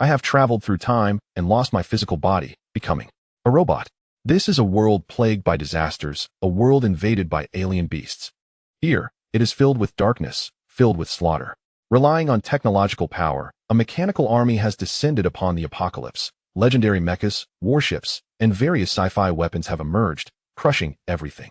I have traveled through time and lost my physical body, becoming a robot. This is a world plagued by disasters, a world invaded by alien beasts. Here, it is filled with darkness, filled with slaughter. Relying on technological power, a mechanical army has descended upon the apocalypse. Legendary mechas, warships, and various sci-fi weapons have emerged, crushing everything.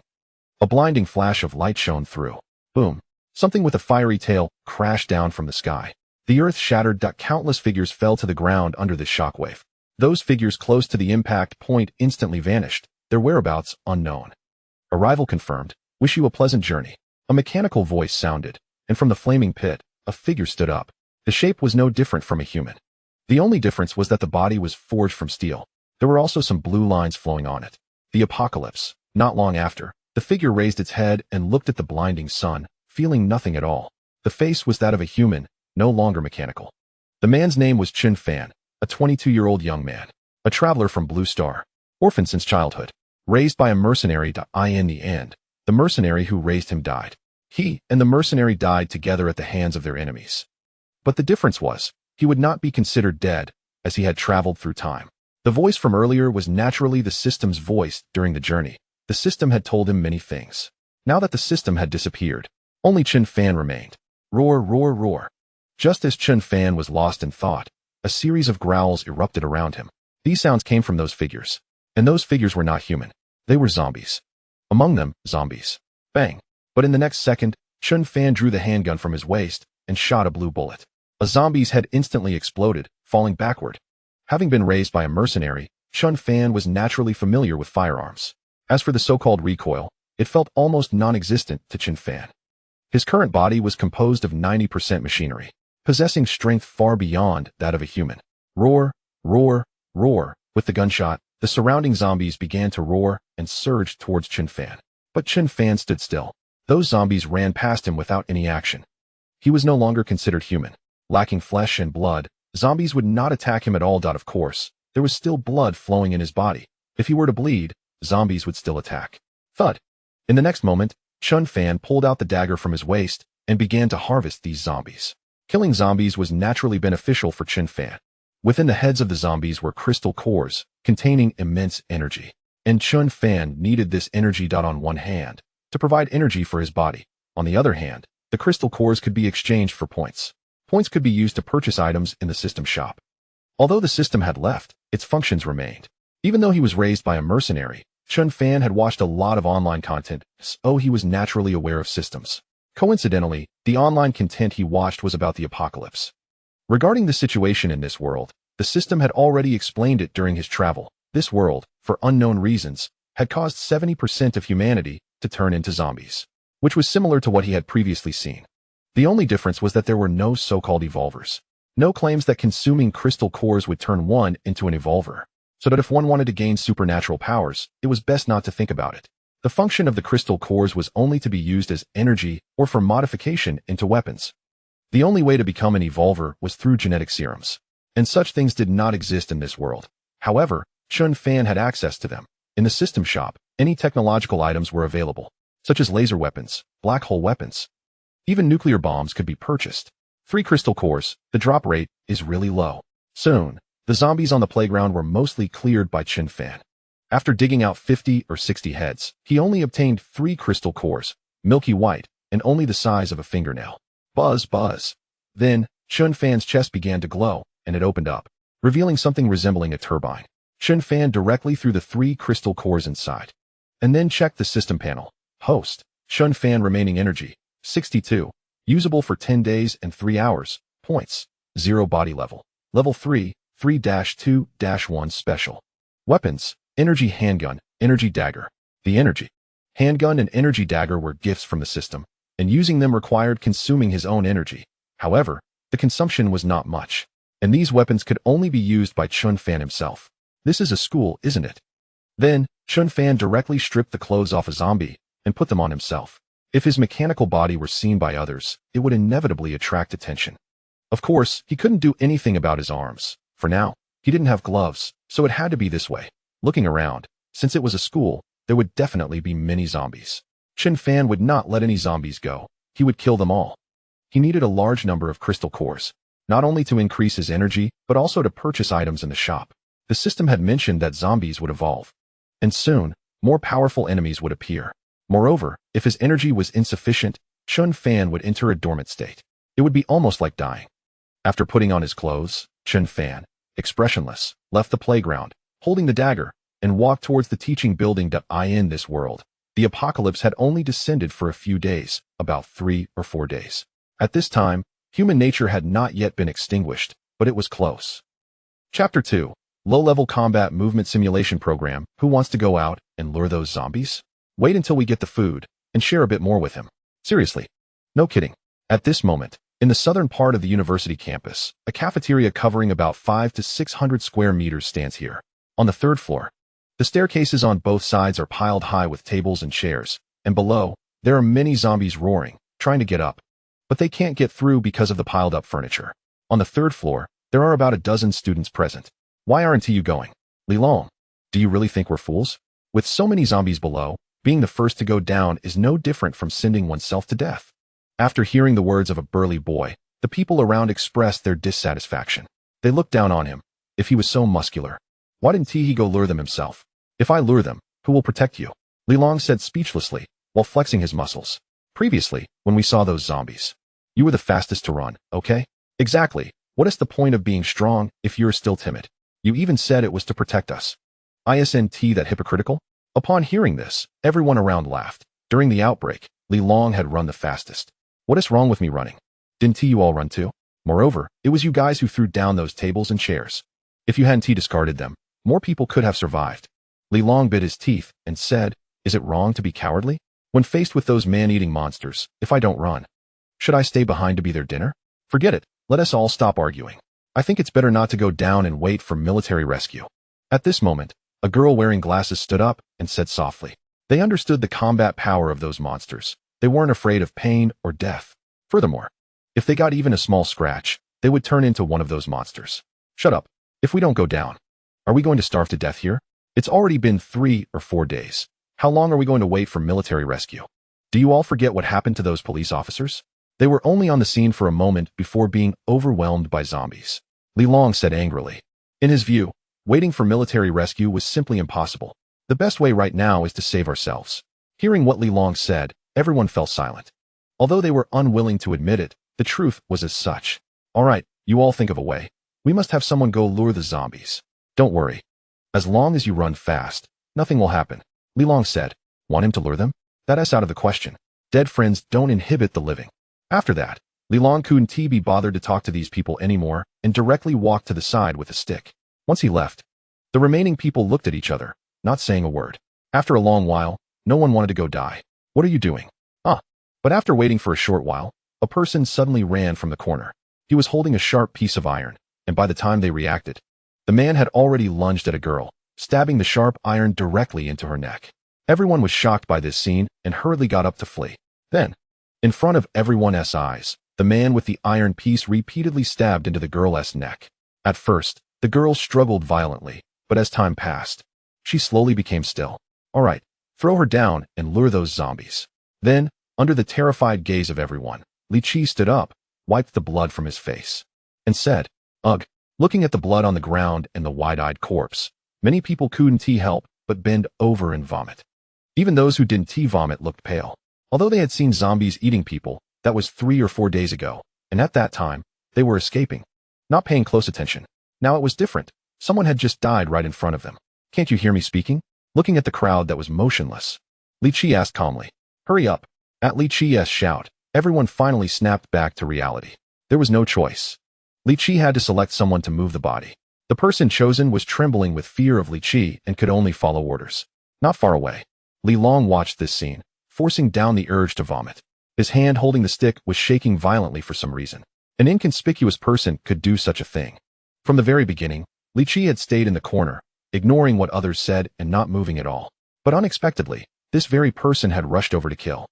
A blinding flash of light shone through. Boom. Something with a fiery tail crashed down from the sky. The earth shattered. Countless figures fell to the ground under this shockwave. Those figures close to the impact point instantly vanished, their whereabouts unknown. Arrival confirmed. Wish you a pleasant journey. A mechanical voice sounded, and from the flaming pit, a figure stood up. The shape was no different from a human. The only difference was that the body was forged from steel. There were also some blue lines flowing on it. The apocalypse. Not long after, the figure raised its head and looked at the blinding sun, feeling nothing at all. The face was that of a human, no longer mechanical. The man's name was Chen Fan, a 22-year-old young man, a traveler from Blue Star, orphaned since childhood, raised by a mercenary. In the end, the mercenary who raised him died. He and the mercenary died together at the hands of their enemies. But the difference was, he would not be considered dead, as he had traveled through time. The voice from earlier was naturally the system's voice during the journey. The system had told him many things. Now that the system had disappeared, only Chen Fan remained. Roar, roar, roar. Just as Chen Fan was lost in thought, a series of growls erupted around him. These sounds came from those figures. And those figures were not human. They were zombies. Among them, zombies. Bang. But in the next second, Chen Fan drew the handgun from his waist and shot a blue bullet. A zombie's head instantly exploded, falling backward. Having been raised by a mercenary, Chen Fan was naturally familiar with firearms. As for the so-called recoil, it felt almost non-existent to Chen Fan. His current body was composed of 90% machinery, possessing strength far beyond that of a human. Roar, roar, roar. With the gunshot, the surrounding zombies began to roar and surged towards Chen Fan. But Chen Fan stood still. Those zombies ran past him without any action. He was no longer considered human. Lacking flesh and blood, zombies would not attack him at all. Of course, there was still blood flowing in his body. If he were to bleed, zombies would still attack. Thud. In the next moment, Chen Fan pulled out the dagger from his waist and began to harvest these zombies. Killing zombies was naturally beneficial for Chen Fan. Within the heads of the zombies were crystal cores, containing immense energy. And Chen Fan needed this energy. On one hand, to provide energy for his body. On the other hand, the crystal cores could be exchanged for points. Points could be used to purchase items in the system shop. Although the system had left, its functions remained. Even though he was raised by a mercenary, Chen Fan had watched a lot of online content, so he was naturally aware of systems. Coincidentally, the online content he watched was about the apocalypse. Regarding the situation in this world, the system had already explained it during his travel. This world, for unknown reasons, had caused 70% of humanity to turn into zombies, which was similar to what he had previously seen. The only difference was that there were no so-called evolvers. No claims that consuming crystal cores would turn one into an evolver, so that if one wanted to gain supernatural powers, it was best not to think about it. The function of the crystal cores was only to be used as energy or for modification into weapons. The only way to become an evolver was through genetic serums, and such things did not exist in this world. However, Chen Fan had access to them. In the system shop, any technological items were available, such as laser weapons, black hole weapons. Even nuclear bombs could be purchased. 3 crystal cores, the drop rate is really low. Soon, the zombies on the playground were mostly cleared by Chen Fan. After digging out 50 or 60 heads, he only obtained 3 crystal cores, milky white, and only the size of a fingernail. Buzz, buzz. Then, Chen Fan's chest began to glow, and it opened up, revealing something resembling a turbine. Chen Fan directly threw the 3 crystal cores inside, and then checked the system panel. Host, Chen Fan remaining energy, 62. Usable for 10 days and 3 hours. Points, 0 body level. Level 3, 3-2-1 special. Weapons, energy handgun, energy dagger. The energy handgun and energy dagger were gifts from the system, and using them required consuming his own energy. However, the consumption was not much, and these weapons could only be used by Chen Fan himself. This is a school, isn't it? Then, Chen Fan directly stripped the clothes off a zombie and put them on himself. If his mechanical body were seen by others, it would inevitably attract attention. Of course, he couldn't do anything about his arms. For now, he didn't have gloves, so it had to be this way. Looking around, since it was a school, there would definitely be many zombies. Chen Fan would not let any zombies go. He would kill them all. He needed a large number of crystal cores. not only to increase his energy, but also to purchase items in the shop. The system had mentioned that zombies would evolve, and soon, more powerful enemies would appear. Moreover, if his energy was insufficient, Chun Fan would enter a dormant state. It would be almost like dying. After putting on his clothes, Chun Fan, expressionless, left the playground, holding the dagger, and walked towards the teaching building. In this world, the apocalypse had only descended for a few days, about 3 or 4 days. At this time, human nature had not yet been extinguished, but it was close. Chapter 2. Low-level combat movement simulation program. Who wants to go out and lure those zombies? Wait until we get the food, and share a bit more with him. Seriously. No kidding. At this moment, in the southern part of the university campus, a cafeteria covering about 500 to 600 square meters stands here. On the 3rd floor, the staircases on both sides are piled high with tables and chairs, and below, there are many zombies roaring, trying to get up. But they can't get through because of the piled-up furniture. On the 3rd floor, there are about a dozen students present. Why aren't you going? Li Long, do you really think we're fools? With so many zombies below, being the first to go down is no different from sending oneself to death. After hearing the words of a burly boy, the people around expressed their dissatisfaction. They looked down on him. If he was so muscular, why didn't he go lure them himself? If I lure them, who will protect you? Li Long said speechlessly, while flexing his muscles. Previously, when we saw those zombies, you were the fastest to run, okay? Exactly. What is the point of being strong if you're still timid? You even said it was to protect us. Isn't that hypocritical? Upon hearing this, everyone around laughed. During the outbreak, Li Long had run the fastest. What is wrong with me running? Didn't you all run too? Moreover, it was you guys who threw down those tables and chairs. If you hadn't discarded them, more people could have survived. Li Long bit his teeth and said, is it wrong to be cowardly? When faced with those man-eating monsters, if I don't run, should I stay behind to be their dinner? Forget it. Let us all stop arguing. I think it's better not to go down and wait for military rescue. At this moment, a girl wearing glasses stood up and said softly. They understood the combat power of those monsters. They weren't afraid of pain or death. Furthermore, if they got even a small scratch, they would turn into one of those monsters. Shut up. If we don't go down, are we going to starve to death here? It's already been 3 or 4 days. How long are we going to wait for military rescue? Do you all forget what happened to those police officers? They were only on the scene for a moment before being overwhelmed by zombies. Li Long said angrily. In his view, waiting for military rescue was simply impossible. The best way right now is to save ourselves. Hearing what Li Long said, everyone fell silent. Although they were unwilling to admit it, the truth was as such. All right, you all think of a way. We must have someone go lure the zombies. Don't worry. As long as you run fast, nothing will happen. Li Long said. Want him to lure them? That's out of the question. Dead friends don't inhibit the living. After that, Li Long couldn't be bothered to talk to these people anymore and directly walked to the side with a stick. Once he left, the remaining people looked at each other, not saying a word. After a long while, no one wanted to go die. What are you doing? But after waiting for a short while, a person suddenly ran from the corner. He was holding a sharp piece of iron, and by the time they reacted, the man had already lunged at a girl, stabbing the sharp iron directly into her neck. Everyone was shocked by this scene and hurriedly got up to flee. Then, in front of everyone's eyes, the man with the iron piece repeatedly stabbed into the girl's neck. At first, the girl struggled violently, but as time passed, she slowly became still. All right, throw her down and lure those zombies. Then, under the terrified gaze of everyone, Li Chi stood up, wiped the blood from his face, and said, Ugh. Looking at the blood on the ground and the wide-eyed corpse, many people couldn't help but bend over and vomit. Even those who didn't vomit looked pale. Although they had seen zombies eating people, that was 3 or 4 days ago, and at that time, they were escaping, not paying close attention. Now it was different. Someone had just died right in front of them. Can't you hear me speaking? Looking at the crowd that was motionless, Li Chi asked calmly. Hurry up. At Li Chi's shout, everyone finally snapped back to reality. There was no choice. Li Chi had to select someone to move the body. The person chosen was trembling with fear of Li Chi and could only follow orders. Not far away, Li Long watched this scene, forcing down the urge to vomit. His hand holding the stick was shaking violently for some reason. An inconspicuous person could do such a thing. From the very beginning, Li Chi had stayed in the corner, ignoring what others said and not moving at all. But unexpectedly, this very person had rushed over to kill.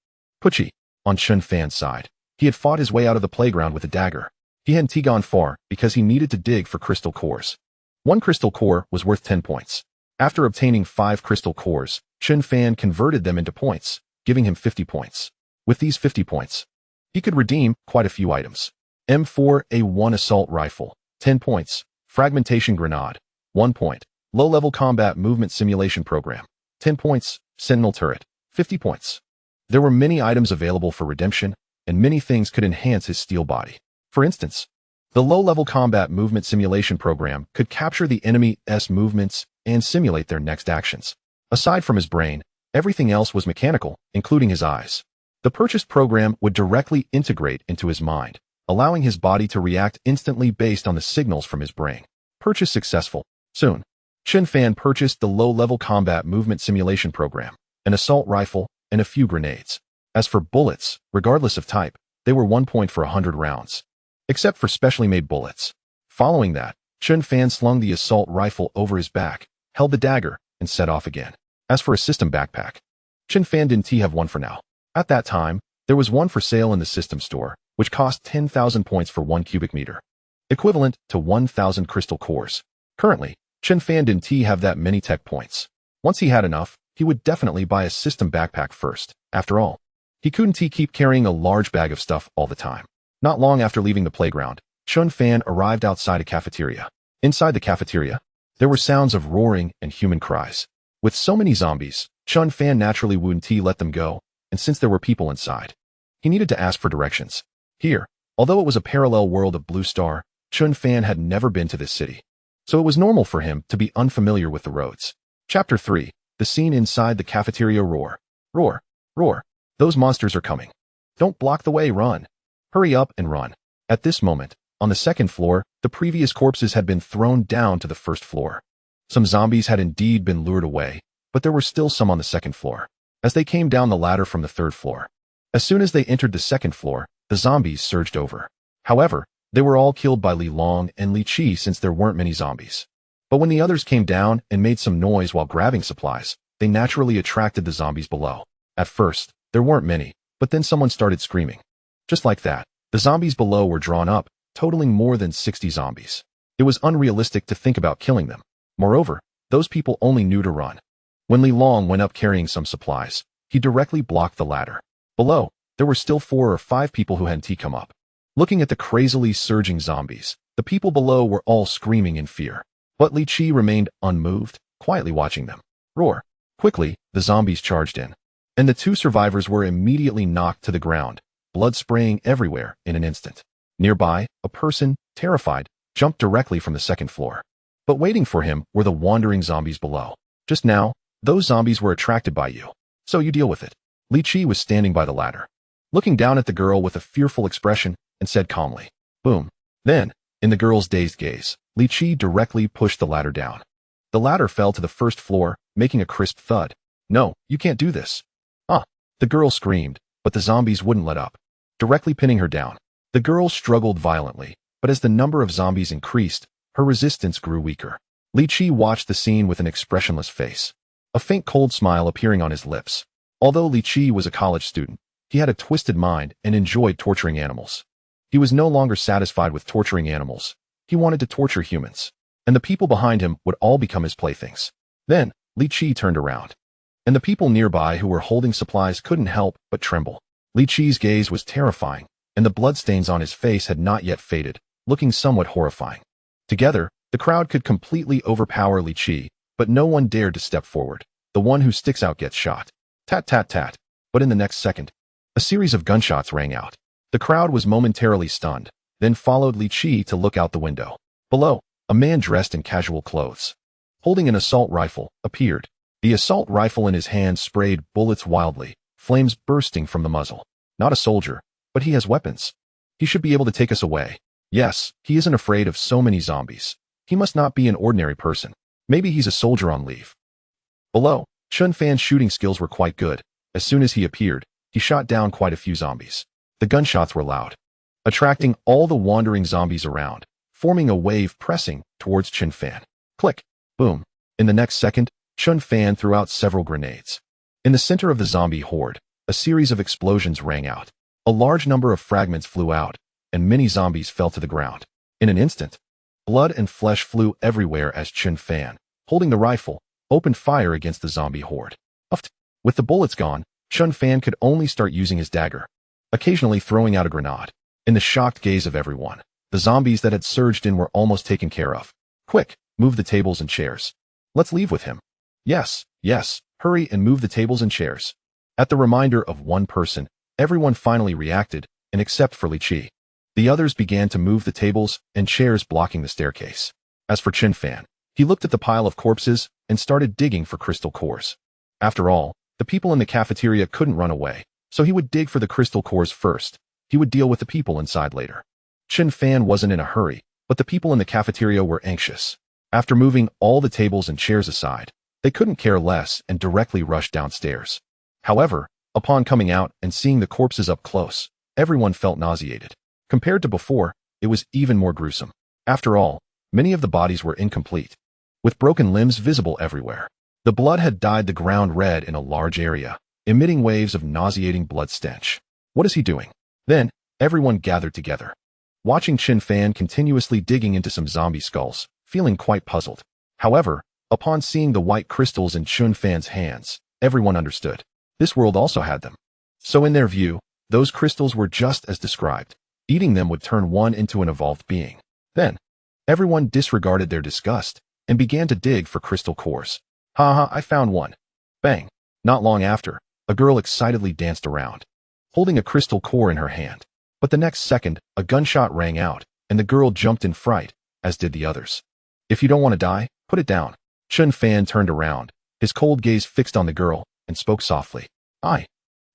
Pucci, on Chun Fan's side, he had fought his way out of the playground with a dagger. He hadn't gone far because he needed to dig for crystal cores. 1 crystal core was worth 10 points. After obtaining 5 crystal cores, Chun Fan converted them into points, giving him 50 points. With these 50 points, he could redeem quite a few items. M4A1 assault rifle, 10 points. Fragmentation grenade, 1 point. Low-level combat movement simulation program, 10 points. Sentinel turret, 50 points. There were many items available for redemption, and many things could enhance his steel body. For instance, the low-level combat movement simulation program could capture the enemy's movements and simulate their next actions. Aside from his brain, everything else was mechanical, including his eyes. The purchase program would directly integrate into his mind, allowing his body to react instantly based on the signals from his brain. Purchase successful. Soon, Chen Fan purchased the low-level combat movement simulation program, an assault rifle, and a few grenades. As for bullets, regardless of type, they were 1 point for 100 rounds. Except for specially made bullets. Following that, Chen Fan slung the assault rifle over his back, held the dagger, and set off again. As for a system backpack, Chen Fan didn't have one for now. At that time, there was one for sale in the system store, which cost 10,000 points for 1 cubic meter, equivalent to 1,000 crystal cores. Currently, Chen Fan didn't have that many tech points. Once he had enough, he would definitely buy a system backpack first. After all, he couldn't keep carrying a large bag of stuff all the time. Not long after leaving the playground, Chen Fan arrived outside a cafeteria. Inside the cafeteria, there were sounds of roaring and human cries. With so many zombies, Chen Fan naturally wouldn't let them go, and since there were people inside, he needed to ask for directions. Here, although it was a parallel world of Blue Star, Chen Fan had never been to this city, so it was normal for him to be unfamiliar with the roads. Chapter 3. The scene inside the cafeteria. Roar. Roar. Roar. Those monsters are coming. Don't block the way, run. Hurry up and run. At this moment, on the second floor, the previous corpses had been thrown down to the first floor. Some zombies had indeed been lured away, but there were still some on the second floor. As they came down the ladder from the third floor, as soon as they entered the second floor, the zombies surged over. However, they were all killed by Li Long and Li Qi since there weren't many zombies. But when the others came down and made some noise while grabbing supplies, they naturally attracted the zombies below. At first, there weren't many, but then someone started screaming. Just like that, the zombies below were drawn up, totaling more than 60 zombies. It was unrealistic to think about killing them. Moreover, those people only knew to run. When Li Long went up carrying some supplies, he directly blocked the ladder. Below, there were still 4 or 5 people who hadn't come up. Looking at the crazily surging zombies, the people below were all screaming in fear. But Li Qi remained unmoved, quietly watching them. Roar. Quickly, the zombies charged in, and the 2 survivors were immediately knocked to the ground, blood spraying everywhere in an instant. Nearby, a person, terrified, jumped directly from the second floor. But waiting for him were the wandering zombies below. Just now, those zombies were attracted by you, so you deal with it. Li Qi was standing by the ladder, looking down at the girl with a fearful expression, and said calmly, "Boom." Then, in the girl's dazed gaze, Li Qi directly pushed the ladder down. The ladder fell to the first floor, making a crisp thud. "No, you can't do this." "Ah!" The girl screamed, but the zombies wouldn't let up, directly pinning her down. The girl struggled violently, but as the number of zombies increased, her resistance grew weaker. Li Qi watched the scene with an expressionless face, a faint cold smile appearing on his lips. Although Li Qi was a college student, he had a twisted mind and enjoyed torturing animals. He was no longer satisfied with torturing animals. He wanted to torture humans, and the people behind him would all become his playthings. Then, Li Qi turned around, and the people nearby who were holding supplies couldn't help but tremble. Li Qi's gaze was terrifying, and the bloodstains on his face had not yet faded, looking somewhat horrifying. Together, the crowd could completely overpower Li Qi, but no one dared to step forward. The one who sticks out gets shot. Tat tat tat. But in the next second, a series of gunshots rang out. The crowd was momentarily stunned, then followed Li Qi to look out the window. Below, a man dressed in casual clothes, holding an assault rifle, appeared. The assault rifle in his hand sprayed bullets wildly, flames bursting from the muzzle. Not a soldier, but he has weapons. He should be able to take us away. Yes, he isn't afraid of so many zombies. He must not be an ordinary person. Maybe he's a soldier on leave. Below, Chen Fan's shooting skills were quite good. As soon as he appeared, he shot down quite a few zombies. The gunshots were loud, attracting all the wandering zombies around, forming a wave pressing towards Chen Fan. Click. Boom. In the next second, Chen Fan threw out several grenades. In the center of the zombie horde, a series of explosions rang out. A large number of fragments flew out, and many zombies fell to the ground. In an instant, blood and flesh flew everywhere as Chen Fan, holding the rifle, opened fire against the zombie horde. Uffed. With the bullets gone, Chen Fan could only start using his dagger, occasionally throwing out a grenade. In the shocked gaze of everyone, the zombies that had surged in were almost taken care of. Quick, move the tables and chairs. Let's leave with him. Yes, yes, hurry and move the tables and chairs. At the reminder of one person, everyone finally reacted, and except for Li Qi. The others began to move the tables and chairs blocking the staircase. As for Chen Fan, he looked at the pile of corpses and started digging for crystal cores. After all, the people in the cafeteria couldn't run away, so he would dig for the crystal cores first. He would deal with the people inside later. Chen Fan wasn't in a hurry, but the people in the cafeteria were anxious. After moving all the tables and chairs aside, they couldn't care less and directly rushed downstairs. However, upon coming out and seeing the corpses up close, everyone felt nauseated. Compared to before, it was even more gruesome. After all, many of the bodies were incomplete, with broken limbs visible everywhere. The blood had dyed the ground red in a large area, emitting waves of nauseating blood stench. What is he doing? Then, everyone gathered together, watching Chen Fan continuously digging into some zombie skulls, feeling quite puzzled. However, upon seeing the white crystals in Chen Fan's hands, everyone understood. This world also had them. So in their view, those crystals were just as described. Eating them would turn one into an evolved being. Then, everyone disregarded their disgust and began to dig for crystal cores. Haha, I found one. Bang. Not long after, a girl excitedly danced around, holding a crystal core in her hand. But the next second, a gunshot rang out, and the girl jumped in fright, as did the others. If you don't want to die, put it down. Chen Fan turned around, his cold gaze fixed on the girl, and spoke softly.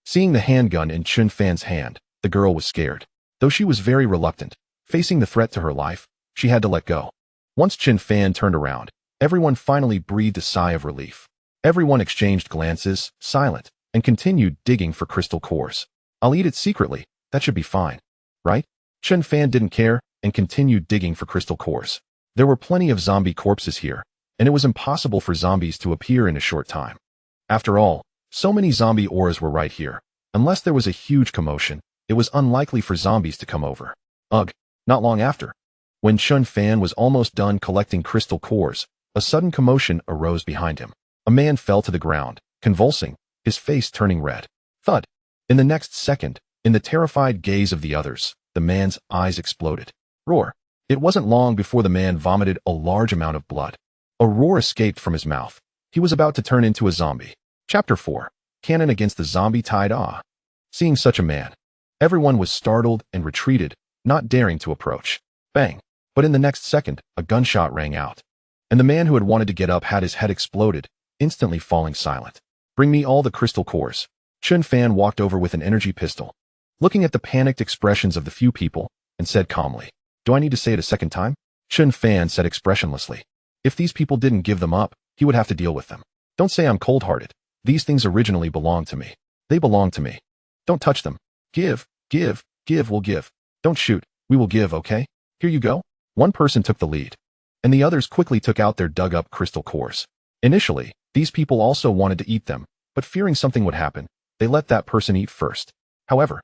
Seeing the handgun in Chen Fan's hand, the girl was scared. Though she was very reluctant, facing the threat to her life, she had to let go. Once Chen Fan turned around, everyone finally breathed a sigh of relief. Everyone exchanged glances, silent, and continued digging for crystal cores. I'll eat it secretly, that should be fine. Right? Chen Fan didn't care, and continued digging for crystal cores. There were plenty of zombie corpses here, and it was impossible for zombies to appear in a short time. After all, so many zombie auras were right here. Unless there was a huge commotion, it was unlikely for zombies to come over. Not long after. When Chen Fan was almost done collecting crystal cores, a sudden commotion arose behind him. A man fell to the ground, convulsing, his face turning red. Thud. In the next second, in the terrified gaze of the others, the man's eyes exploded. Roar. It wasn't long before the man vomited a large amount of blood. A roar escaped from his mouth. He was about to turn into a zombie. Chapter 4. Cannon against the zombie tide. Seeing such a man, everyone was startled and retreated, not daring to approach. Bang. But in the next second, a gunshot rang out, and the man who had wanted to get up had his head exploded, instantly falling silent. Bring me all the crystal cores. Chen Fan walked over with an energy pistol, looking at the panicked expressions of the few people, and said calmly, Do I need to say it a second time? Chen Fan said expressionlessly. If these people didn't give them up, he would have to deal with them. Don't say I'm cold-hearted. These things originally belonged to me. They belong to me. Don't touch them. Give, we'll give. Don't shoot, we will give, okay? Here you go. One person took the lead, and the others quickly took out their dug-up crystal cores. Initially, these people also wanted to eat them, but fearing something would happen, they let that person eat first. However,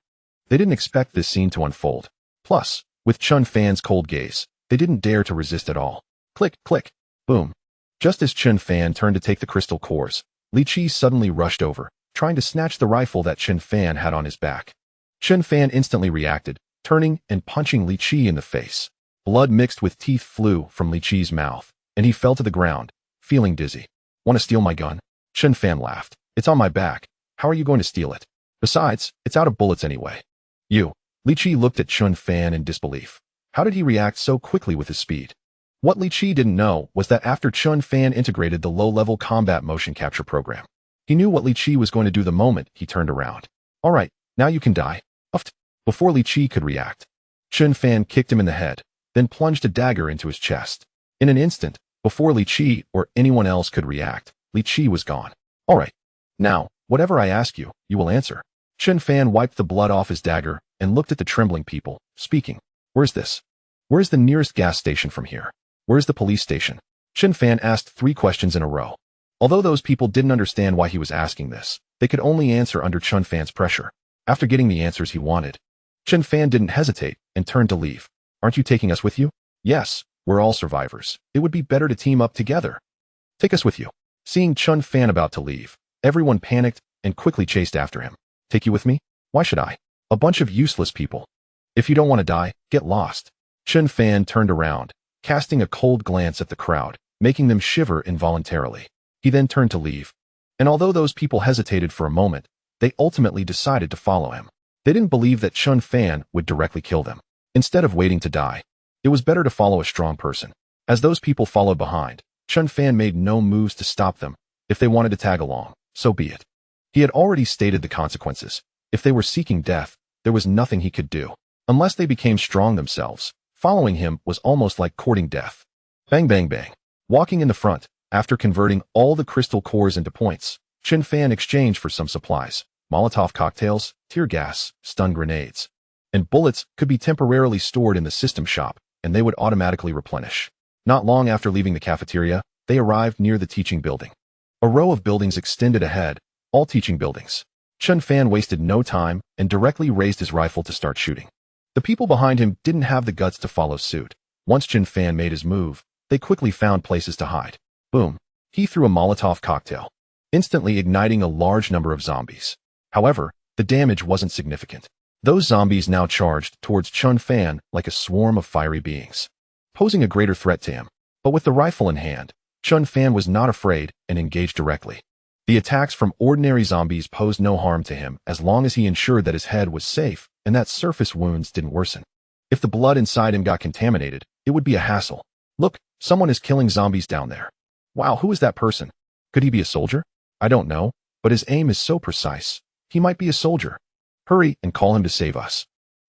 they didn't expect this scene to unfold. Plus, with Chen Fan's cold gaze, they didn't dare to resist at all. Click, click, boom. Just as Chen Fan turned to take the crystal cores, Li Qi suddenly rushed over, trying to snatch the rifle that Chen Fan had on his back. Chen Fan instantly reacted, turning and punching Li Qi in the face. Blood mixed with teeth flew from Li Qi's mouth, and he fell to the ground, feeling dizzy. Want to steal my gun? Chen Fan laughed. It's on my back. How are you going to steal it? Besides, it's out of bullets anyway. You. Li Qi looked at Chen Fan in disbelief. How did he react so quickly with his speed? What Li Qi didn't know was that after Chen Fan integrated the low-level combat motion capture program, he knew what Li Qi was going to do the moment he turned around. All right, now you can die. Uffed. Before Li Qi could react, Chen Fan kicked him in the head, then plunged a dagger into his chest. In an instant, before Li Qi or anyone else could react, Li Qi was gone. All right. Now, whatever I ask you, you will answer. Chen Fan wiped the blood off his dagger and looked at the trembling people, speaking. Where's this? Where's the nearest gas station from here? Where's the police station? Chen Fan asked 3 questions in a row. Although those people didn't understand why he was asking this, they could only answer under Chen Fan's pressure. After getting the answers he wanted, Chen Fan didn't hesitate and turned to leave. Aren't you taking us with you? Yes, we're all survivors. It would be better to team up together. Take us with you. Seeing Chen Fan about to leave, everyone panicked and quickly chased after him. Take you with me? Why should I? A bunch of useless people. If you don't want to die, get lost. Chen Fan turned around, casting a cold glance at the crowd, making them shiver involuntarily. He then turned to leave. And although those people hesitated for a moment, they ultimately decided to follow him. They didn't believe that Chen Fan would directly kill them. Instead of waiting to die, it was better to follow a strong person. As those people followed behind, Chen Fan made no moves to stop them. If they wanted to tag along, so be it. He had already stated the consequences. If they were seeking death, there was nothing he could do. Unless they became strong themselves, following him was almost like courting death. Bang bang bang. Walking in the front, after converting all the crystal cores into points, Chen Fan exchanged for some supplies. Molotov cocktails, tear gas, stun grenades, and bullets could be temporarily stored in the system shop, and they would automatically replenish. Not long after leaving the cafeteria, they arrived near the teaching building. A row of buildings extended ahead, all teaching buildings. Chen Fan wasted no time and directly raised his rifle to start shooting. The people behind him didn't have the guts to follow suit. Once Chen Fan made his move, they quickly found places to hide. Boom. He threw a Molotov cocktail, instantly igniting a large number of zombies. However, the damage wasn't significant. Those zombies now charged towards Chen Fan like a swarm of fiery beings, posing a greater threat to him. But with the rifle in hand, Chen Fan was not afraid and engaged directly. The attacks from ordinary zombies posed no harm to him as long as he ensured that his head was safe and that surface wounds didn't worsen. If the blood inside him got contaminated, it would be a hassle. Look, someone is killing zombies down there. Wow, who is that person? Could he be a soldier? I don't know, but his aim is so precise. He might be a soldier. Hurry and call him to save us.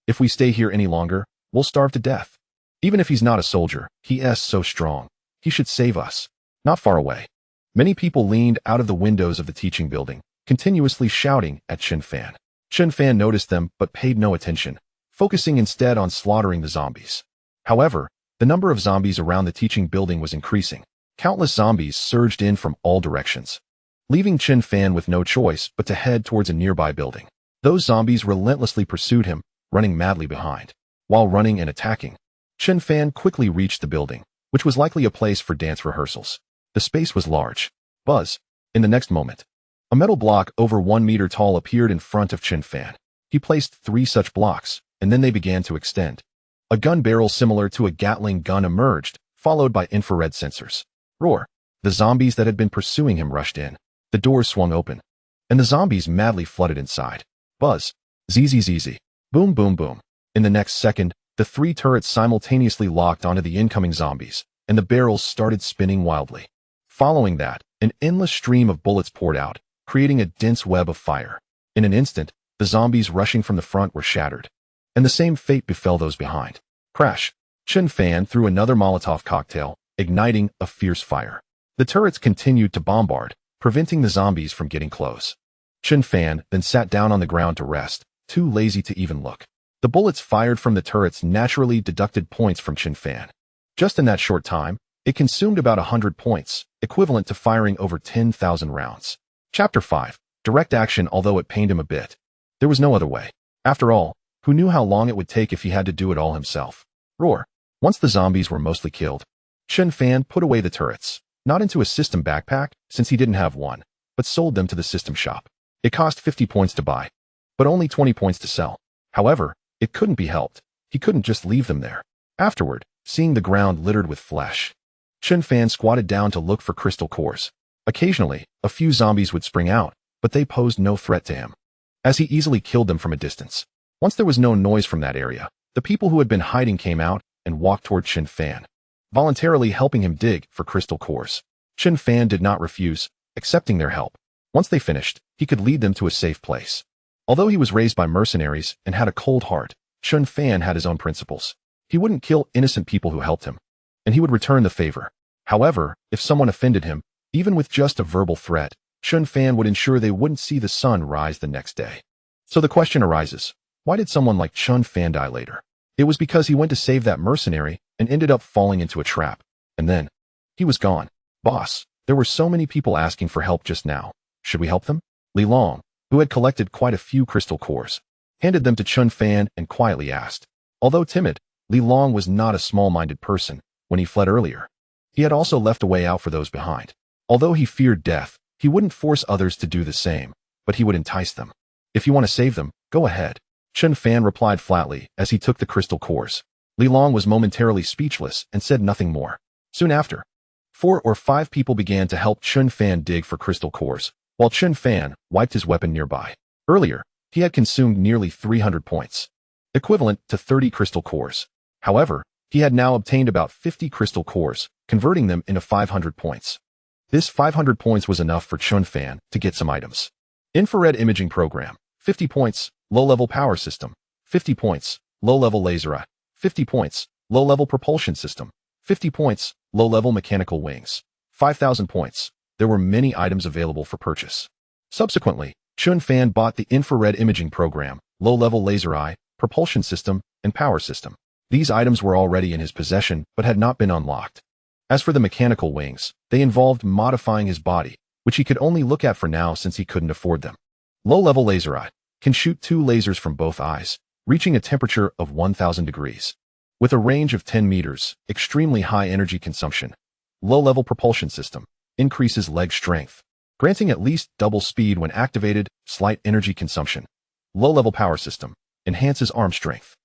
If we stay here any longer, we'll starve to death. Even if he's not a soldier, he is so strong. He should save us. Not far away. Many people leaned out of the windows of the teaching building, continuously shouting at Chen Fan. Chen Fan noticed them but paid no attention, focusing instead on slaughtering the zombies. However, the number of zombies around the teaching building was increasing. Countless zombies surged in from all directions, leaving Chen Fan with no choice but to head towards a nearby building. Those zombies relentlessly pursued him, running madly behind. While running and attacking, Chen Fan quickly reached the building, which was likely a place for dance rehearsals. The space was large. Buzz. In the next moment, a metal block over 1 meter tall appeared in front of Chen Fan. He placed 3 such blocks, and then they began to extend. A gun barrel similar to a Gatling gun emerged, followed by infrared sensors. Roar. The zombies that had been pursuing him rushed in. The doors swung open, and the zombies madly flooded inside. Buzz. ZZZZ. Boom boom boom. In the next second, the 3 turrets simultaneously locked onto the incoming zombies, and the barrels started spinning wildly. Following that, an endless stream of bullets poured out, creating a dense web of fire. In an instant, the zombies rushing from the front were shattered, and the same fate befell those behind. Crash. Chen Fan threw another Molotov cocktail, igniting a fierce fire. The turrets continued to bombard, preventing the zombies from getting close. Chen Fan then sat down on the ground to rest, too lazy to even look. The bullets fired from the turrets naturally deducted points from Chen Fan. Just in that short time, it consumed about 100 points, equivalent to firing over 10,000 rounds. Chapter 5. Direct action. Although it pained him a bit, there was no other way. After all, who knew how long it would take if he had to do it all himself? Roar. Once the zombies were mostly killed, Chen Fan put away the turrets, not into a system backpack, since he didn't have one, but sold them to the system shop. It cost 50 points to buy, but only 20 points to sell. However, it couldn't be helped. He couldn't just leave them there. Afterward, seeing the ground littered with flesh, Chen Fan squatted down to look for crystal cores. Occasionally, a few zombies would spring out, but they posed no threat to him, as he easily killed them from a distance. Once there was no noise from that area, the people who had been hiding came out and walked toward Chen Fan, voluntarily helping him dig for crystal cores. Chen Fan did not refuse, accepting their help. Once they finished, he could lead them to a safe place. Although he was raised by mercenaries and had a cold heart, Chen Fan had his own principles. He wouldn't kill innocent people who helped him, and he would return the favor. However, if someone offended him, even with just a verbal threat, Chen Fan would ensure they wouldn't see the sun rise the next day. So the question arises, why did someone like Chen Fan die later? It was because he went to save that mercenary and ended up falling into a trap. And then, he was gone. Boss, there were so many people asking for help just now. Should we help them? Li Long, who had collected quite a few crystal cores, handed them to Chen Fan and quietly asked. Although timid, Li Long was not a small-minded person when he fled earlier. He had also left a way out for those behind. Although he feared death, he wouldn't force others to do the same, but he would entice them. If you want to save them, go ahead. Chen Fan replied flatly as he took the crystal cores. Li Long was momentarily speechless and said nothing more. Soon after, 4 or 5 people began to help Chen Fan dig for crystal cores, while Chen Fan wiped his weapon nearby. Earlier, he had consumed nearly 300 points, equivalent to 30 crystal cores. However, he had now obtained about 50 crystal cores, converting them into 500 points. This 500 points was enough for Chen Fan to get some items. Infrared imaging program, 50 points, low-level power system, 50 points, low-level laser eye, 50 points, low-level propulsion system, 50 points, low-level mechanical wings, 5,000 points. There were many items available for purchase. Subsequently, Chen Fan bought the infrared imaging program, low-level laser eye, propulsion system, and power system. These items were already in his possession but had not been unlocked. As for the mechanical wings, they involved modifying his body, which he could only look at for now since he couldn't afford them. Low-level laser eye can shoot 2 lasers from both eyes, reaching a temperature of 1,000 degrees. With a range of 10 meters, extremely high energy consumption. Low-level propulsion system increases leg strength, granting at least double speed when activated, slight energy consumption. Low-level power system enhances arm strength,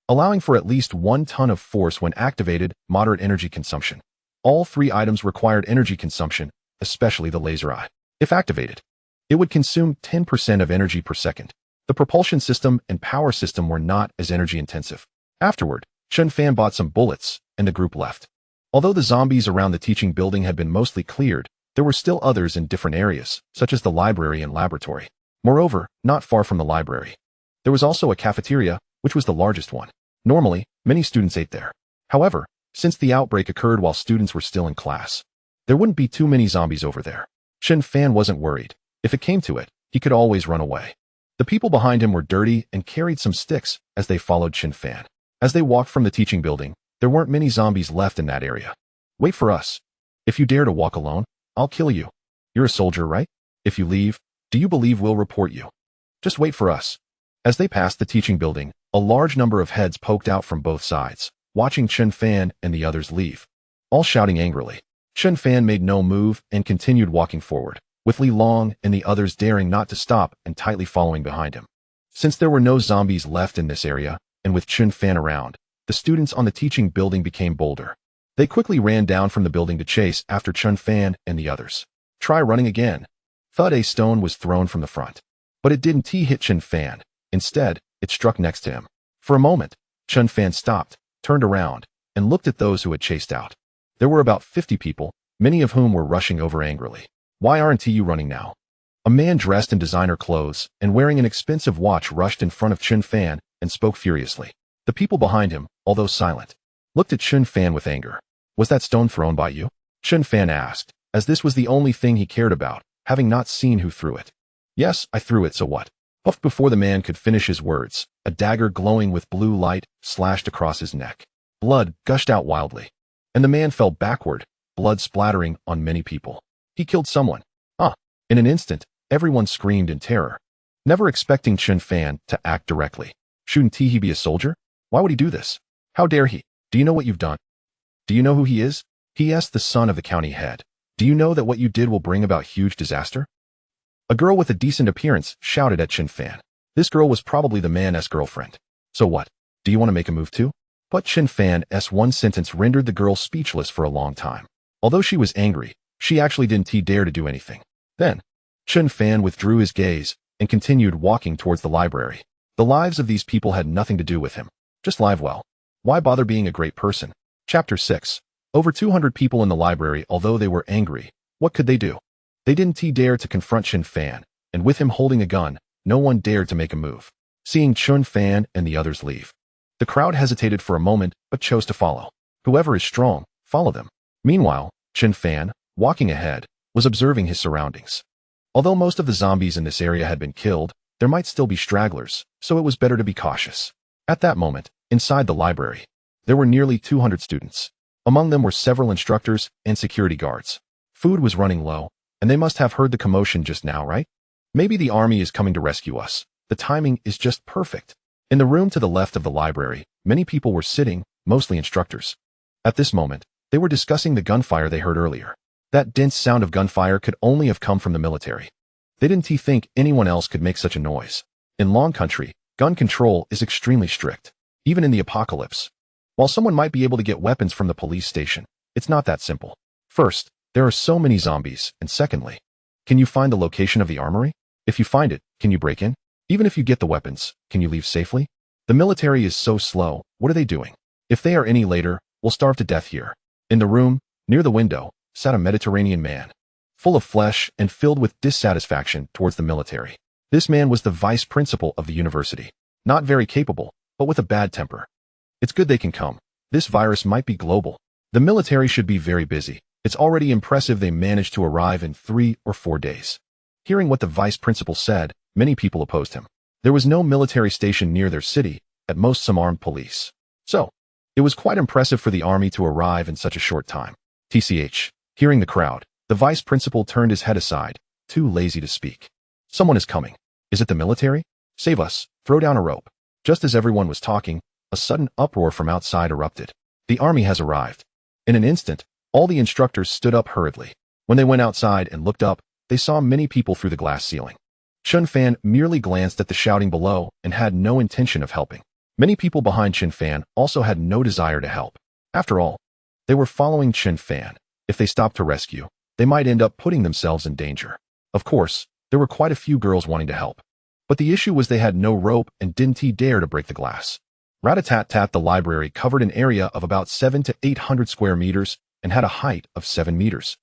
allowing for at least 1 ton of force when activated, moderate energy consumption. All 3 items required energy consumption, especially the laser eye. If activated, it would consume 10% of energy per second. The propulsion system and power system were not as energy intensive. Afterward, Chen Fan bought some bullets, and the group left. Although the zombies around the teaching building had been mostly cleared, there were still others in different areas, such as the library and laboratory. Moreover, not far from the library, there was also a cafeteria, which was the largest one. Normally, many students ate there. However, since the outbreak occurred while students were still in class, there wouldn't be too many zombies over there. Chen Fan wasn't worried. If it came to it, he could always run away. The people behind him were dirty and carried some sticks as they followed Chen Fan. As they walked from the teaching building, there weren't many zombies left in that area. Wait for us. If you dare to walk alone, I'll kill you. You're a soldier, right? If you leave, do you believe we'll report you? Just wait for us. As they passed the teaching building, a large number of heads poked out from both sides, watching Chen Fan and the others leave, all shouting angrily. Chen Fan made no move and continued walking forward, with Li Long and the others daring not to stop and tightly following behind him. Since there were no zombies left in this area, and with Chen Fan around, the students on the teaching building became bolder. They quickly ran down from the building to chase after Chen Fan and the others. Try running again. Thud, a stone was thrown from the front. But it didn't hit Chen Fan. Instead, it struck next to him. For a moment, Chen Fan stopped, turned around, and looked at those who had chased out. There were about 50 people, many of whom were rushing over angrily. Why aren't you running now? A man dressed in designer clothes and wearing an expensive watch rushed in front of Chen Fan and spoke furiously. The people behind him, although silent, looked at Chen Fan with anger. Was that stone thrown by you? Chen Fan asked, as this was the only thing he cared about, having not seen who threw it. Yes, I threw it, so what? Puffed before the man could finish his words, a dagger glowing with blue light slashed across his neck. Blood gushed out wildly, and the man fell backward, blood splattering on many people. He killed someone. In an instant, everyone screamed in terror, never expecting Chen Fan to act directly. Shouldn't he be a soldier? Why would he do this? How dare he? Do you know what you've done? Do you know who he is? He asked the son of the county head. Do you know that what you did will bring about huge disaster? A girl with a decent appearance shouted at Chen Fan. This girl was probably the man's girlfriend. So what? Do you want to make a move too? But Chen Fan's one sentence rendered the girl speechless for a long time. Although she was angry, she actually didn't dare to do anything. Then, Chen Fan withdrew his gaze and continued walking towards the library. The lives of these people had nothing to do with him. Just live well. Why bother being a great person? Chapter 6. Over 200 people in the library, although they were angry, what could they do? They didn't dare to confront Chen Fan, and with him holding a gun, no one dared to make a move. Seeing Chen Fan and the others leave, the crowd hesitated for a moment but chose to follow. Whoever is strong, follow them. Meanwhile, Chen Fan, walking ahead, was observing his surroundings. Although most of the zombies in this area had been killed, there might still be stragglers, so it was better to be cautious. At that moment, inside the library, there were nearly 200 students. Among them were several instructors and security guards. Food was running low, and they must have heard the commotion just now, right? Maybe the army is coming to rescue us. The timing is just perfect. In the room to the left of the library, many people were sitting, mostly instructors. At this moment, they were discussing the gunfire they heard earlier. That dense sound of gunfire could only have come from the military. They didn't think anyone else could make such a noise. In Long Country, Gun control is extremely strict, even in the apocalypse. While someone might be able to get weapons from the police station, it's not that simple. First, there are so many zombies, and secondly, can you find the location of the armory? If you find it, can you break in? Even if you get the weapons, can you leave safely? The military is so slow, what are they doing? If they are any later, we'll starve to death here. In the room, near the window, sat a Mediterranean man, full of flesh and filled with dissatisfaction towards the military. This man was the vice principal of the university. Not very capable, but with a bad temper. It's good they can come. This virus might be global. The military should be very busy. It's already impressive they managed to arrive in 3 or 4 days. Hearing what the vice principal said, many people opposed him. There was no military station near their city, at most some armed police. So, it was quite impressive for the army to arrive in such a short time. TCH, hearing the crowd, the vice principal turned his head aside, too lazy to speak. Someone is coming. Is it the military? Save us, throw down a rope. Just as everyone was talking, a sudden uproar from outside erupted. The army has arrived. In an instant, all the instructors stood up hurriedly. When they went outside and looked up, they saw many people through the glass ceiling. Chun Fan merely glanced at the shouting below and had no intention of helping. Many people behind Chun Fan also had no desire to help. After all, they were following Chun Fan. If they stopped to rescue, they might end up putting themselves in danger. Of course, there were quite a few girls wanting to help. But the issue was they had no rope and didn't dare to break the glass. Rat-a-tat-tat, the library covered an area of about 700 to 800 square meters and had a height of 7 meters,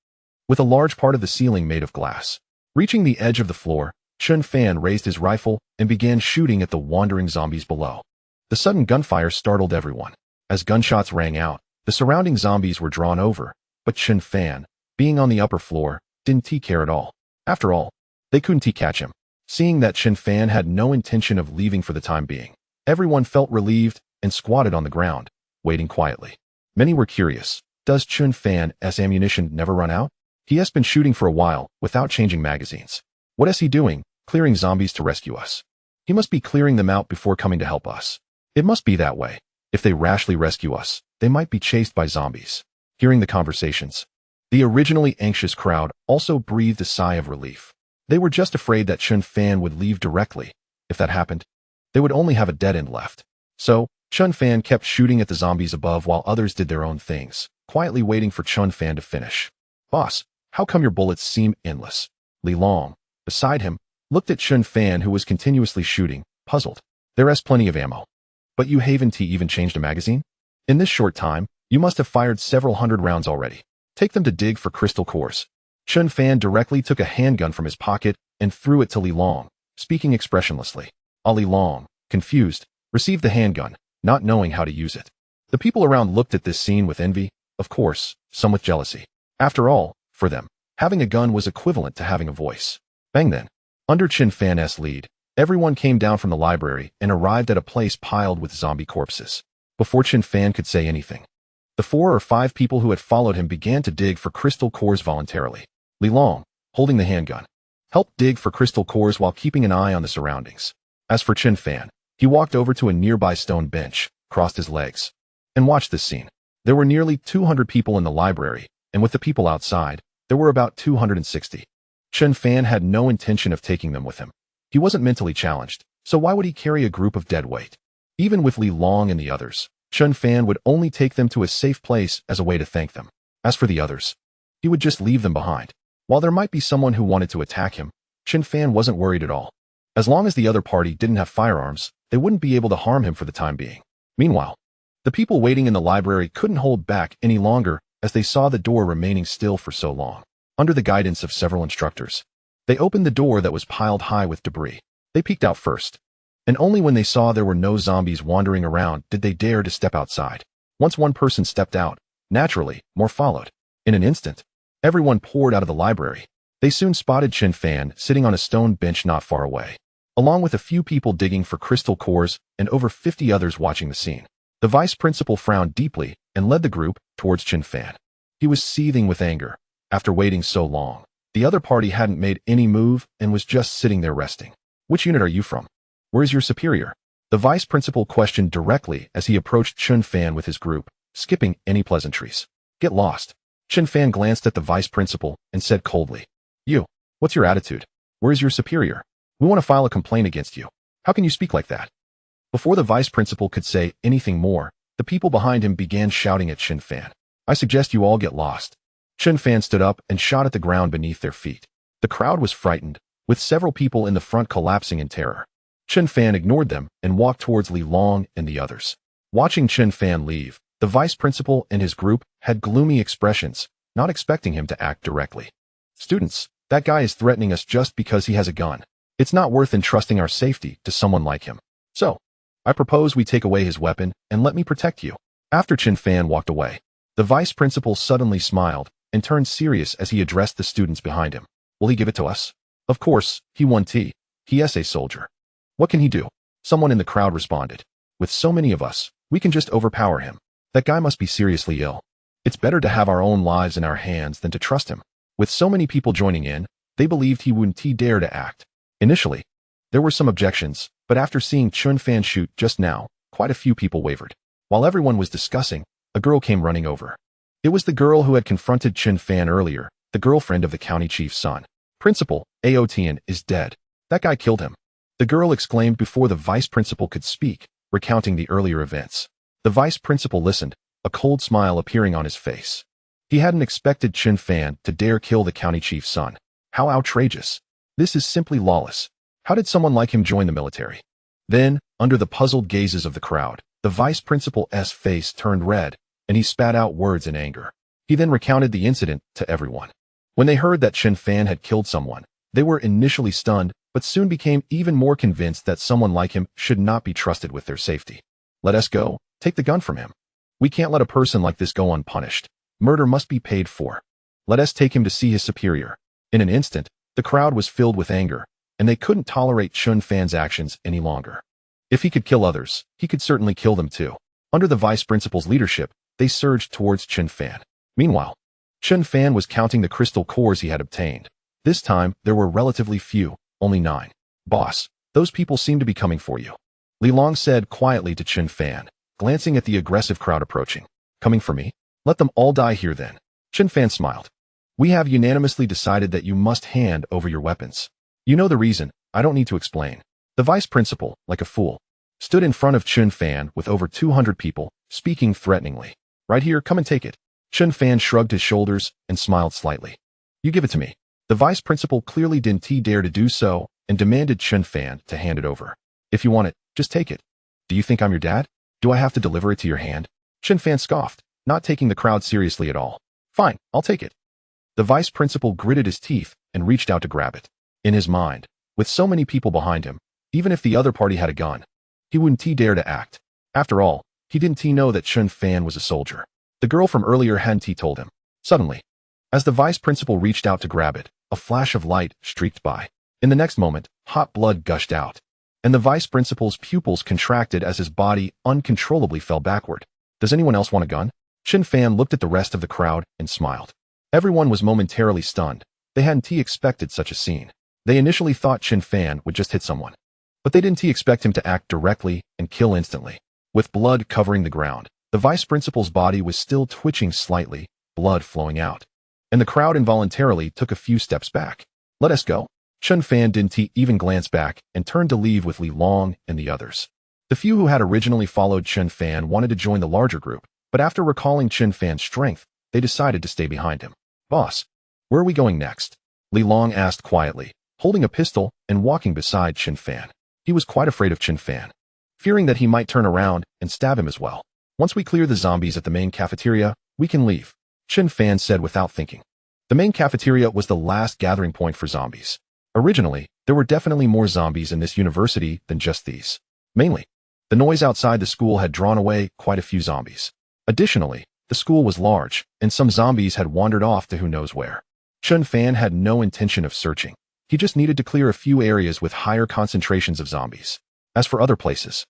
with a large part of the ceiling made of glass. Reaching the edge of the floor, Chun Fan raised his rifle and began shooting at the wandering zombies below. The sudden gunfire startled everyone. As gunshots rang out, the surrounding zombies were drawn over, but Chun Fan, being on the upper floor, didn't care at all. After all, they couldn't catch him. Seeing that Chun Fan had no intention of leaving for the time being, everyone felt relieved and squatted on the ground, waiting quietly. Many were curious. Does Chun Fan's ammunition never run out? He has been shooting for a while, without changing magazines. What is he doing, clearing zombies to rescue us? He must be clearing them out before coming to help us. It must be that way. If they rashly rescue us, they might be chased by zombies. Hearing the conversations, the originally anxious crowd also breathed a sigh of relief. They were just afraid that Chun Fan would leave directly. If that happened, they would only have a dead end left. So, Chun Fan kept shooting at the zombies above while others did their own things, quietly waiting for Chun Fan to finish. Boss, how come your bullets seem endless? Li Long, beside him, looked at Chun Fan who was continuously shooting, puzzled. There's plenty of ammo. But you haven't even changed a magazine? In this short time, you must have fired several hundred rounds already. Take them to dig for crystal cores. Chun Fan directly took a handgun from his pocket and threw it to Li Long, speaking expressionlessly. Li Long, confused, received the handgun, not knowing how to use it. The people around looked at this scene with envy, of course, some with jealousy. After all, for them, having a gun was equivalent to having a voice. Bang then. Under Chun Fan's lead, everyone came down from the library and arrived at a place piled with zombie corpses. Before Chun Fan could say anything, the 4 or 5 people who had followed him began to dig for crystal cores voluntarily. Li Long, holding the handgun, helped dig for crystal cores while keeping an eye on the surroundings. As for Chun Fan, he walked over to a nearby stone bench, crossed his legs, and watched this scene. There were nearly 200 people in the library, and with the people outside, there were about 260. Chun Fan had no intention of taking them with him. He wasn't mentally challenged, so why would he carry a group of dead weight? Even with Li Long and the others, Chun Fan would only take them to a safe place as a way to thank them. As for the others, he would just leave them behind. While there might be someone who wanted to attack him, Chun Fan wasn't worried at all. As long as the other party didn't have firearms, they wouldn't be able to harm him for the time being. Meanwhile, the people waiting in the library couldn't hold back any longer as they saw the door remaining still for so long. Under the guidance of several instructors, they opened the door that was piled high with debris. They peeked out first, and only when they saw there were no zombies wandering around did they dare to step outside. Once one person stepped out, naturally, more followed. In an instant, everyone poured out of the library. They soon spotted Chun Fan sitting on a stone bench not far away, along with a few people digging for crystal cores and over 50 others watching the scene. The vice principal frowned deeply and led the group towards Chun Fan. He was seething with anger. After waiting so long, the other party hadn't made any move and was just sitting there resting. Which unit are you from? Where is your superior? The vice principal questioned directly as he approached Chun Fan with his group, skipping any pleasantries. Get lost. Chun Fan glanced at the vice principal and said coldly, You, what's your attitude? Where is your superior? We want to file a complaint against you. How can you speak like that? Before the vice principal could say anything more, the people behind him began shouting at Chen Fan. I suggest you all get lost. Chen Fan stood up and shot at the ground beneath their feet. The crowd was frightened, with several people in the front collapsing in terror. Chen Fan ignored them and walked towards Li Long and the others. Watching Chen Fan leave, the vice principal and his group had gloomy expressions, not expecting him to act directly. Students, that guy is threatening us just because he has a gun. It's not worth entrusting our safety to someone like him. So, I propose we take away his weapon and let me protect you. After Chen Fan walked away, the vice principal suddenly smiled and turned serious as he addressed the students behind him. Will he give it to us? Of course, he won T. He is a soldier. What can he do? Someone in the crowd responded. With so many of us, we can just overpower him. That guy must be seriously ill. It's better to have our own lives in our hands than to trust him. With so many people joining in, they believed he wouldn't dare to act. Initially, there were some objections, but after seeing Chen Fan shoot just now, quite a few people wavered. While everyone was discussing, a girl came running over. It was the girl who had confronted Chen Fan earlier, the girlfriend of the county chief's son. Principal, Aotian, is dead. That guy killed him. The girl exclaimed before the vice principal could speak, recounting the earlier events. The vice principal listened, a cold smile appearing on his face. He hadn't expected Chen Fan to dare kill the county chief's son. How outrageous. This is simply lawless. How did someone like him join the military? Then, under the puzzled gazes of the crowd, the vice principal's face turned red, and he spat out words in anger. He then recounted the incident to everyone. When they heard that Chen Fan had killed someone, they were initially stunned, but soon became even more convinced that someone like him should not be trusted with their safety. Let us go. Take the gun from him. We can't let a person like this go unpunished. Murder must be paid for. Let us take him to see his superior. In an instant, the crowd was filled with anger, and they couldn't tolerate Chen Fan's actions any longer. If he could kill others, he could certainly kill them too. Under the vice principal's leadership, they surged towards Chen Fan. Meanwhile, Chen Fan was counting the crystal cores he had obtained. This time, there were relatively few, only 9. Boss, those people seem to be coming for you. Li Long said quietly to Chen Fan, glancing at the aggressive crowd approaching. Coming for me? Let them all die here then. Chen Fan smiled. We have unanimously decided that you must hand over your weapons. You know the reason, I don't need to explain. The vice principal, like a fool, stood in front of Chen Fan with over 200 people, speaking threateningly. Right here, come and take it. Chen Fan shrugged his shoulders and smiled slightly. You give it to me. The vice principal clearly didn't dare to do so and demanded Chen Fan to hand it over. If you want it, just take it. Do you think I'm your dad? Do I have to deliver it to your hand? Chen Fan scoffed, not taking the crowd seriously at all. Fine, I'll take it. The vice principal gritted his teeth and reached out to grab it. In his mind, with so many people behind him, even if the other party had a gun, he wouldn't dare to act. After all, he didn't know that Chen Fan was a soldier. The girl from earlier hadn't told him. Suddenly, as the vice principal reached out to grab it, a flash of light streaked by. In the next moment, hot blood gushed out, and the vice principal's pupils contracted as his body uncontrollably fell backward. Does anyone else want a gun? Chen Fan looked at the rest of the crowd and smiled. Everyone was momentarily stunned. They hadn't expected such a scene. They initially thought Chen Fan would just hit someone, but they didn't expect him to act directly and kill instantly. With blood covering the ground, the vice principal's body was still twitching slightly, blood flowing out, and the crowd involuntarily took a few steps back. Let us go. Chen Fan didn't even glance back and turned to leave with Li Long and the others. The few who had originally followed Chen Fan wanted to join the larger group, but after recalling Chen Fan's strength, they decided to stay behind him. Boss, where are we going next? Li Long asked quietly, holding a pistol and walking beside Chen Fan. He was quite afraid of Chen Fan, fearing that he might turn around and stab him as well. Once we clear the zombies at the main cafeteria, we can leave, Chen Fan said without thinking. The main cafeteria was the last gathering point for zombies. Originally, there were definitely more zombies in this university than just these. Mainly, the noise outside the school had drawn away quite a few zombies. Additionally, the school was large, and some zombies had wandered off to who knows where. Chen Fan had no intention of searching. He just needed to clear a few areas with higher concentrations of zombies. As for other places,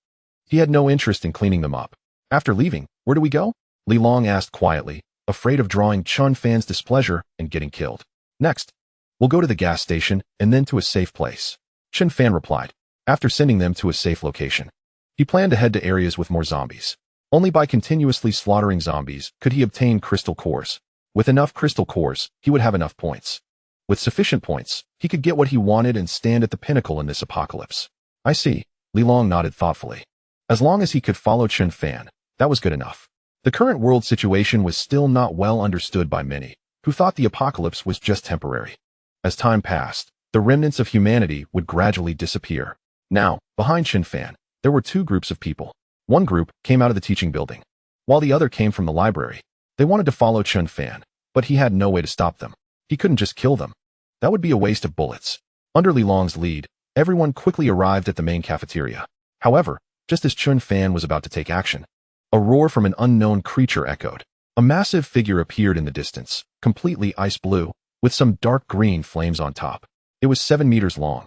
he had no interest in cleaning them up. After leaving, where do we go? Li Long asked quietly, afraid of drawing Chen Fan's displeasure and getting killed. Next, we'll go to the gas station and then to a safe place, Chen Fan replied, after sending them to a safe location. He planned to head to areas with more zombies. Only by continuously slaughtering zombies could he obtain crystal cores. With enough crystal cores, he would have enough points. With sufficient points, he could get what he wanted and stand at the pinnacle in this apocalypse. I see, Li Long nodded thoughtfully. As long as he could follow Chun Fan, that was good enough. The current world situation was still not well understood by many, who thought the apocalypse was just temporary. As time passed, the remnants of humanity would gradually disappear. Now, behind Chun Fan, there were two groups of people. One group came out of the teaching building, while the other came from the library. They wanted to follow Chun Fan, but he had no way to stop them. He couldn't just kill them. That would be a waste of bullets. Under Li Long's lead, everyone quickly arrived at the main cafeteria. However, just as Chun Fan was about to take action, a roar from an unknown creature echoed. A massive figure appeared in the distance, completely ice blue, with some dark green flames on top. It was 7 meters long,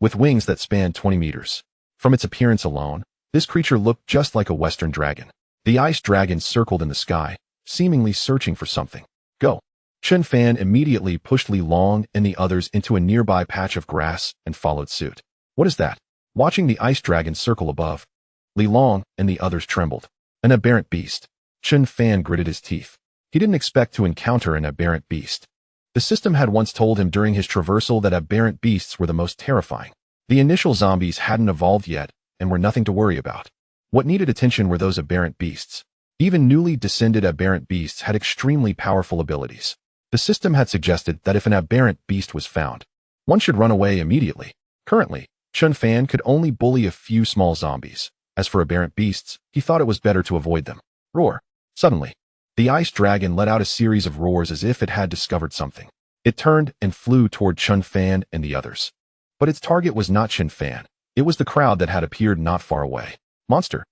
with wings that spanned 20 meters. From its appearance alone, this creature looked just like a Western dragon. The ice dragon circled in the sky, seemingly searching for something. Go! Chun Fan immediately pushed Li Long and the others into a nearby patch of grass and followed suit. What is that? Watching the ice dragon circle above, Li Long and the others trembled. An aberrant beast. Chun Fan gritted his teeth. He didn't expect to encounter an aberrant beast. The system had once told him during his traversal that aberrant beasts were the most terrifying. The initial zombies hadn't evolved yet and were nothing to worry about. What needed attention were those aberrant beasts. Even newly descended aberrant beasts had extremely powerful abilities. The system had suggested that if an aberrant beast was found, one should run away immediately. Currently, Chun Fan could only bully a few small zombies. As for aberrant beasts, he thought it was better to avoid them. Roar. Suddenly, the ice dragon let out a series of roars as if it had discovered something. It turned and flew toward Chun Fan and the others. But its target was not Chun Fan. It was the crowd that had appeared not far away. Monster.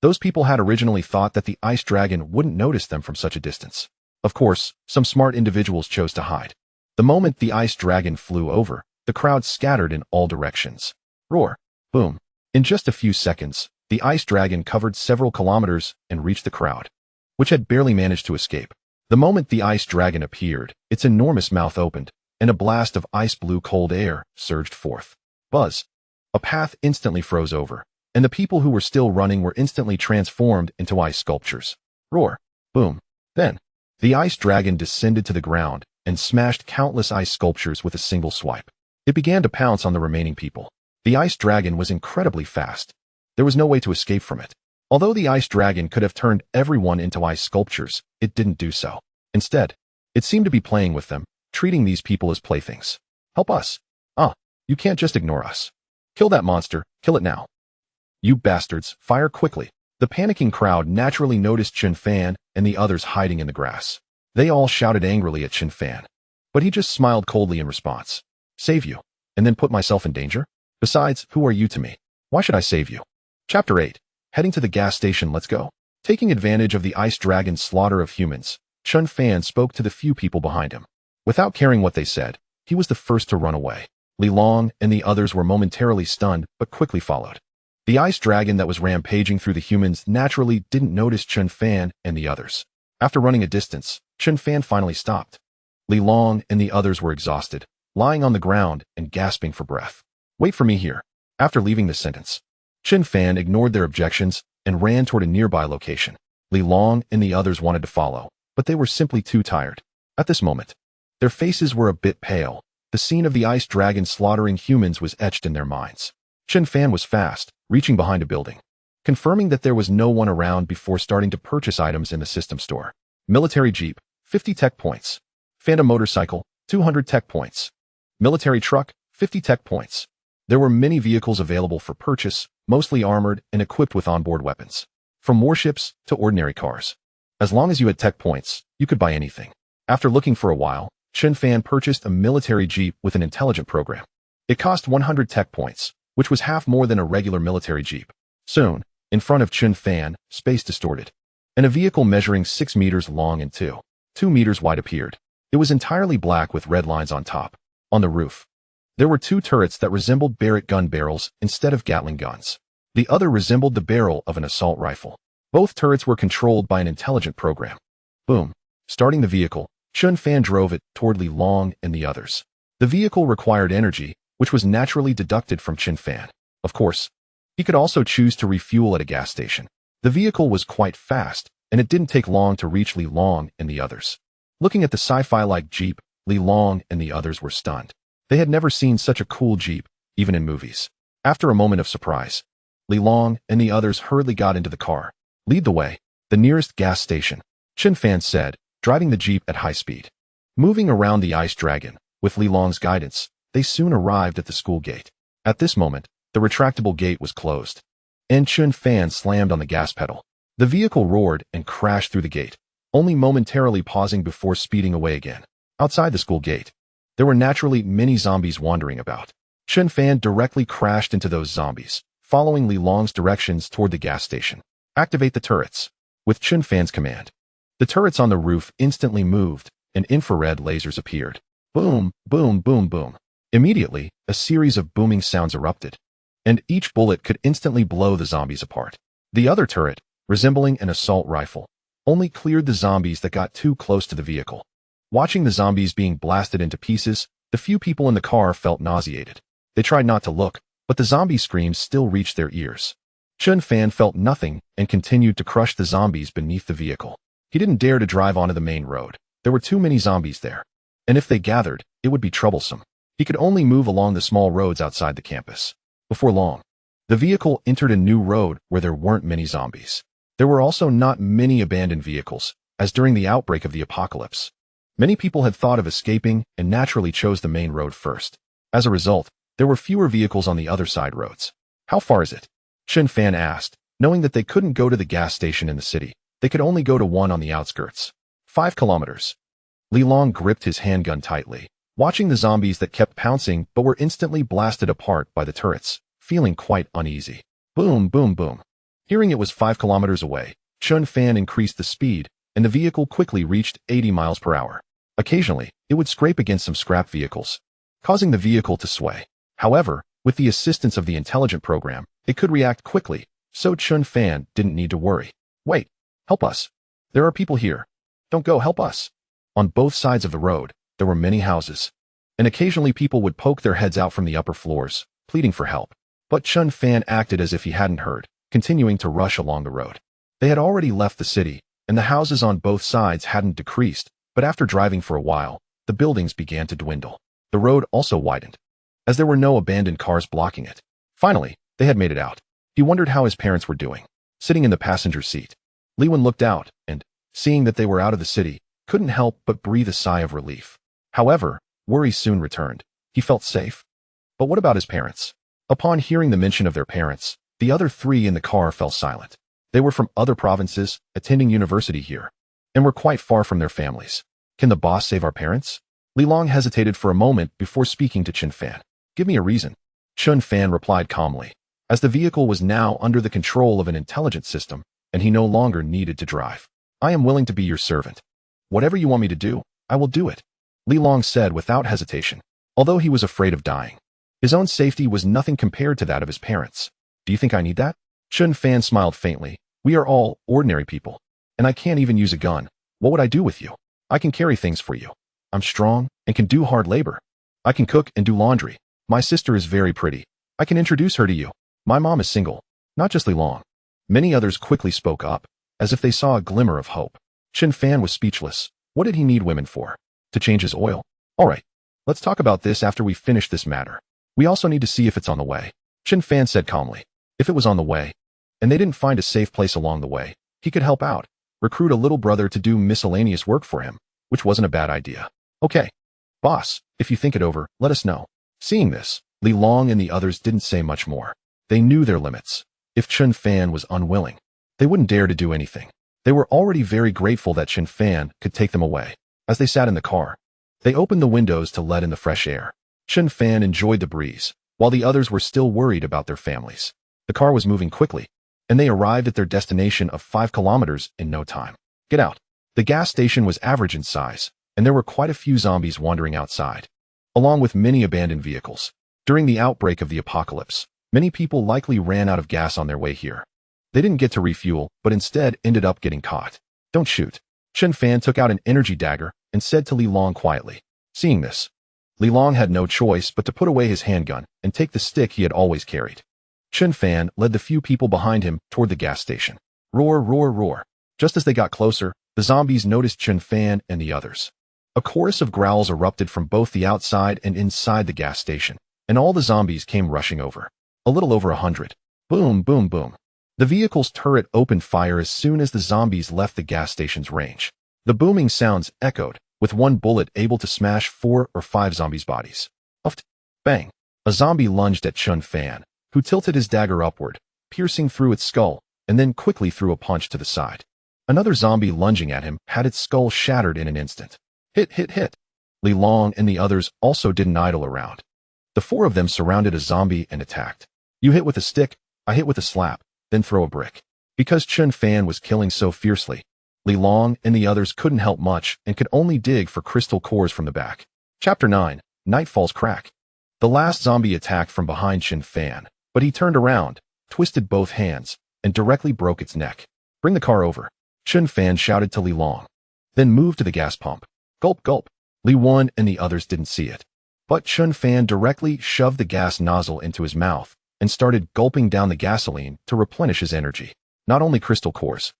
Those people had originally thought that the ice dragon wouldn't notice them from such a distance. Of course, some smart individuals chose to hide. The moment the ice dragon flew over, the crowd scattered in all directions. Roar. Boom. In just a few seconds, the ice dragon covered several kilometers and reached the crowd, which had barely managed to escape. The moment the ice dragon appeared, its enormous mouth opened, and a blast of ice blue cold air surged forth. Buzz. A path instantly froze over, and the people who were still running were instantly transformed into ice sculptures. Roar. Boom. Then, the ice dragon descended to the ground and smashed countless ice sculptures with a single swipe. It began to pounce on the remaining people. The ice dragon was incredibly fast. There was no way to escape from it. Although the ice dragon could have turned everyone into ice sculptures, it didn't do so. Instead, it seemed to be playing with them, treating these people as playthings. Help us. You can't just ignore us. Kill that monster, kill it now. You bastards, fire quickly. The panicking crowd naturally noticed Chun Fan and the others hiding in the grass. They all shouted angrily at Chun Fan, but he just smiled coldly in response. Save you, and then put myself in danger? Besides, who are you to me? Why should I save you? Chapter 8. Heading to the gas station, let's go. Taking advantage of the ice dragon's slaughter of humans, Chun Fan spoke to the few people behind him. Without caring what they said, he was the first to run away. Li Long and the others were momentarily stunned, but quickly followed. The ice dragon that was rampaging through the humans naturally didn't notice Chun Fan and the others. After running a distance, Chun Fan finally stopped. Li Long and the others were exhausted, lying on the ground and gasping for breath. Wait for me here. After leaving the sentence, Chun Fan ignored their objections and ran toward a nearby location. Li Long and the others wanted to follow, but they were simply too tired. At this moment, their faces were a bit pale. The scene of the ice dragon slaughtering humans was etched in their minds. Chun Fan was fast, reaching behind a building, confirming that there was no one around before starting to purchase items in the system store. Military Jeep, 50 tech points. Phantom motorcycle, 200 tech points. Military truck, 50 tech points. There were many vehicles available for purchase, mostly armored and equipped with onboard weapons. From warships to ordinary cars. As long as you had tech points, you could buy anything. After looking for a while, Chun Fan purchased a military jeep with an intelligent program. It cost 100 tech points, which was half more than a regular military jeep. Soon, in front of Chun Fan, space distorted, and a vehicle measuring 6 meters long and 2 meters wide appeared. It was entirely black with red lines on top. On the roof, there were 2 turrets that resembled Barrett gun barrels instead of Gatling guns. The other resembled the barrel of an assault rifle. Both turrets were controlled by an intelligent program. Boom. Starting the vehicle, Chun Fan drove it toward Li Long and the others. The vehicle required energy, which was naturally deducted from Chun Fan. Of course, he could also choose to refuel at a gas station. The vehicle was quite fast, and it didn't take long to reach Li Long and the others. Looking at the sci-fi-like jeep, Li Long and the others were stunned. They had never seen such a cool jeep, even in movies. After a moment of surprise, Li Long and the others hurriedly got into the car. Lead the way. The nearest gas station, Chen Fan said, driving the jeep at high speed. Moving around the ice dragon, with Li Long's guidance, they soon arrived at the school gate. At this moment, the retractable gate was closed, and Chen Fan slammed on the gas pedal. The vehicle roared and crashed through the gate, only momentarily pausing before speeding away again. Outside the school gate, there were naturally many zombies wandering about. Chen Fan directly crashed into those zombies, following Li Long's directions toward the gas station. Activate the turrets. With Chen Fan's command, the turrets on the roof instantly moved, and infrared lasers appeared. Boom, boom, boom, boom. Immediately, a series of booming sounds erupted, and each bullet could instantly blow the zombies apart. The other turret, resembling an assault rifle, only cleared the zombies that got too close to the vehicle. Watching the zombies being blasted into pieces, the few people in the car felt nauseated. They tried not to look, but the zombie screams still reached their ears. Chen Fan felt nothing and continued to crush the zombies beneath the vehicle. He didn't dare to drive onto the main road. There were too many zombies there, and if they gathered, it would be troublesome. He could only move along the small roads outside the campus. Before long, the vehicle entered a new road where there weren't many zombies. There were also not many abandoned vehicles, as during the outbreak of the apocalypse. Many people had thought of escaping and naturally chose the main road first. As a result, there were fewer vehicles on the other side roads. How far is it? Chen Fan asked, knowing that they couldn't go to the gas station in the city. They could only go to one on the outskirts. 5 kilometers. Li Long gripped his handgun tightly, watching the zombies that kept pouncing but were instantly blasted apart by the turrets, feeling quite uneasy. Boom, boom, boom. Hearing it was 5 kilometers away, Chen Fan increased the speed, and the vehicle quickly reached 80 miles per hour. Occasionally, it would scrape against some scrap vehicles, causing the vehicle to sway. However, with the assistance of the intelligent program, it could react quickly, so Chen Fan didn't need to worry. Wait, help us. There are people here. Don't go, help us. On both sides of the road, there were many houses, and occasionally people would poke their heads out from the upper floors, pleading for help. But Chen Fan acted as if he hadn't heard, continuing to rush along the road. They had already left the city, and the houses on both sides hadn't decreased, but after driving for a while, the buildings began to dwindle. The road also widened, as there were no abandoned cars blocking it. Finally, they had made it out. He wondered how his parents were doing. Sitting in the passenger seat, Li Wen looked out, and, seeing that they were out of the city, couldn't help but breathe a sigh of relief. However, worry soon returned. He felt safe. But what about his parents? Upon hearing the mention of their parents, the other 3 in the car fell silent. They were from other provinces, attending university here, and were quite far from their families. Can the boss save our parents? Li Long hesitated for a moment before speaking to Chen Fan. Give me a reason. Chen Fan replied calmly, as the vehicle was now under the control of an intelligent system, and he no longer needed to drive. I am willing to be your servant. Whatever you want me to do, I will do it, Li Long said without hesitation, although he was afraid of dying. His own safety was nothing compared to that of his parents. Do you think I need that? Chen Fan smiled faintly. We are all ordinary people, and I can't even use a gun. What would I do with you? I can carry things for you. I'm strong and can do hard labor. I can cook and do laundry. My sister is very pretty. I can introduce her to you. My mom is single. Not just Li Long. Many others quickly spoke up, as if they saw a glimmer of hope. Chen Fan was speechless. What did he need women for? To change his oil? All right, let's talk about this after we finish this matter. We also need to see if it's on the way. Chen Fan said calmly. If it was on the way, and they didn't find a safe place along the way, he could help out. Recruit a little brother to do miscellaneous work for him, which wasn't a bad idea. Okay, boss, if you think it over, let us know. Seeing this, Li Long and the others didn't say much more. They knew their limits. If Chen Fan was unwilling, they wouldn't dare to do anything. They were already very grateful that Chen Fan could take them away. As they sat in the car, they opened the windows to let in the fresh air. Chen Fan enjoyed the breeze, while the others were still worried about their families. The car was moving quickly, and they arrived at their destination of 5 kilometers in no time. Get out. The gas station was average in size, and there were quite a few zombies wandering outside, along with many abandoned vehicles. During the outbreak of the apocalypse, many people likely ran out of gas on their way here. They didn't get to refuel, but instead ended up getting caught. Don't shoot. Chen Fan took out an energy dagger and said to Li Long quietly. Seeing this, Li Long had no choice but to put away his handgun and take the stick he had always carried. Chen Fan led the few people behind him toward the gas station. Roar, roar, roar. Just as they got closer, the zombies noticed Chen Fan and the others. A chorus of growls erupted from both the outside and inside the gas station, and all the zombies came rushing over. A little over 100. Boom, boom, boom. The vehicle's turret opened fire as soon as the zombies left the gas station's range. The booming sounds echoed, with one bullet able to smash 4 or 5 zombies' bodies. Uft. Bang. A zombie lunged at Chun Fan, who tilted his dagger upward, piercing through its skull, and then quickly threw a punch to the side. Another zombie lunging at him had its skull shattered in an instant. Hit, hit, hit. Li Long and the others also didn't idle around. The 4 of them surrounded a zombie and attacked. You hit with a stick, I hit with a slap, then throw a brick. Because Chun Fan was killing so fiercely, Li Long and the others couldn't help much and could only dig for crystal cores from the back. Chapter 9. Nightfall's Crack. The last zombie attacked from behind Chun Fan, but he turned around, twisted both hands, and directly broke its neck. Bring the car over. Chun Fan shouted to Li Long. Then moved to the gas pump. Gulp, gulp. Li Wan and the others didn't see it. But Chun Fan directly shoved the gas nozzle into his mouth and started gulping down the gasoline to replenish his energy. Not only crystal cores,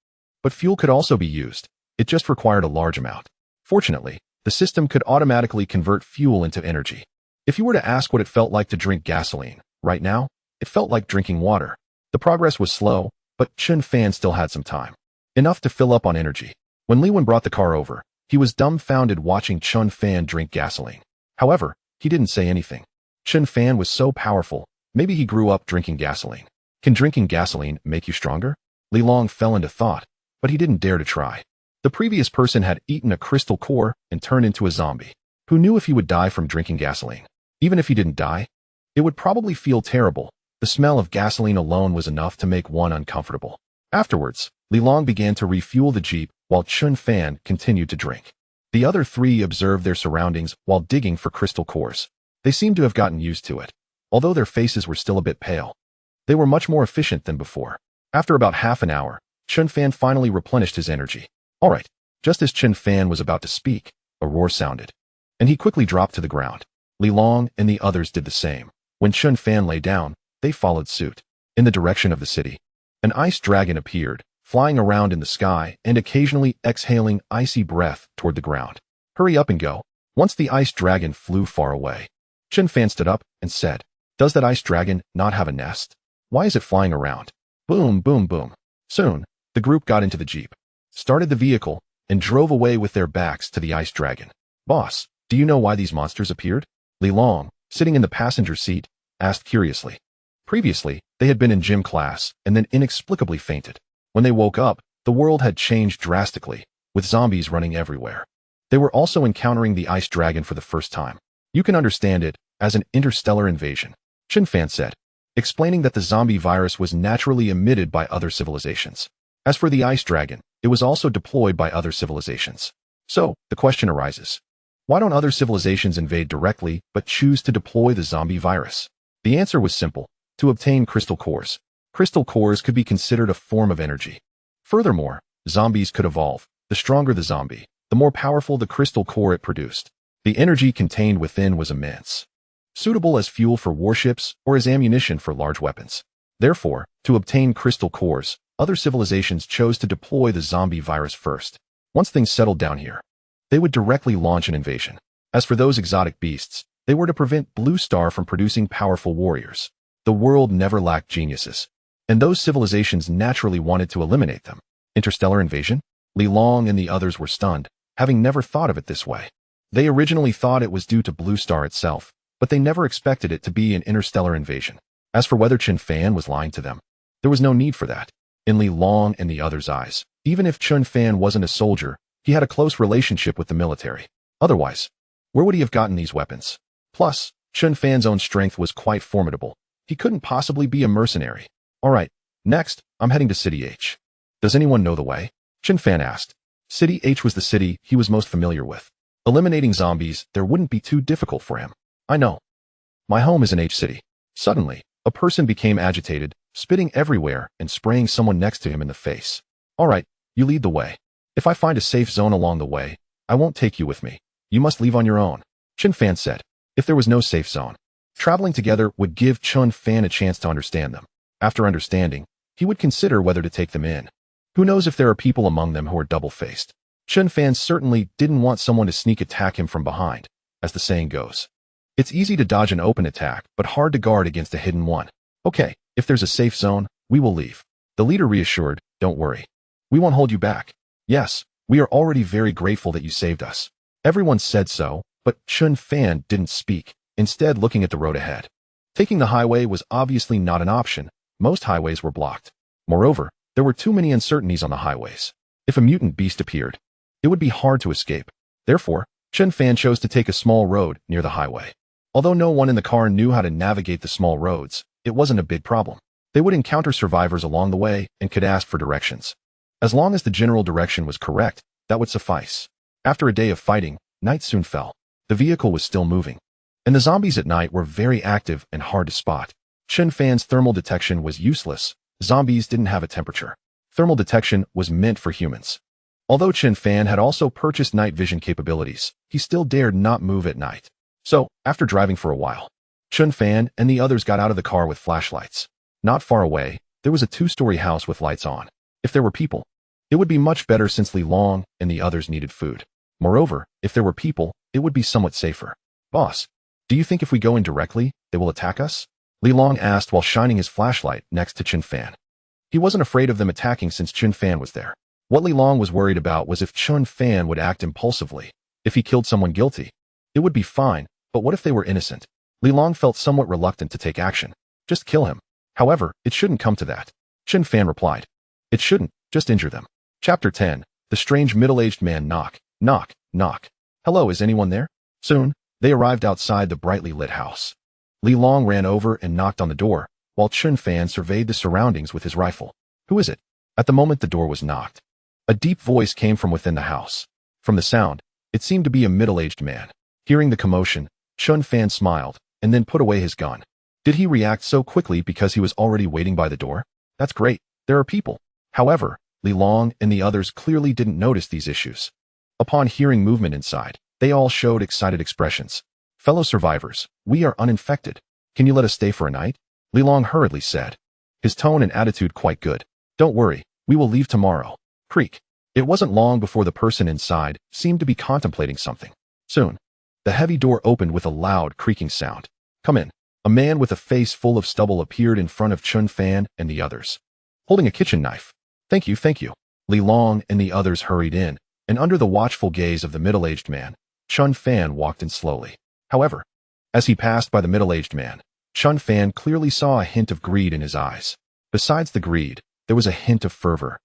but fuel could also be used. It just required a large amount. Fortunately, the system could automatically convert fuel into energy. If you were to ask what it felt like to drink gasoline, right now, it felt like drinking water. The progress was slow, but Chun Fan still had some time. Enough to fill up on energy. When Li Wen brought the car over, he was dumbfounded watching Chun Fan drink gasoline. However, he didn't say anything. Chun Fan was so powerful, maybe he grew up drinking gasoline. Can drinking gasoline make you stronger? Li Long fell into thought, but he didn't dare to try. The previous person had eaten a crystal core and turned into a zombie. Who knew if he would die from drinking gasoline? Even if he didn't die, it would probably feel terrible. The smell of gasoline alone was enough to make one uncomfortable. Afterwards, Li Long began to refuel the jeep while Chun Fan continued to drink. The other 3 observed their surroundings while digging for crystal cores. They seemed to have gotten used to it, although their faces were still a bit pale. They were much more efficient than before. After about half an hour, Chun Fan finally replenished his energy. All right. Just as Chun Fan was about to speak, a roar sounded, and he quickly dropped to the ground. Li Long and the others did the same. When Chun Fan lay down, they followed suit. In the direction of the city, an ice dragon appeared, flying around in the sky and occasionally exhaling icy breath toward the ground. Hurry up and go. Once the ice dragon flew far away, Chun Fan stood up and said, "Does that ice dragon not have a nest? Why is it flying around?" Boom, boom, boom. Soon, the group got into the jeep, started the vehicle, and drove away with their backs to the ice dragon. "Boss, do you know why these monsters appeared?" Li Long, sitting in the passenger seat, asked curiously. Previously, they had been in gym class and then inexplicably fainted. When they woke up, the world had changed drastically, with zombies running everywhere. They were also encountering the ice dragon for the first time. You can understand it as an interstellar invasion, Chun Fan said, explaining that the zombie virus was naturally emitted by other civilizations. As for the ice dragon, it was also deployed by other civilizations. So, the question arises, why don't other civilizations invade directly but choose to deploy the zombie virus? The answer was simple: to obtain crystal cores. Crystal cores could be considered a form of energy. Furthermore, zombies could evolve. The stronger the zombie, the more powerful the crystal core it produced. The energy contained within was immense, suitable as fuel for warships or as ammunition for large weapons. Therefore, to obtain crystal cores, other civilizations chose to deploy the zombie virus first. Once things settled down here, they would directly launch an invasion. As for those exotic beasts, they were to prevent Blue Star from producing powerful warriors. The world never lacked geniuses, and those civilizations naturally wanted to eliminate them. Interstellar invasion? Li Long and the others were stunned, having never thought of it this way. They originally thought it was due to Blue Star itself, but they never expected it to be an interstellar invasion. As for whether Chun Fan was lying to them, there was no need for that. In Li Long and the others' eyes, even if Chun Fan wasn't a soldier, he had a close relationship with the military. Otherwise, where would he have gotten these weapons? Plus, Chun Fan's own strength was quite formidable. He couldn't possibly be a mercenary. All right, next, I'm heading to City H. Does anyone know the way? Chun Fan asked. City H was the city he was most familiar with. Eliminating zombies there wouldn't be too difficult for him. I know. My home is in H City. Suddenly, a person became agitated, spitting everywhere and spraying someone next to him in the face. All right, you lead the way. If I find a safe zone along the way, I won't take you with me. You must leave on your own, Chun Fan said. If there was no safe zone, traveling together would give Chun Fan a chance to understand them. After understanding, he would consider whether to take them in. Who knows if there are people among them who are double-faced. Chun Fan certainly didn't want someone to sneak attack him from behind, as the saying goes. It's easy to dodge an open attack, but hard to guard against a hidden one. Okay, If there's a safe zone, we will leave. The leader reassured, don't worry. We won't hold you back. Yes, we are already very grateful that you saved us. Everyone said so, but Chun Fan didn't speak, instead looking at the road ahead. Taking the highway was obviously not an option. Most highways were blocked. Moreover, there were too many uncertainties on the highways. If a mutant beast appeared, it would be hard to escape. Therefore, Chun Fan chose to take a small road near the highway. Although no one in the car knew how to navigate the small roads, it wasn't a big problem. They would encounter survivors along the way and could ask for directions. As long as the general direction was correct, that would suffice. After a day of fighting, night soon fell. The vehicle was still moving. And the zombies at night were very active and hard to spot. Chun Fan's thermal detection was useless. Zombies didn't have a temperature. Thermal detection was meant for humans. Although Chun Fan had also purchased night vision capabilities, he still dared not move at night. So, after driving for a while, Chun Fan and the others got out of the car with flashlights. Not far away, there was a two-story house with lights on. If there were people, it would be much better since Li Long and the others needed food. Moreover, if there were people, it would be somewhat safer. Boss, do you think if we go in directly, they will attack us? Li Long asked while shining his flashlight next to Chun Fan. He wasn't afraid of them attacking since Chun Fan was there. What Li Long was worried about was if Chun Fan would act impulsively. If he killed someone guilty, it would be fine, but what if they were innocent? Li Long felt somewhat reluctant to take action. Just kill him. However, it shouldn't come to that. Chun Fan replied. It shouldn't, just injure them. Chapter 10. The strange middle-aged man knock, knock, knock. Hello, is anyone there? Soon, they arrived outside the brightly lit house. Li Long ran over and knocked on the door, while Chun Fan surveyed the surroundings with his rifle. Who is it? At the moment the door was knocked, a deep voice came from within the house. From the sound, it seemed to be a middle-aged man. Hearing the commotion, Chun Fan smiled, and then put away his gun. Did he react so quickly because he was already waiting by the door? That's great, there are people. However, Li Long and the others clearly didn't notice these issues. Upon hearing movement inside, they all showed excited expressions. Fellow survivors, we are uninfected. Can you let us stay for a night? Li Long hurriedly said. His tone and attitude quite good. Don't worry, we will leave tomorrow. Creak. It wasn't long before the person inside seemed to be contemplating something. Soon, the heavy door opened with a loud creaking sound. Come in. A man with a face full of stubble appeared in front of Chun Fan and the others, holding a kitchen knife. Thank you, thank you. Li Long and the others hurried in, and under the watchful gaze of the middle-aged man, Chun Fan walked in slowly. However, as he passed by the middle-aged man, Chun Fan clearly saw a hint of greed in his eyes. Besides the greed, there was a hint of fervor,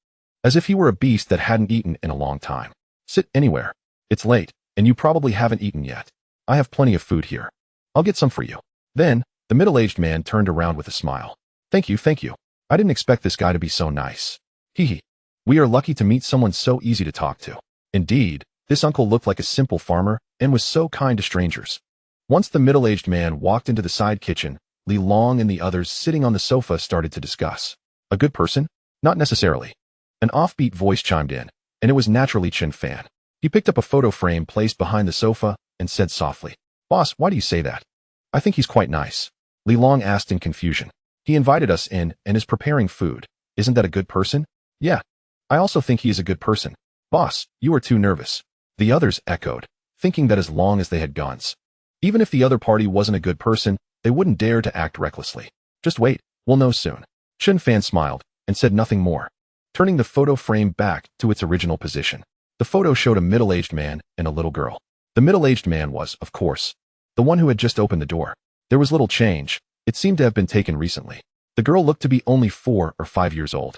as if he were a beast that hadn't eaten in a long time. Sit anywhere. It's late, and you probably haven't eaten yet. I have plenty of food here. I'll get some for you. Then, the middle-aged man turned around with a smile. Thank you, thank you. I didn't expect this guy to be so nice. Hee hee. We are lucky to meet someone so easy to talk to. Indeed, this uncle looked like a simple farmer and was so kind to strangers. Once the middle-aged man walked into the side kitchen, Li Long and the others sitting on the sofa started to discuss. A good person? Not necessarily. An offbeat voice chimed in, and it was naturally Chun Fan. He picked up a photo frame placed behind the sofa and said softly, Boss, why do you say that? I think he's quite nice. Li Long asked in confusion. He invited us in and is preparing food. Isn't that a good person? Yeah. I also think he is a good person. Boss, you are too nervous. The others echoed, thinking that as long as they had guns, even if the other party wasn't a good person, they wouldn't dare to act recklessly. Just wait, we'll know soon. Chun Fan smiled and said nothing more, turning the photo frame back to its original position. The photo showed a middle-aged man and a little girl. The middle-aged man was, of course, the one who had just opened the door. There was little change. It seemed to have been taken recently. The girl looked to be only 4 or 5 years old.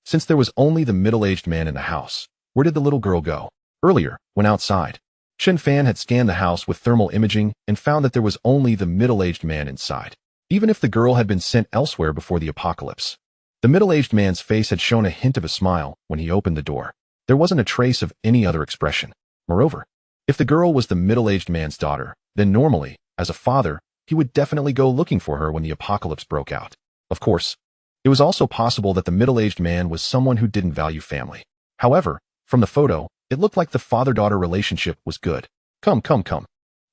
Since there was only the middle-aged man in the house, where did the little girl go? Earlier, when outside, Chun Fan had scanned the house with thermal imaging and found that there was only the middle-aged man inside. Even if the girl had been sent elsewhere before the apocalypse, the middle-aged man's face had shown a hint of a smile when he opened the door. There wasn't a trace of any other expression. Moreover, if the girl was the middle-aged man's daughter, then normally, as a father, he would definitely go looking for her when the apocalypse broke out. Of course, it was also possible that the middle-aged man was someone who didn't value family. However, from the photo, it looked like the father-daughter relationship was good. Come.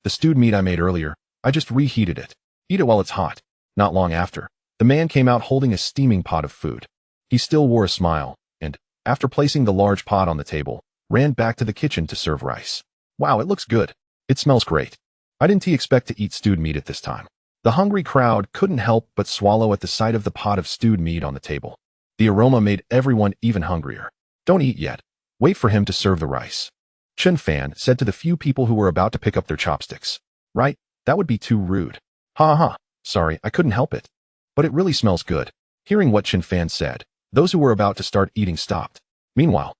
The stewed meat I made earlier, I just reheated it. Eat it while it's hot. Not long after, the man came out holding a steaming pot of food. He still wore a smile, and, after placing the large pot on the table, ran back to the kitchen to serve rice. Wow, it looks good. It smells great. I didn't expect to eat stewed meat at this time. The hungry crowd couldn't help but swallow at the sight of the pot of stewed meat on the table. The aroma made everyone even hungrier. Don't eat yet. Wait for him to serve the rice. Chen Fan said to the few people who were about to pick up their chopsticks. Right, that would be too rude. Ha ha, sorry, I couldn't help it. But it really smells good. Hearing what Chen Fan said, those who were about to start eating stopped. Meanwhile,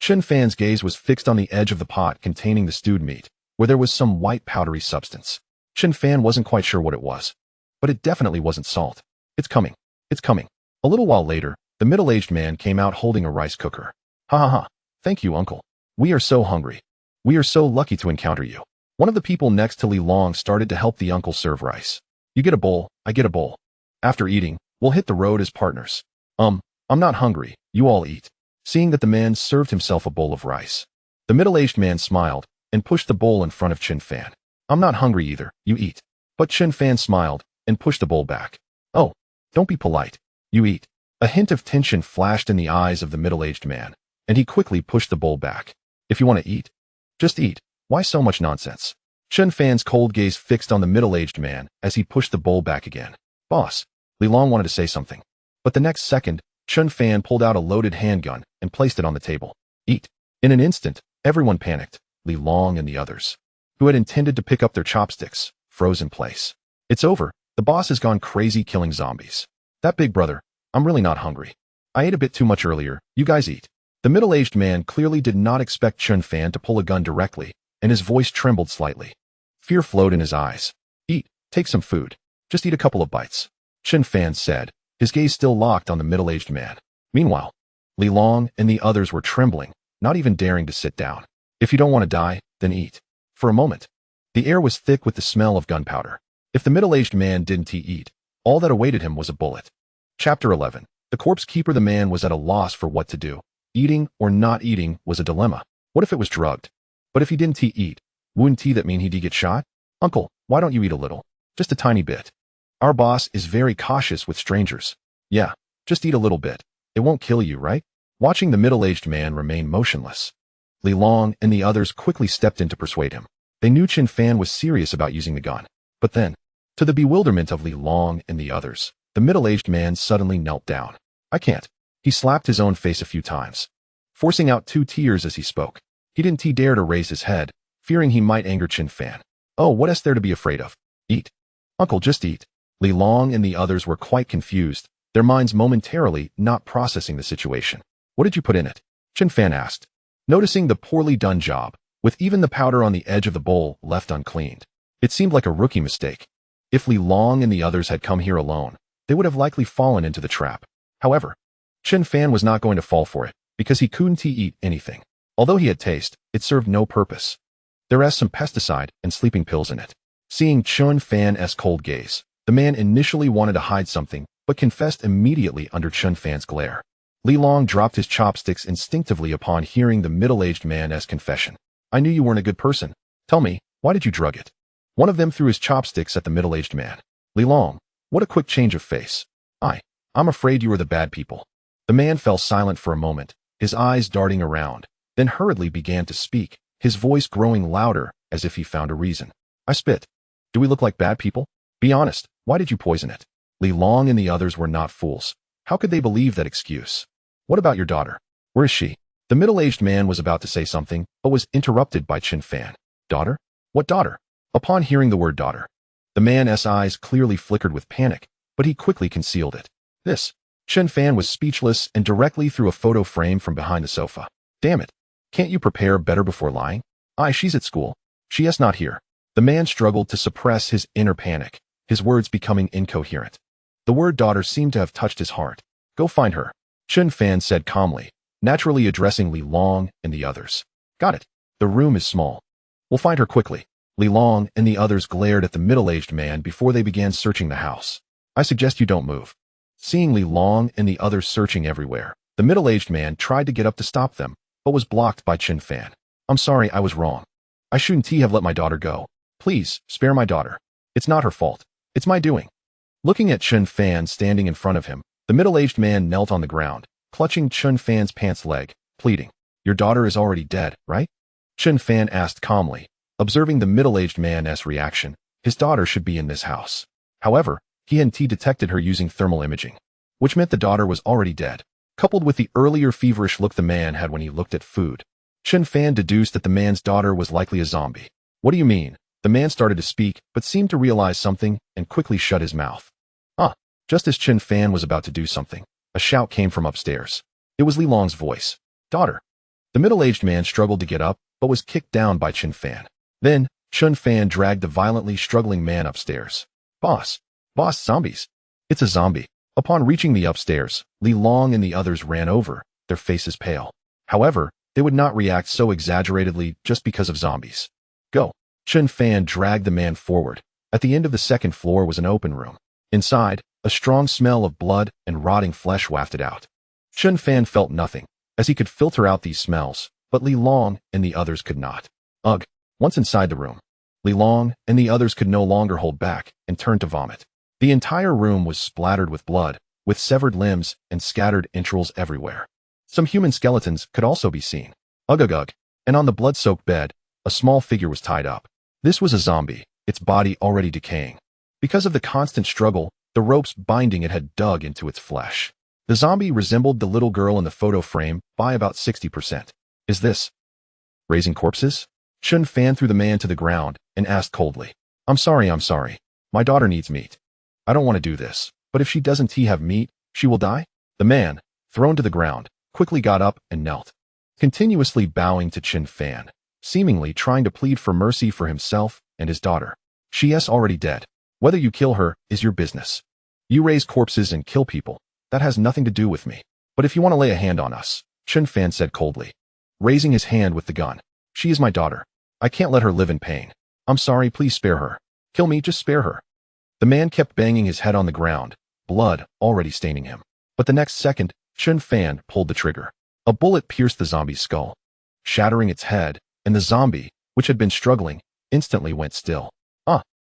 Chen Fan's gaze was fixed on the edge of the pot containing the stewed meat, where there was some white powdery substance. Chen Fan wasn't quite sure what it was, but it definitely wasn't salt. It's coming. It's coming. A little while later, the middle-aged man came out holding a rice cooker. Ha ha ha. Thank you, uncle. We are so hungry. We are so lucky to encounter you. One of the people next to Li Long started to help the uncle serve rice. You get a bowl, I get a bowl. After eating, we'll hit the road as partners. I'm not hungry, you all eat. Seeing that the man served himself a bowl of rice, the middle-aged man smiled and pushed the bowl in front of Chen Fan. I'm not hungry either, you eat. But Chen Fan smiled and pushed the bowl back. Oh, don't be polite. You eat. A hint of tension flashed in the eyes of the middle-aged man, and he quickly pushed the bowl back. If you want to eat, just eat. Why so much nonsense? Chen Fan's cold gaze fixed on the middle-aged man as he pushed the bowl back again. Boss, Li Long wanted to say something. But the next second, Chen Fan pulled out a loaded handgun and placed it on the table. Eat. In an instant, everyone panicked, Li Long and the others, who had intended to pick up their chopsticks, froze in place. It's over. The boss has gone crazy killing zombies. That big brother, I'm really not hungry. I ate a bit too much earlier, you guys eat. The middle-aged man clearly did not expect Chen Fan to pull a gun directly, and his voice trembled slightly. Fear flowed in his eyes. Eat, take some food. Just eat a couple of bites. Chen Fan said, his gaze still locked on the middle-aged man. Meanwhile, Li Long and the others were trembling, not even daring to sit down. If you don't want to die, then eat. For a moment, the air was thick with the smell of gunpowder. If the middle-aged man didn't eat, all that awaited him was a bullet. Chapter 11. The corpse keeper. The man was at a loss for what to do. Eating or not eating was a dilemma. What if it was drugged? But if he didn't eat, wouldn't that mean he'd get shot? Uncle, why don't you eat a little? Just a tiny bit. Our boss is very cautious with strangers. Yeah, just eat a little bit. It won't kill you, right? Watching the middle-aged man remain motionless, Li Long and the others quickly stepped in to persuade him. They knew Chen Fan was serious about using the gun. But then, to the bewilderment of Li Long and the others, the middle-aged man suddenly knelt down. I can't. He slapped his own face a few times, forcing out 2 tears as he spoke. He didn't dare to raise his head, fearing he might anger Chen Fan. Oh, what is there to be afraid of? Eat. Uncle, just eat. Li Long and the others were quite confused, their minds momentarily not processing the situation. What did you put in it? Chen Fan asked, noticing the poorly done job, with even the powder on the edge of the bowl left uncleaned. It seemed like a rookie mistake. If Li Long and the others had come here alone, they would have likely fallen into the trap. However, Chen Fan was not going to fall for it, because he couldn't eat anything. Although he had taste, it served no purpose. There was some pesticide and sleeping pills in it. Seeing Chen Fan's cold gaze, the man initially wanted to hide something, but confessed immediately under Chen Fan's glare. Li Long dropped his chopsticks instinctively upon hearing the middle-aged man's confession. I knew you weren't a good person. Tell me, why did you drug it? One of them threw his chopsticks at the middle-aged man. Li Long, what a quick change of face. I'm afraid you are the bad people. The man fell silent for a moment, his eyes darting around, then hurriedly began to speak, his voice growing louder as if he found a reason. I spit. Do we look like bad people? Be honest, why did you poison it? Li Long and the others were not fools. How could they believe that excuse? What about your daughter? Where is she? The middle-aged man was about to say something, but was interrupted by Chen Fan. Daughter? What daughter? Upon hearing the word daughter, the man's eyes clearly flickered with panic, but he quickly concealed it. This. Chen Fan was speechless and directly threw a photo frame from behind the sofa. Damn it. Can't you prepare better before lying? She's at school. She is not here. The man struggled to suppress his inner panic, his words becoming incoherent. The word daughter seemed to have touched his heart. Go find her, Chen Fan said calmly, naturally addressing Li Long and the others. Got it. The room is small. We'll find her quickly. Li Long and the others glared at the middle-aged man before they began searching the house. I suggest you don't move. Seeing Li Long and the others searching everywhere, the middle-aged man tried to get up to stop them, but was blocked by Chen Fan. I'm sorry, I was wrong. I shouldn't have let my daughter go. Please, spare my daughter. It's not her fault. It's my doing. Looking at Chen Fan standing in front of him, the middle-aged man knelt on the ground, clutching Chen Fan's pants leg, pleading. Your daughter is already dead, right? Chen Fan asked calmly, observing the middle-aged man's reaction. His daughter should be in this house. However, he hadn't detected her using thermal imaging, which meant the daughter was already dead. Coupled with the earlier feverish look the man had when he looked at food, Chen Fan deduced that the man's daughter was likely a zombie. What do you mean? The man started to speak, but seemed to realize something and quickly shut his mouth. Just as Chen Fan was about to do something, a shout came from upstairs. It was Li Long's voice. Daughter. The middle-aged man struggled to get up, but was kicked down by Chen Fan. Then, Chen Fan dragged the violently struggling man upstairs. Boss, zombies. It's a zombie. Upon reaching the upstairs, Li Long and the others ran over, their faces pale. However, they would not react so exaggeratedly just because of zombies. Go. Chen Fan dragged the man forward. At the end of the second floor was an open room. Inside, a strong smell of blood and rotting flesh wafted out. Chen Fan felt nothing, as he could filter out these smells, but Li Long and the others could not. Ugh. Once inside the room, Li Long and the others could no longer hold back and turned to vomit. The entire room was splattered with blood, with severed limbs and scattered entrails everywhere. Some human skeletons could also be seen. Ugh. And on the blood-soaked bed, a small figure was tied up. This was a zombie, its body already decaying. Because of the constant struggle, the ropes binding it had dug into its flesh. The zombie resembled the little girl in the photo frame by about 60%. Is this raising corpses? Chen Fan threw the man to the ground and asked coldly. I'm sorry. My daughter needs meat. I don't want to do this, but if she doesn't have meat, she will die? The man, thrown to the ground, quickly got up and knelt, continuously bowing to Chen Fan, seemingly trying to plead for mercy for himself and his daughter. She is already dead. Whether you kill her is your business. You raise corpses and kill people. That has nothing to do with me. But if you want to lay a hand on us, Chen Fan said coldly, raising his hand with the gun. She is my daughter. I can't let her live in pain. I'm sorry, please spare her. Kill me, just spare her. The man kept banging his head on the ground, blood already staining him. But the next second, Chen Fan pulled the trigger. A bullet pierced the zombie's skull, shattering its head, and the zombie, which had been struggling, instantly went still.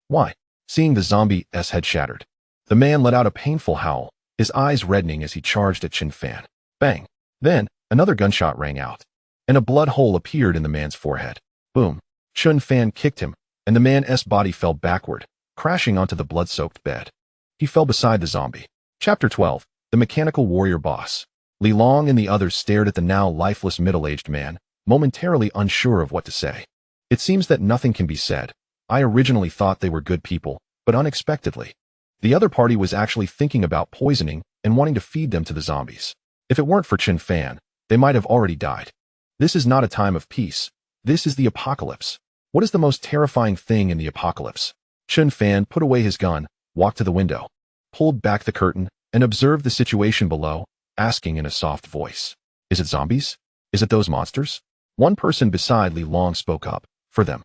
Why? Seeing the zombie's head shattered, the man let out a painful howl, his eyes reddening as he charged at Chen Fan. Bang! Then, another gunshot rang out, and a blood hole appeared in the man's forehead. Boom! Chen Fan kicked him, and the man's body fell backward, crashing onto the blood-soaked bed. He fell beside the zombie. Chapter 12. The Mechanical Warrior Boss. Li Long and the others stared at the now lifeless middle-aged man, momentarily unsure of what to say. It seems that nothing can be said. I originally thought they were good people, but unexpectedly, the other party was actually thinking about poisoning and wanting to feed them to the zombies. If it weren't for Chen Fan, they might have already died. This is not a time of peace. This is the apocalypse. What is the most terrifying thing in the apocalypse? Chen Fan put away his gun, walked to the window, pulled back the curtain, and observed the situation below, asking in a soft voice, is it zombies? Is it those monsters? One person beside Li Long spoke up. For them,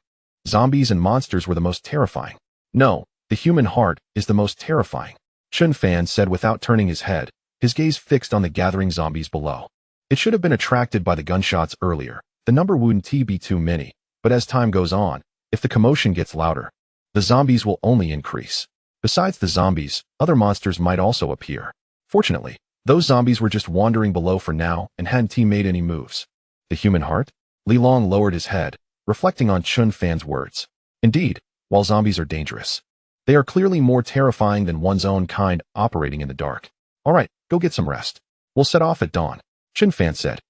zombies and monsters were the most terrifying. No, the human heart is the most terrifying, Chen Fan said without turning his head, his gaze fixed on the gathering zombies below. It should have been attracted by the gunshots earlier. The number wouldn't be too many, but as time goes on, if the commotion gets louder, the zombies will only increase. Besides the zombies, other monsters might also appear. Fortunately, those zombies were just wandering below for now and hadn't made any moves. The human heart? Li Long lowered his head, reflecting on Chen Fan's words. Indeed, while zombies are dangerous, they are clearly more terrifying than one's own kind operating in the dark. All right, go get some rest. We'll set off at dawn, Chen Fan said,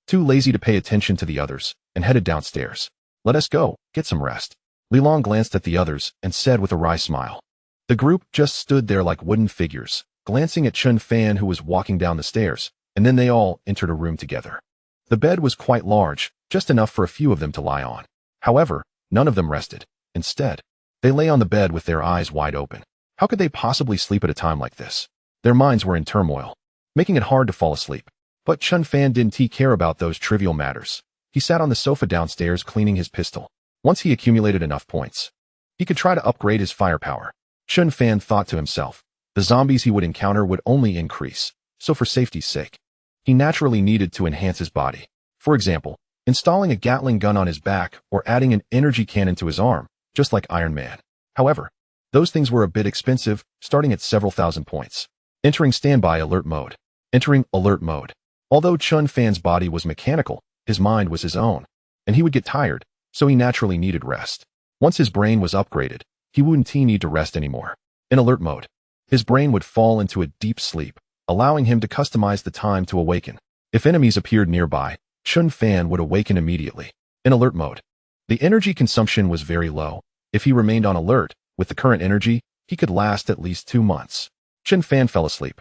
too lazy to pay attention to the others, and headed downstairs. Let us go, get some rest. Li Long glanced at the others and said with a wry smile. The group just stood there like wooden figures, glancing at Chen Fan who was walking down the stairs, and then they all entered a room together. The bed was quite large, just enough for a few of them to lie on. However, none of them rested. Instead, they lay on the bed with their eyes wide open. How could they possibly sleep at a time like this? Their minds were in turmoil, making it hard to fall asleep. But Chen Fan didn't care about those trivial matters. He sat on the sofa downstairs cleaning his pistol. Once he accumulated enough points, he could try to upgrade his firepower. Chen Fan thought to himself, the zombies he would encounter would only increase, so for safety's sake, he naturally needed to enhance his body. For example, installing a Gatling gun on his back or adding an energy cannon to his arm, just like Iron Man. However, those things were a bit expensive, starting at several thousand points. Entering standby alert mode. Entering alert mode. Although Chen Fan's body was mechanical, his mind was his own, and he would get tired, so he naturally needed rest. Once his brain was upgraded, he wouldn't need to rest anymore. In alert mode, his brain would fall into a deep sleep, allowing him to customize the time to awaken. If enemies appeared nearby, Chun Fan would awaken immediately. In alert mode, the energy consumption was very low. If he remained on alert, with the current energy, he could last at least 2 months. Chun Fan fell asleep.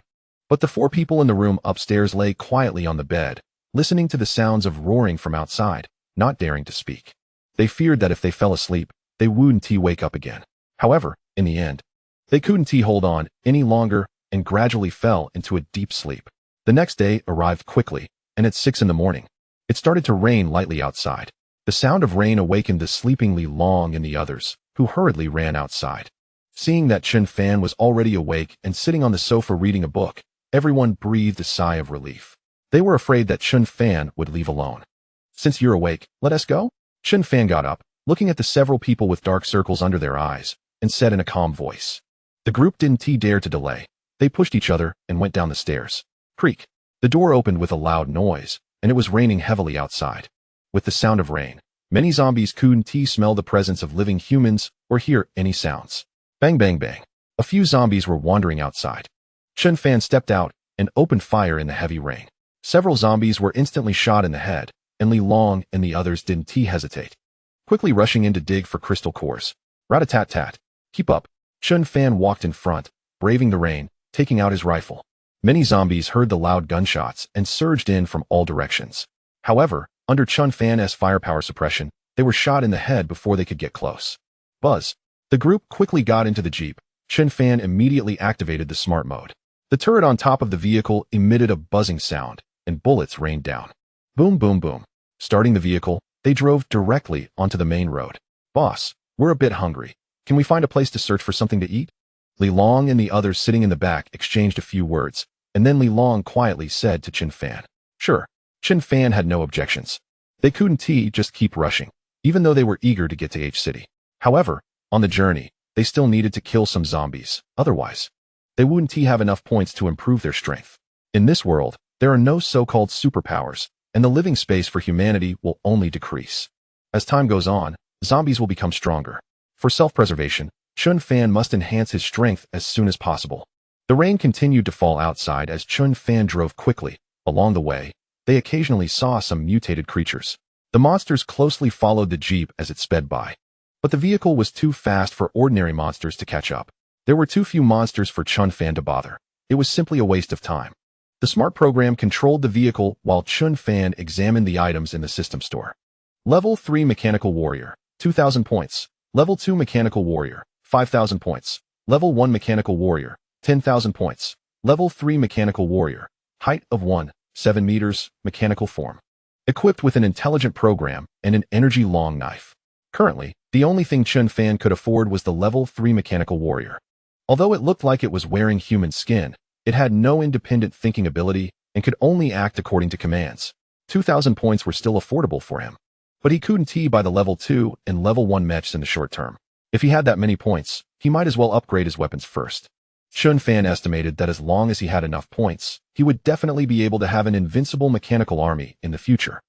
But the 4 people in the room upstairs lay quietly on the bed, listening to the sounds of roaring from outside, not daring to speak. They feared that if they fell asleep, they wouldn't wake up again. However, in the end, they couldn't hold on any longer and gradually fell into a deep sleep. The next day arrived quickly, and at 6 in the morning, it started to rain lightly outside. The sound of rain awakened the sleeping Li Long and the others, who hurriedly ran outside. Seeing that Chun Fan was already awake and sitting on the sofa reading a book, everyone breathed a sigh of relief. They were afraid that Chun Fan would leave alone. "Since you're awake, let us go?" Chun Fan got up, looking at the several people with dark circles under their eyes, and said in a calm voice. The group didn't dare to delay. They pushed each other and went down the stairs. Creak. The door opened with a loud noise, and it was raining heavily outside. With the sound of rain, many zombies couldn't smell the presence of living humans or hear any sounds. Bang bang bang. A few zombies were wandering outside. Chun Fan stepped out and opened fire in the heavy rain. Several zombies were instantly shot in the head, and Li Long and the others didn't hesitate, quickly rushing in to dig for crystal cores. Rat-a-tat-tat. Keep up. Chun Fan walked in front, braving the rain, taking out his rifle. Many zombies heard the loud gunshots and surged in from all directions. However, under Chun Fan's firepower suppression, they were shot in the head before they could get close. Buzz. The group quickly got into the jeep. Chun Fan immediately activated the smart mode. The turret on top of the vehicle emitted a buzzing sound, and bullets rained down. Boom boom boom. Starting the vehicle, they drove directly onto the main road. "Boss, we're a bit hungry. Can we find a place to search for something to eat?" Li Long and the others sitting in the back exchanged a few words, and then Li Long quietly said to Chun Fan. Sure. Chun Fan had no objections. They couldn't just keep rushing, even though they were eager to get to H City. However, on the journey, they still needed to kill some zombies. Otherwise, they wouldn't have enough points to improve their strength. In this world, there are no so-called superpowers, and the living space for humanity will only decrease. As time goes on, zombies will become stronger. For self-preservation, Chun Fan must enhance his strength as soon as possible. The rain continued to fall outside as Chun Fan drove quickly. Along the way, they occasionally saw some mutated creatures. The monsters closely followed the jeep as it sped by. But the vehicle was too fast for ordinary monsters to catch up. There were too few monsters for Chun Fan to bother. It was simply a waste of time. The smart program controlled the vehicle while Chun Fan examined the items in the system store. Level 3 Mechanical Warrior, 2,000 points. Level 2 Mechanical Warrior, 5,000 points. Level 1 Mechanical Warrior, 10,000 points. Level 3 Mechanical Warrior, height of 7 meters, mechanical form. Equipped with an intelligent program and an energy long knife. Currently, the only thing Chun Fan could afford was the Level 3 Mechanical Warrior. Although it looked like it was wearing human skin, it had no independent thinking ability and could only act according to commands. 2,000 points were still affordable for him. But he couldn't buy the Level 2 and Level 1 mechs in the short term. If he had that many points, he might as well upgrade his weapons first. Chun Fan estimated that as long as he had enough points, he would definitely be able to have an invincible mechanical army in the future.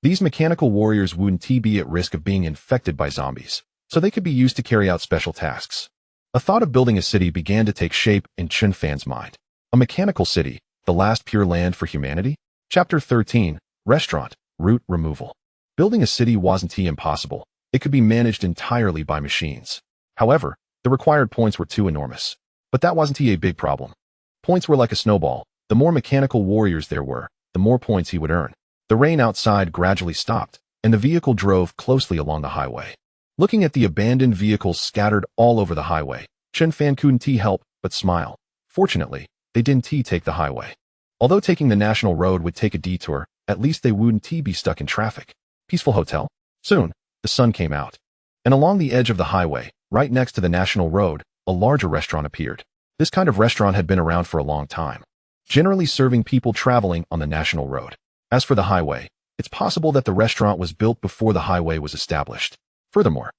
These mechanical warriors wouldn't be at risk of being infected by zombies, so they could be used to carry out special tasks. A thought of building a city began to take shape in Chun Fan's mind. A mechanical city, the last pure land for humanity? Chapter 13, Restaurant, Route Removal. Building a city wasn't impossible. It could be managed entirely by machines. However, the required points were too enormous. But that wasn't a big problem. Points were like a snowball. The more mechanical warriors there were, the more points he would earn. The rain outside gradually stopped, and the vehicle drove closely along the highway. Looking at the abandoned vehicles scattered all over the highway, Chun Fan couldn't help but smile. Fortunately, they didn't take the highway. Although taking the national road would take a detour, at least they wouldn't be stuck in traffic. Peaceful hotel. Soon, the sun came out. And along the edge of the highway, right next to the national road, a larger restaurant appeared. This kind of restaurant had been around for a long time, generally serving people traveling on the national road. As for the highway, it's possible that the restaurant was built before the highway was established. Furthermore,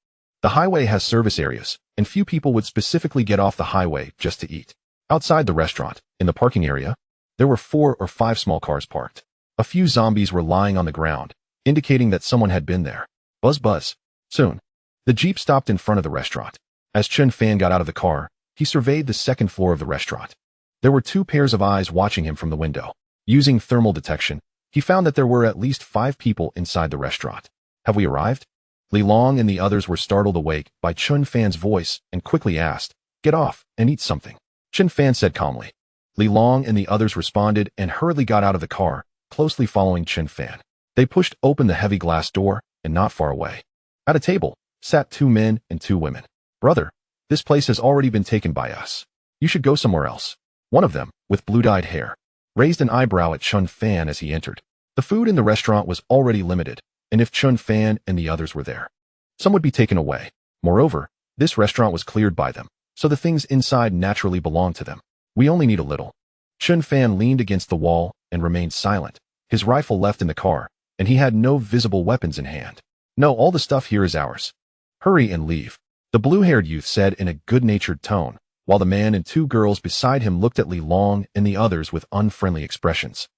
the highway has service areas, and few people would specifically get off the highway just to eat. Outside the restaurant, in the parking area, there were 4 or 5 small cars parked. A few zombies were lying on the ground, indicating that someone had been there. Buzz buzz. Soon, the jeep stopped in front of the restaurant. As Chun Fan got out of the car, he He surveyed the second floor of the restaurant. There were 2 pairs of eyes watching him from the window. Using thermal detection, he found that there were at least 5 people inside the restaurant. Have we arrived? Li Long and the others were startled awake by Chun Fan's voice and quickly asked, "Get off and eat something." Chun Fan said calmly. Li Long and the others responded and hurriedly got out of the car, closely following Chun Fan. They pushed open the heavy glass door, and not far away, at a table, sat 2 men and 2 women. "Brother, this place has already been taken by us. You should go somewhere else." One of them, with blue-dyed hair, raised an eyebrow at Chun Fan as he entered. The food in the restaurant was already limited, and if Chun Fan and the others were there, some would be taken away. Moreover, this restaurant was cleared by them, so the things inside naturally belonged to them. "We only need a little." Chun Fan leaned against the wall and remained silent, his rifle left in the car, and he had no visible weapons in hand. "No, all the stuff here is ours. Hurry and leave," the blue-haired youth said in a good-natured tone, while the man and 2 girls beside him looked at Li Long and the others with unfriendly expressions.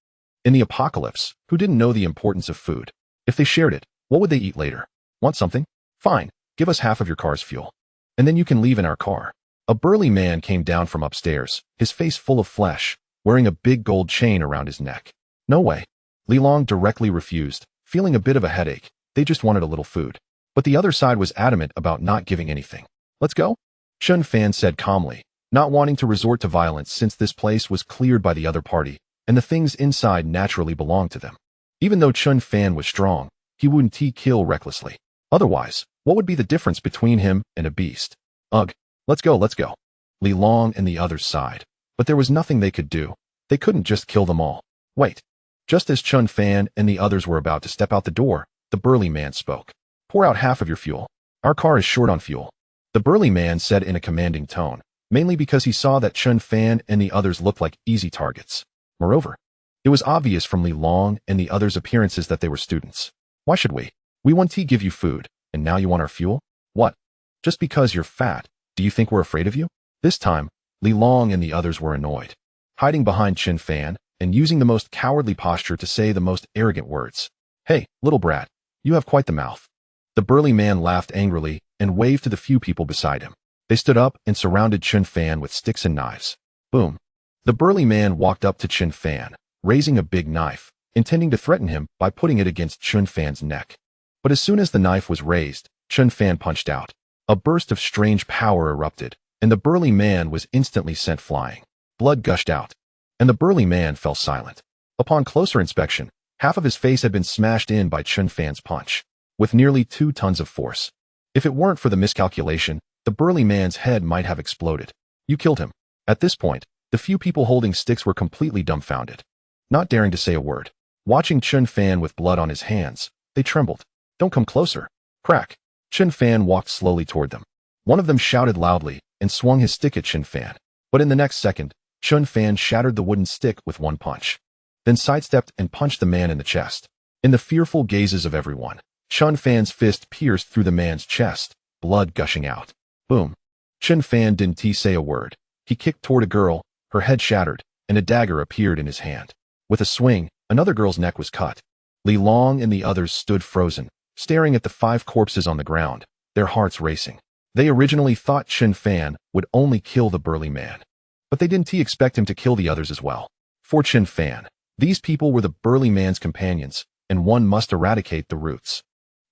In the apocalypse, who didn't know the importance of food? If they shared it, what would they eat later? "Want something? Fine, give us half of your car's fuel. And then you can leave in our car." A burly man came down from upstairs, his face full of flesh, wearing a big gold chain around his neck. "No way." Li Long directly refused, feeling a bit of a headache. They just wanted a little food. But the other side was adamant about not giving anything. "Let's go," Chun Fan said calmly, not wanting to resort to violence since this place was cleared by the other party, and the things inside naturally belonged to them. Even though Chun Fan was strong, he wouldn't kill recklessly. Otherwise, what would be the difference between him and a beast? "Ugh, let's go, let's go." Li Long and the others sighed, but there was nothing they could do. They couldn't just kill them all. "Wait." Just as Chun Fan and the others were about to step out the door, the burly man spoke. "Pour out half of your fuel. Our car is short on fuel." The burly man said in a commanding tone, mainly because he saw that Chun Fan and the others looked like easy targets. Moreover, it was obvious from Li Long and the others' appearances that they were students. "Why should we? We want to give you food, and now you want our fuel? What? Just because you're fat, do you think we're afraid of you?" This time, Li Long and the others were annoyed, hiding behind Chun Fan and using the most cowardly posture to say the most arrogant words. "Hey, little brat, you have quite the mouth." The burly man laughed angrily and waved to the few people beside him. They stood up and surrounded Chun Fan with sticks and knives. Boom. The burly man walked up to Chun Fan, raising a big knife, intending to threaten him by putting it against Chun Fan's neck. But as soon as the knife was raised, Chun Fan punched out. A burst of strange power erupted, and the burly man was instantly sent flying. Blood gushed out, and the burly man fell silent. Upon closer inspection, half of his face had been smashed in by Chun Fan's punch, with nearly 2 tons of force. If it weren't for the miscalculation, the burly man's head might have exploded. "You killed him." At this point, the few people holding sticks were completely dumbfounded, not daring to say a word. Watching Chun Fan with blood on his hands, they trembled. "Don't come closer." Crack. Chun Fan walked slowly toward them. One of them shouted loudly and swung his stick at Chun Fan. But in the next second, Chun Fan shattered the wooden stick with one punch, then sidestepped and punched the man in the chest. In the fearful gazes of everyone, Chun Fan's fist pierced through the man's chest, blood gushing out. Boom. Chun Fan didn't say a word. He kicked toward a girl, her head shattered, and a dagger appeared in his hand. With a swing, another girl's neck was cut. Li Long and the others stood frozen, staring at the 5 corpses on the ground, their hearts racing. They originally thought Chun Fan would only kill the burly man, but they didn't expect him to kill the others as well. For Chun Fan, these people were the burly man's companions, and one must eradicate the roots.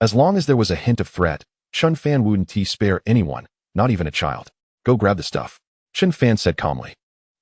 As long as there was a hint of threat, Chun Fan wouldn't spare anyone, not even a child. "Go grab the stuff," Chun Fan said calmly,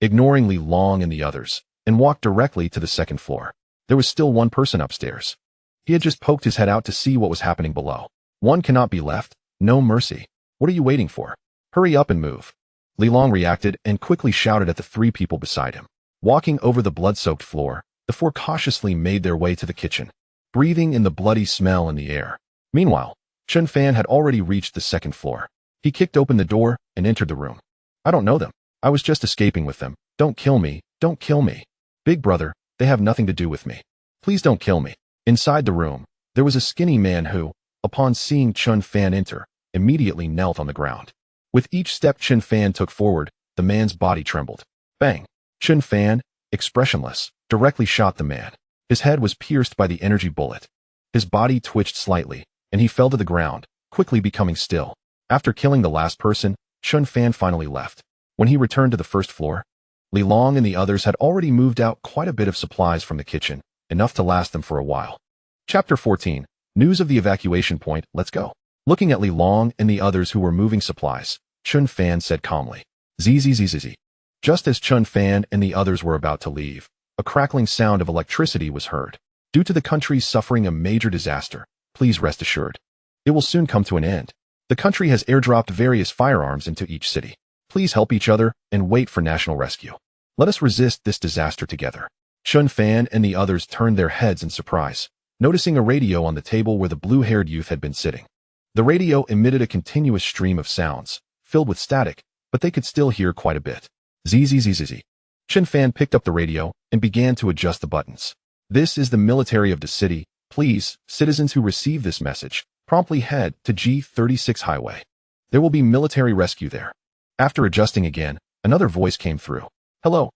ignoring Li Long and the others, and walked directly to the second floor. There was still one person upstairs. He had just poked his head out to see what was happening below. "One cannot be left, no mercy. What are you waiting for? Hurry up and move." Li Long reacted and quickly shouted at the 3 people beside him. Walking over the blood-soaked floor, the 4 cautiously made their way to the kitchen, breathing in the bloody smell in the air. Meanwhile, Chun Fan had already reached the second floor. He kicked open the door and entered the room. "I don't know them. I was just escaping with them. Don't kill me, don't kill me. Big brother, they have nothing to do with me. Please don't kill me." Inside the room, there was a skinny man who, upon seeing Chun Fan enter, immediately knelt on the ground. With each step Chun Fan took forward, the man's body trembled. Bang! Chun Fan, expressionless, directly shot the man. His head was pierced by the energy bullet. His body twitched slightly, and he fell to the ground, quickly becoming still. After killing the last person, Chun Fan finally left. When he returned to the first floor, Li Long and the others had already moved out quite a bit of supplies from the kitchen, enough to last them for a while. Chapter 14. News of the evacuation point, let's go. Looking at Li Long and the others who were moving supplies, Chun Fan said calmly, Zzz. Just as Chun Fan and the others were about to leave, a crackling sound of electricity was heard. Due to the country suffering a major disaster, please rest assured, it will soon come to an end. The country has airdropped various firearms into each city. Please help each other and wait for national rescue. Let us resist this disaster together. Chun Fan and the others turned their heads in surprise, noticing a radio on the table where the blue-haired youth had been sitting. The radio emitted a continuous stream of sounds, filled with static, but they could still hear quite a bit. Zzz. Chun Fan picked up the radio and began to adjust the buttons. This is the military of the city. Please, citizens who receive this message, promptly head to G36 highway. There will be military rescue there. After adjusting again, another voice came through. Hello,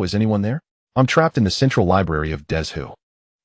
is anyone there? I'm trapped in the central library of Deshu.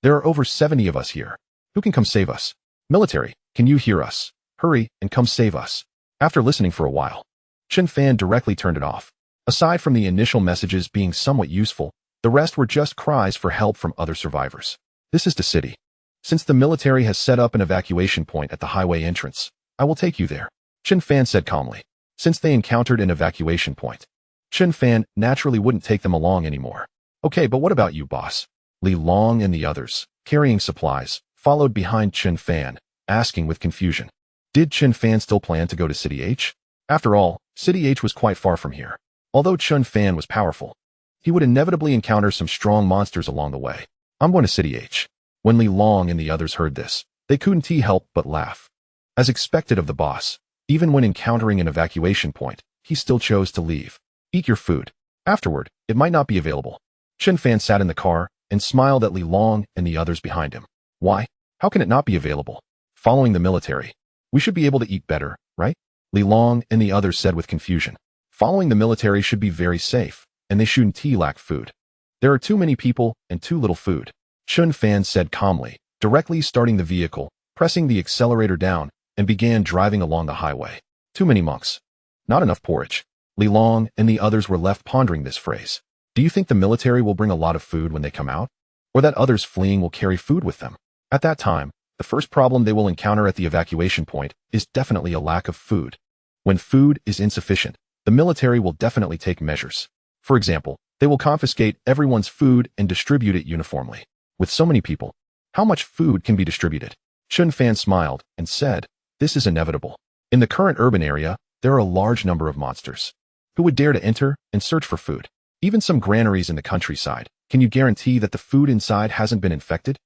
There are over 70 of us here. Who can come save us? Military, can you hear us? Hurry and come save us. After listening for a while, Chun Fan directly turned it off. Aside from the initial messages being somewhat useful, the rest were just cries for help from other survivors. This is the city. Since the military has set up an evacuation point at the highway entrance, I will take you there, Chun Fan said calmly. Since they encountered an evacuation point, Chun Fan naturally wouldn't take them along anymore. Okay, but what about you, boss? Li Long and the others, carrying supplies, followed behind Chun Fan, asking with confusion. Did Chun Fan still plan to go to City H? After all, City H was quite far from here. Although Chun Fan was powerful, he would inevitably encounter some strong monsters along the way. I'm going to City H. When Li Long and the others heard this, they couldn't help but laugh. As expected of the boss, even when encountering an evacuation point, he still chose to leave. Eat your food. Afterward, it might not be available. Chun Fan sat in the car and smiled at Li Long and the others behind him. Why? How can it not be available? Following the military, we should be able to eat better, right? Li Long and the others said with confusion. Following the military should be very safe, and they shouldn't lack food. There are too many people and too little food. Chun Fan said calmly, directly starting the vehicle, pressing the accelerator down, and began driving along the highway. Too many monks. Not enough porridge. Li Long and the others were left pondering this phrase. Do you think the military will bring a lot of food when they come out? Or that others fleeing will carry food with them? At that time, the first problem they will encounter at the evacuation point is definitely a lack of food. When food is insufficient, the military will definitely take measures. For example, they will confiscate everyone's food and distribute it uniformly. With so many people, how much food can be distributed? Chun Fan smiled and said, this is inevitable. In the current urban area, there are a large number of monsters. Who would dare to enter and search for food? Even some granaries in the countryside. Can you guarantee that the food inside hasn't been infected?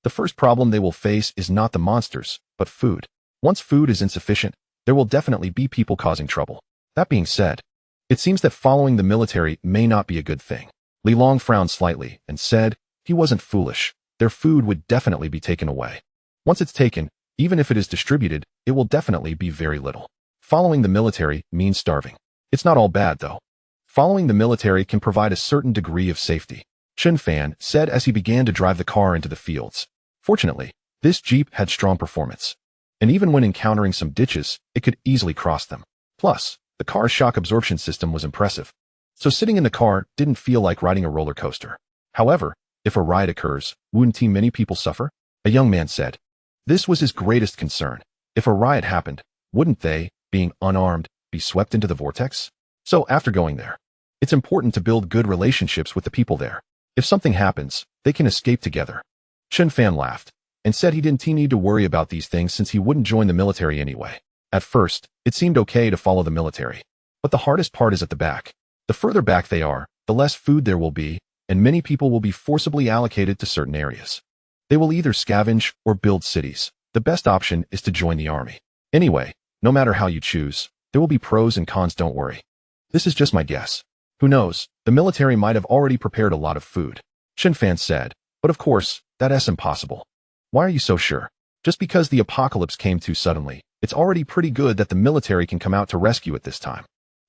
The first problem they will face is not the monsters, but food. Once food is insufficient, there will definitely be people causing trouble. That being said, it seems that following the military may not be a good thing. Li Long frowned slightly and said, he wasn't foolish. Their food would definitely be taken away. Once it's taken, even if it is distributed, it will definitely be very little. Following the military means starving. It's not all bad, though. Following the military can provide a certain degree of safety, Chun Fan said as he began to drive the car into the fields. Fortunately, this Jeep had strong performance, and even when encountering some ditches, it could easily cross them. Plus, the car's shock absorption system was impressive, so sitting in the car didn't feel like riding a roller coaster. However, if a riot occurs, wouldn't many people suffer? A young man said. This was his greatest concern. If a riot happened, wouldn't they, being unarmed, be swept into the vortex? So after going there, it's important to build good relationships with the people there. If something happens, they can escape together. Chun Fan laughed and said he didn't need to worry about these things since he wouldn't join the military anyway. At first, it seemed okay to follow the military, but the hardest part is at the back. The further back they are, the less food there will be, and many people will be forcibly allocated to certain areas. They will either scavenge or build cities. The best option is to join the army. Anyway, no matter how you choose, there will be pros and cons, don't worry. This is just my guess. Who knows, the military might have already prepared a lot of food, Chun Fan said, but of course, that's impossible. Why are you so sure? Just because the apocalypse came too suddenly, it's already pretty good that the military can come out to rescue at this time.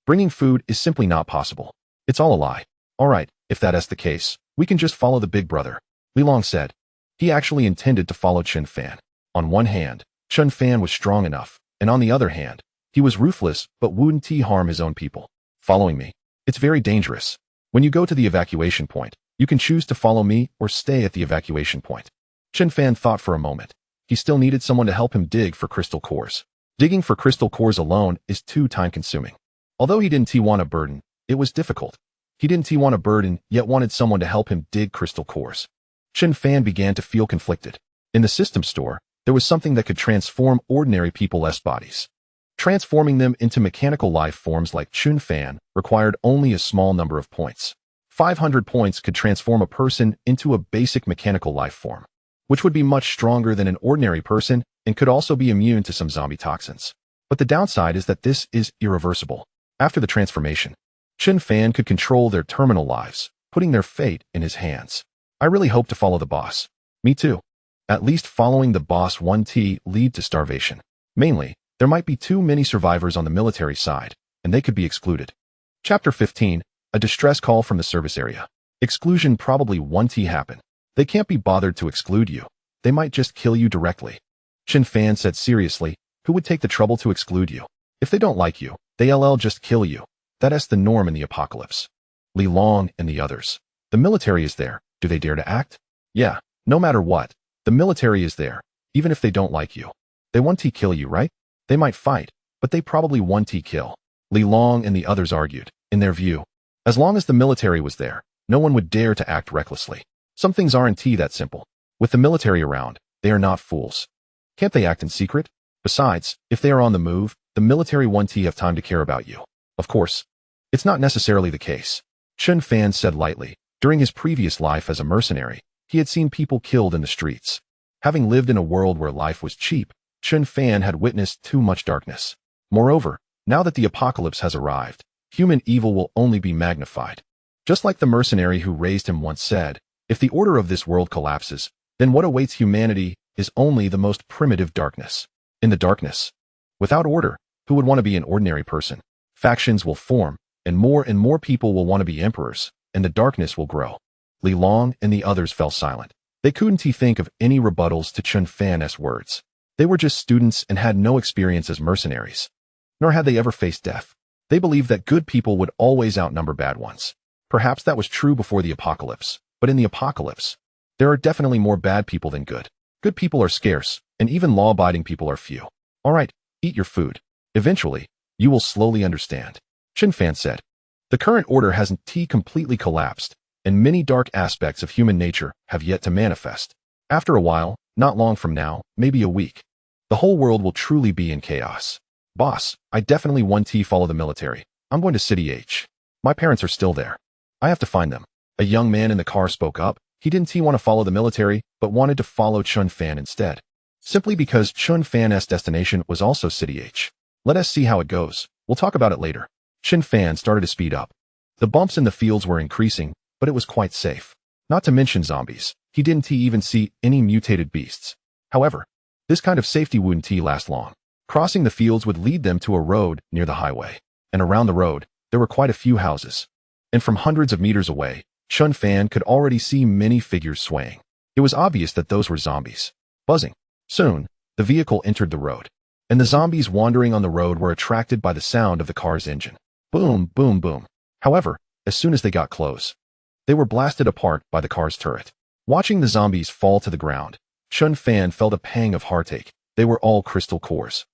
Bringing food is simply not possible. It's all a lie. Alright, if that's the case, we can just follow the big brother, Li Long said. He actually intended to follow Chun Fan. On one hand, Chun Fan was strong enough, and on the other hand, he was ruthless but wouldn't harm his own people. Following me. It's very dangerous. When you go to the evacuation point, you can choose to follow me or stay at the evacuation point. Chen Fan thought for a moment. He still needed someone to help him dig for crystal cores. Digging for crystal cores alone is too time-consuming. Although he didn't want a burden, it was difficult. He didn't want a burden, yet wanted someone to help him dig crystal cores. Chen Fan began to feel conflicted. In the system store, there was something that could transform ordinary people's bodies. Transforming them into mechanical life forms like Chun Fan required only a small number of points. 500 points could transform a person into a basic mechanical life form, which would be much stronger than an ordinary person and could also be immune to some zombie toxins. But the downside is that this is irreversible. After the transformation, Chun Fan could control their terminal lives, putting their fate in his hands. I really hope to follow the boss. Me too. At least following the boss 1T lead to starvation. Mainly, there might be too many survivors on the military side, and they could be excluded. Chapter 15, a distress call from the service area. Exclusion probably 1T happen. They can't be bothered to exclude you. They might just kill you directly. Chen Fan said seriously, who would take the trouble to exclude you? If they don't like you, they'll just kill you. That's the norm in the apocalypse. Li Long and the others. The military is there. Do they dare to act? Yeah, no matter what. The military is there, even if they don't like you. They 1T kill you, right? They might fight, but they probably 1T kill. Li Long and the others argued, in their view. As long as the military was there, no one would dare to act recklessly. Some things aren't that simple. With the military around, they are not fools. Can't they act in secret? Besides, if they are on the move, the military 1T have time to care about you. Of course. It's not necessarily the case. Chen Fan said lightly. During his previous life as a mercenary, he had seen people killed in the streets. Having lived in a world where life was cheap, Chen Fan had witnessed too much darkness. Moreover, now that the apocalypse has arrived, human evil will only be magnified. Just like the mercenary who raised him once said, if the order of this world collapses, then what awaits humanity is only the most primitive darkness. In the darkness, without order, who would want to be an ordinary person? Factions will form, and more people will want to be emperors, and the darkness will grow. Li Long and the others fell silent. They couldn't think of any rebuttals to Chun Fan's words. They were just students and had no experience as mercenaries. Nor had they ever faced death. They believed that good people would always outnumber bad ones. Perhaps that was true before the apocalypse, but in the apocalypse, there are definitely more bad people than good. Good people are scarce, and even law-abiding people are few. All right, eat your food. Eventually, you will slowly understand. Chen Fan said. The current order hasn't completely collapsed, and many dark aspects of human nature have yet to manifest. After a while, not long from now, maybe a week, the whole world will truly be in chaos. Boss, I definitely 1T follow the military. I'm going to City H. My parents are still there. I have to find them. A young man in the car spoke up. He didn't want to follow the military, but wanted to follow Chun Fan instead. Simply because Chun Fan's destination was also City H. Let us see how it goes. We'll talk about it later. Chen Fan started to speed up. The bumps in the fields were increasing, but it was quite safe. Not to mention zombies. He didn't even see any mutated beasts. However, this kind of safety wouldn't last long. Crossing the fields would lead them to a road near the highway. And around the road, there were quite a few houses. And from hundreds of meters away, Chun Fan could already see many figures swaying. It was obvious that those were zombies. Buzzing. Soon, the vehicle entered the road. And the zombies wandering on the road were attracted by the sound of the car's engine. Boom, boom, boom. However, as soon as they got close, they were blasted apart by the car's turret. Watching the zombies fall to the ground, Chun Fan felt a pang of heartache. They were all crystal cores.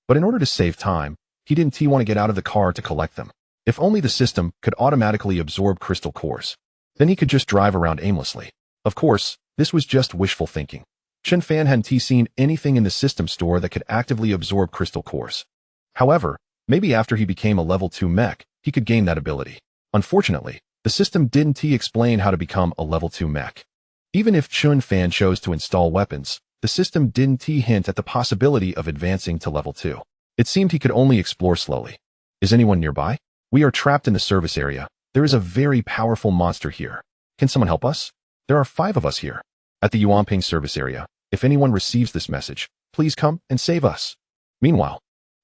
But in order to save time, he didn't want to get out of the car to collect them. If only the system could automatically absorb crystal cores, then he could just drive around aimlessly. Of course, this was just wishful thinking. Chen Fan hadn't seen anything in the system store that could actively absorb crystal cores. However, maybe after he became a level 2 mech, he could gain that ability. Unfortunately, the system didn't explain how to become a level 2 mech. Even if Chun Fan chose to install weapons, the system didn't hint at the possibility of advancing to level 2. It seemed he could only explore slowly. Is anyone nearby? We are trapped in the service area. There is a very powerful monster here. Can someone help us? There are 5 of us here. At the Yuanping service area, if anyone receives this message, please come and save us. Meanwhile,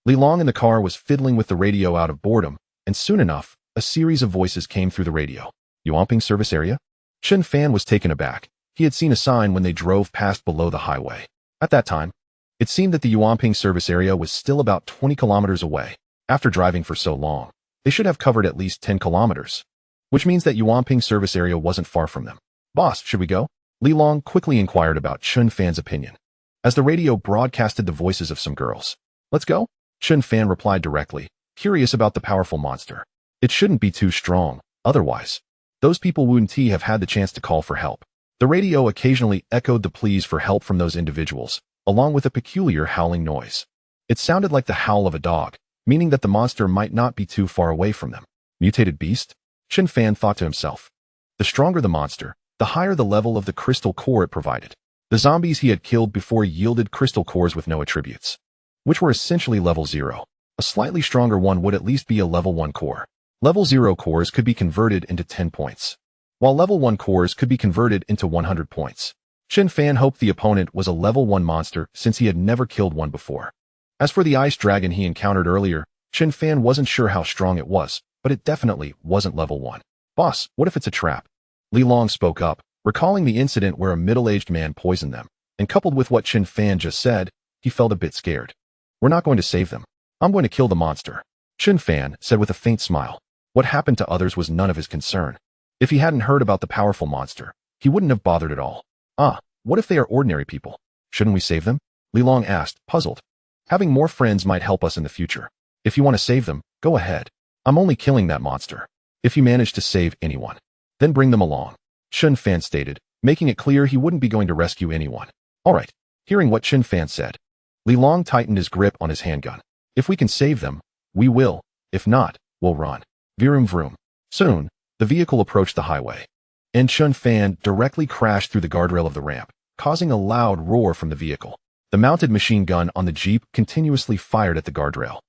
Li Long in the car was fiddling with the radio out of boredom, and soon enough, a series of voices came through the radio. Yuanping service area? Chen Fan was taken aback. He had seen a sign when they drove past below the highway. At that time, it seemed that the Yuanping service area was still about 20 kilometers away. After driving for so long, They should have covered at least 10 kilometers, which means that Yuanping service area wasn't far from them. Boss, should we go? Li Long quickly inquired about Chun Fan's opinion, as the radio broadcasted the voices of some girls. Let's go? Chun Fan replied directly, curious about the powerful monster. It shouldn't be too strong, otherwise. Those people wouldn't have had the chance to call for help. The radio occasionally echoed the pleas for help from those individuals, along with a peculiar howling noise. It sounded like the howl of a dog, meaning that the monster might not be too far away from them. Mutated beast? Chun Fan thought to himself. The stronger the monster, the higher the level of the crystal core it provided. The zombies he had killed before yielded crystal cores with no attributes, which were essentially level 0. A slightly stronger one would at least be a level 1 core. Level 0 cores could be converted into 10 points, while level 1 cores could be converted into 100 points. Chun Fan hoped the opponent was a level 1 monster since he had never killed one before. As for the ice dragon he encountered earlier, Chun Fan wasn't sure how strong it was, but it definitely wasn't level 1. Boss, what if it's a trap? Li Long spoke up, recalling the incident where a middle-aged man poisoned them, and coupled with what Chun Fan just said, he felt a bit scared. We're not going to save them. I'm going to kill the monster, Chun Fan said with a faint smile. What happened to others was none of his concern. If he hadn't heard about the powerful monster, he wouldn't have bothered at all. What if they are ordinary people? Shouldn't we save them? Li Long asked, puzzled. Having more friends might help us in the future. If you want to save them, go ahead. I'm only killing that monster. If you manage to save anyone, then bring them along, Chun Fan stated, making it clear he wouldn't be going to rescue anyone. All right. Hearing what Chun Fan said, Li Long tightened his grip on his handgun. If we can save them, we will. If not, we'll run. Vroom vroom. Soon, the vehicle approached the highway, and Chun Fan directly crashed through the guardrail of the ramp, causing a loud roar from the vehicle. The mounted machine gun on the Jeep continuously fired at the guardrail,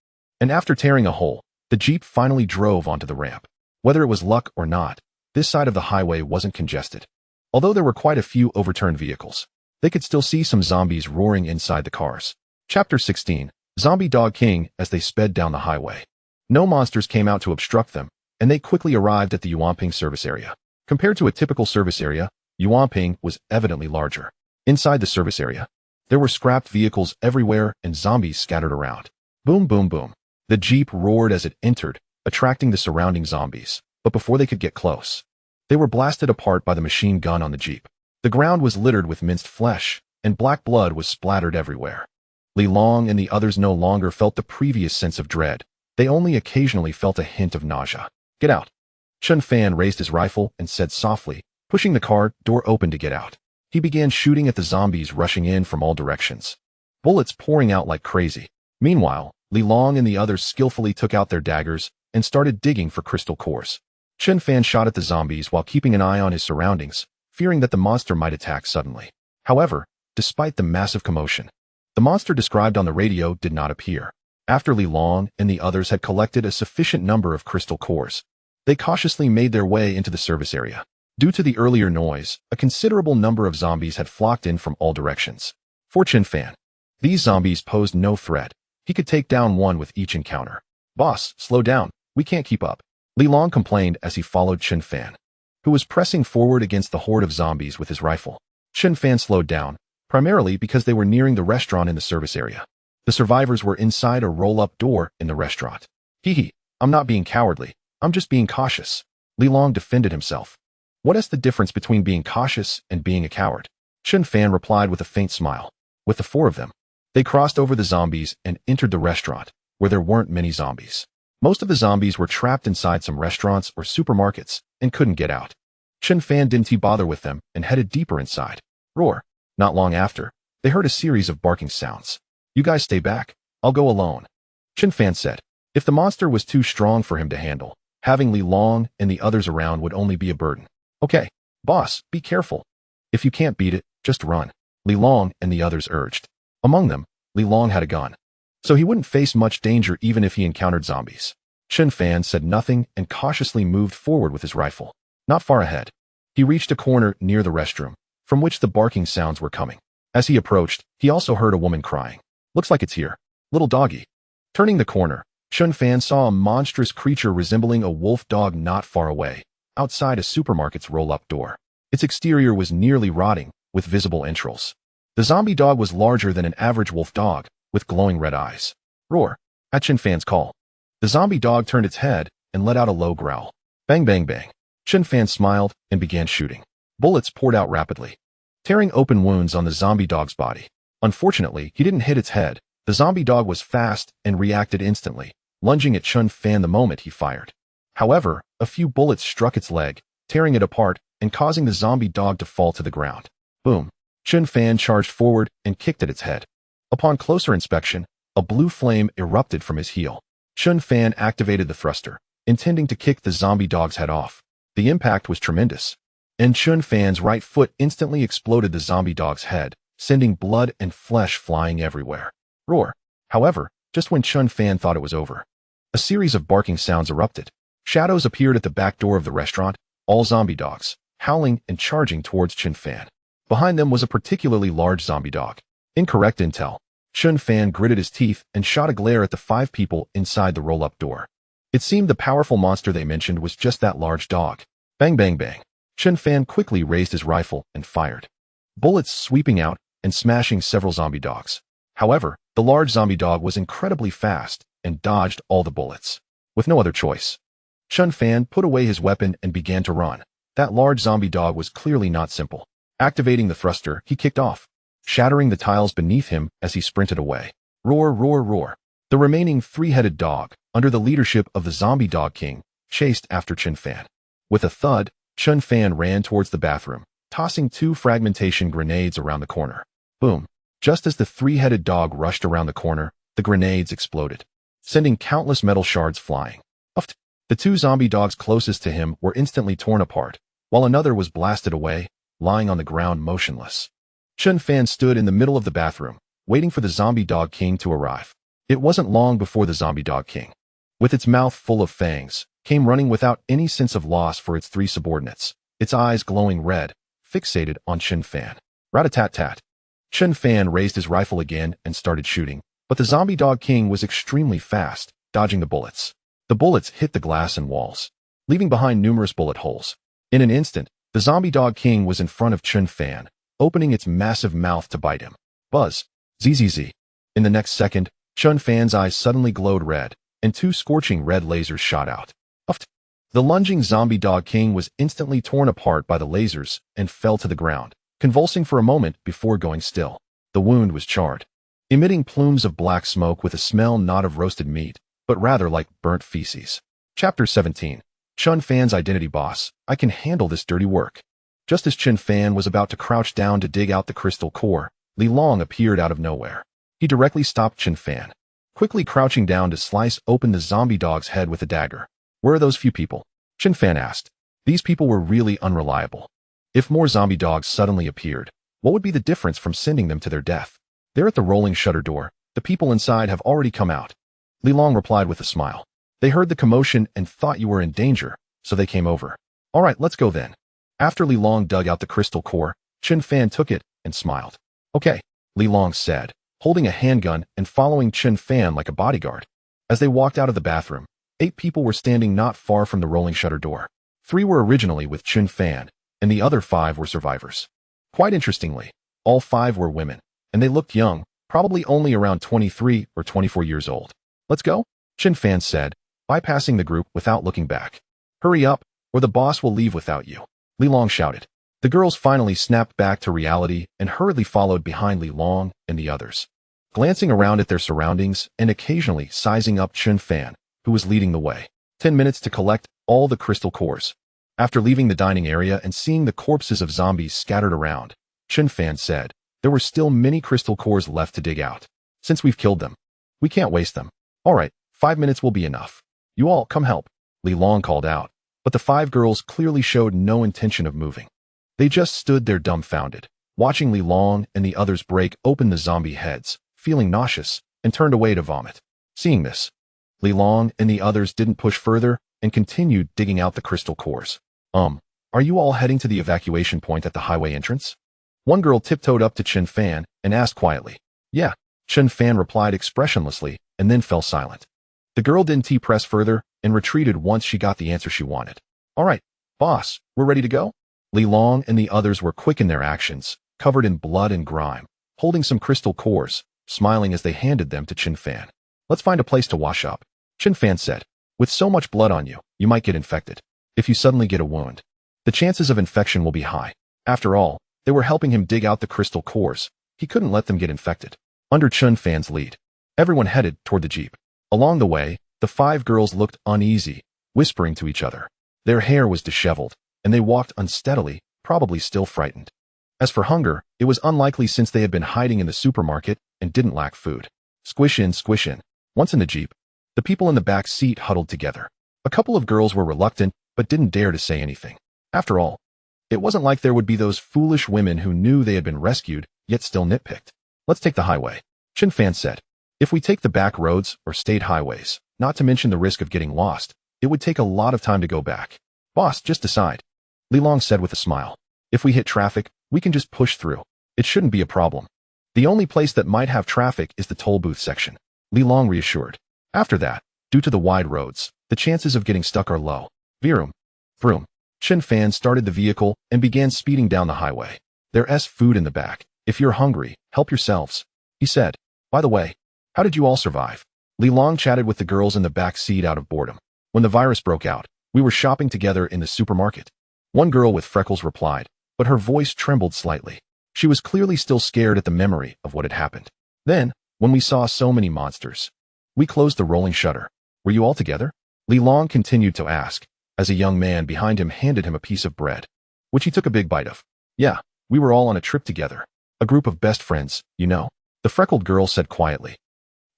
and after tearing a hole, the Jeep finally drove onto the ramp. Whether it was luck or not, this side of the highway wasn't congested. Although there were quite a few overturned vehicles, they could still see some zombies roaring inside the cars. Chapter 16, Zombie Dog King. As they sped down the highway, no monsters came out to obstruct them, and they quickly arrived at the Yuanping service area. Compared to a typical service area, Yuanping was evidently larger. Inside the service area, there were scrapped vehicles everywhere and zombies scattered around. Boom, boom, boom. The Jeep roared as it entered, attracting the surrounding zombies. But before they could get close, they were blasted apart by the machine gun on the Jeep. The ground was littered with minced flesh, and black blood was splattered everywhere. Li Long and the others no longer felt the previous sense of dread. They only occasionally felt a hint of nausea. Get out. Chun Fan raised his rifle and said softly, pushing the car door open to get out. He began shooting at the zombies rushing in from all directions, bullets pouring out like crazy. Meanwhile, Li Long and the others skillfully took out their daggers and started digging for crystal cores. Chun Fan shot at the zombies while keeping an eye on his surroundings, fearing that the monster might attack suddenly. However, despite the massive commotion, the monster described on the radio did not appear. After Li Long and the others had collected a sufficient number of crystal cores, they cautiously made their way into the service area. Due to the earlier noise, a considerable number of zombies had flocked in from all directions. For Chun Fan, these zombies posed no threat. He could take down one with each encounter. Boss, slow down. We can't keep up, Li Long complained as he followed Chun Fan, who was pressing forward against the horde of zombies with his rifle. Chun Fan slowed down, primarily because they were nearing the restaurant in the service area. The survivors were inside a roll-up door in the restaurant. Hee, I'm not being cowardly. I'm just being cautious, Li Long defended himself. What is the difference between being cautious and being a coward? Chun Fan replied with a faint smile. With the four of them, they crossed over the zombies and entered the restaurant, where there weren't many zombies. Most of the zombies were trapped inside some restaurants or supermarkets and couldn't get out. Chun Fan didn't bother with them and headed deeper inside. Roar. Not long after, they heard a series of barking sounds. You guys stay back. I'll go alone, Chun Fan said. If the monster was too strong for him to handle, having Li Long and the others around would only be a burden. Okay, boss, be careful. If you can't beat it, just run, Li Long and the others urged. Among them, Li Long had a gun, so he wouldn't face much danger even if he encountered zombies. Chun Fan said nothing and cautiously moved forward with his rifle. Not far ahead, he reached a corner near the restroom, from which the barking sounds were coming. As he approached, he also heard a woman crying. Looks like it's here. Little doggy. Turning the corner, Chun Fan saw a monstrous creature resembling a wolf dog not far away, outside a supermarket's roll-up door. Its exterior was nearly rotting, with visible entrails. The zombie dog was larger than an average wolf dog, with glowing red eyes. Roar. At Chun Fan's call, the zombie dog turned its head and let out a low growl. Bang bang bang. Chen Fan smiled and began shooting. Bullets poured out rapidly, tearing open wounds on the zombie dog's body. Unfortunately, he didn't hit its head. The zombie dog was fast and reacted instantly, lunging at Chen Fan the moment he fired. However, a few bullets struck its leg, tearing it apart and causing the zombie dog to fall to the ground. Boom. Chen Fan charged forward and kicked at its head. Upon closer inspection, a blue flame erupted from his heel. Chen Fan activated the thruster, intending to kick the zombie dog's head off. The impact was tremendous, and Chen Fan's right foot instantly exploded the zombie dog's head, sending blood and flesh flying everywhere. Roar. However, just when Chen Fan thought it was over, a series of barking sounds erupted. Shadows appeared at the back door of the restaurant, all zombie dogs, howling and charging towards Chen Fan. Behind them was a particularly large zombie dog. Incorrect intel. Chen Fan gritted his teeth and shot a glare at the 5 people inside the roll-up door. It seemed the powerful monster they mentioned was just that large dog. Bang bang bang. Chen Fan quickly raised his rifle and fired, bullets sweeping out and smashing several zombie dogs. However, the large zombie dog was incredibly fast and dodged all the bullets. With no other choice, Chen Fan put away his weapon and began to run. That large zombie dog was clearly not simple. Activating the thruster, he kicked off, shattering the tiles beneath him as he sprinted away. Roar, roar, roar. The remaining 3-headed dog, under the leadership of the zombie dog king, chased after Chen Fan. With a thud, Chen Fan ran towards the bathroom, tossing 2 fragmentation grenades around the corner. Boom. Just as the 3-headed dog rushed around the corner, the grenades exploded, sending countless metal shards flying. Uffed. The 2 zombie dogs closest to him were instantly torn apart, while another was blasted away, lying on the ground motionless. Chen Fan stood in the middle of the bathroom, waiting for the zombie dog king to arrive. It wasn't long before the zombie dog king, with its mouth full of fangs, came running without any sense of loss for its 3 subordinates, its eyes glowing red, fixated on Chen Fan. Rat-a-tat-tat. Chen Fan raised his rifle again and started shooting, but the zombie dog king was extremely fast, dodging the bullets. The bullets hit the glass and walls, leaving behind numerous bullet holes. In an instant, the zombie dog king was in front of Chen Fan, opening its massive mouth to bite him. Buzz. Zzz. In the next second, Chen Fan's eyes suddenly glowed red, and 2 scorching red lasers shot out. Uffed. The lunging zombie dog king was instantly torn apart by the lasers and fell to the ground, convulsing for a moment before going still. The wound was charred, emitting plumes of black smoke with a smell not of roasted meat, but rather like burnt feces. Chapter 17. Chen Fan's identity boss. I can handle this dirty work. Just as Chen Fan was about to crouch down to dig out the crystal core, Li Long appeared out of nowhere. He directly stopped Chen Fan, quickly crouching down to slice open the zombie dog's head with a dagger. Where are those few people? Chen Fan asked. These people were really unreliable. If more zombie dogs suddenly appeared, what would be the difference from sending them to their death? They're at the rolling shutter door. The people inside have already come out. Li Long replied with a smile. They heard the commotion and thought you were in danger, so they came over. All right, let's go then. After Li Long dug out the crystal core, Chen Fan took it and smiled. Okay, Li Long said, holding a handgun and following Chen Fan like a bodyguard. As they walked out of the bathroom, 8 people were standing not far from the rolling shutter door. 3 were originally with Chen Fan, and the other 5 were survivors. Quite interestingly, all 5 were women, and they looked young, probably only around 23 or 24 years old. Let's go, Chen Fan said, bypassing the group without looking back. Hurry up, or the boss will leave without you, Li Long shouted. The girls finally snapped back to reality and hurriedly followed behind Li Long and the others, glancing around at their surroundings and occasionally sizing up Chen Fan, who was leading the way. 10 minutes to collect all the crystal cores. After leaving the dining area and seeing the corpses of zombies scattered around, Chen Fan said, there were still many crystal cores left to dig out. Since we've killed them, we can't waste them. All right, 5 minutes will be enough. You all come help, Li Long called out, but the 5 girls clearly showed no intention of moving. They just stood there dumbfounded, watching Li Long and the others break open the zombie heads, feeling nauseous, and turned away to vomit. Seeing this, Li Long and the others didn't push further and continued digging out the crystal cores. Are you all heading to the evacuation point at the highway entrance? One girl tiptoed up to Chen Fan and asked quietly. Yeah, Chen Fan replied expressionlessly and then fell silent. The girl didn't press further and retreated once she got the answer she wanted. All right, boss, we're ready to go? Li Long and the others were quick in their actions, covered in blood and grime, holding some crystal cores, smiling as they handed them to Chen Fan. Let's find a place to wash up, Chen Fan said. With so much blood on you, you might get infected. If you suddenly get a wound, the chances of infection will be high. After all, they were helping him dig out the crystal cores. He couldn't let them get infected. Under Chun Fan's lead, everyone headed toward the jeep. Along the way, the 5 girls looked uneasy, whispering to each other. Their hair was disheveled, and they walked unsteadily, probably still frightened. As for hunger, it was unlikely since they had been hiding in the supermarket and didn't lack food. Squish in, squish in. Once in the jeep, the people in the back seat huddled together. A couple of girls were reluctant, but didn't dare to say anything. After all, it wasn't like there would be those foolish women who knew they had been rescued, yet still nitpicked. Let's take the highway, Chun Fan said. If we take the back roads or state highways, not to mention the risk of getting lost, it would take a lot of time to go back. Boss, just decide, Li Long said with a smile. If we hit traffic, we can just push through. It shouldn't be a problem. The only place that might have traffic is the toll booth section, Li Long reassured. After that, due to the wide roads, the chances of getting stuck are low. Vroom. Vroom. Chun Fan started the vehicle and began speeding down the highway. There's food in the back. If you're hungry, help yourselves, he said. By the way, how did you all survive? Li Long chatted with the girls in the back seat out of boredom. When the virus broke out, we were shopping together in the supermarket. One girl with freckles replied, but her voice trembled slightly. She was clearly still scared at the memory of what had happened. Then, when we saw so many monsters, we closed the rolling shutter. Were you all together? Li Long continued to ask, as a young man behind him handed him a piece of bread, which he took a big bite of. Yeah, we were all on a trip together. A group of best friends, you know, the freckled girl said quietly,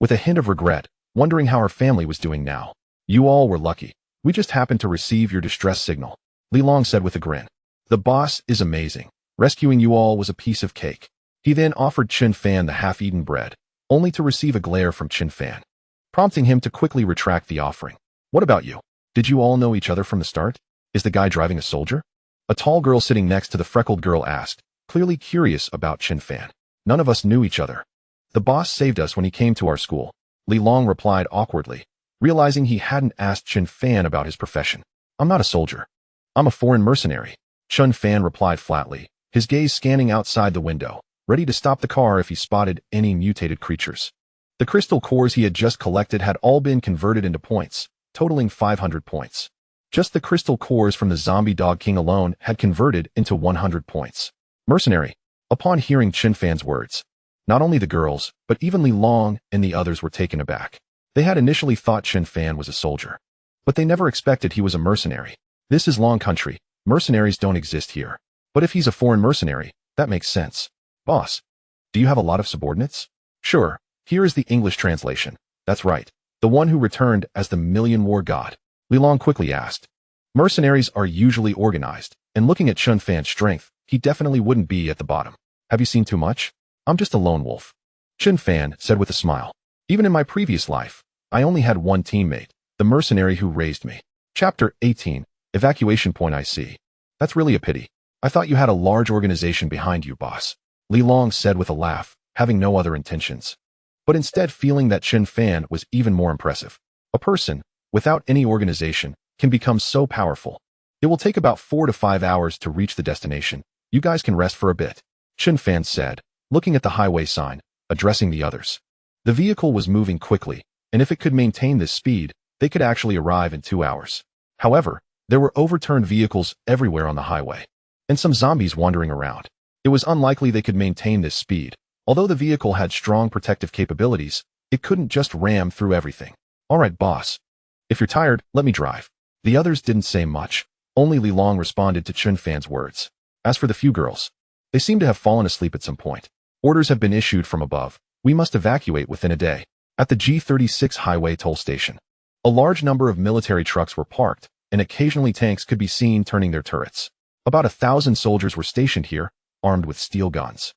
with a hint of regret, wondering how her family was doing now. You all were lucky. We just happened to receive your distress signal, Li Long said with a grin. The boss is amazing. Rescuing you all was a piece of cake. He then offered Chun Fan the half-eaten bread, only to receive a glare from Chun Fan, prompting him to quickly retract the offering. What about you? Did you all know each other from the start? Is the guy driving a soldier? A tall girl sitting next to the freckled girl asked, clearly curious about Chun Fan. None of us knew each other. The boss saved us when he came to our school, Li Long replied awkwardly, realizing he hadn't asked Chun Fan about his profession. I'm not a soldier. I'm a foreign mercenary, Chun Fan replied flatly, his gaze scanning outside the window, ready to stop the car if he spotted any mutated creatures. The crystal cores he had just collected had all been converted into points, totaling 500 points. Just the crystal cores from the zombie dog king alone had converted into 100 points. Mercenary. Upon hearing Chun Fan's words, not only the girls, but even Li Long and the others were taken aback. They had initially thought Chun Fan was a soldier, but they never expected he was a mercenary. This is Long Country. Mercenaries don't exist here. But if he's a foreign mercenary, that makes sense. Boss, do you have a lot of subordinates? Sure. Here is the English translation. That's right. The one who returned as the Million War God, Li Long quickly asked. Mercenaries are usually organized, and looking at Chun Fan's strength, he definitely wouldn't be at the bottom. Have you seen too much? I'm just a lone wolf, Chun Fan said with a smile. Even in my previous life, I only had one teammate, the mercenary who raised me. Chapter 18, Evacuation Point. I see. That's really a pity. I thought you had a large organization behind you, boss, Li Long said with a laugh, having no other intentions, but instead feeling that Chun Fan was even more impressive. A person, without any organization, can become so powerful. It will take about 4 to 5 hours to reach the destination. You guys can rest for a bit, Chun Fan said, looking at the highway sign, addressing the others. The vehicle was moving quickly, and if it could maintain this speed, they could actually arrive in 2 hours. However, there were overturned vehicles everywhere on the highway, and some zombies wandering around. It was unlikely they could maintain this speed. Although the vehicle had strong protective capabilities, it couldn't just ram through everything. All right, boss. If you're tired, let me drive. The others didn't say much. Only Li Long responded to Chun Fan's words. As for the few girls, they seem to have fallen asleep at some point. Orders have been issued from above. We must evacuate within a day. At the G36 highway toll station, a large number of military trucks were parked, and occasionally tanks could be seen turning their turrets. About 1,000 soldiers were stationed here, armed with steel guns.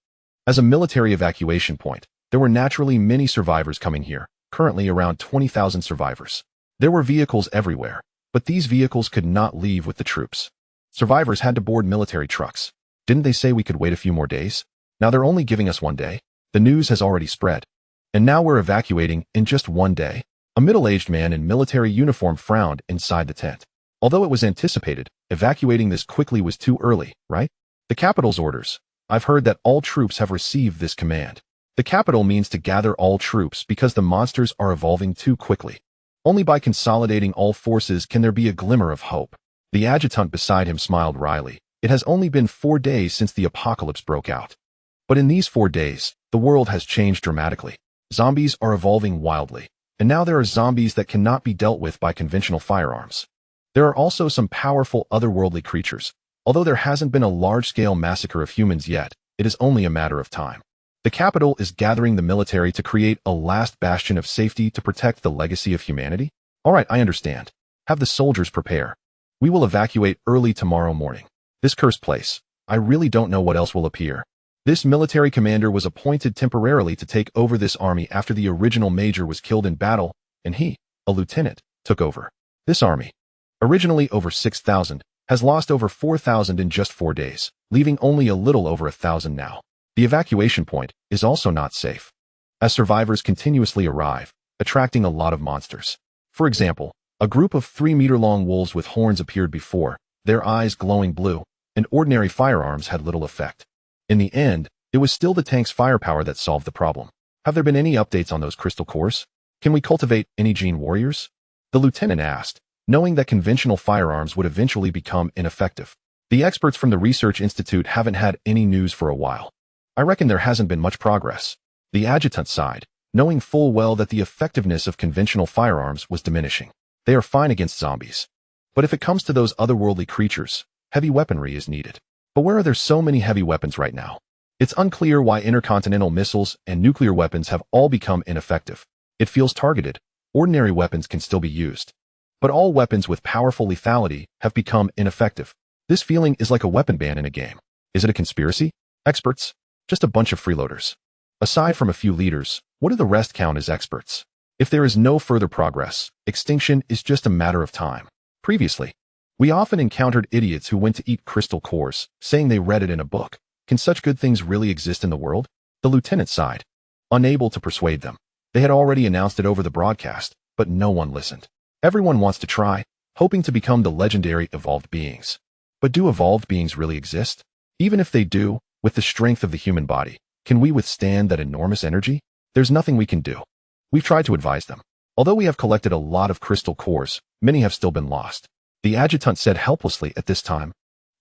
As a military evacuation point, there were naturally many survivors coming here, currently around 20,000 survivors. There were vehicles everywhere, but these vehicles could not leave with the troops. Survivors had to board military trucks. Didn't they say we could wait a few more days? Now they're only giving us 1 day. The news has already spread. And now we're evacuating in just 1 day. A middle-aged man in military uniform frowned inside the tent. Although it was anticipated, evacuating this quickly was too early, right? The capital's orders. I've heard that all troops have received this command. The capital means to gather all troops because the monsters are evolving too quickly. Only by consolidating all forces can there be a glimmer of hope. The adjutant beside him smiled wryly. It has only been 4 days since the apocalypse broke out. But in these 4 days, the world has changed dramatically. Zombies are evolving wildly, and now there are zombies that cannot be dealt with by conventional firearms. There are also some powerful otherworldly creatures. Although there hasn't been a large-scale massacre of humans yet, it is only a matter of time. The capital is gathering the military to create a last bastion of safety to protect the legacy of humanity. All right, I understand. Have the soldiers prepare. We will evacuate early tomorrow morning. This cursed place. I really don't know what else will appear. This military commander was appointed temporarily to take over this army after the original major was killed in battle, and he, a lieutenant, took over. This army, originally over 6,000, has lost over 4,000 in just 4 days, leaving only a little over 1,000 now. The evacuation point is also not safe, as survivors continuously arrive, attracting a lot of monsters. For example, a group of 3-meter-long wolves with horns appeared before, their eyes glowing blue, and ordinary firearms had little effect. In the end, it was still the tank's firepower that solved the problem. Have there been any updates on those crystal cores? Can we cultivate any gene warriors? The lieutenant asked, knowing that conventional firearms would eventually become ineffective. The experts from the Research Institute haven't had any news for a while. I reckon there hasn't been much progress. The adjutant sighed, knowing full well that the effectiveness of conventional firearms was diminishing. They are fine against zombies. But if it comes to those otherworldly creatures, heavy weaponry is needed. But where are there so many heavy weapons right now? It's unclear why intercontinental missiles and nuclear weapons have all become ineffective. It feels targeted. Ordinary weapons can still be used. But all weapons with powerful lethality have become ineffective. This feeling is like a weapon ban in a game. Is it a conspiracy? Experts? Just a bunch of freeloaders. Aside from a few leaders, what do the rest count as experts? If there is no further progress, extinction is just a matter of time. Previously, we often encountered idiots who went to eat crystal cores, saying they read it in a book. Can such good things really exist in the world? The lieutenant sighed, unable to persuade them. They had already announced it over the broadcast, but no one listened. Everyone wants to try, hoping to become the legendary evolved beings. But do evolved beings really exist? Even if they do, with the strength of the human body, can we withstand that enormous energy? There's nothing we can do. We've tried to advise them. Although we have collected a lot of crystal cores, many have still been lost. The adjutant said helplessly at this time.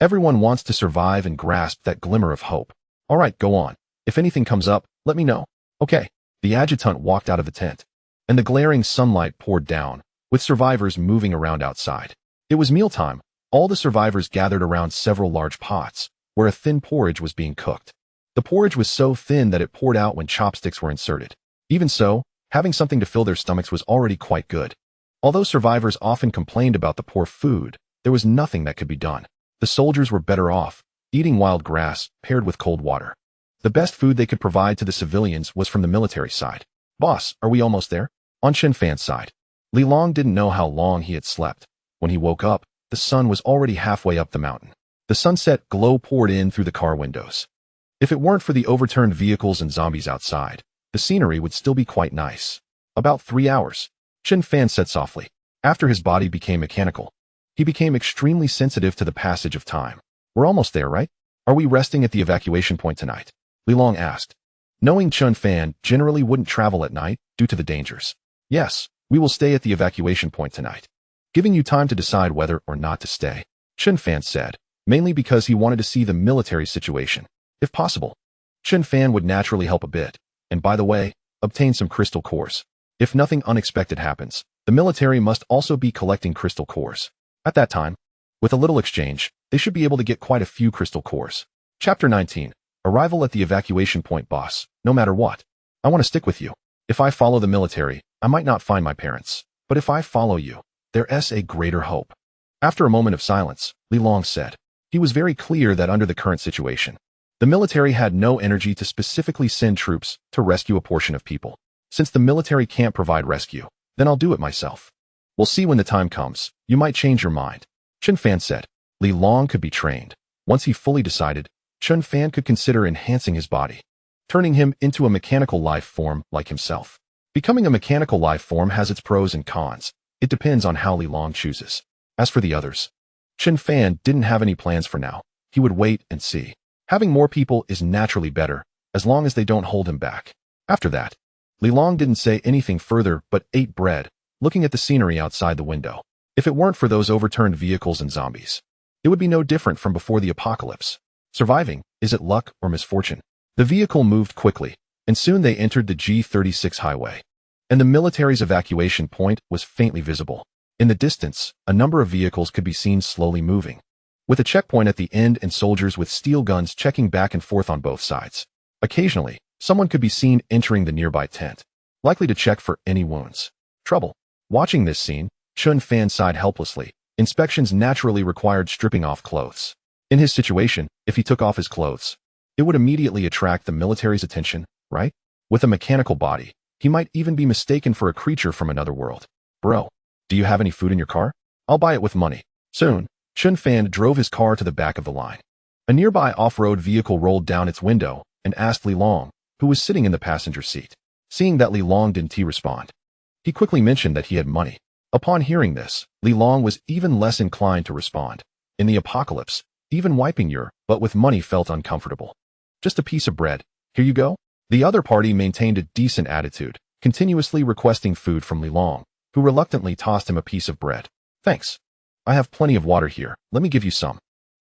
Everyone wants to survive and grasp that glimmer of hope. All right, go on. If anything comes up, let me know. Okay. The adjutant walked out of the tent, and the glaring sunlight poured down, with survivors moving around outside. It was mealtime. All the survivors gathered around several large pots, where a thin porridge was being cooked. The porridge was so thin that it poured out when chopsticks were inserted. Even so, having something to fill their stomachs was already quite good. Although survivors often complained about the poor food, there was nothing that could be done. The soldiers were better off, eating wild grass, paired with cold water. The best food they could provide to the civilians was from the military side. Boss, are we almost there? On Chen Fan's side. Li Long didn't know how long he had slept. When he woke up, the sun was already halfway up the mountain. The sunset glow poured in through the car windows. If it weren't for the overturned vehicles and zombies outside, the scenery would still be quite nice. About 3 hours. Chen Fan said softly. After his body became mechanical, he became extremely sensitive to the passage of time. We're almost there, right? Are we resting at the evacuation point tonight? Li Long asked, knowing Chen Fan generally wouldn't travel at night due to the dangers. Yes, we will stay at the evacuation point tonight, giving you time to decide whether or not to stay, Chen Fan said, mainly because he wanted to see the military situation. If possible, Chen Fan would naturally help a bit, and by the way, obtain some crystal cores. If nothing unexpected happens, the military must also be collecting crystal cores. At that time, with a little exchange, they should be able to get quite a few crystal cores. Chapter 19. Arrival at the evacuation point. Boss, no matter what, I want to stick with you. If I follow the military, I might not find my parents. But if I follow you, there's a greater hope. After a moment of silence, Li Long said. He was very clear that under the current situation, the military had no energy to specifically send troops to rescue a portion of people. Since the military can't provide rescue, then I'll do it myself. We'll see when the time comes. You might change your mind. Chen Fan said. Li Long could be trained. Once he fully decided, Chen Fan could consider enhancing his body, turning him into a mechanical life form like himself. Becoming a mechanical life form has its pros and cons. It depends on how Li Long chooses. As for the others, Chen Fan didn't have any plans for now. He would wait and see. Having more people is naturally better, as long as they don't hold him back. After that, Li Long didn't say anything further but ate bread, looking at the scenery outside the window. If it weren't for those overturned vehicles and zombies, it would be no different from before the apocalypse. Surviving, is it luck or misfortune? The vehicle moved quickly, and soon they entered the G36 highway. And the military's evacuation point was faintly visible. In the distance, a number of vehicles could be seen slowly moving, with a checkpoint at the end and soldiers with steel guns checking back and forth on both sides. Occasionally, someone could be seen entering the nearby tent, likely to check for any wounds. Trouble. Watching this scene, Chun Fan sighed helplessly. Inspections naturally required stripping off clothes. In his situation, if he took off his clothes, it would immediately attract the military's attention, right? With a mechanical body, he might even be mistaken for a creature from another world. Bro, do you have any food in your car? I'll buy it with money. Soon, Chun Fan drove his car to the back of the line. A nearby off-road vehicle rolled down its window and asked Li Long, who was sitting in the passenger seat. Seeing that Li Long didn't respond, he quickly mentioned that he had money. Upon hearing this, Li Long was even less inclined to respond. In the apocalypse, even wiping your butt with money felt uncomfortable. Just a piece of bread. Here you go. The other party maintained a decent attitude, continuously requesting food from Li Long, who reluctantly tossed him a piece of bread. Thanks. I have plenty of water here. Let me give you some.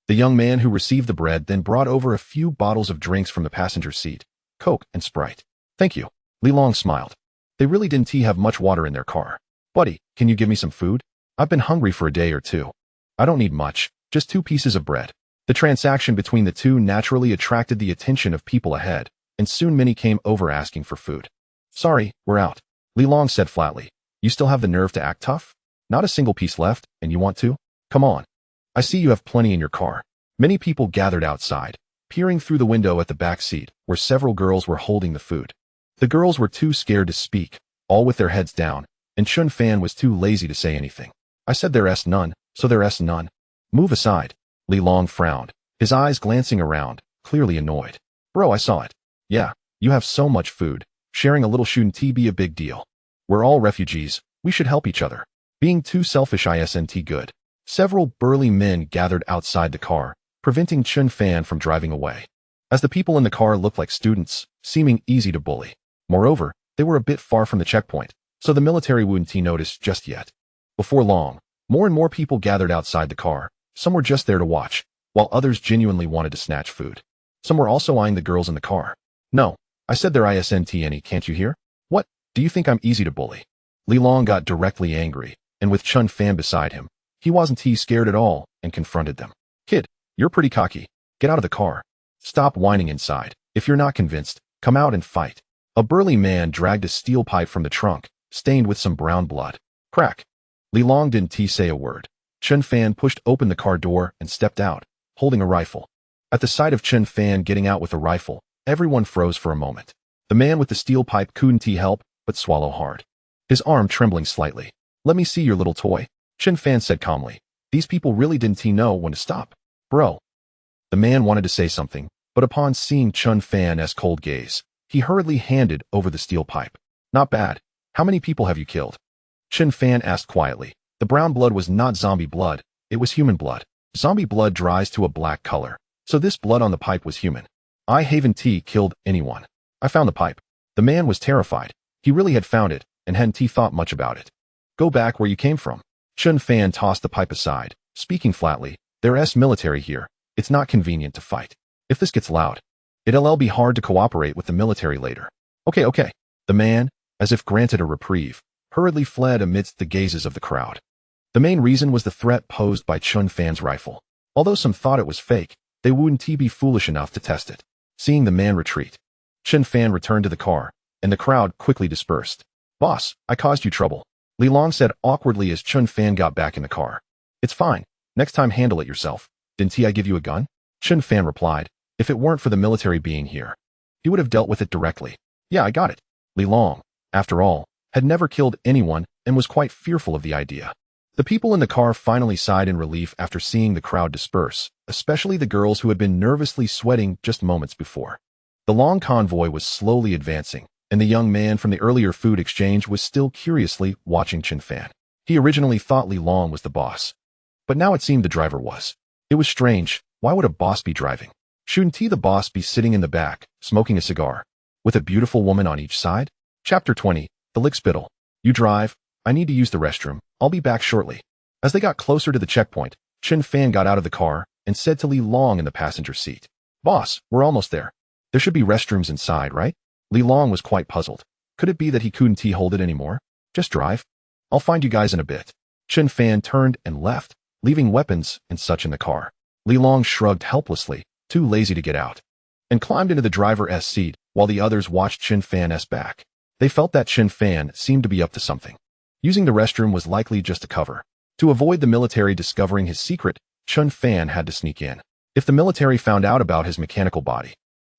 The young man who received the bread then brought over a few bottles of drinks from the passenger seat, Coke and Sprite. Thank you. Li Long smiled. They really didn't have much water in their car. Buddy, can you give me some food? I've been hungry for a day or two. I don't need much, just 2 pieces of bread. The transaction between the two naturally attracted the attention of people ahead, and soon many came over asking for food. Sorry, we're out. Li Long said flatly. You still have the nerve to act tough? Not a single piece left, and you want to? Come on. I see you have plenty in your car. Many people gathered outside, peering through the window at the back seat, where several girls were holding the food. The girls were too scared to speak, all with their heads down, and Chun Fan was too lazy to say anything. I said there's none, so there's none. Move aside. Li Long frowned, his eyes glancing around, clearly annoyed. Bro, I saw it. Yeah, you have so much food. Sharing a little shouldn't be a big deal. We're all refugees. We should help each other. Being too selfish isn't good. Several burly men gathered outside the car, preventing Chun Fan from driving away. As the people in the car looked like students, seeming easy to bully. Moreover, they were a bit far from the checkpoint, so the military wouldn't notice just yet. Before long, more and more people gathered outside the car. Some were just there to watch, while others genuinely wanted to snatch food. Some were also eyeing the girls in the car. No, I said there isn't any, can't you hear? What, do you think I'm easy to bully? Li Long got directly angry, and with Chun Fan beside him, he wasn't scared at all, and confronted them. Kid, you're pretty cocky. Get out of the car. Stop whining inside. If you're not convinced, come out and fight. A burly man dragged a steel pipe from the trunk, stained with some brown blood. Crack. Li Long didn't say a word. Chun Fan pushed open the car door and stepped out, holding a rifle. At the sight of Chun Fan getting out with a rifle, everyone froze for a moment. The man with the steel pipe couldn't help but swallow hard, his arm trembling slightly. Let me see your little toy, Chun Fan said calmly. These people really didn't know when to stop. Bro. The man wanted to say something, but upon seeing Chun Fan's cold gaze, he hurriedly handed over the steel pipe. Not bad. How many people have you killed? Chun Fan asked quietly. The brown blood was not zombie blood, it was human blood. Zombie blood dries to a black color, so this blood on the pipe was human. I haven't killed anyone. I found the pipe. The man was terrified. He really had found it, and hadn't thought much about it. Go back where you came from. Chun Fan tossed the pipe aside, speaking flatly. There's military here. It's not convenient to fight. If this gets loud, it'll be hard to cooperate with the military later. Okay. The man, as if granted a reprieve, hurriedly fled amidst the gazes of the crowd. The main reason was the threat posed by Chun Fan's rifle. Although some thought it was fake, they wouldn't be foolish enough to test it. Seeing the man retreat, Chun Fan returned to the car, and the crowd quickly dispersed. Boss, I caused you trouble, Li Long said awkwardly as Chun Fan got back in the car. It's fine. Next time handle it yourself. Didn't I give you a gun? Chun Fan replied. If it weren't for the military being here, he would have dealt with it directly. Yeah, I got it. Li Long, after all, had never killed anyone and was quite fearful of the idea. The people in the car finally sighed in relief after seeing the crowd disperse, especially the girls who had been nervously sweating just moments before. The long convoy was slowly advancing, and the young man from the earlier food exchange was still curiously watching Chun Fan. He originally thought Li Long was the boss, but now it seemed the driver was. It was strange. Why would a boss be driving? Shouldn't the boss be sitting in the back, smoking a cigar, with a beautiful woman on each side? Chapter 20, The Lickspittle. You drive, I need to use the restroom. I'll be back shortly. As they got closer to the checkpoint, Chen Fan got out of the car and said to Li Long in the passenger seat, "Boss, we're almost there. There should be restrooms inside, right?" Li Long was quite puzzled. Could it be that he couldn't hold it anymore? Just drive. I'll find you guys in a bit. Chen Fan turned and left, leaving weapons and such in the car. Li Long shrugged helplessly, too lazy to get out, and climbed into the driver's seat while the others watched Chen Fan's back. They felt that Chen Fan seemed to be up to something. Using the restroom was likely just a cover. To avoid the military discovering his secret, Chen Fan had to sneak in. If the military found out about his mechanical body,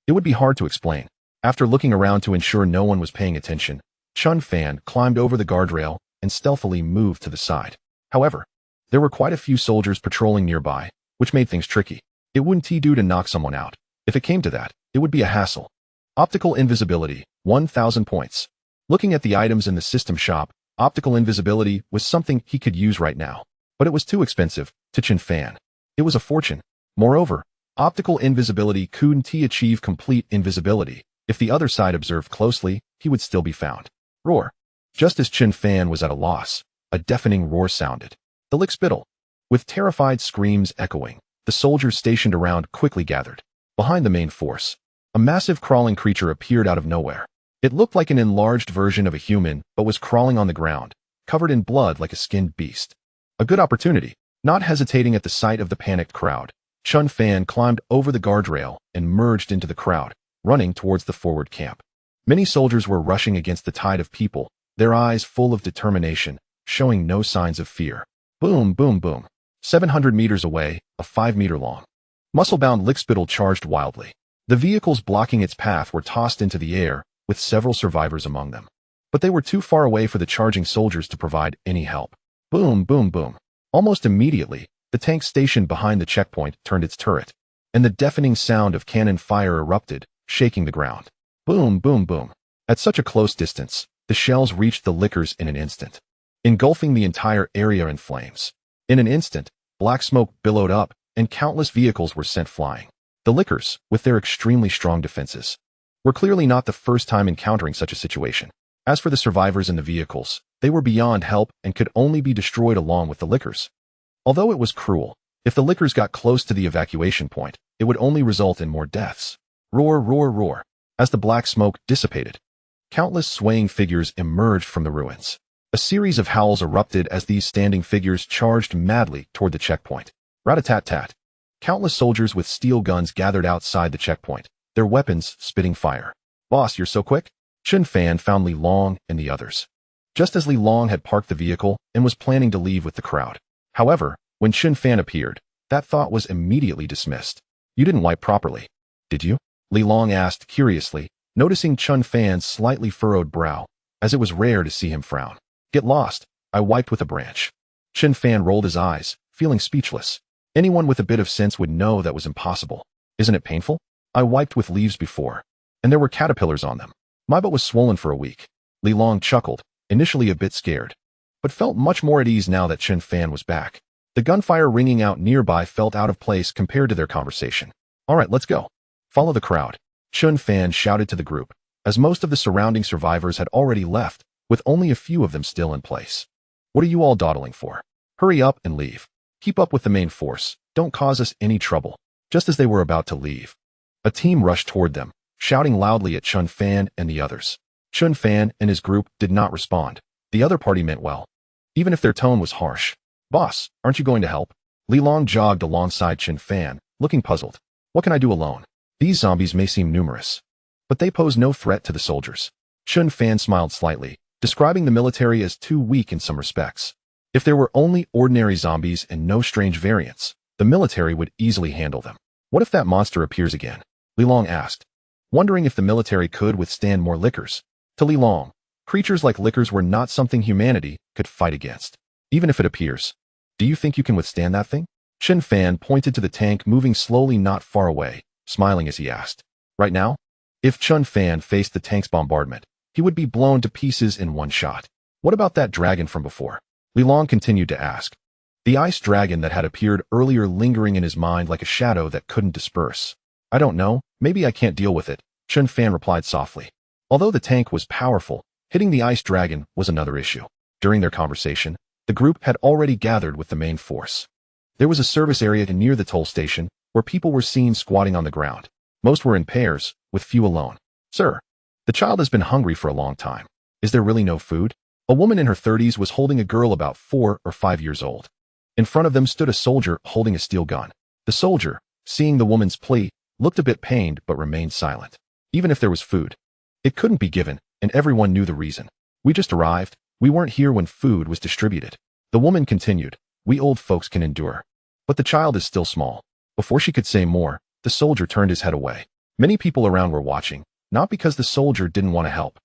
it would be hard to explain. After looking around to ensure no one was paying attention, Chen Fan climbed over the guardrail and stealthily moved to the side. However, there were quite a few soldiers patrolling nearby, which made things tricky. It wouldn't do to knock someone out. If it came to that, it would be a hassle. Optical invisibility, 1,000 points. Looking at the items in the system shop, optical invisibility was something he could use right now. But it was too expensive to Chen Fan. It was a fortune. Moreover, optical invisibility couldn't achieve complete invisibility. If the other side observed closely, he would still be found. Roar. Just as Chen Fan was at a loss, a deafening roar sounded. The lickspittle. With terrified screams echoing, the soldiers stationed around quickly gathered. Behind the main force, a massive crawling creature appeared out of nowhere. It looked like an enlarged version of a human, but was crawling on the ground, covered in blood like a skinned beast. A good opportunity. Not hesitating at the sight of the panicked crowd, Chen Fan climbed over the guardrail and merged into the crowd, running towards the forward camp. Many soldiers were rushing against the tide of people, their eyes full of determination, showing no signs of fear. Boom, boom, boom. 700 meters away, a 5-meter-long, muscle-bound lickspittle charged wildly. The vehicles blocking its path were tossed into the air, with several survivors among them. But they were too far away for the charging soldiers to provide any help. Boom, boom, boom. Almost immediately, the tank stationed behind the checkpoint turned its turret, and the deafening sound of cannon fire erupted, shaking the ground. Boom, boom, boom. At such a close distance, the shells reached the lickers in an instant, engulfing the entire area in flames. In an instant, black smoke billowed up, and countless vehicles were sent flying. The lickers, with their extremely strong defenses, were clearly not the first time encountering such a situation. As for the survivors in the vehicles, they were beyond help and could only be destroyed along with the lickers. Although it was cruel, if the lickers got close to the evacuation point, it would only result in more deaths. Roar, roar, roar. As the black smoke dissipated, countless swaying figures emerged from the ruins. A series of howls erupted as these standing figures charged madly toward the checkpoint. Rat-a-tat-tat. Countless soldiers with steel guns gathered outside the checkpoint, their weapons spitting fire. "Boss, you're so quick?" Chen Fan found Li Long and the others, just as Li Long had parked the vehicle and was planning to leave with the crowd. However, when Chen Fan appeared, that thought was immediately dismissed. "You didn't wipe properly, did you?" Li Long asked curiously, noticing Chen Fan's slightly furrowed brow, as it was rare to see him frown. "Get lost. I wiped with a branch." Chen Fan rolled his eyes, feeling speechless. Anyone with a bit of sense would know that was impossible. "Isn't it painful? I wiped with leaves before, and there were caterpillars on them. My butt was swollen for a week." Li Long chuckled, initially a bit scared, but felt much more at ease now that Chen Fan was back. The gunfire ringing out nearby felt out of place compared to their conversation. "All right, let's go. Follow the crowd," Chen Fan shouted to the group, as most of the surrounding survivors had already left, with only a few of them still in place. "What are you all dawdling for? Hurry up and leave. Keep up with the main force. Don't cause us any trouble." Just as they were about to leave, a team rushed toward them, shouting loudly at Chen Fan and the others. Chen Fan and his group did not respond. The other party meant well, even if their tone was harsh. "Boss, aren't you going to help?" Li Long jogged alongside Chen Fan, looking puzzled. "What can I do alone? These zombies may seem numerous, but they pose no threat to the soldiers." Chen Fan smiled slightly, describing the military as too weak in some respects. If there were only ordinary zombies and no strange variants, the military would easily handle them. "What if that monster appears again?" Li Long asked, wondering if the military could withstand more lickers. To Li Long, creatures like lickers were not something humanity could fight against. "Even if it appears, do you think you can withstand that thing?" Chen Fan pointed to the tank moving slowly not far away, smiling as he asked. Right now, if Chen Fan faced the tank's bombardment, he would be blown to pieces in one shot. "What about that dragon from before?" Li Long continued to ask, the ice dragon that had appeared earlier lingering in his mind like a shadow that couldn't disperse. "I don't know, maybe I can't deal with it," Chen Fan replied softly. Although the tank was powerful, hitting the ice dragon was another issue. During their conversation, the group had already gathered with the main force. There was a service area near the toll station where people were seen squatting on the ground. Most were in pairs, with few alone. Sir, the child has been hungry for a long time. Is there really no food? A woman in her 30s was holding a girl about 4 or 5 years old. In front of them stood a soldier holding a steel gun. The soldier, seeing the woman's plea, looked a bit pained but remained silent. Even if there was food, it couldn't be given, and everyone knew the reason. We just arrived. We weren't here when food was distributed. The woman continued. We old folks can endure. But the child is still small. Before she could say more, the soldier turned his head away. Many people around were watching, not because the soldier didn't want to help,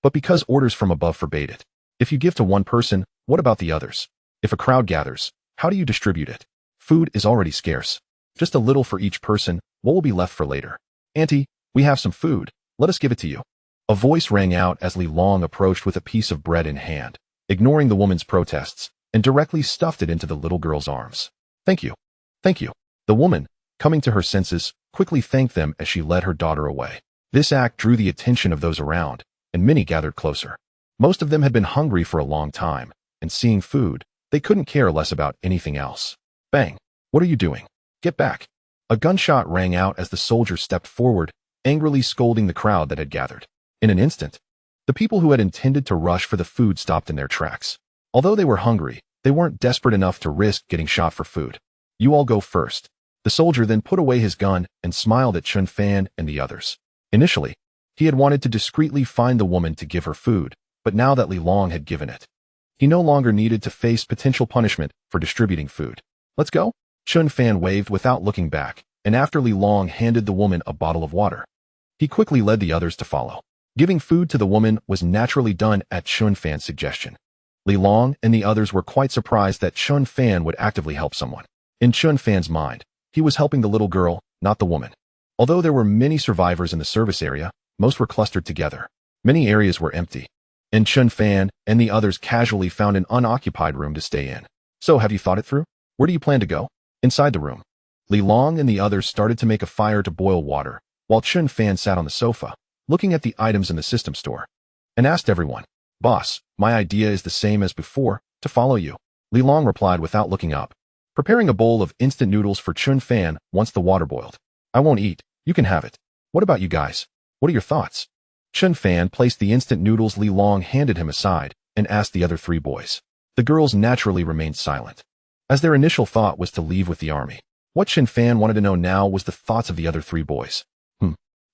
but because orders from above forbade it. If you give to one person, what about the others? If a crowd gathers, how do you distribute it? Food is already scarce. Just a little for each person, what will be left for later? Auntie, we have some food. Let us give it to you. A voice rang out as Li Long approached with a piece of bread in hand, ignoring the woman's protests, and directly stuffed it into the little girl's arms. Thank you. Thank you. The woman, coming to her senses, quickly thanked them as she led her daughter away. This act drew the attention of those around, and many gathered closer. Most of them had been hungry for a long time, and seeing food, they couldn't care less about anything else. Bang! What are you doing? Get back! A gunshot rang out as the soldier stepped forward, angrily scolding the crowd that had gathered. In an instant, the people who had intended to rush for the food stopped in their tracks. Although they were hungry, they weren't desperate enough to risk getting shot for food. You all go first. The soldier then put away his gun and smiled at Chun Fan and the others. Initially, he had wanted to discreetly find the woman to give her food, but now that Li Long had given it, he no longer needed to face potential punishment for distributing food. Let's go? Chun Fan waved without looking back, and after Li Long handed the woman a bottle of water, he quickly led the others to follow. Giving food to the woman was naturally done at Chun Fan's suggestion. Li Long and the others were quite surprised that Chun Fan would actively help someone. In Chun Fan's mind, he was helping the little girl, not the woman. Although there were many survivors in the service area, most were clustered together. Many areas were empty, and Chun Fan and the others casually found an unoccupied room to stay in. So have you thought it through? Where do you plan to go? Inside the room. Li Long and the others started to make a fire to boil water, while Chun Fan sat on the sofa, looking at the items in the system store, and asked everyone, Boss, my idea is the same as before, to follow you. Li Long replied without looking up, preparing a bowl of instant noodles for Chun Fan once the water boiled. I won't eat, you can have it. What about you guys? What are your thoughts? Chun Fan placed the instant noodles Li Long handed him aside and asked the other 3 boys. The girls naturally remained silent, as their initial thought was to leave with the army. What Chun Fan wanted to know now was the thoughts of the other 3 boys.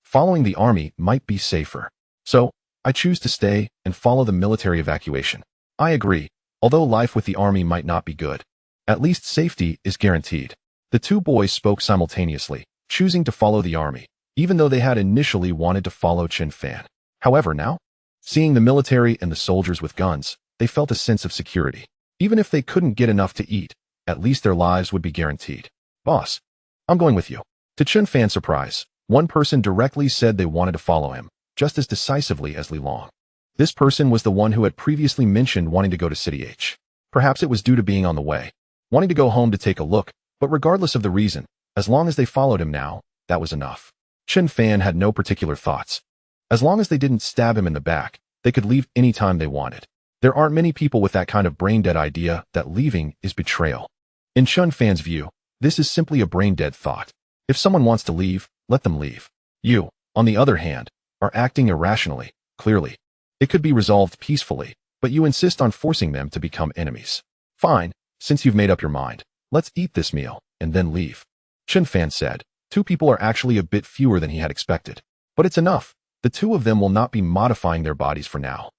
Following the army might be safer. So, I choose to stay and follow the military evacuation. I agree, although life with the army might not be good. At least safety is guaranteed. The 2 boys spoke simultaneously, choosing to follow the army, even though they had initially wanted to follow Chun Fan. However, now, seeing the military and the soldiers with guns, they felt a sense of security. Even if they couldn't get enough to eat, at least their lives would be guaranteed. Boss, I'm going with you. To Chun Fan's surprise, one person directly said they wanted to follow him, just as decisively as Li Long. This person was the one who had previously mentioned wanting to go to City H. Perhaps it was due to being on the way, wanting to go home to take a look, but regardless of the reason, as long as they followed him now, that was enough. Chun Fan had no particular thoughts. As long as they didn't stab him in the back, they could leave anytime they wanted. There aren't many people with that kind of brain-dead idea that leaving is betrayal. In Chun Fan's view, this is simply a brain-dead thought. If someone wants to leave, let them leave. You, on the other hand, are acting irrationally, clearly. It could be resolved peacefully, but you insist on forcing them to become enemies. Fine, since you've made up your mind, let's eat this meal, and then leave. Chun Fan said. 2 people are actually a bit fewer than he had expected. But it's enough. The 2 of them will not be modifying their bodies for now.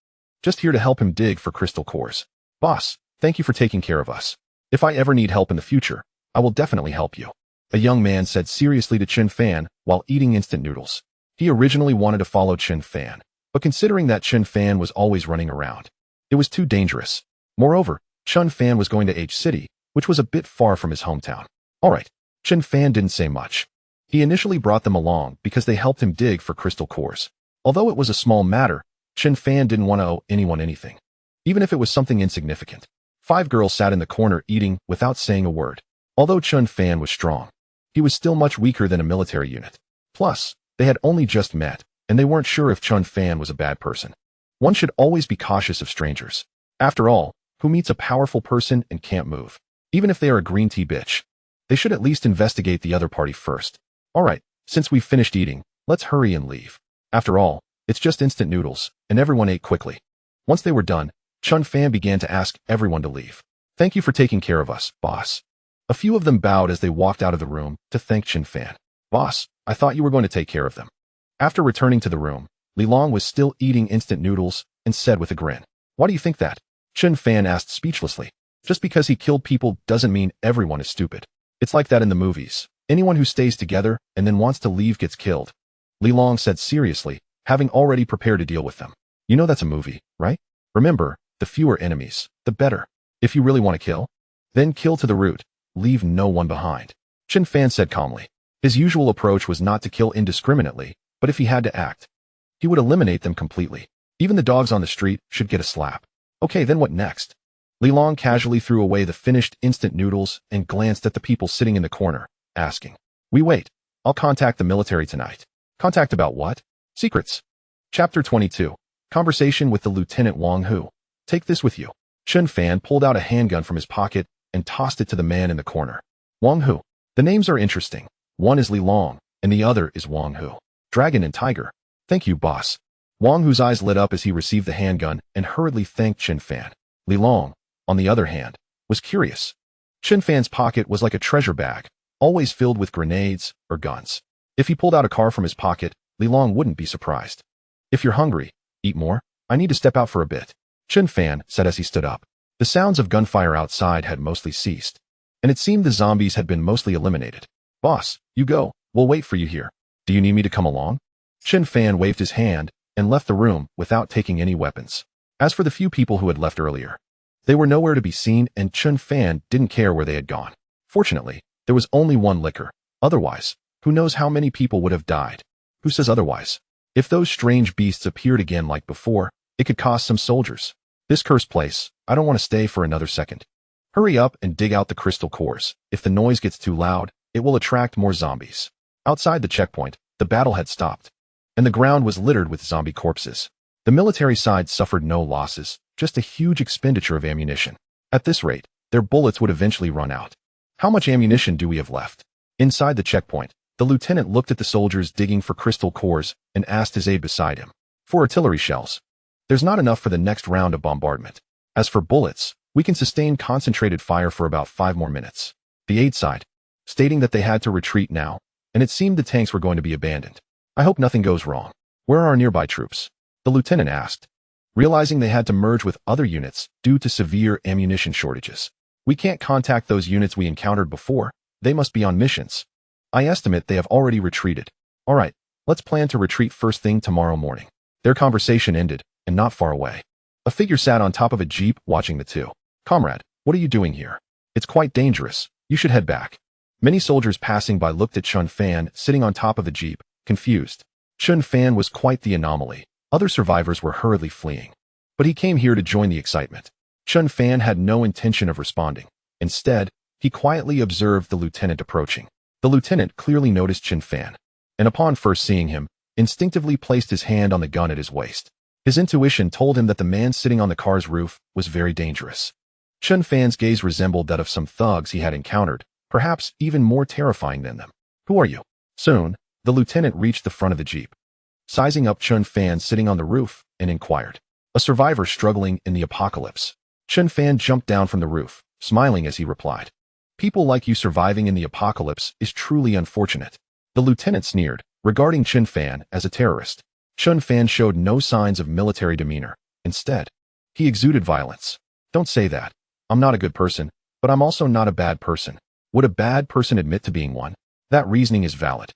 Just here to help him dig for crystal cores. Boss, thank you for taking care of us. If I ever need help in the future, I will definitely help you. A young man said seriously to Chun Fan while eating instant noodles. He originally wanted to follow Chun Fan, but considering that Chun Fan was always running around, it was too dangerous. Moreover, Chun Fan was going to H City, which was a bit far from his hometown. Alright, Chun Fan didn't say much. He initially brought them along because they helped him dig for crystal cores. Although it was a small matter, Chun Fan didn't want to owe anyone anything, even if it was something insignificant. 5 girls sat in the corner eating without saying a word. Although Chun Fan was strong, he was still much weaker than a military unit. Plus, they had only just met, and they weren't sure if Chun Fan was a bad person. One should always be cautious of strangers. After all, who meets a powerful person and can't move? Even if they are a green tea bitch. They should at least investigate the other party first. Alright, since we've finished eating, let's hurry and leave. After all, it's just instant noodles, and everyone ate quickly. Once they were done, Chun Fan began to ask everyone to leave. Thank you for taking care of us, boss. A few of them bowed as they walked out of the room to thank Chun Fan. Boss, I thought you were going to take care of them. After returning to the room, Li Long was still eating instant noodles and said with a grin, Why do you think that? Chun Fan asked speechlessly. Just because he killed people doesn't mean everyone is stupid. It's like that in the movies. Anyone who stays together and then wants to leave gets killed. Li Long said seriously, having already prepared to deal with them. You know that's a movie, right? Remember, the fewer enemies, the better. If you really want to kill, then kill to the root. Leave no one behind. Chun Fan said calmly. His usual approach was not to kill indiscriminately, but if he had to act, he would eliminate them completely. Even the dogs on the street should get a slap. Okay, then what next? Li Long casually threw away the finished instant noodles and glanced at the people sitting in the corner, asking, We wait. I'll contact the military tonight. Contact about what? Secrets. Chapter 22. Conversation with the Lieutenant Wang Hu. Take this with you. Chun Fan pulled out a handgun from his pocket and tossed it to the man in the corner. Wang Hu. The names are interesting. One is Li Long, and the other is Wang Hu. Dragon and Tiger. Thank you, boss. Wang Hu's eyes lit up as he received the handgun and hurriedly thanked Chun Fan. Li Long, on the other hand, was curious. Chun Fan's pocket was like a treasure bag, always filled with grenades or guns. If he pulled out a car from his pocket, Li Long wouldn't be surprised. If you're hungry, eat more. I need to step out for a bit. Chun Fan said as he stood up. The sounds of gunfire outside had mostly ceased, and it seemed the zombies had been mostly eliminated. Boss, you go. We'll wait for you here. Do you need me to come along? Chun Fan waved his hand and left the room without taking any weapons. As for the few people who had left earlier, they were nowhere to be seen, and Chun Fan didn't care where they had gone. Fortunately, there was only one liquor. Otherwise, who knows how many people would have died? Who says otherwise? If those strange beasts appeared again like before, it could cost some soldiers. This cursed place, I don't want to stay for another second. Hurry up and dig out the crystal cores. If the noise gets too loud, it will attract more zombies. Outside the checkpoint, the battle had stopped, and the ground was littered with zombie corpses. The military side suffered no losses, just a huge expenditure of ammunition. At this rate, their bullets would eventually run out. How much ammunition do we have left? Inside the checkpoint, the lieutenant looked at the soldiers digging for crystal cores and asked his aide beside him. For artillery shells. There's not enough for the next round of bombardment. As for bullets, we can sustain concentrated fire for about 5 more minutes. The aide sighed, stating that they had to retreat now, and it seemed the tanks were going to be abandoned. I hope nothing goes wrong. Where are our nearby troops? The lieutenant asked, realizing they had to merge with other units due to severe ammunition shortages. We can't contact those units we encountered before. They must be on missions. I estimate they have already retreated. All right, let's plan to retreat first thing tomorrow morning. Their conversation ended, and not far away, a figure sat on top of a jeep watching the two. Comrade, what are you doing here? It's quite dangerous. You should head back. Many soldiers passing by looked at Chun Fan sitting on top of the jeep, confused. Chun Fan was quite the anomaly. Other survivors were hurriedly fleeing. But he came here to join the excitement. Chun Fan had no intention of responding. Instead, he quietly observed the lieutenant approaching. The lieutenant clearly noticed Chun Fan, and upon first seeing him, instinctively placed his hand on the gun at his waist. His intuition told him that the man sitting on the car's roof was very dangerous. Chun Fan's gaze resembled that of some thugs he had encountered, perhaps even more terrifying than them. Who are you? Soon, the lieutenant reached the front of the jeep, sizing up Chun Fan sitting on the roof, and inquired. A survivor struggling in the apocalypse. Chun Fan jumped down from the roof, smiling as he replied. People like you surviving in the apocalypse is truly unfortunate. The lieutenant sneered, regarding Chun Fan as a terrorist. Chun Fan showed no signs of military demeanor. Instead, he exuded violence. Don't say that. I'm not a good person, but I'm also not a bad person. Would a bad person admit to being one? That reasoning is valid.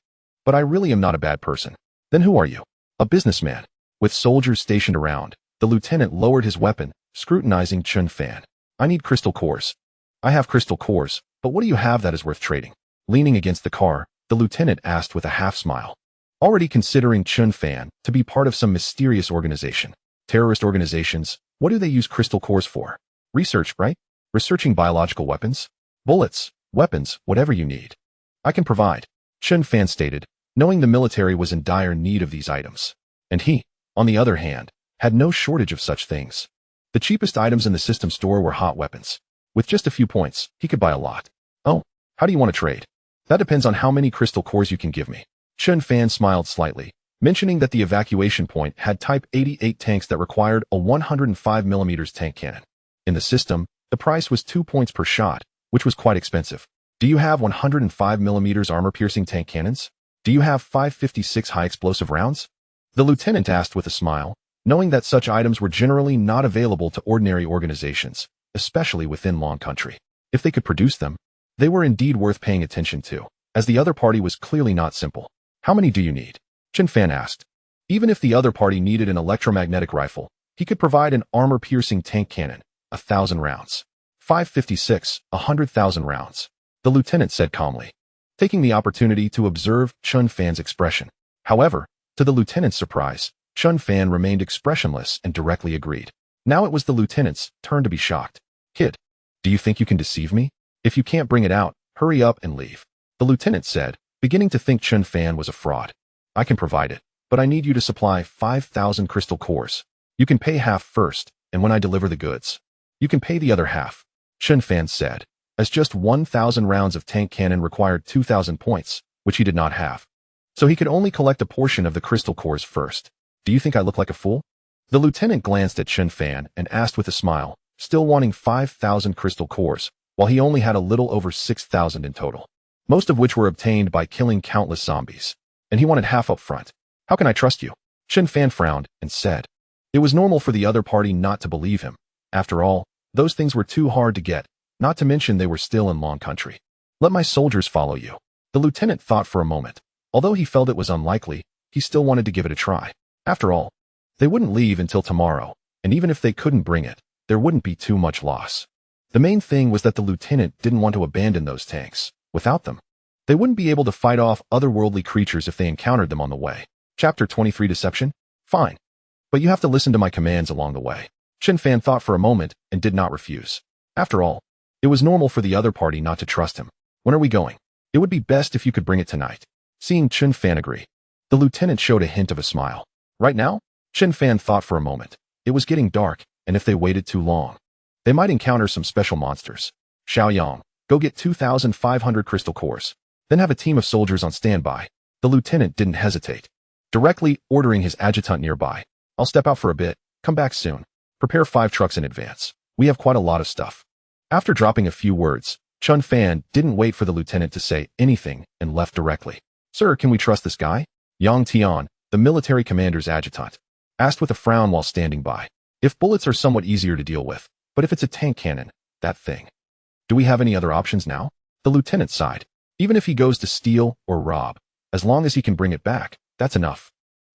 But I really am not a bad person. Then who are you? A businessman. With soldiers stationed around, the lieutenant lowered his weapon, scrutinizing Chun Fan. I need crystal cores. I have crystal cores, but what do you have that is worth trading? Leaning against the car, the lieutenant asked with a half-smile. Already considering Chun Fan to be part of some mysterious organization. Terrorist organizations, what do they use crystal cores for? Research, right? Researching biological weapons? Bullets, weapons, whatever you need. I can provide, Chun Fan stated, knowing the military was in dire need of these items. And he, on the other hand, had no shortage of such things. The cheapest items in the system store were hot weapons. With just a few points, he could buy a lot. Oh, how do you want to trade? That depends on how many crystal cores you can give me. Chen Fan smiled slightly, mentioning that the evacuation point had Type 88 tanks that required a 105mm tank cannon. In the system, the price was 2 points per shot, which was quite expensive. Do you have 105mm armor-piercing tank cannons? Do you have 556 high-explosive rounds? The lieutenant asked with a smile, knowing that such items were generally not available to ordinary organizations, especially within Long Country. If they could produce them, they were indeed worth paying attention to, as the other party was clearly not simple. How many do you need? Chen Fan asked. Even if the other party needed an electromagnetic rifle, he could provide an armor-piercing tank cannon, 1,000 rounds. 556, 100,000 rounds. The lieutenant said calmly, taking the opportunity to observe Chen Fan's expression. However, to the lieutenant's surprise, Chen Fan remained expressionless and directly agreed. Now it was the lieutenant's turn to be shocked. Kid, do you think you can deceive me? If you can't bring it out, hurry up and leave. The lieutenant said, beginning to think Chen Fan was a fraud. I can provide it, but I need you to supply 5,000 crystal cores. You can pay half first, and when I deliver the goods, you can pay the other half. Chen Fan said, as just 1,000 rounds of tank cannon required 2,000 points, which he did not have. So he could only collect a portion of the crystal cores first. Do you think I look like a fool? The lieutenant glanced at Chen Fan and asked with a smile, still wanting 5,000 crystal cores, while he only had a little over 6,000 in total, most of which were obtained by killing countless zombies. And he wanted half up front. How can I trust you? Chen Fan frowned and said. It was normal for the other party not to believe him. After all, those things were too hard to get, not to mention they were still in Long Country. Let my soldiers follow you. The lieutenant thought for a moment. Although he felt it was unlikely, he still wanted to give it a try. After all, they wouldn't leave until tomorrow, and even if they couldn't bring it, there wouldn't be too much loss. The main thing was that the lieutenant didn't want to abandon those tanks. Without them, they wouldn't be able to fight off otherworldly creatures if they encountered them on the way. Chapter 23 Deception? Fine. But you have to listen to my commands along the way. Chen Fan thought for a moment and did not refuse. After all, it was normal for the other party not to trust him. When are we going? It would be best if you could bring it tonight. Seeing Chen Fan agree, the lieutenant showed a hint of a smile. Right now? Chen Fan thought for a moment. It was getting dark, and if they waited too long, they might encounter some special monsters. Xiaoyang, go get 2,500 crystal cores. Then have a team of soldiers on standby. The lieutenant didn't hesitate, directly ordering his adjutant nearby. I'll step out for a bit, come back soon. Prepare 5 trucks in advance. We have quite a lot of stuff. After dropping a few words, Chen Fan didn't wait for the lieutenant to say anything and left directly. Sir, can we trust this guy? Yang Tian, the military commander's adjutant, asked with a frown while standing by. If bullets are somewhat easier to deal with, but if it's a tank cannon, that thing. Do we have any other options now? The lieutenant sighed. Even if he goes to steal or rob, as long as he can bring it back, that's enough.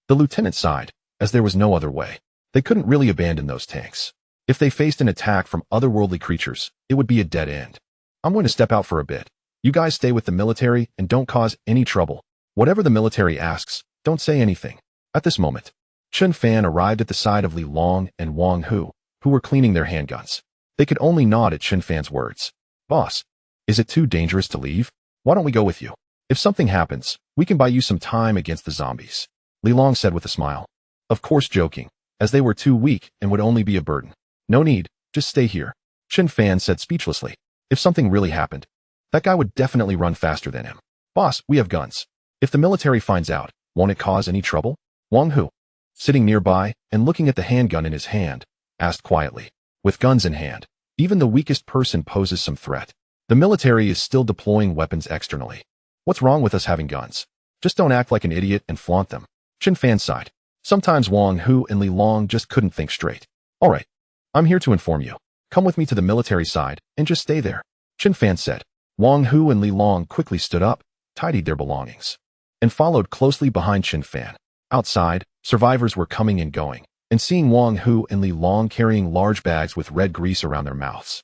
The lieutenant sighed, as there was no other way. They couldn't really abandon those tanks. If they faced an attack from otherworldly creatures, it would be a dead end. I'm going to step out for a bit. You guys stay with the military and don't cause any trouble. Whatever the military asks, don't say anything. At this moment, Chen Fan arrived at the side of Li Long and Wang Hu were cleaning their handguns. They could only nod at Chen Fan's words. Boss, is it too dangerous to leave? Why don't we go with you? If something happens, we can buy you some time against the zombies. Li Long said with a smile. Of course joking, as they were too weak and would only be a burden. No need, just stay here. Chen Fan said speechlessly. If something really happened, that guy would definitely run faster than him. Boss, we have guns. If the military finds out, won't it cause any trouble? Wang Hu, sitting nearby and looking at the handgun in his hand, asked quietly. With guns in hand, even the weakest person poses some threat. The military is still deploying weapons externally. What's wrong with us having guns? Just don't act like an idiot and flaunt them. Chen Fan sighed. Sometimes Wang Hu and Li Long just couldn't think straight. All right, I'm here to inform you. Come with me to the military side and just stay there. Chen Fan said. Wang Hu and Li Long quickly stood up, tidied their belongings, and followed closely behind Chen Fan. Outside, survivors were coming and going, and seeing Wang Hu and Li Long carrying large bags with red grease around their mouths.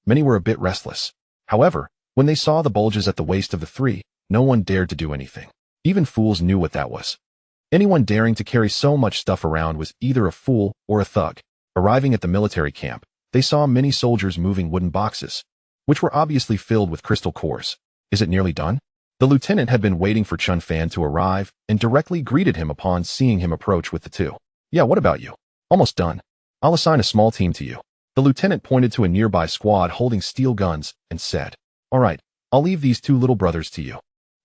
Many were a bit restless. However, when they saw the bulges at the waist of the three, no one dared to do anything. Even fools knew what that was. Anyone daring to carry so much stuff around was either a fool or a thug. Arriving at the military camp, they saw many soldiers moving wooden boxes, which were obviously filled with crystal cores. Is it nearly done? The lieutenant had been waiting for Chen Fan to arrive and directly greeted him upon seeing him approach with the two. Yeah, what about you? Almost done. I'll assign a small team to you. The lieutenant pointed to a nearby squad holding steel guns and said, all right, I'll leave these two little brothers to you.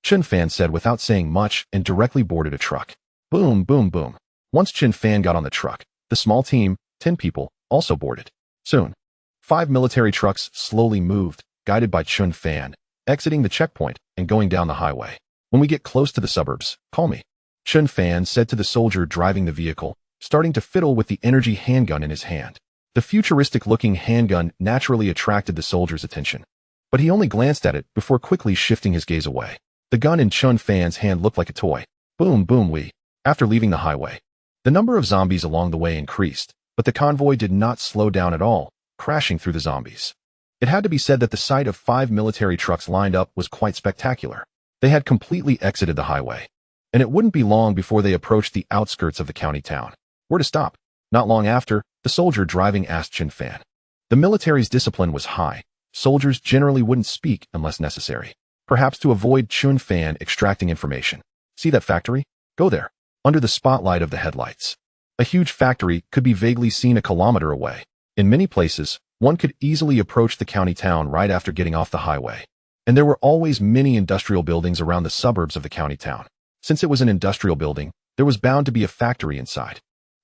Chen Fan said without saying much and directly boarded a truck. Boom, boom, boom. Once Chen Fan got on the truck, the small team, 10 people, also boarded. Soon, 5 military trucks slowly moved, guided by Chen Fan, exiting the checkpoint and going down the highway. When we get close to the suburbs, call me. Chen Fan said to the soldier driving the vehicle, starting to fiddle with the energy handgun in his hand. The futuristic-looking handgun naturally attracted the soldier's attention, but he only glanced at it before quickly shifting his gaze away. The gun in Chen Fan's hand looked like a toy. Boom, boom, wee. After leaving the highway, the number of zombies along the way increased, but the convoy did not slow down at all, crashing through the zombies. It had to be said that the sight of 5 military trucks lined up was quite spectacular. They had completely exited the highway, and it wouldn't be long before they approached the outskirts of the county town. Where to stop? Not long after, the soldier driving asked Chen Fan. The military's discipline was high. Soldiers generally wouldn't speak unless necessary, perhaps to avoid Chen Fan extracting information. See that factory? Go there. Under the spotlight of the headlights. A huge factory could be vaguely seen a kilometer away. In many places, one could easily approach the county town right after getting off the highway. And there were always many industrial buildings around the suburbs of the county town. Since it was an industrial building, there was bound to be a factory inside.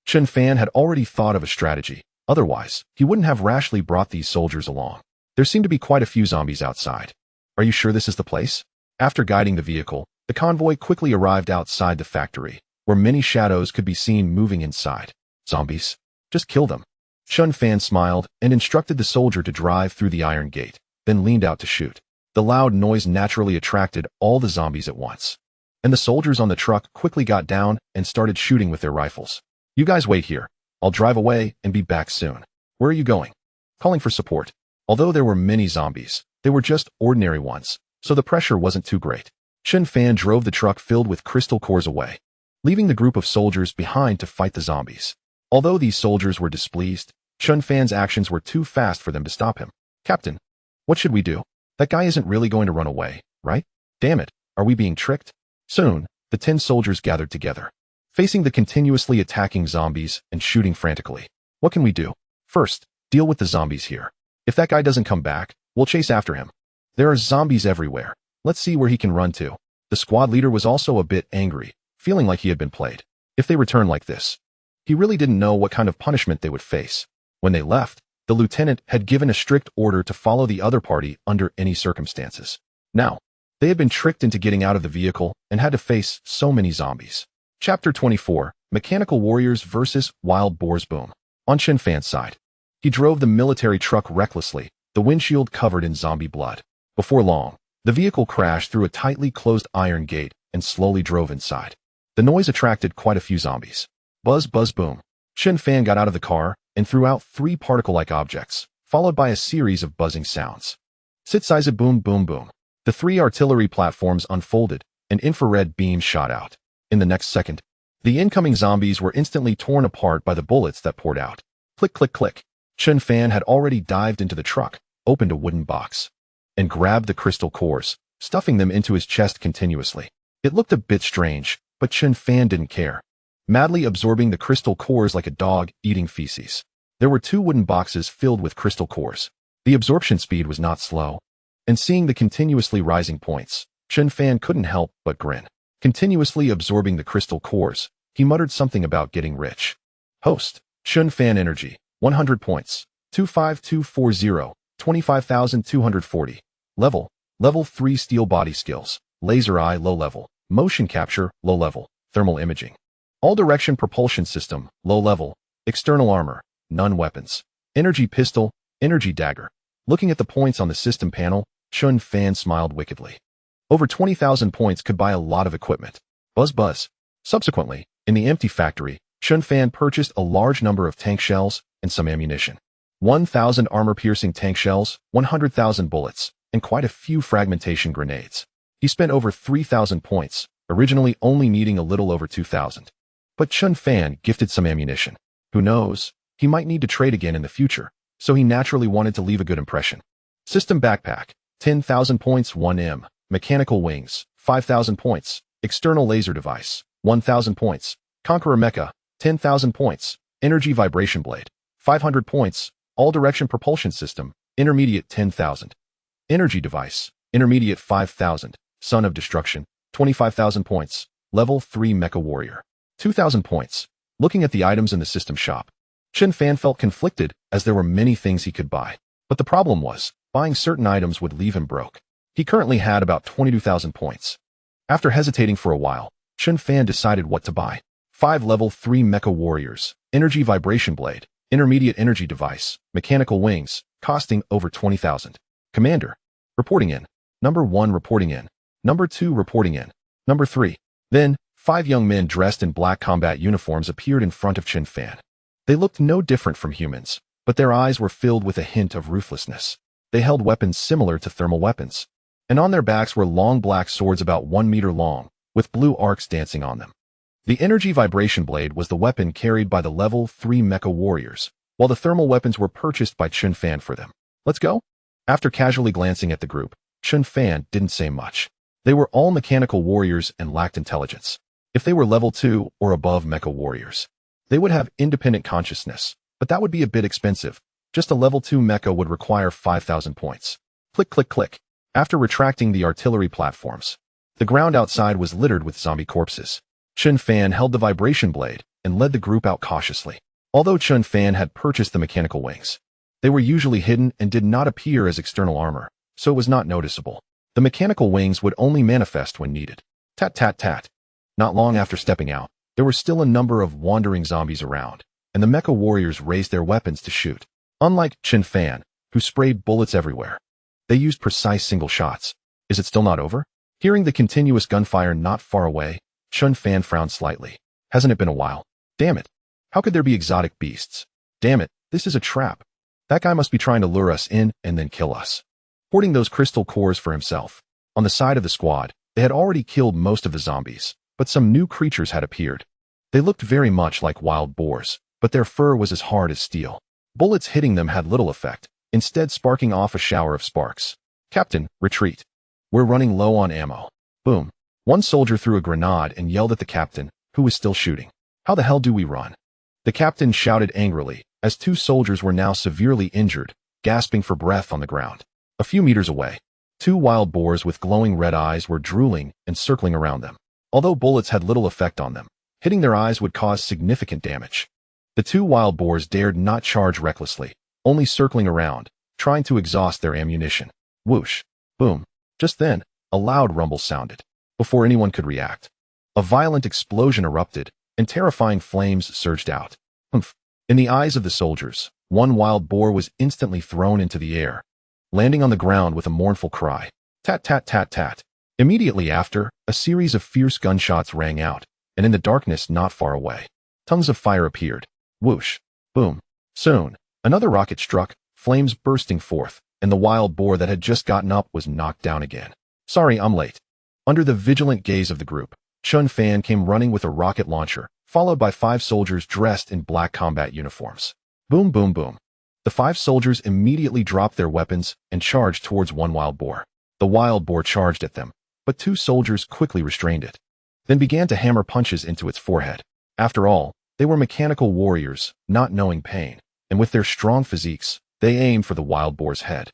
Chen Fan had already thought of a strategy. Otherwise, he wouldn't have rashly brought these soldiers along. There seemed to be quite a few zombies outside. Are you sure this is the place? After guiding the vehicle, the convoy quickly arrived outside the factory, where many shadows could be seen moving inside. Zombies? Just kill them. Chen Fan smiled and instructed the soldier to drive through the iron gate, then leaned out to shoot. The loud noise naturally attracted all the zombies at once, and the soldiers on the truck quickly got down and started shooting with their rifles. You guys wait here. I'll drive away and be back soon. Where are you going? Calling for support. Although there were many zombies, they were just ordinary ones, so the pressure wasn't too great. Chen Fan drove the truck filled with crystal cores away, leaving the group of soldiers behind to fight the zombies. Although these soldiers were displeased, Chen Fan's actions were too fast for them to stop him. Captain, what should we do? That guy isn't really going to run away, right? Damn it, are we being tricked? Soon, the 10 soldiers gathered together, facing the continuously attacking zombies and shooting frantically. What can we do? First, deal with the zombies here. If that guy doesn't come back, we'll chase after him. There are zombies everywhere. Let's see where he can run to. The squad leader was also a bit angry, feeling like he had been played. If they return like this, he really didn't know what kind of punishment they would face. When they left, the lieutenant had given a strict order to follow the other party under any circumstances. Now, they had been tricked into getting out of the vehicle and had to face so many zombies. Chapter 24, Mechanical Warriors vs. Wild Boars. Boom. On Chen Fan's side, he drove the military truck recklessly, the windshield covered in zombie blood. Before long, the vehicle crashed through a tightly closed iron gate and slowly drove inside. The noise attracted quite a few zombies. Buzz, buzz, boom. Chen Fan got out of the car and threw out 3 particle-like objects, followed by a series of buzzing sounds. Sit-size, boom, boom, boom. The 3 artillery platforms unfolded, and infrared beams shot out. In the next second, the incoming zombies were instantly torn apart by the bullets that poured out. Click, click, click. Chen Fan had already dived into the truck, opened a wooden box, and grabbed the crystal cores, stuffing them into his chest continuously. It looked a bit strange, but Chen Fan didn't care, madly absorbing the crystal cores like a dog eating feces. There were 2 wooden boxes filled with crystal cores. The absorption speed was not slow, and seeing the continuously rising points, Chen Fan couldn't help but grin. Continuously absorbing the crystal cores, he muttered something about getting rich. Host, Chen Fan Energy, 100 points, 25240, 25,240. Level 3 Steel Body Skills, Laser Eye low level, Motion Capture low level, Thermal Imaging. All Direction Propulsion System, low level, External Armor, none weapons. Energy Pistol, Energy Dagger. Looking at the points on the system panel, Chen Fan smiled wickedly. Over 20,000 points could buy a lot of equipment. Buzz, buzz. Subsequently, in the empty factory, Chen Fan purchased a large number of tank shells and some ammunition. 1,000 armor-piercing tank shells, 100,000 bullets, and quite a few fragmentation grenades. He spent over 3,000 points, originally only needing a little over 2,000. But Chen Fan gifted some ammunition. Who knows, he might need to trade again in the future, so he naturally wanted to leave a good impression. System Backpack, 10,000 points 1M. Mechanical Wings, 5,000 points. External Laser Device, 1,000 points. Conqueror Mecha, 10,000 points. Energy Vibration Blade, 500 points. All-direction propulsion system, intermediate 10,000. Energy device, intermediate 5,000. Son of destruction, 25,000 points. Level 3 mecha warrior, 2,000 points. Looking at the items in the system shop, Chen Fan felt conflicted as there were many things he could buy. But the problem was, buying certain items would leave him broke. He currently had about 22,000 points. After hesitating for a while, Chen Fan decided what to buy. 5 level 3 mecha warriors, energy vibration blade, intermediate energy device, mechanical wings, costing over 20,000. Commander, reporting in. Number 1 reporting in. Number 2 reporting in. Number 3. Then, 5 young men dressed in black combat uniforms appeared in front of Chen Fan. They looked no different from humans, but their eyes were filled with a hint of ruthlessness. They held weapons similar to thermal weapons, and on their backs were long black swords about 1 meter long, with blue arcs dancing on them. The energy vibration blade was the weapon carried by the level 3 mecha warriors, while the thermal weapons were purchased by Chen Fan for them. Let's go? After casually glancing at the group, Chen Fan didn't say much. They were all mechanical warriors and lacked intelligence. If they were level 2 or above mecha warriors, they would have independent consciousness, but that would be a bit expensive. Just a level 2 mecha would require 5,000 points. Click, click, click. After retracting the artillery platforms, the ground outside was littered with zombie corpses. Chen Fan held the vibration blade and led the group out cautiously. Although Chen Fan had purchased the mechanical wings, they were usually hidden and did not appear as external armor, so it was not noticeable. The mechanical wings would only manifest when needed. Tat tat tat. Not long after stepping out, there were still a number of wandering zombies around, and the mecha warriors raised their weapons to shoot. Unlike Chen Fan, who sprayed bullets everywhere, they used precise single shots. Is it still not over? Hearing the continuous gunfire not far away, Chen Fan frowned slightly. Hasn't it been a while? Damn it. How could there be exotic beasts? Damn it, this is a trap. That guy must be trying to lure us in and then kill us. Hoarding those crystal cores for himself. On the side of the squad, they had already killed most of the zombies, but some new creatures had appeared. They looked very much like wild boars, but their fur was as hard as steel. Bullets hitting them had little effect, instead sparking off a shower of sparks. Captain, retreat. We're running low on ammo. Boom. One soldier threw a grenade and yelled at the captain, who was still shooting. How the hell do we run? The captain shouted angrily, as 2 soldiers were now severely injured, gasping for breath on the ground. A few meters away, 2 wild boars with glowing red eyes were drooling and circling around them. Although bullets had little effect on them, hitting their eyes would cause significant damage. The 2 wild boars dared not charge recklessly, only circling around, trying to exhaust their ammunition. Whoosh. Boom. Just then, a loud rumble sounded. Before anyone could react, a violent explosion erupted, and terrifying flames surged out. Humph. In the eyes of the soldiers, one wild boar was instantly thrown into the air, landing on the ground with a mournful cry. Tat tat tat tat. Immediately after, a series of fierce gunshots rang out, and in the darkness not far away, tongues of fire appeared. Whoosh. Boom. Soon, another rocket struck, flames bursting forth, and the wild boar that had just gotten up was knocked down again. Sorry, I'm late. Under the vigilant gaze of the group, Chen Fan came running with a rocket launcher, followed by 5 soldiers dressed in black combat uniforms. Boom, boom, boom. The 5 soldiers immediately dropped their weapons and charged towards one wild boar. The wild boar charged at them, but 2 soldiers quickly restrained it, then began to hammer punches into its forehead. After all, they were mechanical warriors, not knowing pain, and with their strong physiques, they aimed for the wild boar's head,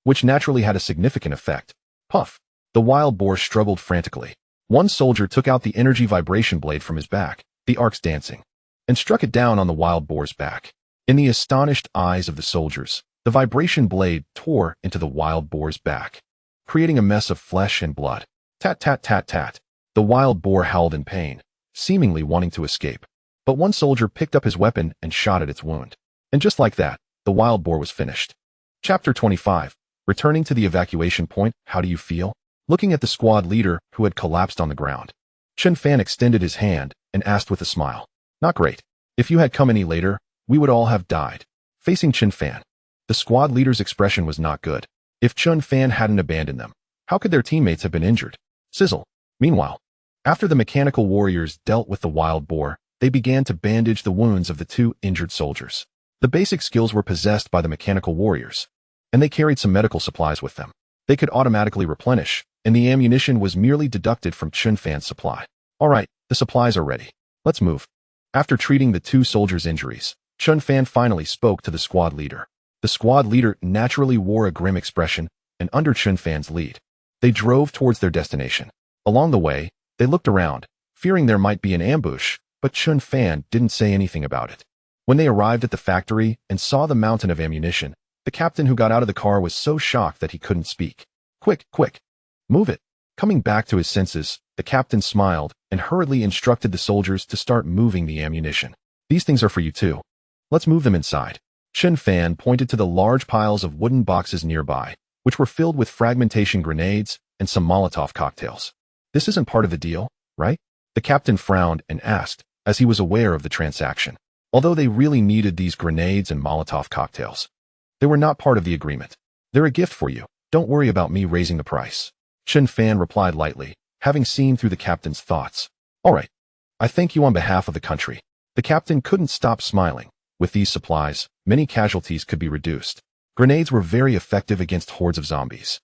which naturally had a significant effect. Puff. The wild boar struggled frantically. One soldier took out the energy vibration blade from his back, the arcs dancing, and struck it down on the wild boar's back. In the astonished eyes of the soldiers, the vibration blade tore into the wild boar's back, creating a mess of flesh and blood. Tat tat tat tat. The wild boar howled in pain, seemingly wanting to escape. But one soldier picked up his weapon and shot at its wound. And just like that, the wild boar was finished. Chapter 25. Returning to the evacuation point, how do you feel? Looking at the squad leader who had collapsed on the ground, Chen Fan extended his hand and asked with a smile. Not great. If you had come any later, we would all have died. Facing Chen Fan, the squad leader's expression was not good. If Chen Fan hadn't abandoned them, how could their teammates have been injured? Sizzle. Meanwhile, after the mechanical warriors dealt with the wild boar, they began to bandage the wounds of the 2 injured soldiers. The basic skills were possessed by the mechanical warriors, and they carried some medical supplies with them. They could automatically replenish, and the ammunition was merely deducted from Chen Fan's supply. All right, the supplies are ready. Let's move. After treating the 2 soldiers' injuries, Chun Fan finally spoke to the squad leader. The squad leader naturally wore a grim expression, and under Chun Fan's lead, they drove towards their destination. Along the way, they looked around, fearing there might be an ambush, but Chun Fan didn't say anything about it. When they arrived at the factory and saw the mountain of ammunition, the captain who got out of the car was so shocked that he couldn't speak. Quick, quick! Move it! Coming back to his senses, the captain smiled and hurriedly instructed the soldiers to start moving the ammunition. These things are for you too. Let's move them inside. Chun Fan pointed to the large piles of wooden boxes nearby, which were filled with fragmentation grenades and some Molotov cocktails. This isn't part of the deal, right? The captain frowned and asked, as he was aware of the transaction. Although they really needed these grenades and Molotov cocktails, they were not part of the agreement. They're a gift for you. Don't worry about me raising the price. Chun Fan replied lightly, having seen through the captain's thoughts. All right. I thank you on behalf of the country. The captain couldn't stop smiling. With these supplies, many casualties could be reduced. Grenades were very effective against hordes of zombies,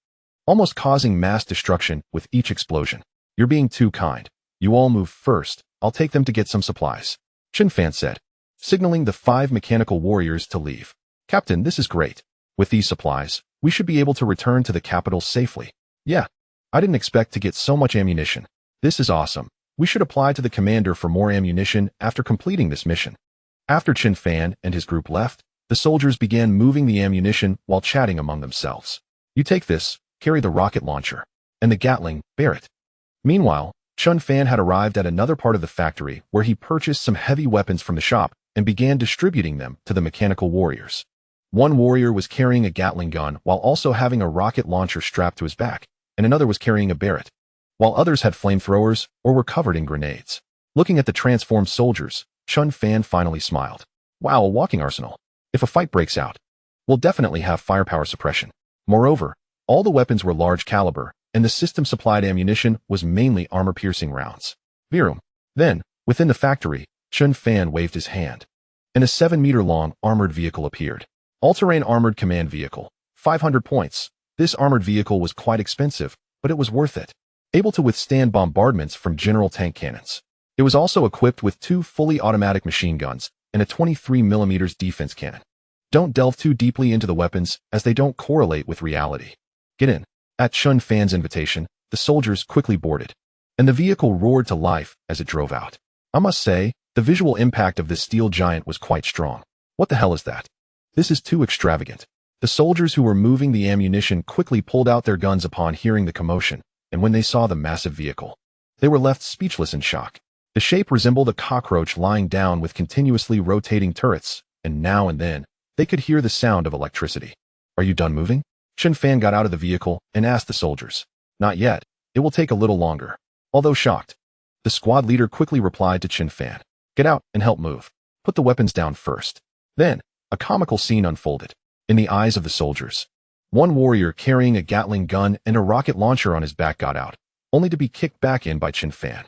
almost causing mass destruction with each explosion. You're being too kind. You all move first. I'll take them to get some supplies. Chun Fan said, signaling the 5 mechanical warriors to leave. Captain, this is great. With these supplies, we should be able to return to the capital safely. Yeah. I didn't expect to get so much ammunition. This is awesome. We should apply to the commander for more ammunition after completing this mission. After Chun Fan and his group left, the soldiers began moving the ammunition while chatting among themselves. You take this, carry the rocket launcher, and the Gatling, bear it. Meanwhile, Chun Fan had arrived at another part of the factory where he purchased some heavy weapons from the shop and began distributing them to the mechanical warriors. One warrior was carrying a Gatling gun while also having a rocket launcher strapped to his back, and another was carrying a Barrett, while others had flamethrowers or were covered in grenades. Looking at the transformed soldiers, Chun Fan finally smiled. Wow, a walking arsenal. If a fight breaks out, we'll definitely have firepower suppression. Moreover, all the weapons were large caliber, and the system-supplied ammunition was mainly armor-piercing rounds. Virum. Then, within the factory, Chun Fan waved his hand, and a 7-meter-long armored vehicle appeared. All-terrain armored command vehicle. 500 points. This armored vehicle was quite expensive, but it was worth it. Able to withstand bombardments from general tank cannons. It was also equipped with 2 fully automatic machine guns and a 23mm defense cannon. Don't delve too deeply into the weapons, as they don't correlate with reality. Get in. At Chun Fan's invitation, the soldiers quickly boarded, and the vehicle roared to life as it drove out. I must say, the visual impact of this steel giant was quite strong. What the hell is that? This is too extravagant. The soldiers who were moving the ammunition quickly pulled out their guns upon hearing the commotion, and when they saw the massive vehicle, they were left speechless in shock. The shape resembled a cockroach lying down with continuously rotating turrets, and now and then, they could hear the sound of electricity. Are you done moving? Chun Fan got out of the vehicle and asked the soldiers. Not yet. It will take a little longer. Although shocked, the squad leader quickly replied to Chun Fan. Get out and help move. Put the weapons down first. Then, a comical scene unfolded. In the eyes of the soldiers, one warrior carrying a Gatling gun and a rocket launcher on his back got out, only to be kicked back in by Chun Fan.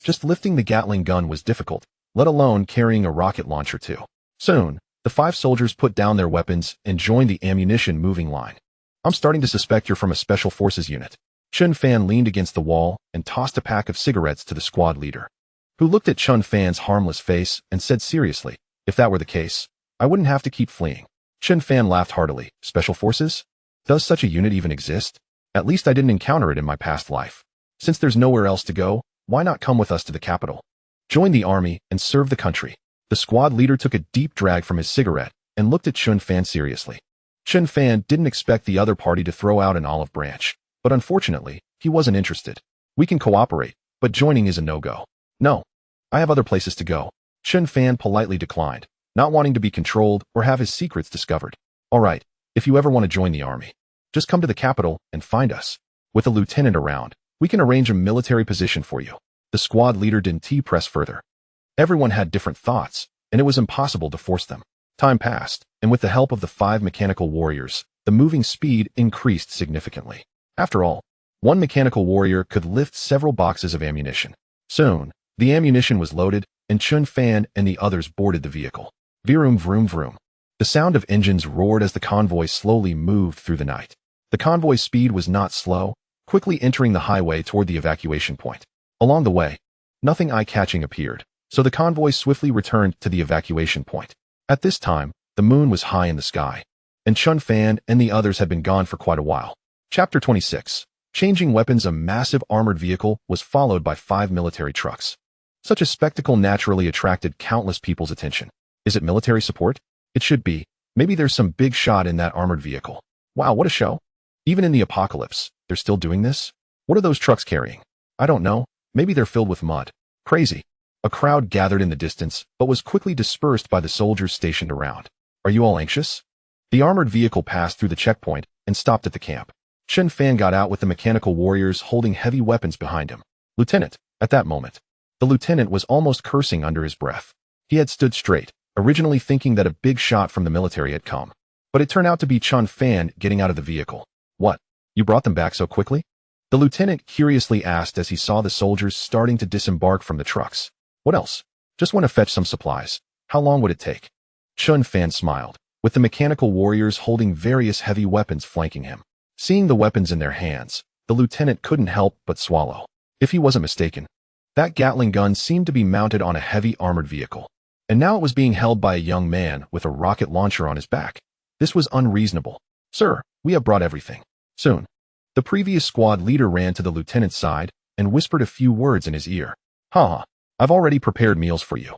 Just lifting the Gatling gun was difficult, let alone carrying a rocket launcher too. Soon, the 5 soldiers put down their weapons and joined the ammunition moving line. I'm starting to suspect you're from a special forces unit. Chun Fan leaned against the wall and tossed a pack of cigarettes to the squad leader, who looked at Chun Fan's harmless face and said seriously, if that were the case, I wouldn't have to keep fleeing. Chun Fan laughed heartily. Special forces? Does such a unit even exist? At least I didn't encounter it in my past life. Since there's nowhere else to go, why not come with us to the capital? Join the army and serve the country. The squad leader took a deep drag from his cigarette and looked at Chun Fan seriously. Chun Fan didn't expect the other party to throw out an olive branch, but unfortunately, he wasn't interested. We can cooperate, but joining is a no-go. No. I have other places to go. Chun Fan politely declined, not wanting to be controlled or have his secrets discovered. All right, if you ever want to join the army, just come to the capital and find us. With a lieutenant around, we can arrange a military position for you. The squad leader didn't press further. Everyone had different thoughts, and it was impossible to force them. Time passed, and with the help of the 5 mechanical warriors, the moving speed increased significantly. After all, one mechanical warrior could lift several boxes of ammunition. Soon, the ammunition was loaded, and Chun Fan and the others boarded the vehicle. Vroom vroom vroom. The sound of engines roared as the convoy slowly moved through the night. The convoy's speed was not slow, quickly entering the highway toward the evacuation point. Along the way, nothing eye-catching appeared, so the convoy swiftly returned to the evacuation point. At this time, the moon was high in the sky, and Chun Fan and the others had been gone for quite a while. Chapter 26. Changing weapons. A massive armored vehicle was followed by 5 military trucks. Such a spectacle naturally attracted countless people's attention. Is it military support? It should be. Maybe there's some big shot in that armored vehicle. Wow, what a show. Even in the apocalypse, they're still doing this? What are those trucks carrying? I don't know. Maybe they're filled with mud. Crazy. A crowd gathered in the distance, but was quickly dispersed by the soldiers stationed around. Are you all anxious? The armored vehicle passed through the checkpoint and stopped at the camp. Chun Fan got out with the mechanical warriors holding heavy weapons behind him. Lieutenant, at that moment. The lieutenant was almost cursing under his breath. He had stood straight, originally thinking that a big shot from the military had come. But it turned out to be Chun Fan getting out of the vehicle. What? You brought them back so quickly? The lieutenant curiously asked as he saw the soldiers starting to disembark from the trucks. What else? Just want to fetch some supplies. How long would it take? Chun Fan smiled, with the mechanical warriors holding various heavy weapons flanking him. Seeing the weapons in their hands, the lieutenant couldn't help but swallow. If he wasn't mistaken, that Gatling gun seemed to be mounted on a heavy armored vehicle, and now it was being held by a young man with a rocket launcher on his back. This was unreasonable. Sir, we have brought everything. Soon. The previous squad leader ran to the lieutenant's side and whispered a few words in his ear. Ha! I've already prepared meals for you.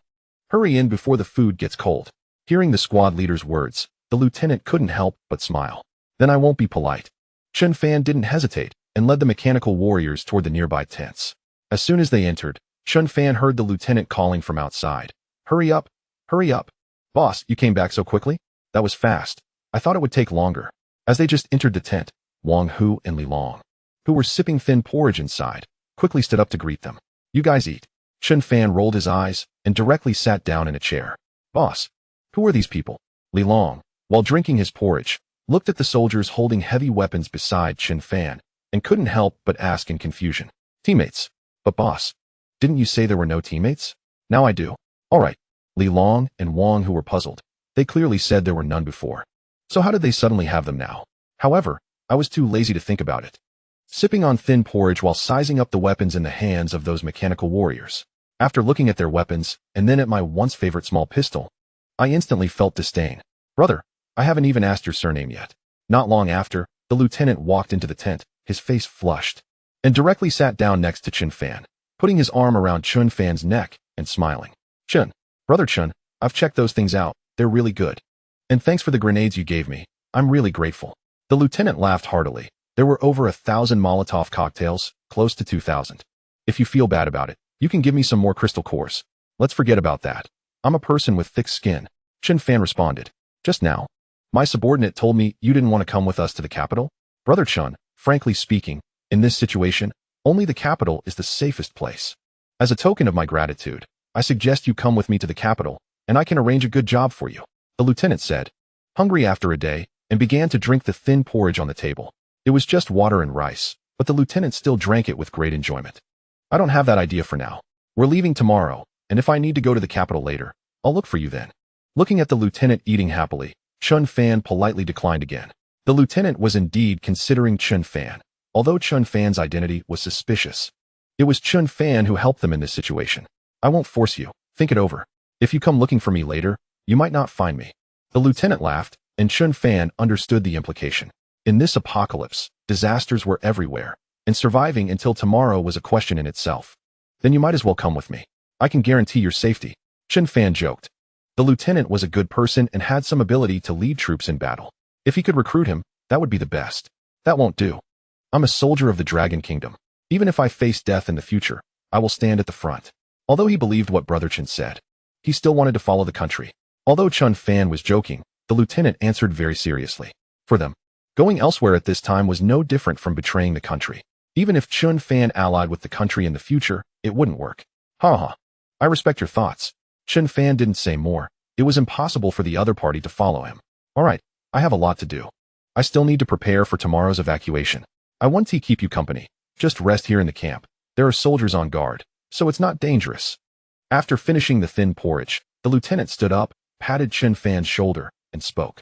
Hurry in before the food gets cold. Hearing the squad leader's words, the lieutenant couldn't help but smile. Then I won't be polite. Chun Fan didn't hesitate and led the mechanical warriors toward the nearby tents. As soon as they entered, Chun Fan heard the lieutenant calling from outside. Hurry up! Hurry up! Boss, you came back so quickly? That was fast. I thought it would take longer. As they just entered the tent, Wang Hu and Li Long, who were sipping thin porridge inside, quickly stood up to greet them. You guys eat. Chun Fan rolled his eyes and directly sat down in a chair. Boss, who are these people? Li Long, while drinking his porridge, looked at the soldiers holding heavy weapons beside Chun Fan and couldn't help but ask in confusion. Teammates. But boss, didn't you say there were no teammates? Now I do. All right. Li Long and Wang Hu were puzzled. They clearly said there were none before. So how did they suddenly have them now? However, I was too lazy to think about it. Sipping on thin porridge while sizing up the weapons in the hands of those mechanical warriors. After looking at their weapons and then at my once favorite small pistol, I instantly felt disdain. Brother, I haven't even asked your surname yet. Not long after, the lieutenant walked into the tent, his face flushed, and directly sat down next to Chun Fan, putting his arm around Chun Fan's neck and smiling. Chun, Brother Chun, I've checked those things out. They're really good. And thanks for the grenades you gave me. I'm really grateful. The lieutenant laughed heartily. There were over 1,000 Molotov cocktails, close to 2,000. If you feel bad about it, you can give me some more crystal cores. Let's forget about that. I'm a person with thick skin. Chun Fan responded. Just now, my subordinate told me you didn't want to come with us to the capital? Brother Chun, frankly speaking, in this situation, only the capital is the safest place. As a token of my gratitude, I suggest you come with me to the capital, and I can arrange a good job for you. The lieutenant said, hungry after a day, and began to drink the thin porridge on the table. It was just water and rice, but the lieutenant still drank it with great enjoyment. I don't have that idea for now. We're leaving tomorrow, and if I need to go to the capital later, I'll look for you then. Looking at the lieutenant eating happily, Chun Fan politely declined again. The lieutenant was indeed considering Chun Fan, although Chun Fan's identity was suspicious. It was Chun Fan who helped them in this situation. I won't force you. Think it over. If you come looking for me later, you might not find me. The lieutenant laughed, and Chun Fan understood the implication. In this apocalypse, disasters were everywhere, and surviving until tomorrow was a question in itself. Then you might as well come with me. I can guarantee your safety. Chun Fan joked. The lieutenant was a good person and had some ability to lead troops in battle. If he could recruit him, that would be the best. That won't do. I'm a soldier of the Dragon Kingdom. Even if I face death in the future, I will stand at the front. Although he believed what Brother Chun said, he still wanted to follow the country. Although Chun Fan was joking, the lieutenant answered very seriously. For them, going elsewhere at this time was no different from betraying the country. Even if Chun Fan allied with the country in the future, it wouldn't work. Ha. I respect your thoughts. Chun Fan didn't say more. It was impossible for the other party to follow him. All right, I have a lot to do. I still need to prepare for tomorrow's evacuation. I want to keep you company. Just rest here in the camp. There are soldiers on guard, so it's not dangerous. After finishing the thin porridge, the lieutenant stood up, patted Chun Fan's shoulder, and spoke.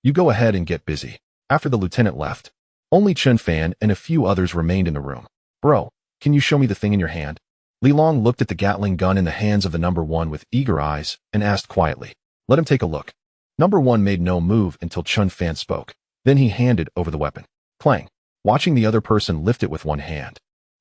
You go ahead and get busy. After the lieutenant left, only Chun Fan and a few others remained in the room. Bro, can you show me the thing in your hand? Li Long looked at the Gatling gun in the hands of the number one with eager eyes and asked quietly. Let him take a look. Number 1 made no move until Chun Fan spoke. Then he handed over the weapon. Clang. Watching the other person lift it with one hand.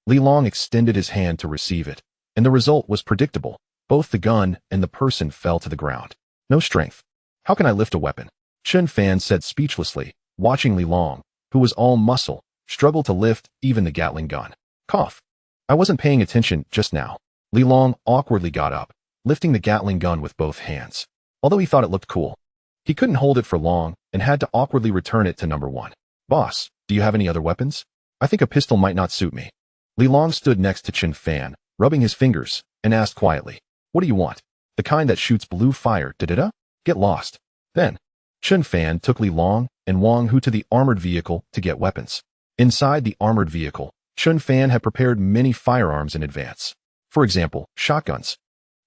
Li Long extended his hand to receive it, and the result was predictable. Both the gun and the person fell to the ground. No strength. How can I lift a weapon? Chun Fan said speechlessly, watching Li Long, who was all muscle, struggle to lift even the Gatling gun. Cough. I wasn't paying attention just now. Li Long awkwardly got up, lifting the Gatling gun with both hands. Although he thought it looked cool, he couldn't hold it for long and had to awkwardly return it to number 1. Boss, do you have any other weapons? I think a pistol might not suit me. Li Long stood next to Chun Fan, rubbing his fingers, and asked quietly, what do you want? The kind that shoots blue fire, da-da-da? Get lost. Then, Chun Fan took Li Long and Wang Hu to the armored vehicle to get weapons. Inside the armored vehicle, Chun Fan had prepared many firearms in advance. For example, shotguns,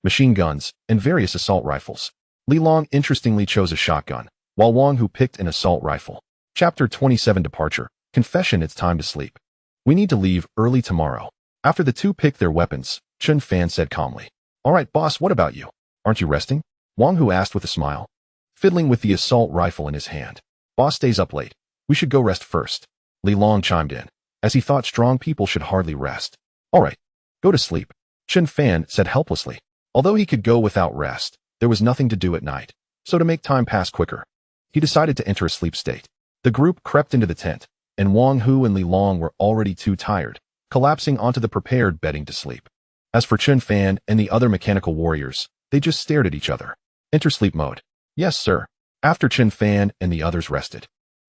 machine guns, and various assault rifles. Li Long interestingly chose a shotgun, while Wang Hu picked an assault rifle. Chapter 27 Departure. Confession. It's time to sleep. We need to leave early tomorrow. After the two picked their weapons, Chun Fan said calmly, all right, boss, what about you? Aren't you resting? Wang Hu asked with a smile, fiddling with the assault rifle in his hand. Boss stays up late. We should go rest first. Li Long chimed in, as he thought strong people should hardly rest. All right, go to sleep. Chun Fan said helplessly. Although he could go without rest, there was nothing to do at night, so to make time pass quicker, he decided to enter a sleep state. The group crept into the tent, and Wang Hu and Li Long were already too tired, collapsing onto the prepared bedding to sleep. As for Chun Fan and the other mechanical warriors, they just stared at each other. Enter sleep mode. Yes, sir. After Chun Fan and the others rested,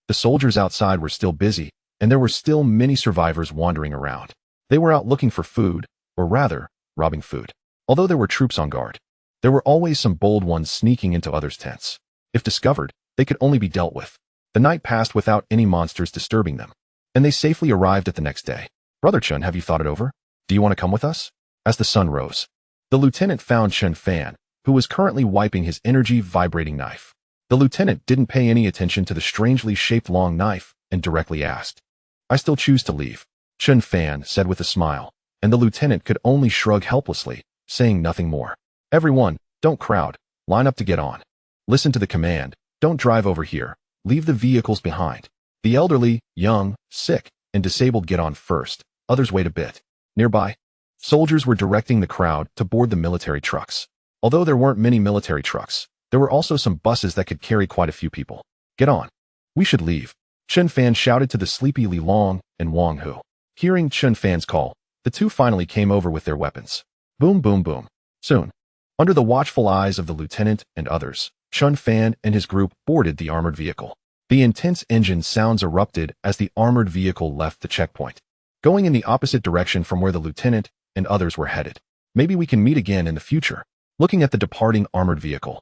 the soldiers outside were still busy, and there were still many survivors wandering around. They were out looking for food, or rather, robbing food. Although there were troops on guard, there were always some bold ones sneaking into others' tents. If discovered, they could only be dealt with. The night passed without any monsters disturbing them, and they safely arrived at the next day. Brother Chun, have you thought it over? Do you want to come with us? As the sun rose, the lieutenant found Chun Fan, who was currently wiping his energy-vibrating knife. The lieutenant didn't pay any attention to the strangely shaped long knife and directly asked, I still choose to leave, Chun Fan said with a smile, and the lieutenant could only shrug helplessly, saying nothing more. Everyone, don't crowd, line up to get on. Listen to the command, don't drive over here, leave the vehicles behind. The elderly, young, sick, and disabled get on first, others wait a bit. Nearby, soldiers were directing the crowd to board the military trucks. Although there weren't many military trucks, there were also some buses that could carry quite a few people. Get on. We should leave. Chun Fan shouted to the sleepy Li Long and Wang Hu. Hearing Chun Fan's call, the two finally came over with their weapons. Boom, boom, boom. Soon, under the watchful eyes of the lieutenant and others, Chun Fan and his group boarded the armored vehicle. The intense engine sounds erupted as the armored vehicle left the checkpoint, going in the opposite direction from where the lieutenant and others were headed. Maybe we can meet again in the future. Looking at the departing armored vehicle,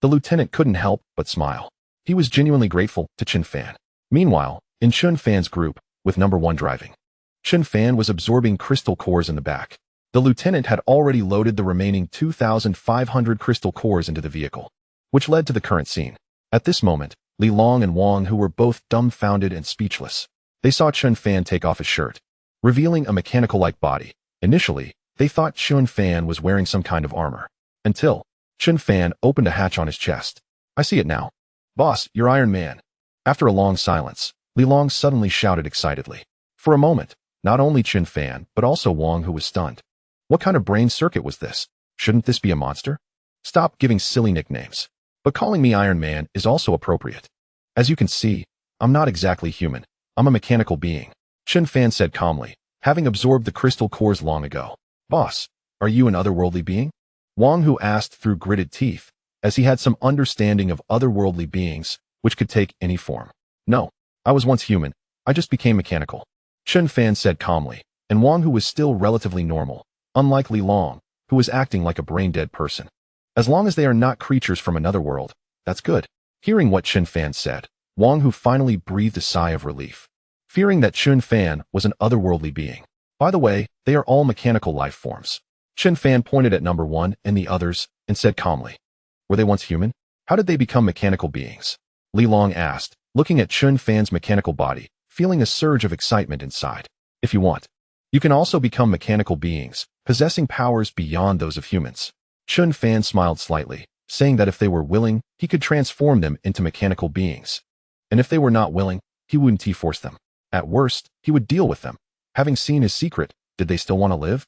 the lieutenant couldn't help but smile. He was genuinely grateful to Chun Fan. Meanwhile, in Chun Fan's group, with number 1 driving, Chun Fan was absorbing crystal cores in the back. The lieutenant had already loaded the remaining 2,500 crystal cores into the vehicle, which led to the current scene. At this moment, Li Long and Wang Hu were both dumbfounded and speechless. They saw Chun Fan take off his shirt, revealing a mechanical-like body. Initially, they thought Chun Fan was wearing some kind of armor, until Chun Fan opened a hatch on his chest. I see it now. Boss, you're Iron Man. After a long silence, Li Long suddenly shouted excitedly. For a moment, not only Chun Fan, but also Wang Hu was stunned. What kind of brain circuit was this? Shouldn't this be a monster? Stop giving silly nicknames. But calling me Iron Man is also appropriate. As you can see, I'm not exactly human. I'm a mechanical being, Chun Fan said calmly, having absorbed the crystal cores long ago. Boss, are you an otherworldly being? Wang Hu asked through gritted teeth, as he had some understanding of otherworldly beings, which could take any form. No, I was once human. I just became mechanical, Chun Fan said calmly, and Wang Hu was still relatively normal, unlike Li Long, who was acting like a brain-dead person. As long as they are not creatures from another world, that's good. Hearing what Chun Fan said, Wang Hu finally breathed a sigh of relief, fearing that Chun Fan was an otherworldly being. By the way, they are all mechanical life forms. Chun Fan pointed at number 1 and the others and said calmly, were they once human? How did they become mechanical beings? Li Long asked, looking at Chun Fan's mechanical body, feeling a surge of excitement inside. If you want, you can also become mechanical beings, possessing powers beyond those of humans. Chun Fan smiled slightly, saying that if they were willing, he could transform them into mechanical beings. And if they were not willing, he wouldn't force them. At worst, he would deal with them. Having seen his secret, did they still want to live?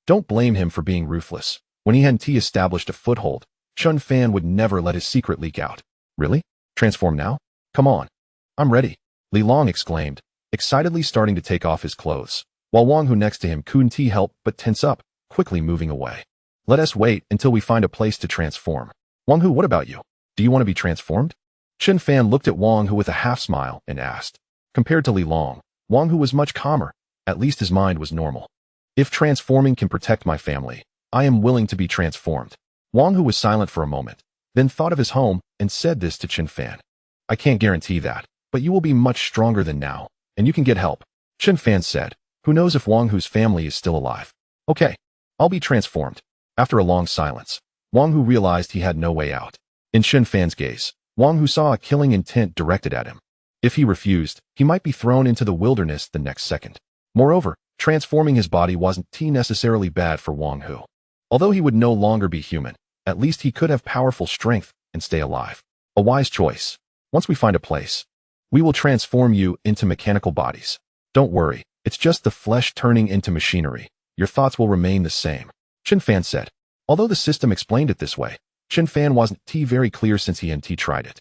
Don't blame him for being ruthless. When he hadn't established a foothold, Chun Fan would never let his secret leak out. Really? Transform now? Come on. I'm ready, Li Long exclaimed, excitedly starting to take off his clothes, while Wang Hu next to him couldn't help but tense up, quickly moving away. Let us wait until we find a place to transform. Wang Hu, what about you? Do you want to be transformed? Chun Fan looked at Wang Hu with a half smile and asked. Compared to Li Long, Wang Hu was much calmer. At least his mind was normal. If transforming can protect my family, I am willing to be transformed. Wang Hu was silent for a moment, then thought of his home and said this to Chun Fan. I can't guarantee that, but you will be much stronger than now, and you can get help. Chun Fan said. Who knows if Wang Hu's family is still alive? Okay, I'll be transformed. After a long silence, Wang Hu realized he had no way out. In Chun Fan's gaze, Wang Hu saw a killing intent directed at him. If he refused, he might be thrown into the wilderness the next second. Moreover, transforming his body wasn't necessarily bad for Wang Hu. Although he would no longer be human, at least he could have powerful strength and stay alive. A wise choice. Once we find a place, we will transform you into mechanical bodies. Don't worry, it's just the flesh turning into machinery. Your thoughts will remain the same. Chun Fan said. Although the system explained it this way, Chun Fan wasn't very clear since he hadn't tried it.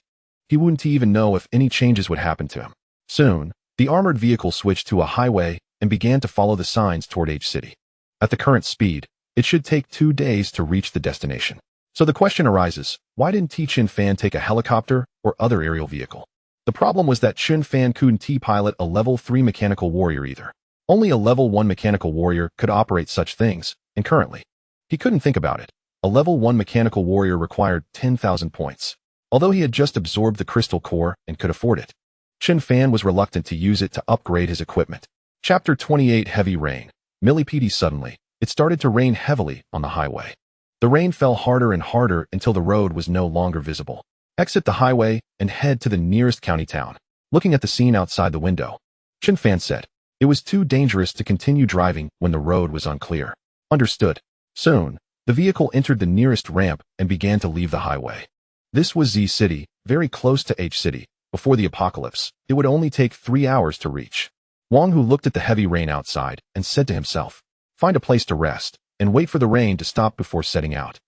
He wouldn't even know if any changes would happen to him. Soon, the armored vehicle switched to a highway and began to follow the signs toward H City. At the current speed, it should take 2 days to reach the destination. So the question arises, why didn't Chun Fan take a helicopter or other aerial vehicle? The problem was that Chun Fan couldn't pilot a level 3 mechanical warrior either. Only a level 1 mechanical warrior could operate such things, and currently, he couldn't think about it. A level 1 mechanical warrior required 10,000 points. Although he had just absorbed the crystal core and could afford it, Chun Fan was reluctant to use it to upgrade his equipment. Chapter 28 Heavy Rain. Millipede suddenly, it started to rain heavily on the highway. The rain fell harder and harder until the road was no longer visible. Exit the highway and head to the nearest county town. Looking at the scene outside the window, Chun Fan said, it was too dangerous to continue driving when the road was unclear. Understood. Soon, the vehicle entered the nearest ramp and began to leave the highway. This was Z City, very close to H City. Before the apocalypse, it would only take 3 hours to reach. Wang Hu looked at the heavy rain outside and said to himself, find a place to rest and wait for the rain to stop before setting out.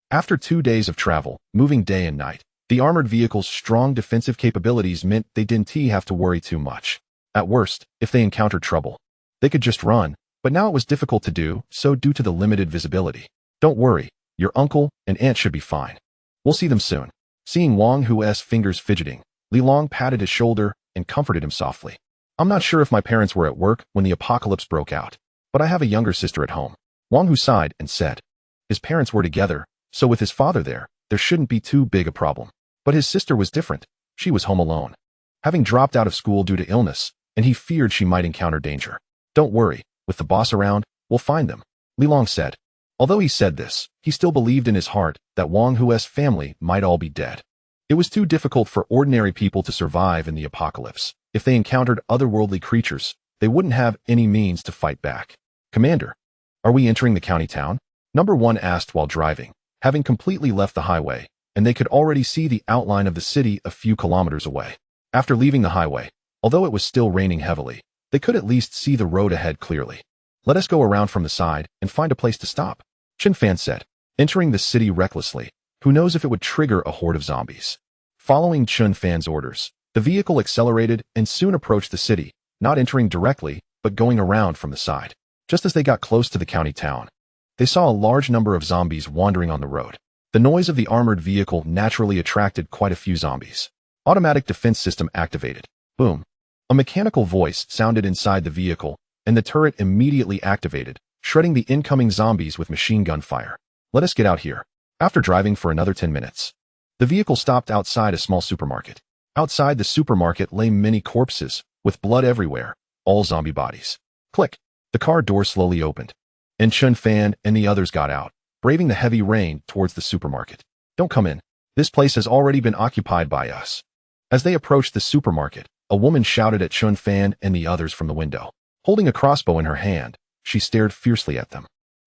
After 2 days of travel, moving day and night, the armored vehicle's strong defensive capabilities meant they didn't have to worry too much. At worst, if they encountered trouble, they could just run, but now it was difficult to do so due to the limited visibility. Don't worry, your uncle and aunt should be fine. We'll see them soon. Seeing Wang Hu's fingers fidgeting, Li Long patted his shoulder and comforted him softly. I'm not sure if my parents were at work when the apocalypse broke out, but I have a younger sister at home. Wang Hu sighed and said, his parents were together, so with his father there shouldn't be too big a problem. But his sister was different. She was home alone, having dropped out of school due to illness, and he feared she might encounter danger. Don't worry, with the boss around, we'll find them, Li Long said. Although he said this, he still believed in his heart that Wang Hu's family might all be dead. It was too difficult for ordinary people to survive in the apocalypse. If they encountered otherworldly creatures, they wouldn't have any means to fight back. Commander, are we entering the county town? Number 1 asked while driving, having completely left the highway, and they could already see the outline of the city a few kilometers away. After leaving the highway, although it was still raining heavily, they could at least see the road ahead clearly. Let us go around from the side and find a place to stop, Chun Fan said, entering the city recklessly. Who knows if it would trigger a horde of zombies? Following Chun Fan's orders, the vehicle accelerated and soon approached the city, not entering directly, but going around from the side. Just as they got close to the county town, they saw a large number of zombies wandering on the road. The noise of the armored vehicle naturally attracted quite a few zombies. Automatic defense system activated. Boom. A mechanical voice sounded inside the vehicle, and the turret immediately activated, shredding the incoming zombies with machine gun fire. Let us get out here. After driving for another 10 minutes, the vehicle stopped outside a small supermarket. Outside the supermarket lay many corpses, with blood everywhere, all zombie bodies. Click. The car door slowly opened, and Chun Fan and the others got out, braving the heavy rain towards the supermarket. Don't come in. This place has already been occupied by us. As they approached the supermarket, a woman shouted at Chun Fan and the others from the window. Holding a crossbow in her hand, she stared fiercely at them.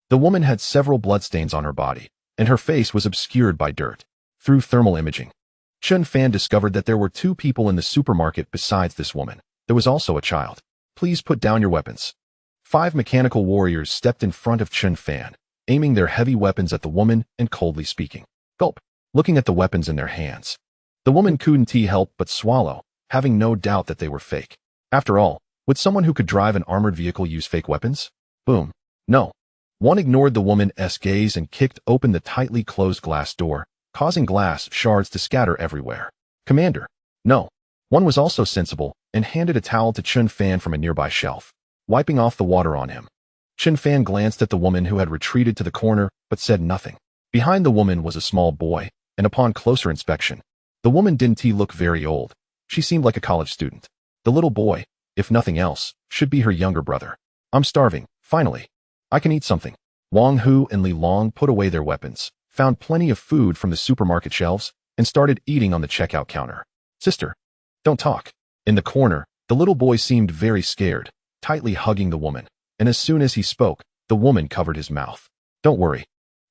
The woman had several bloodstains on her body, and her face was obscured by dirt. Through thermal imaging, Chun Fan discovered that there were two people in the supermarket besides this woman. There was also a child. Please put down your weapons. 5 mechanical warriors stepped in front of Chun Fan, aiming their heavy weapons at the woman and coldly speaking. Gulp. Looking at the weapons in their hands. The woman couldn't help but swallow, having no doubt that they were fake. After all, would someone who could drive an armored vehicle use fake weapons? Boom. No. One ignored the woman's gaze and kicked open the tightly closed glass door, causing glass shards to scatter everywhere. Commander. No. One was also sensible and handed a towel to Chun Fan from a nearby shelf, wiping off the water on him. Chun Fan glanced at the woman who had retreated to the corner but said nothing. Behind the woman was a small boy, and upon closer inspection, the woman didn't look very old. She seemed like a college student. The little boy, if nothing else, should be her younger brother. I'm starving, finally. I can eat something. Wang Hu and Li Long put away their weapons, found plenty of food from the supermarket shelves, and started eating on the checkout counter. Sister, don't talk. In the corner, the little boy seemed very scared, tightly hugging the woman, and as soon as he spoke, the woman covered his mouth. Don't worry.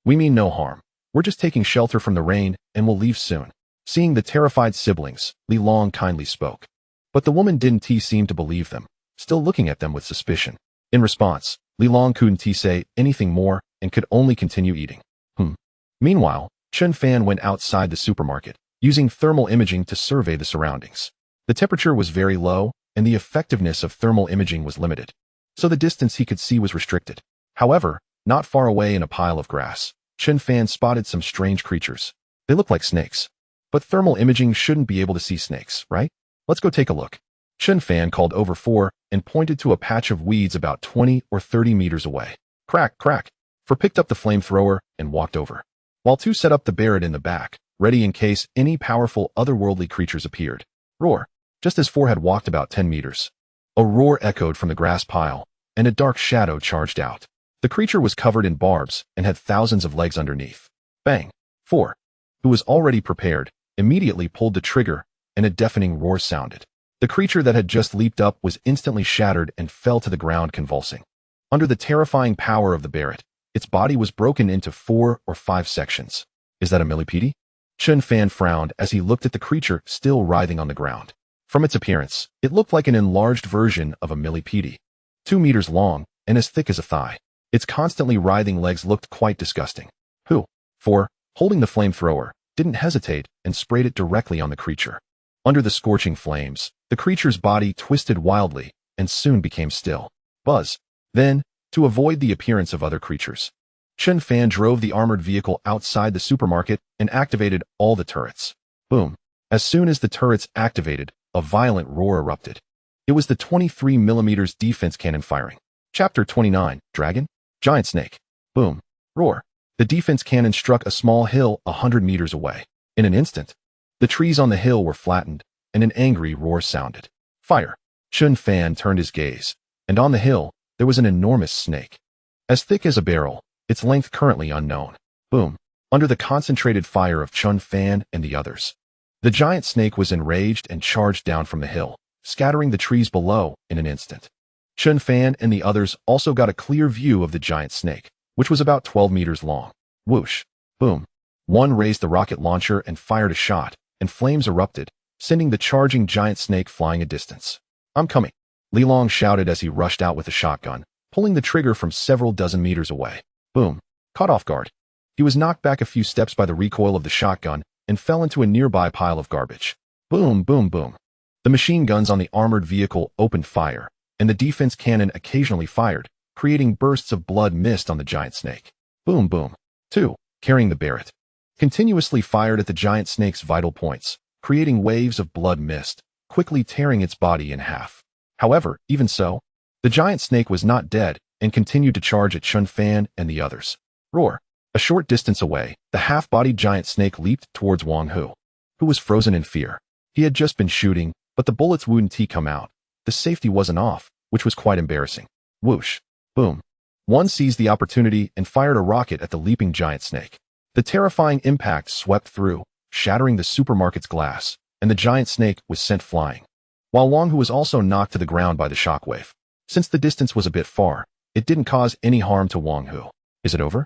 We mean no harm. We're just taking shelter from the rain, and we'll leave soon. Seeing the terrified siblings, Li Long kindly spoke. But the woman didn't seem to believe them, still looking at them with suspicion. In response, Li Long couldn't say anything more and could only continue eating. Meanwhile, Chun Fan went outside the supermarket, using thermal imaging to survey the surroundings. The temperature was very low, and the effectiveness of thermal imaging was limited, so the distance he could see was restricted. However, not far away in a pile of grass, Chun Fan spotted some strange creatures. They looked like snakes. But thermal imaging shouldn't be able to see snakes, right? Let's go take a look. Chun Fan called over 4 and pointed to a patch of weeds about 20 or 30 meters away. Crack, crack. 4 picked up the flamethrower and walked over, while 2 set up the Barrett in the back, ready in case any powerful otherworldly creatures appeared. Roar. Just as 4 had walked about 10 meters, a roar echoed from the grass pile, and a dark shadow charged out. The creature was covered in barbs and had thousands of legs underneath. Bang. 4, who was already prepared, immediately pulled the trigger, and a deafening roar sounded. The creature that had just leaped up was instantly shattered and fell to the ground convulsing. Under the terrifying power of the Barrett, its body was broken into 4 or 5 sections. Is that a millipede? Chun Fan frowned as he looked at the creature still writhing on the ground. From its appearance, it looked like an enlarged version of a millipede, 2 meters long and as thick as a thigh. Its constantly writhing legs looked quite disgusting. 4, holding the flamethrower, didn't hesitate and sprayed it directly on the creature. Under the scorching flames, the creature's body twisted wildly and soon became still. Buzz. Then, to avoid the appearance of other creatures, Chun Fan drove the armored vehicle outside the supermarket and activated all the turrets. Boom. As soon as the turrets activated, a violent roar erupted. It was the 23mm defense cannon firing. Chapter 29, Dragon? Giant Snake. Boom. Roar. The defense cannon struck a small hill 100 meters away. In an instant, the trees on the hill were flattened, and an angry roar sounded. Fire. Chun Fan turned his gaze, and on the hill, there was an enormous snake. As thick as a barrel, its length currently unknown. Boom. Under the concentrated fire of Chun Fan and the others, the giant snake was enraged and charged down from the hill, scattering the trees below in an instant. Chun Fan and the others also got a clear view of the giant snake, which was about 12 meters long. Whoosh. Boom. One raised the rocket launcher and fired a shot, and flames erupted, sending the charging giant snake flying a distance. I'm coming. Li Long shouted as he rushed out with a shotgun, pulling the trigger from several dozen meters away. Boom. Caught off guard. He was knocked back a few steps by the recoil of the shotgun and fell into a nearby pile of garbage. Boom, boom, boom. The machine guns on the armored vehicle opened fire, and the defense cannon occasionally fired, creating bursts of blood mist on the giant snake. Boom, boom. 2, carrying the Barrett, continuously fired at the giant snake's vital points, creating waves of blood mist, quickly tearing its body in half. However, even so, the giant snake was not dead and continued to charge at Chun Fan and the others. Roar. A short distance away, the half-bodied giant snake leaped towards Wang Hu, who was frozen in fear. He had just been shooting, but the bullets wouldn't come out. The safety wasn't off, which was quite embarrassing. Whoosh. Boom. One seized the opportunity and fired a rocket at the leaping giant snake. The terrifying impact swept through, shattering the supermarket's glass, and the giant snake was sent flying, while Wang Hu was also knocked to the ground by the shockwave. Since the distance was a bit far, it didn't cause any harm to Wang Hu. Is it over?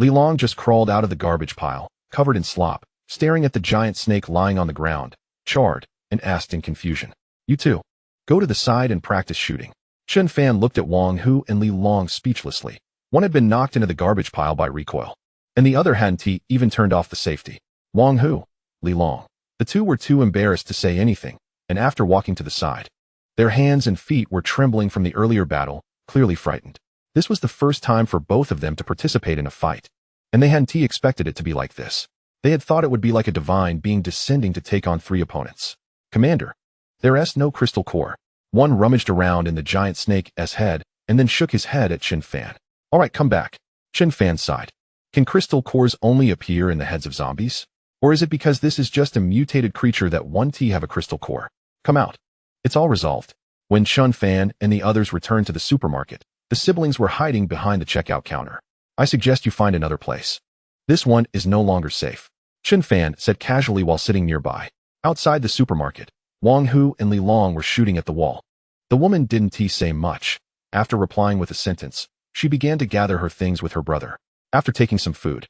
Li Long just crawled out of the garbage pile, covered in slop, staring at the giant snake lying on the ground, charred, and asked in confusion. You two, go to the side and practice shooting. Chen Fan looked at Wang Hu and Li Long speechlessly. One had been knocked into the garbage pile by recoil, and the other hadn't even turned off the safety. Wang Hu, Li Long. The two were too embarrassed to say anything, and after walking to the side, their hands and feet were trembling from the earlier battle, clearly frightened. This was the first time for both of them to participate in a fight, and they hadn't expected it to be like this. They had thought it would be like a divine being descending to take on 3 opponents. Commander, there's no crystal core. One rummaged around in the giant snake's head and then shook his head at Chen Fan. All right, come back. Chen Fan sighed. Can crystal cores only appear in the heads of zombies? Or is it because this is just a mutated creature that one have a crystal core? Come out. It's all resolved. When Chen Fan and the others returned to the supermarket, the siblings were hiding behind the checkout counter. I suggest you find another place. This one is no longer safe. Chen Fan said casually while sitting nearby. Outside the supermarket, Wang Hu and Li Long were shooting at the wall. The woman didn't say much. After replying with a sentence, she began to gather her things with her brother. After taking some food,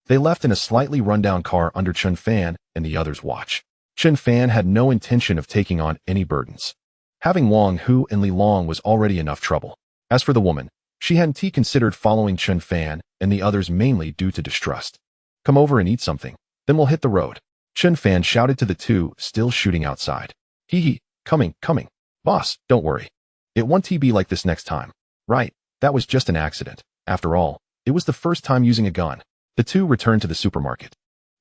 they left in a slightly rundown car under Chen Fan and the others' watch. Chen Fan had no intention of taking on any burdens. Having Wang Hu and Li Long was already enough trouble. As for the woman, she hadn't considered following Chen Fan and the others mainly due to distrust. Come over and eat something, then we'll hit the road. Chen Fan shouted to the two still shooting outside. Hee, coming. Boss, don't worry. It won't be like this next time. Right, that was just an accident. After all, it was the first time using a gun. The two returned to the supermarket.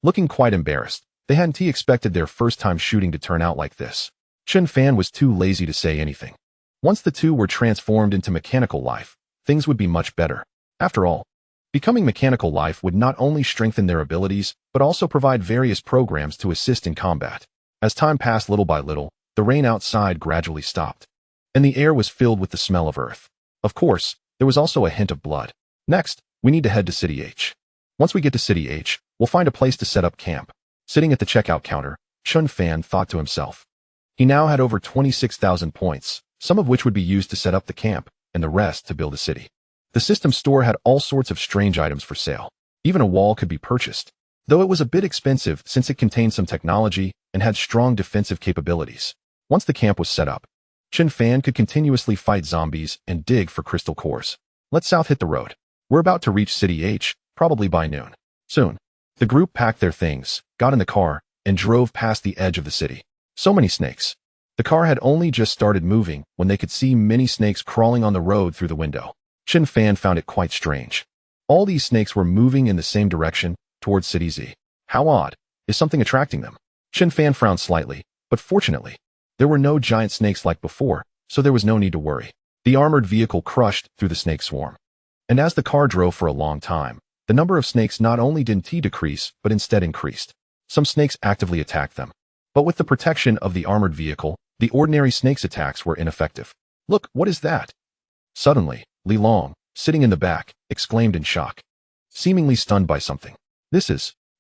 Looking quite embarrassed, they hadn't expected their first time shooting to turn out like this. Chen Fan was too lazy to say anything. Once the two were transformed into mechanical life, things would be much better. After all, becoming mechanical life would not only strengthen their abilities, but also provide various programs to assist in combat. As time passed little by little, the rain outside gradually stopped, and the air was filled with the smell of earth. Of course, there was also a hint of blood. Next, we need to head to City H. Once we get to City H, we'll find a place to set up camp. Sitting at the checkout counter, Chen Fan thought to himself. He now had over 26,000 points, some of which would be used to set up the camp, and the rest to build a city. The system store had all sorts of strange items for sale. Even a wall could be purchased, though it was a bit expensive since it contained some technology and had strong defensive capabilities. Once the camp was set up, Chen Fan could continuously fight zombies and dig for crystal cores. Let's south hit the road. We're about to reach City H, probably by noon. Soon, the group packed their things, got in the car, and drove past the edge of the city. So many snakes. The car had only just started moving when they could see many snakes crawling on the road through the window. Chen Fan found it quite strange. All these snakes were moving in the same direction, towards City Z. How odd. Is something attracting them? Chen Fan frowned slightly, but fortunately, there were no giant snakes like before, so there was no need to worry. The armored vehicle crushed through the snake swarm. And as the car drove for a long time, the number of snakes not only didn't decrease, but instead increased. Some snakes actively attacked them. But with the protection of the armored vehicle, the ordinary snake's attacks were ineffective. Look, what is that? Suddenly, Li Long, sitting in the back, exclaimed in shock, seemingly stunned by something.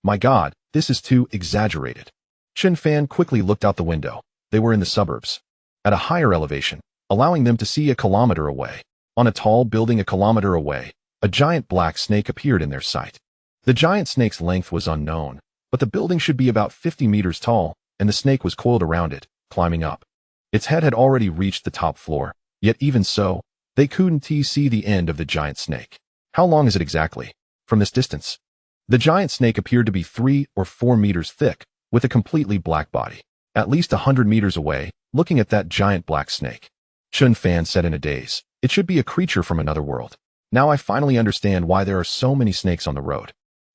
My God, this is too exaggerated. Chen Fan quickly looked out the window. They were in the suburbs, at a higher elevation, allowing them to see a kilometer away. On a tall building a kilometer away, a giant black snake appeared in their sight. The giant snake's length was unknown, but the building should be about 50 meters tall, and the snake was coiled around it, climbing up. Its head had already reached the top floor, yet even so, they couldn't see the end of the giant snake. How long is it exactly? From this distance, the giant snake appeared to be 3 or 4 meters thick, with a completely black body. At least 100 meters away, looking at that giant black snake, Chen Fan said in a daze, it should be a creature from another world. Now I finally understand why there are so many snakes on the road.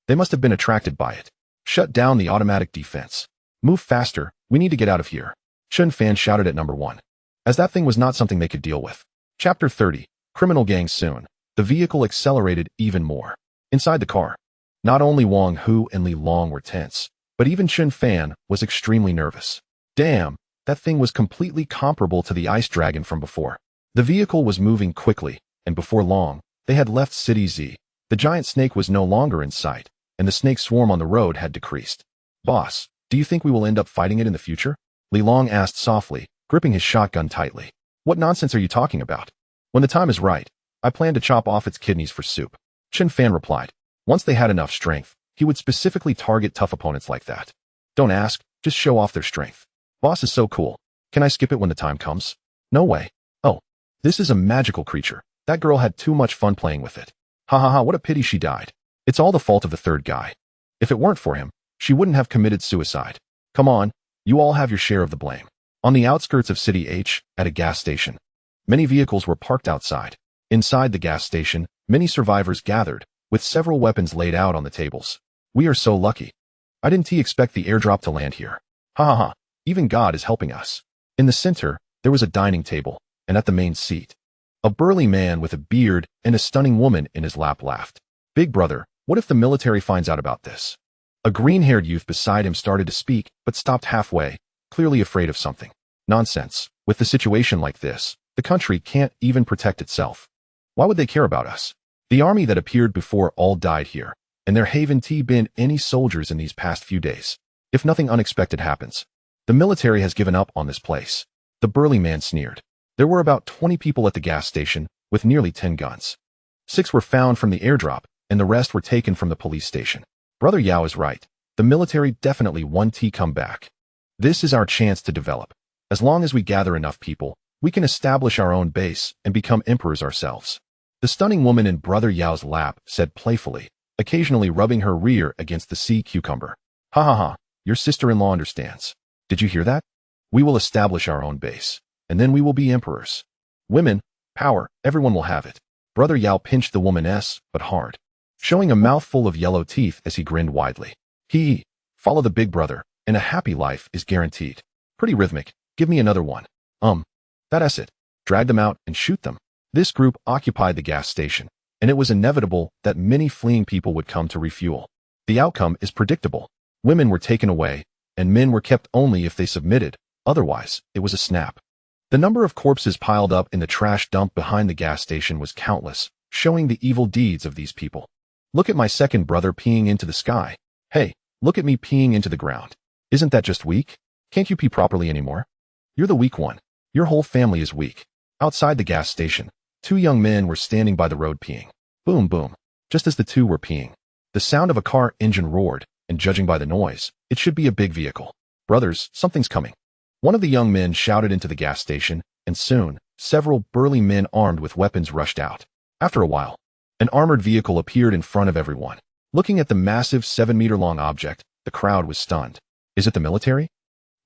They must have been attracted by it. Shut down the automatic defense. Move faster, we need to get out of here. Chen Fan shouted at number 1. As that thing was not something they could deal with. Chapter 30, Criminal Gang. Soon, the vehicle accelerated even more. Inside the car, not only Wang Hu and Li Long were tense, but even Chen Fan was extremely nervous. Damn, that thing was completely comparable to the ice dragon from before. The vehicle was moving quickly, and before long, they had left City Z. The giant snake was no longer in sight, and the snake swarm on the road had decreased. Boss, do you think we will end up fighting it in the future? Li Long asked softly, gripping his shotgun tightly. What nonsense are you talking about? When the time is right, I plan to chop off its kidneys for soup. Chen Fan replied. Once they had enough strength, he would specifically target tough opponents like that. Don't ask, just show off their strength. Boss is so cool. Can I skip it when the time comes? No way. Oh, this is a magical creature. That girl had too much fun playing with it. Ha ha ha, what a pity she died. It's all the fault of the third guy. If it weren't for him, she wouldn't have committed suicide. Come on, you all have your share of the blame. On the outskirts of City H, at a gas station, many vehicles were parked outside. Inside the gas station, many survivors gathered, with several weapons laid out on the tables. We are so lucky. I didn't expect the airdrop to land here. Ha ha ha, even God is helping us. In the center, there was a dining table, and at the main seat, a burly man with a beard and a stunning woman in his lap laughed. Big brother, what if the military finds out about this? A green-haired youth beside him started to speak, but stopped halfway, clearly afraid of something. Nonsense. With the situation like this, the country can't even protect itself. Why would they care about us? The army that appeared before all died here, and there haven't been any soldiers in these past few days. If nothing unexpected happens, the military has given up on this place. The burly man sneered. There were about 20 people at the gas station, with nearly 10 guns. 6 were found from the airdrop, and the rest were taken from the police station. Brother Yao is right. The military definitely won't come back. This is our chance to develop. As long as we gather enough people, we can establish our own base and become emperors ourselves. The stunning woman in Brother Yao's lap said playfully, occasionally rubbing her rear against the sea cucumber. Ha ha ha, your sister-in-law understands. Did you hear that? We will establish our own base, and then we will be emperors. Women, power, everyone will have it. Brother Yao pinched the woman's, but hard, showing a mouthful of yellow teeth as he grinned widely. Follow the big brother, and a happy life is guaranteed. Pretty rhythmic. Give me another one. That's it. Drag them out and shoot them. This group occupied the gas station, and it was inevitable that many fleeing people would come to refuel. The outcome is predictable. Women were taken away, and men were kept only if they submitted. Otherwise, it was a snap. The number of corpses piled up in the trash dump behind the gas station was countless, showing the evil deeds of these people. Look at my second brother peeing into the sky. Hey, look at me peeing into the ground. Isn't that just weak? Can't you pee properly anymore? You're the weak one. Your whole family is weak. Outside the gas station, 2 young men were standing by the road peeing. Boom, boom. Just as the 2 were peeing, the sound of a car engine roared, and judging by the noise, it should be a big vehicle. Brothers, something's coming. One of the young men shouted into the gas station, and soon, several burly men armed with weapons rushed out. After a while, an armored vehicle appeared in front of everyone. Looking at the massive 7-meter-long object, the crowd was stunned. Is it the military?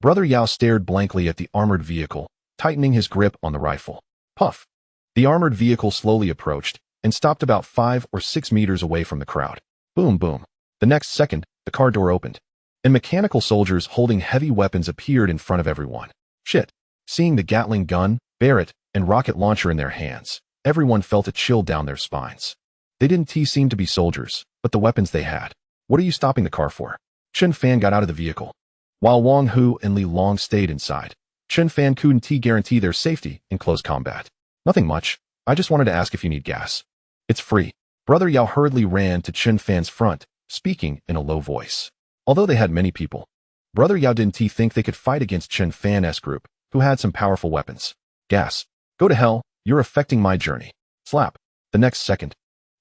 Brother Yao stared blankly at the armored vehicle, tightening his grip on the rifle. Puff. The armored vehicle slowly approached and stopped about 5 or 6 meters away from the crowd. Boom, boom. The next second, the car door opened, and mechanical soldiers holding heavy weapons appeared in front of everyone. Shit. Seeing the Gatling gun, Barrett, and rocket launcher in their hands, everyone felt a chill down their spines. They didn't seem to be soldiers, but the weapons they had. What are you stopping the car for? Chen Fan got out of the vehicle, while Wang Hu and Li Long stayed inside. Chen Fan couldn't guarantee their safety in close combat. Nothing much. I just wanted to ask if you need gas. It's free. Brother Yao hurriedly ran to Chen Fan's front, speaking in a low voice. Although they had many people, Brother Yao didn't think they could fight against Chen Fan's group, who had some powerful weapons. Gas. Go to hell, you're affecting my journey. Slap. The next second,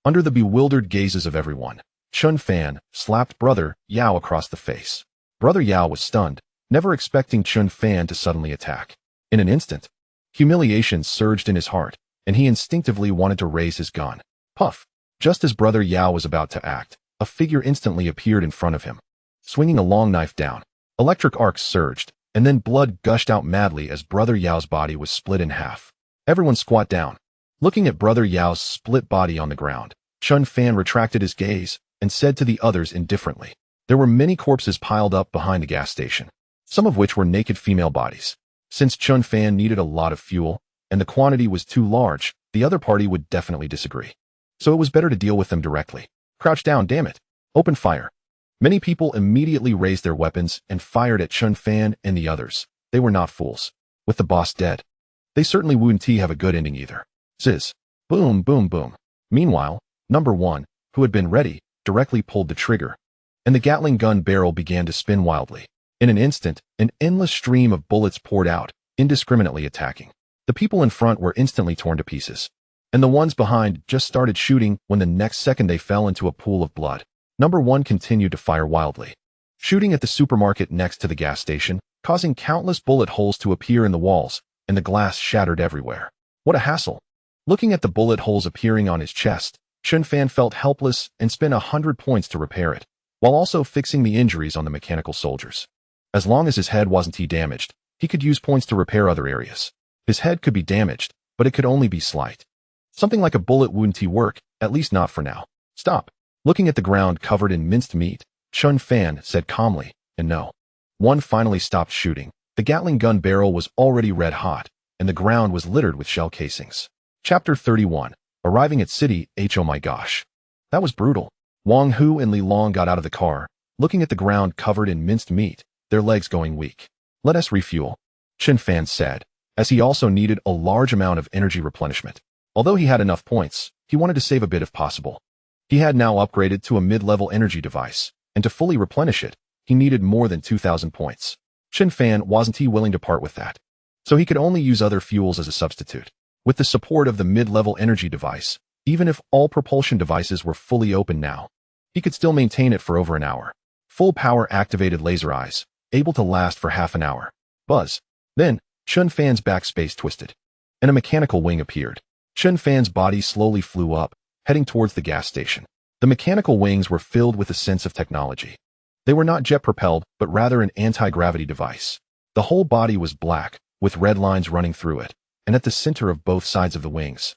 under the bewildered gazes of everyone, Chen Fan slapped Brother Yao across the face. Brother Yao was stunned, never expecting Chen Fan to suddenly attack. In an instant, humiliation surged in his heart, and he instinctively wanted to raise his gun. Puff. Just as Brother Yao was about to act, a figure instantly appeared in front of him, swinging a long knife down. Electric arcs surged, and then blood gushed out madly as Brother Yao's body was split in half. Everyone squat down. Looking at Brother Yao's split body on the ground, Chen Fan retracted his gaze and said to the others indifferently. There were many corpses piled up behind the gas station, some of which were naked female bodies. Since Chen Fan needed a lot of fuel, and the quantity was too large, the other party would definitely disagree. So it was better to deal with them directly. Crouch down, damn it. Open fire. Many people immediately raised their weapons and fired at Chen Fan and the others. They were not fools. With the boss dead, they certainly wouldn't have a good ending either. Ziz. Boom, boom, boom. Meanwhile, number 1, who had been ready, directly pulled the trigger, and the Gatling gun barrel began to spin wildly. In an instant, an endless stream of bullets poured out, indiscriminately attacking. The people in front were instantly torn to pieces, and the ones behind just started shooting when the next second they fell into a pool of blood. Number 1 continued to fire wildly. shooting at the supermarket next to the gas station, causing countless bullet holes to appear in the walls, and the glass shattered everywhere. What a hassle. Looking at the bullet holes appearing on his chest, Chun-Fan felt helpless and spent 100 points to repair it, while also fixing the injuries on the mechanical soldiers. As long as his head wasn't damaged, he could use points to repair other areas. His head could be damaged, but it could only be slight. Something like a bullet wouldn't work, at least not for now. Stop. Looking at the ground covered in minced meat, Chun-Fan said calmly, and no. One finally stopped shooting. The Gatling gun barrel was already red hot, and the ground was littered with shell casings. Chapter 31. Arriving at City H. Oh my gosh. That was brutal. Wang Hu and Li Long got out of the car, looking at the ground covered in minced meat, their legs going weak. Let us refuel, Chun-Fan said, as he also needed a large amount of energy replenishment. Although he had enough points, he wanted to save a bit if possible. He had now upgraded to a mid-level energy device, and to fully replenish it, he needed more than 2,000 points. Chun-Fan wasn't willing to part with that, so he could only use other fuels as a substitute. With the support of the mid-level energy device, even if all propulsion devices were fully open now, he could still maintain it for over an hour. Full power activated laser eyes, able to last for half an hour. Buzz. Then, Chun-Fan's backspace twisted, and a mechanical wing appeared. Chun-Fan's body slowly flew up, heading towards the gas station. The mechanical wings were filled with a sense of technology. They were not jet-propelled, but rather an anti-gravity device. The whole body was black, with red lines running through it, and at the center of both sides of the wings,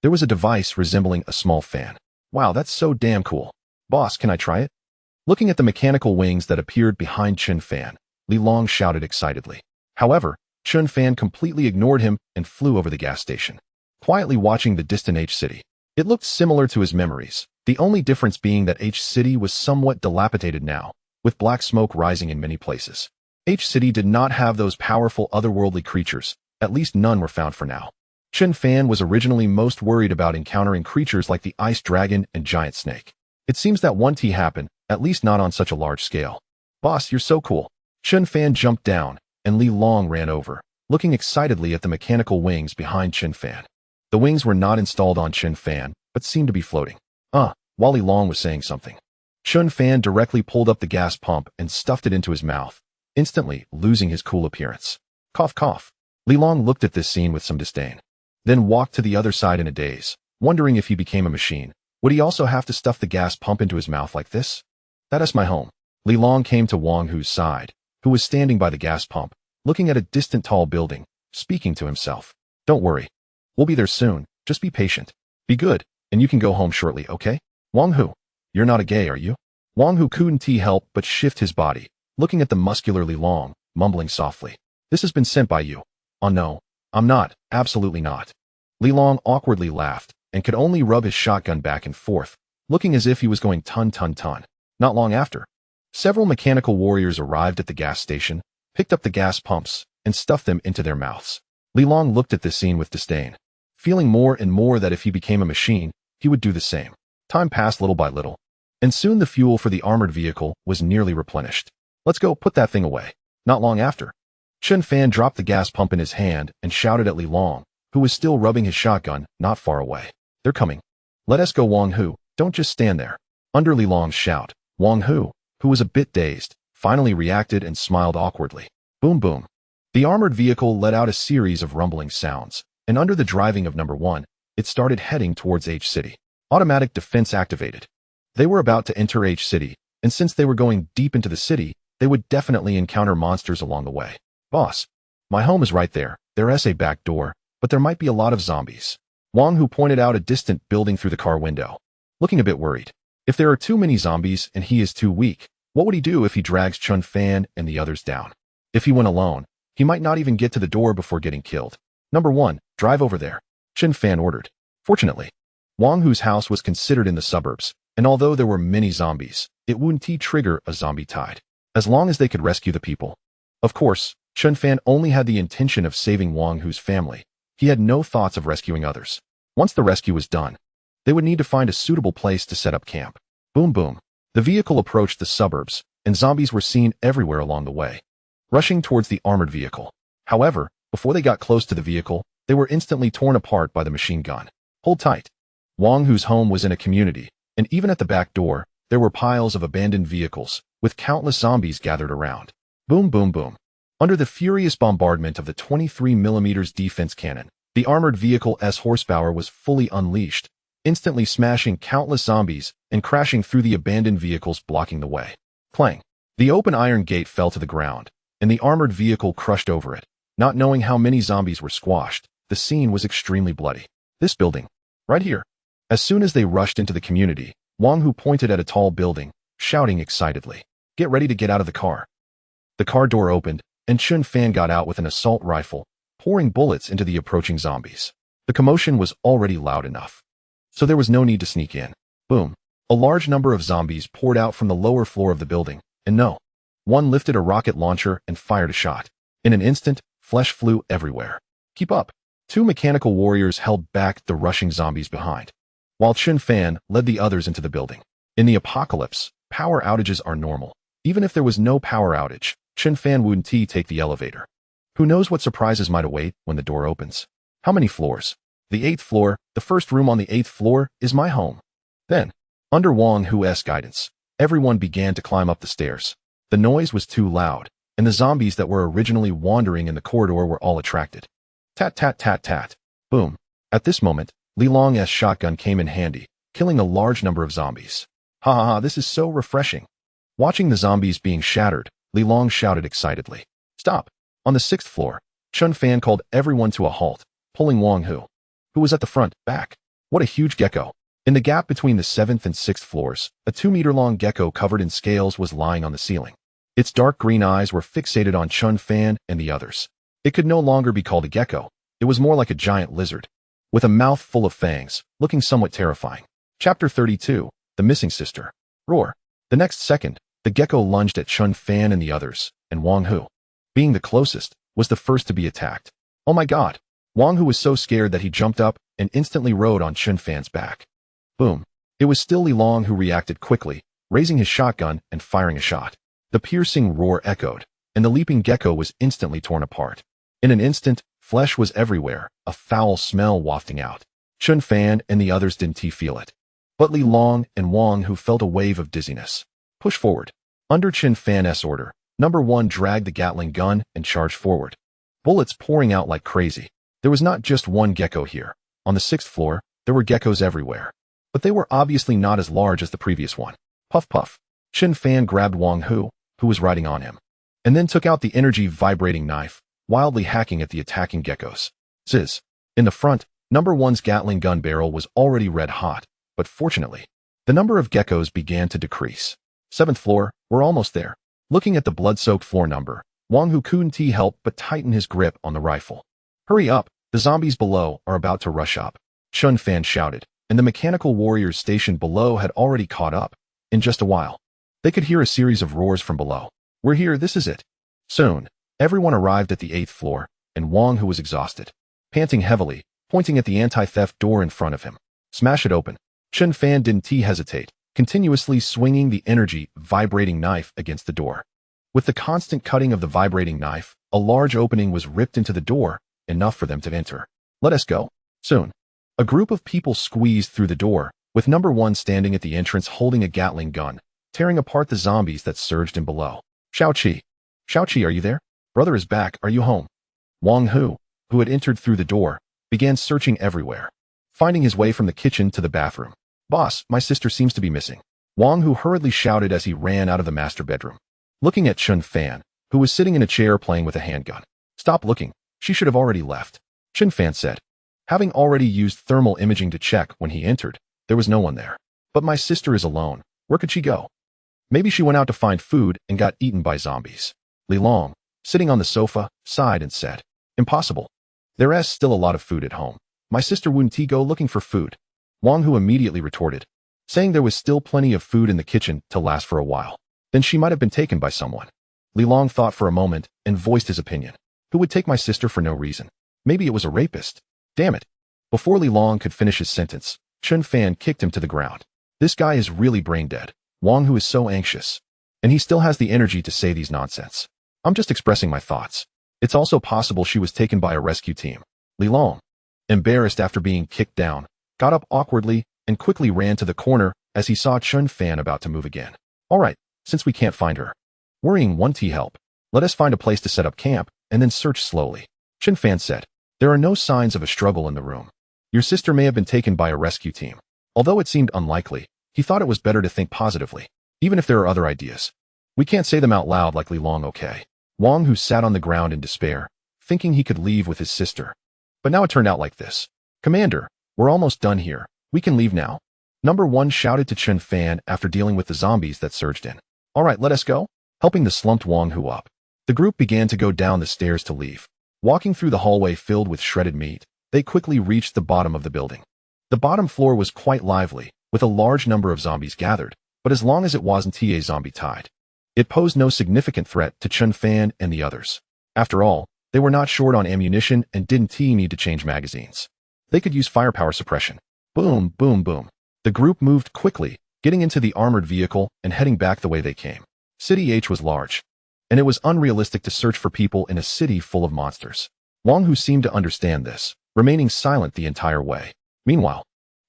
there was a device resembling a small fan. Wow, that's so damn cool. Boss, can I try it? Looking at the mechanical wings that appeared behind Chun-Fan, Li Long shouted excitedly. However, Chun-Fan completely ignored him and flew over the gas station, quietly watching the distant H City. It looked similar to his memories, the only difference being that H City was somewhat dilapidated now, with black smoke rising in many places. H City did not have those powerful otherworldly creatures, at least none were found for now. Chun-Fan was originally most worried about encountering creatures like the ice dragon and giant snake. It seems that won't happen, at least not on such a large scale. Boss, you're so cool. Chun-Fan jumped down, and Li Long ran over, looking excitedly at the mechanical wings behind Chun-Fan. The wings were not installed on Chun-Fan, but seemed to be floating. While Li Long was saying something, Chun-Fan directly pulled up the gas pump and stuffed it into his mouth, instantly losing his cool appearance. Cough, cough. Li Long looked at this scene with some disdain, then walked to the other side in a daze, wondering if he became a machine. Would he also have to stuff the gas pump into his mouth like this? That is my home. Li Long came to Wang Hu's side, who was standing by the gas pump, looking at a distant tall building, speaking to himself. Don't worry. We'll be there soon. Just be patient. Be good, and you can go home shortly, okay? Wang Hu, you're not a gay, are you? Wang Hu couldn't help but shift his body, looking at the muscular Li Long, mumbling softly. This has been sent by you. Oh no, I'm not, absolutely not. Li Long awkwardly laughed, and could only rub his shotgun back and forth, looking as if he was going ton. Not long after, several mechanical warriors arrived at the gas station, picked up the gas pumps, and stuffed them into their mouths. Li Long looked at this scene with disdain, feeling more and more that if he became a machine, he would do the same. Time passed little by little, and soon the fuel for the armored vehicle was nearly replenished. Let's go put that thing away. Not long after, Chun-Fan dropped the gas pump in his hand and shouted at Li Long, who was still rubbing his shotgun not far away. They're coming. Let us go, Wang Hu. Don't just stand there. Under Li Long's shout, Wang Hu, who was a bit dazed, finally reacted and smiled awkwardly. Boom boom. The armored vehicle let out a series of rumbling sounds, and under the driving of number 1, it started heading towards H City. Automatic defense activated. They were about to enter H City, and since they were going deep into the city, they would definitely encounter monsters along the way. Boss, my home is right there. There is a back door, but there might be a lot of zombies. Wang Hu pointed out a distant building through the car window, looking a bit worried. If there are too many zombies and he is too weak, what would he do if he drags Chun-Fan and the others down? If he went alone, he might not even get to the door before getting killed. Number 1, drive over there, Chun-Fan ordered. Fortunately, Wang Hu's house was considered in the suburbs, and although there were many zombies, it wouldn't trigger a zombie tide, as long as they could rescue the people. Of course, Chun-Fan only had the intention of saving Wang Hu's family. He had no thoughts of rescuing others. Once the rescue was done, they would need to find a suitable place to set up camp. Boom boom. The vehicle approached the suburbs, and zombies were seen everywhere along the way, rushing towards the armored vehicle. However, before they got close to the vehicle, they were instantly torn apart by the machine gun. Hold tight. Wang Hu's home was in a community, and even at the back door, there were piles of abandoned vehicles, with countless zombies gathered around. Boom, boom, boom. Under the furious bombardment of the 23mm defense cannon, the armored vehicle's horsepower was fully unleashed, instantly smashing countless zombies and crashing through the abandoned vehicles blocking the way. Clang. The open iron gate fell to the ground, and the armored vehicle crushed over it. Not knowing how many zombies were squashed, the scene was extremely bloody. This building. Right here. As soon as they rushed into the community, Wang Hu pointed at a tall building, shouting excitedly, "Get ready to get out of the car." The car door opened, and Chun Fan got out with an assault rifle, pouring bullets into the approaching zombies. The commotion was already loud enough, so there was no need to sneak in. Boom. A large number of zombies poured out from the lower floor of the building, and one lifted a rocket launcher and fired a shot. In an instant, flesh flew everywhere. Keep up. Two mechanical warriors held back the rushing zombies behind, while Chun Fan led the others into the building. In the apocalypse, power outages are normal. Even if there was no power outage, Chun Fan wouldn't take the elevator. Who knows what surprises might await when the door opens? How many floors? The 8th floor. The first room on the 8th floor is my home. Then, under Wang Hu's guidance, everyone began to climb up the stairs. The noise was too loud, and the zombies that were originally wandering in the corridor were all attracted. Tat tat tat tat. Boom. At this moment, Li Long's shotgun came in handy, killing a large number of zombies. Ha ha ha, this is so refreshing. Watching the zombies being shattered, Li Long shouted excitedly. Stop. On the 6th floor, Chun Fan called everyone to a halt, pulling Wang Hu, who was at the front, back. What a huge gecko. In the gap between the 7th and 6th floors, a 2-meter-long gecko covered in scales was lying on the ceiling. Its dark green eyes were fixated on Chun Fan and the others. It could no longer be called a gecko. It was more like a giant lizard, with a mouth full of fangs, looking somewhat terrifying. Chapter 32, The Missing Sister. Roar. The next second, the gecko lunged at Chun Fan and the others, and Wang Hu, being the closest, was the first to be attacked. Oh my god. Wang Hu was so scared that he jumped up and instantly rode on Chun Fan's back. Boom. It was still Li Long who reacted quickly, raising his shotgun and firing a shot. The piercing roar echoed, and the leaping gecko was instantly torn apart. In an instant, flesh was everywhere, a foul smell wafting out. Chun Fan and the others didn't feel it, but Li Long and Wang Hu felt a wave of dizziness. Push forward. Under Chun Fan's order, Number 1 dragged the Gatling gun and charged forward. Bullets pouring out like crazy. There was not just one gecko here. On the 6th floor, there were geckos everywhere, but they were obviously not as large as the previous one. Puff puff. Chun Fan grabbed Wang Hu, who was riding on him, and then took out the energy-vibrating knife, wildly hacking at the attacking geckos. Zizz. In the front, Number 1's Gatling gun barrel was already red hot, but fortunately, the number of geckos began to decrease. 7th floor, we're almost there. Looking at the blood-soaked floor number, Wang Hu couldn't help but tighten his grip on the rifle. Hurry up, the zombies below are about to rush up. Chun Fan shouted, and the mechanical warriors stationed below had already caught up. In just a while, they could hear a series of roars from below. We're here, this is it. Soon, everyone arrived at the 8th floor, and Wang Hu was exhausted. Panting heavily, pointing at the anti-theft door in front of him. Smash it open. Chun Fan didn't hesitate, continuously swinging the energy-vibrating knife against the door. With the constant cutting of the vibrating knife, a large opening was ripped into the door, enough for them to enter. Let us go. Soon, a group of people squeezed through the door, with Number 1 standing at the entrance holding a Gatling gun, tearing apart the zombies that surged in below. Xiaoqi. Xiaoqi, are you there? Brother is back, are you home? Wang Hu, who had entered through the door, began searching everywhere, finding his way from the kitchen to the bathroom. Boss, my sister seems to be missing. Wang Hu hurriedly shouted as he ran out of the master bedroom, looking at Chun Fan, who was sitting in a chair playing with a handgun. Stop looking, she should have already left. Chun Fan said. Having already used thermal imaging to check when he entered, there was no one there. But my sister is alone, where could she go? Maybe she went out to find food and got eaten by zombies. Li Long, sitting on the sofa, sighed and said, Impossible. There's still a lot of food at home. My sister wouldn't go looking for food. Wang Hu immediately retorted, saying there was still plenty of food in the kitchen to last for a while. Then she might have been taken by someone. Li Long thought for a moment and voiced his opinion. Who would take my sister for no reason? Maybe it was a rapist. Damn it. Before Li Long could finish his sentence, Chun Fan kicked him to the ground. This guy is really brain dead. Wang Hu is so anxious. And he still has the energy to say these nonsense. I'm just expressing my thoughts. It's also possible she was taken by a rescue team. Li Long, embarrassed after being kicked down, got up awkwardly and quickly ran to the corner as he saw Chun Fan about to move again. Alright, since we can't find her. Worrying won't help. Let us find a place to set up camp, and then search slowly. Chun Fan said. There are no signs of a struggle in the room. Your sister may have been taken by a rescue team. Although it seemed unlikely, he thought it was better to think positively, even if there are other ideas. We can't say them out loud like Li Long, okay? Wang Hu sat on the ground in despair, thinking he could leave with his sister. But now it turned out like this. Commander, we're almost done here. We can leave now. Number 1 shouted to Chun Fan after dealing with the zombies that surged in. Alright, let us go. Helping the slumped Wang Hu up. The group began to go down the stairs to leave. Walking through the hallway filled with shredded meat, they quickly reached the bottom of the building. The bottom floor was quite lively, with a large number of zombies gathered, but as long as it wasn't a zombie tide, it posed no significant threat to Chun Fan and the others. After all, they were not short on ammunition and didn't need to change magazines. They could use firepower suppression. Boom, boom, boom. The group moved quickly, getting into the armored vehicle and heading back the way they came. City H was large, and it was unrealistic to search for people in a city full of monsters. Wang Hu seemed to understand this, remaining silent the entire way. Meanwhile,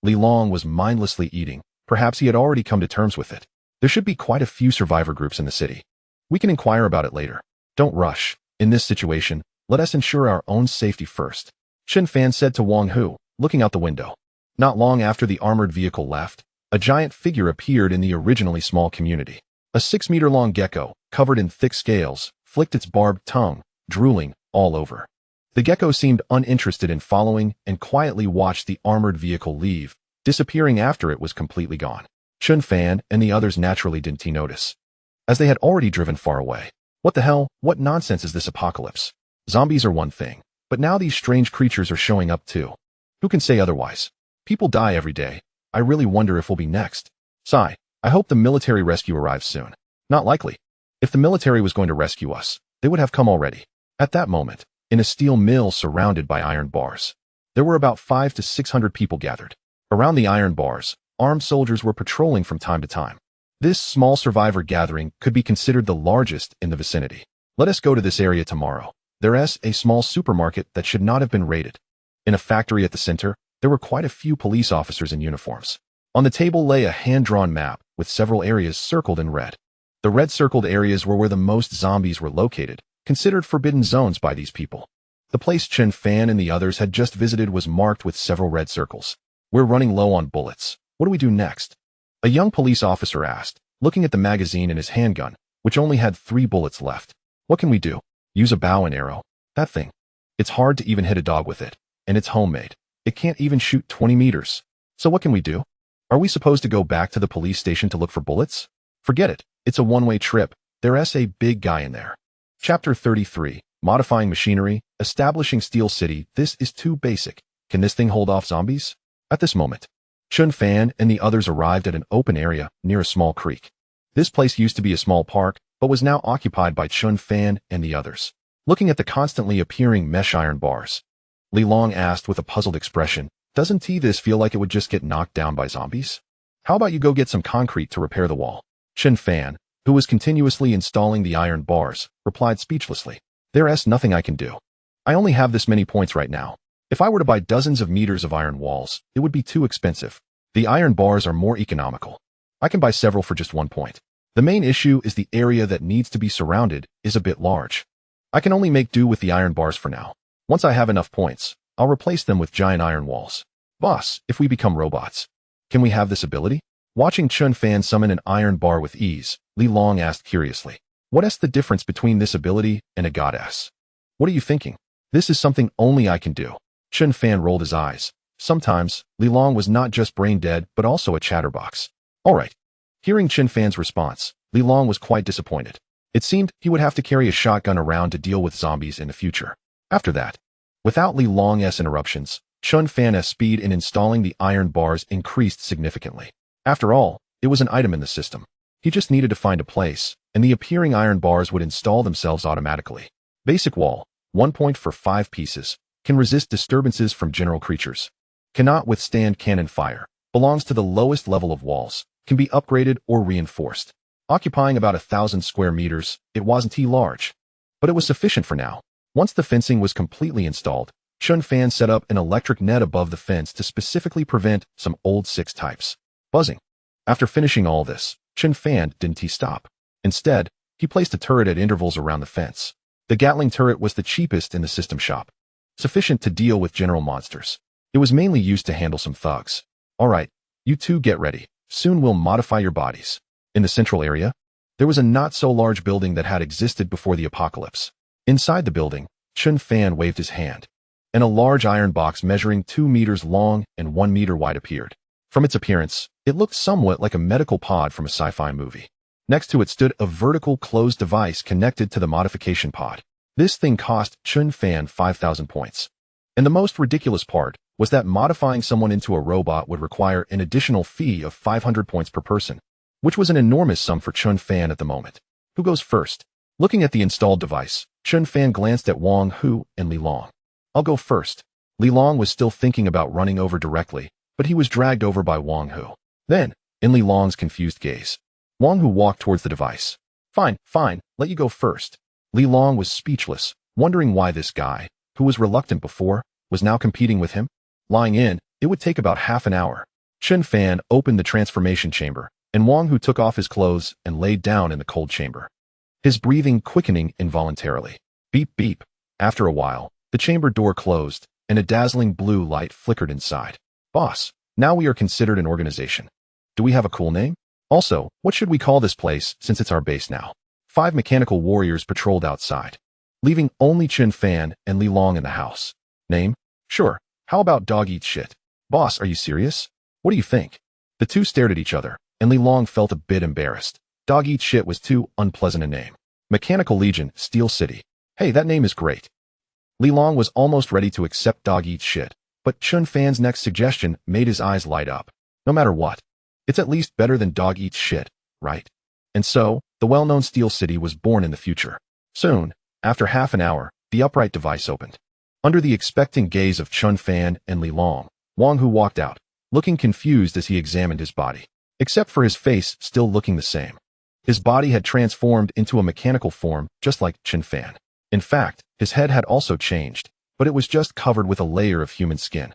Li Long was mindlessly eating. Perhaps he had already come to terms with it. There should be quite a few survivor groups in the city. We can inquire about it later. Don't rush. In this situation, let us ensure our own safety first. Chun Fan said to Wang Hu, looking out the window. Not long after the armored vehicle left, a giant figure appeared in the originally small community. A 6-meter-long gecko, covered in thick scales, flicked its barbed tongue, drooling all over. The gecko seemed uninterested in following and quietly watched the armored vehicle leave, disappearing after it was completely gone. Chun Fan and the others naturally didn't notice, as they had already driven far away. What the hell? What nonsense is this apocalypse? Zombies are one thing, but now these strange creatures are showing up too. Who can say otherwise? People die every day. I really wonder if we'll be next. Sigh. I hope the military rescue arrives soon. Not likely. If the military was going to rescue us, they would have come already. At that moment, in a steel mill surrounded by iron bars, there were about 500 to 600 people gathered. Around the iron bars, armed soldiers were patrolling from time to time. This small survivor gathering could be considered the largest in the vicinity. Let us go to this area tomorrow. There's a small supermarket that should not have been raided. In a factory at the center, there were quite a few police officers in uniforms. On the table lay a hand-drawn map with several areas circled in red. The red-circled areas were where the most zombies were located, considered forbidden zones by these people. The place Chun Fan and the others had just visited was marked with several red circles. We're running low on bullets. What do we do next? A young police officer asked, looking at the magazine in his handgun, which only had 3 bullets left. What can we do? Use a bow and arrow. That thing. It's hard to even hit a dog with it, and it's homemade. It can't even shoot 20 meters. So what can we do? Are we supposed to go back to the police station to look for bullets? Forget it. It's a one-way trip. There's a big guy in there. Chapter 33. Modifying machinery, establishing Steel City. This is too basic. Can this thing hold off zombies? At this moment, Chun Fan and the others arrived at an open area near a small creek. This place used to be a small park, but was now occupied by Chun Fan and the others. Looking at the constantly appearing mesh iron bars, Li Long asked with a puzzled expression, doesn't this feel like it would just get knocked down by zombies? How about you go get some concrete to repair the wall? Chun Fan, who was continuously installing the iron bars, replied speechlessly. There's nothing I can do. I only have this many points right now. If I were to buy dozens of meters of iron walls, it would be too expensive. The iron bars are more economical. I can buy several for just 1 point. The main issue is the area that needs to be surrounded is a bit large. I can only make do with the iron bars for now. Once I have enough points, I'll replace them with giant iron walls. Boss, if we become robots, can we have this ability? Watching Chun Fan summon an iron bar with ease, Li Long asked curiously, what's the difference between this ability and a goddess? What are you thinking? This is something only I can do. Chun Fan rolled his eyes. Sometimes, Li Long was not just brain dead but also a chatterbox. Alright. Hearing Chun Fan's response, Li Long was quite disappointed. It seemed he would have to carry a shotgun around to deal with zombies in the future. After that, without Li Long's interruptions, Chun Fan's speed in installing the iron bars increased significantly. After all, it was an item in the system. He just needed to find a place, and the appearing iron bars would install themselves automatically. Basic wall, 1 point for 5 pieces, can resist disturbances from general creatures. Cannot withstand cannon fire, belongs to the lowest level of walls, can be upgraded or reinforced. Occupying about 1,000 square meters, it wasn't large, but it was sufficient for now. Once the fencing was completely installed, Chun Fan set up an electric net above the fence to specifically prevent some old 6 types. Buzzing. After finishing all this, Chen Fan didn't stop. Instead, he placed a turret at intervals around the fence. The Gatling turret was the cheapest in the system shop, sufficient to deal with general monsters. It was mainly used to handle some thugs. Alright, you two get ready. Soon we'll modify your bodies. In the central area, there was a not-so-large building that had existed before the apocalypse. Inside the building, Chen Fan waved his hand, and a large iron box measuring 2 meters long and 1 meter wide appeared. From its appearance, it looked somewhat like a medical pod from a sci-fi movie. Next to it stood a vertical closed device connected to the modification pod. This thing cost Chen Fan 5,000 points. And the most ridiculous part was that modifying someone into a robot would require an additional fee of 500 points per person, which was an enormous sum for Chen Fan at the moment. Who goes first? Looking at the installed device, Chen Fan glanced at Wang Hu and Li Long. I'll go first. Li Long was still thinking about running over directly, but he was dragged over by Wang Hu. Then, in Li Long's confused gaze, Wang Hu walked towards the device. Fine, let you go first. Li Long was speechless, wondering why this guy, who was reluctant before, was now competing with him. Lying in, it would take about half an hour. Chen Fan opened the transformation chamber, and Wang Hu took off his clothes and laid down in the cold chamber, his breathing quickening involuntarily. Beep, beep. After a while, the chamber door closed, and a dazzling blue light flickered inside. Boss, now we are considered an organization. Do we have a cool name? Also, what should we call this place since it's our base now? 5 mechanical warriors patrolled outside, leaving only Chen Fan and Li Long in the house. Name? Sure. How about Dog Eats Shit? Boss, are you serious? What do you think? The two stared at each other, and Li Long felt a bit embarrassed. Dog Eats Shit was too unpleasant a name. Mechanical Legion, Steel City. Hey, that name is great. Li Long was almost ready to accept Dog Eats Shit, but Chen Fan's next suggestion made his eyes light up. No matter what, it's at least better than Dog Eats Shit, right? And so, the well-known Steel City was born in the future. Soon, after half an hour, the upright device opened. Under the expectant gaze of Chen Fan and Li Long, Wang Hu walked out, looking confused as he examined his body, except for his face still looking the same. His body had transformed into a mechanical form, just like Chen Fan. In fact, his head had also changed, but it was just covered with a layer of human skin.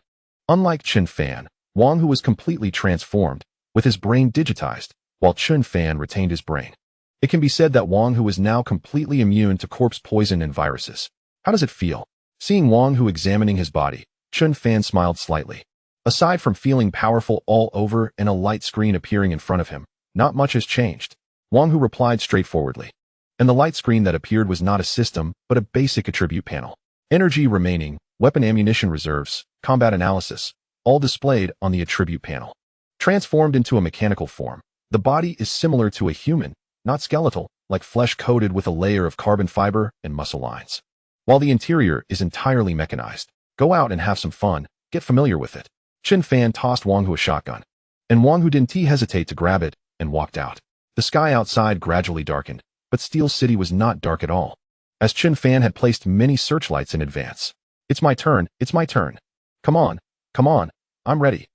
Unlike Chen Fan, Wang Hu was completely transformed, with his brain digitized, while Chen Fan retained his brain. It can be said that Wang Hu is now completely immune to corpse poison and viruses. How does it feel? Seeing Wang Hu examining his body, Chen Fan smiled slightly. Aside from feeling powerful all over and a light screen appearing in front of him, not much has changed. Wang Hu replied straightforwardly. And the light screen that appeared was not a system, but a basic attribute panel. Energy remaining, weapon ammunition reserves, combat analysis, all displayed on the attribute panel. Transformed into a mechanical form, the body is similar to a human, not skeletal, like flesh coated with a layer of carbon fiber and muscle lines. While the interior is entirely mechanized, go out and have some fun, get familiar with it. Chen Fan tossed Wang Hu a shotgun, and Wang Hu didn't hesitate to grab it and walked out. The sky outside gradually darkened, but Steel City was not dark at all, as Chen Fan had placed many searchlights in advance. It's my turn. Come on, I'm ready.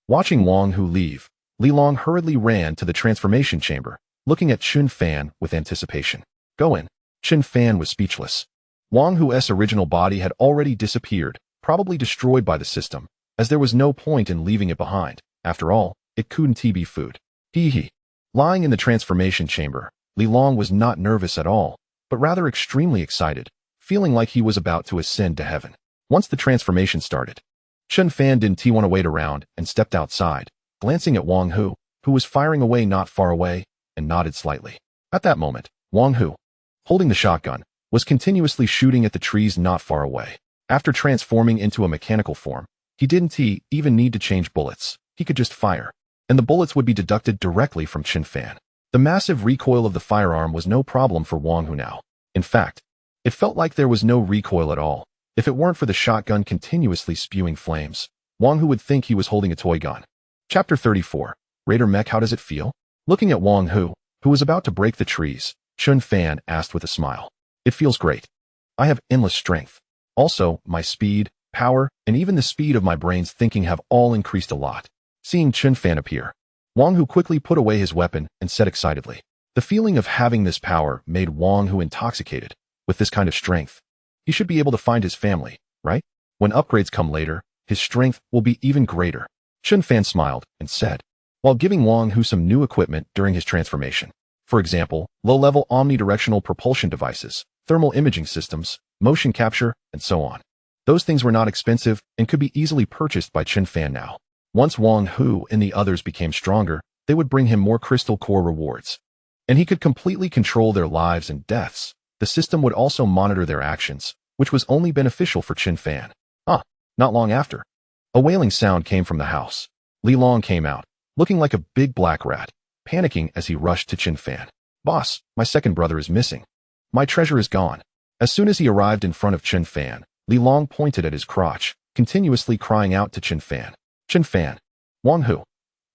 Watching Wang Hu leave, Li Long hurriedly ran to the transformation chamber, looking at Chen Fan with anticipation. Go in. Chen Fan was speechless. Wang Hu's original body had already disappeared, probably destroyed by the system, as there was no point in leaving it behind. After all, it couldn't be food. Hee. Lying in the transformation chamber, Li Long was not nervous at all, but rather extremely excited, feeling like he was about to ascend to heaven. Once the transformation started, Chen Fan didn't want to wait around and stepped outside, glancing at Wang Hu, who was firing away not far away, and nodded slightly. At that moment, Wang Hu, holding the shotgun, was continuously shooting at the trees not far away. After transforming into a mechanical form, he didn't even need to change bullets. He could just fire, and the bullets would be deducted directly from Chen Fan. The massive recoil of the firearm was no problem for Wang Hu now. In fact, it felt like there was no recoil at all. If it weren't for the shotgun continuously spewing flames, Wang Hu would think he was holding a toy gun. Chapter 34. Raider Mech, how does it feel? Looking at Wang Hu, who was about to break the trees, Chen Fan asked with a smile. It feels great. I have endless strength. Also, my speed, power, and even the speed of my brain's thinking have all increased a lot. Seeing Chen Fan appear, Wang Hu quickly put away his weapon and said excitedly. The feeling of having this power made Wang Hu intoxicated. With this kind of strength, he should be able to find his family, right? When upgrades come later, his strength will be even greater. Chen Fan smiled and said, while giving Wang Hu some new equipment during his transformation. For example, low-level omnidirectional propulsion devices, thermal imaging systems, motion capture, and so on. Those things were not expensive and could be easily purchased by Chen Fan now. Once Wang Hu and the others became stronger, they would bring him more crystal core rewards. And he could completely control their lives and deaths. The system would also monitor their actions, which was only beneficial for Chen Fan. Not long after, a wailing sound came from the house. Li Long came out, looking like a big black rat, panicking as he rushed to Chen Fan. "Boss, my second brother is missing. My treasure is gone." As soon as he arrived in front of Chen Fan, Li Long pointed at his crotch, continuously crying out to Chen Fan. "Chen Fan, Wang Hu,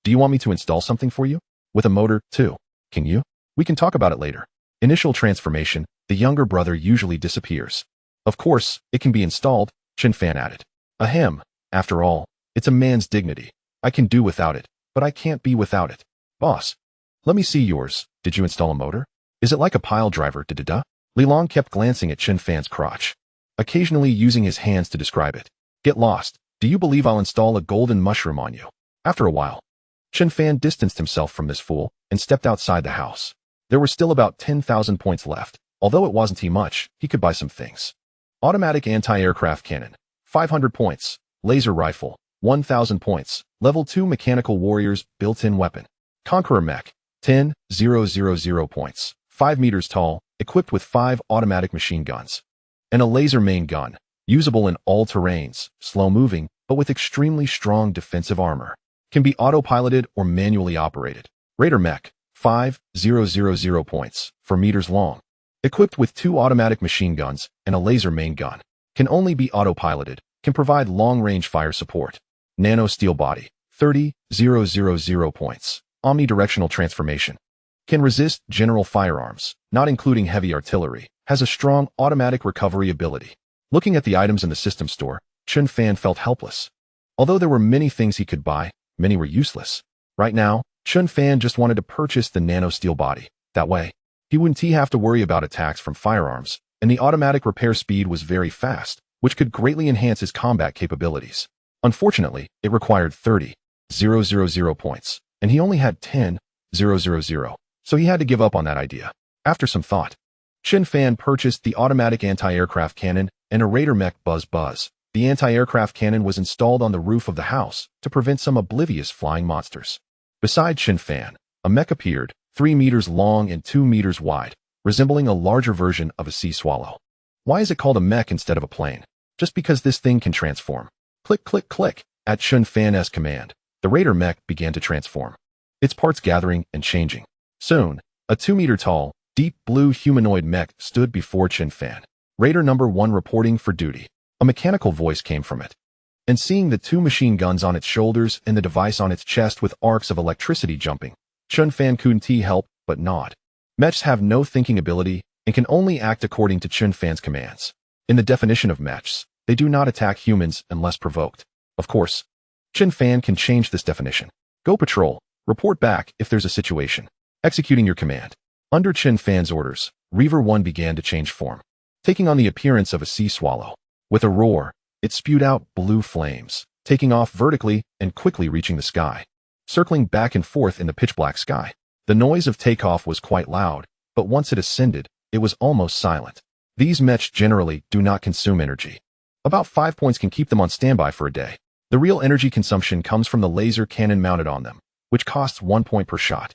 do you want me to install something for you? With a motor, too. Can you? We can talk about it later." Initial transformation, the younger brother usually disappears. "Of course, it can be installed," Chen Fan added. "Ahem, after all, it's a man's dignity. I can do without it, but I can't be without it." "Boss, let me see yours. Did you install a motor? Is it like a pile driver, da-da-da?" Li Long kept glancing at Chen Fan's crotch, occasionally using his hands to describe it. "Get lost. Do you believe I'll install a golden mushroom on you?" After a while, Chen Fan distanced himself from this fool and stepped outside the house. There were still about 10,000 points left. Although it wasn't much, he could buy some things. Automatic anti-aircraft cannon, 500 points. Laser rifle, 1,000 points. Level 2 mechanical warriors built-in weapon. Conqueror mech, 10,000 points. 5 meters tall, equipped with 5 automatic machine guns. And a laser main gun, usable in all terrains, slow-moving, but with extremely strong defensive armor. Can be autopiloted or manually operated. Raider mech, 5,000 points, 4 meters long. Equipped with 2 automatic machine guns and a laser main gun. Can only be autopiloted. Can provide long-range fire support. Nano steel body, 30,000 points. Omnidirectional transformation. Can resist general firearms, not including heavy artillery. Has a strong automatic recovery ability. Looking at the items in the system store, Chen Fan felt helpless. Although there were many things he could buy, many were useless. Right now, Chen Fan just wanted to purchase the nano steel body. That way, he wouldn't have to worry about attacks from firearms, and the automatic repair speed was very fast, which could greatly enhance his combat capabilities. Unfortunately, it required 30,000 points, and he only had 10,000, so he had to give up on that idea. After some thought, Chen Fan purchased the automatic anti-aircraft cannon and a Raider mech Buzz. The anti-aircraft cannon was installed on the roof of the house to prevent some oblivious flying monsters. Beside Chen Fan, a mech appeared, 3 meters long and 2 meters wide, resembling a larger version of a sea swallow. Why is it called a mech instead of a plane? Just because this thing can transform. Click, click, click. At Chen Fan's command, the Raider mech began to transform, its parts gathering and changing. Soon, a 2-meter-tall, deep blue humanoid mech stood before Chen Fan. Raider number 1 reporting for duty. A mechanical voice came from it. And seeing the 2 machine guns on its shoulders and the device on its chest with arcs of electricity jumping, Chen Fan couldn't help but nod. Mechs have no thinking ability and can only act according to Chen Fan's commands. In the definition of mechs, they do not attack humans unless provoked. Of course, Chen Fan can change this definition. Go patrol. Report back if there's a situation. Executing your command. Under Chen Fan's orders, Reaver 1 began to change form, taking on the appearance of a sea swallow. With a roar, it spewed out blue flames, taking off vertically and quickly reaching the sky, circling back and forth in the pitch-black sky. The noise of takeoff was quite loud, but once it ascended, it was almost silent. These mechs generally do not consume energy. About 5 points can keep them on standby for a day. The real energy consumption comes from the laser cannon mounted on them, which costs 1 point per shot.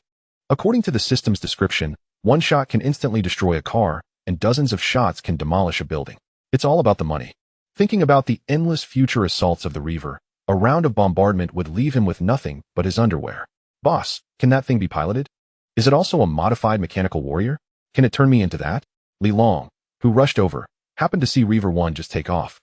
According to the system's description, 1 shot can instantly destroy a car, and dozens of shots can demolish a building. It's all about the money. Thinking about the endless future assaults of the Reaver, a round of bombardment would leave him with nothing but his underwear. Boss, can that thing be piloted? Is it also a modified mechanical warrior? Can it turn me into that? Li Long, who rushed over, happened to see Reaver 1 just take off.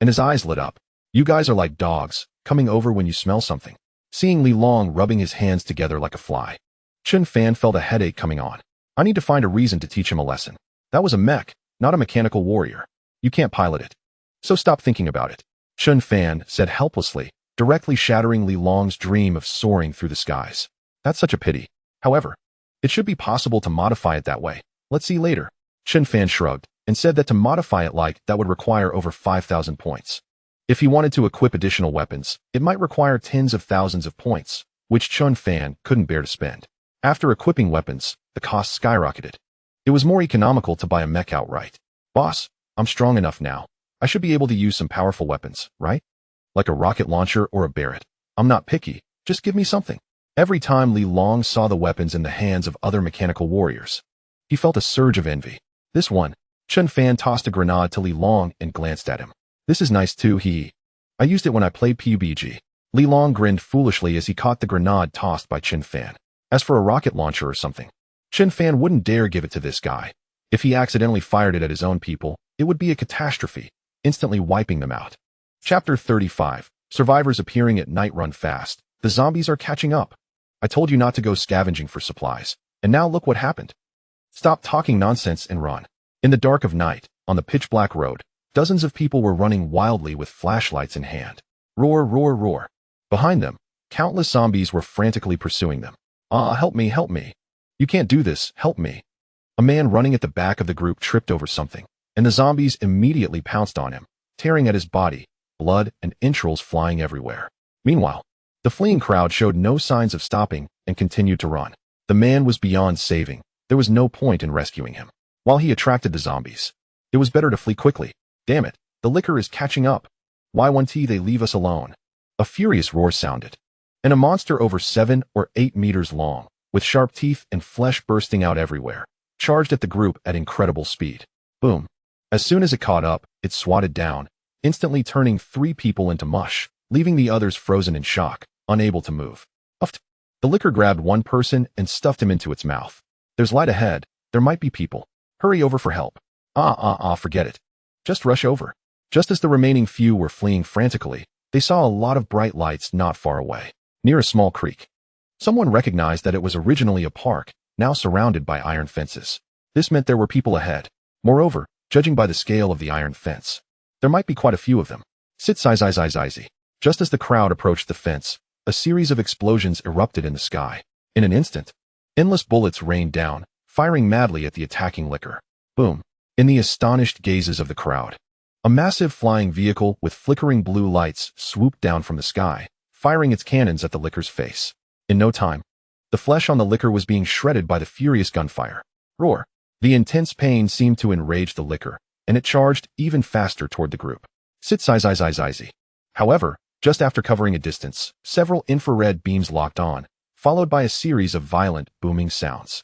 And his eyes lit up. You guys are like dogs, coming over when you smell something. Seeing Li Long rubbing his hands together like a fly, Chen Fan felt a headache coming on. I need to find a reason to teach him a lesson. That was a mech, not a mechanical warrior. You can't pilot it. So stop thinking about it. Chen Fan said helplessly, directly shattering Li Long's dream of soaring through the skies. That's such a pity. However, it should be possible to modify it that way. Let's see later. Chen Fan shrugged and said that to modify it like that would require over 5,000 points. If he wanted to equip additional weapons, it might require tens of thousands of points, which Chun Fan couldn't bear to spend. After equipping weapons, the cost skyrocketed. It was more economical to buy a mech outright. Boss, I'm strong enough now. I should be able to use some powerful weapons, right? Like a rocket launcher or a Barrett. I'm not picky, just give me something. Every time Li Long saw the weapons in the hands of other mechanical warriors, he felt a surge of envy. This one, Chun Fan tossed a grenade to Li Long and glanced at him. This is nice too, I used it when I played PUBG. Li Long grinned foolishly as he caught the grenade tossed by Chun Fan. As for a rocket launcher or something, Chun Fan wouldn't dare give it to this guy. If he accidentally fired it at his own people, it would be a catastrophe, instantly wiping them out. Chapter 35. Survivors appearing at night. Run fast. The zombies are catching up. I told you not to go scavenging for supplies, and now look what happened. Stop talking nonsense and run. In the dark of night, on the pitch-black road, dozens of people were running wildly with flashlights in hand. Roar, roar, roar. Behind them, countless zombies were frantically pursuing them. Help me, help me. You can't do this, help me. A man running at the back of the group tripped over something, and the zombies immediately pounced on him, tearing at his body, blood and entrails flying everywhere. Meanwhile, the fleeing crowd showed no signs of stopping and continued to run. The man was beyond saving. There was no point in rescuing him. While he attracted the zombies, it was better to flee quickly. Damn it, the liquor is catching up. Why won't they leave us alone? A furious roar sounded, and a monster over 7 or 8 meters long, with sharp teeth and flesh bursting out everywhere, charged at the group at incredible speed. Boom. As soon as it caught up, it swatted down, instantly turning 3 people into mush, leaving the others frozen in shock, unable to move. The liquor grabbed one person and stuffed him into its mouth. There's light ahead. There might be people. Hurry over for help. Forget it. Just rush over. Just as the remaining few were fleeing frantically, they saw a lot of bright lights not far away, near a small creek. Someone recognized that it was originally a park, now surrounded by iron fences. This meant there were people ahead. Moreover, judging by the scale of the iron fence, there might be quite a few of them. Just as the crowd approached the fence, a series of explosions erupted in the sky. In an instant, endless bullets rained down, firing madly at the attacking liquor. Boom. In the astonished gazes of the crowd, a massive flying vehicle with flickering blue lights swooped down from the sky, firing its cannons at the liquor's face. In no time, the flesh on the liquor was being shredded by the furious gunfire. Roar. The intense pain seemed to enrage the liquor, and it charged even faster toward the group. However, just after covering a distance, several infrared beams locked on, followed by a series of violent, booming sounds.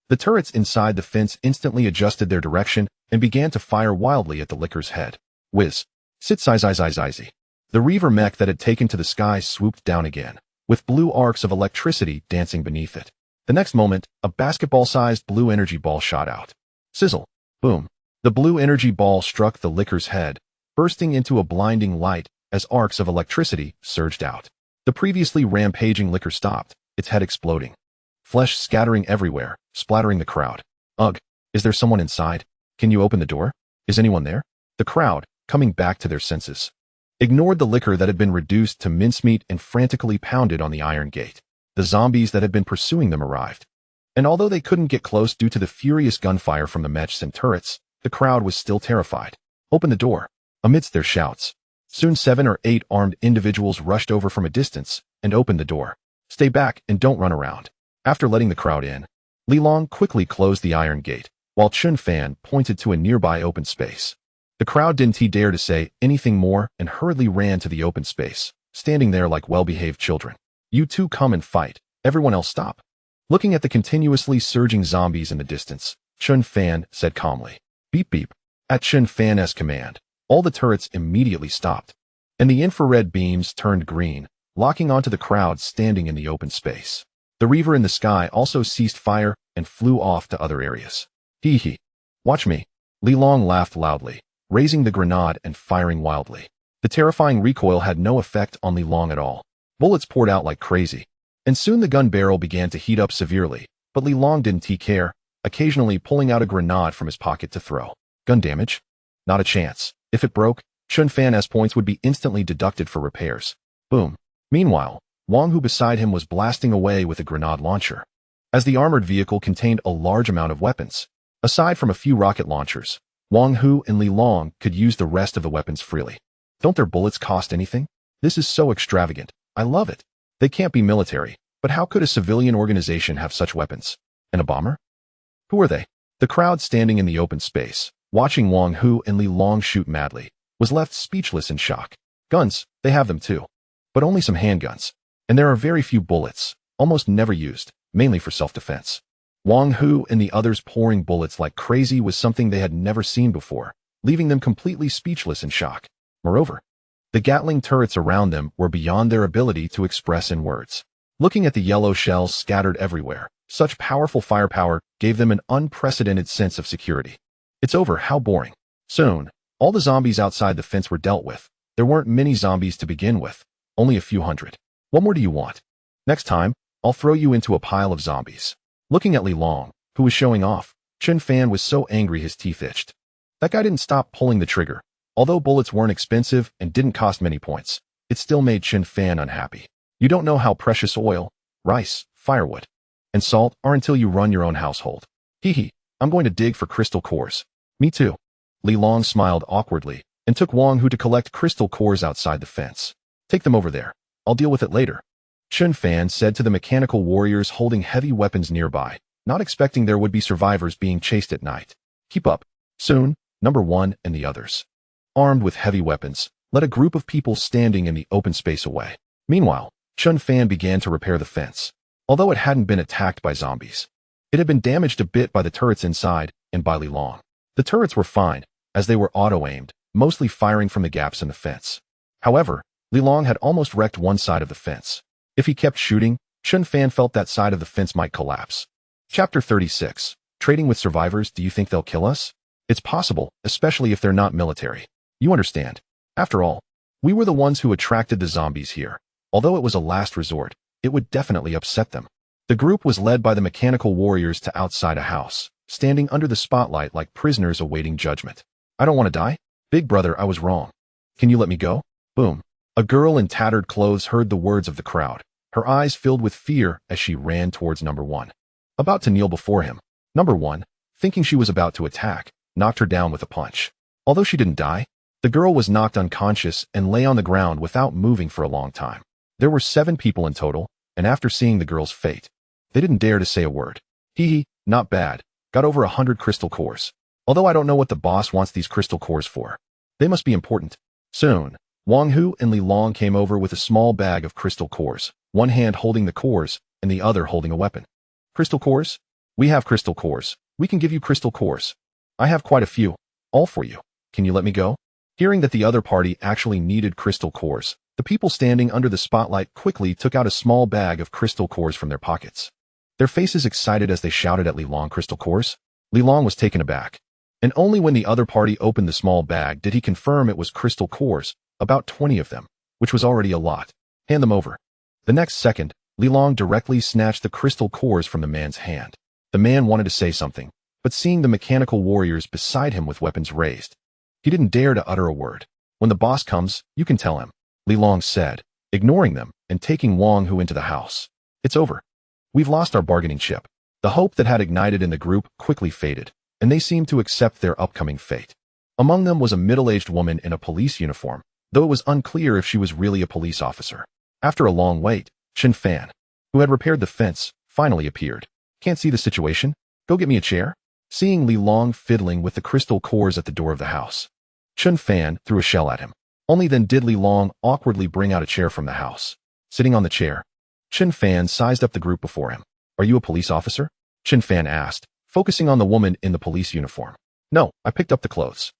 The turrets inside the fence instantly adjusted their direction and began to fire wildly at the liquor's head. Whiz. The Reaver mech that had taken to the sky swooped down again, with blue arcs of electricity dancing beneath it. The next moment, a basketball-sized blue energy ball shot out. Sizzle. Boom. The blue energy ball struck the liquor's head, bursting into a blinding light as arcs of electricity surged out. The previously rampaging liquor stopped, its head exploding. Flesh scattering everywhere, splattering the crowd. Ugh, is there someone inside? Can you open the door? Is anyone there? The crowd, coming back to their senses, ignored the liquor that had been reduced to mincemeat and frantically pounded on the iron gate. The zombies that had been pursuing them arrived. And although they couldn't get close due to the furious gunfire from the mechs and turrets, the crowd was still terrified. Open the door. Amidst their shouts, soon 7 or 8 armed individuals rushed over from a distance and opened the door. Stay back and don't run around. After letting the crowd in, Li Long quickly closed the iron gate, while Chun Fan pointed to a nearby open space. The crowd didn't dare to say anything more and hurriedly ran to the open space, standing there like well-behaved children. You two come and fight. Everyone else stop. Looking at the continuously surging zombies in the distance, Chun Fan said calmly. Beep beep. At Chun Fan's command, all the turrets immediately stopped, and the infrared beams turned green, locking onto the crowd standing in the open space. The Reaver in the sky also ceased fire and flew off to other areas. Hee. Watch me. Li Long laughed loudly, raising the grenade and firing wildly. The terrifying recoil had no effect on Li Long at all. Bullets poured out like crazy, and soon the gun barrel began to heat up severely, but Li Long didn't care, occasionally pulling out a grenade from his pocket to throw. Gun damage? Not a chance. If it broke, Chun Fan's points would be instantly deducted for repairs. Boom. Meanwhile, Wang Hu beside him was blasting away with a grenade launcher. As the armored vehicle contained a large amount of weapons, aside from a few rocket launchers, Wang Hu and Li Long could use the rest of the weapons freely. Don't their bullets cost anything? This is so extravagant. I love it. They can't be military. But how could a civilian organization have such weapons? And a bomber? Who are they? The crowd standing in the open space, watching Wang Hu and Li Long shoot madly, was left speechless in shock. Guns, they have them too. But only some handguns. And there are very few bullets, almost never used, mainly for self-defense. Wang Hu and the others pouring bullets like crazy was something they had never seen before, leaving them completely speechless in shock. Moreover, the Gatling turrets around them were beyond their ability to express in words. Looking at the yellow shells scattered everywhere, such powerful firepower gave them an unprecedented sense of security. It's over, how boring. Soon, all the zombies outside the fence were dealt with. There weren't many zombies to begin with, only a few hundred. What more do you want? Next time, I'll throw you into a pile of zombies. Looking at Li Long, who was showing off, Chen Fan was so angry his teeth itched. That guy didn't stop pulling the trigger. Although bullets weren't expensive and didn't cost many points, it still made Chen Fan unhappy. You don't know how precious oil, rice, firewood, and salt are until you run your own household. Hee, I'm going to dig for crystal cores. Me too. Li Long smiled awkwardly and took Wang Hu to collect crystal cores outside the fence. Take them over there. I'll deal with it later. Chen Fan said to the mechanical warriors holding heavy weapons nearby, not expecting there would be survivors being chased at night. Keep up. Soon, number 1 and the others, armed with heavy weapons, led a group of people standing in the open space away. Meanwhile, Chen Fan began to repair the fence. Although it hadn't been attacked by zombies, it had been damaged a bit by the turrets inside and by Li Long. The turrets were fine, as they were auto-aimed, mostly firing from the gaps in the fence. However, Li Long had almost wrecked one side of the fence. If he kept shooting, Chen Fan felt that side of the fence might collapse. Chapter 36. Trading with survivors, do you think they'll kill us? It's possible, especially if they're not military. You understand. After all, we were the ones who attracted the zombies here. Although it was a last resort, it would definitely upset them. The group was led by the mechanical warriors to outside a house, standing under the spotlight like prisoners awaiting judgment. I don't want to die? Big brother, I was wrong. Can you let me go? Boom. A girl in tattered clothes heard the words of the crowd, her eyes filled with fear as she ran towards number 1. About to kneel before him, number 1, thinking she was about to attack, knocked her down with a punch. Although she didn't die, the girl was knocked unconscious and lay on the ground without moving for a long time. There were 7 people in total, and after seeing the girl's fate, they didn't dare to say a word. Hee, not bad. Got over 100 crystal cores. Although I don't know what the boss wants these crystal cores for. They must be important. Soon, Wang Hu and Li Long came over with a small bag of crystal cores, one hand holding the cores and the other holding a weapon. Crystal cores? We have crystal cores. We can give you crystal cores. I have quite a few. All for you. Can you let me go? Hearing that the other party actually needed crystal cores, the people standing under the spotlight quickly took out a small bag of crystal cores from their pockets. Their faces excited as they shouted at Li Long, crystal cores? Li Long was taken aback. And only when the other party opened the small bag did he confirm it was crystal cores, about 20 of them, which was already a lot. Hand them over. The next second, Li Long directly snatched the crystal cores from the man's hand. The man wanted to say something, but seeing the mechanical warriors beside him with weapons raised, he didn't dare to utter a word. When the boss comes, you can tell him, Li Long said, ignoring them and taking Wang Hu into the house. It's over. We've lost our bargaining chip. The hope that had ignited in the group quickly faded, and they seemed to accept their upcoming fate. Among them was a middle-aged woman in a police uniform, though it was unclear if she was really a police officer. After a long wait, Chen Fan, who had repaired the fence, finally appeared. Can't see the situation? Go get me a chair? Seeing Li Long fiddling with the crystal cores at the door of the house, Chen Fan threw a shell at him. Only then did Li Long awkwardly bring out a chair from the house. Sitting on the chair, Chen Fan sized up the group before him. Are you a police officer? Chen Fan asked, focusing on the woman in the police uniform. No, I picked up the clothes.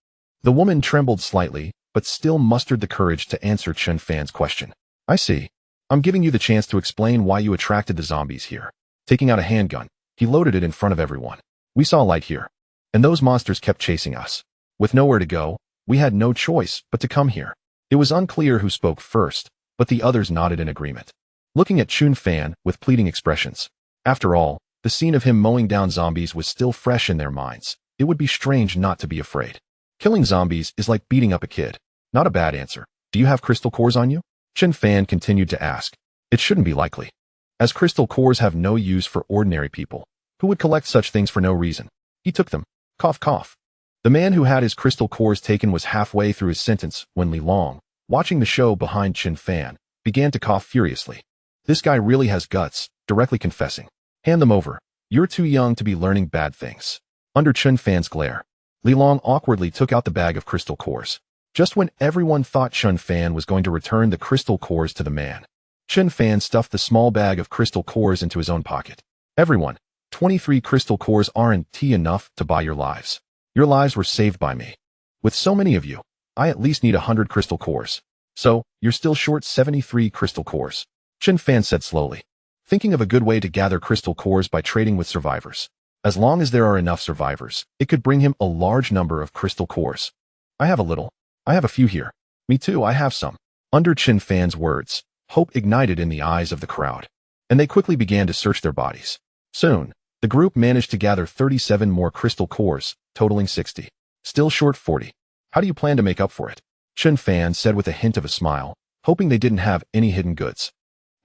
The woman trembled slightly, but still mustered the courage to answer Chen Fan's question. I see. I'm giving you the chance to explain why you attracted the zombies here. Taking out a handgun, he loaded it in front of everyone. We saw light here, and those monsters kept chasing us. With nowhere to go, we had no choice but to come here. It was unclear who spoke first, but the others nodded in agreement, looking at Chen Fan with pleading expressions. After all, the scene of him mowing down zombies was still fresh in their minds. It would be strange not to be afraid. Killing zombies is like beating up a kid. Not a bad answer. Do you have crystal cores on you? Chen Fan continued to ask. It shouldn't be likely, as crystal cores have no use for ordinary people, who would collect such things for no reason. He took them. Cough, cough. The man who had his crystal cores taken was halfway through his sentence when Li Long, watching the show behind Chen Fan, began to cough furiously. This guy really has guts, directly confessing. Hand them over. You're too young to be learning bad things. Under Chen Fan's glare, Li Long awkwardly took out the bag of crystal cores. Just when everyone thought Chen Fan was going to return the crystal cores to the man, Chen Fan stuffed the small bag of crystal cores into his own pocket. Everyone, 23 crystal cores aren't enough to buy your lives. Your lives were saved by me. With so many of you, I at least need 100 crystal cores. So, you're still short 73 crystal cores. Chen Fan said slowly, thinking of a good way to gather crystal cores by trading with survivors. As long as there are enough survivors, it could bring him a large number of crystal cores. I have a little. I have a few here. Me too, I have some. Under Chen Fan's words, hope ignited in the eyes of the crowd, and they quickly began to search their bodies. Soon, the group managed to gather 37 more crystal cores, totaling 60. Still short 40. How do you plan to make up for it? Chen Fan said with a hint of a smile, hoping they didn't have any hidden goods.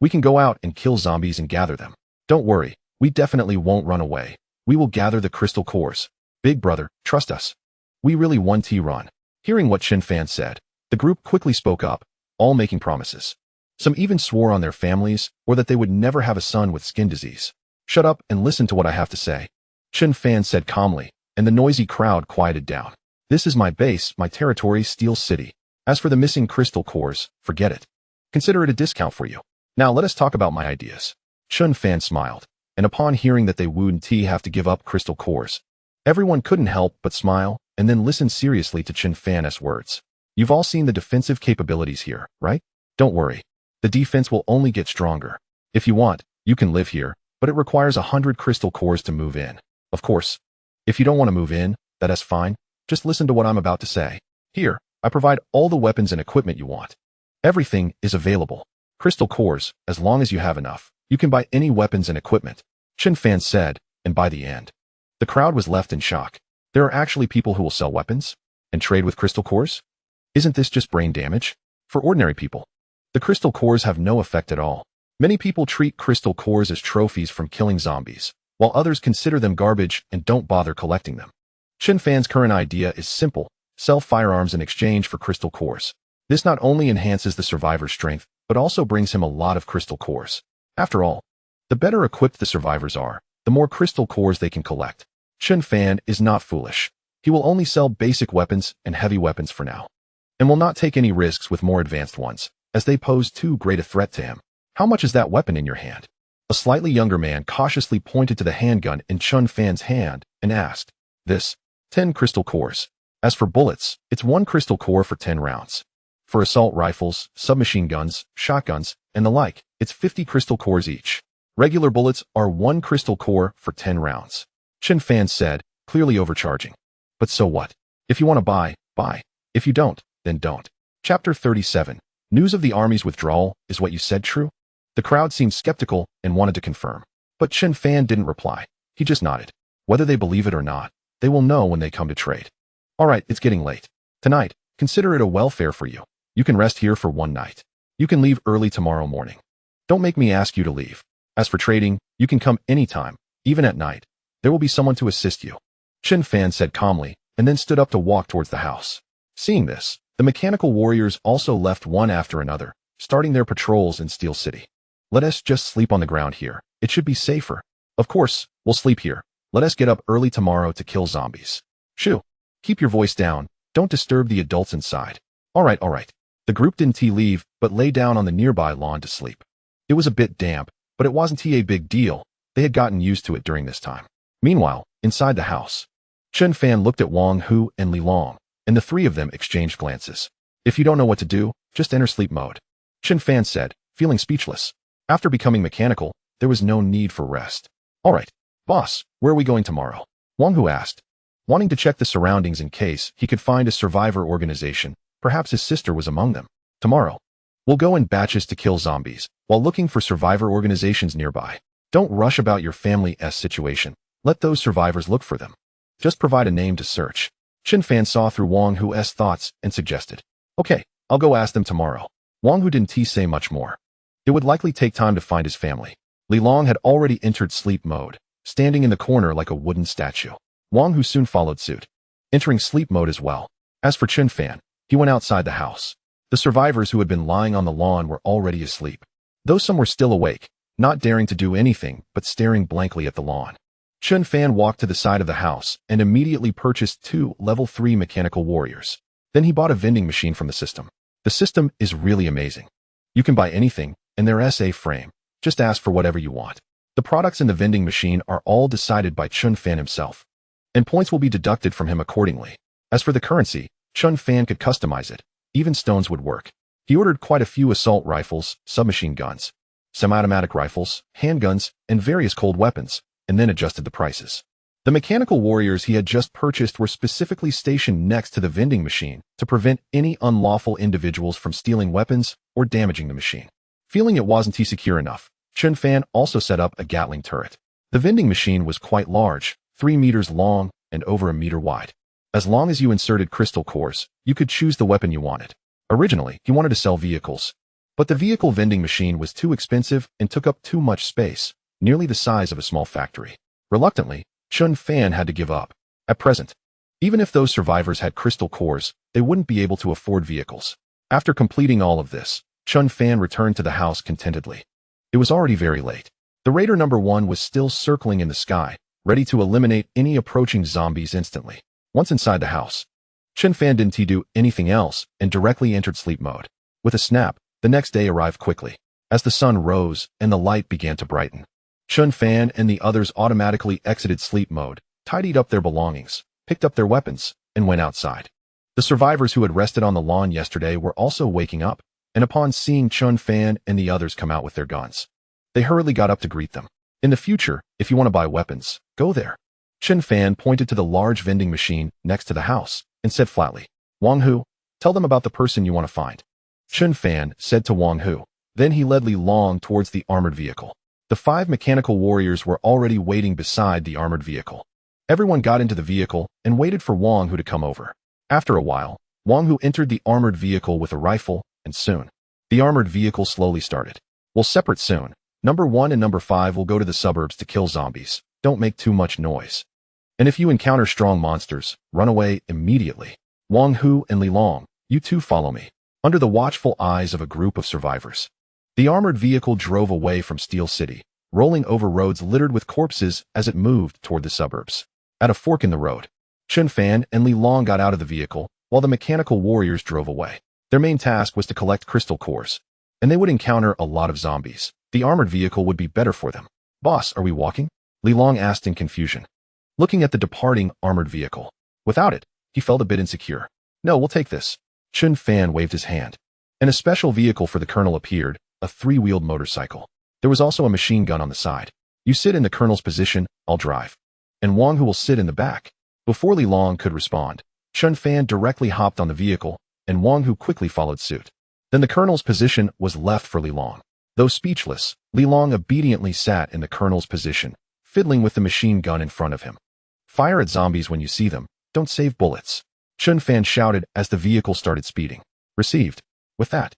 We can go out and kill zombies and gather them. Don't worry, we definitely won't run away. We will gather the crystal cores. Big brother, trust us. We really want to run. Hearing what Chen Fan said, the group quickly spoke up, all making promises. Some even swore on their families or that they would never have a son with skin disease. Shut up and listen to what I have to say. Chen Fan said calmly, and the noisy crowd quieted down. This is my base, my territory, Steel City. As for the missing crystal cores, forget it. Consider it a discount for you. Now let us talk about my ideas. Chen Fan smiled, and upon hearing that they wouldn't have to give up crystal cores, everyone couldn't help but smile and then listen seriously to Chen Fan's words. You've all seen the defensive capabilities here, right? Don't worry. The defense will only get stronger. If you want, you can live here, but it requires 100 crystal cores to move in. Of course, if you don't want to move in, that's fine. Just listen to what I'm about to say. Here, I provide all the weapons and equipment you want. Everything is available. Crystal cores, as long as you have enough, you can buy any weapons and equipment. Chen Fan said, and by the end, the crowd was left in shock. There are actually people who will sell weapons and trade with crystal cores? Isn't this just brain damage? For ordinary people, the crystal cores have no effect at all. Many people treat crystal cores as trophies from killing zombies, while others consider them garbage and don't bother collecting them. Chen Fan's current idea is simple: sell firearms in exchange for crystal cores. This not only enhances the survivor's strength, but also brings him a lot of crystal cores. After all, the better equipped the survivors are, the more crystal cores they can collect. Chen Fan is not foolish. He will only sell basic weapons and heavy weapons for now, and will not take any risks with more advanced ones, as they pose too great a threat to him. How much is that weapon in your hand? A slightly younger man cautiously pointed to the handgun in Chen Fan's hand and asked. This, 10 crystal cores. As for bullets, it's 1 crystal core for 10 rounds. For assault rifles, submachine guns, shotguns, and the like, it's 50 crystal cores each. Regular bullets are 1 crystal core for 10 rounds. Chen Fan said, clearly overcharging. But so what? If you want to buy, buy. If you don't, then don't. Chapter 37. News of the army's withdrawal, is what you said true? The crowd seemed skeptical and wanted to confirm. But Chen Fan didn't reply. He just nodded. Whether they believe it or not, they will know when they come to trade. Alright, it's getting late. Tonight, consider it a welfare for you. You can rest here for one night. You can leave early tomorrow morning. Don't make me ask you to leave. As for trading, you can come anytime, even at night. There will be someone to assist you. Chen Fan said calmly, and then stood up to walk towards the house. Seeing this, the mechanical warriors also left one after another, starting their patrols in Steel City. Let us just sleep on the ground here. It should be safer. Of course, we'll sleep here. Let us get up early tomorrow to kill zombies. Shoo. Keep your voice down. Don't disturb the adults inside. Alright. The group didn't leave, but lay down on the nearby lawn to sleep. It was a bit damp, but it wasn't a big deal. They had gotten used to it during this time. Meanwhile, inside the house, Chen Fan looked at Wang Hu and Li Long, and the three of them exchanged glances. If you don't know what to do, just enter sleep mode. Chen Fan said, feeling speechless. After becoming mechanical, there was no need for rest. Alright, boss, where are we going tomorrow? Wang Hu asked, wanting to check the surroundings in case he could find a survivor organization. Perhaps his sister was among them. Tomorrow, we'll go in batches to kill zombies, while looking for survivor organizations nearby. Don't rush about your family's situation. Let those survivors look for them. Just provide a name to search. Chen Fan saw through Wang Hu's thoughts and suggested, okay, I'll go ask them tomorrow. Wang Hu didn't say much more. It would likely take time to find his family. Li Long had already entered sleep mode, standing in the corner like a wooden statue. Wang Hu soon followed suit, entering sleep mode as well. As for Chen Fan, he went outside the house. The survivors who had been lying on the lawn were already asleep. Though some were still awake, not daring to do anything but staring blankly at the lawn. Chun Fan walked to the side of the house and immediately purchased 2 level 3 mechanical warriors. Then he bought a vending machine from the system. The system is really amazing. You can buy anything, and they're SA frame. Just ask for whatever you want. The products in the vending machine are all decided by Chun Fan himself, and points will be deducted from him accordingly. As for the currency, Chun Fan could customize it. Even stones would work. He ordered quite a few assault rifles, submachine guns, semi-automatic rifles, handguns, and various cold weapons, and then adjusted the prices. The mechanical warriors he had just purchased were specifically stationed next to the vending machine to prevent any unlawful individuals from stealing weapons or damaging the machine. Feeling it wasn't secure enough, Chun Fan also set up a Gatling turret. The vending machine was quite large, 3 meters long and over a meter wide. As long as you inserted crystal cores, you could choose the weapon you wanted. Originally, he wanted to sell vehicles, but the vehicle vending machine was too expensive and took up too much space, nearly the size of a small factory. Reluctantly, Chun Fan had to give up. At present, even if those survivors had crystal cores, they wouldn't be able to afford vehicles. After completing all of this, Chun Fan returned to the house contentedly. It was already very late. The Raider number 1 was still circling in the sky, ready to eliminate any approaching zombies instantly. Once inside the house, Chun Fan didn't do anything else and directly entered sleep mode. With a snap, the next day arrived quickly. As the sun rose and the light began to brighten, Chun Fan and the others automatically exited sleep mode, tidied up their belongings, picked up their weapons, and went outside. The survivors who had rested on the lawn yesterday were also waking up, and upon seeing Chun Fan and the others come out with their guns, they hurriedly got up to greet them. In the future, if you want to buy weapons, go there. Chun Fan pointed to the large vending machine next to the house and said flatly, Wang Hu, tell them about the person you want to find. Chun Fan said to Wang Hu. Then he led Li Long towards the armored vehicle. The 5 mechanical warriors were already waiting beside the armored vehicle. Everyone got into the vehicle and waited for Wang Hu to come over. After a while, Wang Hu entered the armored vehicle with a rifle, and soon, the armored vehicle slowly started. We'll separate soon. Number 1 and number 5 will go to the suburbs to kill zombies. Don't make too much noise. And if you encounter strong monsters, run away immediately. Wang Hu and Li Long, you two follow me. Under the watchful eyes of a group of survivors, the armored vehicle drove away from Steel City, rolling over roads littered with corpses as it moved toward the suburbs. At a fork in the road, Chun Fan and Li Long got out of the vehicle, while the mechanical warriors drove away. Their main task was to collect crystal cores, and they would encounter a lot of zombies. The armored vehicle would be better for them. Boss, are we walking? Li Long asked in confusion, looking at the departing armored vehicle. Without it, he felt a bit insecure. No, we'll take this. Chun Fan waved his hand, and a special vehicle for the colonel appeared, a 3-wheeled motorcycle. There was also a machine gun on the side. You sit in the colonel's position, I'll drive. And Wang Hu will sit in the back. Before Li Long could respond, Chun Fan directly hopped on the vehicle, and Wang Hu quickly followed suit. Then the colonel's position was left for Li Long. Though speechless, Li Long obediently sat in the colonel's position, fiddling with the machine gun in front of him. Fire at zombies when you see them, don't save bullets. Chun Fan shouted as the vehicle started speeding. Received. With that,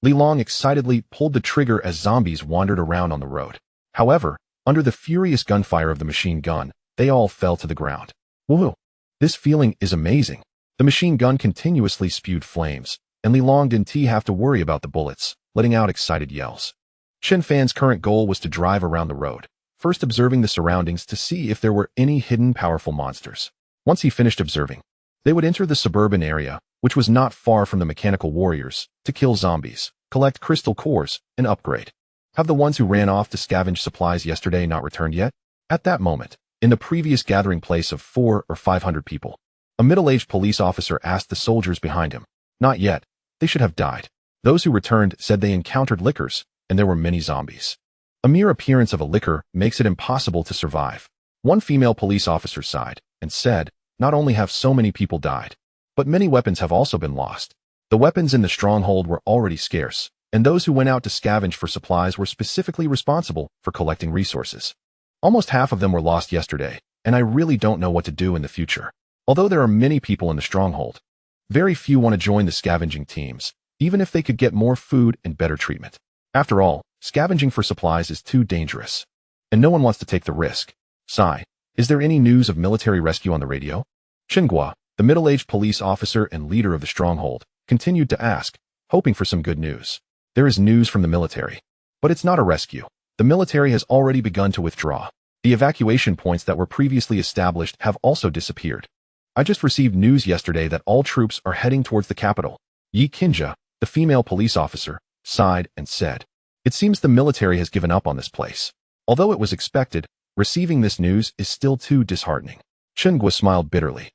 Li Long excitedly pulled the trigger as zombies wandered around on the road. However, under the furious gunfire of the machine gun, they all fell to the ground. Woohoo! This feeling is amazing. The machine gun continuously spewed flames, and Li Long didn't have to worry about the bullets, letting out excited yells. Chun Fan's current goal was to drive around the road, first observing the surroundings to see if there were any hidden powerful monsters. Once he finished observing, they would enter the suburban area, which was not far from the mechanical warriors, to kill zombies, collect crystal cores, and upgrade. Have the ones who ran off to scavenge supplies yesterday not returned yet? At that moment, in the previous gathering place of 400 or 500 people, a middle-aged police officer asked the soldiers behind him. Not yet. They should have died. Those who returned said they encountered lickers, and there were many zombies. A mere appearance of a licker makes it impossible to survive. One female police officer sighed and said, not only have so many people died, but many weapons have also been lost. The weapons in the stronghold were already scarce, and those who went out to scavenge for supplies were specifically responsible for collecting resources. Almost half of them were lost yesterday, and I really don't know what to do in the future. Although there are many people in the stronghold, very few want to join the scavenging teams, even if they could get more food and better treatment. After all, scavenging for supplies is too dangerous, and no one wants to take the risk. Sigh, is there any news of military rescue on the radio? Chinghua, the middle-aged police officer and leader of the stronghold, continued to ask, hoping for some good news. There is news from the military, but it's not a rescue. The military has already begun to withdraw. The evacuation points that were previously established have also disappeared. I just received news yesterday that all troops are heading towards the capital. Yi Kinja, the female police officer, sighed and said, "It seems the military has given up on this place." Although it was expected, receiving this news is still too disheartening. Chengua smiled bitterly,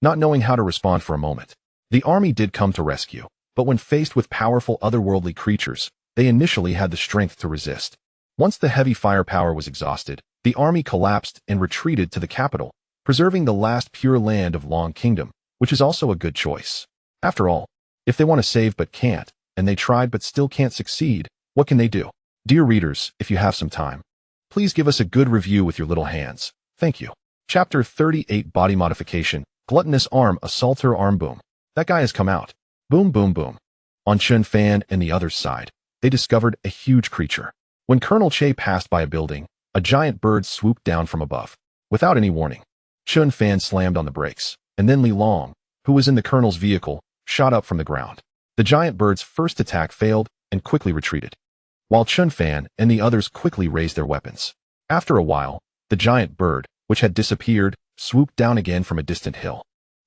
not knowing how to respond for a moment. The army did come to rescue, but when faced with powerful otherworldly creatures, they initially had the strength to resist. Once the heavy firepower was exhausted, the army collapsed and retreated to the capital, preserving the last pure land of Long Kingdom, which is also a good choice. After all, if they want to save but can't, and they tried but still can't succeed, what can they do? Dear readers, if you have some time, please give us a good review with your little hands. Thank you. Chapter 38 Body Modification, Gluttonous Arm Assaulter Arm Boom. That guy has come out. Boom boom boom. On Chun Fan and the other's side, they discovered a huge creature. When Colonel Che passed by a building, a giant bird swooped down from above. Without any warning, Chun Fan slammed on the brakes, and then Li Long, who was in the colonel's vehicle, shot up from the ground. The giant bird's first attack failed and quickly retreated, while Chun Fan and the others quickly raised their weapons. After a while, the giant bird, which had disappeared, swooped down again from a distant hill.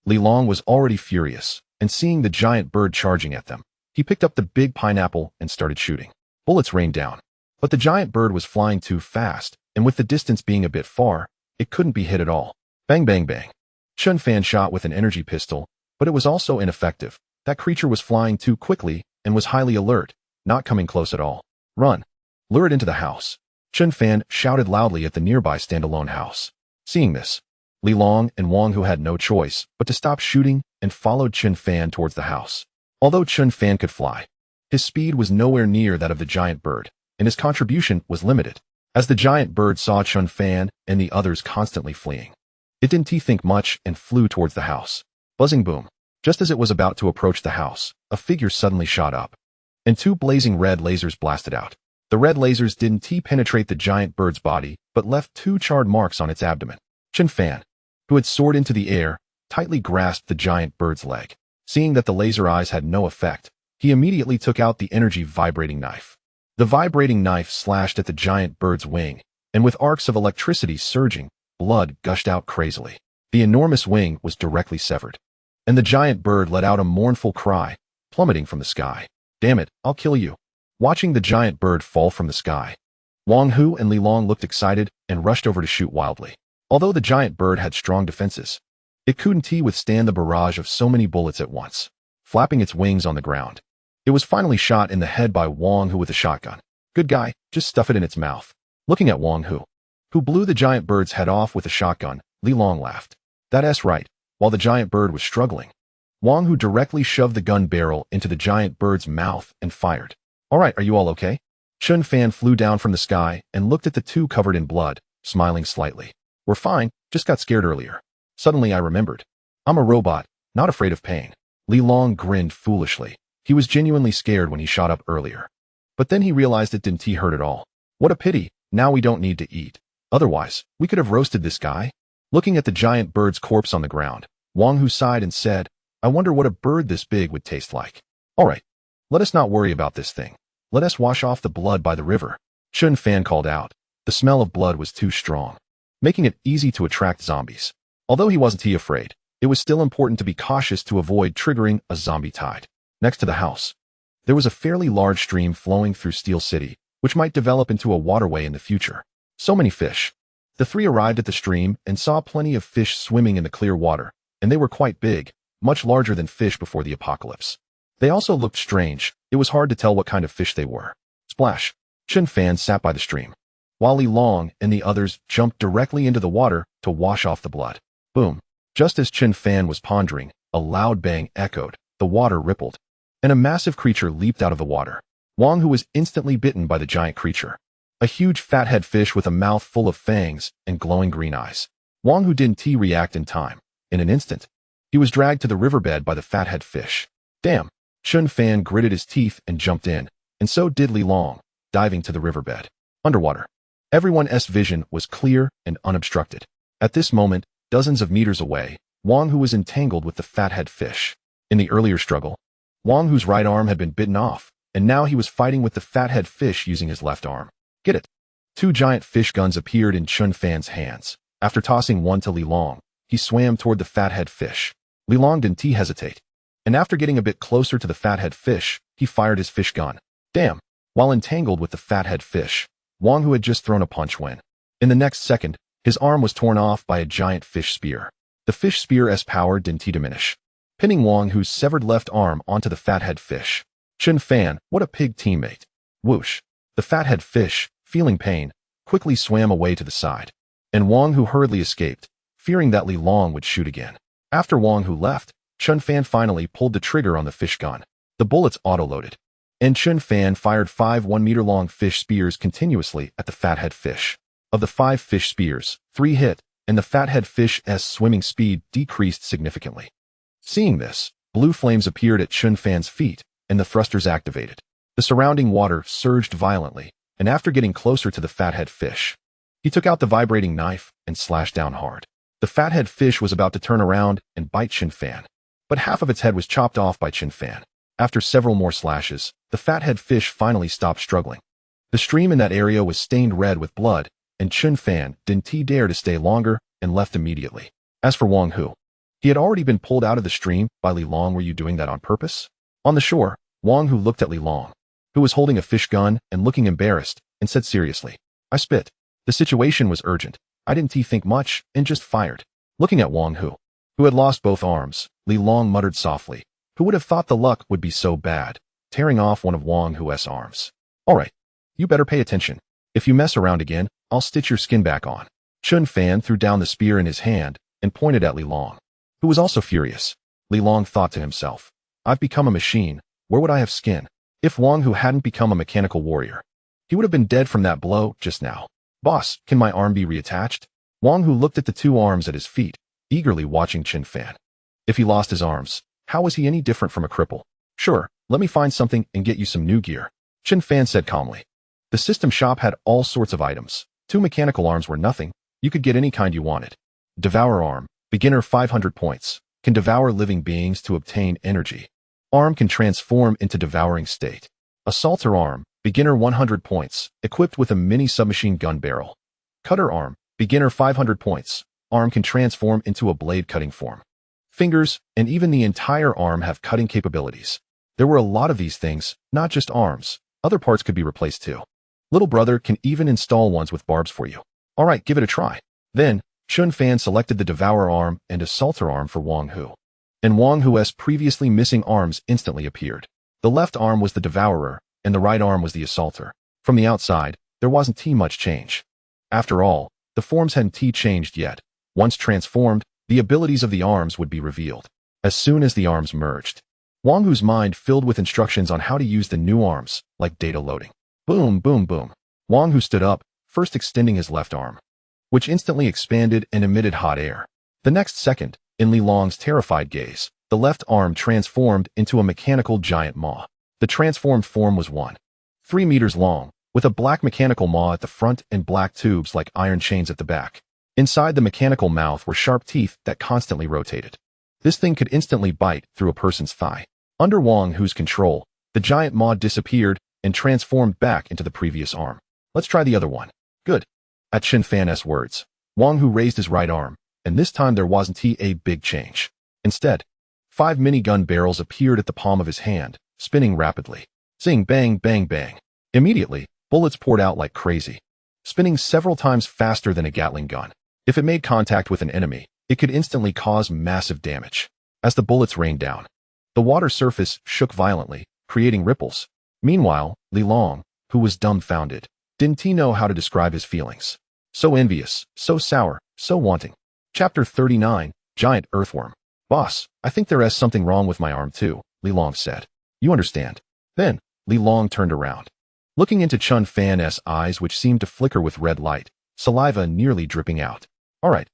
Li Long was already furious, and seeing the giant bird charging at them, he picked up the big pineapple and started shooting. Bullets rained down, but the giant bird was flying too fast, and with the distance being a bit far, it couldn't be hit at all. Bang bang bang. Chun Fan shot with an energy pistol, but it was also ineffective. That creature was flying too quickly and was highly alert, not coming close at all. Run. Lure it into the house. Chun Fan shouted loudly at the nearby standalone house. Seeing this, Li Long and Wang Hu had no choice but to stop shooting and followed Chun Fan towards the house. Although Chun Fan could fly, his speed was nowhere near that of the giant bird, and his contribution was limited. As the giant bird saw Chun Fan and the others constantly fleeing, it didn't think much and flew towards the house. Buzzing boom. Just as it was about to approach the house, a figure suddenly shot up, and two blazing red lasers blasted out. The red lasers didn't penetrate the giant bird's body, but left two charred marks on its abdomen. Chun Fan, who had soared into the air, tightly grasped the giant bird's leg. Seeing that the laser eyes had no effect, he immediately took out the energy vibrating knife. The vibrating knife slashed at the giant bird's wing, and with arcs of electricity surging, blood gushed out crazily. The enormous wing was directly severed, and the giant bird let out a mournful cry, plummeting from the sky. Damn it, I'll kill you. Watching the giant bird fall from the sky, Wang Hu and Li Long looked excited and rushed over to shoot wildly. Although the giant bird had strong defenses, it couldn't withstand the barrage of so many bullets at once. Flapping its wings on the ground, it was finally shot in the head by Wang Hu with a shotgun. Good guy, just stuff it in its mouth. Looking at Wang Hu, who blew the giant bird's head off with a shotgun, Li Long laughed. That's right. While the giant bird was struggling, Wang Hu directly shoved the gun barrel into the giant bird's mouth and fired. All right, are you all okay? Chun Fan flew down from the sky and looked at the two covered in blood, smiling slightly. We're fine, just got scared earlier. Suddenly I remembered. I'm a robot, not afraid of pain. Li Long grinned foolishly. He was genuinely scared when he shot up earlier. But then he realized it didn't hurt at all. What a pity, now we don't need to eat. Otherwise, we could have roasted this guy. Looking at the giant bird's corpse on the ground, Wang Hu sighed and said, I wonder what a bird this big would taste like. All right, let us not worry about this thing. Let us wash off the blood by the river. Chun Fan called out. The smell of blood was too strong, making it easy to attract zombies. Although he wasn't afraid, it was still important to be cautious to avoid triggering a zombie tide. Next to the house, there was a fairly large stream flowing through Steel City, which might develop into a waterway in the future. So many fish. The three arrived at the stream and saw plenty of fish swimming in the clear water, and they were quite big, much larger than fish before the apocalypse. They also looked strange. It was hard to tell what kind of fish they were. Splash. Chun Fan sat by the stream, while Li Long and the others jumped directly into the water to wash off the blood. Boom. Just as Chun Fan was pondering, a loud bang echoed, the water rippled, and a massive creature leaped out of the water. Wang Hu was instantly bitten by the giant creature. A huge fathead fish with a mouth full of fangs and glowing green eyes. Wang Hu didn't react in time. In an instant, he was dragged to the riverbed by the fathead fish. Damn. Chun Fan gritted his teeth and jumped in, and so did Li Long, diving to the riverbed. Underwater, everyone's vision was clear and unobstructed. At this moment, dozens of meters away, Wang Hu was entangled with the fathead fish. In the earlier struggle, Wang Hu's right arm had been bitten off, and now he was fighting with the fathead fish using his left arm. Get it? Two giant fish guns appeared in Chun Fan's hands. After tossing one to Li Long, he swam toward the fathead fish. Li Long didn't hesitate, and after getting a bit closer to the fathead fish, he fired his fish gun. Damn! While entangled with the fathead fish, Wang Hu had just thrown a punch when, in the next second, his arm was torn off by a giant fish spear. The fish spear's power didn't diminish, pinning Wang Hu's severed left arm onto the fathead fish. Chun Fan, what a pig teammate. Whoosh! The fathead fish, feeling pain, quickly swam away to the side, and Wang Hu hurriedly escaped, fearing that Li Long would shoot again. After Wang Hu left, Chun Fan finally pulled the trigger on the fish gun. The bullets auto-loaded, and Chun Fan fired 5 1-meter-long fish spears continuously at the fathead fish. Of the 5 fish spears, 3 hit, and the fathead fish's swimming speed decreased significantly. Seeing this, blue flames appeared at Chun Fan's feet, and the thrusters activated. The surrounding water surged violently, and after getting closer to the fathead fish, he took out the vibrating knife and slashed down hard. The fathead fish was about to turn around and bite Chun Fan, but half of its head was chopped off by Chun Fan. After several more slashes, the fathead fish finally stopped struggling. The stream in that area was stained red with blood, and Chun Fan didn't dare to stay longer and left immediately. As for Wang Hu, he had already been pulled out of the stream by Li Long. Were you doing that on purpose? On the shore, Wang Hu looked at Li Long, who was holding a fish gun and looking embarrassed, and said seriously, I spit. The situation was urgent. I didn't think much and just fired. Looking at Wang Hu, who had lost both arms, Li Long muttered softly, who would have thought the luck would be so bad, tearing off one of Wang Hu's arms. All right, you better pay attention. If you mess around again, I'll stitch your skin back on. Chun Fan threw down the spear in his hand and pointed at Li Long, who was also furious. Li Long thought to himself, I've become a machine. Where would I have skin? If Wang Hu hadn't become a mechanical warrior, he would have been dead from that blow just now. Boss, can my arm be reattached? Wang Hu looked at the 2 arms at his feet, eagerly watching Chun Fan. If he lost his arms, how was he any different from a cripple? Sure, let me find something and get you some new gear, Chun Fan said calmly. The system shop had all sorts of items. 2 mechanical arms were nothing. You could get any kind you wanted. Devour arm, beginner 500 points, can devour living beings to obtain energy. Arm can transform into devouring state. Assaulter arm, beginner 100 points, equipped with a mini submachine gun barrel. Cutter arm, beginner 500 points, arm can transform into a blade cutting form. Fingers, and even the entire arm have cutting capabilities. There were a lot of these things, not just arms. Other parts could be replaced too. Little brother can even install ones with barbs for you. Alright, give it a try. Then, Chun Fan selected the Devourer arm and Assaulter arm for Wang Hu. And Wang Hu's previously missing arms instantly appeared. The left arm was the Devourer, and the right arm was the Assaulter. From the outside, there wasn't much change. After all, the forms hadn't changed yet. Once transformed, the abilities of the arms would be revealed. As soon as the arms merged, Wang Hu's mind filled with instructions on how to use the new arms, like data loading. Boom, boom, boom. Wang Hu stood up, first extending his left arm, which instantly expanded and emitted hot air. The next second, in Li Long's terrified gaze, the left arm transformed into a mechanical giant maw. The transformed form was 3 meters long, with a black mechanical maw at the front and black tubes like iron chains at the back. Inside the mechanical mouth were sharp teeth that constantly rotated. This thing could instantly bite through a person's thigh. Under Wang Hu's control, the giant maw disappeared and transformed back into the previous arm. Let's try the other one. Good. At Chun Fan's words, Wang Hu raised his right arm, and this time there wasn't a big change. Instead, 5 minigun barrels appeared at the palm of his hand, spinning rapidly. Zing, bang, bang, bang. Immediately, bullets poured out like crazy, spinning several times faster than a Gatling gun. If it made contact with an enemy, it could instantly cause massive damage. As the bullets rained down, the water surface shook violently, creating ripples. Meanwhile, Li Long, who was dumbfounded, didn't know how to describe his feelings. So envious, so sour, so wanting. Chapter 39, Giant Earthworm. Boss, I think there is something wrong with my arm too, Li Long said. You understand. Then, Li Long turned around, looking into Chun Fan's eyes, which seemed to flicker with red light, saliva nearly dripping out. All right,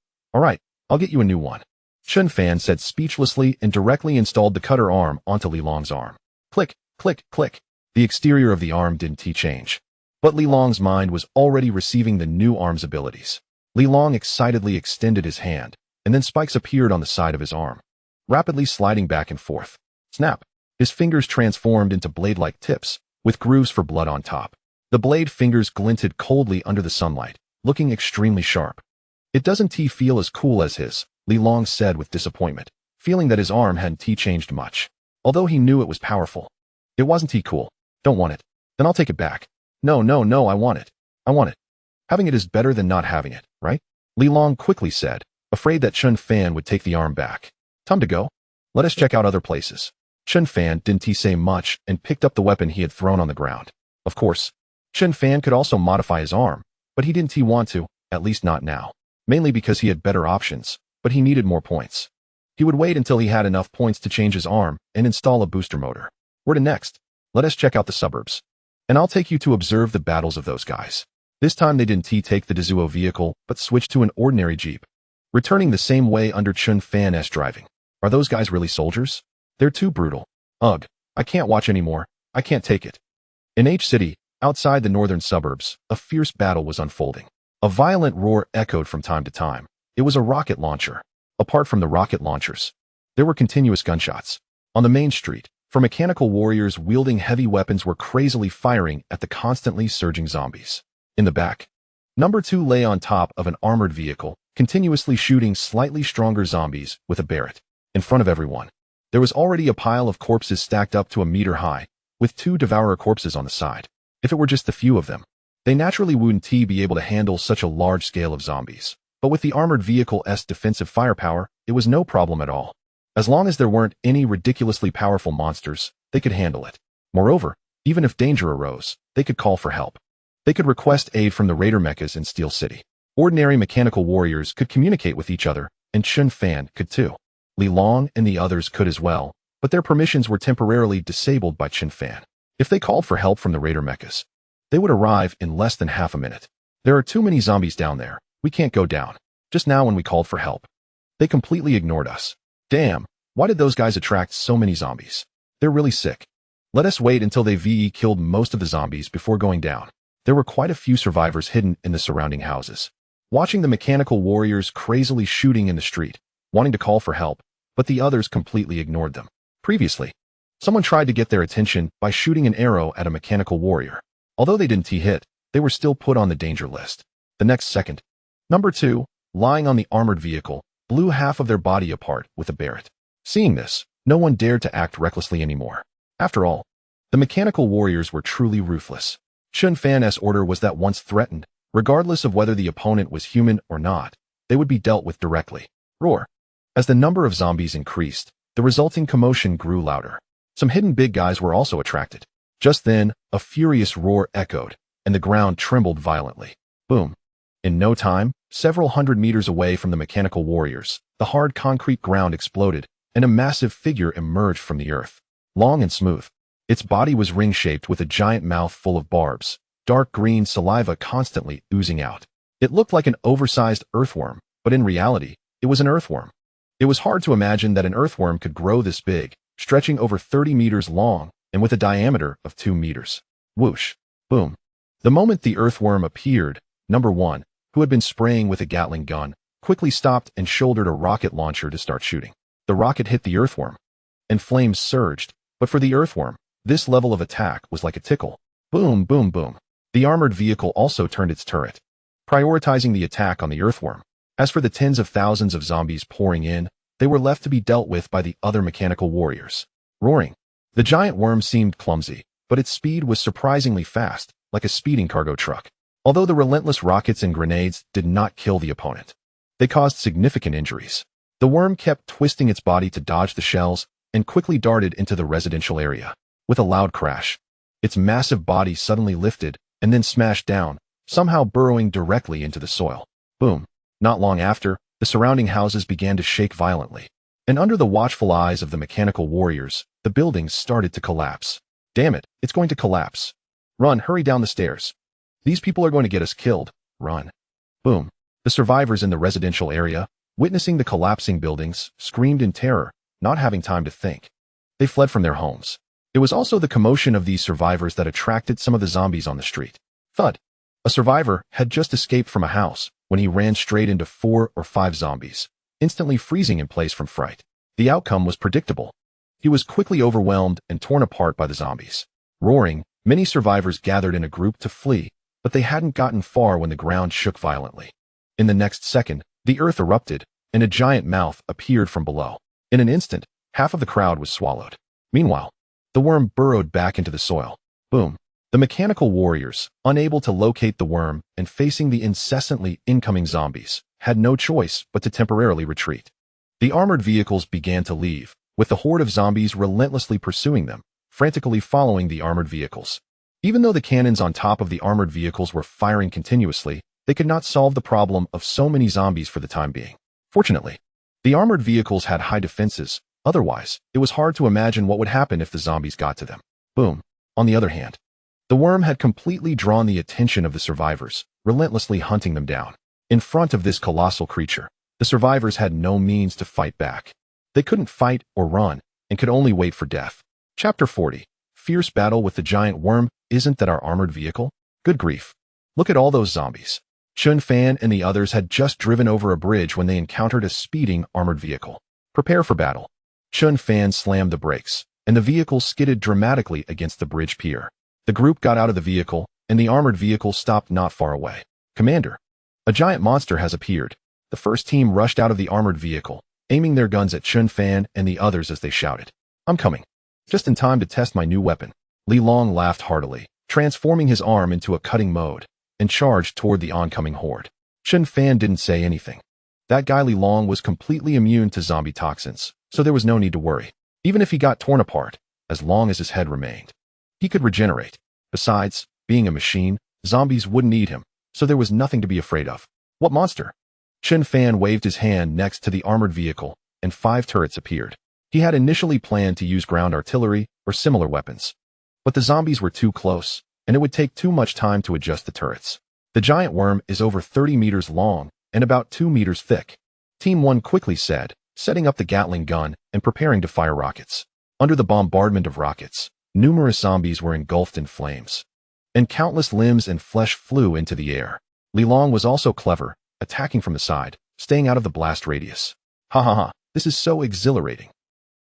I'll get you a new one. Chun Fan said speechlessly and directly installed the cutter arm onto Li Long's arm. Click, click, click. The exterior of the arm didn't change, but Li Long's mind was already receiving the new arm's abilities. Li Long excitedly extended his hand, and then spikes appeared on the side of his arm, rapidly sliding back and forth. Snap! His fingers transformed into blade-like tips, with grooves for blood on top. The blade fingers glinted coldly under the sunlight, looking extremely sharp. It doesn't feel as cool as his, Li Long said with disappointment, feeling that his arm hadn't changed much. Although he knew it was powerful. It wasn't cool. Don't want it. Then I'll take it back. No, I want it. I want it. Having it is better than not having it, right? Li Long quickly said, afraid that Chun Fan would take the arm back. Time to go. Let us check out other places. Chun Fan didn't say much and picked up the weapon he had thrown on the ground. Of course, Chun Fan could also modify his arm, but he didn't want to, at least not now. Mainly because he had better options, but he needed more points. He would wait until he had enough points to change his arm and install a booster motor. Where to next? Let us check out the suburbs. And I'll take you to observe the battles of those guys. This time they didn't take the Dizuo vehicle, but switched to an ordinary jeep. Returning the same way under Chun Fan's driving. Are those guys really soldiers? They're too brutal. Ugh, I can't watch anymore. I can't take it. In H City, outside the northern suburbs, a fierce battle was unfolding. A violent roar echoed from time to time. It was a rocket launcher. Apart from the rocket launchers, there were continuous gunshots. On the main street, mechanical warriors wielding heavy weapons were crazily firing at the constantly surging zombies. In the back, number 2 lay on top of an armored vehicle, continuously shooting slightly stronger zombies with a Barrett. In front of everyone, there was already a pile of corpses stacked up to a meter high, with 2 devourer corpses on the side. If it were just the few of them, they naturally wouldn't be able to handle such a large scale of zombies. But with the armored vehicle's defensive firepower, it was no problem at all. As long as there weren't any ridiculously powerful monsters, they could handle it. Moreover, even if danger arose, they could call for help. They could request aid from the raider mechas in Steel City. Ordinary mechanical warriors could communicate with each other, and Chun Fan could too. Li Long and the others could as well, but their permissions were temporarily disabled by Chun Fan. If they called for help from the raider mechas, they would arrive in less than half a minute. There are too many zombies down there. We can't go down. Just now when we called for help, they completely ignored us. Damn, why did those guys attract so many zombies? They're really sick. Let us wait until they killed most of the zombies before going down. There were quite a few survivors hidden in the surrounding houses. Watching the mechanical warriors crazily shooting in the street, wanting to call for help, but the others completely ignored them. Previously, someone tried to get their attention by shooting an arrow at a mechanical warrior. Although they didn't hit, they were still put on the danger list. The next second, number 2, lying on the armored vehicle, blew half of their body apart with a Barrett. Seeing this, no one dared to act recklessly anymore. After all, the mechanical warriors were truly ruthless. Chun Fan's order was that once threatened, regardless of whether the opponent was human or not, they would be dealt with directly. Roar. As the number of zombies increased, the resulting commotion grew louder. Some hidden big guys were also attracted. Just then, a furious roar echoed, and the ground trembled violently. Boom. In no time, several hundred meters away from the mechanical warriors, the hard concrete ground exploded, and a massive figure emerged from the earth. Long and smooth. Its body was ring-shaped with a giant mouth full of barbs, dark green saliva constantly oozing out. It looked like an oversized earthworm, but in reality, it was an earthworm. It was hard to imagine that an earthworm could grow this big, stretching over 30 meters long, and with a diameter of 2 meters. Whoosh. Boom. The moment the earthworm appeared, number 1, who had been spraying with a Gatling gun, quickly stopped and shouldered a rocket launcher to start shooting. The rocket hit the earthworm, and flames surged, but for the earthworm, this level of attack was like a tickle. Boom, boom, boom. The armored vehicle also turned its turret, prioritizing the attack on the earthworm. As for the tens of thousands of zombies pouring in, they were left to be dealt with by the other mechanical warriors. Roaring. The giant worm seemed clumsy, but its speed was surprisingly fast, like a speeding cargo truck. Although the relentless rockets and grenades did not kill the opponent, they caused significant injuries. The worm kept twisting its body to dodge the shells and quickly darted into the residential area. With a loud crash, its massive body suddenly lifted and then smashed down, somehow burrowing directly into the soil. Boom. Not long after, the surrounding houses began to shake violently, and under the watchful eyes of the mechanical warriors, the buildings started to collapse. Damn it, it's going to collapse. Run, hurry down the stairs. These people are going to get us killed. Run. Boom. The survivors in the residential area, witnessing the collapsing buildings, screamed in terror, not having time to think. They fled from their homes. It was also the commotion of these survivors that attracted some of the zombies on the street. Thud. A survivor had just escaped from a house when he ran straight into 4 or 5 zombies, instantly freezing in place from fright. The outcome was predictable. He was quickly overwhelmed and torn apart by the zombies. Roaring, Many survivors gathered in a group to flee, but they hadn't gotten far when the ground shook violently. In the next second, the earth erupted, and a giant mouth appeared from below. In an instant, half of the crowd was swallowed. Meanwhile, the worm burrowed back into the soil. Boom. The mechanical warriors, unable to locate the worm and facing the incessantly incoming zombies, had no choice but to temporarily retreat. The armored vehicles began to leave, with the horde of zombies relentlessly pursuing them, frantically following the armored vehicles. Even though the cannons on top of the armored vehicles were firing continuously, they could not solve the problem of so many zombies for the time being. Fortunately, the armored vehicles had high defenses, otherwise, it was hard to imagine what would happen if the zombies got to them. Boom. On the other hand, the worm had completely drawn the attention of the survivors, relentlessly hunting them down. In front of this colossal creature, the survivors had no means to fight back. They couldn't fight or run, and could only wait for death. Chapter 40. Fierce battle with the giant worm. Isn't that our armored vehicle? Good grief. Look at all those zombies. Chun Fan and the others had just driven over a bridge when they encountered a speeding armored vehicle. Prepare for battle. Chun Fan slammed the brakes, and the vehicle skidded dramatically against the bridge pier. The group got out of the vehicle, and the armored vehicle stopped not far away. Commander, a giant monster has appeared. The first team rushed out of the armored vehicle, aiming their guns at Chun Fan and the others as they shouted, "I'm coming. Just in time to test my new weapon." Li Long laughed heartily, transforming his arm into a cutting mode, and charged toward the oncoming horde. Chun Fan didn't say anything. That guy Li Long was completely immune to zombie toxins, so there was no need to worry. Even if he got torn apart, as long as his head remained, he could regenerate. Besides, being a machine, zombies wouldn't need him, so there was nothing to be afraid of. What monster? Chun Fan waved his hand next to the armored vehicle, and 5 turrets appeared. He had initially planned to use ground artillery or similar weapons, but the zombies were too close, and it would take too much time to adjust the turrets. The giant worm is over 30 meters long and about 2 meters thick. Team 1 quickly said, setting up the Gatling gun and preparing to fire rockets. Under the bombardment of rockets, numerous zombies were engulfed in flames, and countless limbs and flesh flew into the air. Li Long was also clever, attacking from the side, staying out of the blast radius. Ha ha ha, this is so exhilarating.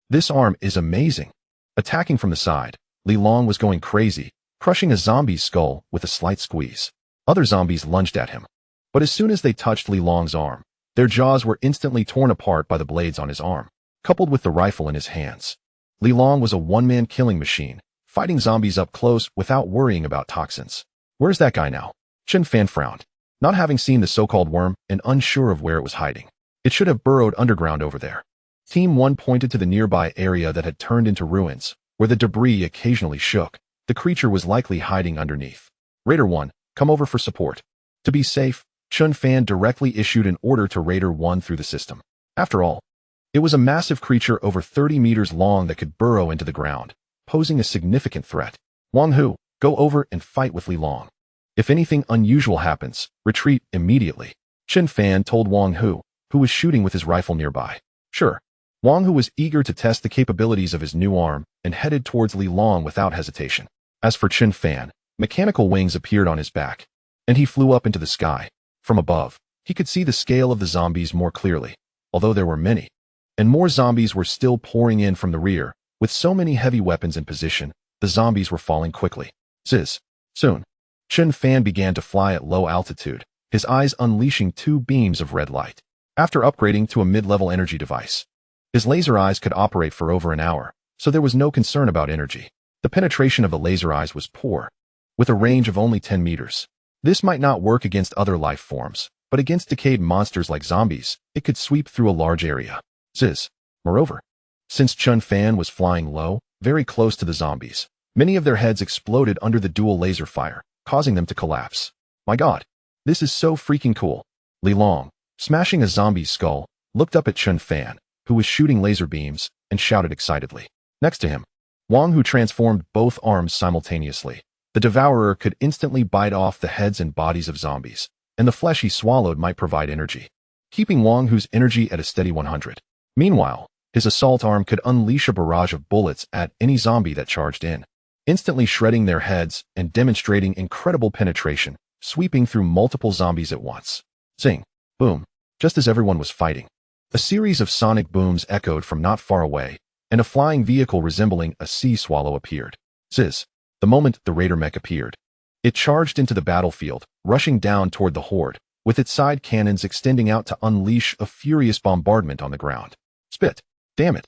This arm is amazing. Attacking from the side, Li Long was going crazy, crushing a zombie's skull with a slight squeeze. Other zombies lunged at him, but as soon as they touched Li Long's arm, their jaws were instantly torn apart by the blades on his arm, coupled with the rifle in his hands. Li Long was a one-man killing machine, fighting zombies up close without worrying about toxins. Where's that guy now? Chun Fan frowned, not having seen the so-called worm and unsure of where it was hiding. It should have burrowed underground over there. Team 1 pointed to the nearby area that had turned into ruins, where the debris occasionally shook. The creature was likely hiding underneath. Raider 1, come over for support. To be safe, Chun Fan directly issued an order to Raider 1 through the system. After all, it was a massive creature over 30 meters long that could burrow into the ground, posing a significant threat. Wang Hu, go over and fight with Li Long. If anything unusual happens, retreat immediately. Chun Fan told Wang Hu, who was shooting with his rifle nearby. Sure. Wang Hu was eager to test the capabilities of his new arm and headed towards Li Long without hesitation. As for Chun Fan, mechanical wings appeared on his back, and he flew up into the sky. From above, he could see the scale of the zombies more clearly, although there were many, and more zombies were still pouring in from the rear. With so many heavy weapons in position, the zombies were falling quickly. Soon, Chun Fan began to fly at low altitude, his eyes unleashing 2 beams of red light. After upgrading to a mid-level energy device, his laser eyes could operate for over an hour, so there was no concern about energy. The penetration of the laser eyes was poor, with a range of only 10 meters. This might not work against other life forms, but against decayed monsters like zombies, it could sweep through a large area. Moreover, since Chun Fan was flying low, very close to the zombies, many of their heads exploded under the dual laser fire, causing them to collapse. My god, this is so freaking cool. Li Long, smashing a zombie's skull, looked up at Chun Fan, who was shooting laser beams, and shouted excitedly. Next to him, Wang Hu transformed both arms simultaneously. The devourer could instantly bite off the heads and bodies of zombies, and the flesh he swallowed might provide energy, keeping Wang Hu's energy at a steady 100. Meanwhile, his assault arm could unleash a barrage of bullets at any zombie that charged in, instantly shredding their heads and demonstrating incredible penetration, sweeping through multiple zombies at once. Zing! Boom! Just as everyone was fighting, a series of sonic booms echoed from not far away, and a flying vehicle resembling a sea swallow appeared. The the moment the raider mech appeared. It charged into the battlefield, rushing down toward the horde, with its side cannons extending out to unleash a furious bombardment on the ground. Spit. Damn it.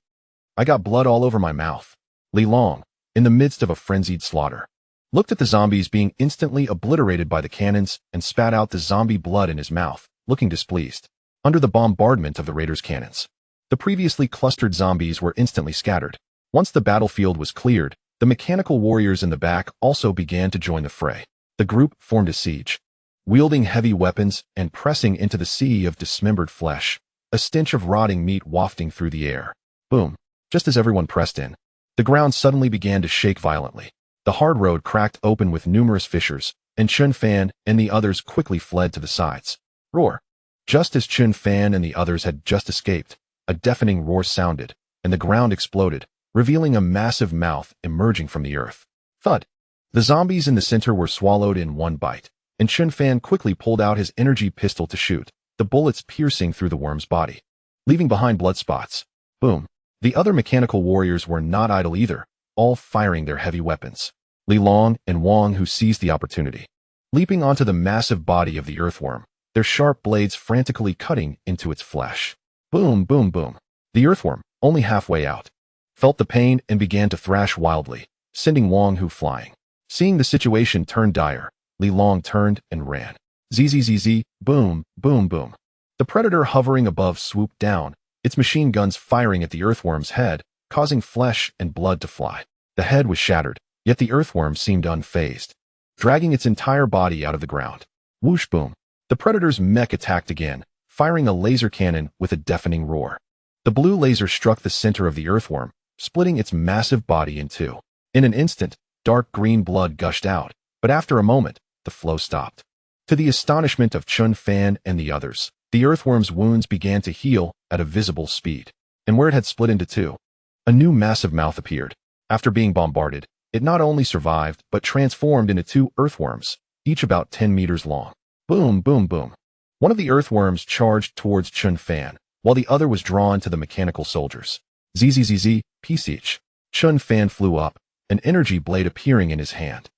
I got blood all over my mouth. Li Long, in the midst of a frenzied slaughter, looked at the zombies being instantly obliterated by the cannons and spat out the zombie blood in his mouth, looking displeased. Under the bombardment of the raiders' cannons, the previously clustered zombies were instantly scattered. Once the battlefield was cleared, the mechanical warriors in the back also began to join the fray. The group formed a siege, wielding heavy weapons and pressing into the sea of dismembered flesh, a stench of rotting meat wafting through the air. Boom. Just as everyone pressed in, the ground suddenly began to shake violently. The hard road cracked open with numerous fissures, and Chun Fan and the others quickly fled to the sides. Roar. Just as Chun Fan and the others had just escaped, a deafening roar sounded, and the ground exploded, revealing a massive mouth emerging from the earth. Thud. The zombies in the center were swallowed in one bite, and Chun Fan quickly pulled out his energy pistol to shoot, the bullets piercing through the worm's body, leaving behind blood spots. Boom. The other mechanical warriors were not idle either, all firing their heavy weapons. Li Long and Wang Hu seized the opportunity, leaping onto the massive body of the earthworm, their sharp blades frantically cutting into its flesh. Boom, boom, boom. The earthworm, only halfway out, felt the pain and began to thrash wildly, sending Wang Hu flying. Seeing the situation turn dire, Li Long turned and ran. Zzz, boom, boom, boom. The predator hovering above swooped down, its machine guns firing at the earthworm's head, causing flesh and blood to fly. The head was shattered, yet the earthworm seemed unfazed, dragging its entire body out of the ground. Whoosh, boom. The predator's mech attacked again, firing a laser cannon with a deafening roar. The blue laser struck the center of the earthworm, splitting its massive body in two. In an instant, dark green blood gushed out, but after a moment, the flow stopped. To the astonishment of Chun Fan and the others, the earthworm's wounds began to heal at a visible speed, and where it had split into two, a new massive mouth appeared. After being bombarded, it not only survived, but transformed into two earthworms, each about 10 meters long. Boom, boom, boom. One of the earthworms charged towards Chun Fan, while the other was drawn to the mechanical soldiers. Zzz, peace each. Chun Fan flew up, an energy blade appearing in his hand.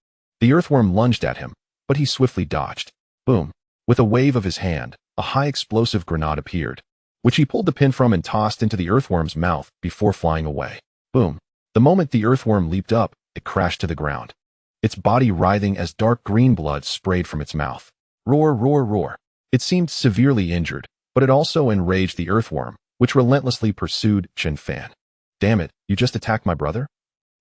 The earthworm lunged at him, but he swiftly dodged. Boom. With a wave of his hand, a high explosive grenade appeared, which he pulled the pin from and tossed into the earthworm's mouth before flying away. Boom. The moment the earthworm leaped up, it crashed to the ground, its body writhing as dark green blood sprayed from its mouth. Roar, roar, roar. It seemed severely injured, but it also enraged the earthworm, which relentlessly pursued Chun Fan. Damn it, you just attacked my brother?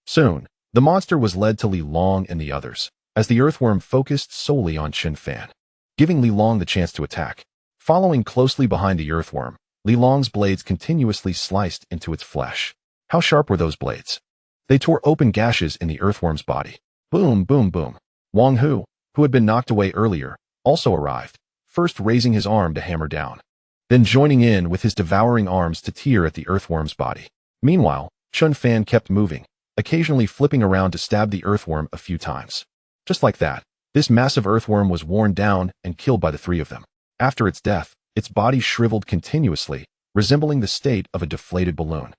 Soon, the monster was led to Li Long and the others, as the earthworm focused solely on Chun Fan, giving Li Long the chance to attack. Following closely behind the earthworm, Li Long's blades continuously sliced into its flesh. How sharp were those blades? They tore open gashes in the earthworm's body. Boom, boom, boom. Wang Hu, who had been knocked away earlier, also arrived, first raising his arm to hammer down, then joining in with his devouring arms to tear at the earthworm's body. Meanwhile, Chun Fan kept moving, occasionally flipping around to stab the earthworm a few times. Just like that, this massive earthworm was worn down and killed by the three of them. After its death, its body shriveled continuously, resembling the state of a deflated balloon.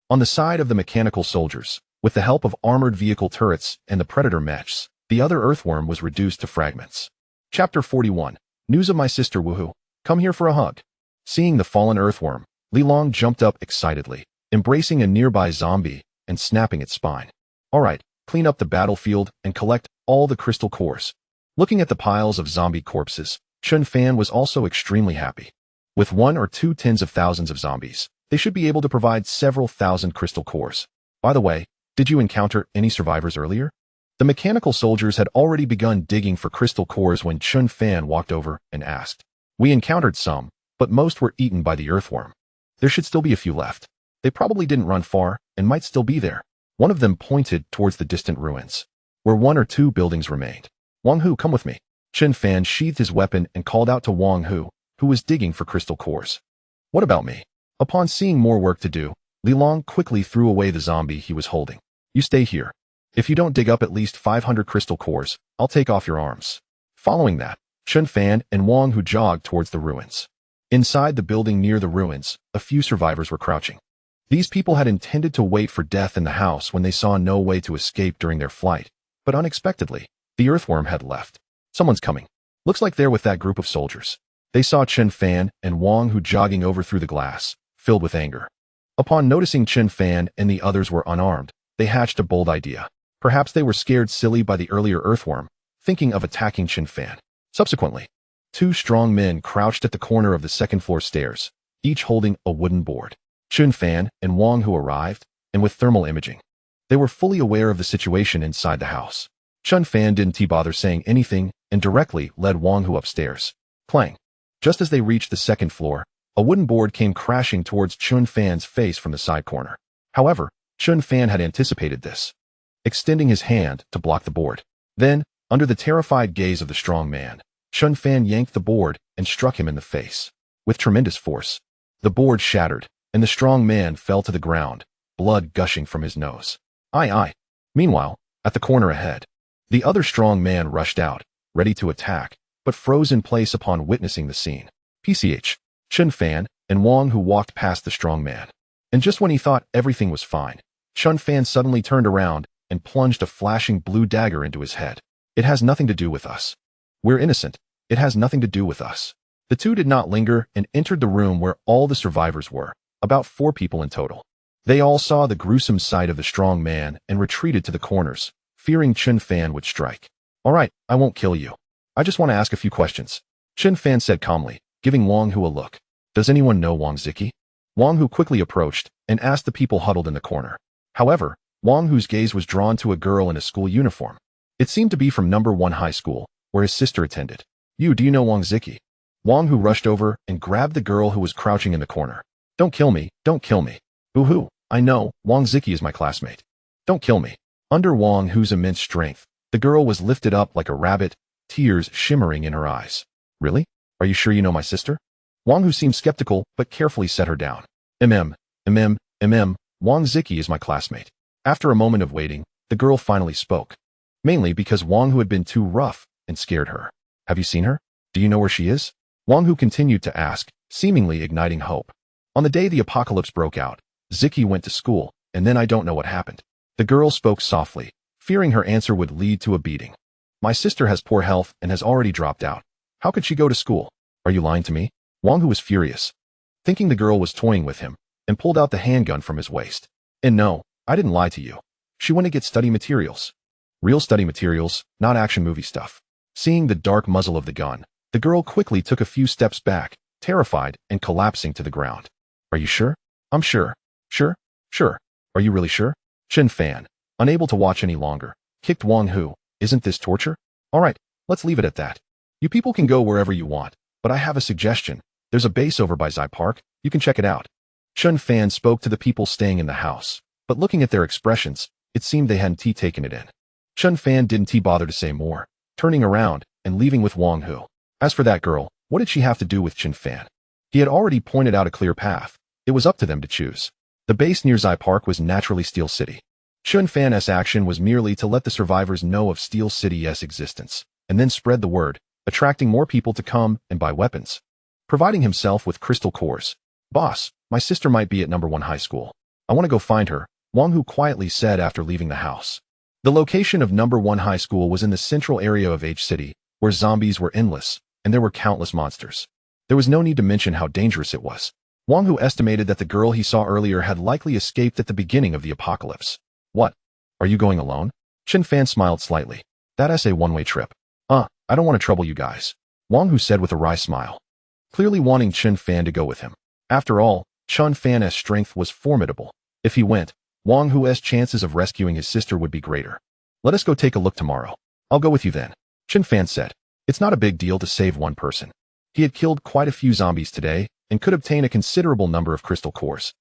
On the side of the mechanical soldiers, with the help of armored vehicle turrets and the predator mechs, the other earthworm was reduced to fragments. Chapter 41. News of my sister Woohoo. Come here for a hug. Seeing the fallen earthworm, Li Long jumped up excitedly, embracing a nearby zombie and snapping its spine. All right, clean up the battlefield and collect all the crystal cores. Looking at the piles of zombie corpses, Chun Fan was also extremely happy. With 1 or 2 tens of thousands of zombies, they should be able to provide several thousand crystal cores. By the way, did you encounter any survivors earlier? The mechanical soldiers had already begun digging for crystal cores when Chun Fan walked over and asked. We encountered some, but most were eaten by the earthworm. There should still be a few left. They probably didn't run far and might still be there. One of them pointed towards the distant ruins, where 1 or 2 buildings remained. Wang Hu, come with me. Chun Fan sheathed his weapon and called out to Wang Hu, who was digging for crystal cores. What about me? Upon seeing more work to do, Li Long quickly threw away the zombie he was holding. You stay here. If you don't dig up at least 500 crystal cores, I'll take off your arms. Following that, Chun Fan and Wang Hu jogged towards the ruins. Inside the building near the ruins, a few survivors were crouching. These people had intended to wait for death in the house when they saw no way to escape during their flight, But unexpectedly, the earthworm had left. Someone's coming. Looks like they're with that group of soldiers. They saw Chen Fan and Wang Hu jogging over through the glass, filled with anger. Upon noticing Chen Fan and the others were unarmed, they hatched a bold idea. Perhaps they were scared silly by the earlier earthworm, thinking of attacking Chen Fan. Subsequently, two strong men crouched at the corner of the second-floor stairs, each holding a wooden board. Chen Fan and Wang Hu arrived, and with thermal imaging. They were fully aware of the situation inside the house. Chen Fan didn't bother saying anything and directly led Wang Hu upstairs. Clang. Just as they reached the second floor, a wooden board came crashing towards Chen Fan's face from the side corner. However, Chen Fan had anticipated this, extending his hand to block the board. Then, under the terrified gaze of the strong man, Chen Fan yanked the board and struck him in the face. With tremendous force, the board shattered, and the strong man fell to the ground, blood gushing from his nose. Aye. Meanwhile, at the corner ahead, the other strong man rushed out, ready to attack, but froze in place upon witnessing the scene. PCH, Chen Fan and Wang Hu walked past the strong man. And just when he thought everything was fine, Chen Fan suddenly turned around and plunged a flashing blue dagger into his head. It has nothing to do with us. We're innocent. It has nothing to do with us. The two did not linger and entered the room where all the survivors were, about 4 people in total. They all saw the gruesome sight of the strong man and retreated to the corners, fearing Chen Fan would strike. All right, I won't kill you. I just want to ask a few questions, Chen Fan said calmly, giving Wang Hu a look. Does anyone know Wang Ziki? Wang Hu quickly approached and asked the people huddled in the corner. However, Wang Hu's gaze was drawn to a girl in a school uniform. It seemed to be from number 1 high school, where his sister attended. Do you know Wang Ziki? Wang Hu rushed over and grabbed the girl who was crouching in the corner. Don't kill me, don't kill me. Boo-hoo, I know, Wang Ziki is my classmate. Don't kill me. Under Wang Hu's immense strength, the girl was lifted up like a rabbit, tears shimmering in her eyes. Really? Are you sure you know my sister? Wang Hu seemed skeptical, but carefully set her down. Wang Ziki is my classmate. After a moment of waiting, the girl finally spoke. Mainly because Wang Hu had been too rough and scared her. Have you seen her? Do you know where she is? Wang Hu continued to ask, seemingly igniting hope. On the day the apocalypse broke out, Ziki went to school, and then I don't know what happened. The girl spoke softly, fearing her answer would lead to a beating. My sister has poor health and has already dropped out. How could she go to school? Are you lying to me? Wang Hu was furious, thinking the girl was toying with him, and pulled out the handgun from his waist. And no, I didn't lie to you. She went to get study materials. Real study materials, not action movie stuff. Seeing the dark muzzle of the gun, the girl quickly took a few steps back, terrified and collapsing to the ground. Are you sure? I'm sure. Sure? Are you really sure? Chen Fan, unable to watch any longer, kicked Wang Hu. Isn't this torture? All right, let's leave it at that. You people can go wherever you want, but I have a suggestion. There's a base over by Zai Park. You can check it out. Chen Fan spoke to the people staying in the house, but looking at their expressions, it seemed they hadn't taken it in. Chen Fan didn't bother to say more, turning around and leaving with Wang Hu. As for that girl, what did she have to do with Chen Fan? He had already pointed out a clear path. It was up to them to choose. The base near Zai Park was naturally Steel City. Chen Fan's action was merely to let the survivors know of Steel City's existence, and then spread the word, attracting more people to come and buy weapons. Providing himself with crystal cores. Boss, my sister might be at number 1 high school. I want to go find her, Wang Hu quietly said after leaving the house. The location of number 1 high school was in the central area of H City, where zombies were endless, and there were countless monsters. There was no need to mention how dangerous it was. Wang Hu estimated that the girl he saw earlier had likely escaped at the beginning of the apocalypse. What? Are you going alone? Chen Fan smiled slightly. That's a one-way trip. I don't want to trouble you guys, Wang Hu said with a wry smile, clearly wanting Chen Fan to go with him. After all, Chen Fan's strength was formidable. If he went, Wang Hu's chances of rescuing his sister would be greater. Let us go take a look tomorrow. I'll go with you then, Chen Fan said. It's not a big deal to save one person. He had killed quite a few zombies today and could obtain a considerable number of crystal cores.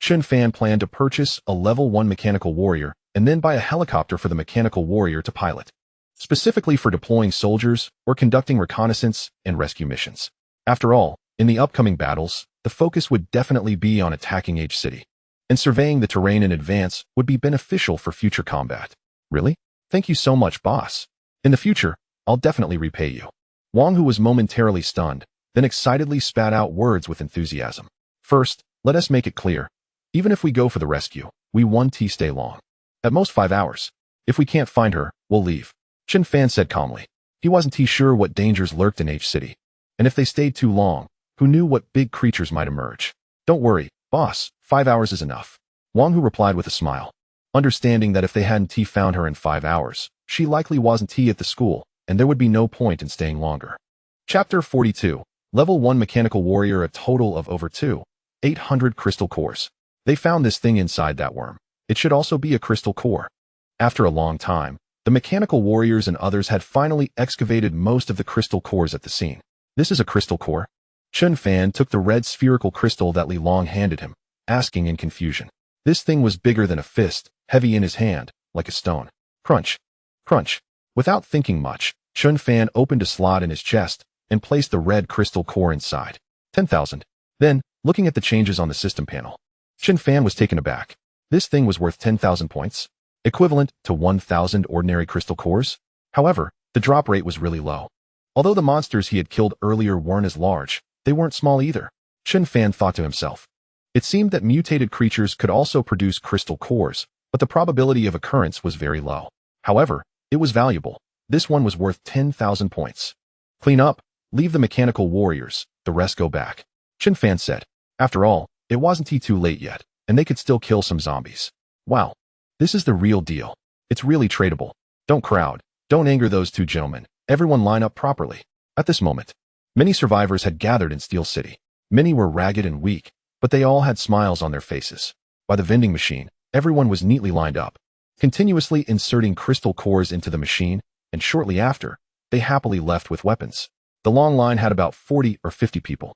Chen Fan planned to purchase a level 1 mechanical warrior and then buy a helicopter for the mechanical warrior to pilot, specifically for deploying soldiers or conducting reconnaissance and rescue missions. After all, in the upcoming battles, the focus would definitely be on attacking H City, and surveying the terrain in advance would be beneficial for future combat. Really? Thank you so much, boss. In the future, I'll definitely repay you. Wang Hu was momentarily stunned, then excitedly spat out words with enthusiasm. First, let us make it clear. Even if we go for the rescue, we won't stay long. At most 5 hours. If we can't find her, we'll leave. Chen Fan said calmly. He wasn't too sure what dangers lurked in H-City. And if they stayed too long, who knew what big creatures might emerge? Don't worry, boss, 5 hours is enough. Wang Hu replied with a smile. Understanding that if they hadn't found her in 5 hours, she likely wasn't at the school, and there would be no point in staying longer. Chapter 42. Level 1 Mechanical Warrior, a total of over 800 crystal cores. They found this thing inside that worm. It should also be a crystal core. After a long time, the mechanical warriors and others had finally excavated most of the crystal cores at the scene. This is a crystal core? Chen Fan took the red spherical crystal that Li Long handed him, asking in confusion. This thing was bigger than a fist, heavy in his hand, like a stone. Crunch. Crunch. Without thinking much, Chen Fan opened a slot in his chest and placed the red crystal core inside. 10,000. Then, looking at the changes on the system panel, Chen Fan was taken aback. This thing was worth 10,000 points, equivalent to 1,000 ordinary crystal cores. However, the drop rate was really low. Although the monsters he had killed earlier weren't as large, they weren't small either. Chen Fan thought to himself. It seemed that mutated creatures could also produce crystal cores, but the probability of occurrence was very low. However, it was valuable. This one was worth 10,000 points. Clean up, leave the mechanical warriors, the rest go back. Chen Fan said. After all, it wasn't too late yet, and they could still kill some zombies. Wow. This is the real deal. It's really tradable. Don't crowd. Don't anger those two gentlemen. Everyone line up properly. At this moment, many survivors had gathered in Steel City. Many were ragged and weak, but they all had smiles on their faces. By the vending machine, everyone was neatly lined up, continuously inserting crystal cores into the machine, and shortly after, they happily left with weapons. The long line had about 40 or 50 people.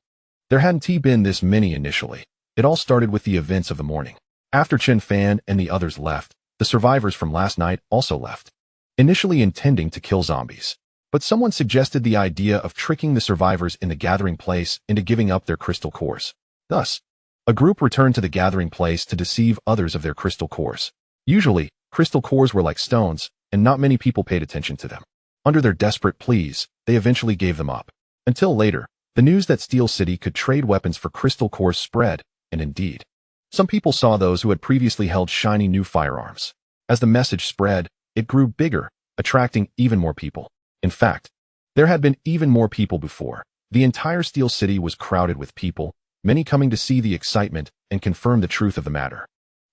There hadn't been this many initially. It all started with the events of the morning. After Chen Fan and the others left, the survivors from last night also left, initially intending to kill zombies. But someone suggested the idea of tricking the survivors in the gathering place into giving up their crystal cores. Thus, a group returned to the gathering place to deceive others of their crystal cores. Usually, crystal cores were like stones, and not many people paid attention to them. Under their desperate pleas, they eventually gave them up. Until later, the news that Steel City could trade weapons for crystal cores spread, and indeed, some people saw those who had previously held shiny new firearms. As the message spread, it grew bigger, attracting even more people. In fact, there had been even more people before. The entire Steel City was crowded with people, many coming to see the excitement and confirm the truth of the matter.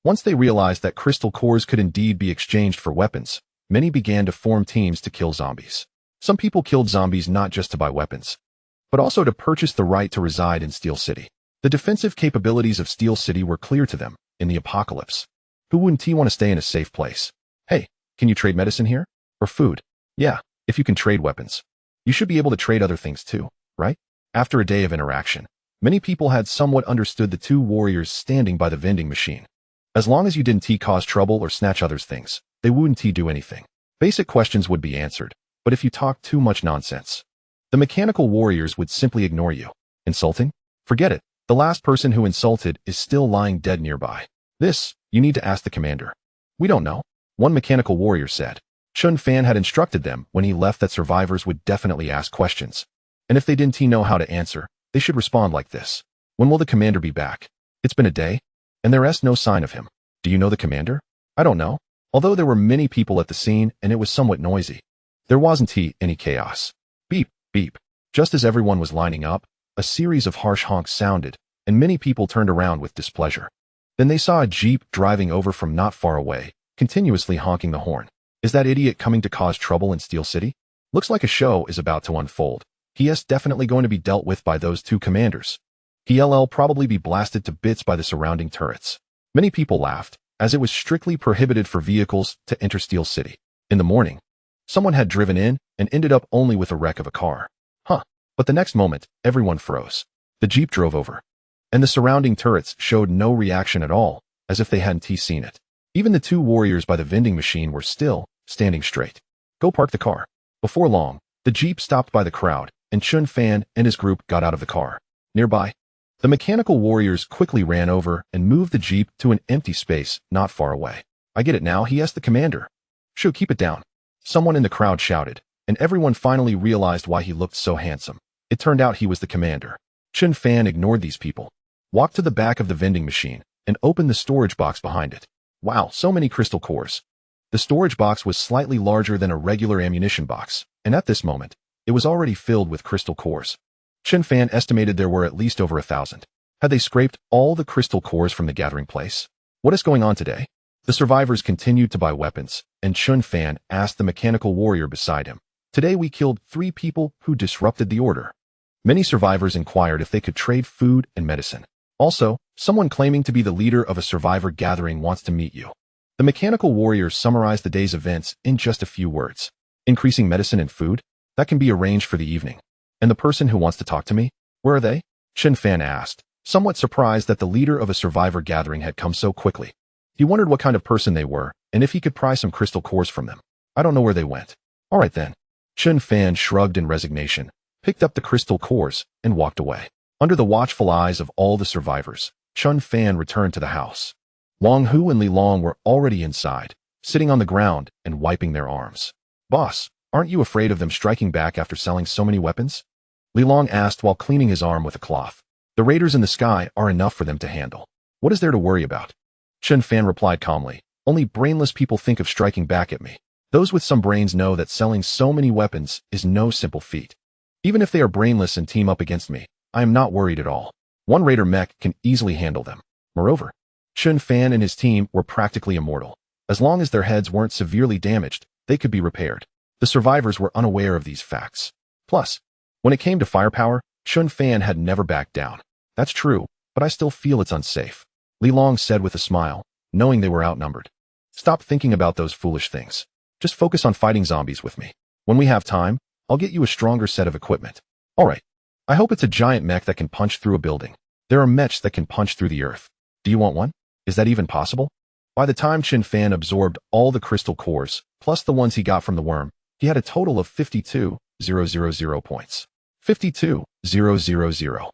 Once they realized that crystal cores could indeed be exchanged for weapons, many began to form teams to kill zombies. Some people killed zombies not just to buy weapons, but also to purchase the right to reside in Steel City. The defensive capabilities of Steel City were clear to them in the apocalypse. Who wouldn't want to stay in a safe place? Hey, can you trade medicine here? Or food? Yeah. If you can trade weapons, you should be able to trade other things too, right? After a day of interaction, many people had somewhat understood the two warriors standing by the vending machine. As long as you didn't cause trouble or snatch others' things, they wouldn't do anything. Basic questions would be answered, but if you talked too much nonsense, the mechanical warriors would simply ignore you. Insulting? Forget it. The last person who insulted is still lying dead nearby. This, you need to ask the commander. We don't know, one mechanical warrior said. Chen Fan had instructed them when he left that survivors would definitely ask questions. And if they didn't know how to answer, they should respond like this. When will the commander be back? It's been a day, and there's no sign of him. Do you know the commander? I don't know. Although there were many people at the scene and it was somewhat noisy, there wasn't any chaos. Beep, beep. Just as everyone was lining up, a series of harsh honks sounded, and many people turned around with displeasure. Then they saw a jeep driving over from not far away, continuously honking the horn. Is that idiot coming to cause trouble in Steel City? Looks like a show is about to unfold. He is definitely going to be dealt with by those two commanders. He'll probably be blasted to bits by the surrounding turrets. Many people laughed, as it was strictly prohibited for vehicles to enter Steel City. In the morning, someone had driven in and ended up only with a wreck of a car. But the next moment, everyone froze. The jeep drove over, and the surrounding turrets showed no reaction at all, as if they hadn't seen it. Even the two warriors by the vending machine were still standing straight. Go park the car. Before long, the jeep stopped by the crowd, and Chen Fan and his group got out of the car. Nearby, the mechanical warriors quickly ran over and moved the jeep to an empty space not far away. I get it now, he asked the commander. Shoo, keep it down. Someone in the crowd shouted, and everyone finally realized why he looked so handsome. It turned out he was the commander. Chen Fan ignored these people, walked to the back of the vending machine, and opened the storage box behind it. Wow, so many crystal cores. The storage box was slightly larger than a regular ammunition box, and at this moment, it was already filled with crystal cores. Chen Fan estimated there were at least over 1,000. Had they scraped all the crystal cores from the gathering place? What is going on today? The survivors continued to buy weapons, and Chen Fan asked the mechanical warrior beside him. Today we killed 3 people who disrupted the order. Many survivors inquired if they could trade food and medicine. Also, someone claiming to be the leader of a survivor gathering wants to meet you. The mechanical warrior summarized the day's events in just a few words. Increasing medicine and food? That can be arranged for the evening. And the person who wants to talk to me? Where are they? Chen Fan asked, somewhat surprised that the leader of a survivor gathering had come so quickly. He wondered what kind of person they were, and if he could pry some crystal cores from them. I don't know where they went. All right then. Chen Fan shrugged in resignation, picked up the crystal cores, and walked away. Under the watchful eyes of all the survivors, Chen Fan returned to the house. Long Hu and Li Long were already inside, sitting on the ground and wiping their arms. Boss, aren't you afraid of them striking back after selling so many weapons? Li Long asked while cleaning his arm with a cloth. The raiders in the sky are enough for them to handle. What is there to worry about? Chen Fan replied calmly, only brainless people think of striking back at me. Those with some brains know that selling so many weapons is no simple feat. Even if they are brainless and team up against me, I am not worried at all. One raider mech can easily handle them. Moreover, Chen Fan and his team were practically immortal. As long as their heads weren't severely damaged, they could be repaired. The survivors were unaware of these facts. Plus, when it came to firepower, Chen Fan had never backed down. That's true, but I still feel it's unsafe. Li Long said with a smile, knowing they were outnumbered. Stop thinking about those foolish things. Just focus on fighting zombies with me. When we have time, I'll get you a stronger set of equipment. Alright. I hope it's a giant mech that can punch through a building. There are mechs that can punch through the earth. Do you want one? Is that even possible? By the time Chen Fan absorbed all the crystal cores, plus the ones he got from the worm, he had a total of 52,000 points. 52,000.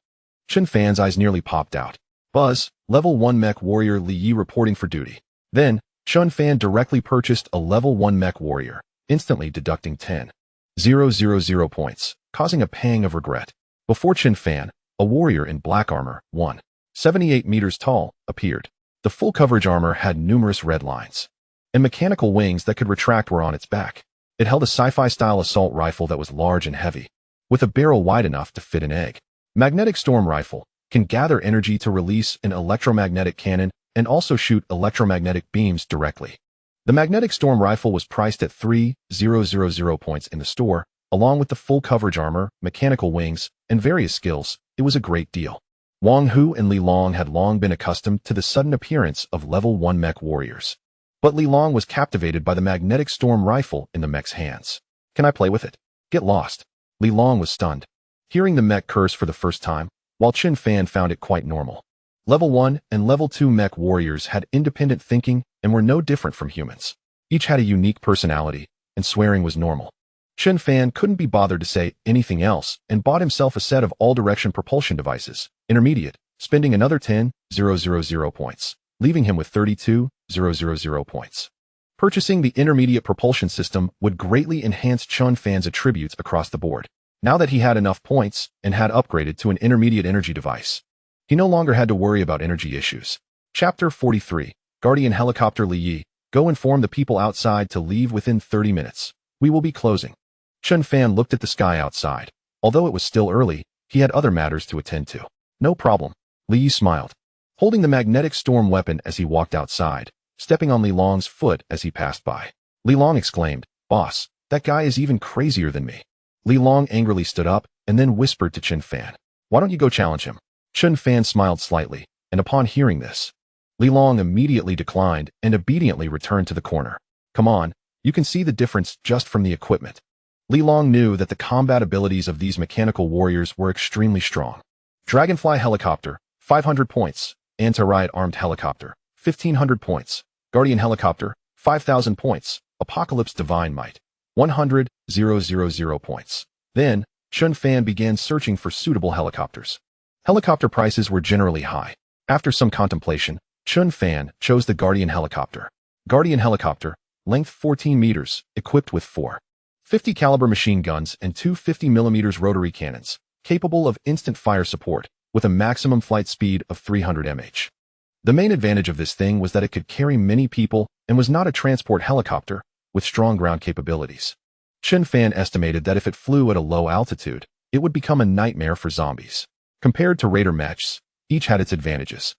Chen Fan's eyes nearly popped out. Buzz, level 1 mech warrior Li Yi reporting for duty. Then, Chen Fan directly purchased a level 1 mech warrior, instantly deducting 10,000 points, causing a pang of regret. Before Chen Fan, a warrior in black armor, 178 meters tall, appeared. The full coverage armor had numerous red lines, and mechanical wings that could retract were on its back. It held a sci-fi style assault rifle that was large and heavy, with a barrel wide enough to fit an egg. Magnetic storm rifle can gather energy to release an electromagnetic cannon and also shoot electromagnetic beams directly. The magnetic storm rifle was priced at 3,000 points in the store, along with the full coverage armor, mechanical wings, and various skills. It was a great deal. Wang Hu and Li Long had long been accustomed to the sudden appearance of level 1 mech warriors. But Li Long was captivated by the magnetic storm rifle in the mech's hands. Can I play with it? Get lost. Li Long was stunned, hearing the mech curse for the first time, while Chen Fan found it quite normal. Level 1 and Level 2 mech warriors had independent thinking and were no different from humans. Each had a unique personality, and swearing was normal. Chen Fan couldn't be bothered to say anything else and bought himself a set of all-direction propulsion devices, intermediate, spending another 10,000 points, leaving him with 32,000 points. Purchasing the intermediate propulsion system would greatly enhance Chen Fan's attributes across the board. Now that he had enough points and had upgraded to an intermediate energy device, he no longer had to worry about energy issues. Chapter 43, Guardian Helicopter Li Yi, go inform the people outside to leave within 30 minutes. We will be closing. Chen Fan looked at the sky outside. Although it was still early, he had other matters to attend to. No problem. Li Yi smiled, holding the magnetic storm weapon as he walked outside, stepping on Li Long's foot as he passed by. Li Long exclaimed, Boss, that guy is even crazier than me. Li Long angrily stood up and then whispered to Chen Fan, why don't you go challenge him? Chen Fan smiled slightly, and upon hearing this, Li Long immediately declined and obediently returned to the corner. Come on, you can see the difference just from the equipment. Li Long knew that the combat abilities of these mechanical warriors were extremely strong. Dragonfly Helicopter, 500 points. Anti-Riot Armed Helicopter, 1,500 points. Guardian Helicopter, 5,000 points. Apocalypse Divine Might, 100,000 points. Then, Chen Fan began searching for suitable helicopters. Helicopter prices were generally high. After some contemplation, Chen Fan chose the Guardian Helicopter. Guardian Helicopter, length 14 meters, equipped with 4 50 caliber machine guns and 2 50mm rotary cannons, capable of instant fire support, with a maximum flight speed of 300 mph. The main advantage of this thing was that it could carry many people and and was not a transport helicopter with strong ground capabilities. Chen Fan estimated that if it flew at a low altitude, it would become a nightmare for zombies. Compared to Raider mechs, each had its advantages.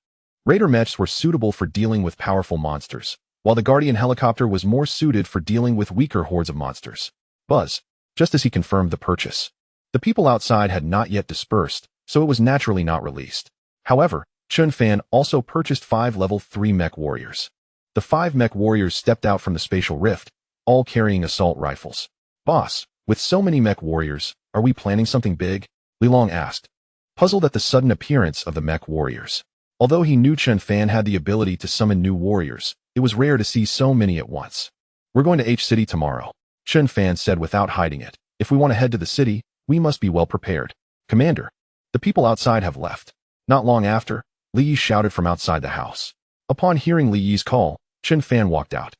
Raider mechs were suitable for dealing with powerful monsters, while the Guardian helicopter was more suited for dealing with weaker hordes of monsters. Buzz, just as he confirmed the purchase. The people outside had not yet dispersed, so it was naturally not released. However, Chen Fan also purchased 5 level 3 mech warriors. The 5 mech warriors stepped out from the spatial rift, all carrying assault rifles. Boss, with so many mech warriors, are we planning something big? Li Long asked, puzzled at the sudden appearance of the mech warriors. Although he knew Chen Fan had the ability to summon new warriors, it was rare to see so many at once. We're going to H City tomorrow, Chen Fan said without hiding it. If we want to head to the city, we must be well prepared. Commander, the people outside have left. Not long after, Li Yi shouted from outside the house. Upon hearing Li Yi's call, Chen Fan walked out.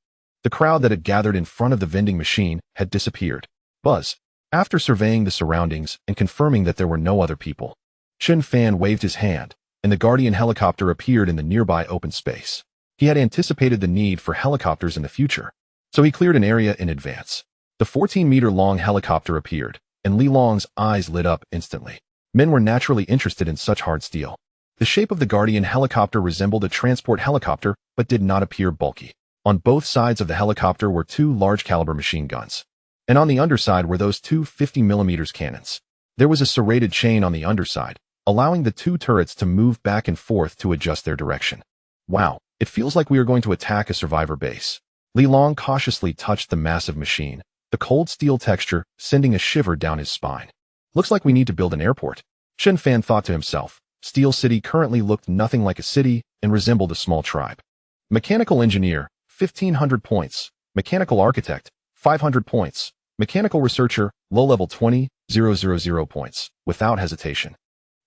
The crowd that had gathered in front of the vending machine had disappeared. Buzz, after surveying the surroundings and confirming that there were no other people, Chen Fan waved his hand, and the Guardian helicopter appeared in the nearby open space. He had anticipated the need for helicopters in the future, so he cleared an area in advance. The 14-meter-long helicopter appeared, and Li Long's eyes lit up instantly. Men were naturally interested in such hard steel. The shape of the Guardian helicopter resembled a transport helicopter, but did not appear bulky. On both sides of the helicopter were 2 large-caliber machine guns, and on the underside were those 2 50mm cannons. There was a serrated chain on the underside, allowing the 2 turrets to move back and forth to adjust their direction. Wow, it feels like we are going to attack a survivor base. Li Long cautiously touched the massive machine, the cold steel texture sending a shiver down his spine. Looks like we need to build an airport. Chen Fan thought to himself. Steel City currently looked nothing like a city and resembled a small tribe. Mechanical engineer, 1,500 points. Mechanical architect, 500 points. Mechanical researcher, low level 20,000 points, without hesitation.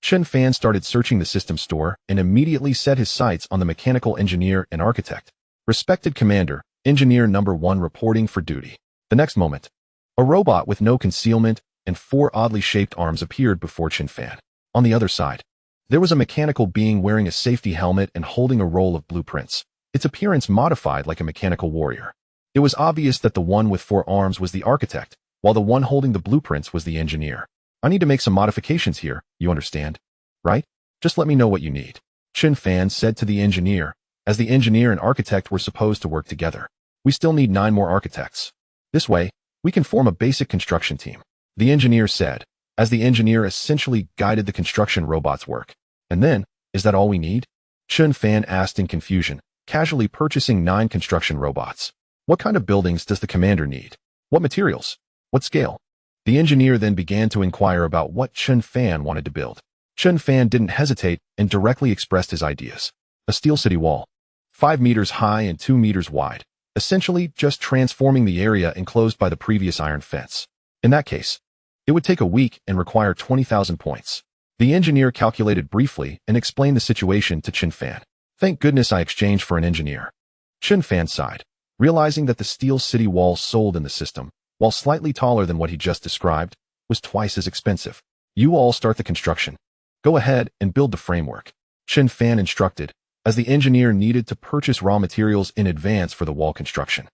Chen Fan started searching the system store and immediately set his sights on the mechanical engineer and architect. Respected Commander, Engineer Number 1 reporting for duty. The next moment, a robot with no concealment and 4 oddly shaped arms appeared before Chen Fan. On the other side, there was a mechanical being wearing a safety helmet and holding a roll of blueprints, its appearance modified like a mechanical warrior. It was obvious that the one with 4 arms was the architect, while the one holding the blueprints was the engineer. I need to make some modifications here, you understand? Right? Just let me know what you need, Chen Fan said to the engineer, as the engineer and architect were supposed to work together. We still need 9 more architects. This way, we can form a basic construction team, the engineer said, as the engineer essentially guided the construction robot's work. And then, is that all we need? Chen Fan asked in confusion, casually purchasing 9 construction robots. What kind of buildings does the commander need? What materials? What scale? The engineer then began to inquire about what Chen Fan wanted to build. Chen Fan didn't hesitate and directly expressed his ideas. A steel city wall, 5 meters high and 2 meters wide, essentially just transforming the area enclosed by the previous iron fence. In that case, it would take a week and require 20,000 points. The engineer calculated briefly and explained the situation to Chen Fan. Thank goodness I exchanged for an engineer. Chen Fan sighed, realizing that the steel city wall sold in the system, while slightly taller than what he just described, was twice as expensive. You all start the construction. Go ahead and build the framework, Chen Fan instructed, as the engineer needed to purchase raw materials in advance for the wall construction.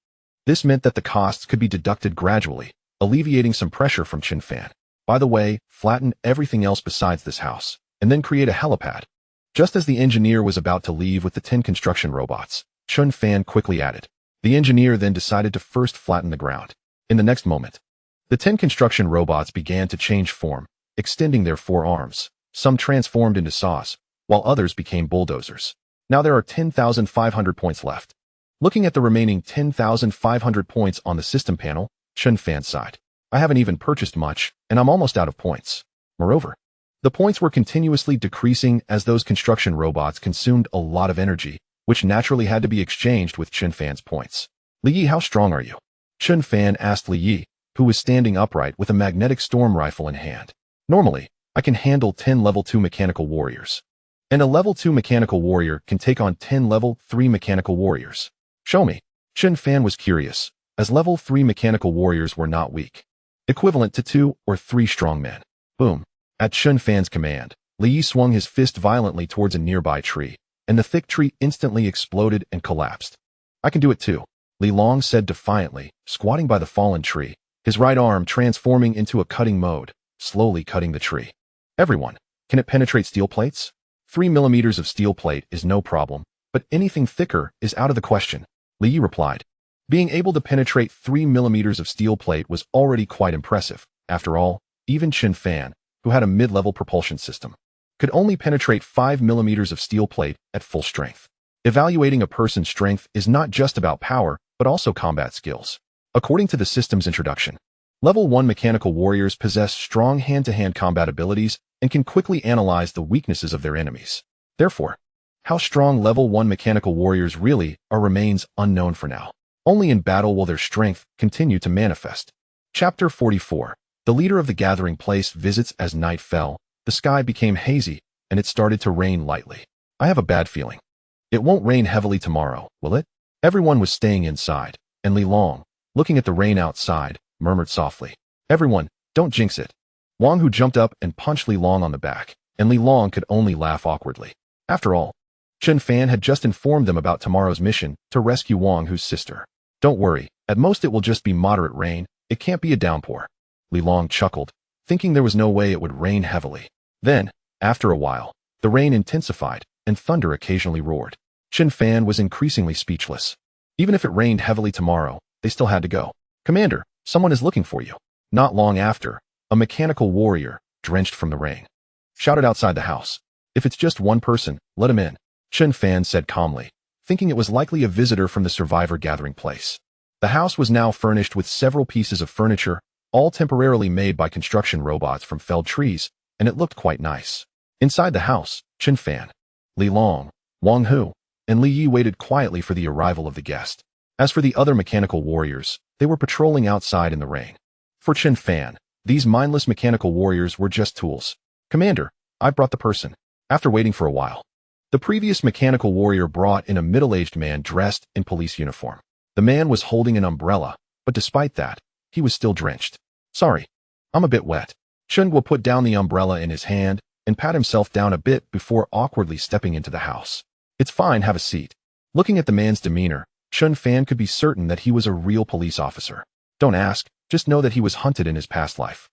This meant that the costs could be deducted gradually, alleviating some pressure from Chen Fan. By the way, flatten everything else besides this house, and then create a helipad. Just as the engineer was about to leave with the 10 construction robots, Chen Fan quickly added. The engineer then decided to first flatten the ground. In the next moment, the 10 construction robots began to change form, extending their 4 arms. Some transformed into saws, while others became bulldozers. Now there are 10,500 points left. Looking at the remaining 10,500 points on the system panel, Chen Fan sighed. I haven't even purchased much, and I'm almost out of points. Moreover, the points were continuously decreasing as those construction robots consumed a lot of energy, which naturally had to be exchanged with Chen Fan's points. Li Yi, how strong are you? Chen Fan asked Li Yi, who was standing upright with a magnetic storm rifle in hand. Normally, I can handle 10 level 2 mechanical warriors. And a level 2 mechanical warrior can take on 10 level 3 mechanical warriors. Show me. Chen Fan was curious, as level 3 mechanical warriors were not weak. Equivalent to 2 or 3 strong men. Boom. At Chen Fan's command, Li Yi swung his fist violently towards a nearby tree, and the thick tree instantly exploded and collapsed. I can do it too. Li Long said defiantly, squatting by the fallen tree, his right arm transforming into a cutting mode, slowly cutting the tree. Everyone, can it penetrate steel plates? 3 millimeters of steel plate is no problem, but anything thicker is out of the question, Li Yi replied. Being able to penetrate 3 millimeters of steel plate was already quite impressive. After all, even Chen Fan, who had a mid-level propulsion system, could only penetrate 5 millimeters of steel plate at full strength. Evaluating a person's strength is not just about power, but also combat skills. According to the system's introduction, Level 1 mechanical warriors possess strong hand-to-hand combat abilities and can quickly analyze the weaknesses of their enemies. Therefore, how strong Level 1 mechanical warriors really are remains unknown for now. Only in battle will their strength continue to manifest. Chapter 44. The leader of the gathering place visits. As night fell, the sky became hazy, and it started to rain lightly. I have a bad feeling. It won't rain heavily tomorrow, will it? Everyone was staying inside, and Li Long, looking at the rain outside, murmured softly, "Everyone, don't jinx it." Wang Hu jumped up and punched Li Long on the back, and Li Long could only laugh awkwardly. After all, Chen Fan had just informed them about tomorrow's mission to rescue Wang Hu's sister. "Don't worry, at most it will just be moderate rain, it can't be a downpour." Li Long chuckled, thinking there was no way it would rain heavily. Then, after a while, the rain intensified, and thunder occasionally roared. Chen Fan was increasingly speechless. Even if it rained heavily tomorrow, they still had to go. "Commander, someone is looking for you." Not long after, a mechanical warrior, drenched from the rain, shouted outside the house. "If it's just one person, let him in," Chen Fan said calmly, thinking it was likely a visitor from the survivor gathering place. The house was now furnished with several pieces of furniture, all temporarily made by construction robots from felled trees, and it looked quite nice. Inside the house, Chen Fan, Li Long, Wang Hu, and Li Yi waited quietly for the arrival of the guest. As for the other mechanical warriors, they were patrolling outside in the rain. For Chen Fan, these mindless mechanical warriors were just tools. "Commander, I brought the person." After waiting for a while, the previous mechanical warrior brought in a middle-aged man dressed in police uniform. The man was holding an umbrella, but despite that, he was still drenched. "Sorry, I'm a bit wet." Chen Guo put down the umbrella in his hand and pat himself down a bit before awkwardly stepping into the house. "It's fine, have a seat." Looking at the man's demeanor, Chen Fan could be certain that he was a real police officer. "Don't ask, just know that he was hunted in his past life."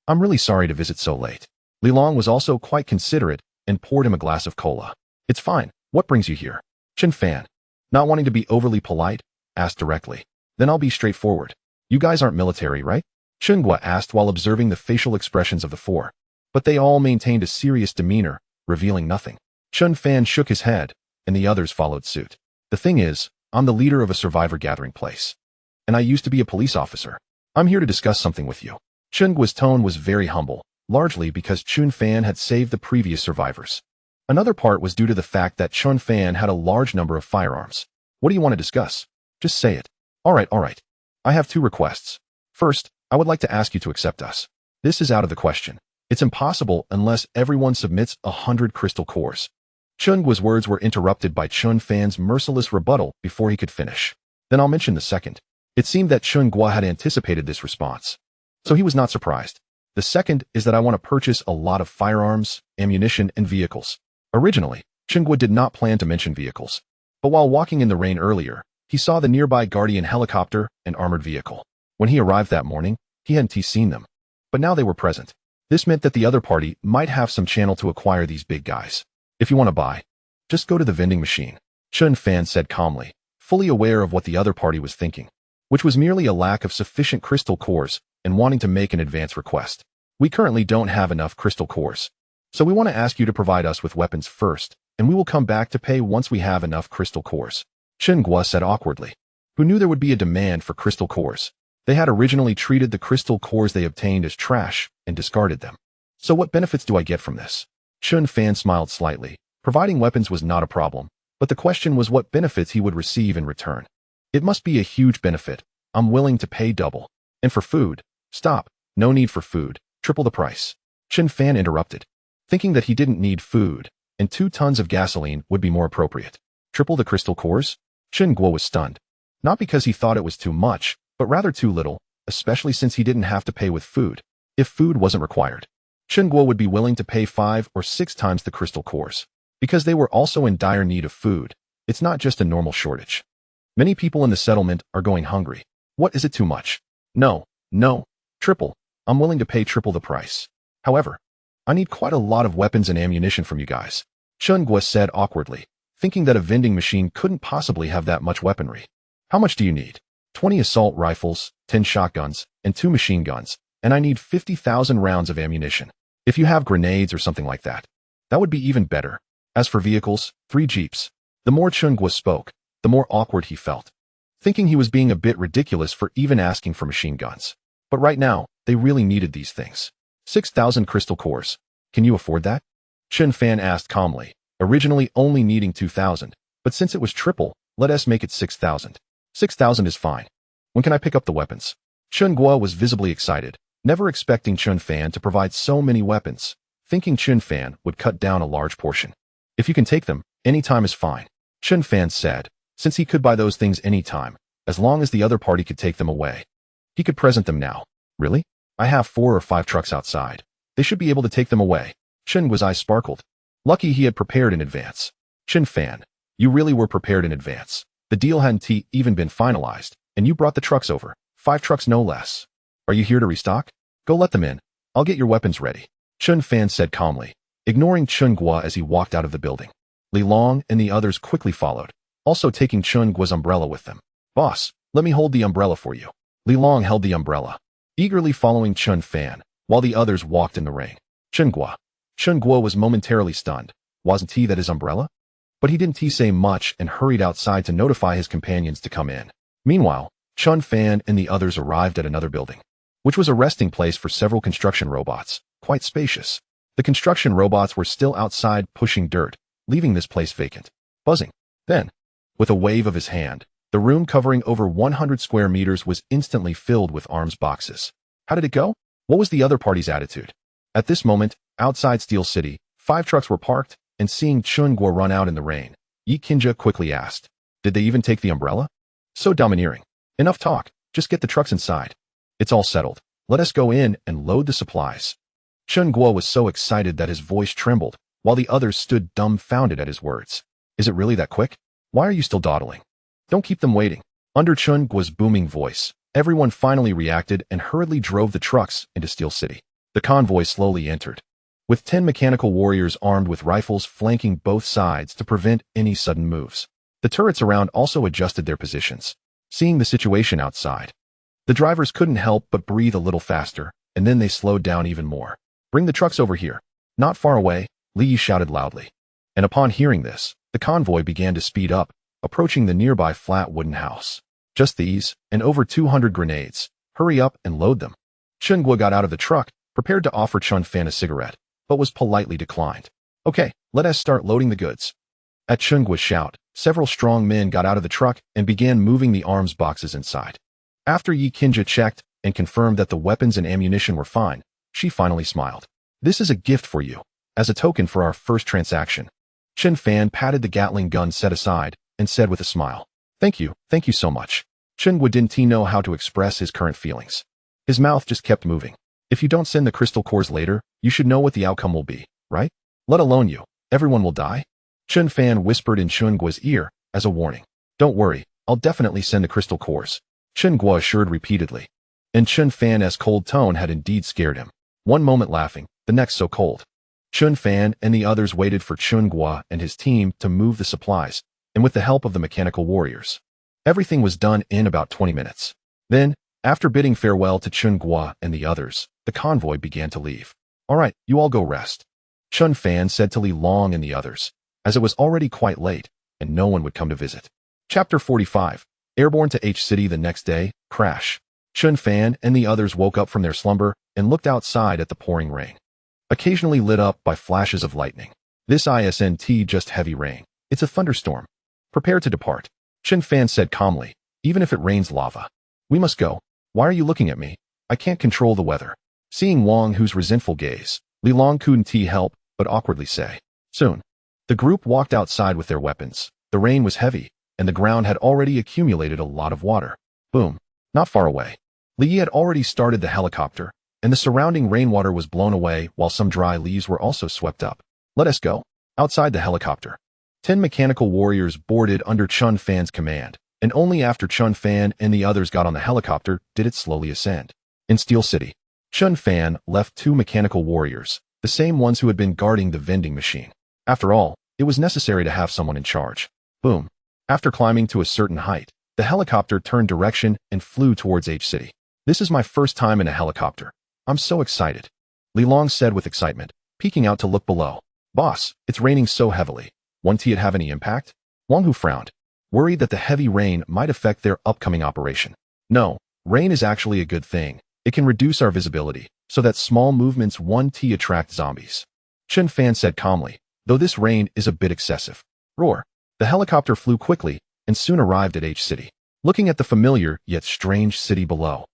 "I'm really sorry to visit so late." Li Long was also quite considerate and poured him a glass of cola. "It's fine, what brings you here?" Chen Fan, not wanting to be overly polite, asked directly. "Then I'll be straightforward. You guys aren't military, right?" Chen Guo asked while observing the facial expressions of the four. But they all maintained a serious demeanor, revealing nothing. Chen Fan shook his head, and the others followed suit. "The thing is, I'm the leader of a survivor gathering place. And I used to be a police officer. I'm here to discuss something with you." Chen Guo's tone was very humble, largely because Chen Fan had saved the previous survivors. Another part was due to the fact that Chen Fan had a large number of firearms. "What do you want to discuss? Just say it." All right. I have 2 requests. First, I would like to ask you to accept us. This is out of the question. It's impossible unless everyone submits 100 crystal cores. Chen Guo's words were interrupted by Chen Fan's merciless rebuttal before he could finish. Then I'll mention the second. It seemed that Chen Guo had anticipated this response, so he was not surprised. The second is that I want to purchase a lot of firearms, ammunition, and vehicles. Originally, Chen Guo did not plan to mention vehicles, but while walking in the rain earlier, he saw the nearby Guardian helicopter and armored vehicle. When he arrived that morning, he hadn't seen them, but now they were present. This meant that the other party might have some channel to acquire these big guys. "If you want to buy, just go to the vending machine," Chen Fan said calmly, fully aware of what the other party was thinking, which was merely a lack of sufficient crystal cores and wanting to make an advance request. "We currently don't have enough crystal cores, so we want to ask you to provide us with weapons first, and we will come back to pay once we have enough crystal cores," Chen Guo said awkwardly, who knew there would be a demand for crystal cores. They had originally treated the crystal cores they obtained as trash and discarded them. "So what benefits do I get from this?" Chen Fan smiled slightly. Providing weapons was not a problem, but the question was what benefits he would receive in return. "It must be a huge benefit. I'm willing to pay double. And for food?" "Stop. No need for food. Triple the price." Chen Fan interrupted, thinking that he didn't need food, and 2 tons of gasoline would be more appropriate. "Triple the crystal cores?" Chen Guo was stunned. Not because he thought it was too much, but rather too little, especially since he didn't have to pay with food. If food wasn't required, Chen Guo would be willing to pay 5 or 6 times the crystal cores. Because they were also in dire need of food, it's not just a normal shortage. Many people in the settlement are going hungry. What, is it too much? No, no, triple. I'm willing to pay triple the price. However, I need quite a lot of weapons and ammunition from you guys, Chun Gua said awkwardly, thinking that a vending machine couldn't possibly have that much weaponry. How much do you need? 20 assault rifles, 10 shotguns, and 2 machine guns, and I need 50,000 rounds of ammunition. If you have grenades or something like that, that would be even better. As for vehicles, 3 jeeps. The more Chun Gua spoke, the more awkward he felt, thinking he was being a bit ridiculous for even asking for machine guns. But right now, they really needed these things. 6,000 crystal cores. Can you afford that? Chun Fan asked calmly, originally only needing 2,000, but since it was triple, let us make it 6,000. 6,000 is fine. When can I pick up the weapons? Chun Gua was visibly excited, never expecting Chun Fan to provide so many weapons, thinking Chun Fan would cut down a large portion. If you can take them, any time is fine, Chun Fan said, since he could buy those things any time, as long as the other party could take them away. He could present them now. Really? I have 4 or 5 trucks outside. They should be able to take them away. Chun Gua's eyes sparkled. Lucky he had prepared in advance. Chun Fan, you really were prepared in advance. The deal hadn't even been finalized, and you brought the trucks over. 5 trucks no less. Are you here to restock? Go let them in. I'll get your weapons ready, Chun Fan said calmly, ignoring Chun Gua as he walked out of the building. Li Long and the others quickly followed, also taking Chun Gua's umbrella with them. Boss, let me hold the umbrella for you. Li Long held the umbrella, eagerly following Chun Fan, while the others walked in the rain. Chun Gua was momentarily stunned. Wasn't he that his umbrella? But he didn't say much and hurried outside to notify his companions to come in. Meanwhile, Chun Fan and the others arrived at another building, which was a resting place for several construction robots, quite spacious. The construction robots were still outside pushing dirt, leaving this place vacant. Buzzing. Then, with a wave of his hand, the room covering over 100 square meters was instantly filled with arms boxes. How did it go? What was the other party's attitude? At this moment, outside Steel City, 5 trucks were parked, and seeing Chun Gua run out in the rain, Yi Kinja quickly asked, did they even take the umbrella? So domineering. Enough talk, just get the trucks inside. It's all settled. Let us go in and load the supplies. Chun Gua was so excited that his voice trembled, while the others stood dumbfounded at his words. Is it really that quick? Why are you still dawdling? Don't keep them waiting. Under Chun Gua's booming voice, everyone finally reacted and hurriedly drove the trucks into Steel City. The convoy slowly entered, with 10 mechanical warriors armed with rifles flanking both sides to prevent any sudden moves. The turrets around also adjusted their positions, seeing the situation outside. The drivers couldn't help but breathe a little faster, and then they slowed down even more. Bring the trucks over here. Not far away, Li shouted loudly. And upon hearing this, the convoy began to speed up, approaching the nearby flat wooden house. Just these, and over 200 grenades. Hurry up and load them. Chun Gua got out of the truck, prepared to offer Chun Fan a cigarette, but was politely declined. Okay, let us start loading the goods. At Chun Gua's shout, several strong men got out of the truck and began moving the arms boxes inside. After Yi Kinja checked and confirmed that the weapons and ammunition were fine, she finally smiled. This is a gift for you, as a token for our first transaction. Chun Fan patted the Gatling gun set aside and said with a smile, thank you so much. Chun Gua didn't know how to express his current feelings. His mouth just kept moving. If you don't send the crystal cores later, you should know what the outcome will be, right? Let alone you. Everyone will die? Chun Fan whispered in Chun Gua's ear as a warning. Don't worry, I'll definitely send the crystal cores, Chun Gua assured repeatedly. And Chun Fan's cold tone had indeed scared him. One moment laughing, the next so cold. Chun Fan and the others waited for Chun Gua and his team to move the supplies, and with the help of the mechanical warriors, everything was done in about 20 minutes. Then, after bidding farewell to Chun Gua and the others, the convoy began to leave. All right, you all go rest, Chun Fan said to Li Long and the others, as it was already quite late, and no one would come to visit. Chapter 45. Airborne to H City the next day, crash. Chun Fan and the others woke up from their slumber and looked outside at the pouring rain, occasionally lit up by flashes of lightning. This isn't just heavy rain, it's a thunderstorm. Prepare to depart, Chun Fan said calmly, even if it rains lava. We must go. Why are you looking at me? I can't control the weather. Seeing Wang Hu's resentful gaze, Li Long couldn't help but awkwardly say. Soon, the group walked outside with their weapons. The rain was heavy, and the ground had already accumulated a lot of water. Boom. Not far away, Li had already started the helicopter, and the surrounding rainwater was blown away while some dry leaves were also swept up. Let us go. Outside the helicopter, 10 mechanical warriors boarded under Chun Fan's command, and only after Chun Fan and the others got on the helicopter did it slowly ascend. In Steel City, Chun Fan left 2 mechanical warriors, the same ones who had been guarding the vending machine. After all, it was necessary to have someone in charge. Boom. After climbing to a certain height, the helicopter turned direction and flew towards H City. This is my first time in a helicopter. I'm so excited. Li Long said with excitement, peeking out to look below. Boss, it's raining so heavily. Won't it have any impact? Wang Hu frowned, worried that the heavy rain might affect their upcoming operation. No, rain is actually a good thing. It can reduce our visibility, so that small movements won't attract zombies. Chun Fan said calmly, though this rain is a bit excessive. Roar. The helicopter flew quickly and soon arrived at H City. Looking at the familiar yet strange city below,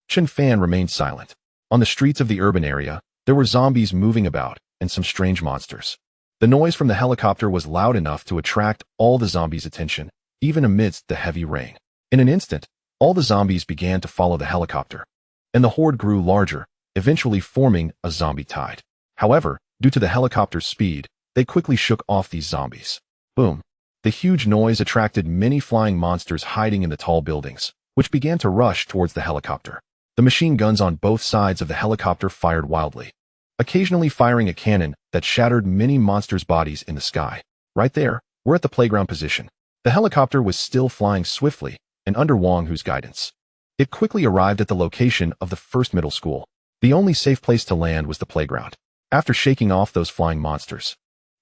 Chun Fan remained silent. On the streets of the urban area, there were zombies moving about and some strange monsters. The noise from the helicopter was loud enough to attract all the zombies' attention, even amidst the heavy rain. In an instant, all the zombies began to follow the helicopter, and the horde grew larger, eventually forming a zombie tide. However, due to the helicopter's speed, they quickly shook off these zombies. Boom. The huge noise attracted many flying monsters hiding in the tall buildings, which began to rush towards the helicopter. The machine guns on both sides of the helicopter fired wildly, occasionally firing a cannon that shattered many monsters' bodies in the sky. Right there, we're at the playground position. The helicopter was still flying swiftly and under Wang Hu's guidance. It quickly arrived at the location of the first middle school. The only safe place to land was the playground. After shaking off those flying monsters,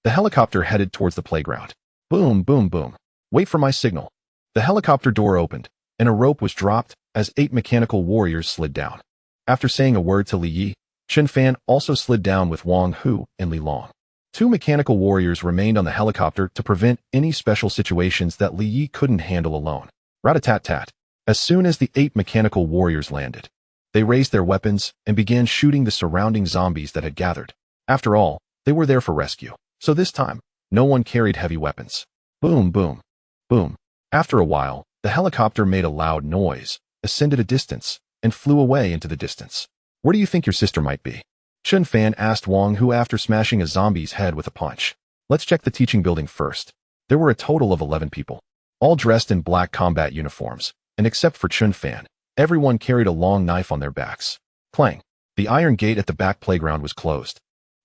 the helicopter headed towards the playground. Boom, boom, boom. Wait for my signal. The helicopter door opened, and a rope was dropped as 8 mechanical warriors slid down. After saying a word to Li Yi, Chun Fan also slid down with Wang Hu and Li Long. 2 mechanical warriors remained on the helicopter to prevent any special situations that Li Yi couldn't handle alone. Rat-a-tat-tat. As soon as the 8 mechanical warriors landed, they raised their weapons and began shooting the surrounding zombies that had gathered. After all, they were there for rescue, so this time, no one carried heavy weapons. Boom, boom, boom. After a while, the helicopter made a loud noise, ascended a distance, and flew away into the distance. Where do you think your sister might be? Chun Fan asked Wang Hu after smashing a zombie's head with a punch. Let's check the teaching building first. There were a total of 11 people, all dressed in black combat uniforms, and except for Chun Fan, everyone carried a long knife on their backs. Clang. The iron gate at the back playground was closed.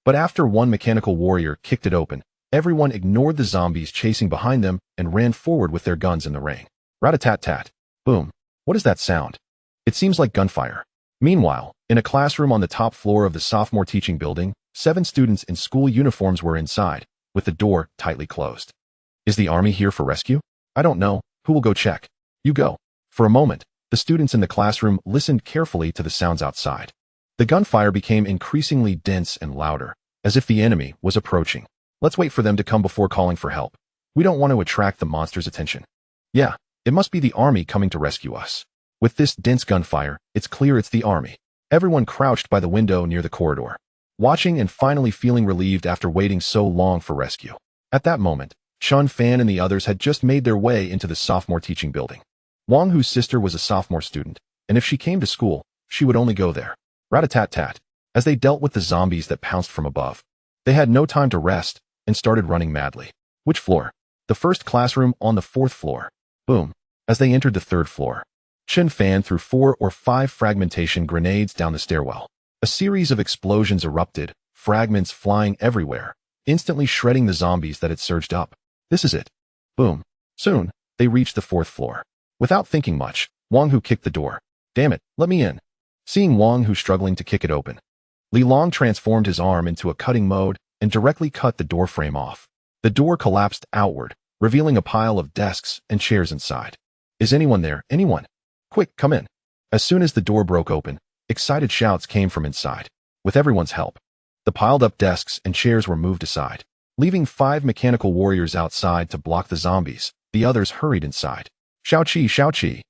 But after one mechanical warrior kicked it open, everyone ignored the zombies chasing behind them and ran forward with their guns in the rain. Rat-a-tat-tat. Boom. What is that sound? It seems like gunfire. Meanwhile, in a classroom on the top floor of the sophomore teaching building, 7 students in school uniforms were inside, with the door tightly closed. Is the army here for rescue? I don't know. Who will go check? You go. For a moment, the students in the classroom listened carefully to the sounds outside. The gunfire became increasingly dense and louder, as if the enemy was approaching. Let's wait for them to come before calling for help. We don't want to attract the monster's attention. Yeah, it must be the army coming to rescue us. With this dense gunfire, it's clear it's the army. Everyone crouched by the window near the corridor, watching and finally feeling relieved after waiting so long for rescue. At that moment, Chun Fan and the others had just made their way into the sophomore teaching building. Wang Hu's sister was a sophomore student, and if she came to school, she would only go there. Rat-a-tat-tat. As they dealt with the zombies that pounced from above, they had no time to rest and started running madly. Which floor? The first classroom on the 4th floor. Boom. As they entered the 3rd floor, Chun Fan threw 4 or 5 fragmentation grenades down the stairwell. A series of explosions erupted, fragments flying everywhere, instantly shredding the zombies that had surged up. This is it. Boom. Soon, they reached the 4th floor. Without thinking much, Wang Hu kicked the door. Damn it, let me in. Seeing Wang Hu struggling to kick it open, Li Long transformed his arm into a cutting mode and directly cut the door frame off. The door collapsed outward, revealing a pile of desks and chairs inside. Is anyone there? Anyone? Quick, come in. As soon as the door broke open, excited shouts came from inside. With everyone's help, the piled-up desks and chairs were moved aside, leaving 5 mechanical warriors outside to block the zombies. The others hurried inside. Xiao-Qi, Xiao-Qi.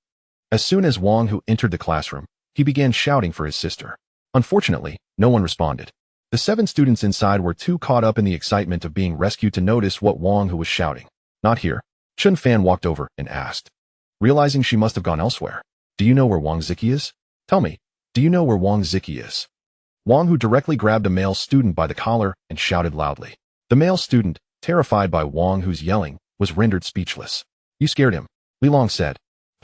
As soon as Wang Hu entered the classroom, he began shouting for his sister. Unfortunately, no one responded. The 7 students inside were too caught up in the excitement of being rescued to notice what Wang Hu was shouting. Not here. Chun Fan walked over and asked, realizing she must have gone elsewhere. Do you know where Wang Ziki is? Tell me, do you know where Wang Ziki is? Wang Hu directly grabbed a male student by the collar and shouted loudly. The male student, terrified by Wang Hu's yelling, was rendered speechless. You scared him, Li Long said.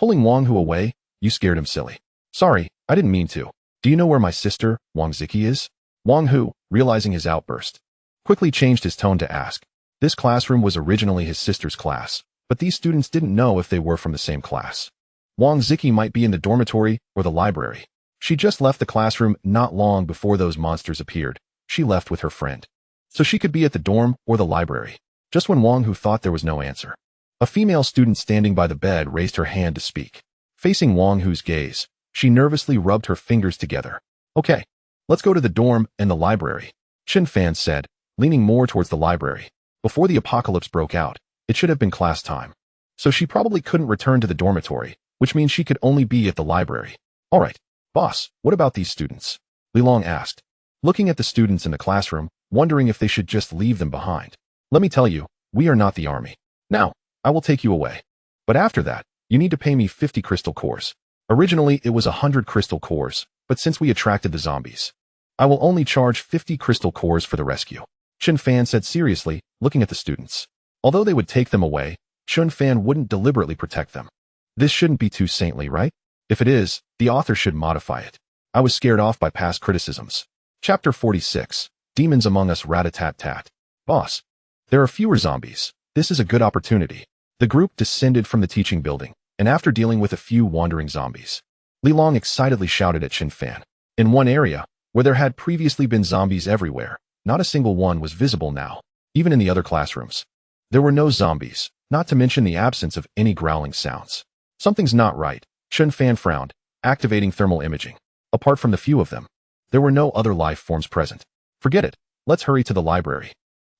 Pulling Wang Hu away, you scared him silly. Sorry, I didn't mean to. Do you know where my sister, Wang Ziki, is? Wang Hu, realizing his outburst, quickly changed his tone to ask. This classroom was originally his sister's class, but these students didn't know if they were from the same class. Wang Ziki might be in the dormitory or the library. She just left the classroom not long before those monsters appeared. She left with her friend. So she could be at the dorm or the library. Just when Wang Hu thought there was no answer, a female student standing by the bed raised her hand to speak. Facing Wang Hu's gaze, she nervously rubbed her fingers together. Okay, let's go to the dorm and the library, Chen Fan said, leaning more towards the library. Before the apocalypse broke out, it should have been class time. So she probably couldn't return to the dormitory, which means she could only be at the library. All right, boss, what about these students? Li Long asked, looking at the students in the classroom, wondering if they should just leave them behind. Let me tell you, we are not the army. Now, I will take you away. But after that, you need to pay me 50 crystal cores. Originally, it was 100 crystal cores, but since we attracted the zombies, I will only charge 50 crystal cores for the rescue. Chen Fan said seriously, looking at the students. Although they would take them away, Chen Fan wouldn't deliberately protect them. This shouldn't be too saintly, right? If it is, the author should modify it. I was scared off by past criticisms. Chapter 46. Demons Among Us. Rat-a-tat-tat. Boss, there are fewer zombies. This is a good opportunity. The group descended from the teaching building, and after dealing with a few wandering zombies, Li Long excitedly shouted at Chen Fan. In one area, where there had previously been zombies everywhere, not a single one was visible now, even in the other classrooms. There were no zombies, not to mention the absence of any growling sounds. Something's not right, Chen Fan frowned, activating thermal imaging. Apart from the few of them, there were no other life forms present. Forget it, let's hurry to the library.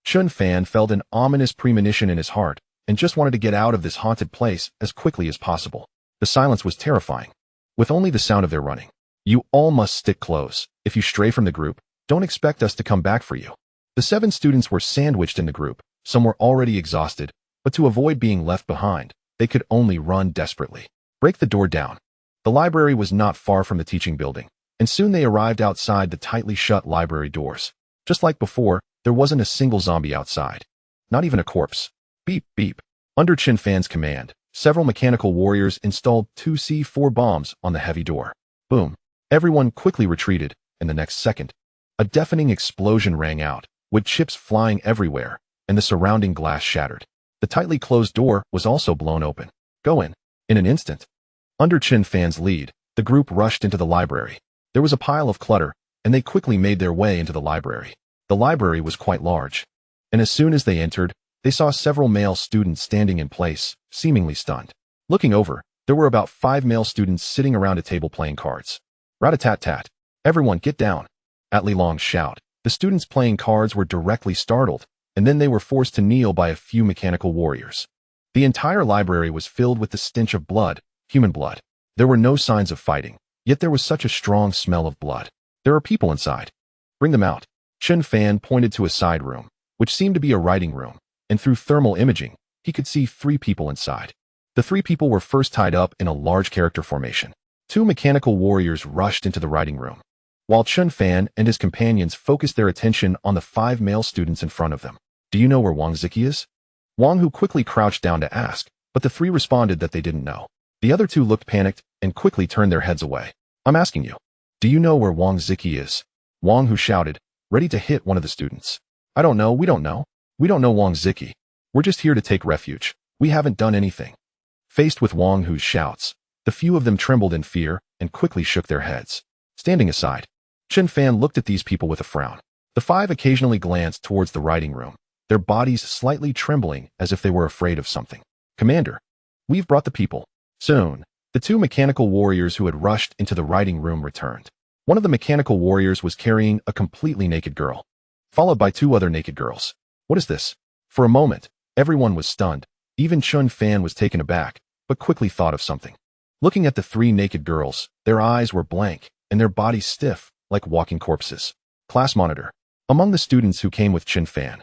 Chen Fan felt an ominous premonition in his heart, and just wanted to get out of this haunted place as quickly as possible. The silence was terrifying, with only the sound of their running. You all must stick close. If you stray from the group, don't expect us to come back for you. The 7 students were sandwiched in the group. Some were already exhausted, but to avoid being left behind, they could only run desperately. Break the door down. The library was not far from the teaching building, and soon they arrived outside the tightly shut library doors. Just like before, there wasn't a single zombie outside. Not even a corpse. Beep, beep. Under Chen Fan's command, several mechanical warriors installed 2 C4 bombs on the heavy door. Boom. Everyone quickly retreated, and the next second, a deafening explosion rang out, with chips flying everywhere, and the surrounding glass shattered. The tightly closed door was also blown open. Go in. In an instant. Under Chen Fan's lead, the group rushed into the library. There was a pile of clutter, and they quickly made their way into the library. The library was quite large, and as soon as they entered, they saw several male students standing in place, seemingly stunned. Looking over, there were about 5 male students sitting around a table playing cards. Rat-a-tat-tat. Everyone get down. At Li Long's shout, the students playing cards were directly startled, and then they were forced to kneel by a few mechanical warriors. The entire library was filled with the stench of blood, human blood. There were no signs of fighting, yet there was such a strong smell of blood. There are people inside. Bring them out. Chen Fan pointed to a side room, which seemed to be a writing room, and through thermal imaging, he could see 3 people inside. The 3 people were first tied up in a large character formation. 2 mechanical warriors rushed into the writing room, while Chen Fan and his companions focused their attention on the 5 male students in front of them. Do you know where Wang Ziki is? Wang Hu quickly crouched down to ask, but the 3 responded that they didn't know. The other 2 looked panicked and quickly turned their heads away. I'm asking you, do you know where Wang Ziki is? Wang Hu shouted, ready to hit one of the students. I don't know, we don't know. We don't know Wang Ziki. We're just here to take refuge. We haven't done anything. Faced with Wang Hu's shouts, the few of them trembled in fear and quickly shook their heads. Standing aside, Chen Fan looked at these people with a frown. The 5 occasionally glanced towards the writing room, their bodies slightly trembling as if they were afraid of something. Commander, we've brought the people. Soon, the 2 mechanical warriors who had rushed into the writing room returned. One of the mechanical warriors was carrying a completely naked girl, followed by 2 other naked girls. What is this? For a moment, everyone was stunned. Even Chen Fan was taken aback, but quickly thought of something. Looking at the 3 naked girls, their eyes were blank, and their bodies stiff, like walking corpses. Class monitor. Among the students who came with Chen Fan,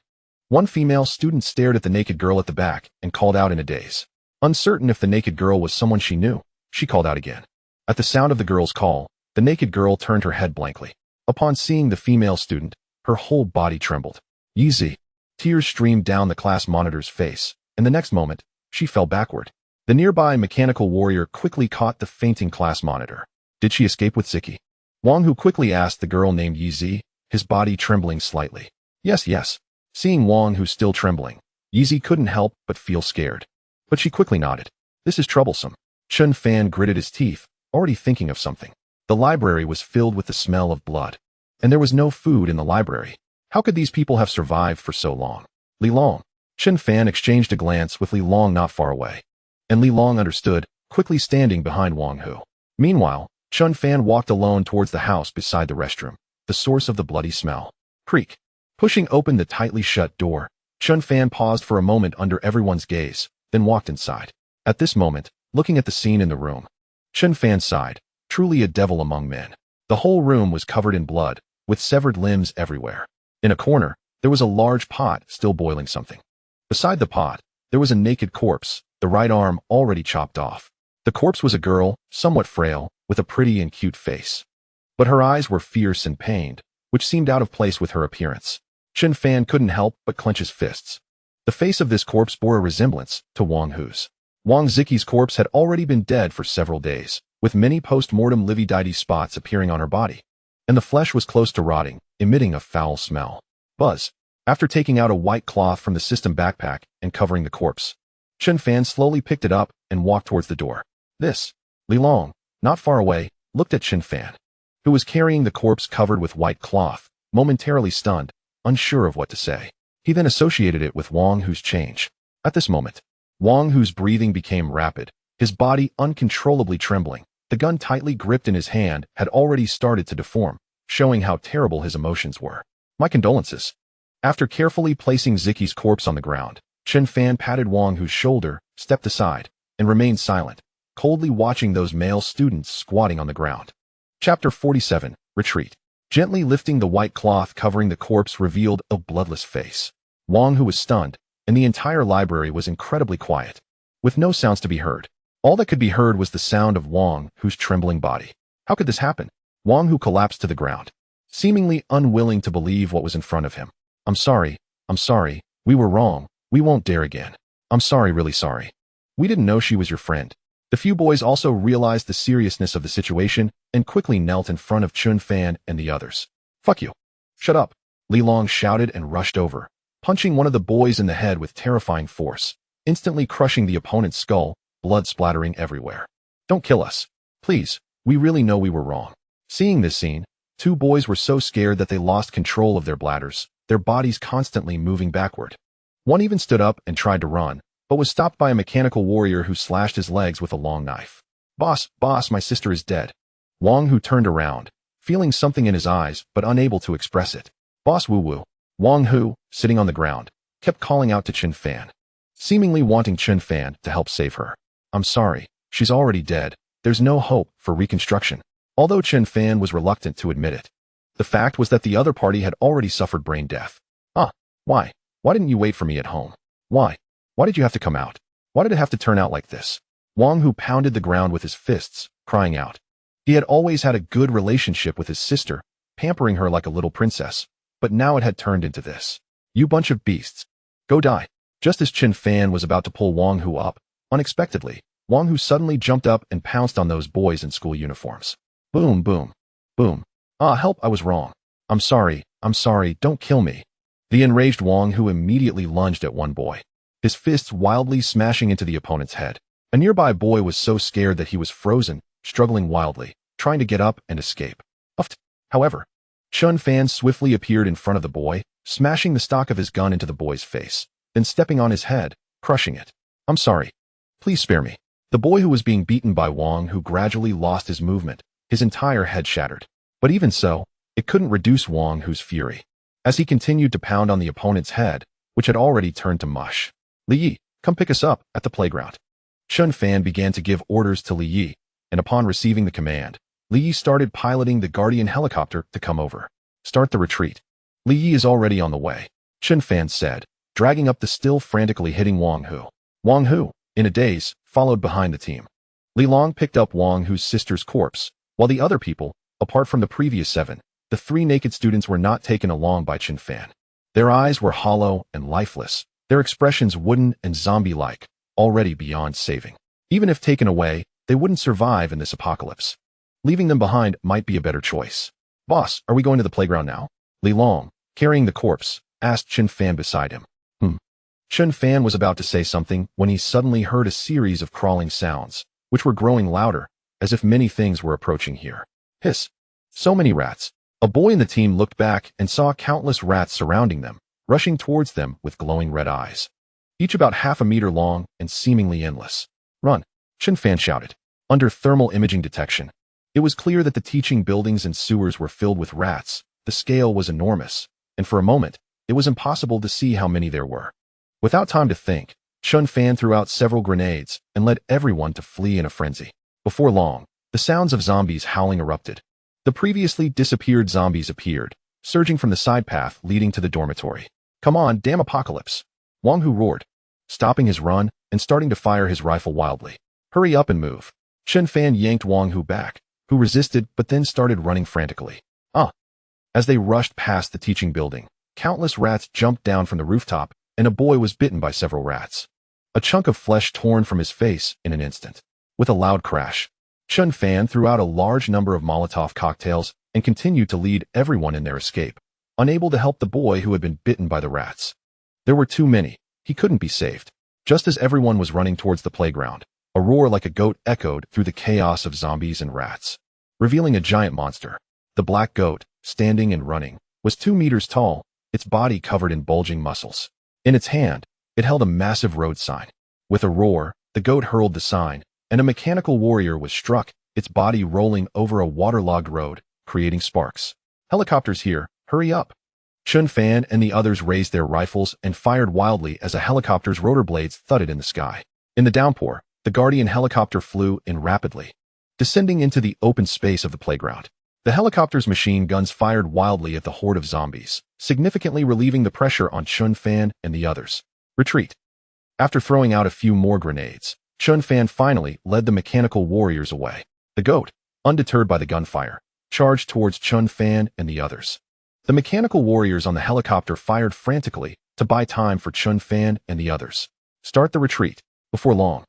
one female student stared at the naked girl at the back and called out in a daze. Uncertain if the naked girl was someone she knew, she called out again. At the sound of the girl's call, the naked girl turned her head blankly. Upon seeing the female student, her whole body trembled. Yeezy. Tears streamed down the class monitor's face, and the next moment, she fell backward. The nearby mechanical warrior quickly caught the fainting class monitor. Did she escape with Ziki? Wang Hu quickly asked the girl named Yi Zi, his body trembling slightly. Yes, yes. Seeing Wang Hu still trembling, Yi Zi couldn't help but feel scared. But she quickly nodded. This is troublesome. Chun Fan gritted his teeth, already thinking of something. The library was filled with the smell of blood. And there was no food in the library. How could these people have survived for so long? Li Long. Chun Fan exchanged a glance with Li Long not far away. And Li Long understood, quickly standing behind Wang Hu. Meanwhile, Chun Fan walked alone towards the house beside the restroom, the source of the bloody smell. Creak. Pushing open the tightly shut door, Chun Fan paused for a moment under everyone's gaze, then walked inside. At this moment, looking at the scene in the room, Chun Fan sighed, truly a devil among men. The whole room was covered in blood, with severed limbs everywhere. In a corner, there was a large pot still boiling something. Beside the pot, there was a naked corpse, the right arm already chopped off. The corpse was a girl, somewhat frail, with a pretty and cute face. But her eyes were fierce and pained, which seemed out of place with her appearance. Chun Fan couldn't help but clench his fists. The face of this corpse bore a resemblance to Wang Hu's. Wang Ziki's corpse had already been dead for several days, with many post-mortem lividiety spots appearing on her body. And the flesh was close to rotting, emitting a foul smell. Buzz. After taking out a white cloth from the system backpack and covering the corpse, Chun Fan slowly picked it up and walked towards the door. This. Li Long, not far away, looked at Chun Fan, who was carrying the corpse covered with white cloth, momentarily stunned, unsure of what to say. He then associated it with Wang Hu's change. At this moment, Wang Hu's breathing became rapid, his body uncontrollably trembling. The gun tightly gripped in his hand had already started to deform, showing how terrible his emotions were. My condolences. After carefully placing Ziki's corpse on the ground, Chun Fan patted Wang Hu's shoulder, stepped aside, and remained silent, coldly watching those male students squatting on the ground. Chapter 47, Retreat. Gently lifting the white cloth covering the corpse revealed a bloodless face. Wang Hu was stunned, and the entire library was incredibly quiet, with no sounds to be heard. All that could be heard was the sound of Wang Hu's trembling body. How could this happen? Wang Hu collapsed to the ground, seemingly unwilling to believe what was in front of him. I'm sorry, we were wrong, we won't dare again. I'm sorry, really sorry. We didn't know she was your friend. The few boys also realized the seriousness of the situation and quickly knelt in front of Chun Fan and the others. Fuck you. Shut up. Li Long shouted and rushed over, punching one of the boys in the head with terrifying force, instantly crushing the opponent's skull, blood splattering everywhere. Don't kill us. Please, we really know we were wrong. Seeing this scene, two boys were so scared that they lost control of their bladders, their bodies constantly moving backward. One even stood up and tried to run, but was stopped by a mechanical warrior who slashed his legs with a long knife. Boss, my sister is dead. Wang Hu turned around, feeling something in his eyes but unable to express it. Boss woo-woo. Wang Hu, sitting on the ground, kept calling out to Chun Fan, seemingly wanting Chun Fan to help save her. I'm sorry, she's already dead. There's no hope for reconstruction. Although Chun Fan was reluctant to admit it. The fact was that the other party had already suffered brain death. Why? Why didn't you wait for me at home? Why? Why did you have to come out? Why did it have to turn out like this? Wang Hu pounded the ground with his fists, crying out. He had always had a good relationship with his sister, pampering her like a little princess, but now it had turned into this. You bunch of beasts. Go die. Just as Chun Fan was about to pull Wang Hu up, unexpectedly, Wang Hu suddenly jumped up and pounced on those boys in school uniforms. Boom, boom, boom. Help, I was wrong. I'm sorry, don't kill me. The enraged Wang Hu immediately lunged at one boy, his fists wildly smashing into the opponent's head. A nearby boy was so scared that he was frozen, struggling wildly, trying to get up and escape. However, Chun Fan swiftly appeared in front of the boy, smashing the stock of his gun into the boy's face, then stepping on his head, crushing it. I'm sorry. Please spare me. The boy who was being beaten by Wang Hu gradually lost his movement, his entire head shattered. But even so, it couldn't reduce Wang Hu's fury, as he continued to pound on the opponent's head, which had already turned to mush. Li Yi, come pick us up at the playground. Chun Fan began to give orders to Li Yi, and upon receiving the command, Li Yi started piloting the Guardian helicopter to come over. Start the retreat. Li Yi is already on the way, Chun Fan said, dragging up the still frantically hitting Wang Hu. Wang Hu, in a daze, followed behind the team. Li Long picked up Wang Hu's sister's corpse, while the other people, apart from the previous 7, the 3 naked students were not taken along by Chun Fan. Their eyes were hollow and lifeless, their expressions wooden and zombie-like, already beyond saving. Even if taken away, they wouldn't survive in this apocalypse. Leaving them behind might be a better choice. Boss, are we going to the playground now? Li Long, carrying the corpse, asked Chen Fan beside him. Chen Fan was about to say something when he suddenly heard a series of crawling sounds, which were growing louder, as if many things were approaching here. Hiss. So many rats. A boy in the team looked back and saw countless rats surrounding them, rushing towards them with glowing red eyes. Each about half a meter long and seemingly endless. Run, Chen Fan shouted. Under thermal imaging detection, it was clear that the teaching buildings and sewers were filled with rats. The scale was enormous, and for a moment, it was impossible to see how many there were. Without time to think, Chen Fan threw out several grenades and led everyone to flee in a frenzy. Before long, the sounds of zombies howling erupted. The previously disappeared zombies appeared, surging from the side path leading to the dormitory. Come on, damn apocalypse! Wang Hu roared, stopping his run and starting to fire his rifle wildly. Hurry up and move. Chen Fan yanked Wang Hu back, who resisted but then started running frantically. As they rushed past the teaching building, countless rats jumped down from the rooftop, and a boy was bitten by several rats. A chunk of flesh torn from his face in an instant. With a loud crash, Chen Fan threw out a large number of Molotov cocktails and continued to lead everyone in their escape, unable to help the boy who had been bitten by the rats. There were too many. He couldn't be saved. Just as everyone was running towards the playground, a roar like a goat echoed through the chaos of zombies and rats, revealing a giant monster. The black goat, standing and running, was 2 meters tall, its body covered in bulging muscles. In its hand, it held a massive road sign. With a roar, the goat hurled the sign, and a mechanical warrior was struck, its body rolling over a waterlogged road, creating sparks. Helicopters here, hurry up! Chen Fan and the others raised their rifles and fired wildly as a helicopter's rotor blades thudded in the sky. In the downpour, the Guardian helicopter flew in rapidly, descending into the open space of the playground. The helicopter's machine guns fired wildly at the horde of zombies, significantly relieving the pressure on Chen Fan and the others. Retreat. After throwing out a few more grenades, Chen Fan finally led the mechanical warriors away. The goat, undeterred by the gunfire, charged towards Chen Fan and the others. The mechanical warriors on the helicopter fired frantically to buy time for Chen Fan and the others. Start the retreat. Before long,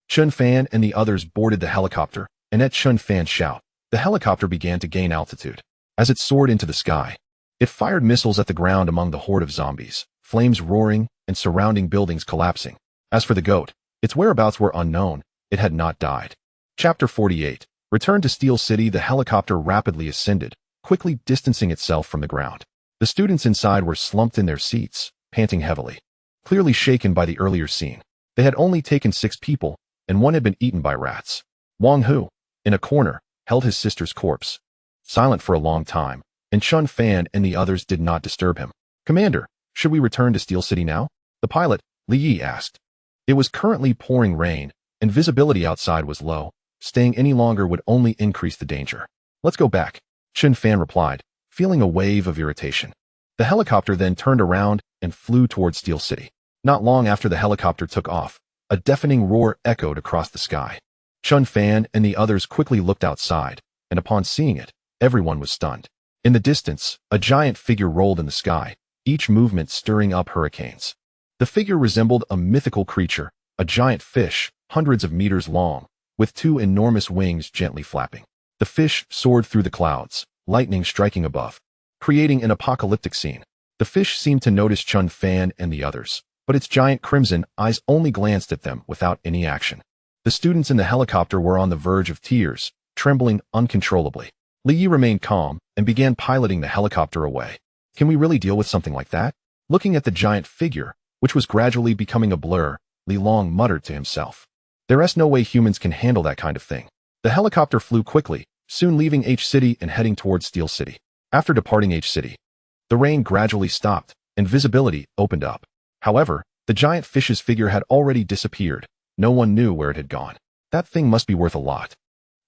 Chen Fan and the others boarded the helicopter, and at Chen Fan's shout, the helicopter began to gain altitude. As it soared into the sky, it fired missiles at the ground among the horde of zombies, flames roaring and surrounding buildings collapsing. As for the goat, its whereabouts were unknown. It had not died. Chapter 48. Returned to Steel City, the helicopter rapidly ascended, quickly distancing itself from the ground. The students inside were slumped in their seats, panting heavily, clearly shaken by the earlier scene. They had only taken 6 people, and one had been eaten by rats. Wang Hu, in a corner, held his sister's corpse, silent for a long time, and Chen Fan and the others did not disturb him. Commander, should we return to Steel City now? The pilot, Li Yi, asked. It was currently pouring rain, and visibility outside was low. Staying any longer would only increase the danger. Let's go back, Chen Fan replied, feeling a wave of irritation. The helicopter then turned around and flew towards Steel City. Not long after the helicopter took off, a deafening roar echoed across the sky. Chen Fan and the others quickly looked outside, and upon seeing it, everyone was stunned. In the distance, a giant figure rolled in the sky, each movement stirring up hurricanes. The figure resembled a mythical creature, a giant fish, hundreds of meters long, with 2 enormous wings gently flapping. The fish soared through the clouds, lightning striking above, creating an apocalyptic scene. The fish seemed to notice Chen Fan and the others, but its giant crimson eyes only glanced at them without any action. The students in the helicopter were on the verge of tears, trembling uncontrollably. Li Yi remained calm and began piloting the helicopter away. Can we really deal with something like that? Looking at the giant figure, which was gradually becoming a blur, Li Long muttered to himself. There's no way humans can handle that kind of thing. The helicopter flew quickly, soon leaving H-City and heading towards Steel City. After departing H-City, the rain gradually stopped and visibility opened up. However, the giant fish's figure had already disappeared. No one knew where it had gone. That thing must be worth a lot.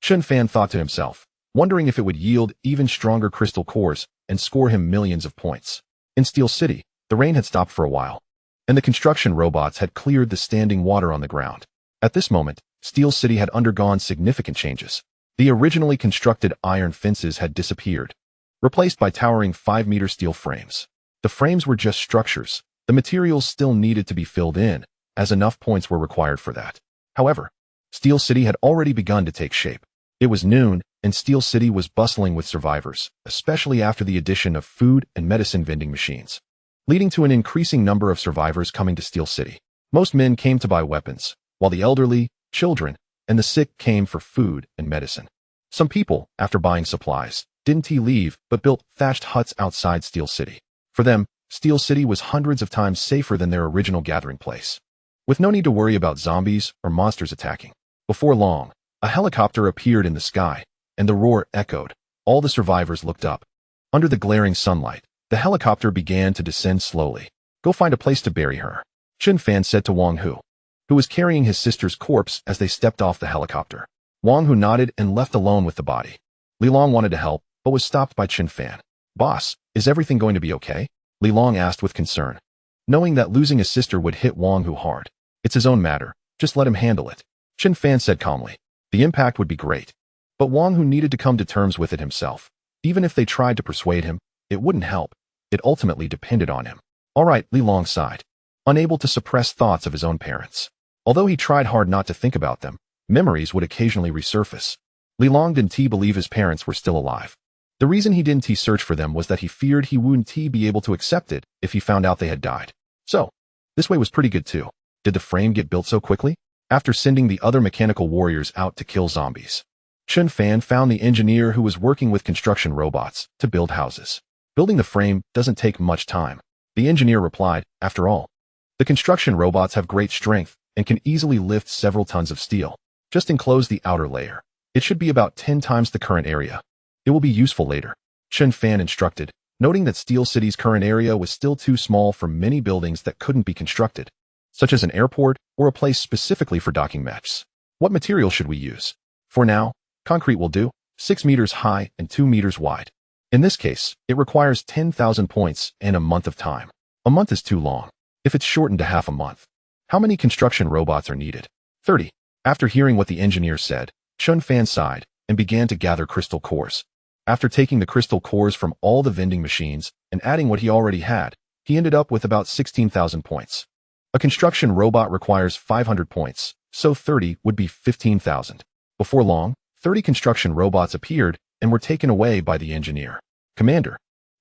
Chen Fan thought to himself, wondering if it would yield even stronger crystal cores and score him millions of points. In Steel City, the rain had stopped for a while, and the construction robots had cleared the standing water on the ground. At this moment, Steel City had undergone significant changes. The originally constructed iron fences had disappeared, replaced by towering 5-meter steel frames. The frames were just structures. The materials still needed to be filled in, as enough points were required for that. However, Steel City had already begun to take shape. It was noon, and Steel City was bustling with survivors, especially after the addition of food and medicine vending machines, leading to an increasing number of survivors coming to Steel City. Most men came to buy weapons, while the elderly, children, and the sick came for food and medicine. Some people, after buying supplies, didn't leave but built thatched huts outside Steel City. For them, Steel City was hundreds of times safer than their original gathering place, with no need to worry about zombies or monsters attacking. Before long, a helicopter appeared in the sky, and the roar echoed. All the survivors looked up. Under the glaring sunlight, the helicopter began to descend slowly. "Go find a place to bury her," Chen Fan said to Wang Hu, who was carrying his sister's corpse as they stepped off the helicopter. Wang Hu nodded and left alone with the body. Li Long wanted to help, but was stopped by Chen Fan. "Boss, is everything going to be okay?" Li Long asked with concern, knowing that losing his sister would hit Wang Hu hard. "It's his own matter, just let him handle it," Chen Fan said calmly. The impact would be great, but Wang Hu needed to come to terms with it himself. Even if they tried to persuade him, it wouldn't help. It ultimately depended on him. "All right," Li Long sighed, unable to suppress thoughts of his own parents. Although he tried hard not to think about them, memories would occasionally resurface. Li Long didn't believe his parents were still alive. The reason he didn't search for them was that he feared he wouldn't be able to accept it if he found out they had died. So, this way was pretty good too. Did the frame get built so quickly? After sending the other mechanical warriors out to kill zombies, Chen Fan found the engineer who was working with construction robots to build houses. "Building the frame doesn't take much time," the engineer replied. "After all, the construction robots have great strength and can easily lift several tons of steel. Just enclose the outer layer. It should be about 10 times the current area. It will be useful later," Chen Fan instructed, noting that Steel City's current area was still too small for many buildings that couldn't be constructed, such as an airport or a place specifically for docking mechs. "What material should we use?" "For now, concrete will do, 6 meters high and 2 meters wide. In this case, it requires 10,000 points and a month of time. A month is too long. If it's shortened to half a month, how many construction robots are needed?" 30. After hearing what the engineer said, Chen Fan sighed and began to gather crystal cores. After taking the crystal cores from all the vending machines and adding what he already had, he ended up with about 16,000 points. A construction robot requires 500 points, so 30 would be 15,000. Before long, 30 construction robots appeared and were taken away by the engineer. "Commander,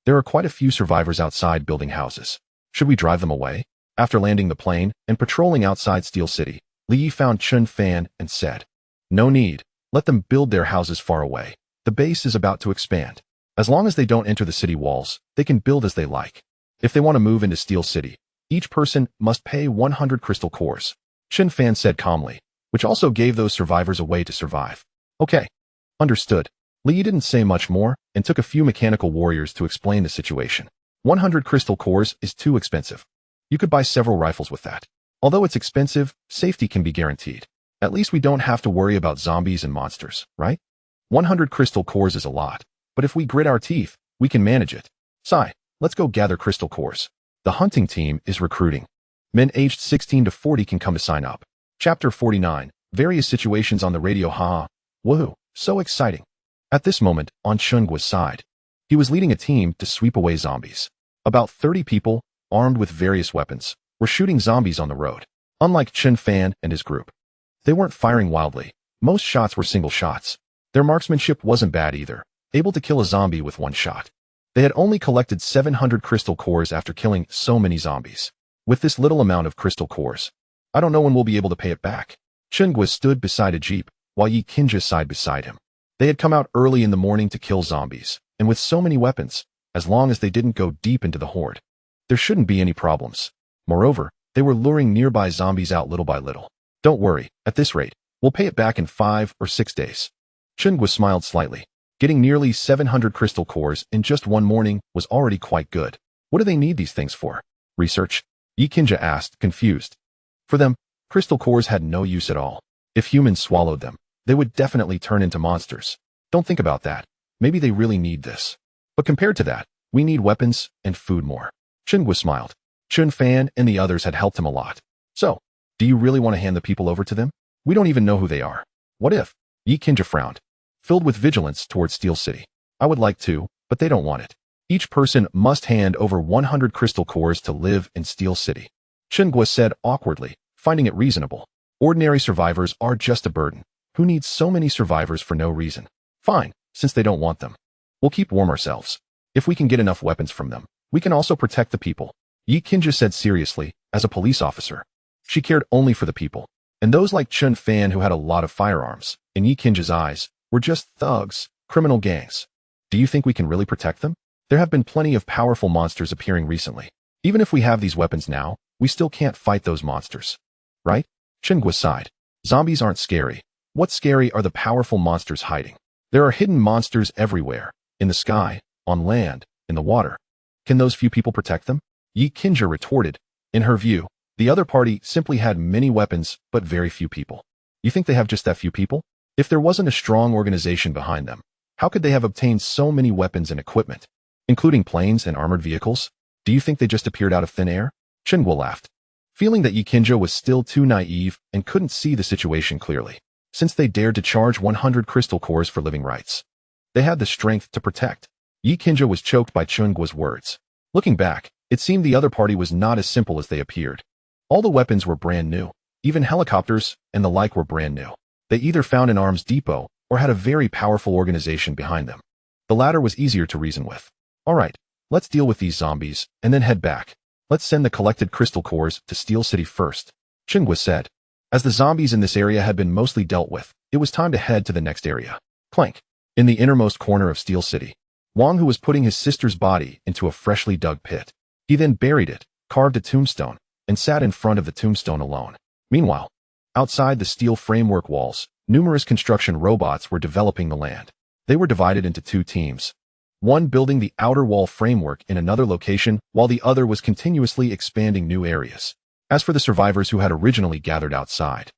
there are quite a few survivors outside building houses. Should we drive them away?" After landing the plane and patrolling outside Steel City, Li Yi found Chen Fan and said, "No need. Let them build their houses far away. The base is about to expand. As long as they don't enter the city walls, they can build as they like. If they want to move into Steel City, each person must pay 100 crystal cores," Chen Fan said calmly, which also gave those survivors a way to survive. "Okay. Understood." Li Yi didn't say much more and took a few mechanical warriors to explain the situation. 100 crystal cores is too expensive. You could buy several rifles with that. Although it's expensive, safety can be guaranteed. At least we don't have to worry about zombies and monsters, right? 100 crystal cores is a lot, but if we grit our teeth, we can manage it. "Sai, let's go gather crystal cores. The hunting team is recruiting. Men aged 16 to 40 can come to sign up." Chapter 49, Various Situations on the Radio. Haha. Woohoo, so exciting. At this moment, on Chungua's side, he was leading a team to sweep away zombies. About 30 people, armed with various weapons, were shooting zombies on the road. Unlike Chen Fan and his group, they weren't firing wildly. Most shots were single shots. Their marksmanship wasn't bad either, able to kill a zombie with one shot. They had only collected 700 crystal cores after killing so many zombies. With this little amount of crystal cores, I don't know when we'll be able to pay it back. Chungwa stood beside a jeep, while Yi Qinja sighed beside him. They had come out early in the morning to kill zombies, and with so many weapons, as long as they didn't go deep into the horde, there shouldn't be any problems. Moreover, they were luring nearby zombies out little by little. "Don't worry, at this rate, we'll pay it back in 5 or 6 days. Chungwa smiled slightly. Getting nearly 700 crystal cores in just one morning was already quite good. What do they need these things for? Research? Yi Qinja asked, confused. For them, crystal cores had no use at all. If humans swallowed them, they would definitely turn into monsters. Don't think about that. Maybe they really need this. But compared to that, we need weapons and food more. Chungwa smiled. Chun Fan and the others had helped him a lot. So, do you really want to hand the people over to them? We don't even know who they are. What if? Yi Qinja frowned, filled with vigilance towards Steel City. I would like to, but they don't want it. Each person must hand over 100 crystal cores to live in Steel City. Chungwa said awkwardly, finding it reasonable. Ordinary survivors are just a burden. Who needs so many survivors for no reason? Fine, since they don't want them. We'll keep warm ourselves. If we can get enough weapons from them, we can also protect the people. Yi Qinja said seriously, as a police officer. She cared only for the people. And those like Chun Fan who had a lot of firearms, in Yi Qinja's eyes, were just thugs, criminal gangs. Do you think we can really protect them? There have been plenty of powerful monsters appearing recently. Even if we have these weapons now, we still can't fight those monsters. Right? Chengua sighed. Zombies aren't scary. What's scary are the powerful monsters hiding. There are hidden monsters everywhere, in the sky, on land, in the water. Can those few people protect them? Yi Qinja retorted. In her view, the other party simply had many weapons, but very few people. You think they have just that few people? If there wasn't a strong organization behind them, how could they have obtained so many weapons and equipment, including planes and armored vehicles? Do you think they just appeared out of thin air? Chengua laughed, feeling that Yi Qinja was still too naive and couldn't see the situation clearly. Since they dared to charge 100 crystal cores for living rights, they had the strength to protect. Yi Qinja was choked by Chengua's words. Looking back, it seemed the other party was not as simple as they appeared. All the weapons were brand new. Even helicopters and the like were brand new. They either found an arms depot or had a very powerful organization behind them. The latter was easier to reason with. All right, let's deal with these zombies and then head back. Let's send the collected crystal cores to Steel City first, Chengua said. As the zombies in this area had been mostly dealt with, it was time to head to the next area. Clank. In the innermost corner of Steel City, Wang Hu was putting his sister's body into a freshly dug pit. He then buried it, carved a tombstone, and sat in front of the tombstone alone. Meanwhile, outside the steel framework walls, numerous construction robots were developing the land. They were divided into two teams. One building the outer wall framework in another location, while the other was continuously expanding new areas. As for the survivors who had originally gathered outside,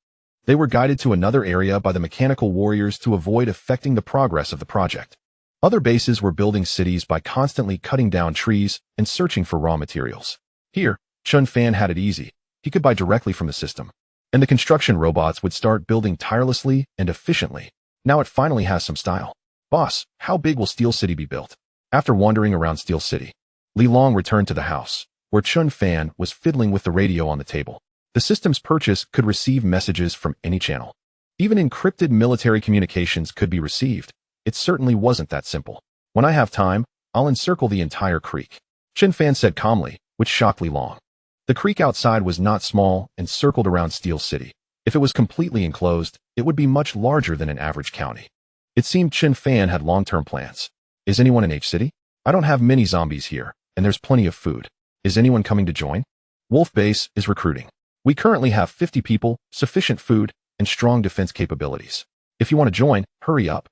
they were guided to another area by the mechanical warriors to avoid affecting the progress of the project. Other bases were building cities by constantly cutting down trees and searching for raw materials. Here, Chun Fan had it easy. He could buy directly from the system. And the construction robots would start building tirelessly and efficiently. Now it finally has some style. Boss, how big will Steel City be built? After wandering around Steel City, Li Long returned to the house, where Chun Fan was fiddling with the radio on the table. The system's purchase could receive messages from any channel. Even encrypted military communications could be received. It certainly wasn't that simple. When I have time, I'll encircle the entire creek, Chun Fan said calmly, which shocked Li Long. The creek outside was not small and circled around Steel City. If it was completely enclosed, it would be much larger than an average county. It seemed Chun Fan had long-term plans. Is anyone in H City? I don't have many zombies here, and there's plenty of food. Is anyone coming to join? Wolf Base is recruiting. We currently have 50 people, sufficient food, and strong defense capabilities. If you want to join, hurry up.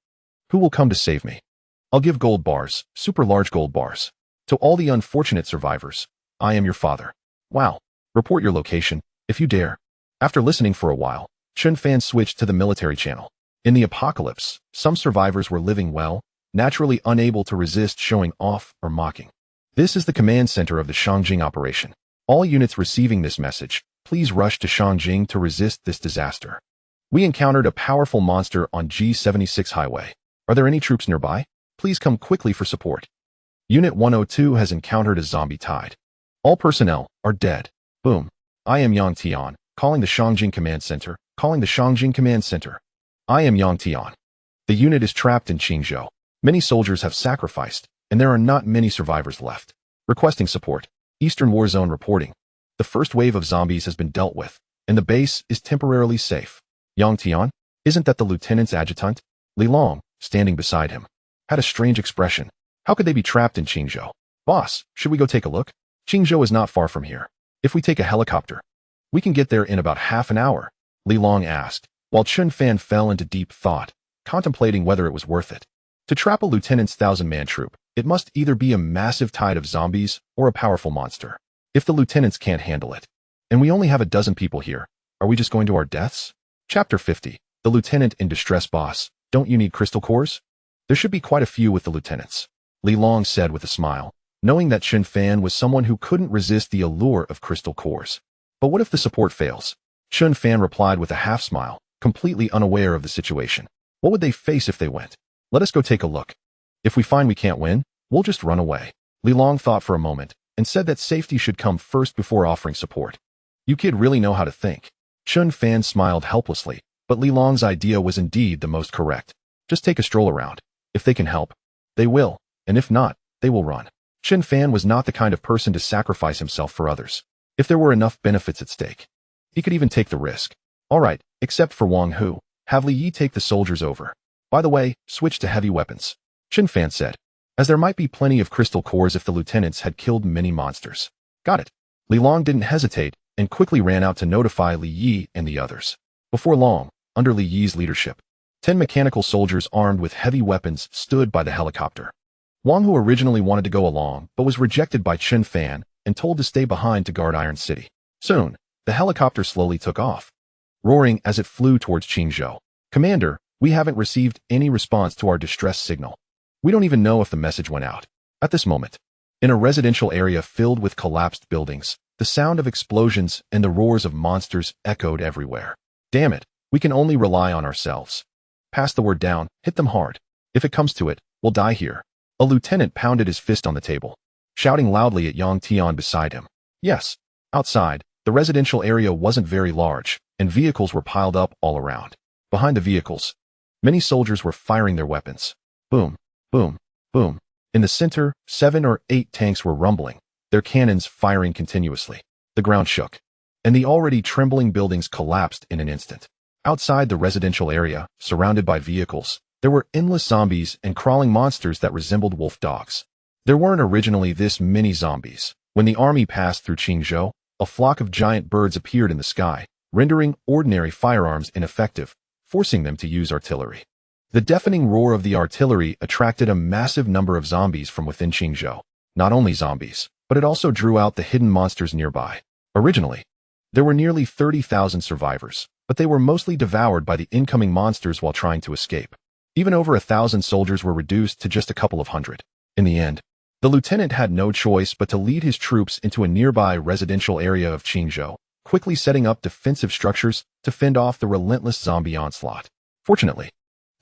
Who will come to save me? I'll give gold bars, super large gold bars. To all the unfortunate survivors, I am your father. Wow. Report your location, if you dare. After listening for a while, Chun Fan switched to the military channel. In the apocalypse, some survivors were living well, naturally unable to resist showing off or mocking. This is the command center of the Shangjing operation. All units receiving this message, please rush to Shangjing to resist this disaster. We encountered a powerful monster on G76 highway. Are there any troops nearby? Please come quickly for support. Unit 102 has encountered a zombie tide. All personnel are dead. Boom. I am Yang Tian, calling the Shangjing Command Center, calling the Shangjing Command Center. I am Yang Tian. The unit is trapped in Qingzhou. Many soldiers have sacrificed, and there are not many survivors left. Requesting support. Eastern War Zone reporting. The first wave of zombies has been dealt with, and the base is temporarily safe. Yang Tian? Isn't that the lieutenant's adjutant? Li Long, standing beside him, had a strange expression. How could they be trapped in Qingzhou? Boss, should we go take a look? Qingzhou is not far from here. If we take a helicopter, we can get there in about half an hour, Li Long asked, while Chun Fan fell into deep thought, contemplating whether it was worth it. To trap a lieutenant's 1,000-man troop, it must either be a massive tide of zombies or a powerful monster. If the lieutenants can't handle it, and we only have a dozen people here, are we just going to our deaths? Chapter 50. The Lieutenant in Distress. Boss, don't you need crystal cores? There should be quite a few with the lieutenants, Li Long said with a smile, knowing that Chun Fan was someone who couldn't resist the allure of crystal cores. But what if the support fails? Chun Fan replied with a half-smile, completely unaware of the situation. What would they face if they went? Let us go take a look. If we find we can't win, we'll just run away. Li Long thought for a moment and said that safety should come first before offering support. You kid really know how to think. Chun Fan smiled helplessly, but Li Long's idea was indeed the most correct. Just take a stroll around. If they can help, they will, and if not, they will run. Chun Fan was not the kind of person to sacrifice himself for others. If there were enough benefits at stake, he could even take the risk. All right, except for Wang Hu. Have Li Yi take the soldiers over. By the way, switch to heavy weapons. Chun Fan said, as there might be plenty of crystal cores if the lieutenants had killed many monsters. Got it. Li Long didn't hesitate and quickly ran out to notify Li Yi and the others. Before long, under Li Yi's leadership, 10 mechanical soldiers armed with heavy weapons stood by the helicopter. Wang Hu originally wanted to go along, but was rejected by Chun Fan and told to stay behind to guard Iron City. Soon, the helicopter slowly took off, roaring as it flew towards Qingzhou. Commander, we haven't received any response to our distress signal. We don't even know if the message went out. At this moment, in a residential area filled with collapsed buildings, the sound of explosions and the roars of monsters echoed everywhere. Damn it, we can only rely on ourselves. Pass the word down, hit them hard. If it comes to it, we'll die here. A lieutenant pounded his fist on the table, shouting loudly at Yang Tian beside him. Yes, outside, the residential area wasn't very large, and vehicles were piled up all around. Behind the vehicles, many soldiers were firing their weapons. Boom, boom, boom. In the center, 7 or 8 tanks were rumbling, their cannons firing continuously. The ground shook, and the already trembling buildings collapsed in an instant. Outside the residential area, surrounded by vehicles, there were endless zombies and crawling monsters that resembled wolf dogs. There weren't originally this many zombies. When the army passed through Qingzhou, a flock of giant birds appeared in the sky, rendering ordinary firearms ineffective, forcing them to use artillery. The deafening roar of the artillery attracted a massive number of zombies from within Qingzhou. Not only zombies, but it also drew out the hidden monsters nearby. Originally, there were nearly 30,000 survivors, but they were mostly devoured by the incoming monsters while trying to escape. Even over 1,000 soldiers were reduced to just a couple of hundred. In the end, the lieutenant had no choice but to lead his troops into a nearby residential area of Qingzhou, quickly setting up defensive structures to fend off the relentless zombie onslaught. Fortunately,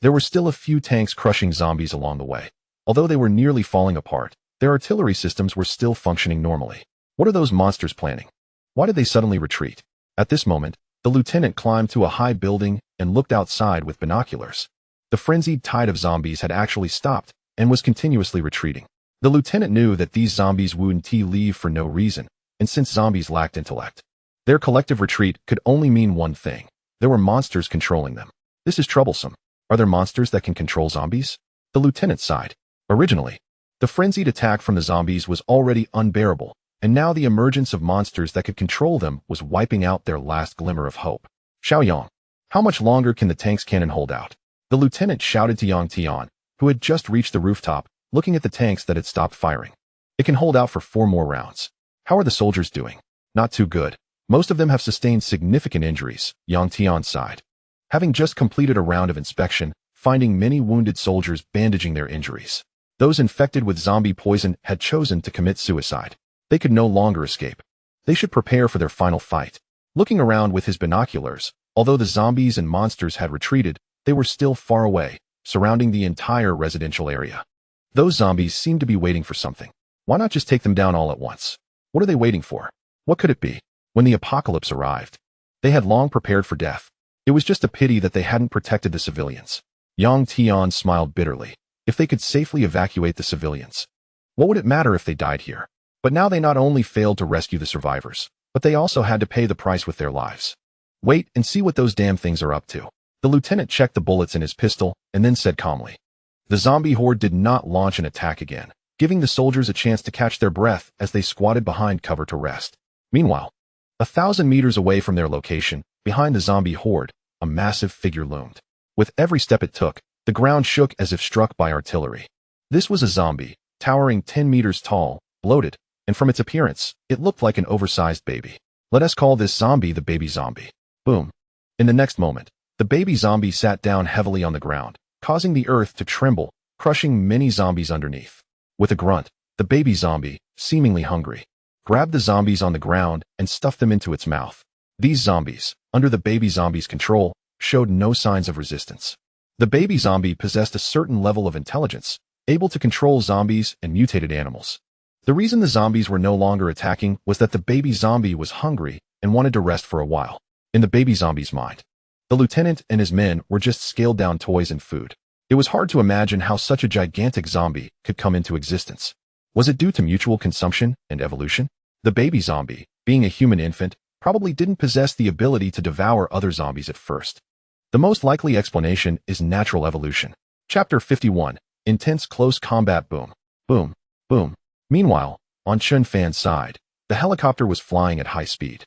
there were still a few tanks crushing zombies along the way. Although they were nearly falling apart, their artillery systems were still functioning normally. What are those monsters planning? Why did they suddenly retreat? At this moment, the lieutenant climbed to a high building and looked outside with binoculars. The frenzied tide of zombies had actually stopped and was continuously retreating. The lieutenant knew that these zombies wouldn't leave for no reason, and since zombies lacked intellect, their collective retreat could only mean one thing. There were monsters controlling them. This is troublesome. Are there monsters that can control zombies? The lieutenant sighed. Originally, the frenzied attack from the zombies was already unbearable, and now the emergence of monsters that could control them was wiping out their last glimmer of hope. Xiaoyang, how much longer can the tank's cannon hold out? The lieutenant shouted to Yang Tian, who had just reached the rooftop, looking at the tanks that had stopped firing. It can hold out for 4 more rounds. How are the soldiers doing? Not too good. Most of them have sustained significant injuries, Yang Tian sighed. Having just completed a round of inspection, finding many wounded soldiers bandaging their injuries. Those infected with zombie poison had chosen to commit suicide. They could no longer escape. They should prepare for their final fight. Looking around with his binoculars, although the zombies and monsters had retreated, they were still far away, surrounding the entire residential area. Those zombies seemed to be waiting for something. Why not just take them down all at once? What are they waiting for? What could it be? When the apocalypse arrived, they had long prepared for death. It was just a pity that they hadn't protected the civilians. Yang Tian smiled bitterly. If they could safely evacuate the civilians, what would it matter if they died here? But now they not only failed to rescue the survivors, but they also had to pay the price with their lives. Wait and see what those damn things are up to. The lieutenant checked the bullets in his pistol and then said calmly. The zombie horde did not launch an attack again, giving the soldiers a chance to catch their breath as they squatted behind cover to rest. Meanwhile, 1,000 meters away from their location, behind the zombie horde, a massive figure loomed. With every step it took, the ground shook as if struck by artillery. This was a zombie, towering 10 meters tall, bloated, and from its appearance, it looked like an oversized baby. Let us call this zombie the baby zombie. Boom. In the next moment, the baby zombie sat down heavily on the ground, causing the earth to tremble, crushing many zombies underneath. With a grunt, the baby zombie, seemingly hungry, grabbed the zombies on the ground and stuffed them into its mouth. These zombies, under the baby zombie's control, showed no signs of resistance. The baby zombie possessed a certain level of intelligence, able to control zombies and mutated animals. The reason the zombies were no longer attacking was that the baby zombie was hungry and wanted to rest for a while. In the baby zombie's mind, the lieutenant and his men were just scaled-down toys and food. It was hard to imagine how such a gigantic zombie could come into existence. Was it due to mutual consumption and evolution? The baby zombie, being a human infant, probably didn't possess the ability to devour other zombies at first. The most likely explanation is natural evolution. Chapter 51. Intense close combat. Boom. Boom. Boom. Meanwhile, on Chun Fan's side, the helicopter was flying at high speed,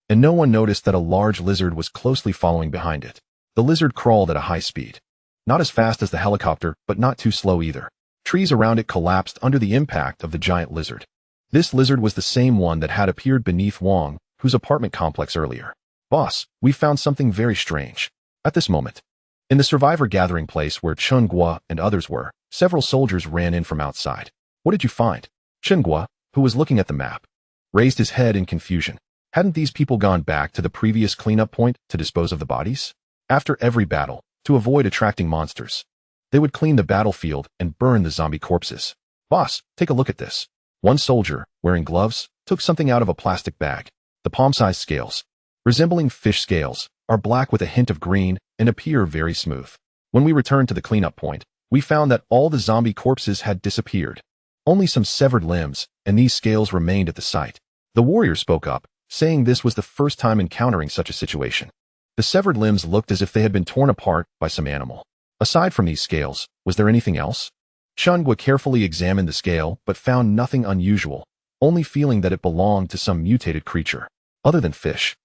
and no one noticed that a large lizard was closely following behind it. The lizard crawled at a high speed. Not as fast as the helicopter, but not too slow either. Trees around it collapsed under the impact of the giant lizard. This lizard was the same one that had appeared beneath Wong, whose apartment complex earlier. Boss, we found something very strange. At this moment, in the survivor gathering place where Chun Gua and others were, several soldiers ran in from outside. What did you find? Chun Gua, who was looking at the map, raised his head in confusion. Hadn't these people gone back to the previous cleanup point to dispose of the bodies? After every battle, to avoid attracting monsters, they would clean the battlefield and burn the zombie corpses. Boss, take a look at this. One soldier, wearing gloves, took something out of a plastic bag. The palm-sized scales, resembling fish scales, are black with a hint of green and appear very smooth. When we returned to the cleanup point, we found that all the zombie corpses had disappeared. Only some severed limbs, and these scales remained at the site. The warrior spoke up, saying this was the first time encountering such a situation. The severed limbs looked as if they had been torn apart by some animal. Aside from these scales, was there anything else? Chun Gua carefully examined the scale but found nothing unusual, only feeling that it belonged to some mutated creature. Other than fish,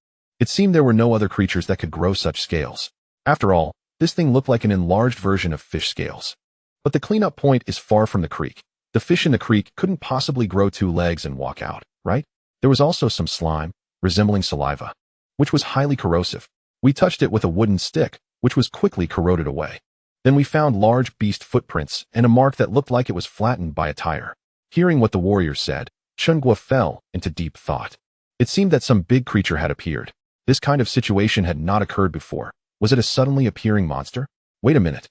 it seemed there were no other creatures that could grow such scales. After all, this thing looked like an enlarged version of fish scales. But the cleanup point is far from the creek. The fish in the creek couldn't possibly grow 2 legs and walk out, right? There was also some slime, resembling saliva, which was highly corrosive. We touched it with a wooden stick, which was quickly corroded away. Then we found large beast footprints and a mark that looked like it was flattened by a tire. Hearing what the warrior said, Chun Gua fell into deep thought. It seemed that some big creature had appeared. This kind of situation had not occurred before. Was it a suddenly appearing monster? Wait a minute.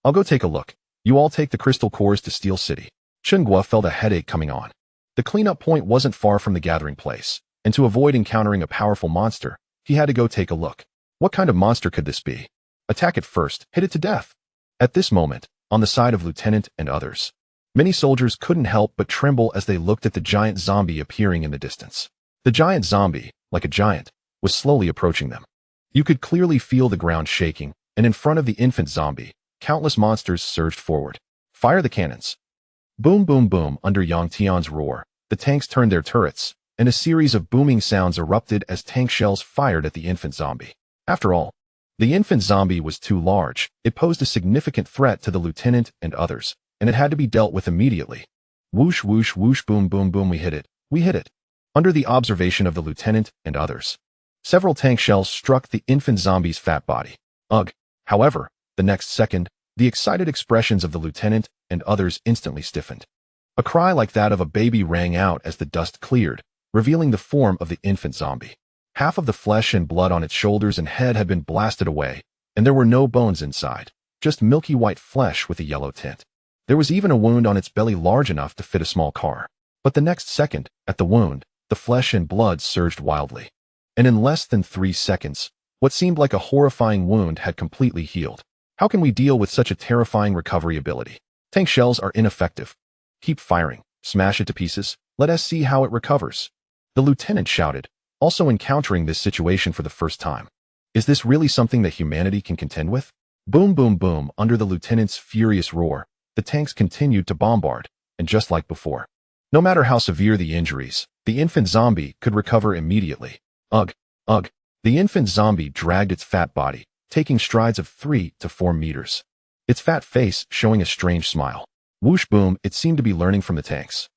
I'll go take a look. You all take the crystal cores to Steel City. Chun Gua felt a headache coming on. The cleanup point wasn't far from the gathering place, and to avoid encountering a powerful monster, he had to go take a look. What kind of monster could this be? Attack it first, hit it to death. At this moment, on the side of Lieutenant and others, many soldiers couldn't help but tremble as they looked at the giant zombie appearing in the distance. The giant zombie, like a giant, was slowly approaching them. You could clearly feel the ground shaking, and in front of the infant zombie, countless monsters surged forward. Fire the cannons. Boom boom boom. Under Yang Tian's roar, the tanks turned their turrets, and a series of booming sounds erupted as tank shells fired at the infant zombie. After all, the infant zombie was too large. It posed a significant threat to the lieutenant and others, and it had to be dealt with immediately. Whoosh whoosh whoosh boom boom boom. We hit it. We hit it. Under the observation of the lieutenant and others, several tank shells struck the infant zombie's fat body. Ugh. However, the next second, the excited expressions of the lieutenant and others instantly stiffened. A cry like that of a baby rang out as the dust cleared, revealing the form of the infant zombie. Half of the flesh and blood on its shoulders and head had been blasted away, and there were no bones inside, just milky white flesh with a yellow tint. There was even a wound on its belly large enough to fit a small car. But the next second, at the wound, the flesh and blood surged wildly. And in less than 3 seconds, what seemed like a horrifying wound had completely healed. How can we deal with such a terrifying recovery ability? Tank shells are ineffective. Keep firing. Smash it to pieces. Let us see how it recovers. The lieutenant shouted, also encountering this situation for the first time. Is this really something that humanity can contend with? Boom boom boom. Under the lieutenant's furious roar, the tanks continued to bombard, and just like before, no matter how severe the injuries, the infant zombie could recover immediately. Ugh, ugh. The infant zombie dragged its fat body, taking strides of 3 to 4 meters. Its fat face showing a strange smile. Whoosh boom. It seemed to be learning from the tanks.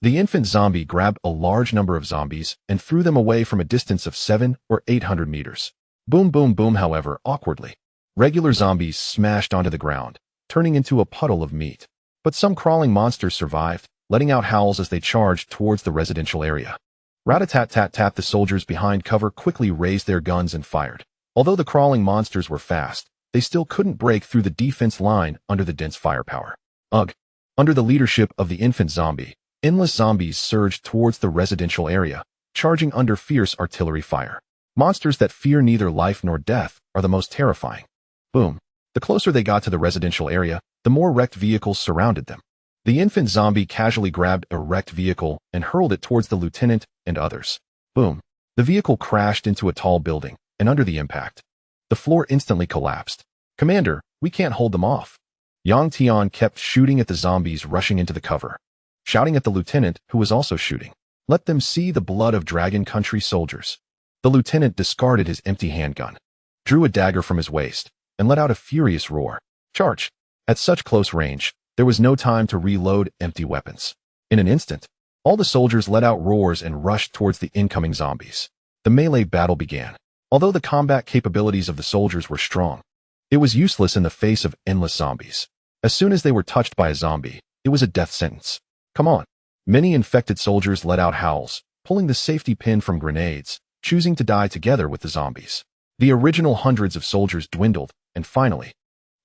The infant zombie grabbed a large number of zombies and threw them away from a distance of 700 or 800 meters. Boom boom boom. However, awkwardly, regular zombies smashed onto the ground, turning into a puddle of meat. But some crawling monsters survived, letting out howls as they charged towards the residential area. Rat-a-tat-tat-tat. The soldiers behind cover quickly raised their guns and fired. Although the crawling monsters were fast, they still couldn't break through the defense line under the dense firepower. Ugh. Under the leadership of the infant zombie, endless zombies surged towards the residential area, charging under fierce artillery fire. Monsters that fear neither life nor death are the most terrifying. Boom. The closer they got to the residential area, the more wrecked vehicles surrounded them. The infant zombie casually grabbed a wrecked vehicle and hurled it towards the lieutenant and others. Boom. The vehicle crashed into a tall building, and under the impact, the floor instantly collapsed. Commander, we can't hold them off. Yang Tian kept shooting at the zombies rushing into the cover, shouting at the lieutenant who was also shooting. Let them see the blood of Dragon Country soldiers. The lieutenant discarded his empty handgun, drew a dagger from his waist, and let out a furious roar. Charge! At such close range, there was no time to reload empty weapons. In an instant, all the soldiers let out roars and rushed towards the incoming zombies. The melee battle began. Although the combat capabilities of the soldiers were strong, it was useless in the face of endless zombies. As soon as they were touched by a zombie, it was a death sentence. Come on. Many infected soldiers let out howls, pulling the safety pin from grenades, choosing to die together with the zombies. The original hundreds of soldiers dwindled, and finally,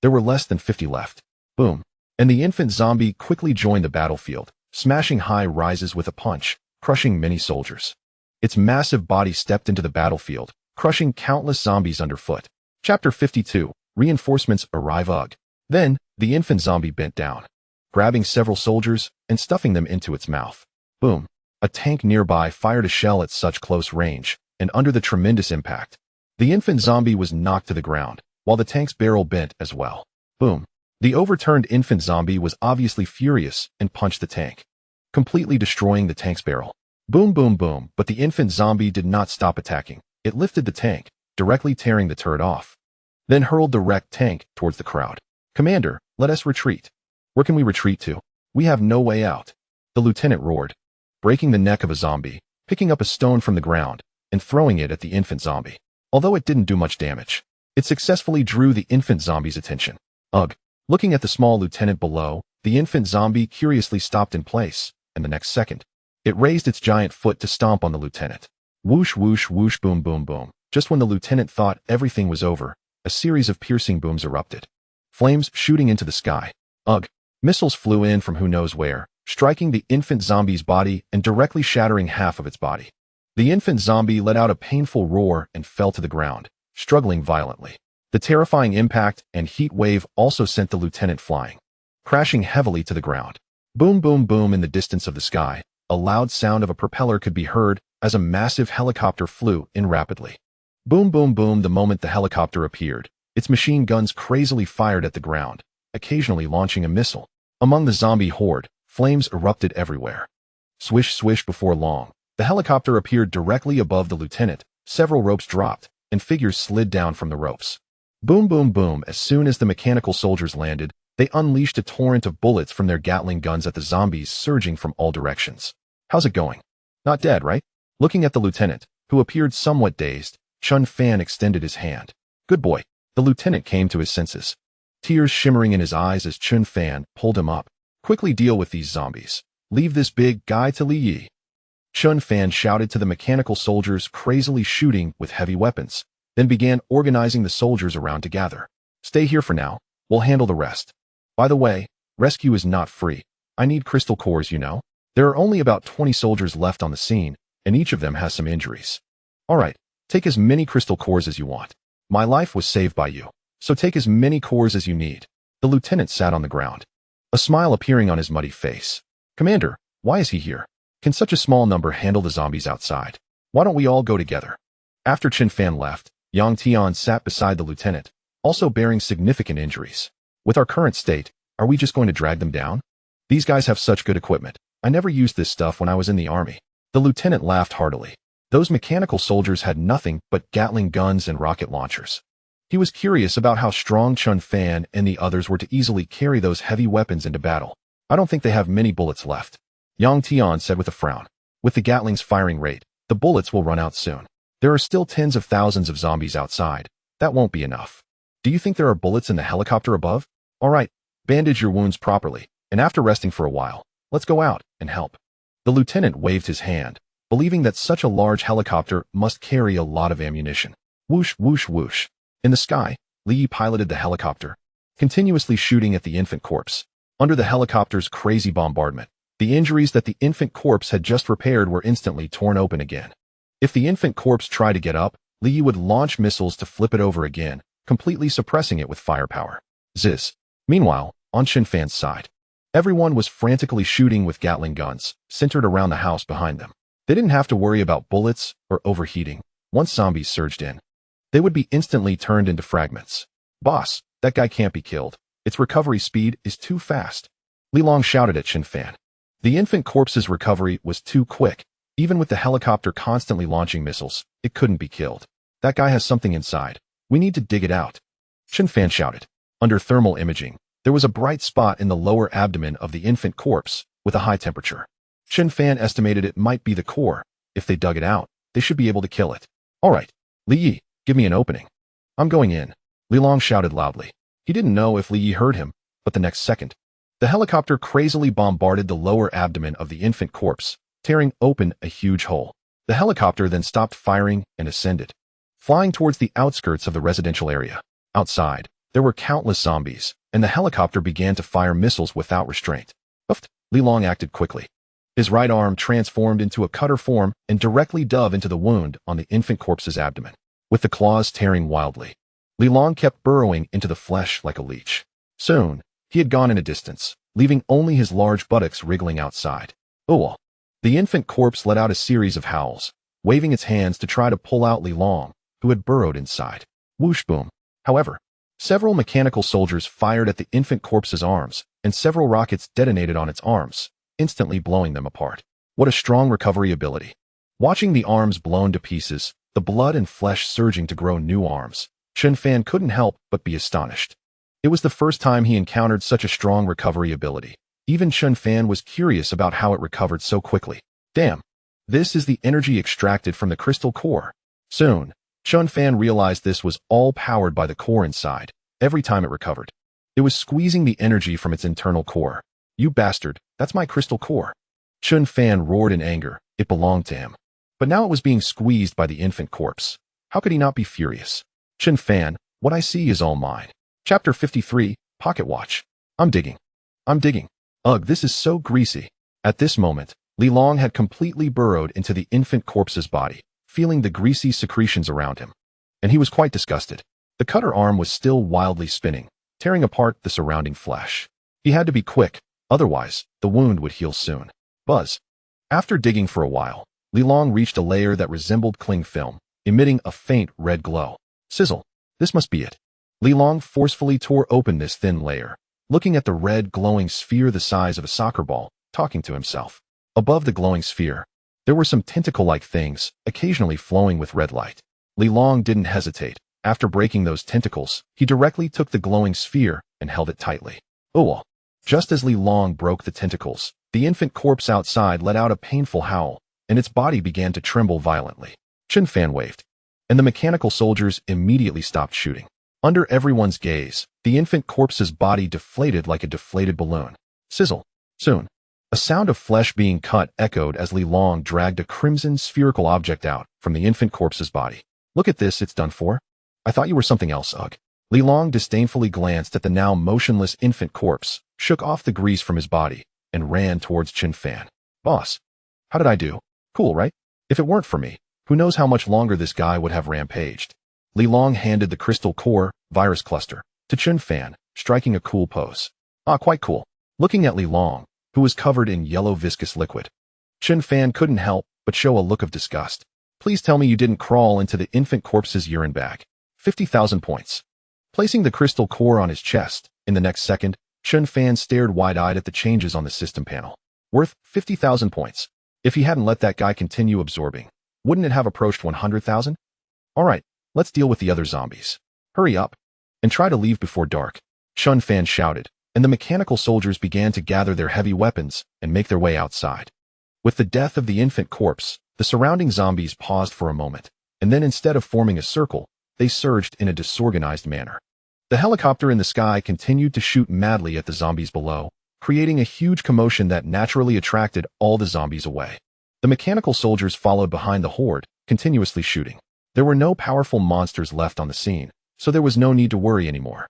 there were less than 50 left. Boom. And the infant zombie quickly joined the battlefield, smashing high rises with a punch, crushing many soldiers. Its massive body stepped into the battlefield, crushing countless zombies underfoot. Chapter 52. Reinforcements arrive. Ugh. Then, the infant zombie bent down, grabbing several soldiers and stuffing them into its mouth. Boom. A tank nearby fired a shell at such close range, and under the tremendous impact, the infant zombie was knocked to the ground, while the tank's barrel bent as well. Boom. The overturned infant zombie was obviously furious and punched the tank, completely destroying the tank's barrel. Boom, boom, boom, but the infant zombie did not stop attacking. It lifted the tank, directly tearing the turret off, then hurled the wrecked tank towards the crowd. Commander, let us retreat. Where can we retreat to? We have no way out. The lieutenant roared, breaking the neck of a zombie, picking up a stone from the ground, and throwing it at the infant zombie. Although it didn't do much damage, it successfully drew the infant zombie's attention. Ugh. Looking at the small lieutenant below, the infant zombie curiously stopped in place, and the next second, it raised its giant foot to stomp on the lieutenant. Whoosh, whoosh, whoosh, boom, boom, boom. Just when the lieutenant thought everything was over, a series of piercing booms erupted. Flames shooting into the sky. Ugh. Missiles flew in from who knows where, striking the infant zombie's body and directly shattering half of its body. The infant zombie let out a painful roar and fell to the ground, struggling violently. The terrifying impact and heat wave also sent the lieutenant flying, crashing heavily to the ground. Boom, boom, boom. In the distance of the sky, a loud sound of a propeller could be heard as a massive helicopter flew in rapidly. Boom, boom, boom. The moment the helicopter appeared, its machine guns crazily fired at the ground, occasionally launching a missile. Among the zombie horde, flames erupted everywhere. Swish, swish. Before long, the helicopter appeared directly above the lieutenant. Several ropes dropped, and figures slid down from the ropes. Boom, boom, boom. As soon as the mechanical soldiers landed, they unleashed a torrent of bullets from their Gatling guns at the zombies surging from all directions. How's it going? Not dead, right? Looking at the lieutenant, who appeared somewhat dazed, Chun Fan extended his hand. Good boy. The lieutenant came to his senses, tears shimmering in his eyes as Chun Fan pulled him up. Quickly deal with these zombies. Leave this big guy to Li Yi. Chun Fan shouted to the mechanical soldiers crazily shooting with heavy weapons, then began organizing the soldiers around to gather. Stay here for now. We'll handle the rest. By the way, rescue is not free. I need crystal cores, you know. There are only about 20 soldiers left on the scene, and each of them has some injuries. All right, take as many crystal cores as you want. My life was saved by you, so take as many cores as you need. The lieutenant sat on the ground, a smile appearing on his muddy face. Commander, why is he here? Can such a small number handle the zombies outside? Why don't we all go together? After Chin Fan left, Yang Tian sat beside the lieutenant, also bearing significant injuries. With our current state, are we just going to drag them down? These guys have such good equipment. I never used this stuff when I was in the army. The lieutenant laughed heartily. Those mechanical soldiers had nothing but Gatling guns and rocket launchers. He was curious about how strong Chun Fan and the others were to easily carry those heavy weapons into battle. I don't think they have many bullets left, Yang Tian said with a frown. With the Gatling's firing rate, the bullets will run out soon. There are still tens of thousands of zombies outside. That won't be enough. Do you think there are bullets in the helicopter above? All right, bandage your wounds properly, and after resting for a while, let's go out and help. The lieutenant waved his hand, believing that such a large helicopter must carry a lot of ammunition. Whoosh, whoosh, whoosh. In the sky, Li Yi piloted the helicopter, continuously shooting at the infant corpse. Under the helicopter's crazy bombardment, the injuries that the infant corpse had just repaired were instantly torn open again. If the infant corpse tried to get up, Li Yi would launch missiles to flip it over again, completely suppressing it with firepower. Ziz. Meanwhile, on Chen Fan's side, everyone was frantically shooting with Gatling guns, centered around the house behind them. They didn't have to worry about bullets or overheating. Once zombies surged in, they would be instantly turned into fragments. Boss, that guy can't be killed. Its recovery speed is too fast. Li Long shouted at Chen Fan. The infant corpse's recovery was too quick. Even with the helicopter constantly launching missiles, it couldn't be killed. That guy has something inside. We need to dig it out. Chen Fan shouted. Under thermal imaging, there was a bright spot in the lower abdomen of the infant corpse with a high temperature. Chen Fan estimated it might be the core. If they dug it out, they should be able to kill it. All right, Li Yi, give me an opening. I'm going in. Li Long shouted loudly. He didn't know if Li Yi heard him, but the next second, the helicopter crazily bombarded the lower abdomen of the infant corpse, tearing open a huge hole. The helicopter then stopped firing and ascended, flying towards the outskirts of the residential area. Outside, there were countless zombies, and the helicopter began to fire missiles without restraint. Uffed, Li Long acted quickly. His right arm transformed into a cutter form and directly dove into the wound on the infant corpse's abdomen. With the claws tearing wildly, Li Long kept burrowing into the flesh like a leech. Soon, he had gone in a distance, leaving only his large buttocks wriggling outside. Oh! The infant corpse let out a series of howls, waving its hands to try to pull out Li Long, who had burrowed inside. Whoosh boom. However, several mechanical soldiers fired at the infant corpse's arms, and several rockets detonated on its arms, instantly blowing them apart. What a strong recovery ability. Watching the arms blown to pieces, the blood and flesh surging to grow new arms, Chen Fan couldn't help but be astonished. It was the first time he encountered such a strong recovery ability. Even Chen Fan was curious about how it recovered so quickly. Damn, this is the energy extracted from the crystal core. Soon, Chen Fan realized this was all powered by the core inside. Every time it recovered, it was squeezing the energy from its internal core. You bastard, that's my crystal core. Chen Fan roared in anger. It belonged to him. But now it was being squeezed by the infant corpse. How could he not be furious? Chen Fan, what I see is all mine. Chapter 53, Pocket Watch. I'm digging. Ugh, this is so greasy. At this moment, Li Long had completely burrowed into the infant corpse's body, feeling the greasy secretions around him. And he was quite disgusted. The cutter arm was still wildly spinning, tearing apart the surrounding flesh. He had to be quick, otherwise, the wound would heal soon. Buzz. After digging for a while, Li Long reached a layer that resembled cling film, emitting a faint red glow. Sizzle. This must be it. Li Long forcefully tore open this thin layer, looking at the red glowing sphere the size of a soccer ball, talking to himself. Above the glowing sphere, there were some tentacle-like things, occasionally flowing with red light. Li Long didn't hesitate. After breaking those tentacles, he directly took the glowing sphere and held it tightly. Oh! Just as Li Long broke the tentacles, the infant corpse outside let out a painful howl, and its body began to tremble violently. Chen Fan waved, and the mechanical soldiers immediately stopped shooting. Under everyone's gaze, the infant corpse's body deflated like a deflated balloon. Sizzle. Soon, a sound of flesh being cut echoed as Li Long dragged a crimson spherical object out from the infant corpse's body. Look at this, it's done for. I thought you were something else, ugh. Li Long disdainfully glanced at the now motionless infant corpse, shook off the grease from his body, and ran towards Chen Fan. Boss, how did I do? Cool, right? If it weren't for me, who knows how much longer this guy would have rampaged. Li Long handed the crystal core, virus cluster, to Chen Fan, striking a cool pose. Ah, quite cool. Looking at Li Long, who was covered in yellow viscous liquid, Chen Fan couldn't help but show a look of disgust. Please tell me you didn't crawl into the infant corpse's urine bag. 50,000 points. Placing the crystal core on his chest, in the next second, Chen Fan stared wide-eyed at the changes on the system panel. Worth 50,000 points. If he hadn't let that guy continue absorbing, wouldn't it have approached 100,000? Alright, let's deal with the other zombies. Hurry up, and try to leave before dark. Chen Fan shouted, and the mechanical soldiers began to gather their heavy weapons and make their way outside. With the death of the infant corpse, the surrounding zombies paused for a moment, and then instead of forming a circle, they surged in a disorganized manner. The helicopter in the sky continued to shoot madly at the zombies below, creating a huge commotion that naturally attracted all the zombies away. The mechanical soldiers followed behind the horde, continuously shooting. There were no powerful monsters left on the scene, so there was no need to worry anymore.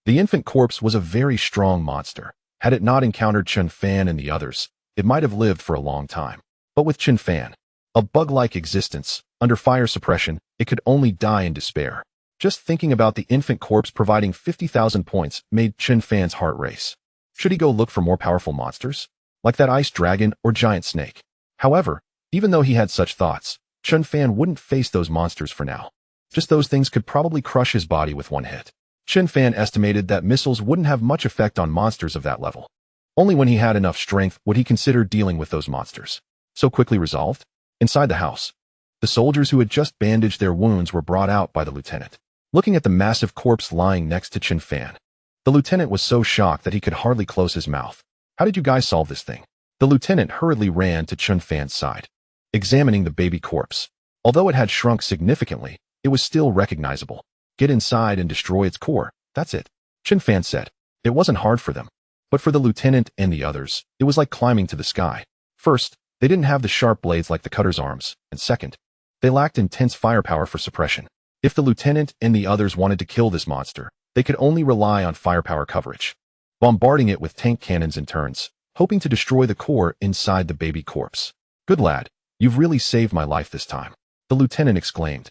The infant corpse was a very strong monster. Had it not encountered Chen Fan and the others, it might have lived for a long time. But with Chen Fan, a bug-like existence, Under fire suppression, it could only die in despair. Just thinking about the infant corpse providing 50,000 points made Chen Fan's heart race. Should he go look for more powerful monsters? Like that ice dragon or giant snake? However, even though he had such thoughts, Chen Fan wouldn't face those monsters for now. Just those things could probably crush his body with one hit. Chen Fan estimated that missiles wouldn't have much effect on monsters of that level. Only when he had enough strength would he consider dealing with those monsters. So quickly resolved? Inside the house, the soldiers who had just bandaged their wounds were brought out by the lieutenant. Looking at the massive corpse lying next to Chen Fan, the lieutenant was so shocked that he could hardly close his mouth. How did you guys solve this thing? The lieutenant hurriedly ran to Chen Fan's side, examining the baby corpse. Although it had shrunk significantly, it was still recognizable. Get inside and destroy its core, that's it. Chen Fan said. It wasn't hard for them. But for the lieutenant and the others, it was like climbing to the sky. First, they didn't have the sharp blades like the cutter's arms, and second, they lacked intense firepower for suppression. If the lieutenant and the others wanted to kill this monster, they could only rely on firepower coverage, bombarding it with tank cannons in turns, hoping to destroy the core inside the baby corpse. Good lad, you've really saved my life this time, the lieutenant exclaimed.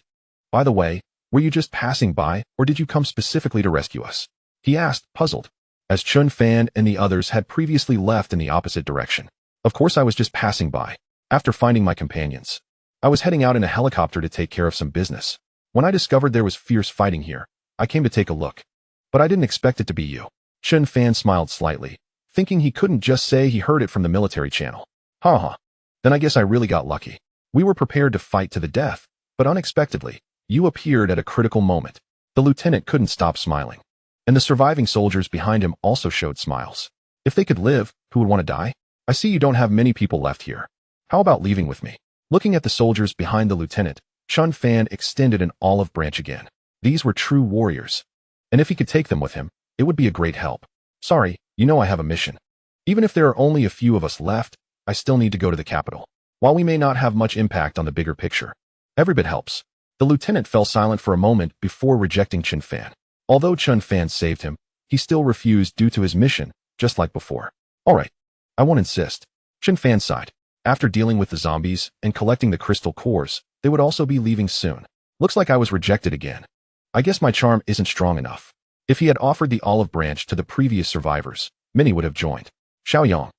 By the way, were you just passing by, or did you come specifically to rescue us? He asked, puzzled, as Chen Fan and the others had previously left in the opposite direction. Of course I was just passing by. After finding my companions, I was heading out in a helicopter to take care of some business. When I discovered there was fierce fighting here, I came to take a look. But I didn't expect it to be you. Chen Fan smiled slightly, thinking he couldn't just say he heard it from the military channel. Haha. Then I guess I really got lucky. We were prepared to fight to the death, but unexpectedly, you appeared at a critical moment. The lieutenant couldn't stop smiling. And the surviving soldiers behind him also showed smiles. If they could live, who would want to die? I see you don't have many people left here. How about leaving with me? Looking at the soldiers behind the lieutenant, Chen Fan extended an olive branch again. These were true warriors. And if he could take them with him, it would be a great help. Sorry, you know I have a mission. Even if there are only a few of us left, I still need to go to the capital. While we may not have much impact on the bigger picture, every bit helps. The lieutenant fell silent for a moment before rejecting Chen Fan. Although Chen Fan saved him, he still refused due to his mission, just like before. All right, I won't insist. Chen Fan sighed. After dealing with the zombies and collecting the crystal cores, they would also be leaving soon. Looks like I was rejected again. I guess my charm isn't strong enough. If he had offered the olive branch to the previous survivors, many would have joined. Xiaoyang,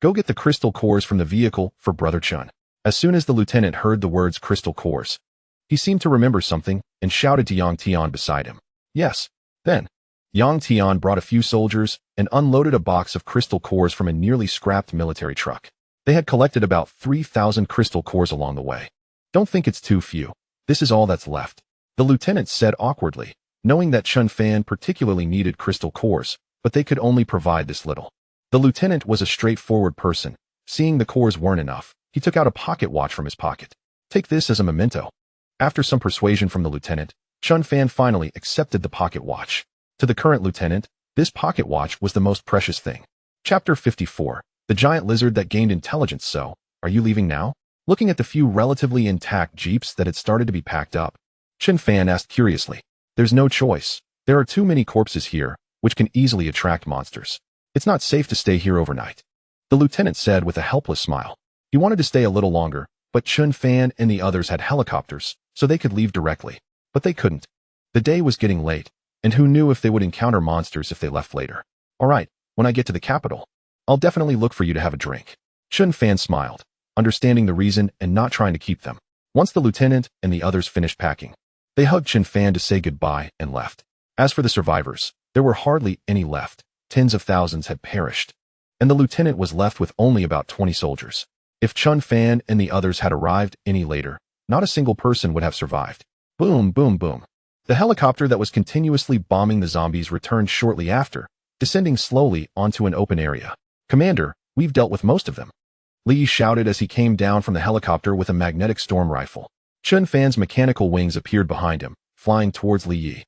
go get the crystal cores from the vehicle for Brother Chen. As soon as the lieutenant heard the words crystal cores, he seemed to remember something and shouted to Yang Tian beside him. Yes. Then, Yang Tian brought a few soldiers and unloaded a box of crystal cores from a nearly scrapped military truck. They had collected about 3,000 crystal cores along the way. Don't think it's too few. This is all that's left, the lieutenant said awkwardly, knowing that Chen Fan particularly needed crystal cores, but they could only provide this little. The lieutenant was a straightforward person. Seeing the cores weren't enough, he took out a pocket watch from his pocket. Take this as a memento. After some persuasion from the lieutenant, Chen Fan finally accepted the pocket watch. To the current lieutenant, this pocket watch was the most precious thing. Chapter 54. The giant lizard that gained intelligence. So, are you leaving now? Looking at the few relatively intact jeeps that had started to be packed up, Chen Fan asked curiously. There's no choice. There are too many corpses here, which can easily attract monsters. It's not safe to stay here overnight, the lieutenant said with a helpless smile. He wanted to stay a little longer, but Chen Fan and the others had helicopters, so they could leave directly. But they couldn't. The day was getting late, and who knew if they would encounter monsters if they left later. All right, when I get to the capital, I'll definitely look for you to have a drink. Chen Fan smiled, understanding the reason and not trying to keep them. Once the lieutenant and the others finished packing, they hugged Chen Fan to say goodbye and left. As for the survivors, there were hardly any left. Tens of thousands had perished, and the lieutenant was left with only about 20 soldiers. If Chen Fan and the others had arrived any later, not a single person would have survived. Boom, boom, boom. The helicopter that was continuously bombing the zombies returned shortly after, descending slowly onto an open area. Commander, we've dealt with most of them, Li shouted as he came down from the helicopter with a magnetic storm rifle. Chen Fan's mechanical wings appeared behind him, flying towards Li Yi.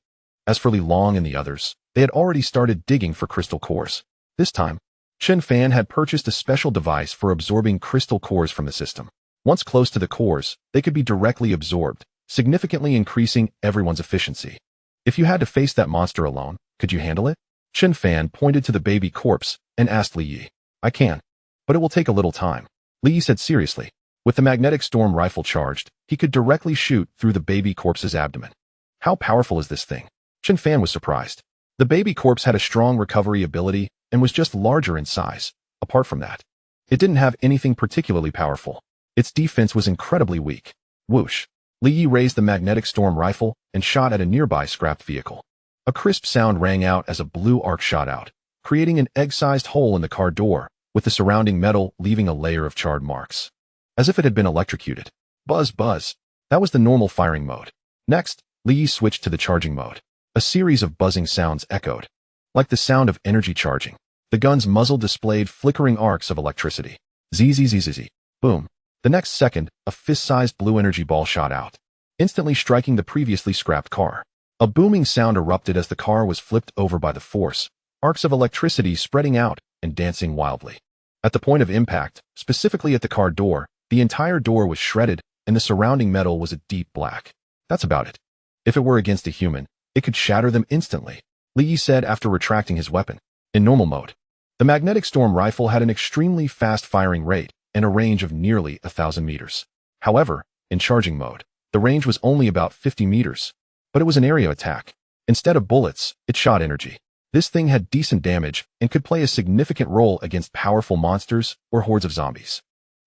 As for Li Long and the others, they had already started digging for crystal cores. This time, Chen Fan had purchased a special device for absorbing crystal cores from the system. Once close to the cores, they could be directly absorbed, significantly increasing everyone's efficiency. If you had to face that monster alone, could you handle it? Chen Fan pointed to the baby corpse and asked Li Yi. I can, but it will take a little time, Li Yi said seriously. With the magnetic storm rifle charged, he could directly shoot through the baby corpse's abdomen. How powerful is this thing? Chen Fan was surprised. The baby corpse had a strong recovery ability and was just larger in size. Apart from that, it didn't have anything particularly powerful. Its defense was incredibly weak. Whoosh. Li Yi raised the magnetic storm rifle and shot at a nearby scrapped vehicle. A crisp sound rang out as a blue arc shot out, creating an egg-sized hole in the car door, with the surrounding metal leaving a layer of charred marks. As if it had been electrocuted. Buzz, buzz. That was the normal firing mode. Next, Li Yi switched to the charging mode. A series of buzzing sounds echoed. Like the sound of energy charging. The gun's muzzle displayed flickering arcs of electricity. Zzzzz. Boom. The next second, a fist-sized blue energy ball shot out, instantly striking the previously scrapped car. A booming sound erupted as the car was flipped over by the force, arcs of electricity spreading out and dancing wildly. At the point of impact, specifically at the car door, the entire door was shredded and the surrounding metal was a deep black. That's about it. If it were against a human, it could shatter them instantly, Li Yi said after retracting his weapon. In normal mode, the magnetic storm rifle had an extremely fast firing rate and a range of nearly 1,000 meters. However, in charging mode, the range was only about 50 meters, but it was an area attack. Instead of bullets, it shot energy. This thing had decent damage and could play a significant role against powerful monsters or hordes of zombies.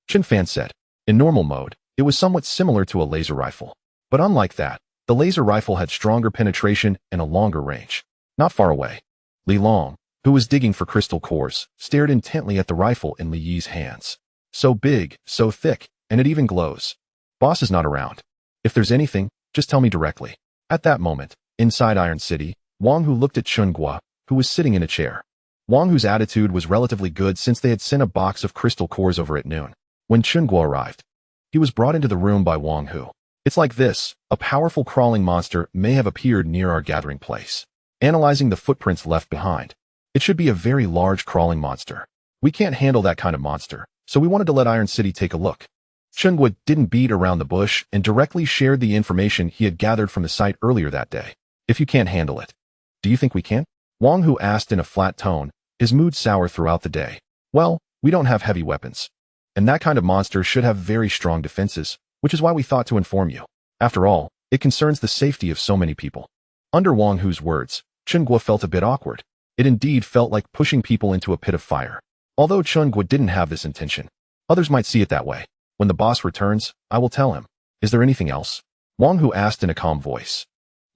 Chen Fan said. In normal mode, it was somewhat similar to a laser rifle. But unlike that, the laser rifle had stronger penetration and a longer range. Not far away, Li Long, who was digging for crystal cores, stared intently at the rifle in Li Yi's hands. So big, so thick, and it even glows. Boss is not around. If there's anything, just tell me directly. At that moment, inside Iron City, Wang Hu looked at Chun Guo, who was sitting in a chair. Wang Hu's attitude was relatively good since they had sent a box of crystal cores over at noon. When Chun Guo arrived, he was brought into the room by Wang Hu. It's like this, a powerful crawling monster may have appeared near our gathering place. Analyzing the footprints left behind, it should be a very large crawling monster. We can't handle that kind of monster, so we wanted to let Iron City take a look. Chun Guo didn't beat around the bush and directly shared the information he had gathered from the site earlier that day. If you can't handle it, do you think we can? Wang Hu asked in a flat tone, his mood sour throughout the day. Well, we don't have heavy weapons. And that kind of monster should have very strong defenses, which is why we thought to inform you. After all, it concerns the safety of so many people. Under Wang Hu's words, Chun Guo felt a bit awkward. It indeed felt like pushing people into a pit of fire. Although Chun Guo didn't have this intention, others might see it that way. When the boss returns, I will tell him. Is there anything else? Wang Hu asked in a calm voice,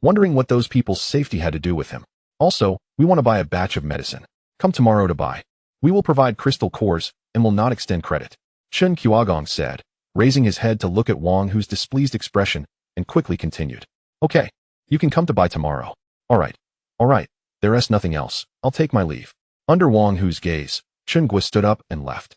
wondering what those people's safety had to do with him. Also, we want to buy a batch of medicine. Come tomorrow to buy. We will provide crystal cores and will not extend credit. Chen Qiagong said, raising his head to look at Wang Hu's displeased expression, and quickly continued. Okay, you can come to buy tomorrow. All right. There is nothing else. I'll take my leave. Under Wang Hu's gaze, Chun Guo stood up and left.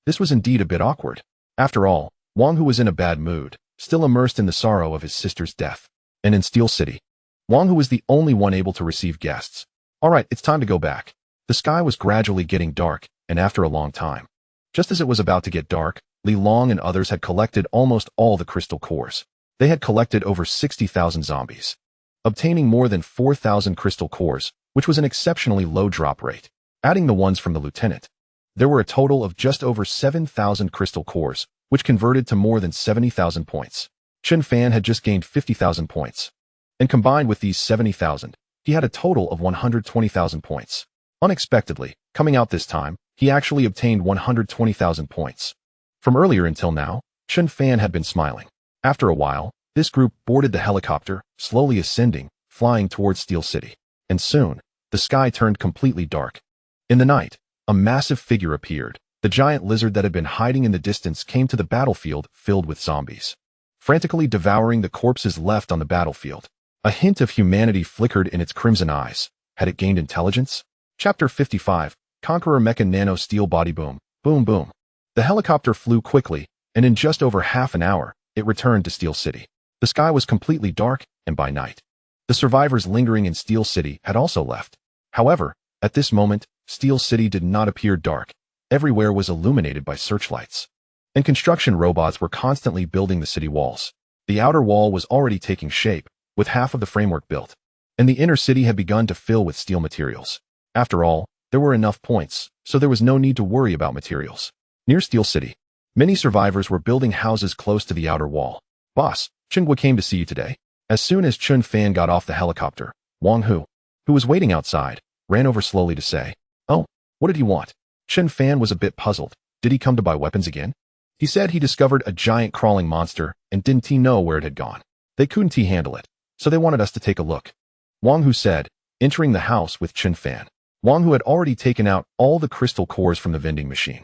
This was indeed a bit awkward. After all, Wang Hu was in a bad mood, still immersed in the sorrow of his sister's death. And in Steel City, Wang Hu was the only one able to receive guests. All right, it's time to go back. The sky was gradually getting dark, and after a long time, just as it was about to get dark, Li Long and others had collected almost all the crystal cores. They had collected over 60,000 zombies, obtaining more than 4,000 crystal cores, which was an exceptionally low drop rate. Adding the ones from the lieutenant, there were a total of just over 7,000 crystal cores, which converted to more than 70,000 points. Chen Fan had just gained 50,000 points. And combined with these 70,000, he had a total of 120,000 points. Unexpectedly, coming out this time, he actually obtained 120,000 points. From earlier until now, Chen Fan had been smiling. After a while, this group boarded the helicopter, slowly ascending, flying towards Steel City. And soon, the sky turned completely dark. In the night, a massive figure appeared. The giant lizard that had been hiding in the distance came to the battlefield filled with zombies, frantically devouring the corpses left on the battlefield. A hint of humanity flickered in its crimson eyes. Had it gained intelligence? Chapter 55, Conqueror Mecha Nano Steel Body Boom. Boom boom. The helicopter flew quickly, and in just over half an hour, it returned to Steel City. The sky was completely dark, and by night, the survivors lingering in Steel City had also left. However, at this moment, Steel City did not appear dark. Everywhere was illuminated by searchlights. And construction robots were constantly building the city walls. The outer wall was already taking shape, with half of the framework built, and the inner city had begun to fill with steel materials. After all, there were enough points, so there was no need to worry about materials. Near Steel City, Many survivors were building houses close to the outer wall. Boss, Chun came to see you today. As soon as Chun Fan got off the helicopter, Wang Hu, who was waiting outside, ran over slowly to say, "Oh, what did he want?" Chun Fan was a bit puzzled. Did he come to buy weapons again? He said he discovered a giant crawling monster and didn't he know where it had gone. They couldn't handle it, so they wanted us to take a look. Wang Hu said, entering the house with Chun Fan. Wang Hu had already taken out all the crystal cores from the vending machine,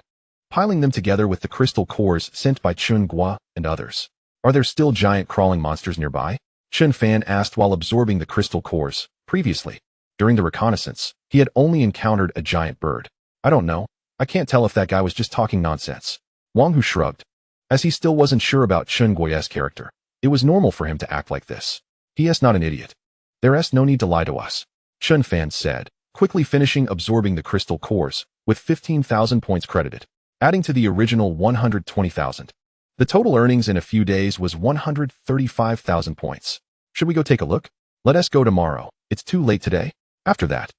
piling them together with the crystal cores sent by Chun Gua and others. Are there still giant crawling monsters nearby? Chun Fan asked while absorbing the crystal cores. Previously, during the reconnaissance, he had only encountered a giant bird. I don't know. I can't tell if that guy was just talking nonsense. Wang Hu shrugged. As he still wasn't sure about Chun Guo's character, it was normal for him to act like this. He is not an idiot. There's no need to lie to us, Chun Fan said, quickly finishing absorbing the crystal cores, with 15,000 points credited, adding to the original 120,000. The total earnings in a few days was 135,000 points. Should we go take a look? Let us go tomorrow. It's too late today. After that,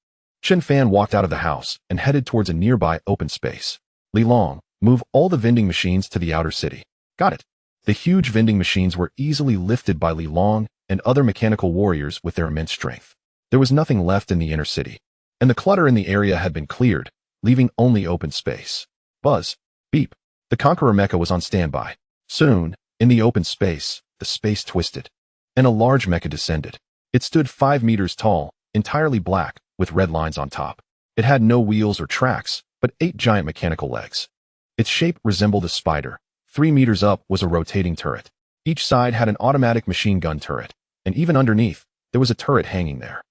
Chun Fan walked out of the house and headed towards a nearby open space. Li Long, move all the vending machines to the outer city. Got it. The huge vending machines were easily lifted by Li Long and other mechanical warriors with their immense strength. There was nothing left in the inner city, and the clutter in the area had been cleared, leaving only open space. Buzz. Beep. The Conqueror Mecha was on standby. Soon, in the open space, the space twisted, and a large mecha descended. It stood 5 meters tall, entirely black, with red lines on top. It had no wheels or tracks, but 8 giant mechanical legs. Its shape resembled a spider. 3 meters up was a rotating turret. Each side had an automatic machine gun turret, and even underneath, there was a turret hanging there.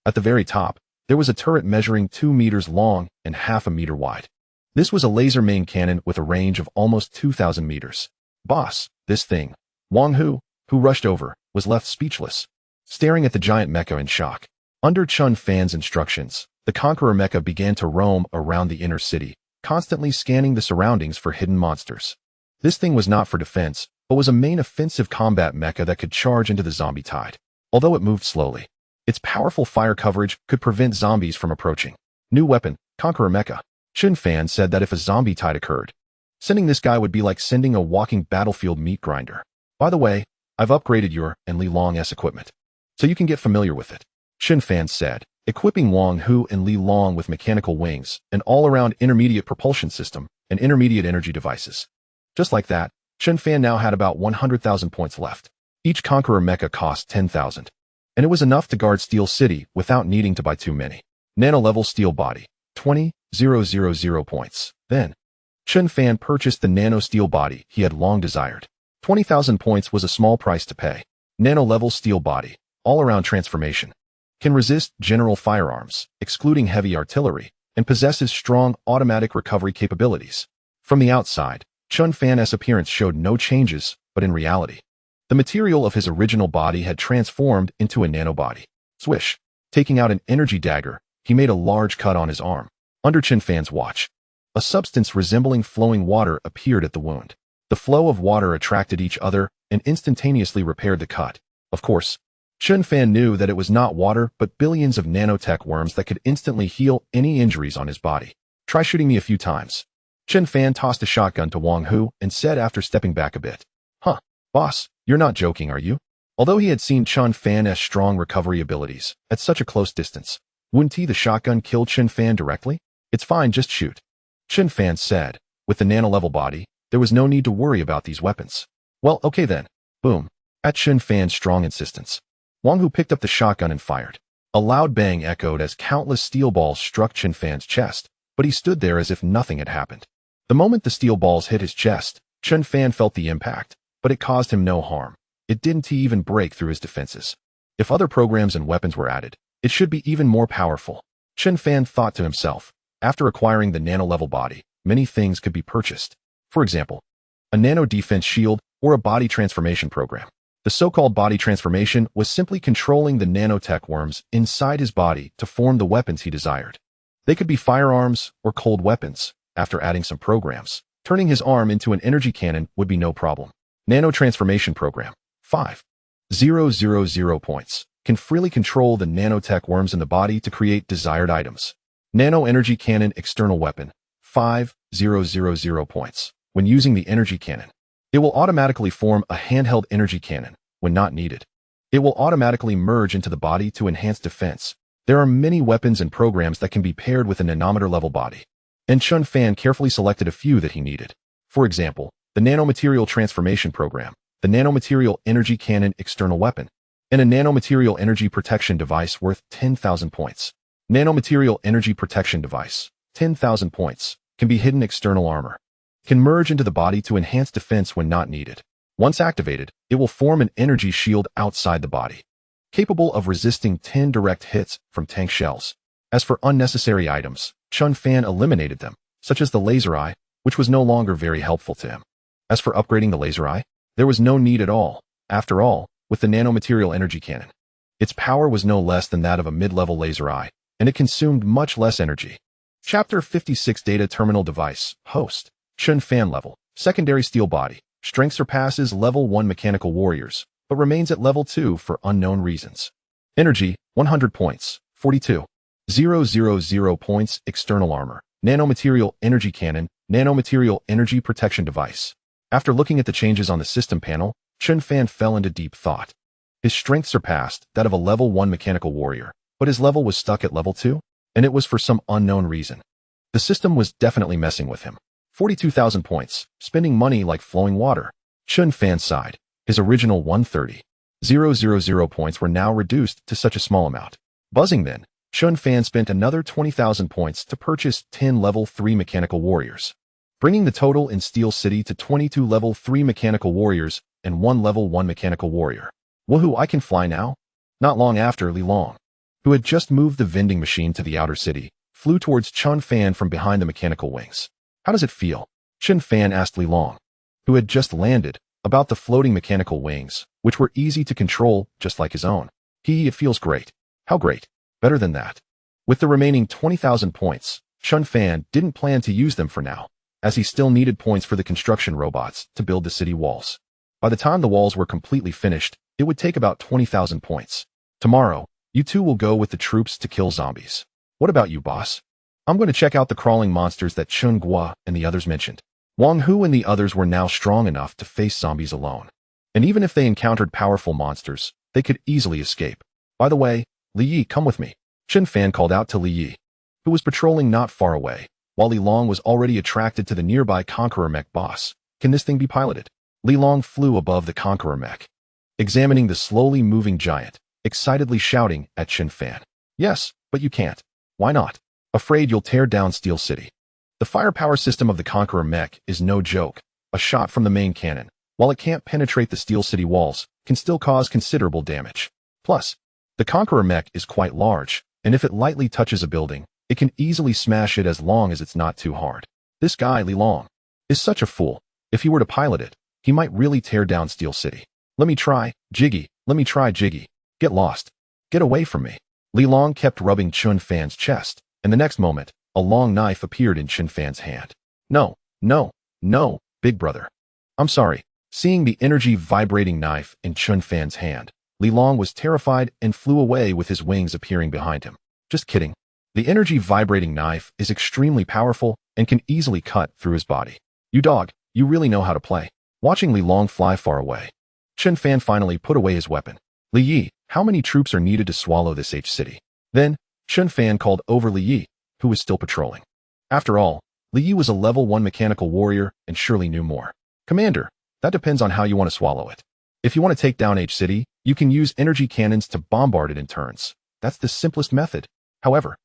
At the very top, there was a turret measuring 2 meters long and half a meter wide. This was a laser main cannon with a range of almost 2,000 meters. Boss, this thing. Wang Hu, who rushed over, was left speechless, staring at the giant mecha in shock. Under Chun Fan's instructions, the Conqueror Mecha began to roam around the inner city, constantly scanning the surroundings for hidden monsters. This thing was not for defense, but was a main offensive combat mecha that could charge into the zombie tide. Although it moved slowly, its powerful fire coverage could prevent zombies from approaching. New weapon, Conqueror Mecha. Chun Fan said that if a zombie tide occurred, sending this guy would be like sending a walking battlefield meat grinder. By the way, I've upgraded your and Li Long's equipment, so you can get familiar with it, Chun Fan said, equipping Wang Hu and Li Long with mechanical wings, an all-around intermediate propulsion system, and intermediate energy devices. Just like that, Chun Fan now had about 100,000 points left. Each Conqueror Mecha cost 10,000, and it was enough to guard Steel City without needing to buy too many. Nano-level steel body, 20,000 points. Then, Chun Fan purchased the nano steel body he had long desired. 20,000 points was a small price to pay. Nano-level steel body, all-around transformation. Can resist general firearms, excluding heavy artillery, and possesses strong automatic recovery capabilities. From the outside, Chun Fan's appearance showed no changes, but in reality, the material of his original body had transformed into a nanobody. Swish. Taking out an energy dagger, he made a large cut on his arm. Under Chun Fan's watch, a substance resembling flowing water appeared at the wound. The flow of water attracted each other and instantaneously repaired the cut. Of course, Chun Fan knew that it was not water but billions of nanotech worms that could instantly heal any injuries on his body. Try shooting me a few times. Chun Fan tossed a shotgun to Wang Hu and said after stepping back a bit. Huh, boss, you're not joking, are you? Although he had seen Chun Fan's strong recovery abilities at such a close distance, wouldn't the shotgun kill Chun Fan directly? It's fine, just shoot, Chun Fan said. With the nano-level body, there was no need to worry about these weapons. Well, okay then. Boom. At Chun Fan's strong insistence, Wang Hu picked up the shotgun and fired. A loud bang echoed as countless steel balls struck Chun Fan's chest, but he stood there as if nothing had happened. The moment the steel balls hit his chest, Chun Fan felt the impact, but it caused him no harm. It didn't even break through his defenses. If other programs and weapons were added, it should be even more powerful. Chun Fan thought to himself. After acquiring the nano-level body, many things could be purchased. For example, a nano defense shield or a body transformation program. The so-called body transformation was simply controlling the nanotech worms inside his body to form the weapons he desired. They could be firearms or cold weapons. After adding some programs, turning his arm into an energy cannon would be no problem. Nano transformation program. 5,000 points. Can freely control the nanotech worms in the body to create desired items. Nano energy cannon external weapon. 5,000 points. when using the energy cannon. It will automatically form a handheld energy cannon when not needed. It will automatically merge into the body to enhance defense. There are many weapons and programs that can be paired with a nanometer-level body, and Chun Fan carefully selected a few that he needed. For example, the nanomaterial transformation program, the nanomaterial energy cannon external weapon, and a nanomaterial energy protection device worth 10,000 points. Nanomaterial energy protection device, 10,000 points, can be hidden external armor. Can merge into the body to enhance defense when not needed. Once activated, it will form an energy shield outside the body, capable of resisting 10 direct hits from tank shells. As for unnecessary items, Chun Fan eliminated them, such as the laser eye, which was no longer very helpful to him. As for upgrading the laser eye, there was no need at all. After all, with the nanomaterial energy cannon, its power was no less than that of a mid-level laser eye, and it consumed much less energy. Chapter 56 Data Terminal Device Host Chun Fan level. Secondary steel body. Strength surpasses level 1 mechanical warriors, but remains at level 2 for unknown reasons. Energy, 100 points, 42,000 points. External armor. Nanomaterial energy cannon, nanomaterial energy protection device. After looking at the changes on the system panel, Chun Fan fell into deep thought. His strength surpassed that of a level 1 mechanical warrior, but his level was stuck at level 2, and it was for some unknown reason. The system was definitely messing with him. 42,000 points, spending money like flowing water. Chun Fan sighed. His original 130,000 points were now reduced to such a small amount. Buzzing then, Chun Fan spent another 20,000 points to purchase 10 level 3 mechanical warriors, bringing the total in Steel City to 22 level 3 mechanical warriors and 1 level 1 mechanical warrior. Woohoo, I can fly now? Not long after, Li Long, who had just moved the vending machine to the outer city, flew towards Chun Fan from behind the mechanical wings. How does it feel? Chun Fan asked Li Long, who had just landed, about the floating mechanical wings, which were easy to control, just like his own. It feels great. How great? Better than that. With the remaining 20,000 points, Chun Fan didn't plan to use them for now, as he still needed points for the construction robots to build the city walls. By the time the walls were completely finished, it would take about 20,000 points. Tomorrow, you two will go with the troops to kill zombies. What about you, boss? I'm going to check out the crawling monsters that Chun Gua and the others mentioned. Wang Hu and the others were now strong enough to face zombies alone. And even if they encountered powerful monsters, they could easily escape. By the way, Li Yi, come with me. Chun Fan called out to Li Yi, who was patrolling not far away, while Li Long was already attracted to the nearby Conqueror mech boss. Can this thing be piloted? Li Long flew above the Conqueror mech, examining the slowly moving giant, excitedly shouting at Chun Fan. Yes, but you can't. Why not? Afraid you'll tear down Steel City. The firepower system of the Conqueror mech is no joke. A shot from the main cannon, while it can't penetrate the Steel City walls, can still cause considerable damage. Plus, the Conqueror mech is quite large, and if it lightly touches a building, it can easily smash it as long as it's not too hard. This guy, Li Long, is such a fool. If he were to pilot it, he might really tear down Steel City. Let me try, Jiggy. Let me try, Jiggy. Get lost. Get away from me. Li Long kept rubbing Chun Fan's chest, and the next moment, a long knife appeared in Chun Fan's hand. No, no, no, big brother. I'm sorry. Seeing the energy vibrating knife in Chun Fan's hand, Li Long was terrified and flew away with his wings appearing behind him. Just kidding. The energy vibrating knife is extremely powerful and can easily cut through his body. You dog, you really know how to play. Watching Li Long fly far away, Chun Fan finally put away his weapon. Li Yi, how many troops are needed to swallow this H-city? Then, Chun Fan called over Li Yi, who was still patrolling. After all, Li Yi was a level 1 mechanical warrior and surely knew more. Commander, that depends on how you want to swallow it. If you want to take down H-city, you can use energy cannons to bombard it in turns. That's the simplest method. However,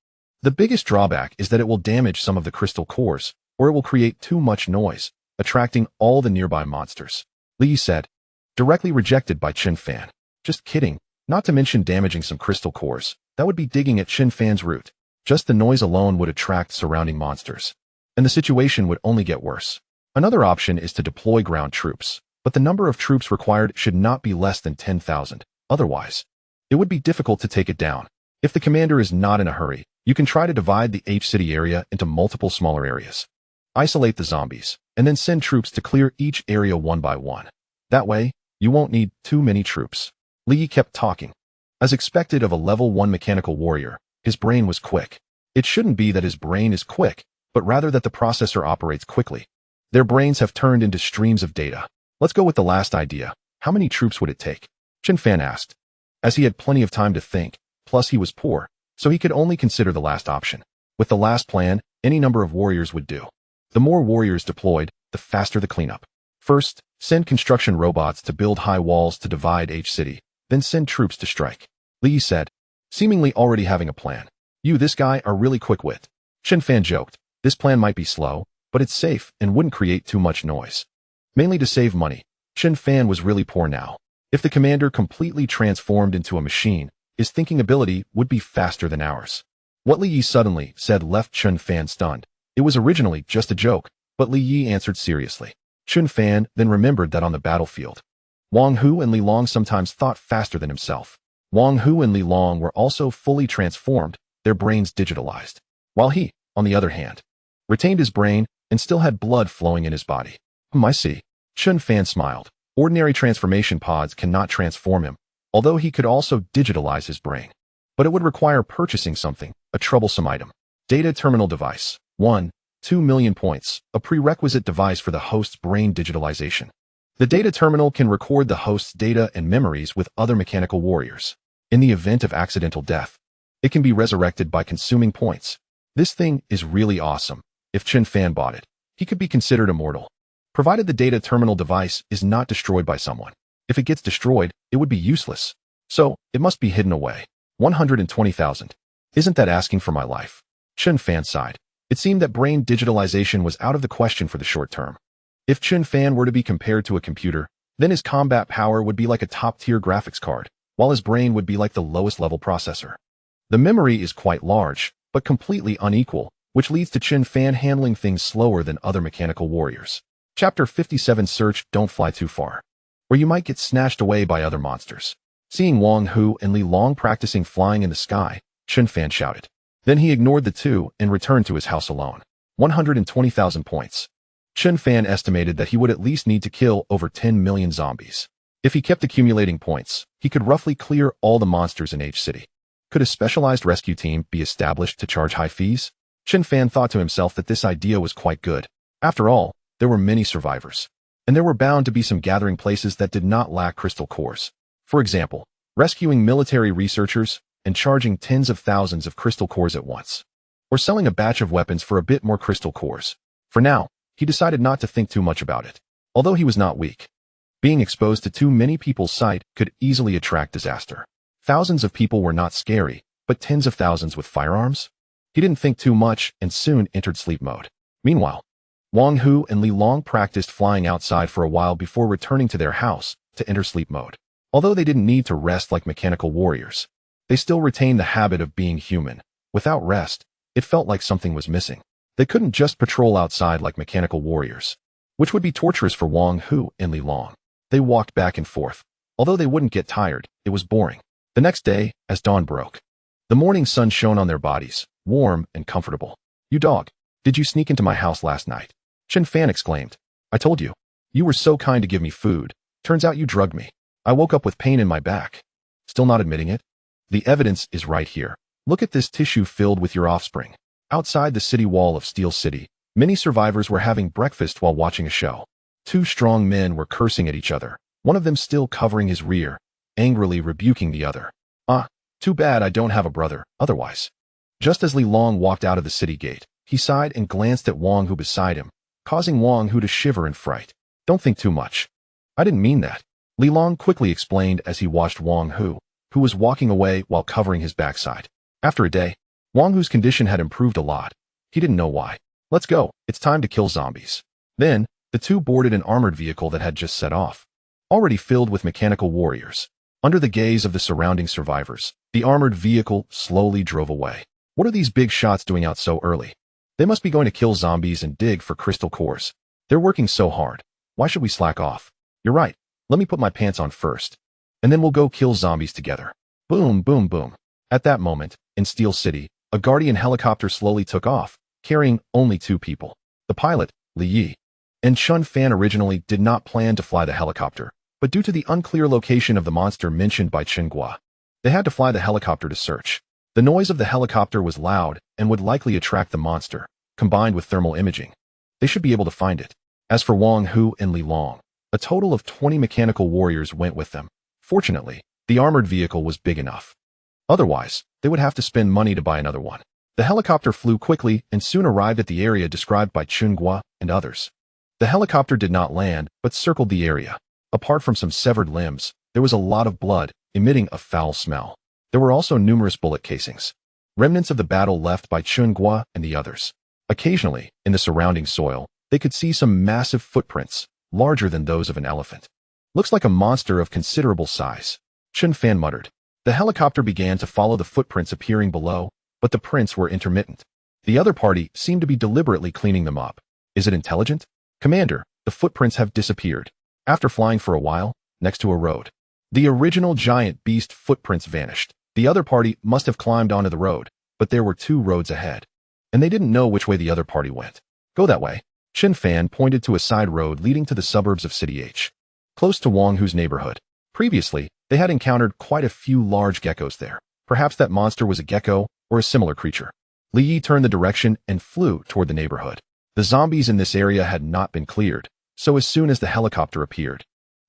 the biggest drawback is that it will damage some of the crystal cores, or it will create too much noise, attracting all the nearby monsters. Li Yi said, directly rejected by Chun Fan. Just kidding, not to mention damaging some crystal cores. That would be digging at Chun Fan's root. Just the noise alone would attract surrounding monsters, and the situation would only get worse. Another option is to deploy ground troops, but the number of troops required should not be less than 10,000. Otherwise, it would be difficult to take it down. If the commander is not in a hurry, you can try to divide the H-city area into multiple smaller areas. Isolate the zombies, and then send troops to clear each area one by one. That way, you won't need too many troops. Li Yi kept talking. As expected of a level 1 mechanical warrior, his brain was quick. It shouldn't be that his brain is quick, but rather that the processor operates quickly. Their brains have turned into streams of data. Let's go with the last idea. How many troops would it take? Chen Fan asked. As he had plenty of time to think, plus he was poor, so he could only consider the last option. With the last plan, any number of warriors would do. The more warriors deployed, the faster the cleanup. First, send construction robots to build high walls to divide H city, then send troops to strike. Li said, seemingly already having a plan. You, this guy, are really quick-witted. Chen Fan joked, this plan might be slow, but it's safe and wouldn't create too much noise. Mainly to save money, Chen Fan was really poor now. If the commander completely transformed into a machine, his thinking ability would be faster than ours. What Li Yi suddenly said left Chen Fan stunned. It was originally just a joke, but Li Yi answered seriously. Chen Fan then remembered that on the battlefield, Wang Hu and Li Long sometimes thought faster than himself. Wang Hu and Li Long were also fully transformed, their brains digitalized, while he, on the other hand, retained his brain and still had blood flowing in his body. I see. Chen Fan smiled. Ordinary transformation pods cannot transform him, although he could also digitalize his brain. But it would require purchasing something, a troublesome item. Data terminal device. 2 million points, a prerequisite device for the host's brain digitalization. The data terminal can record the host's data and memories with other mechanical warriors. In the event of accidental death, it can be resurrected by consuming points. This thing is really awesome. If Chen Fan bought it, he could be considered immortal, provided the data terminal device is not destroyed by someone. If it gets destroyed, it would be useless. So, it must be hidden away. 120,000. Isn't that asking for my life? Chen Fan sighed. It seemed that brain digitalization was out of the question for the short term. If Chen Fan were to be compared to a computer, then his combat power would be like a top-tier graphics card, while his brain would be like the lowest-level processor. The memory is quite large, but completely unequal, which leads to Chen Fan handling things slower than other mechanical warriors. Chapter 57 Search, don't fly too far, or you might get snatched away by other monsters. Seeing Wang Hu and Li Long practicing flying in the sky, Chen Fan shouted. Then he ignored the two and returned to his house alone. 120,000 points. Chen Fan estimated that he would at least need to kill over 10 million zombies. If he kept accumulating points, he could roughly clear all the monsters in H City. Could a specialized rescue team be established to charge high fees? Chen Fan thought to himself that this idea was quite good. After all, there were many survivors, and there were bound to be some gathering places that did not lack crystal cores. For example, rescuing military researchers and charging tens of thousands of crystal cores at once. Or selling a batch of weapons for a bit more crystal cores. For now, he decided not to think too much about it. Although he was not weak, being exposed to too many people's sight could easily attract disaster. Thousands of people were not scary, but tens of thousands with firearms? He didn't think too much and soon entered sleep mode. Meanwhile, Wang Hu and Li Long practiced flying outside for a while before returning to their house to enter sleep mode. Although they didn't need to rest like mechanical warriors, they still retained the habit of being human. Without rest, it felt like something was missing. They couldn't just patrol outside like mechanical warriors, which would be torturous for Wang Hu and Li Long. They walked back and forth. Although they wouldn't get tired, it was boring. The next day, as dawn broke, the morning sun shone on their bodies, warm and comfortable. You dog, did you sneak into my house last night? Chen Fan exclaimed. I told you. You were so kind to give me food. Turns out you drugged me. I woke up with pain in my back. Still not admitting it? The evidence is right here. Look at this tissue filled with your offspring. Outside the city wall of Steel City, many survivors were having breakfast while watching a show. Two strong men were cursing at each other, one of them still covering his rear, angrily rebuking the other. Too bad I don't have a brother, otherwise. Just as Li Long walked out of the city gate, he sighed and glanced at Wang Hu beside him, causing Wang Hu to shiver in fright. Don't think too much. I didn't mean that. Li Long quickly explained as he watched Wang Hu, who was walking away while covering his backside. After a day, Wang Hu's condition had improved a lot. He didn't know why. Let's go, it's time to kill zombies. Then, the two boarded an armored vehicle that had just set off, already filled with mechanical warriors. Under the gaze of the surrounding survivors, the armored vehicle slowly drove away. What are these big shots doing out so early? They must be going to kill zombies and dig for crystal cores. They're working so hard. Why should we slack off? You're right. Let me put my pants on first, and then we'll go kill zombies together. Boom, boom, boom. At that moment, in Steel City, a Guardian helicopter slowly took off, carrying only two people. The pilot, Li Yi, and Chen Fan originally did not plan to fly the helicopter, but due to the unclear location of the monster mentioned by Chen Gua, they had to fly the helicopter to search. The noise of the helicopter was loud and would likely attract the monster, combined with thermal imaging. They should be able to find it. As for Wang Hu and Li Long, a total of 20 mechanical warriors went with them. Fortunately, the armored vehicle was big enough. Otherwise, they would have to spend money to buy another one. The helicopter flew quickly and soon arrived at the area described by Chun-Gua and others. The helicopter did not land, but circled the area. Apart from some severed limbs, there was a lot of blood, emitting a foul smell. There were also numerous bullet casings, remnants of the battle left by Chun-Gua and the others. Occasionally, in the surrounding soil, they could see some massive footprints, larger than those of an elephant. Looks like a monster of considerable size. Chun Fan muttered. The helicopter began to follow the footprints appearing below, but the prints were intermittent. The other party seemed to be deliberately cleaning them up. Is it intelligent? Commander, the footprints have disappeared. After flying for a while, next to a road. The original giant beast footprints vanished. The other party must have climbed onto the road, but there were 2 roads ahead. And they didn't know which way the other party went. Go that way. Chin Fan pointed to a side road leading to the suburbs of City H, close to Wang Hu's neighborhood. Previously, they had encountered quite a few large geckos there. Perhaps that monster was a gecko or a similar creature. Li Yi turned the direction and flew toward the neighborhood. The zombies in this area had not been cleared, so as soon as the helicopter appeared,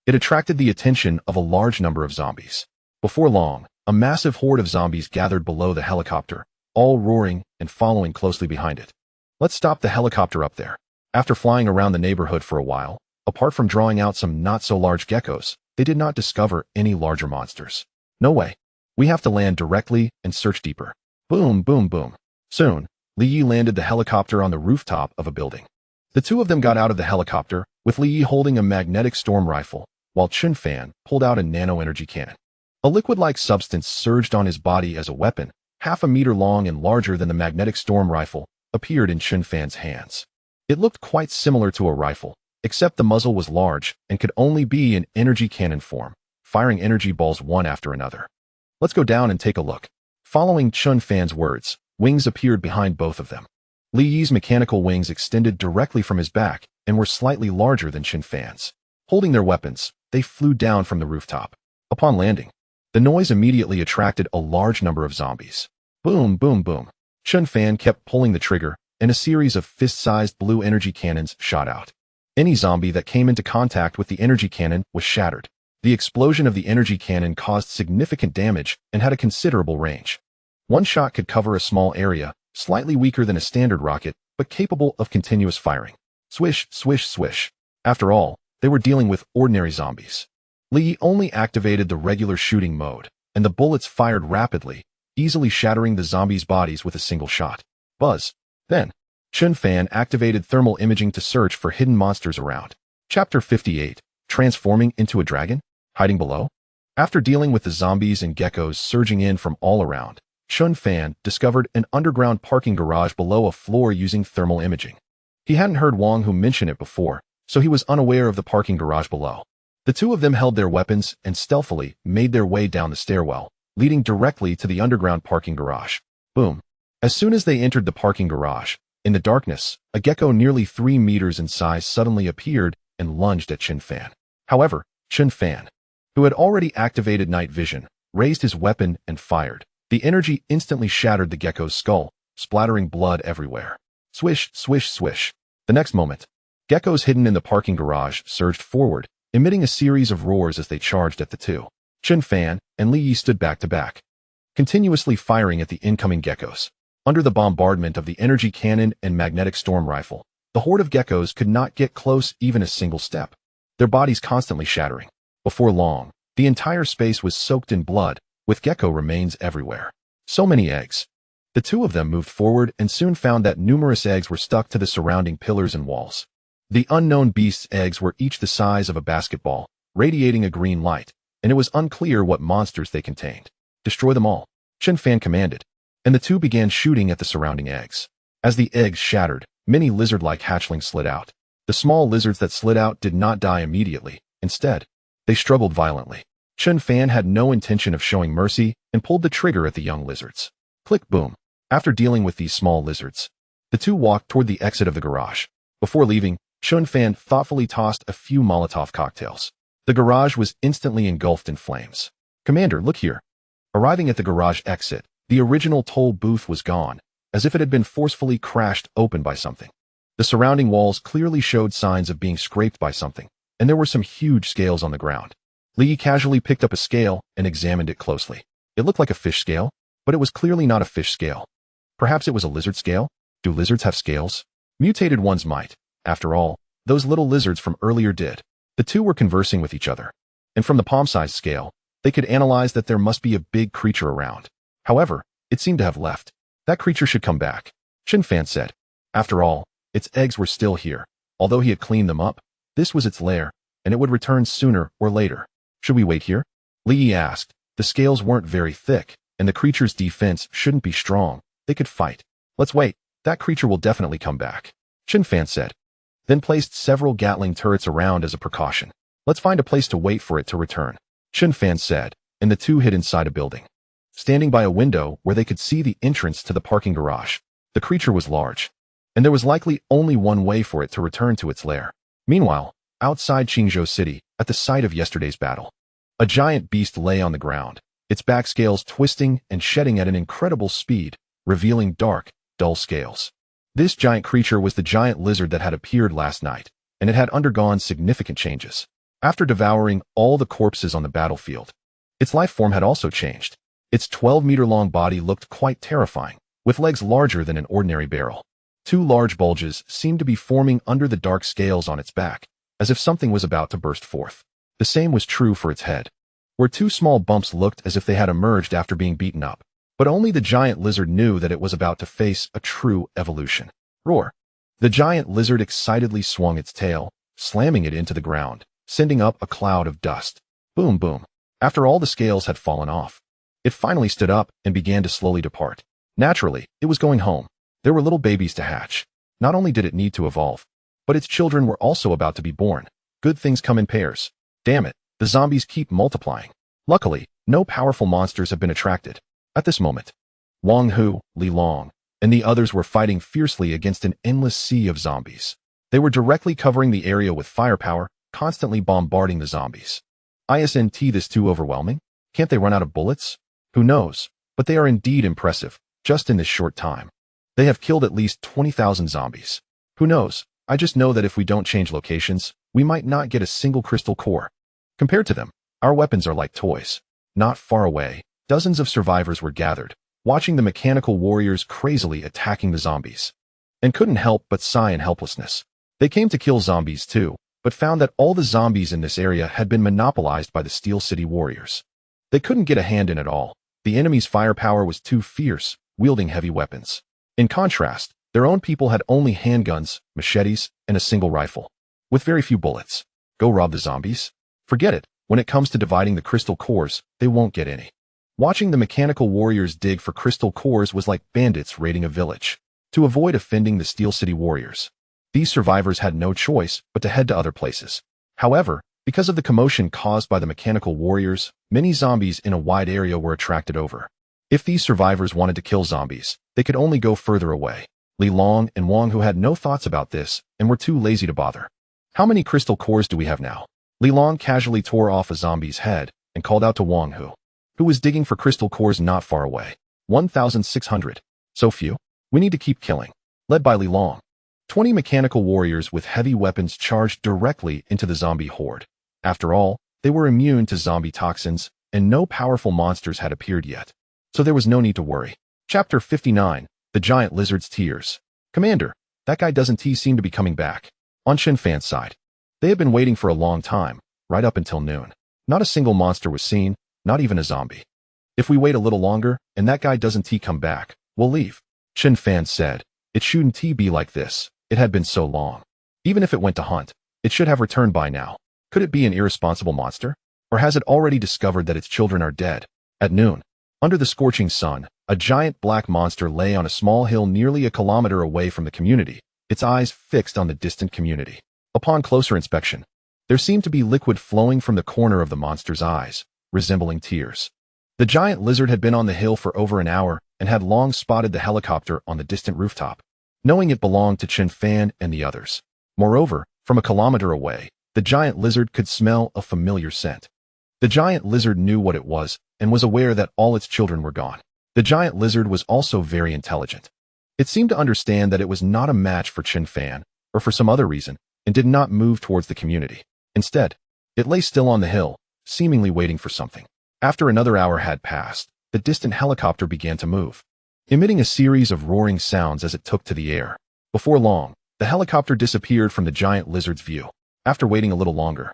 it attracted the attention of a large number of zombies. Before long, a massive horde of zombies gathered below the helicopter, all roaring and following closely behind it. Let's stop the helicopter up there. After flying around the neighborhood for a while, apart from drawing out some not-so-large geckos, they did not discover any larger monsters. No way. We have to land directly and search deeper. Boom, boom, boom. Soon, Li Yi landed the helicopter on the rooftop of a building. The 2 of them got out of the helicopter, with Li Yi holding a magnetic storm rifle, while Chun Fan pulled out a nano-energy cannon. A liquid-like substance surged on his body as a weapon, half a meter long and larger than the magnetic storm rifle, appeared in Chun Fan's hands. It looked quite similar to a rifle, except the muzzle was large and could only be in energy cannon form, firing energy balls one after another. Let's go down and take a look. Following Chun Fan's words, wings appeared behind both of them. Li Yi's mechanical wings extended directly from his back and were slightly larger than Chun Fan's. Holding their weapons, they flew down from the rooftop. Upon landing, the noise immediately attracted a large number of zombies. Boom, boom, boom. Chun Fan kept pulling the trigger, and a series of fist-sized blue energy cannons shot out. Any zombie that came into contact with the energy cannon was shattered. The explosion of the energy cannon caused significant damage and had a considerable range. One shot could cover a small area, slightly weaker than a standard rocket, but capable of continuous firing. Swish, swish, swish. After all, they were dealing with ordinary zombies. Li only activated the regular shooting mode, and the bullets fired rapidly, easily shattering the zombies' bodies with a single shot. Buzz. Then, Chun Fan activated thermal imaging to search for hidden monsters around. Chapter 58. Transforming into a dragon? Hiding below? After dealing with the zombies and geckos surging in from all around, Chun Fan discovered an underground parking garage below a floor using thermal imaging. He hadn't heard Wang Hu mention it before, so he was unaware of the parking garage below. The 2 of them held their weapons and stealthily made their way down the stairwell, leading directly to the underground parking garage. Boom. As soon as they entered the parking garage, in the darkness, a gecko nearly 3 meters in size suddenly appeared and lunged at Chun Fan. However, Chun Fan, who had already activated night vision, raised his weapon and fired. The energy instantly shattered the gecko's skull, splattering blood everywhere. Swish, swish, swish. The next moment, geckos hidden in the parking garage surged forward, emitting a series of roars as they charged at the 2. Chun Fan and Li Yi stood back to back, continuously firing at the incoming geckos. Under the bombardment of the energy cannon and magnetic storm rifle, the horde of geckos could not get close even a single step, their bodies constantly shattering. Before long, the entire space was soaked in blood, with gecko remains everywhere. So many eggs. The 2 of them moved forward and soon found that numerous eggs were stuck to the surrounding pillars and walls. The unknown beast's eggs were each the size of a basketball, radiating a green light, and it was unclear what monsters they contained. Destroy them all, Chun Fan commanded, and the 2 began shooting at the surrounding eggs. As the eggs shattered, many lizard-like hatchlings slid out. The small lizards that slid out did not die immediately. Instead, they struggled violently. Chun Fan had no intention of showing mercy and pulled the trigger at the young lizards. Click, boom. After dealing with these small lizards, the 2 walked toward the exit of the garage. Before leaving, Chun Fan thoughtfully tossed a few Molotov cocktails. The garage was instantly engulfed in flames. Commander, look here. Arriving at the garage exit, the original toll booth was gone, as if it had been forcefully crashed open by something. The surrounding walls clearly showed signs of being scraped by something, and there were some huge scales on the ground. Li casually picked up a scale and examined it closely. It looked like a fish scale, but it was clearly not a fish scale. Perhaps it was a lizard scale? Do lizards have scales? Mutated ones might. After all, those little lizards from earlier did. The two were conversing with each other. And from the palm-sized scale, they could analyze that there must be a big creature around. However, it seemed to have left. That creature should come back, Chen Fan said. After all, its eggs were still here. Although he had cleaned them up, this was its lair, and it would return sooner or later. Should we wait here? Li asked. The scales weren't very thick, and the creature's defense shouldn't be strong. They could fight. Let's wait. That creature will definitely come back, Chen Fan said. Then placed several Gatling turrets around as a precaution. Let's find a place to wait for it to return, Chen Fan said, and the two hid inside a building. Standing by a window where they could see the entrance to the parking garage, the creature was large, and there was likely only one way for it to return to its lair. Meanwhile, outside Qingzhou City, at the site of yesterday's battle, a giant beast lay on the ground, its back scales twisting and shedding at an incredible speed, revealing dark, dull scales. This giant creature was the giant lizard that had appeared last night, and it had undergone significant changes. After devouring all the corpses on the battlefield, its life form had also changed. Its 12-meter-long body looked quite terrifying, with legs larger than an ordinary barrel. Two large bulges seemed to be forming under the dark scales on its back, as if something was about to burst forth. The same was true for its head, where two small bumps looked as if they had emerged after being beaten up. But only the giant lizard knew that it was about to face a true evolution. Roar! The giant lizard excitedly swung its tail, slamming it into the ground, sending up a cloud of dust. Boom, boom. After all the scales had fallen off, it finally stood up and began to slowly depart. Naturally, it was going home. There were little babies to hatch. Not only did it need to evolve, but its children were also about to be born. Good things come in pairs. Damn it, the zombies keep multiplying. Luckily, no powerful monsters have been attracted. At this moment, Wang Hu, Li Long, and the others were fighting fiercely against an endless sea of zombies. They were directly covering the area with firepower, constantly bombarding the zombies. Isn't this too overwhelming? Can't they run out of bullets? Who knows? But they are indeed impressive, just in this short time. They have killed at least 20,000 zombies. Who knows? I just know that if we don't change locations, we might not get a single crystal core. Compared to them, our weapons are like toys. Not far away, dozens of survivors were gathered, watching the mechanical warriors crazily attacking the zombies, and couldn't help but sigh in helplessness. They came to kill zombies too, but found that all the zombies in this area had been monopolized by the Steel City warriors. They couldn't get a hand in at all. The enemy's firepower was too fierce, wielding heavy weapons. In contrast, their own people had only handguns, machetes, and a single rifle, with very few bullets. Go rob the zombies? Forget it. When it comes to dividing the crystal cores, they won't get any. Watching the mechanical warriors dig for crystal cores was like bandits raiding a village. To avoid offending the Steel City warriors, these survivors had no choice but to head to other places. However, because of the commotion caused by the mechanical warriors, many zombies in a wide area were attracted over. If these survivors wanted to kill zombies, they could only go further away. Li Long and Wang Hu had no thoughts about this and were too lazy to bother. How many crystal cores do we have now? Li Long casually tore off a zombie's head and called out to Wang Hu, who was digging for crystal cores not far away. 1,600. So few? We need to keep killing. Led by Li Long, 20 mechanical warriors with heavy weapons charged directly into the zombie horde. After all, they were immune to zombie toxins, and no powerful monsters had appeared yet, so there was no need to worry. Chapter 59, The Giant Lizard's Tears. Commander, that guy doesn't seem to be coming back. On Chen Fan's side, they had been waiting for a long time, right up until noon. Not a single monster was seen, not even a zombie. If we wait a little longer, and that guy doesn't come back, we'll leave, Chen Fan said. It shouldn't be like this. It had been so long. Even if it went to hunt, it should have returned by now. Could it be an irresponsible monster? Or has it already discovered that its children are dead? At noon, under the scorching sun, a giant black monster lay on a small hill nearly a kilometer away from the community, its eyes fixed on the distant community. Upon closer inspection, there seemed to be liquid flowing from the corner of the monster's eyes, resembling tears. The giant lizard had been on the hill for over an hour and had long spotted the helicopter on the distant rooftop, knowing it belonged to Chen Fan and the others. Moreover, from a kilometer away, the giant lizard could smell a familiar scent. The giant lizard knew what it was and was aware that all its children were gone. The giant lizard was also very intelligent. It seemed to understand that it was not a match for Chen Fan, or for some other reason, and did not move towards the community. Instead, it lay still on the hill, seemingly waiting for something. After another hour had passed, the distant helicopter began to move, emitting a series of roaring sounds as it took to the air. Before long, the helicopter disappeared from the giant lizard's view. After waiting a little longer,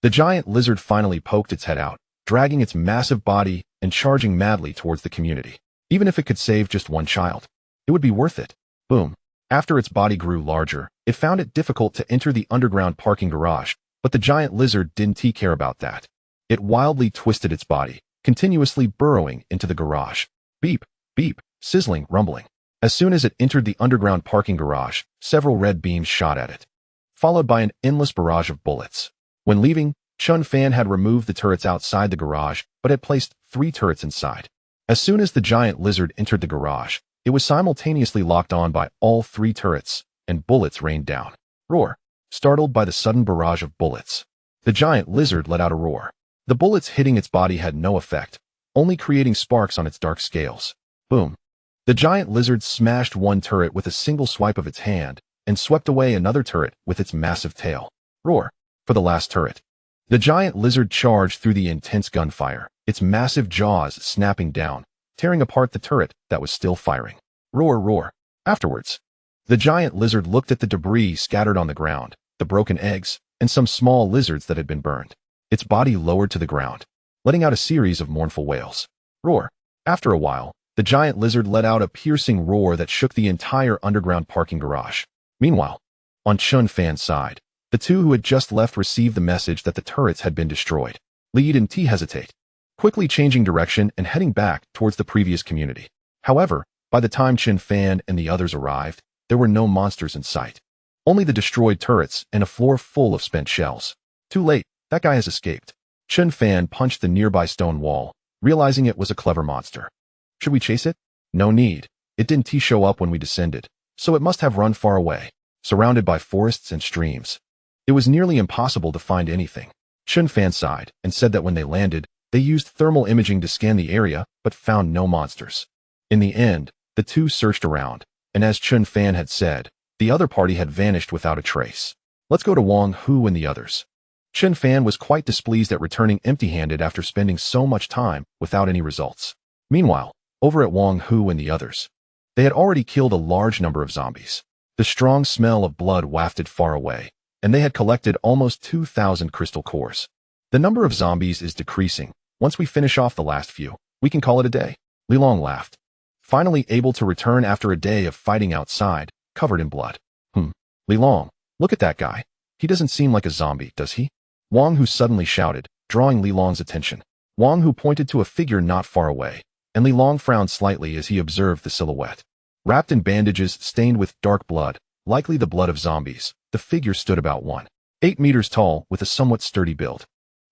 the giant lizard finally poked its head out, dragging its massive body and charging madly towards the community. Even if it could save just one child, it would be worth it. Boom. After its body grew larger, it found it difficult to enter the underground parking garage, but the giant lizard didn't care about that. It wildly twisted its body, continuously burrowing into the garage. Beep, beep, sizzling, rumbling. As soon as it entered the underground parking garage, several red beams shot at it, followed by an endless barrage of bullets. When leaving, Chen Fan had removed the turrets outside the garage, but had placed 3 turrets inside. As soon as the giant lizard entered the garage, it was simultaneously locked on by all 3 turrets, and bullets rained down. Roar. Startled by the sudden barrage of bullets, the giant lizard let out a roar. The bullets hitting its body had no effect, only creating sparks on its dark scales. Boom. The giant lizard smashed one turret with a single swipe of its hand, and swept away another turret with its massive tail. Roar. For the last turret, the giant lizard charged through the intense gunfire, its massive jaws snapping down, tearing apart the turret that was still firing. Roar, roar. Afterwards, the giant lizard looked at the debris scattered on the ground, the broken eggs, and some small lizards that had been burned. Its body lowered to the ground, letting out a series of mournful wails. Roar. After a while, the giant lizard let out a piercing roar that shook the entire underground parking garage. Meanwhile, on Chen Fan's side, the 2 who had just left received the message that the turrets had been destroyed. Li didn't hesitate, quickly changing direction and heading back towards the previous community. However, by the time Chen Fan and the others arrived, there were no monsters in sight. Only the destroyed turrets and a floor full of spent shells. Too late, that guy has escaped. Chen Fan punched the nearby stone wall, realizing it was a clever monster. Should we chase it? No need. It didn't show up when we descended, so it must have run far away, surrounded by forests and streams. It was nearly impossible to find anything. Chen Fan sighed and said that when they landed, they used thermal imaging to scan the area, but found no monsters. In the end, the 2 searched around, and as Chen Fan had said, the other party had vanished without a trace. Let's go to Wang Hu and the others. Chen Fan was quite displeased at returning empty-handed after spending so much time without any results. Meanwhile, over at Wang Hu and the others, they had already killed a large number of zombies. The strong smell of blood wafted far away, and they had collected almost 2,000 crystal cores. The number of zombies is decreasing. Once we finish off the last few, we can call it a day. Li Long laughed, finally able to return after a day of fighting outside, covered in blood. Li Long, look at that guy. He doesn't seem like a zombie, does he? Wang Hu suddenly shouted, drawing Li Long's attention. Wang Hu pointed to a figure not far away, and Li Long frowned slightly as he observed the silhouette. Wrapped in bandages stained with dark blood, likely the blood of zombies, the figure stood about 1.8 meters tall with a somewhat sturdy build.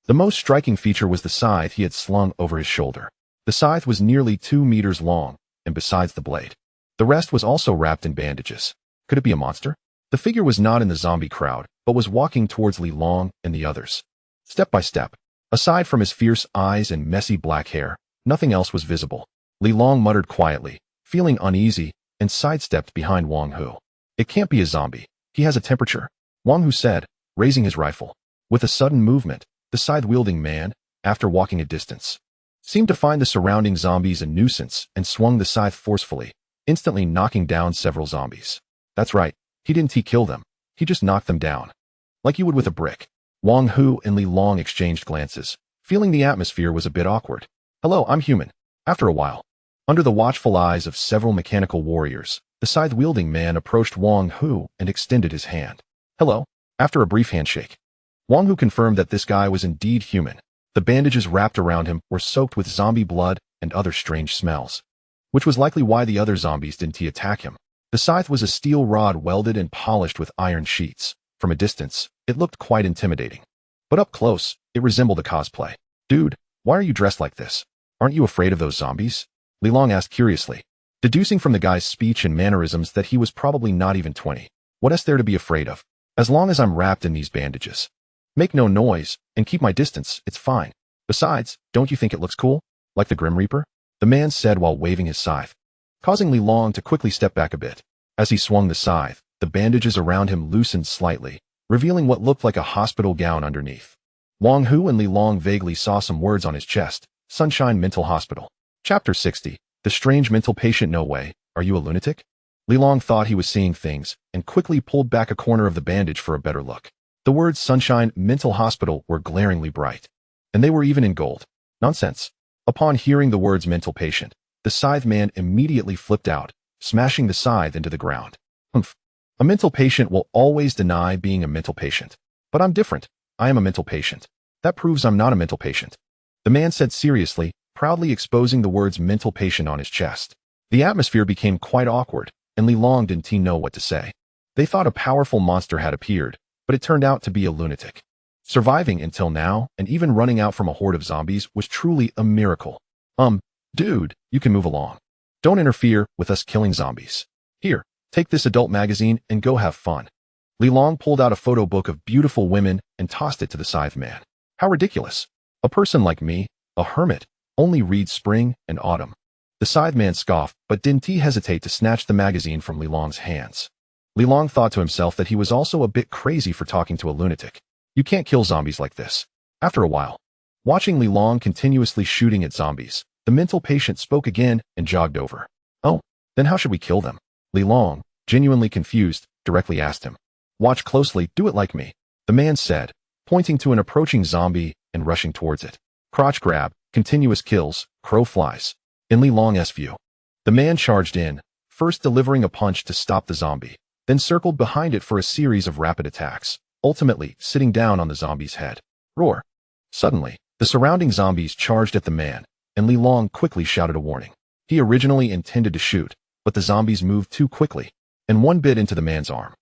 The most striking feature was the scythe he had slung over his shoulder. The scythe was nearly 2 meters long, and besides the blade, the rest was also wrapped in bandages. Could it be a monster? The figure was not in the zombie crowd, but was walking towards Li Long and the others. Step by step, aside from his fierce eyes and messy black hair, nothing else was visible. Li Long muttered quietly, feeling uneasy, and sidestepped behind Wang Hu. It can't be a zombie. He has a temperature, Wang Hu said, raising his rifle. With a sudden movement, the scythe-wielding man, after walking a distance, seemed to find the surrounding zombies a nuisance and swung the scythe forcefully, instantly knocking down several zombies. That's right, he didn't kill them, he just knocked them down. Like you would with a brick. Wang Hu and Li Long exchanged glances, feeling the atmosphere was a bit awkward. Hello, I'm human. After a while, under the watchful eyes of several mechanical warriors, the scythe-wielding man approached Wang Hu and extended his hand. Hello. After a brief handshake, Wang Hu confirmed that this guy was indeed human. The bandages wrapped around him were soaked with zombie blood and other strange smells, which was likely why the other zombies didn't attack him. The scythe was a steel rod welded and polished with iron sheets. From a distance, it looked quite intimidating. But up close, it resembled a cosplay. Dude, why are you dressed like this? Aren't you afraid of those zombies? Li Long asked curiously, deducing from the guy's speech and mannerisms that he was probably not even 20. What is there to be afraid of? As long as I'm wrapped in these bandages. Make no noise, and keep my distance, it's fine. Besides, don't you think it looks cool? Like the Grim Reaper? The man said while waving his scythe. causing Li Long to quickly step back a bit. As he swung the scythe, the bandages around him loosened slightly, revealing what looked like a hospital gown underneath. Wang Hu and Li Long vaguely saw some words on his chest. Sunshine Mental Hospital. Chapter 60. The Strange Mental Patient. No way. Are you a lunatic? Li Long thought he was seeing things, and quickly pulled back a corner of the bandage for a better look. The words Sunshine Mental Hospital were glaringly bright. And they were even in gold. Nonsense. Upon hearing the words mental patient, the scythe man immediately flipped out, smashing the scythe into the ground. Humph. A mental patient will always deny being a mental patient. But I'm different. I am a mental patient. That proves I'm not a mental patient. The man said seriously, proudly exposing the words mental patient on his chest. The atmosphere became quite awkward, and Li Long didn't know what to say. They thought a powerful monster had appeared, but it turned out to be a lunatic. Surviving until now, and even running out from a horde of zombies, was truly a miracle. Dude, you can move along. Don't interfere with us killing zombies. Here, take this adult magazine and go have fun. Li Long pulled out a photo book of beautiful women and tossed it to the scythe man. How ridiculous. A person like me, a hermit, only reads spring and autumn. The scythe man scoffed, but didn't hesitate to snatch the magazine from Li Long's hands. Li Long thought to himself that he was also a bit crazy for talking to a lunatic. You can't kill zombies like this. After a while, watching Li Long continuously shooting at zombies, the mental patient spoke again and jogged over. Oh, then how should we kill them? Li Long, genuinely confused, directly asked him. Watch closely, do it like me, the man said, pointing to an approaching zombie and rushing towards it. Crotch grab, continuous kills, crow flies. In Li Long's view, the man charged in, first delivering a punch to stop the zombie, then circled behind it for a series of rapid attacks, ultimately sitting down on the zombie's head. Roar. Suddenly, the surrounding zombies charged at the man, and Li Long quickly shouted a warning. He originally intended to shoot, but the zombies moved too quickly, and one bit into the man's arm.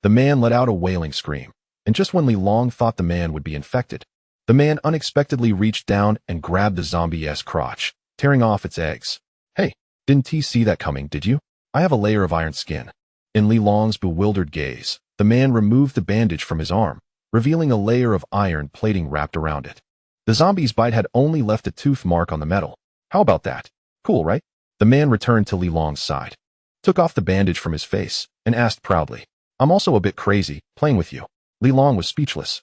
The man let out a wailing scream, and just when Li Long thought the man would be infected, the man unexpectedly reached down and grabbed the zombie's crotch, tearing off its eggs. Hey, didn't he see that coming, did you? I have a layer of iron skin. In Li Long's bewildered gaze, the man removed the bandage from his arm, revealing a layer of iron plating wrapped around it. The zombie's bite had only left a tooth mark on the metal. How about that? Cool, right? The man returned to Li Long's side, took off the bandage from his face, and asked proudly, I'm also a bit crazy, playing with you. Li Long was speechless,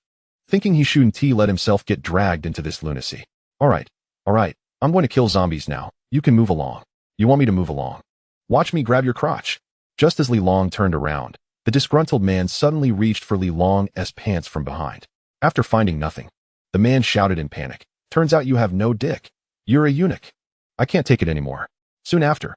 thinking he shouldn't let himself get dragged into this lunacy. Alright, I'm going to kill zombies now. You can move along. You want me to move along? Watch me grab your crotch. Just as Li Long turned around, the disgruntled man suddenly reached for Li Long's pants from behind. After finding nothing, the man shouted in panic, Turns out you have no dick. You're a eunuch. I can't take it anymore. Soon after,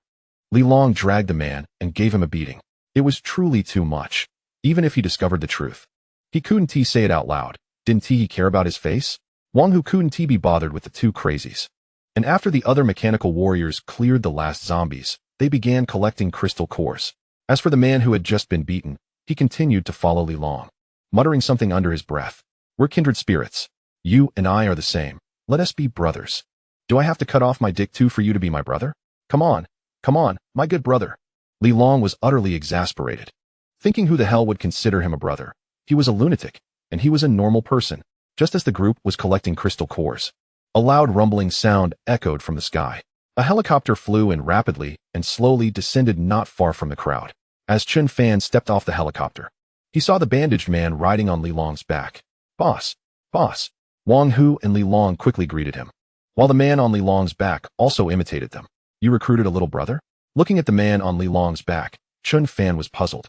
Li Long dragged the man and gave him a beating. It was truly too much, even if he discovered the truth. He couldn't say it out loud. Didn't he care about his face? Wang Hu couldn't be bothered with the two crazies. And after the other mechanical warriors cleared the last zombies, they began collecting crystal cores. As for the man who had just been beaten, he continued to follow Li Long, muttering something under his breath. We're kindred spirits. You and I are the same. Let us be brothers. Do I have to cut off my dick too for you to be my brother? Come on, my good brother. Li Long was utterly exasperated, thinking who the hell would consider him a brother. He was a lunatic, and he was a normal person. Just as the group was collecting crystal cores, a loud rumbling sound echoed from the sky. A helicopter flew in rapidly and slowly descended not far from the crowd. As Chun Fan stepped off the helicopter, he saw the bandaged man riding on Li Long's back. Boss. Wang Hu and Li Long quickly greeted him, while the man on Li Long's back also imitated them. You recruited a little brother? Looking at the man on Li Long's back, Chun Fan was puzzled,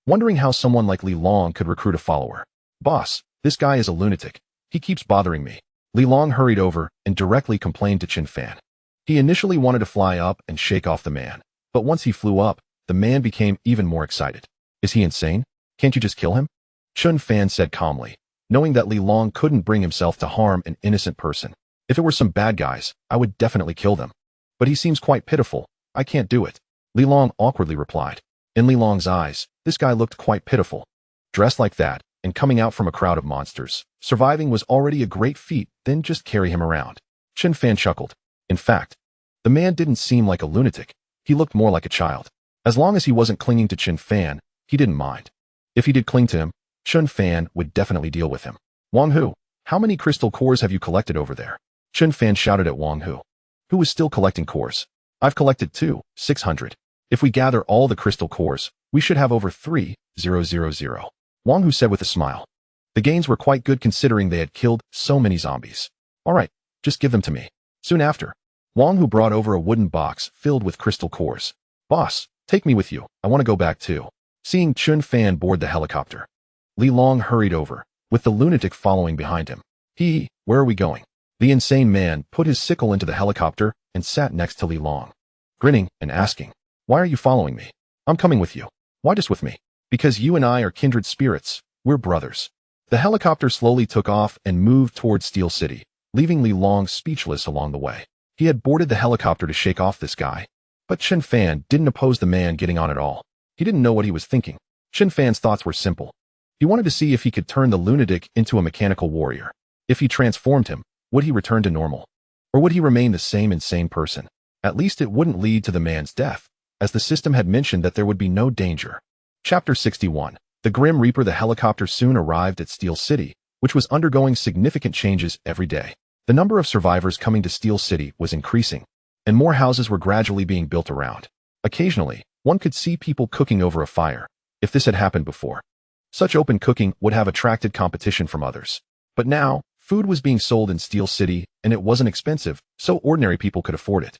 wondering how someone like Li Long could recruit a follower. Boss, this guy is a lunatic. He keeps bothering me. Li Long hurried over and directly complained to Chun Fan. He initially wanted to fly up and shake off the man, but once he flew up, the man became even more excited. Is he insane? Can't you just kill him? Chun Fan said calmly, knowing that Li Long couldn't bring himself to harm an innocent person. If it were some bad guys, I would definitely kill them. But he seems quite pitiful. I can't do it. Li Long awkwardly replied. In Li Long's eyes, this guy looked quite pitiful. Dressed like that, and coming out from a crowd of monsters, surviving was already a great feat, then just carry him around. Chun Fan chuckled. In fact, the man didn't seem like a lunatic. He looked more like a child. As long as he wasn't clinging to Chun Fan, he didn't mind. If he did cling to him, Chun Fan would definitely deal with him. Wang Hu, how many crystal cores have you collected over there? Chun Fan shouted at Wang Hu, who was still collecting cores. I've collected 600. If we gather all the crystal cores, we should have over 3,000. Wang Hu said with a smile. The gains were quite good considering they had killed so many zombies. All right, just give them to me. Soon after, Wang Hu brought over a wooden box filled with crystal cores. Boss, take me with you. I want to go back too. Seeing Chun Fan board the helicopter, Li Long hurried over, with the lunatic following behind him. Where are we going? The insane man put his sickle into the helicopter and sat next to Li Long, grinning and asking, "Why are you following me? I'm coming with you." "Why just with me?" "Because you and I are kindred spirits. We're brothers." The helicopter slowly took off and moved towards Steel City, leaving Li Long speechless along the way. He had boarded the helicopter to shake off this guy, but Chen Fan didn't oppose the man getting on at all. He didn't know what he was thinking. Chen Fan's thoughts were simple. He wanted to see if he could turn the lunatic into a mechanical warrior. If he transformed him, would he return to normal? Or would he remain the same insane person? At least it wouldn't lead to the man's death, as the system had mentioned that there would be no danger. Chapter 61. The Grim Reaper. The helicopter soon arrived at Steel City, which was undergoing significant changes every day. The number of survivors coming to Steel City was increasing, and more houses were gradually being built around. Occasionally, one could see people cooking over a fire, if this had happened before. Such open cooking would have attracted competition from others. But now, food was being sold in Steel City, and it wasn't expensive, so ordinary people could afford it,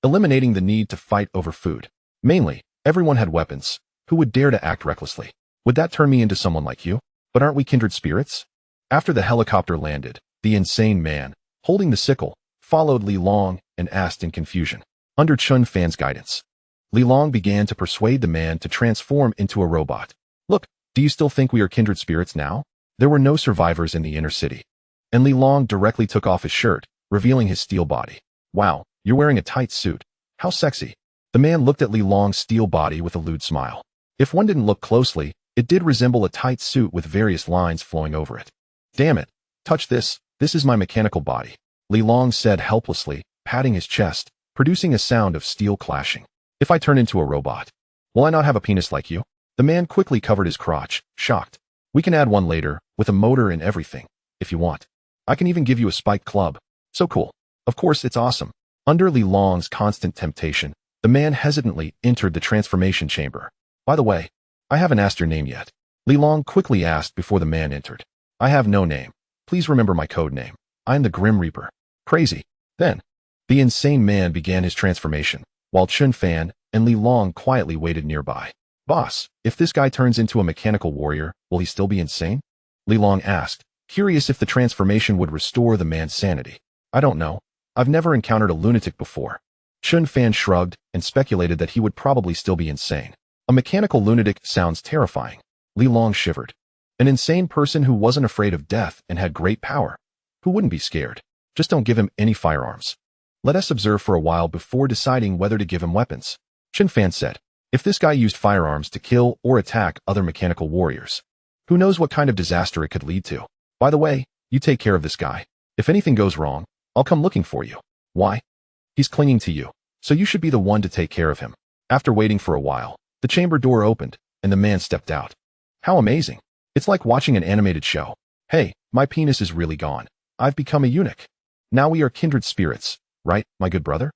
eliminating the need to fight over food. Mainly, everyone had weapons. Who would dare to act recklessly? Would that turn me into someone like you? But aren't we kindred spirits? After the helicopter landed, the insane man, holding the sickle, followed Li Long and asked in confusion. Under Chun Fan's guidance, Li Long began to persuade the man to transform into a robot. "Look, do you still think we are kindred spirits now?" There were no survivors in the inner city, and Li Long directly took off his shirt, revealing his steel body. "Wow, you're wearing a tight suit. How sexy." The man looked at Li Long's steel body with a lewd smile. If one didn't look closely, it did resemble a tight suit with various lines flowing over it. "Damn it, touch this. This is my mechanical body," Li Long said helplessly, patting his chest, producing a sound of steel clashing. "If I turn into a robot, will I not have a penis like you?" The man quickly covered his crotch, shocked. "We can add one later, with a motor and everything, if you want. I can even give you a spiked club." "So cool. Of course, it's awesome." Under Li Long's constant temptation, the man hesitantly entered the transformation chamber. "By the way, I haven't asked your name yet," Li Long quickly asked before the man entered. "I have no name. Please remember my code name. I'm the Grim Reaper." "Crazy." Then, the insane man began his transformation, while Chun Fan and Li Long quietly waited nearby. "Boss, if this guy turns into a mechanical warrior, will he still be insane?" Li Long asked, curious if the transformation would restore the man's sanity. "I don't know. I've never encountered a lunatic before." Chun Fan shrugged and speculated that he would probably still be insane. A mechanical lunatic sounds terrifying. Li Long shivered. An insane person who wasn't afraid of death and had great power. Who wouldn't be scared? Just don't give him any firearms. "Let us observe for a while before deciding whether to give him weapons," Chun Fan said. "If this guy used firearms to kill or attack other mechanical warriors, who knows what kind of disaster it could lead to? By the way, you take care of this guy. If anything goes wrong, I'll come looking for you." "Why?" "He's clinging to you, so you should be the one to take care of him." After waiting for a while, the chamber door opened, and the man stepped out. "How amazing. It's like watching an animated show. Hey, my penis is really gone. I've become a eunuch. Now we are kindred spirits, right, my good brother?"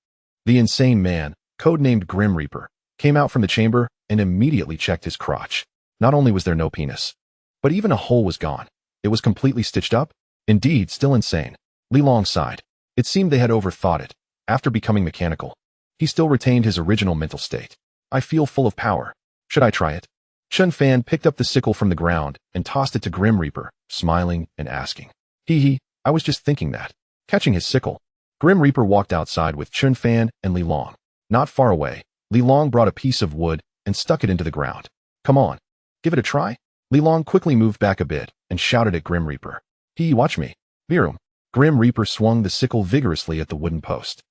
The insane man, codenamed Grim Reaper, came out from the chamber and immediately checked his crotch. Not only was there no penis, but even a hole was gone. It was completely stitched up. Indeed, still insane. Li Long sighed. It seemed they had overthought it. After becoming mechanical, he still retained his original mental state. "I feel full of power. Should I try it?" Chun Fan picked up the sickle from the ground and tossed it to Grim Reaper, smiling and asking. I was just thinking that." Catching his sickle, Grim Reaper walked outside with Chun Fan and Li Long. Not far away, Li Long brought a piece of wood and stuck it into the ground. "Come on, give it a try." Li Long quickly moved back a bit and shouted at Grim Reaper. Watch me." Virum. Grim Reaper swung the sickle vigorously at the wooden post.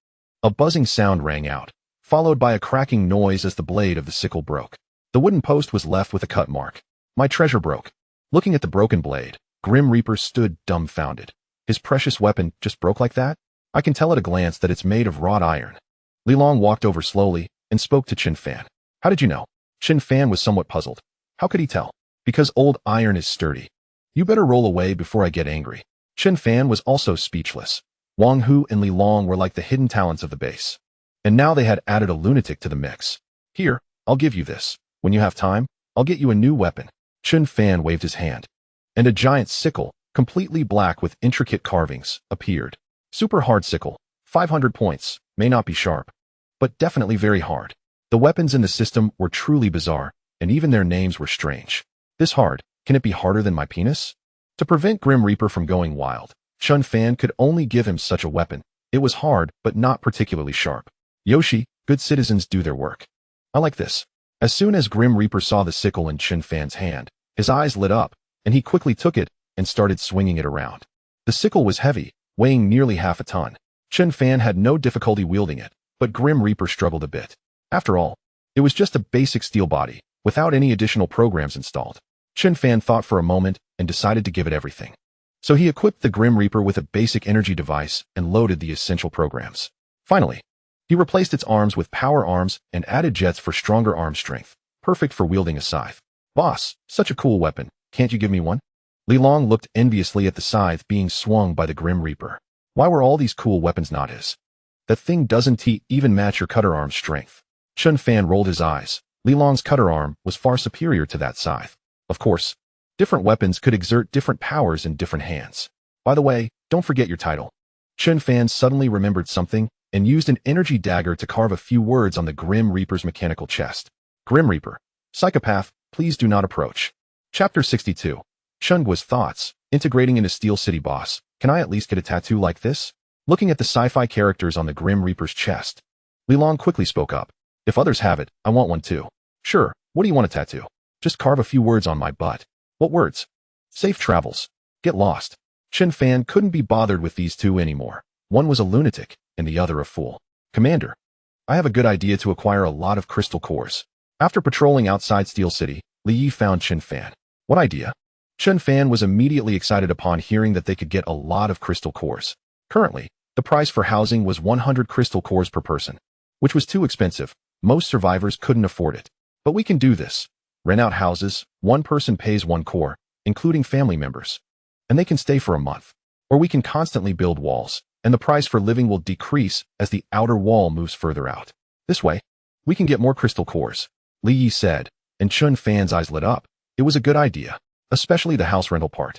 A buzzing sound rang out, followed by a cracking noise as the blade of the sickle broke. The wooden post was left with a cut mark. "My treasure broke." Looking at the broken blade, Grim Reaper stood dumbfounded. His precious weapon just broke like that? "I can tell at a glance that it's made of wrought iron." Li Long walked over slowly and spoke to Chun Fan. "How did you know?" Chun Fan was somewhat puzzled. How could he tell? "Because old iron is sturdy." "You better roll away before I get angry." Chun Fan was also speechless. Wang Hu and Li Long were like the hidden talents of the base. And now they had added a lunatic to the mix. Here, I'll give you this. When you have time, I'll get you a new weapon. Chun Fan waved his hand. And a giant sickle, completely black with intricate carvings, appeared. Super hard sickle. 500 points. May not be sharp, but definitely very hard. The weapons in the system were truly bizarre, and even their names were strange. This hard, can it be harder than my penis? To prevent Grim Reaper from going wild, Chun Fan could only give him such a weapon. It was hard, but not particularly sharp. Yoshi, good citizens do their work. I like this. As soon as Grim Reaper saw the sickle in Chun Fan's hand, his eyes lit up, and he quickly took it and started swinging it around. The sickle was heavy, weighing nearly half a ton. Chun Fan had no difficulty wielding it, but Grim Reaper struggled a bit. After all, it was just a basic steel body, without any additional programs installed. Chun Fan thought for a moment and decided to give it everything. So he equipped the Grim Reaper with a basic energy device and loaded the essential programs. Finally, he replaced its arms with power arms and added jets for stronger arm strength, perfect for wielding a scythe. Boss, such a cool weapon, can't you give me one? Li Long looked enviously at the scythe being swung by the Grim Reaper. Why were all these cool weapons not his? That thing doesn't even match your cutter arm's strength. Chun Fan rolled his eyes. Li Long's cutter arm was far superior to that scythe. Of course, different weapons could exert different powers in different hands. By the way, don't forget your title. Chun Fan suddenly remembered something and used an energy dagger to carve a few words on the Grim Reaper's mechanical chest. Grim Reaper. Psychopath, please do not approach. Chapter 62. Chungua's thoughts. Integrating into Steel City boss. Can I at least get a tattoo like this? Looking at the sci-fi characters on the Grim Reaper's chest, Li Long quickly spoke up. If others have it, I want one too. Sure, what do you want a tattoo? Just carve a few words on my butt. What words? Safe travels. Get lost. Chun Fan couldn't be bothered with these two anymore. One was a lunatic, and the other a fool. Commander, I have a good idea to acquire a lot of crystal cores. After patrolling outside Steel City, Li Yi found Chun Fan. What idea? Chun Fan was immediately excited upon hearing that they could get a lot of crystal cores. Currently, the price for housing was 100 crystal cores per person, which was too expensive. Most survivors couldn't afford it. But we can do this. Rent out houses, one person pays one core, including family members, and they can stay for a month. Or we can constantly build walls, and the price for living will decrease as the outer wall moves further out. This way, we can get more crystal cores, Li Yi said, and Chun Fan's eyes lit up. It was a good idea, especially the house rental part.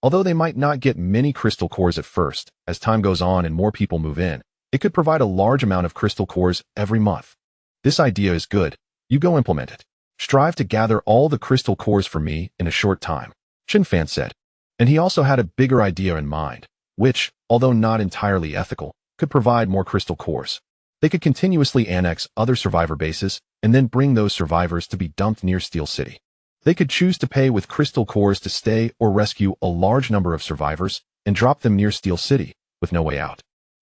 Although they might not get many crystal cores at first, as time goes on and more people move in, it could provide a large amount of crystal cores every month. This idea is good. You go implement it. Strive to gather all the crystal cores for me in a short time, Chun Fan said. And he also had a bigger idea in mind, which, although not entirely ethical, could provide more crystal cores. They could continuously annex other survivor bases and then bring those survivors to be dumped near Steel City. They could choose to pay with crystal cores to stay or rescue a large number of survivors and drop them near Steel City, with no way out.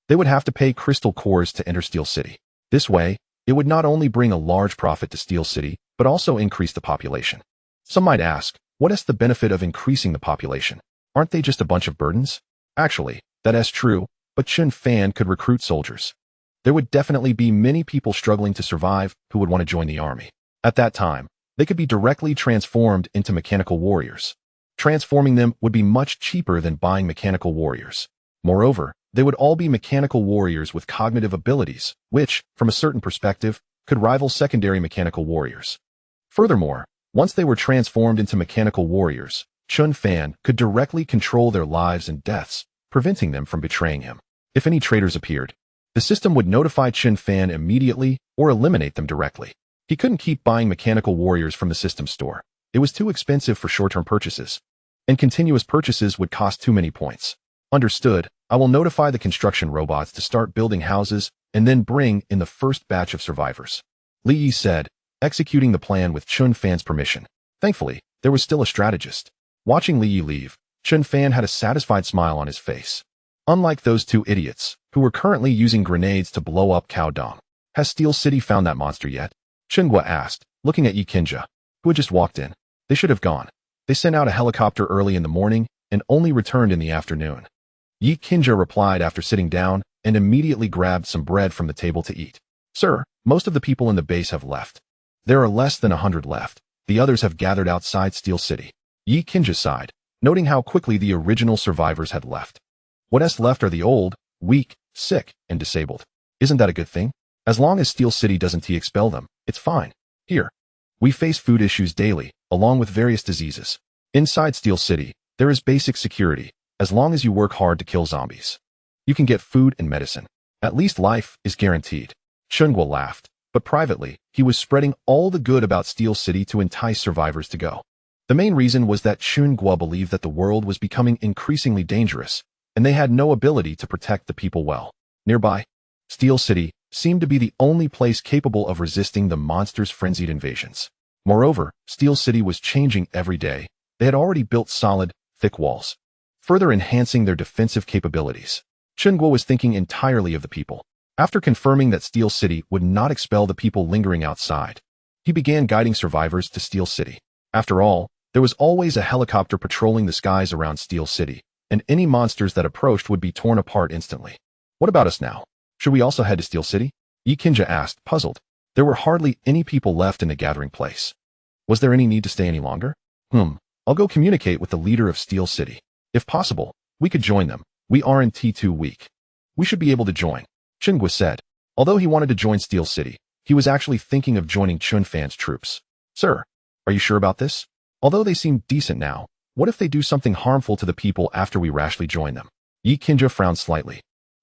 They would have to pay crystal cores to enter Steel City. This way, it would not only bring a large profit to Steel City, but also increase the population. Some might ask, what is the benefit of increasing the population? Aren't they just a bunch of burdens? Actually, that is true, but Chun Fan could recruit soldiers. There would definitely be many people struggling to survive who would want to join the army. At that time, they could be directly transformed into mechanical warriors. Transforming them would be much cheaper than buying mechanical warriors. Moreover, they would all be mechanical warriors with cognitive abilities, which, from a certain perspective, could rival secondary mechanical warriors. Furthermore, once they were transformed into mechanical warriors, Chun Fan could directly control their lives and deaths, preventing them from betraying him. If any traitors appeared, the system would notify Chun Fan immediately or eliminate them directly. He couldn't keep buying mechanical warriors from the system store. It was too expensive for short-term purchases, and continuous purchases would cost too many points. Understood. I will notify the construction robots to start building houses and then bring in the first batch of survivors, Li Yi said, executing the plan with Chun Fan's permission. Thankfully, there was still a strategist. Watching Li Yi leave, Chun Fan had a satisfied smile on his face. Unlike those two idiots, who were currently using grenades to blow up Cow Dong. Has Steel City found that monster yet? Chungwa asked, looking at Yi Kinja, who had just walked in. They should have gone. They sent out a helicopter early in the morning and only returned in the afternoon. Yi Kinja replied after sitting down and immediately grabbed some bread from the table to eat. Sir, most of the people in the base have left. There are less than 100 left. The others have gathered outside Steel City. Yi Kinja sighed, noting how quickly the original survivors had left. What is left are the old, weak, sick, and disabled. Isn't that a good thing? As long as Steel City doesn't expel them, it's fine. Here, we face food issues daily, along with various diseases. Inside Steel City, there is basic security, as long as you work hard to kill zombies. You can get food and medicine. At least life is guaranteed. Chunguo laughed, but privately, he was spreading all the good about Steel City to entice survivors to go. The main reason was that Chunguo believed that the world was becoming increasingly dangerous, and they had no ability to protect the people well. Nearby, Steel City seemed to be the only place capable of resisting the monsters' frenzied invasions. Moreover, Steel City was changing every day. They had already built solid, thick walls, further enhancing their defensive capabilities. Chunguo was thinking entirely of the people. After confirming that Steel City would not expel the people lingering outside, he began guiding survivors to Steel City. After all, there was always a helicopter patrolling the skies around Steel City, and any monsters that approached would be torn apart instantly. What about us now? Should we also head to Steel City? Yikinja asked, puzzled. There were hardly any people left in the gathering place. Was there any need to stay any longer? I'll go communicate with the leader of Steel City. If possible, we could join them. We aren't too weak. We should be able to join, Chunguo said. Although he wanted to join Steel City, he was actually thinking of joining Chunfan's troops. Sir, are you sure about this? Although they seem decent now, what if they do something harmful to the people after we rashly join them? Yikinja frowned slightly,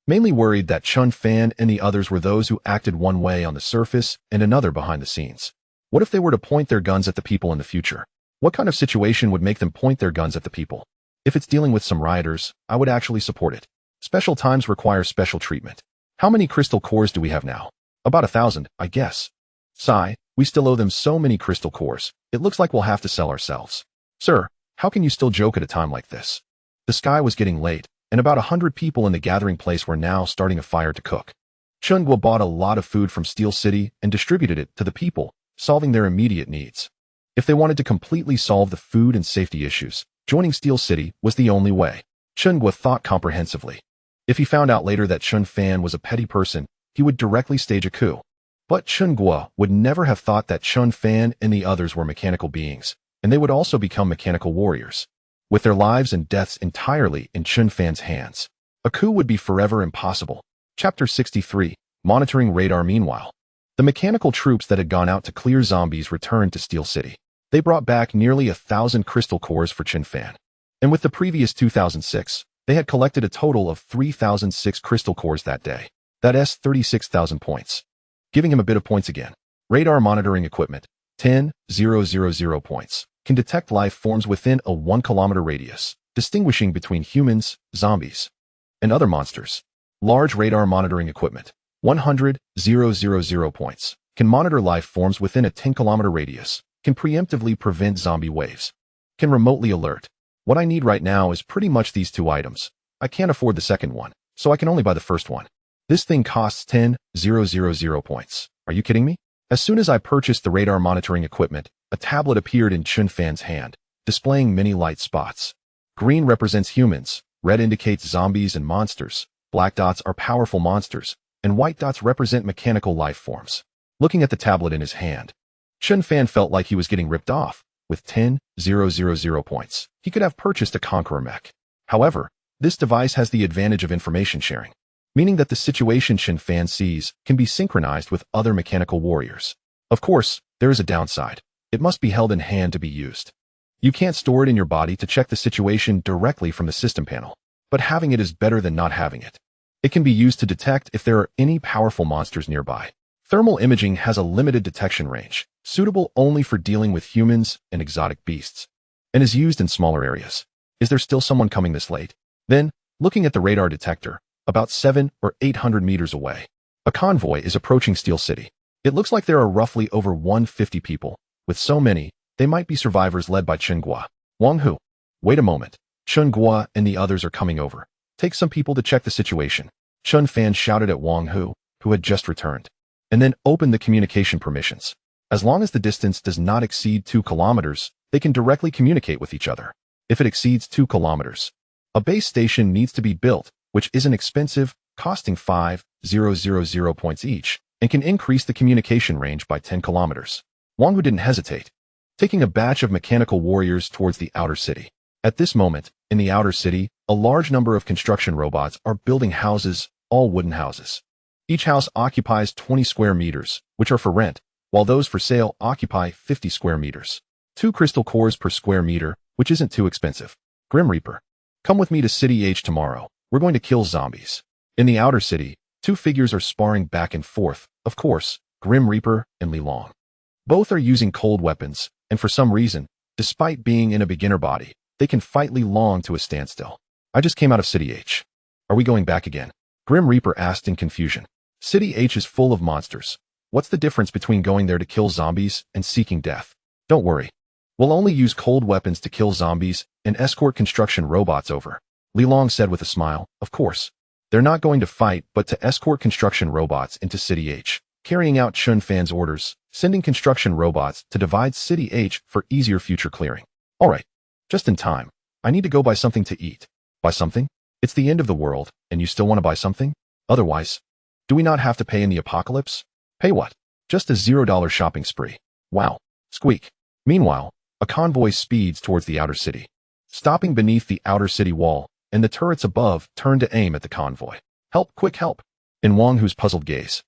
mainly worried that Chunfan and the others were those who acted one way on the surface and another behind the scenes. What if they were to point their guns at the people in the future? What kind of situation would make them point their guns at the people? If it's dealing with some rioters, I would actually support it. Special times require special treatment. How many crystal cores do we have now? About 1,000, I guess. Sigh, we still owe them so many crystal cores. It looks like we'll have to sell ourselves. Sir, how can you still joke at a time like this? The sky was getting late, and about 100 people in the gathering place were now starting a fire to cook. Chunguo bought a lot of food from Steel City and distributed it to the people, solving their immediate needs. If they wanted to completely solve the food and safety issues, joining Steel City was the only way. Chunguo thought comprehensively. If he found out later that Chunfan was a petty person, he would directly stage a coup. But Chunguo would never have thought that Chunfan and the others were mechanical beings, and they would also become mechanical warriors. With their lives and deaths entirely in Chunfan's hands, a coup would be forever impossible. Chapter 63, Monitoring Radar. Meanwhile, the mechanical troops that had gone out to clear zombies returned to Steel City. They brought back nearly 1,000 crystal cores for Chunfan. And with the previous 2006, they had collected a total of 3,006 crystal cores that day. That's 36,000 points. Giving him a bit of points again. Radar monitoring equipment, 10,000 points. Can detect life forms within a 1-kilometer radius, distinguishing between humans, zombies, and other monsters. Large radar monitoring equipment, 100,000 points. Can monitor life forms within a 10-kilometer radius. Can preemptively prevent zombie waves. Can remotely alert. What I need right now is pretty much these two items. I can't afford the second one, so I can only buy the first one. This thing costs 10,000 points. Are you kidding me? As soon as I purchased the radar monitoring equipment, a tablet appeared in Chunfan's hand, displaying many light spots. Green represents humans, red indicates zombies and monsters, black dots are powerful monsters, and white dots represent mechanical life forms. Looking at the tablet in his hand, Chunfan felt like he was getting ripped off. With 10,000 points, he could have purchased a Conqueror mech. However, this device has the advantage of information sharing, meaning that the situation Chunfan sees can be synchronized with other mechanical warriors. Of course, there is a downside. It must be held in hand to be used. You can't store it in your body to check the situation directly from the system panel, but having it is better than not having it. It can be used to detect if there are any powerful monsters nearby. Thermal imaging has a limited detection range, suitable only for dealing with humans and exotic beasts, and is used in smaller areas. Is there still someone coming this late? Then, looking at the radar detector, about 700 or 800 meters away, a convoy is approaching Steel City. It looks like there are roughly over 150 people. With so many, they might be survivors led by Chunguo. Wang Hu. Wait a moment. Chunguo and the others are coming over. Take some people to check the situation. Chunfan shouted at Wang Hu, who had just returned, and then opened the communication permissions. As long as the distance does not exceed 2 kilometers, they can directly communicate with each other. If it exceeds 2 kilometers, a base station needs to be built, which isn't expensive, costing 5,000 points each, and can increase the communication range by 10 kilometers. Wang Hu didn't hesitate, taking a batch of mechanical warriors towards the outer city. At this moment, in the outer city, a large number of construction robots are building houses, all wooden houses. Each house occupies 20 square meters, which are for rent, while those for sale occupy 50 square meters. 2 crystal cores per square meter, which isn't too expensive. Grim Reaper. Come with me to City H tomorrow. We're going to kill zombies. In the outer city, 2 figures are sparring back and forth, of course, Grim Reaper and Li Long. Both are using cold weapons, and for some reason, despite being in a beginner body, they can fight Li Long to a standstill. I just came out of City H. Are we going back again? Grim Reaper asked in confusion. City H is full of monsters. What's the difference between going there to kill zombies and seeking death? Don't worry. We'll only use cold weapons to kill zombies and escort construction robots over. Li Long said with a smile. Of course. They're not going to fight but to escort construction robots into City H, carrying out Chun Fan's orders, sending construction robots to divide City H for easier future clearing. Alright. Just in time. I need to go buy something to eat. Buy something? It's the end of the world, and you still want to buy something? Otherwise, do we not have to pay in the apocalypse? Pay what? Just a $0 shopping spree. Wow. Squeak. Meanwhile, a convoy speeds towards the outer city. Stopping beneath the outer city wall, and the turrets above turn to aim at the convoy. Help, quick help. In Wang Hu's puzzled gaze.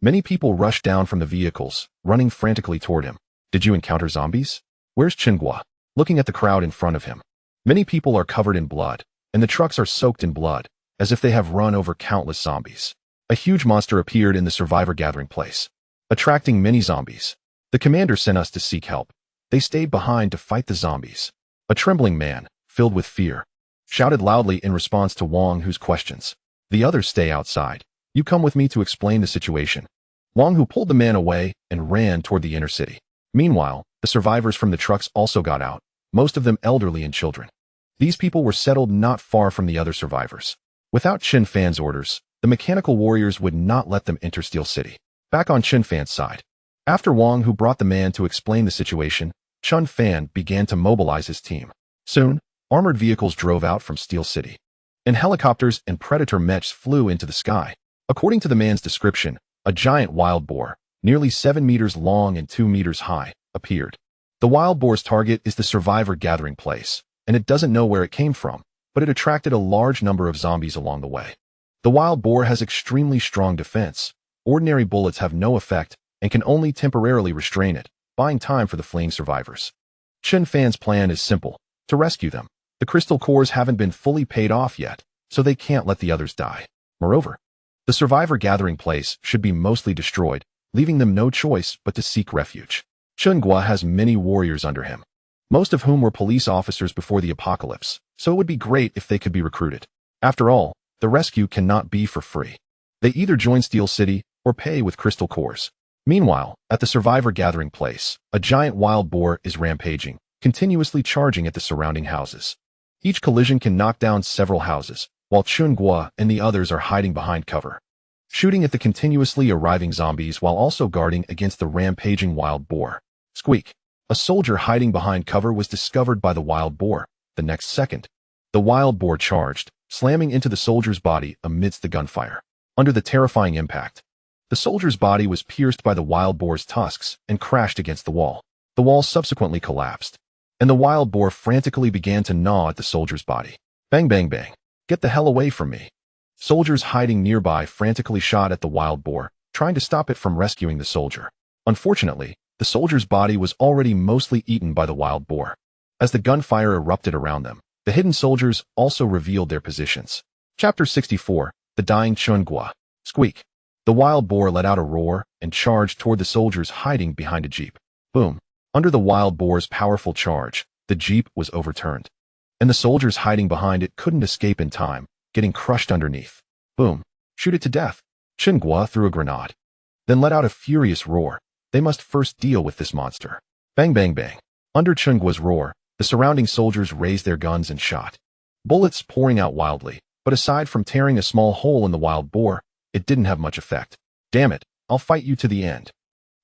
Many people rush down from the vehicles, running frantically toward him. Did you encounter zombies? Where's Chingua? Looking at the crowd in front of him. Many people are covered in blood, and the trucks are soaked in blood, as if they have run over countless zombies. A huge monster appeared in the survivor gathering place, attracting many zombies. The commander sent us to seek help. They stayed behind to fight the zombies. A trembling man, filled with fear, shouted loudly in response to Wang Hu's questions. The others stay outside. You come with me to explain the situation. Wang Hu pulled the man away and ran toward the inner city. Meanwhile, the survivors from the trucks also got out, most of them elderly and children. These people were settled not far from the other survivors. Without Chun Fan's orders, the mechanical warriors would not let them enter Steel City. Back on Chun Fan's side. After Wang Hu brought the man to explain the situation, Chun Fan began to mobilize his team. Soon, armored vehicles drove out from Steel City, and helicopters and predator mechs flew into the sky. According to the man's description, a giant wild boar, nearly 7 meters long and 2 meters high, appeared. The wild boar's target is the survivor gathering place, and it doesn't know where it came from, but it attracted a large number of zombies along the way. The wild boar has extremely strong defense. Ordinary bullets have no effect and can only temporarily restrain it, buying time for the fleeing survivors. Chun Fan's plan is simple, to rescue them. The crystal cores haven't been fully paid off yet, so they can't let the others die. Moreover, the survivor gathering place should be mostly destroyed, leaving them no choice but to seek refuge. Chun Gua has many warriors under him, most of whom were police officers before the apocalypse, so it would be great if they could be recruited. After all, the rescue cannot be for free. They either join Steel City or pay with crystal cores. Meanwhile, at the survivor gathering place, a giant wild boar is rampaging, continuously charging at the surrounding houses. Each collision can knock down several houses, while Chun Gua and the others are hiding behind cover, shooting at the continuously arriving zombies while also guarding against the rampaging wild boar. Squeak. A soldier hiding behind cover was discovered by the wild boar. The next second, the wild boar charged, slamming into the soldier's body amidst the gunfire. Under the terrifying impact, the soldier's body was pierced by the wild boar's tusks and crashed against the wall. The wall subsequently collapsed, and the wild boar frantically began to gnaw at the soldier's body. Bang, bang, bang. Get the hell away from me. Soldiers hiding nearby frantically shot at the wild boar, trying to stop it from rescuing the soldier. Unfortunately, the soldier's body was already mostly eaten by the wild boar. As the gunfire erupted around them, the hidden soldiers also revealed their positions. Chapter 64, The Dying Chun Gua. Squeak. The wild boar let out a roar and charged toward the soldiers hiding behind a jeep. Boom. Under the wild boar's powerful charge, the jeep was overturned, and the soldiers hiding behind it couldn't escape in time, getting crushed underneath. Boom. Shoot it to death. Chun Gua threw a grenade, then let out a furious roar. They must first deal with this monster. Bang, bang, bang. Under Chun Gua's roar, the surrounding soldiers raised their guns and shot, bullets pouring out wildly, but aside from tearing a small hole in the wild boar, it didn't have much effect. Damn it, I'll fight you to the end.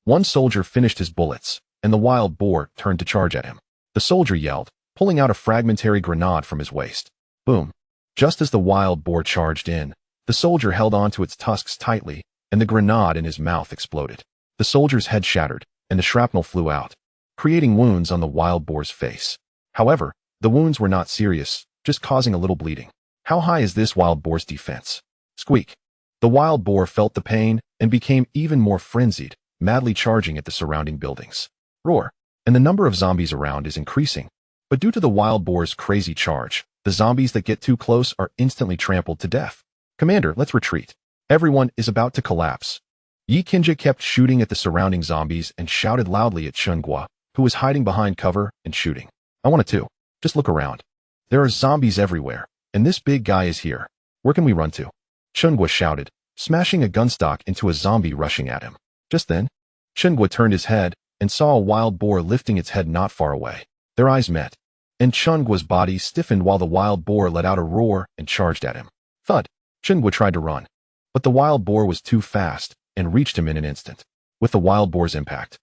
One soldier finished his bullets, and the wild boar turned to charge at him. The soldier yelled, pulling out a fragmentary grenade from his waist. Boom. Just as the wild boar charged in, the soldier held onto its tusks tightly, and the grenade in his mouth exploded. The soldier's head shattered, and the shrapnel flew out, creating wounds on the wild boar's face. However, the wounds were not serious, just causing a little bleeding. How high is this wild boar's defense? Squeak. The The wild boar felt the pain and became even more frenzied, madly charging at the surrounding buildings. Roar! And the number of zombies around is increasing. But due to the wild boar's crazy charge, the zombies that get too close are instantly trampled to death. Commander, let's retreat. Everyone is about to collapse. Yi Qinja kept shooting at the surrounding zombies and shouted loudly at Chunghua, who was hiding behind cover and shooting. I want it too. Just look around. There are zombies everywhere, and this big guy is here. Where can we run to? Chunghua shouted, smashing a gunstock into a zombie rushing at him. Just then, Chunghua turned his head and saw a wild boar lifting its head not far away. Their eyes met, and Chungwa's body stiffened while the wild boar let out a roar and charged at him. Thud! Chunghua tried to run, but the wild boar was too fast and reached him in an instant. With the wild boar's impact,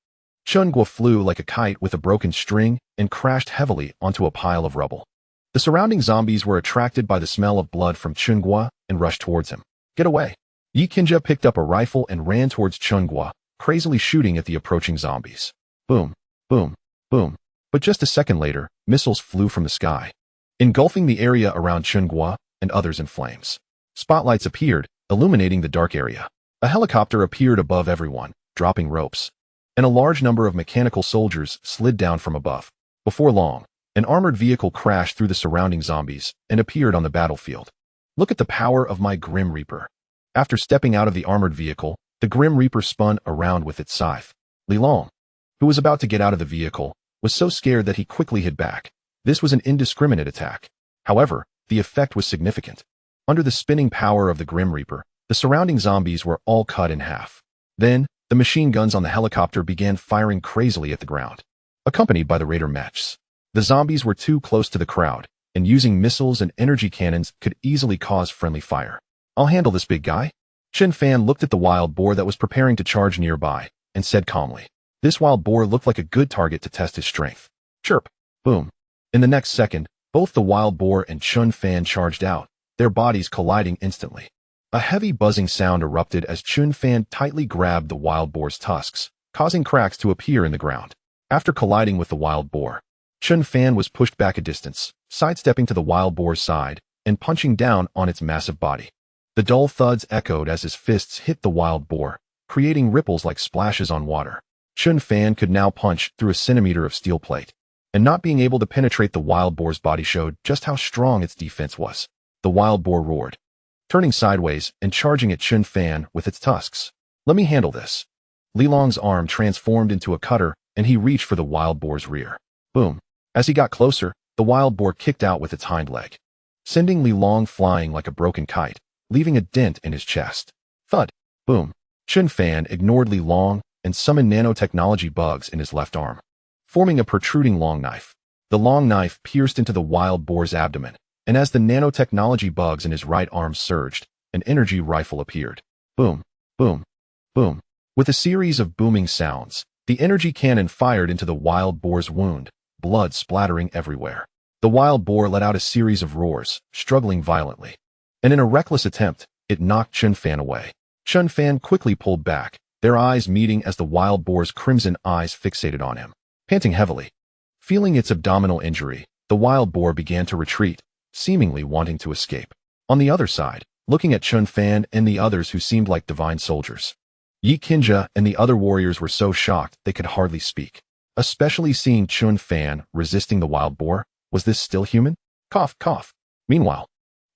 Chunghua flew like a kite with a broken string and crashed heavily onto a pile of rubble. The surrounding zombies were attracted by the smell of blood from Chunghua and rushed towards him. Get away! Yi Qinja picked up a rifle and ran towards Chunghua, crazily shooting at the approaching zombies. Boom, boom, boom. But just a second later, missiles flew from the sky, engulfing the area around Chunghua and others in flames. Spotlights appeared, illuminating the dark area. A helicopter appeared above everyone, dropping ropes, and a large number of mechanical soldiers slid down from above. Before long, an armored vehicle crashed through the surrounding zombies and appeared on the battlefield. Look at the power of my Grim Reaper. After stepping out of the armored vehicle, the Grim Reaper spun around with its scythe. Li Long, who was about to get out of the vehicle, was so scared that he quickly hid back. This was an indiscriminate attack. However, the effect was significant. Under the spinning power of the Grim Reaper, the surrounding zombies were all cut in half. Then, the machine guns on the helicopter began firing crazily at the ground, accompanied by the raider mechs. The zombies were too close to the crowd, and using missiles and energy cannons could easily cause friendly fire. I'll handle this big guy. Chen Fan looked at the wild boar that was preparing to charge nearby, and said calmly. This wild boar looked like a good target to test his strength. Chirp! Boom! In the next second, both the wild boar and Chun Fan charged out, their bodies colliding instantly. A heavy buzzing sound erupted as Chun Fan tightly grabbed the wild boar's tusks, causing cracks to appear in the ground. After colliding with the wild boar, Chun Fan was pushed back a distance, sidestepping to the wild boar's side and punching down on its massive body. The dull thuds echoed as his fists hit the wild boar, creating ripples like splashes on water. Chun Fan could now punch through a centimeter of steel plate, and not being able to penetrate the wild boar's body showed just how strong its defense was. The wild boar roared, turning sideways and charging at Chun Fan with its tusks. Let me handle this. Li Long's arm transformed into a cutter, and he reached for the wild boar's rear. Boom. As he got closer, the wild boar kicked out with its hind leg, sending Li Long flying like a broken kite, leaving a dent in his chest. Thud. Boom. Chun Fan ignored Li Long and summoned nanotechnology bugs in his left arm, forming a protruding long knife. The long knife pierced into the wild boar's abdomen, and as the nanotechnology bugs in his right arm surged, an energy rifle appeared. Boom, boom, boom. With a series of booming sounds, the energy cannon fired into the wild boar's wound, blood splattering everywhere. The wild boar let out a series of roars, struggling violently, and in a reckless attempt, it knocked Chun Fan away. Chun Fan quickly pulled back, their eyes meeting as the wild boar's crimson eyes fixated on him. Panting heavily, feeling its abdominal injury, the wild boar began to retreat, seemingly wanting to escape. On the other side, looking at Chun Fan and the others who seemed like divine soldiers, Yi Qinja and the other warriors were so shocked they could hardly speak. Especially seeing Chun Fan resisting the wild boar. Was this still human? Cough, cough. Meanwhile,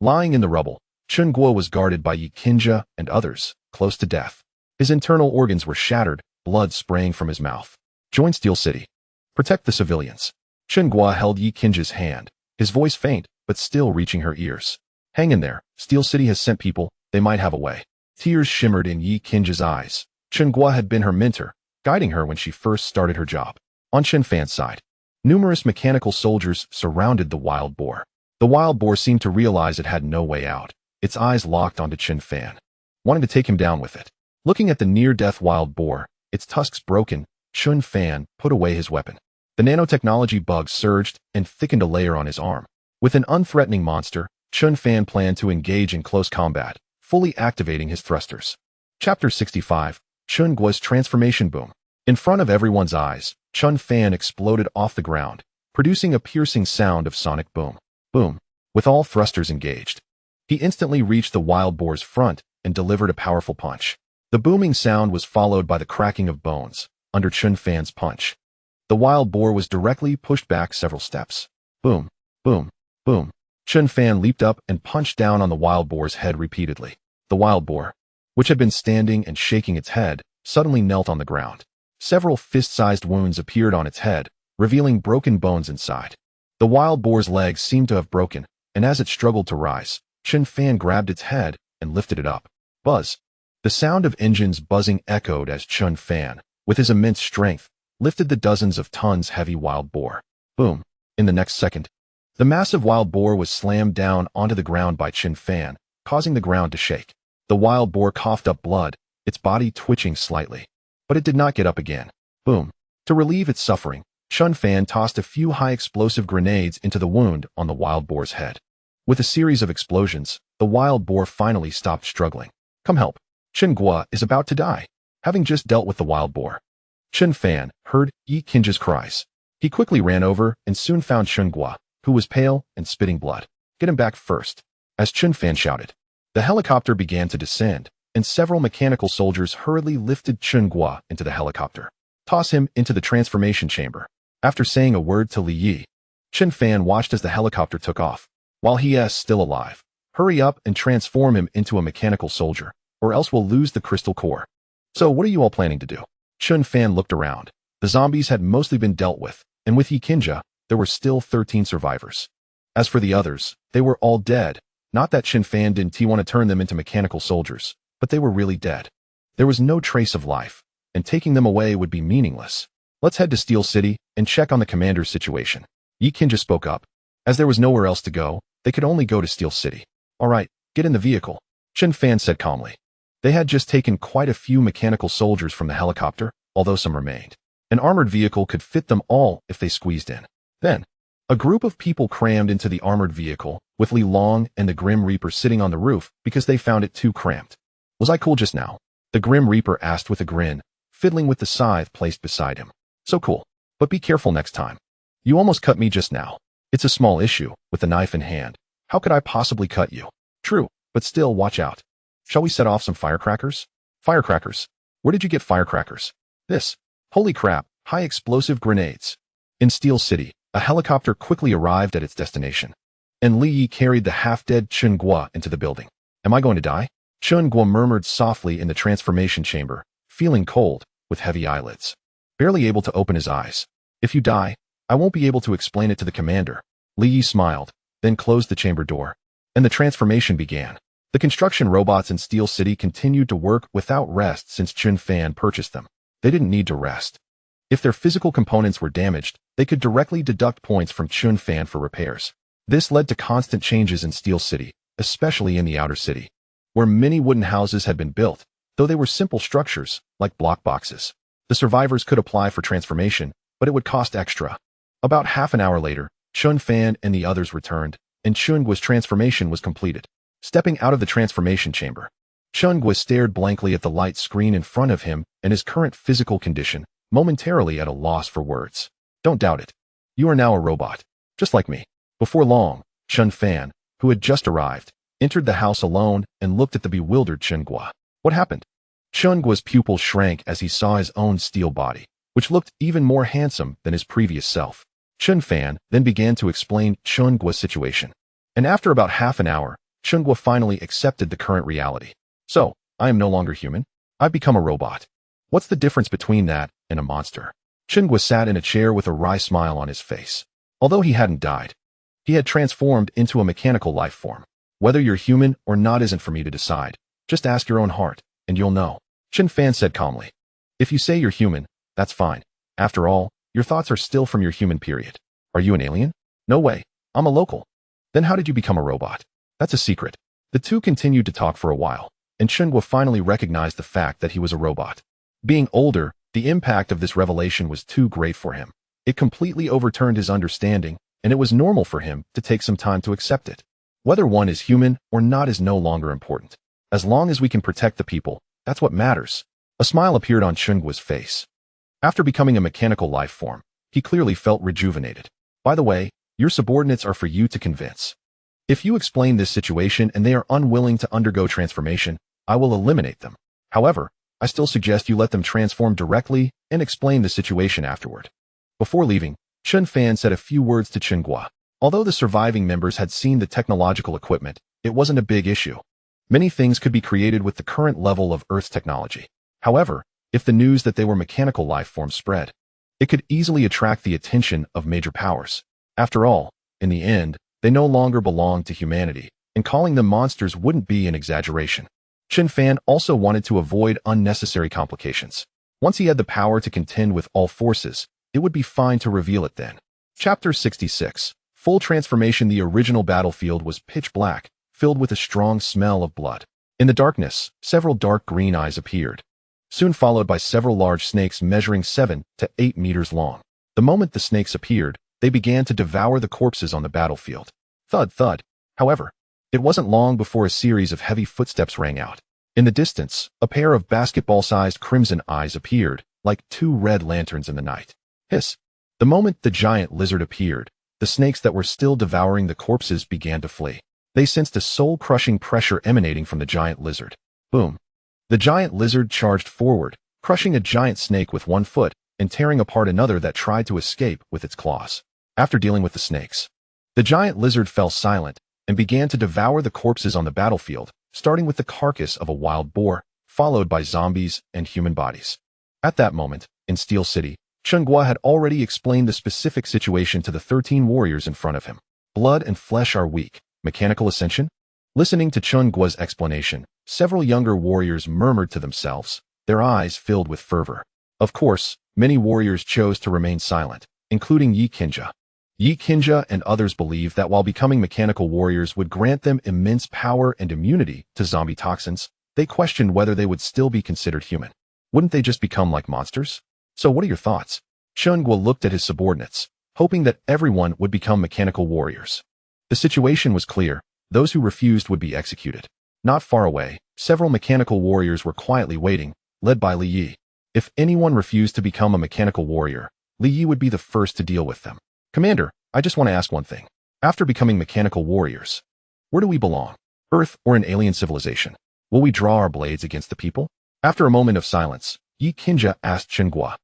lying in the rubble, Chun Guo was guarded by Yi Qinja and others, close to death. His internal organs were shattered, blood spraying from his mouth. Join Steel City. Protect the civilians. Chun Guo held Yi Qinja's hand, his voice faint, but still reaching her ears. Hang in there. Steel City has sent people. They might have a way. Tears shimmered in Yi Qinja's eyes. Chun Guo had been her mentor, guiding her when she first started her job. On Chun Fan's side, numerous mechanical soldiers surrounded the wild boar. The wild boar seemed to realize it had no way out. Its eyes locked onto Chun Fan, wanting to take him down with it. Looking at the near-death wild boar, its tusks broken, Chun Fan put away his weapon. The nanotechnology bug surged and thickened a layer on his arm. With an unthreatening monster, Chun Fan planned to engage in close combat, fully activating his thrusters. Chapter 65, Chun Guo's Transformation Boom. In front of everyone's eyes, Chun Fan exploded off the ground, producing a piercing sound of sonic boom. Boom. With all thrusters engaged, he instantly reached the wild boar's front and delivered a powerful punch. The booming sound was followed by the cracking of bones under Chun Fan's punch. The wild boar was directly pushed back several steps. Boom, boom, boom. Chun Fan leaped up and punched down on the wild boar's head repeatedly. The wild boar, which had been standing and shaking its head, suddenly knelt on the ground. Several fist-sized wounds appeared on its head, revealing broken bones inside. The wild boar's legs seemed to have broken, and as it struggled to rise, Chun Fan grabbed its head and lifted it up. Buzz. The sound of engines buzzing echoed as Chun Fan, with his immense strength, lifted the dozens of tons heavy wild boar. Boom. In the next second, the massive wild boar was slammed down onto the ground by Chun Fan, causing the ground to shake. The wild boar coughed up blood, its body twitching slightly. But it did not get up again. Boom. To relieve its suffering, Chun Fan tossed a few high-explosive grenades into the wound on the wild boar's head. With a series of explosions, the wild boar finally stopped struggling. Come help. Chun Gua is about to die, having just dealt with the wild boar. Chun Fan heard Yi Qinji's cries. He quickly ran over and soon found Chun Gua, who was pale and spitting blood. Get him back first. As Chun Fan shouted, the helicopter began to descend, and several mechanical soldiers hurriedly lifted Chun Gua into the helicopter. Toss him into the transformation chamber. After saying a word to Li Yi, Chun Fan watched as the helicopter took off. While he is still alive, hurry up and transform him into a mechanical soldier, or else we'll lose the crystal core. So what are you all planning to do? Chun Fan looked around. The zombies had mostly been dealt with, and with Yi Qinji, there were still 13 survivors. As for the others, they were all dead. Not that Chun Fan didn't want to turn them into mechanical soldiers, but they were really dead. There was no trace of life, and taking them away would be meaningless. Let's head to Steel City and check on the commander's situation. Yi Qinji spoke up. As there was nowhere else to go, they could only go to Steel City. All right, get in the vehicle, Chun Fan said calmly. They had just taken quite a few mechanical soldiers from the helicopter, although some remained. An armored vehicle could fit them all if they squeezed in. Then, a group of people crammed into the armored vehicle, with Li Long and the Grim Reaper sitting on the roof because they found it too cramped. Was I cool just now? The Grim Reaper asked with a grin, fiddling with the scythe placed beside him. So cool. But be careful next time. You almost cut me just now. It's a small issue, with the knife in hand. How could I possibly cut you? True, but still watch out. Shall we set off some firecrackers? Firecrackers? Where did you get firecrackers? This. Holy crap, high explosive grenades. In Steel City, a helicopter quickly arrived at its destination. And Li Yi carried the half-dead Chun Gua into the building. Am I going to die? Chun Gua murmured softly in the transformation chamber, feeling cold, with heavy eyelids. Barely able to open his eyes. If you die, I won't be able to explain it to the commander. Li Yi smiled, then closed the chamber door. And the transformation began. The construction robots in Steel City continued to work without rest since Chun Fan purchased them. They didn't need to rest. If their physical components were damaged, they could directly deduct points from Chun Fan for repairs. This led to constant changes in Steel City, especially in the outer city, where many wooden houses had been built, though they were simple structures, like block boxes. The survivors could apply for transformation, but it would cost extra. About half an hour later, Chun Fan and the others returned, and Chun Gua's transformation was completed. Stepping out of the transformation chamber, Chun Gua stared blankly at the light screen in front of him and his current physical condition, momentarily at a loss for words. Don't doubt it. You are now a robot, just like me. Before long, Chun Fan, who had just arrived, entered the house alone and looked at the bewildered Chun Gua. What happened? Chun Gua's pupil shrank as he saw his own steel body, which looked even more handsome than his previous self. Chun Fan then began to explain Chun Gua's situation. And after about half an hour, Chun Gua finally accepted the current reality. So, I am no longer human. I've become a robot. What's the difference between that and a monster? Chun Gua sat in a chair with a wry smile on his face. Although he hadn't died, he had transformed into a mechanical life form. Whether you're human or not isn't for me to decide. Just ask your own heart, and you'll know. Chun Fan said calmly. If you say you're human, that's fine. After all, your thoughts are still from your human period. Are you an alien? No way. I'm a local. Then how did you become a robot? That's a secret. The two continued to talk for a while, and Chun Gua finally recognized the fact that he was a robot. Being older, the impact of this revelation was too great for him. It completely overturned his understanding, and it was normal for him to take some time to accept it. Whether one is human or not is no longer important. As long as we can protect the people, that's what matters. A smile appeared on Chun Gua's face. After becoming a mechanical life form, he clearly felt rejuvenated. By the way, your subordinates are for you to convince. If you explain this situation and they are unwilling to undergo transformation, I will eliminate them. However, I still suggest you let them transform directly and explain the situation afterward. Before leaving, Chun Fan said a few words to Chen Guo. Although the surviving members had seen the technological equipment, it wasn't a big issue. Many things could be created with the current level of Earth's technology. However, if the news that they were mechanical life forms spread, it could easily attract the attention of major powers. After all, in the end, they no longer belong to humanity, and calling them monsters wouldn't be an exaggeration. Chen Fan also wanted to avoid unnecessary complications. Once he had the power to contend with all forces, it would be fine to reveal it then. Chapter 66. Full transformation. The original battlefield was pitch black, filled with a strong smell of blood. In the darkness, several dark green eyes appeared, soon followed by several large snakes measuring 7 to 8 meters long. The moment the snakes appeared, they began to devour the corpses on the battlefield. Thud, thud. However, it wasn't long before a series of heavy footsteps rang out. In the distance, a pair of basketball-sized crimson eyes appeared, like two red lanterns in the night. Hiss. The moment the giant lizard appeared, the snakes that were still devouring the corpses began to flee. They sensed a soul-crushing pressure emanating from the giant lizard. Boom. The giant lizard charged forward, crushing a giant snake with one foot and tearing apart another that tried to escape with its claws. After dealing with the snakes, the giant lizard fell silent and began to devour the corpses on the battlefield, starting with the carcass of a wild boar, followed by zombies and human bodies. At that moment, in Steel City, Chen Guo had already explained the specific situation to the 13 warriors in front of him. Blood and flesh are weak. Mechanical ascension? Listening to Chen Guo's explanation, several younger warriors murmured to themselves, their eyes filled with fervor. Of course, many warriors chose to remain silent, including Yi Qinjia. Yi Qinjia and others believed that while becoming mechanical warriors would grant them immense power and immunity to zombie toxins, they questioned whether they would still be considered human. Wouldn't they just become like monsters? So what are your thoughts? Chen Guo looked at his subordinates, hoping that everyone would become mechanical warriors. The situation was clear. Those who refused would be executed. Not far away, several mechanical warriors were quietly waiting, led by Li Yi. If anyone refused to become a mechanical warrior, Li Yi would be the first to deal with them. Commander, I just want to ask one thing. After becoming mechanical warriors, where do we belong? Earth or an alien civilization? Will we draw our blades against the people? After a moment of silence, Yi Qinjia asked Chen Guo.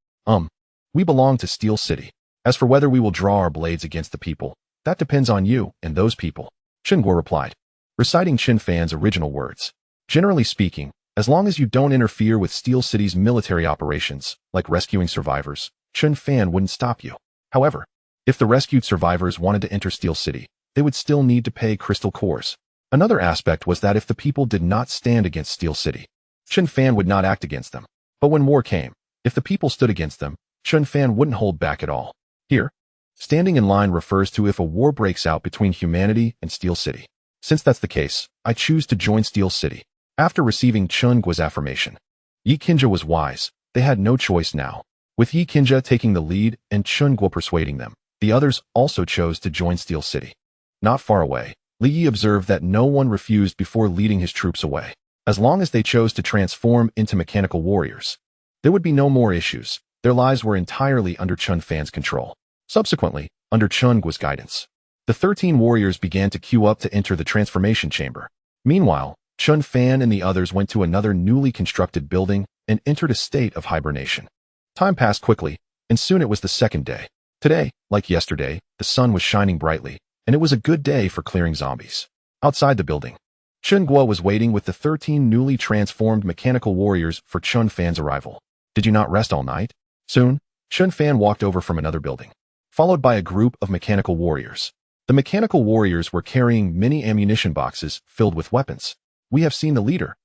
We belong to Steel City. As for whether we will draw our blades against the people, that depends on you and those people. Chen Guo replied, reciting Chen Fan's original words. Generally speaking, as long as you don't interfere with Steel City's military operations, like rescuing survivors, Chen Fan wouldn't stop you. However, if the rescued survivors wanted to enter Steel City, they would still need to pay crystal cores. Another aspect was that if the people did not stand against Steel City, Chen Fan would not act against them. But when war came, if the people stood against them, Chen Fan wouldn't hold back at all. Here, standing in line refers to if a war breaks out between humanity and Steel City. Since that's the case, I choose to join Steel City. After receiving Chen Guo's affirmation, Yi Qinjia was wise. They had no choice now. With Yi Qinjia taking the lead and Chen Guo persuading them, the others also chose to join Steel City. Not far away, Li Yi observed that no one refused before leading his troops away. As long as they chose to transform into mechanical warriors, there would be no more issues. Their lives were entirely under Chen Fan's control. Subsequently, under Chen Guo's guidance, the 13 warriors began to queue up to enter the transformation chamber. Meanwhile, Chen Fan and the others went to another newly constructed building and entered a state of hibernation. Time passed quickly, and soon it was the second day. Today, like yesterday, the sun was shining brightly, and it was a good day for clearing zombies. Outside the building, Chen Guo was waiting with the 13 newly transformed mechanical warriors for Chen Fan's arrival. Did you not rest all night? Soon, Chen Fan walked over from another building, followed by a group of mechanical warriors. The mechanical warriors were carrying many ammunition boxes filled with weapons. We have seen the leader.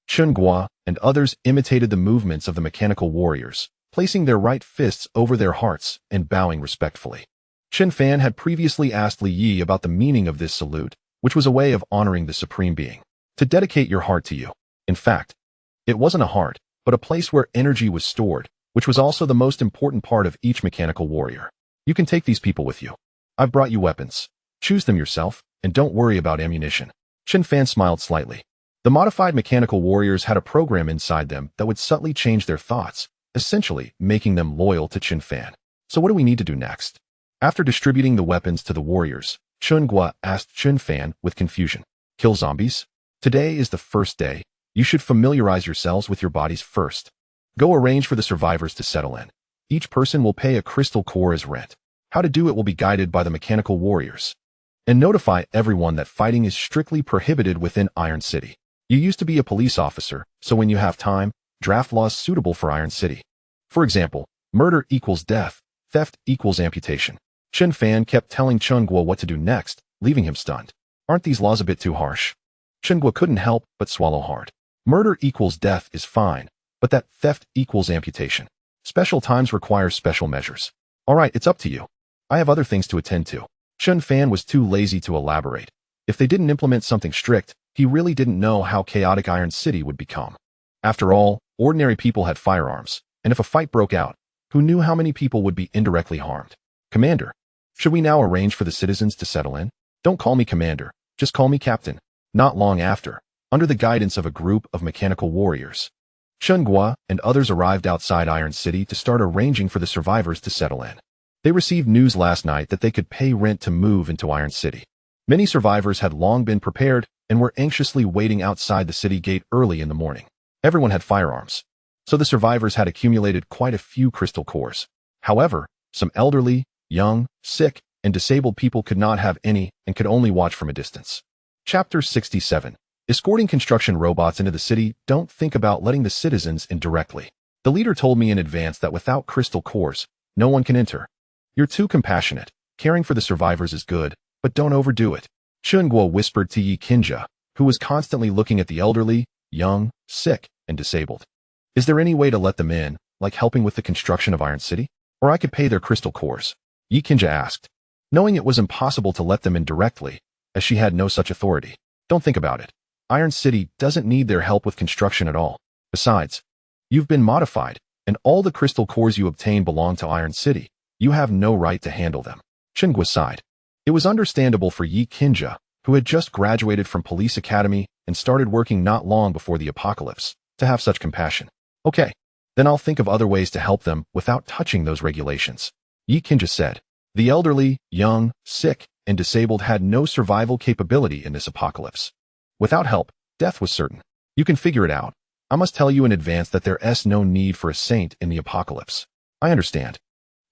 Chen Guo and others imitated the movements of the mechanical warriors, placing their right fists over their hearts and bowing respectfully. Chen Fan had previously asked Li Yi about the meaning of this salute, which was a way of honoring the Supreme Being. To dedicate your heart to you. In fact, it wasn't a heart, but a place where energy was stored, which was also the most important part of each mechanical warrior. You can take these people with you. I've brought you weapons. Choose them yourself, and don't worry about ammunition. Chen Fan smiled slightly. The modified mechanical warriors had a program inside them that would subtly change their thoughts, essentially making them loyal to Chen Fan. So what do we need to do next? After distributing the weapons to the warriors, Chen Guo asked Chen Fan with confusion. Kill zombies? Today is the first day. You should familiarize yourselves with your bodies first. Go arrange for the survivors to settle in. Each person will pay a crystal core as rent. How to do it will be guided by the mechanical warriors. And notify everyone that fighting is strictly prohibited within Iron City. You used to be a police officer, so when you have time, draft laws suitable for Iron City. For example, murder equals death, theft equals amputation. Chen Fan kept telling Chen Guo what to do next, leaving him stunned. Aren't these laws a bit too harsh? Chen Guo couldn't help but swallow hard. Murder equals death is fine, but that theft equals amputation. Special times require special measures. Alright, it's up to you. I have other things to attend to. Chen Fan was too lazy to elaborate. If they didn't implement something strict, he really didn't know how chaotic Iron City would become. After all, ordinary people had firearms, and if a fight broke out, who knew how many people would be indirectly harmed? Commander, should we now arrange for the citizens to settle in? Don't call me Commander, just call me Captain. Not long after, under the guidance of a group of mechanical warriors, Chen Guo and others arrived outside Iron City to start arranging for the survivors to settle in. They received news last night that they could pay rent to move into Iron City. Many survivors had long been prepared and were anxiously waiting outside the city gate early in the morning. Everyone had firearms, so the survivors had accumulated quite a few crystal cores. However, some elderly, young, sick, and disabled people could not have any and could only watch from a distance. Chapter 67. Escorting construction robots into the city. Don't think about letting the citizens in directly. The leader told me in advance that without crystal cores, no one can enter. You're too compassionate. Caring for the survivors is good, but don't overdo it. Chen Guo whispered to Yi Qinjia, who was constantly looking at the elderly, young, sick, and disabled. Is there any way to let them in, like helping with the construction of Iron City? Or I could pay their crystal cores? Yi Qinjia asked, knowing it was impossible to let them in directly, as she had no such authority. Don't think about it. Iron City doesn't need their help with construction at all. Besides, you've been modified, and all the crystal cores you obtain belong to Iron City. You have no right to handle them. Chen Guo sighed. It was understandable for Yi Qinjia, who had just graduated from police academy and started working not long before the apocalypse, to have such compassion. Okay, then I'll think of other ways to help them without touching those regulations. Yi Qinjia said. The elderly, young, sick, and disabled had no survival capability in this apocalypse. Without help, death was certain. You can figure it out. I must tell you in advance that there's no need for a saint in the apocalypse. I understand.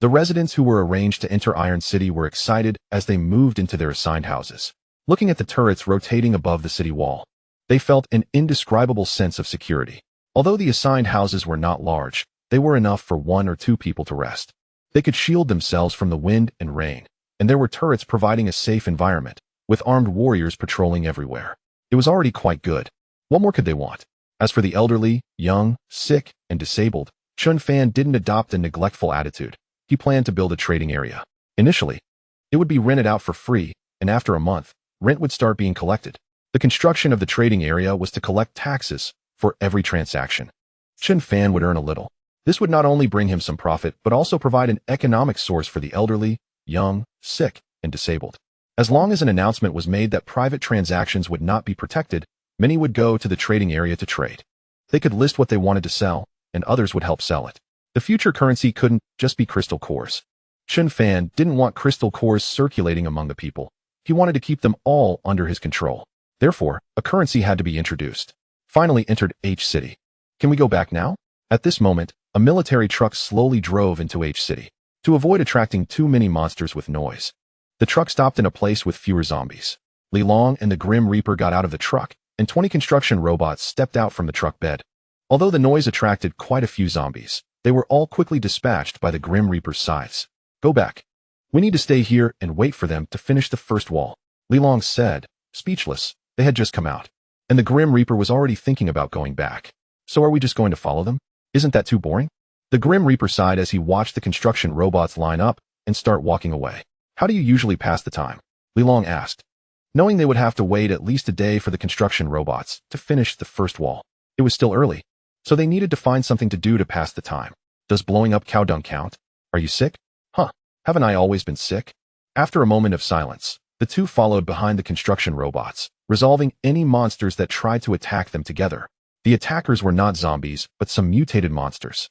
The residents who were arranged to enter Iron City were excited as they moved into their assigned houses. Looking at the turrets rotating above the city wall, they felt an indescribable sense of security. Although the assigned houses were not large, they were enough for 1 or 2 people to rest. They could shield themselves from the wind and rain, and there were turrets providing a safe environment, with armed warriors patrolling everywhere. It was already quite good. What more could they want? As for the elderly, young, sick, and disabled, Chen Fan didn't adopt a neglectful attitude. He planned to build a trading area. Initially, it would be rented out for free, and after a month, rent would start being collected. The construction of the trading area was to collect taxes for every transaction. Chen Fan would earn a little. This would not only bring him some profit, but also provide an economic source for the elderly, young, sick, and disabled. As long as an announcement was made that private transactions would not be protected, many would go to the trading area to trade. They could list what they wanted to sell, and others would help sell it. The future currency couldn't just be crystal cores. Chen Fan didn't want crystal cores circulating among the people. He wanted to keep them all under his control. Therefore, a currency had to be introduced. Finally entered H City. Can we go back now? At this moment, a military truck slowly drove into H City. To avoid attracting too many monsters with noise, the truck stopped in a place with fewer zombies. Li Long and the Grim Reaper got out of the truck, and 20 construction robots stepped out from the truck bed. Although the noise attracted quite a few zombies, they were all quickly dispatched by the Grim Reaper's scythes. Go back. We need to stay here and wait for them to finish the first wall, Li Long said, speechless. They had just come out, and the Grim Reaper was already thinking about going back. So are we just going to follow them? Isn't that too boring? The Grim Reaper sighed as he watched the construction robots line up and start walking away. How do you usually pass the time? Li Long asked, knowing they would have to wait at least a day for the construction robots to finish the first wall. It was still early, so they needed to find something to do to pass the time. Does blowing up cow dung count? Are you sick? Huh, haven't I always been sick? After a moment of silence, the two followed behind the construction robots, resolving any monsters that tried to attack them together. The attackers were not zombies, but some mutated monsters.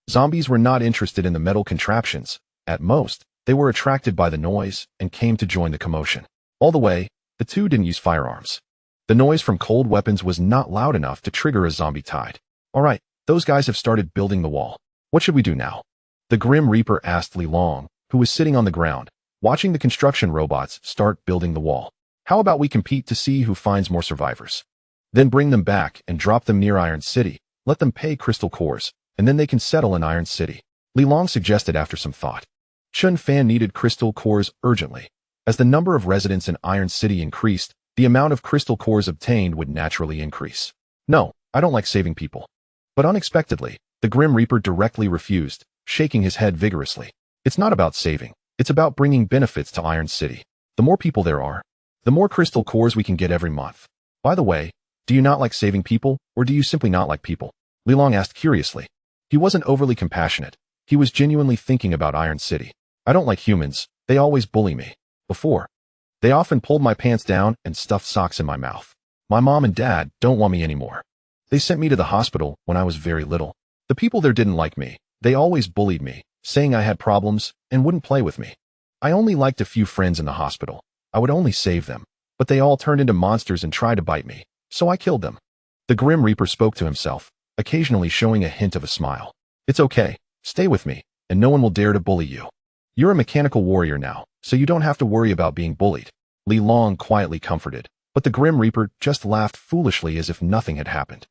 Zombies were not interested in the metal contraptions. At most, they were attracted by the noise and came to join the commotion. All the way, the two didn't use firearms. The noise from cold weapons was not loud enough to trigger a zombie tide. All right, those guys have started building the wall. What should we do now? The Grim Reaper asked Li Long, who was sitting on the ground, watching the construction robots start building the wall. How about we compete to see who finds more survivors? Then bring them back and drop them near Iron City. Let them pay crystal cores, and then they can settle in Iron City. Li Long suggested after some thought. Chun Fan needed crystal cores urgently. As the number of residents in Iron City increased, the amount of crystal cores obtained would naturally increase. No, I don't like saving people. But unexpectedly, the Grim Reaper directly refused, shaking his head vigorously. It's not about saving. It's about bringing benefits to Iron City. The more people there are, the more crystal cores we can get every month. By the way, do you not like saving people, or do you simply not like people? Li Long asked curiously. He wasn't overly compassionate. He was genuinely thinking about Iron City. I don't like humans. They always bully me. Before, they often pulled my pants down and stuffed socks in my mouth. My mom and dad don't want me anymore. They sent me to the hospital when I was very little. The people there didn't like me. They always bullied me, saying I had problems and wouldn't play with me. I only liked a few friends in the hospital. I would only save them, but they all turned into monsters and tried to bite me, so I killed them. The Grim Reaper spoke to himself, occasionally showing a hint of a smile. It's okay. Stay with me, and no one will dare to bully you. You're a mechanical warrior now, so you don't have to worry about being bullied. Li Long quietly comforted, but the Grim Reaper just laughed foolishly as if nothing had happened.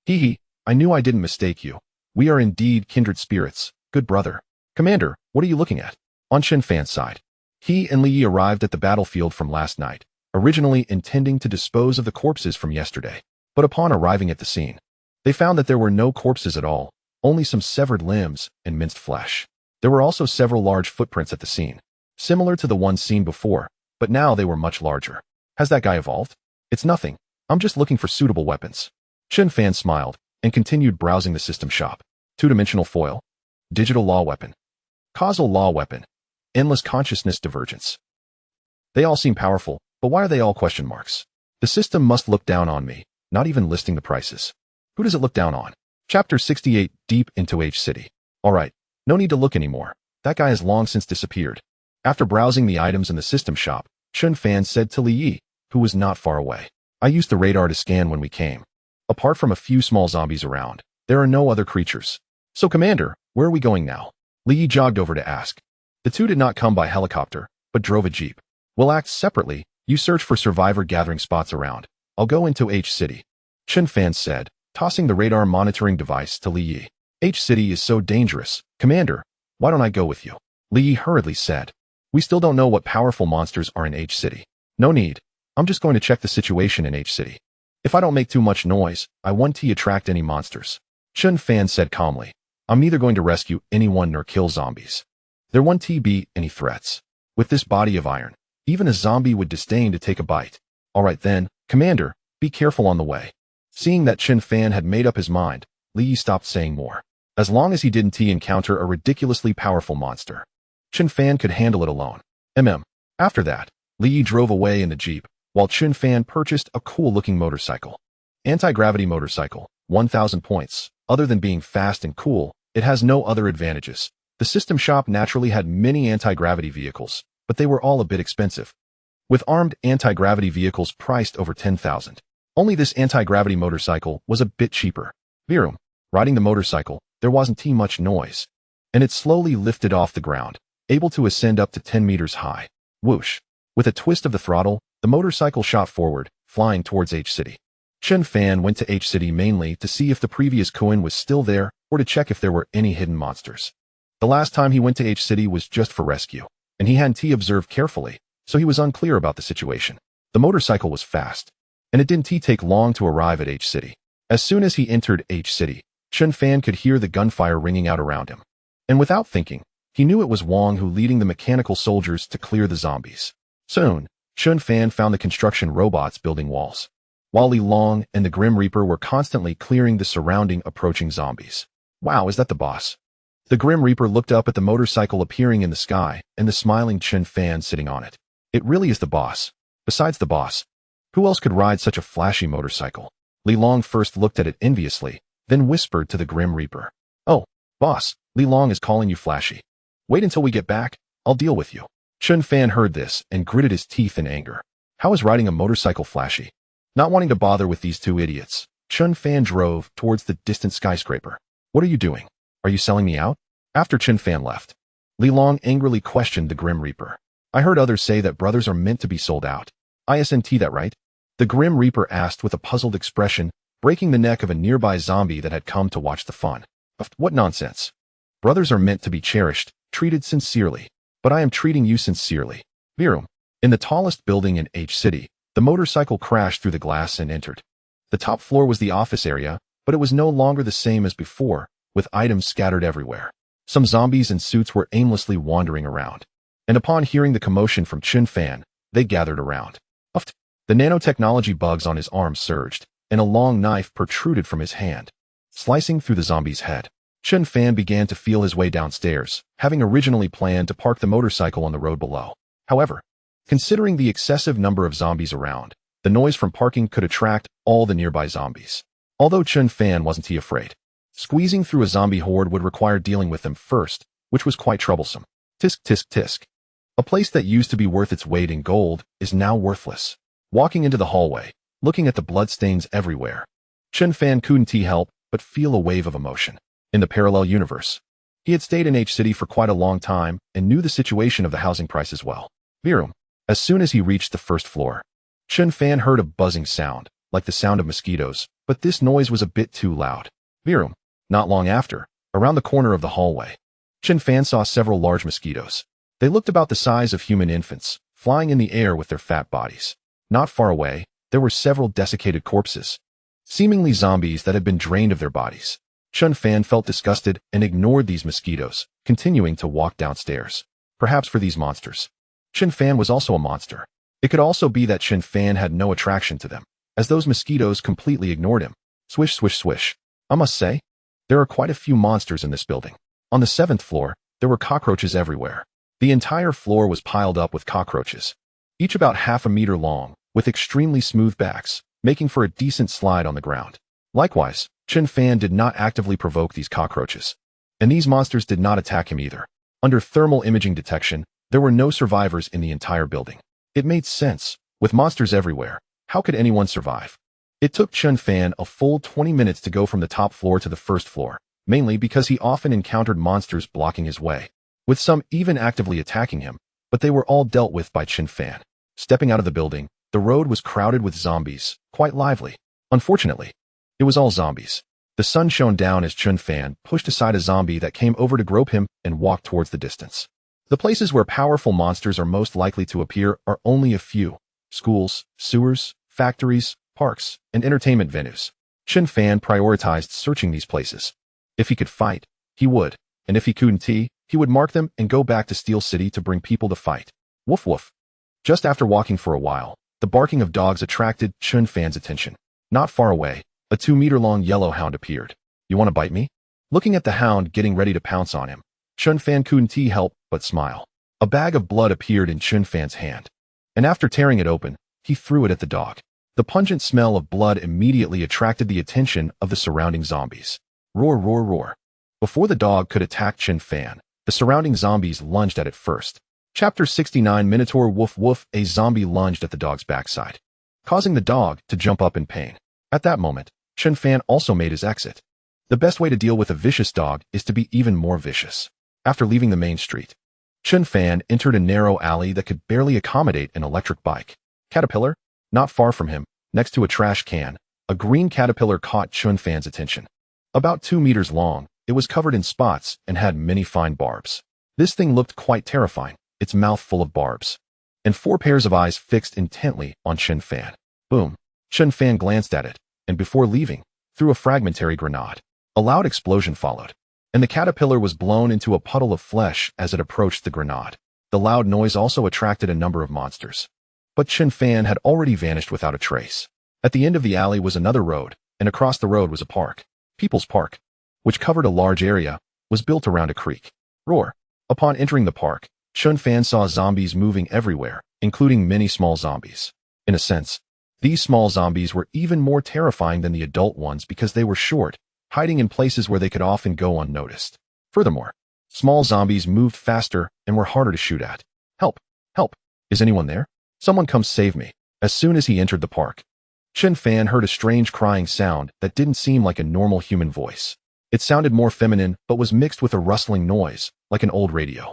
Hee hee, I knew I didn't mistake you. We are indeed kindred spirits, good brother. Commander, what are you looking at? On Chun Fan's side. He and Li Yi arrived at the battlefield from last night, originally intending to dispose of the corpses from yesterday. But upon arriving at the scene, they found that there were no corpses at all, only some severed limbs and minced flesh. There were also several large footprints at the scene, similar to the ones seen before, but now they were much larger. Has that guy evolved? It's nothing. I'm just looking for suitable weapons. Chun Fan smiled and continued browsing the system shop. Two-dimensional foil, digital law weapon, causal law weapon, endless consciousness divergence. They all seem powerful, but why are they all question marks? The system must look down on me, not even listing the prices. Who does it look down on? Chapter 68, Deep into H City. All right, no need to look anymore. That guy has long since disappeared. After browsing the items in the system shop, Chun Fan said to Li Yi, who was not far away. I used the radar to scan when we came. Apart from a few small zombies around, there are no other creatures. So Commander, where are we going now? Li Yi jogged over to ask. The two did not come by helicopter, but drove a jeep. We'll act separately. You search for survivor gathering spots around. I'll go into H City. Chun Fan said, tossing the radar monitoring device to Li Yi. H City is so dangerous. Commander, why don't I go with you? Li Yi hurriedly said. We still don't know what powerful monsters are in H City. No need. I'm just going to check the situation in H City. If I don't make too much noise, I won't attract any monsters. Chun Fan said calmly. I'm neither going to rescue anyone nor kill zombies. There won't be any threats. With this body of iron, even a zombie would disdain to take a bite. All right then, Commander, be careful on the way. Seeing that Chun Fan had made up his mind, Li Yi stopped saying more. As long as he didn't encounter a ridiculously powerful monster, Chun Fan could handle it alone. After that, Li Yi drove away in the jeep, while Chun Fan purchased a cool-looking motorcycle. Anti-gravity motorcycle, 1,000 points. Other than being fast and cool, it has no other advantages. The system shop naturally had many anti-gravity vehicles, but they were all a bit expensive. With armed anti-gravity vehicles priced over 10,000. Only this anti-gravity motorcycle was a bit cheaper. Virum. Riding the motorcycle, there wasn't much noise. And it slowly lifted off the ground, able to ascend up to 10 meters high. Whoosh. With a twist of the throttle, the motorcycle shot forward, flying towards H City. Chun Fan went to H City mainly to see if the previous coin was still there or to check if there were any hidden monsters. The last time he went to H City was just for rescue, and he hadn't observed carefully, so he was unclear about the situation. The motorcycle was fast, and it didn't take long to arrive at H City. As soon as he entered H City, Chun Fan could hear the gunfire ringing out around him. And without thinking, he knew it was Wong who leading the mechanical soldiers to clear the zombies. Soon, Chun Fan found the construction robots building walls, while Li Long and the Grim Reaper were constantly clearing the surrounding approaching zombies. Wow, is that the boss? The Grim Reaper looked up at the motorcycle appearing in the sky and the smiling Chun Fan sitting on it. It really is the boss. Besides the boss, who else could ride such a flashy motorcycle? Li Long first looked at it enviously, then whispered to the Grim Reaper. Oh, boss, Li Long is calling you flashy. Wait until we get back, I'll deal with you. Chun Fan heard this and gritted his teeth in anger. How is riding a motorcycle flashy? Not wanting to bother with these two idiots, Chun Fan drove towards the distant skyscraper. What are you doing? Are you selling me out? After Chun Fan left, Li Long angrily questioned the Grim Reaper. I heard others say that brothers are meant to be sold out. Isn't that right? The Grim Reaper asked with a puzzled expression, breaking the neck of a nearby zombie that had come to watch the fun. What nonsense. Brothers are meant to be cherished, treated sincerely. But I am treating you sincerely. Virum. In the tallest building in H City, the motorcycle crashed through the glass and entered. The top floor was the office area, but it was no longer the same as before, with items scattered everywhere. Some zombies in suits were aimlessly wandering around. And upon hearing the commotion from Chun Fan, they gathered around. Uft. The nanotechnology bugs on his arm surged, and a long knife protruded from his hand, slicing through the zombie's head. Chun Fan began to feel his way downstairs, having originally planned to park the motorcycle on the road below. However, considering the excessive number of zombies around, the noise from parking could attract all the nearby zombies. Although Chun Fan wasn't he afraid. Squeezing through a zombie horde would require dealing with them first, which was quite troublesome. Tisk tisk tisk. A place that used to be worth its weight in gold is now worthless. Walking into the hallway, looking at the bloodstains everywhere, Chun Fan couldn't help but feel a wave of emotion. In the parallel universe, he had stayed in H City for quite a long time and knew the situation of the housing prices well. Virum. As soon as he reached the first floor, Chun Fan heard a buzzing sound, like the sound of mosquitoes, but this noise was a bit too loud. Virum. Not long after, around the corner of the hallway, Chun Fan saw several large mosquitoes. They looked about the size of human infants, flying in the air with their fat bodies. Not far away, there were several desiccated corpses, seemingly zombies that had been drained of their bodies. Chun Fan felt disgusted and ignored these mosquitoes, continuing to walk downstairs. Perhaps for these monsters, Chun Fan was also a monster. It could also be that Chun Fan had no attraction to them, as those mosquitoes completely ignored him. Swish, swish, swish. I must say, there are quite a few monsters in this building. On the 7th floor, there were cockroaches everywhere. The entire floor was piled up with cockroaches, each about half a meter long, with extremely smooth backs, making for a decent slide on the ground. Likewise, Chun Fan did not actively provoke these cockroaches, and these monsters did not attack him either. Under thermal imaging detection, there were no survivors in the entire building. It made sense. With monsters everywhere, how could anyone survive? It took Chun Fan a full 20 minutes to go from the top floor to the first floor, mainly because he often encountered monsters blocking his way, with some even actively attacking him, but they were all dealt with by Chun Fan. Stepping out of the building, the road was crowded with zombies, quite lively. Unfortunately, it was all zombies. The sun shone down as Chun Fan pushed aside a zombie that came over to grope him and walked towards the distance. The places where powerful monsters are most likely to appear are only a few: schools, sewers, factories, parks, and entertainment venues. Chun Fan prioritized searching these places. If he could fight, he would, and if he couldn't, he would mark them and go back to Steel City to bring people to fight. Woof woof. Just after walking for a while, the barking of dogs attracted Chun Fan's attention. Not far away, a 2-meter-long yellow hound appeared. You want to bite me? Looking at the hound getting ready to pounce on him, Chun Fan couldn't help but smile. A bag of blood appeared in Chun Fan's hand, and after tearing it open, he threw it at the dog. The pungent smell of blood immediately attracted the attention of the surrounding zombies. Roar, roar, roar. Before the dog could attack Chun Fan, the surrounding zombies lunged at it first. Chapter 69 Minotaur Woof Woof. A zombie lunged at the dog's backside, causing the dog to jump up in pain. At that moment, Chun Fan also made his exit. The best way to deal with a vicious dog is to be even more vicious. After leaving the main street, Chun Fan entered a narrow alley that could barely accommodate an electric bike. Caterpillar? Not far from him, next to a trash can, a green caterpillar caught Chun Fan's attention. About 2 meters long, it was covered in spots and had many fine barbs. This thing looked quite terrifying, its mouth full of barbs, and 4 pairs of eyes fixed intently on Chun Fan. Boom. Chun Fan glanced at it, and before leaving, threw a fragmentary grenade. A loud explosion followed, and the caterpillar was blown into a puddle of flesh as it approached the grenade. The loud noise also attracted a number of monsters, but Chun Fan had already vanished without a trace. At the end of the alley was another road, and across the road was a park. People's Park, which covered a large area, was built around a creek. Roar. Upon entering the park, Chun Fan saw zombies moving everywhere, including many small zombies. In a sense, these small zombies were even more terrifying than the adult ones because they were short, hiding in places where they could often go unnoticed. Furthermore, small zombies moved faster and were harder to shoot at. Help! Help! Is anyone there? Someone come save me. As soon as he entered the park, Chen Fan heard a strange crying sound that didn't seem like a normal human voice. It sounded more feminine, but was mixed with a rustling noise, like an old radio.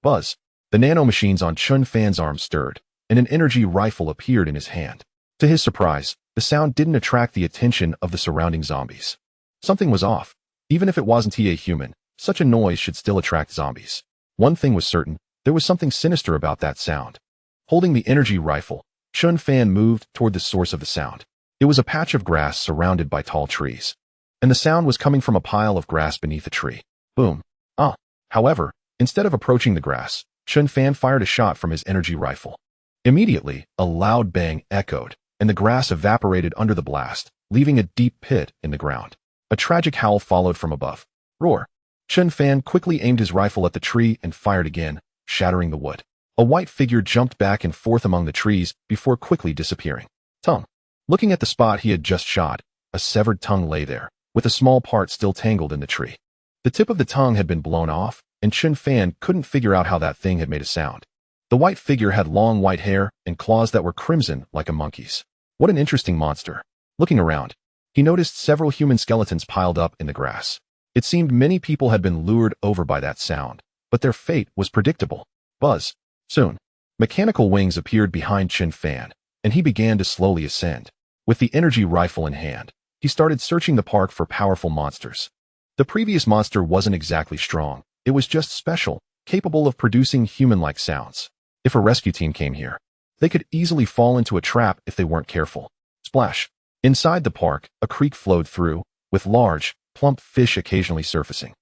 Buzz. The nanomachines on Chen Fan's arm stirred, and an energy rifle appeared in his hand. To his surprise, the sound didn't attract the attention of the surrounding zombies. Something was off. Even if it wasn't a human, such a noise should still attract zombies. One thing was certain, there was something sinister about that sound. Holding the energy rifle, Chen Fan moved toward the source of the sound. It was a patch of grass surrounded by tall trees. And the sound was coming from a pile of grass beneath a tree. Boom. However, instead of approaching the grass, Chen Fan fired a shot from his energy rifle. Immediately, a loud bang echoed, and the grass evaporated under the blast, leaving a deep pit in the ground. A tragic howl followed from above. Roar. Chen Fan quickly aimed his rifle at the tree and fired again, shattering the wood. A white figure jumped back and forth among the trees before quickly disappearing. Tongue. Looking at the spot he had just shot, a severed tongue lay there, with a small part still tangled in the tree. The tip of the tongue had been blown off, and Chen Fan couldn't figure out how that thing had made a sound. The white figure had long white hair and claws that were crimson like a monkey's. What an interesting monster. Looking around, he noticed several human skeletons piled up in the grass. It seemed many people had been lured over by that sound, but their fate was predictable. Buzz. Soon, mechanical wings appeared behind Chen Fan, and he began to slowly ascend. With the energy rifle in hand, he started searching the park for powerful monsters. The previous monster wasn't exactly strong. It was just special, capable of producing human-like sounds. If a rescue team came here, they could easily fall into a trap if they weren't careful. Splash. Inside the park, a creek flowed through, with large, plump fish occasionally surfacing.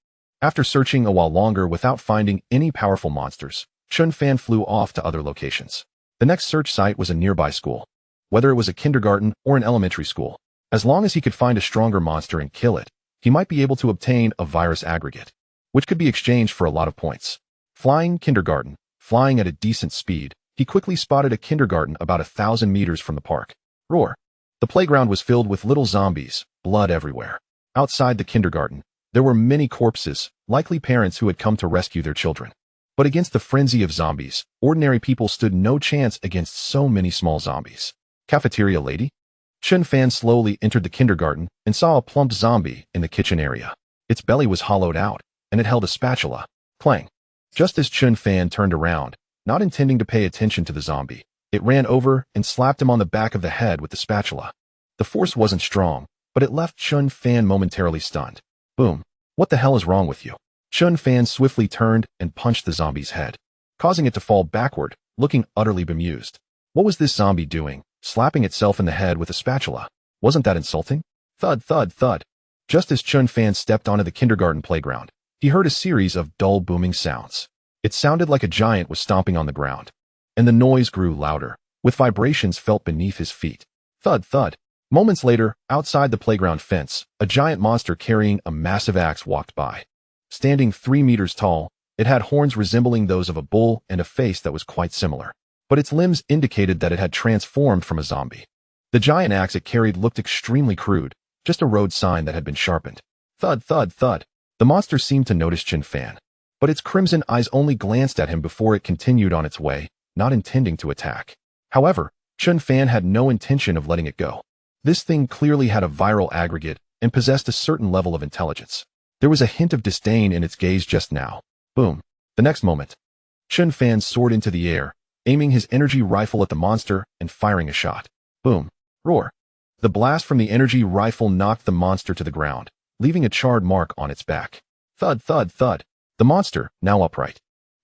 After searching a while longer without finding any powerful monsters, Chen Fan flew off to other locations. The next search site was a nearby school. Whether it was a kindergarten or an elementary school, as long as he could find a stronger monster and kill it, he might be able to obtain a virus aggregate, which could be exchanged for a lot of points. Flying kindergarten. Flying at a decent speed, he quickly spotted a kindergarten about 1,000 meters from the park. Roar. The playground was filled with little zombies, blood everywhere. Outside the kindergarten, there were many corpses, likely parents who had come to rescue their children. But against the frenzy of zombies, ordinary people stood no chance against so many small zombies. Cafeteria lady? Chen Fan slowly entered the kindergarten and saw a plump zombie in the kitchen area. Its belly was hollowed out, and it held a spatula. Clang. Just as Chen Fan turned around, not intending to pay attention to the zombie, it ran over and slapped him on the back of the head with the spatula. The force wasn't strong, but it left Chen Fan momentarily stunned. Boom. What the hell is wrong with you? Chen Fan swiftly turned and punched the zombie's head, causing it to fall backward, looking utterly bemused. What was this zombie doing, slapping itself in the head with a spatula? Wasn't that insulting? Thud, thud, thud. Just as Chen Fan stepped onto the kindergarten playground, he heard a series of dull booming sounds. It sounded like a giant was stomping on the ground. And the noise grew louder, with vibrations felt beneath his feet. Thud, thud. Moments later, outside the playground fence, a giant monster carrying a massive axe walked by. Standing 3 meters tall, it had horns resembling those of a bull and a face that was quite similar. But its limbs indicated that it had transformed from a zombie. The giant axe it carried looked extremely crude, just a road sign that had been sharpened. Thud, thud, thud. The monster seemed to notice Chen Fan, but its crimson eyes only glanced at him before it continued on its way, not intending to attack. However, Chen Fan had no intention of letting it go. This thing clearly had a viral aggregate and possessed a certain level of intelligence. There was a hint of disdain in its gaze just now. Boom. The next moment, Chen Fan soared into the air, aiming his energy rifle at the monster and firing a shot. Boom. Roar. The blast from the energy rifle knocked the monster to the ground, leaving a charred mark on its back. Thud, thud, thud. The monster, now upright,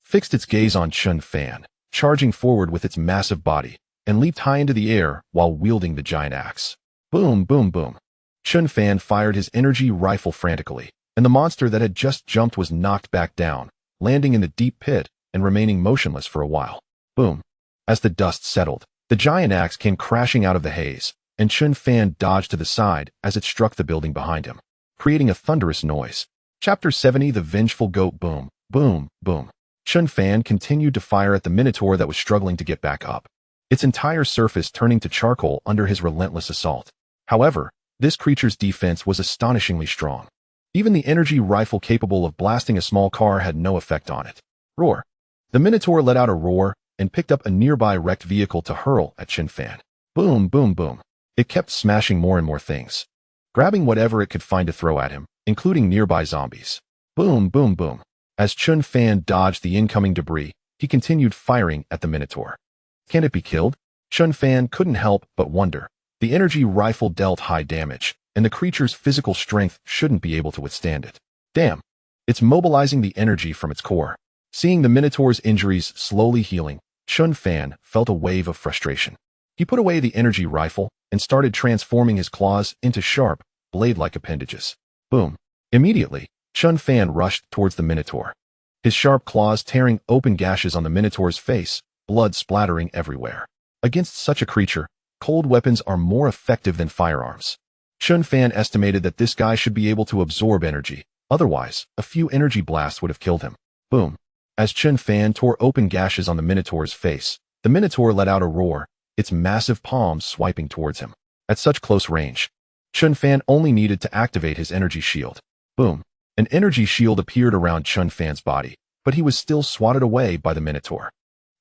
fixed its gaze on Chen Fan, charging forward with its massive body, and leaped high into the air while wielding the giant axe. Boom, boom, boom. Chen Fan fired his energy rifle frantically, and the monster that had just jumped was knocked back down, landing in the deep pit and remaining motionless for a while. Boom. As the dust settled, the giant axe came crashing out of the haze, and Chen Fan dodged to the side as it struck the building behind him, creating a thunderous noise. Chapter 70 The Vengeful Goat. Boom, boom, boom. Chen Fan continued to fire at the minotaur that was struggling to get back up, its entire surface turning to charcoal under his relentless assault. However, this creature's defense was astonishingly strong. Even the energy rifle capable of blasting a small car had no effect on it. Roar. The minotaur let out a roar and picked up a nearby wrecked vehicle to hurl at Chen Fan. Boom, boom, boom. It kept smashing more and more things, grabbing whatever it could find to throw at him, including nearby zombies. Boom, boom, boom. As Chun Fan dodged the incoming debris, he continued firing at the Minotaur. Can it be killed? Chun Fan couldn't help but wonder. The energy rifle dealt high damage, and the creature's physical strength shouldn't be able to withstand it. Damn. It's mobilizing the energy from its core. Seeing the Minotaur's injuries slowly healing, Chun Fan felt a wave of frustration. He put away the energy rifle and started transforming his claws into sharp, blade-like appendages. Boom. Immediately, Chun Fan rushed towards the Minotaur. His sharp claws tearing open gashes on the Minotaur's face, blood splattering everywhere. Against such a creature, cold weapons are more effective than firearms. Chun Fan estimated that this guy should be able to absorb energy. Otherwise, a few energy blasts would have killed him. Boom. As Chun Fan tore open gashes on the Minotaur's face, the Minotaur let out a roar, its massive palms swiping towards him. At such close range, Chun Fan only needed to activate his energy shield. Boom. An energy shield appeared around Chun Fan's body, but he was still swatted away by the Minotaur.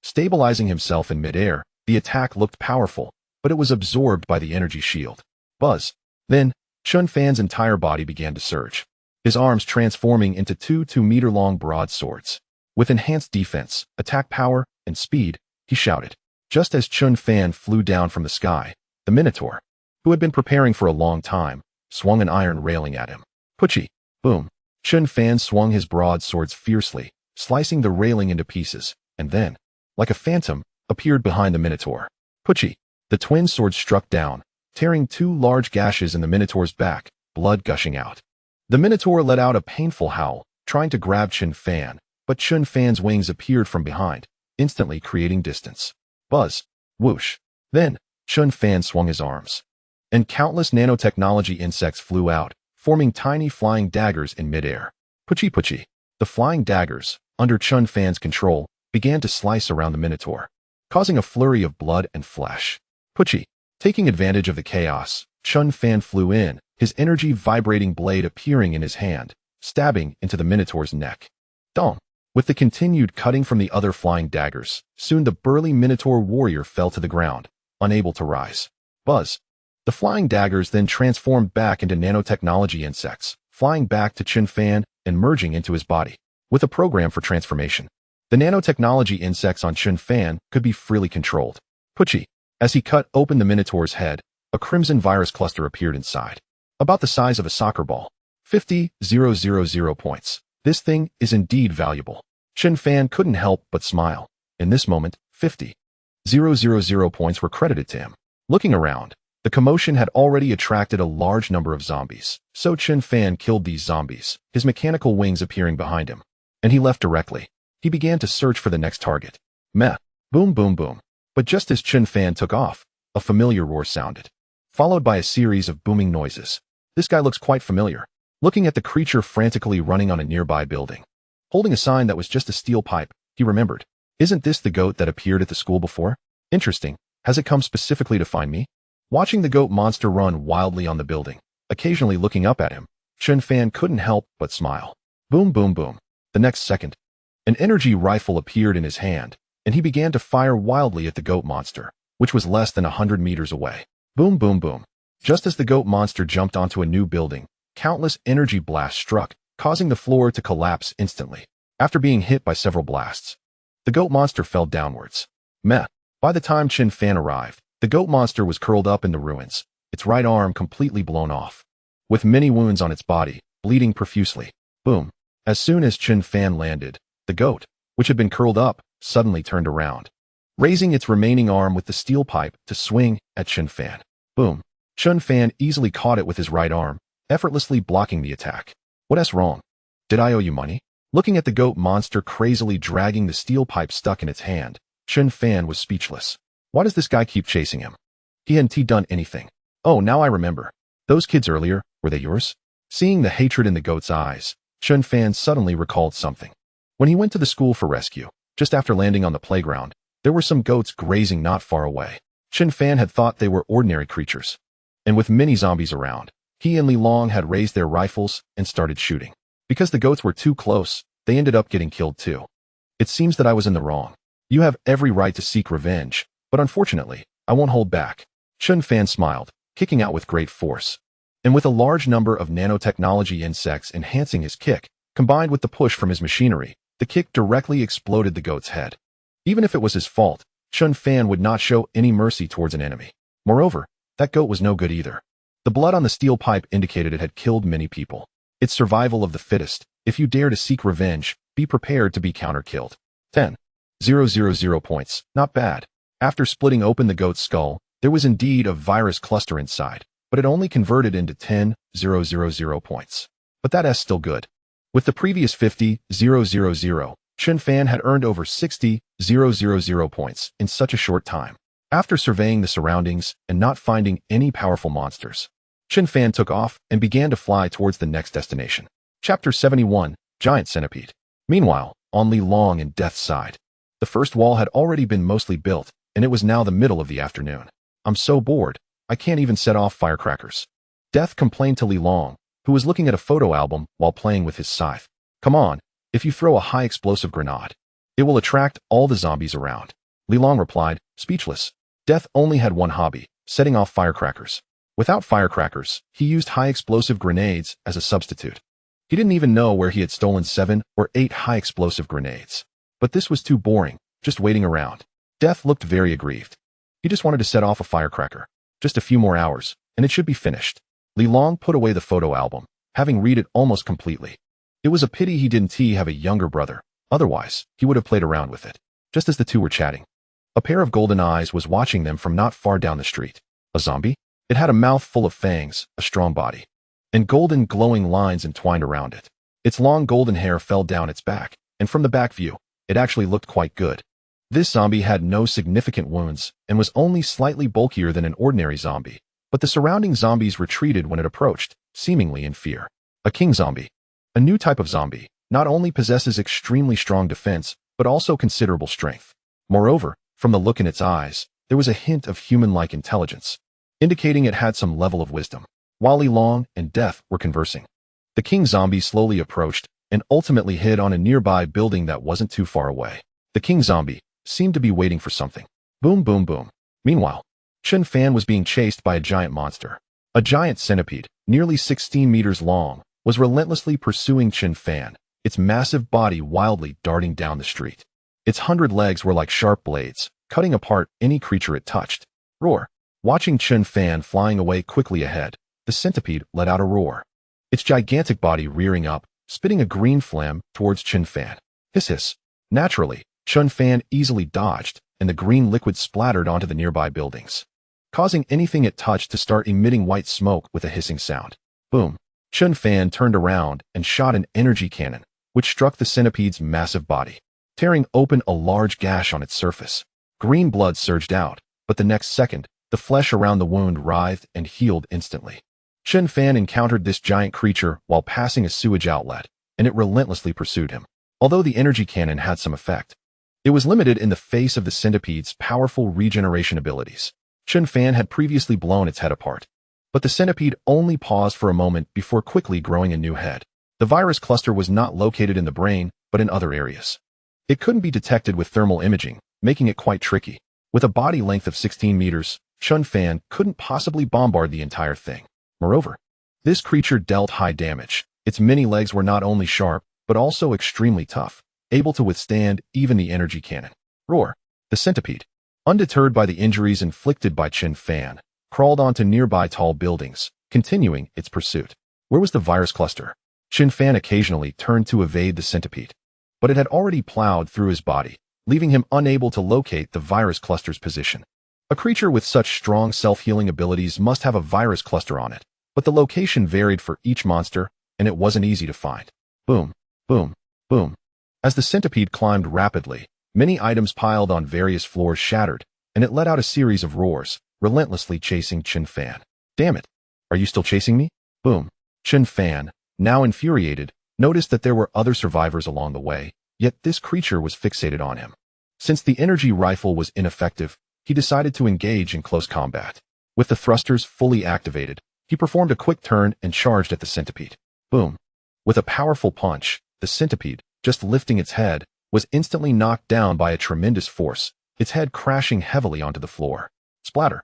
Stabilizing himself in midair, the attack looked powerful, but it was absorbed by the energy shield. Buzz. Then, Chun Fan's entire body began to surge, his arms transforming into two 2-meter-long broadswords. With enhanced defense, attack power, and speed, he shouted. Just as Chun Fan flew down from the sky, the Minotaur, who had been preparing for a long time, swung an iron railing at him. Puchy. Boom. Chun Fan swung his broadswords fiercely, slicing the railing into pieces, and then, like a phantom, appeared behind the Minotaur. Puchy. The twin swords struck down, tearing 2 large gashes in the Minotaur's back, blood gushing out. The Minotaur let out a painful howl, trying to grab Chun Fan, but Chun Fan's wings appeared from behind, instantly creating distance. Buzz. Whoosh. Then, Chun Fan swung his arms, and countless nanotechnology insects flew out, forming tiny flying daggers in midair. Puchy puchy. The flying daggers, under Chun Fan's control, began to slice around the Minotaur, causing a flurry of blood and flesh. Puchy. Taking advantage of the chaos, Chun Fan flew in, his energy vibrating blade appearing in his hand, stabbing into the Minotaur's neck. Dong. With the continued cutting from the other flying daggers, soon the burly Minotaur warrior fell to the ground, unable to rise. Buzz. The flying daggers then transformed back into nanotechnology insects, flying back to Chun Fan and merging into his body. With a program for transformation, the nanotechnology insects on Chun Fan could be freely controlled. Puchy. As he cut open the Minotaur's head, a crimson virus cluster appeared inside, about the size of a soccer ball. 50,000 points. This thing is indeed valuable. Chun Fan couldn't help but smile. In this moment, 50,000 points were credited to him. Looking around, the commotion had already attracted a large number of zombies, so Chun Fan killed these zombies, his mechanical wings appearing behind him, and he left directly. He began to search for the next target. Meh. Boom, boom, boom. But just as Chun Fan took off, a familiar roar sounded, followed by a series of booming noises. This guy looks quite familiar. Looking at the creature frantically running on a nearby building, holding a sign that was just a steel pipe, he remembered. Isn't this the goat that appeared at the school before? Interesting. Has it come specifically to find me? Watching the goat monster run wildly on the building, occasionally looking up at him, Chun Fan couldn't help but smile. Boom, boom, boom. The next second, an energy rifle appeared in his hand, and he began to fire wildly at the goat monster, which was less than 100 meters away. Boom, boom, boom. Just as the goat monster jumped onto a new building, countless energy blasts struck, causing the floor to collapse instantly. After being hit by several blasts, the goat monster fell downwards. Meh. By the time Chun Fan arrived, the goat monster was curled up in the ruins, its right arm completely blown off, with many wounds on its body, bleeding profusely. Boom. As soon as Chun Fan landed, the goat, which had been curled up, suddenly turned around, raising its remaining arm with the steel pipe to swing at Chun Fan. Boom. Chun Fan easily caught it with his right arm, effortlessly blocking the attack. What's wrong? Did I owe you money? Looking at the goat monster crazily dragging the steel pipe stuck in its hand, Chun Fan was speechless. Why does this guy keep chasing him? He hadn't done anything. Oh, now I remember. Those kids earlier, were they yours? Seeing the hatred in the goat's eyes, Chun Fan suddenly recalled something. When he went to the school for rescue, just after landing on the playground, there were some goats grazing not far away. Chun Fan had thought they were ordinary creatures, and with many zombies around, he and Li Long had raised their rifles and started shooting. Because the goats were too close, they ended up getting killed too. It seems that I was in the wrong. You have every right to seek revenge, but unfortunately, I won't hold back. Chun Fan smiled, kicking out with great force. And with a large number of nanotechnology insects enhancing his kick, combined with the push from his machinery, the kick directly exploded the goat's head. Even if it was his fault, Chun Fan would not show any mercy towards an enemy. Moreover, that goat was no good either. The blood on the steel pipe indicated it had killed many people. It's survival of the fittest. If you dare to seek revenge, be prepared to be counter-killed. 10,000 points. Not bad. After splitting open the goat's skull, there was indeed a virus cluster inside, but it only converted into 10,000 points. But that's still good. With the previous 50,000, Chun Fan had earned over 60,000 points in such a short time. After surveying the surroundings and not finding any powerful monsters, Chun Fan took off and began to fly towards the next destination. Chapter 71, Giant Centipede. Meanwhile, on Li Long and Death's side, the first wall had already been mostly built, and it was now the middle of the afternoon. I'm so bored, I can't even set off firecrackers. Death complained to Li Long, who was looking at a photo album while playing with his scythe. Come on, if you throw a high explosive grenade, it will attract all the zombies around. Li Long replied, speechless. Death only had one hobby, setting off firecrackers. Without firecrackers, he used high explosive grenades as a substitute. He didn't even know where he had stolen 7 or 8 high explosive grenades. But this was too boring, just waiting around. Death looked very aggrieved. He just wanted to set off a firecracker. Just a few more hours, and it should be finished. Li Long put away the photo album, having read it almost completely. It was a pity he didn't have a younger brother, otherwise, he would have played around with it. Just as the two were chatting, a pair of golden eyes was watching them from not far down the street. A zombie? It had a mouth full of fangs, a strong body, and golden glowing lines entwined around it. Its long golden hair fell down its back, and from the back view, it actually looked quite good. This zombie had no significant wounds and was only slightly bulkier than an ordinary zombie, but the surrounding zombies retreated when it approached, seemingly in fear. A king zombie. A new type of zombie, not only possesses extremely strong defense, but also considerable strength. Moreover, from the look in its eyes, there was a hint of human-like intelligence, indicating it had some level of wisdom. While Li Long and Death were conversing, the king zombie slowly approached and ultimately hid on a nearby building that wasn't too far away. The king zombie seemed to be waiting for something. Boom, boom, boom. Meanwhile, Chun Fan was being chased by a giant monster. A giant centipede, nearly 16 meters long, was relentlessly pursuing Chun Fan, its massive body wildly darting down the street. Its 100 legs were like sharp blades, cutting apart any creature it touched. Roar. Watching Chun Fan flying away quickly ahead, the centipede let out a roar. Its gigantic body rearing up, spitting a green phlegm towards Chun Fan. Hiss hiss. Naturally, Chun Fan easily dodged, and the green liquid splattered onto the nearby buildings, causing anything it touched to start emitting white smoke with a hissing sound. Boom. Chun Fan turned around and shot an energy cannon, which struck the centipede's massive body, tearing open a large gash on its surface. Green blood surged out, but the next second, the flesh around the wound writhed and healed instantly. Chun Fan encountered this giant creature while passing a sewage outlet, and it relentlessly pursued him. Although the energy cannon had some effect, it was limited in the face of the centipede's powerful regeneration abilities. Chun Fan had previously blown its head apart, but the centipede only paused for a moment before quickly growing a new head. The virus cluster was not located in the brain, but in other areas. It couldn't be detected with thermal imaging, making it quite tricky. With a body length of 16 meters, Chun Fan couldn't possibly bombard the entire thing. Moreover, this creature dealt high damage. Its many legs were not only sharp, but also extremely tough, able to withstand even the energy cannon. Roar. The centipede, undeterred by the injuries inflicted by Chun Fan, crawled onto nearby tall buildings, continuing its pursuit. Where was the virus cluster? Chun Fan occasionally turned to evade the centipede, but it had already plowed through his body, leaving him unable to locate the virus cluster's position. A creature with such strong self-healing abilities must have a virus cluster on it, but the location varied for each monster, and it wasn't easy to find. Boom, boom, boom. As the centipede climbed rapidly, many items piled on various floors shattered, and it let out a series of roars, relentlessly chasing Chun Fan. Damn it! Are you still chasing me? Boom. Chun Fan, now infuriated, noticed that there were other survivors along the way, yet this creature was fixated on him. Since the energy rifle was ineffective, he decided to engage in close combat. With the thrusters fully activated, he performed a quick turn and charged at the centipede. Boom. With a powerful punch, the centipede, just lifting its head, was instantly knocked down by a tremendous force, its head crashing heavily onto the floor. Splatter.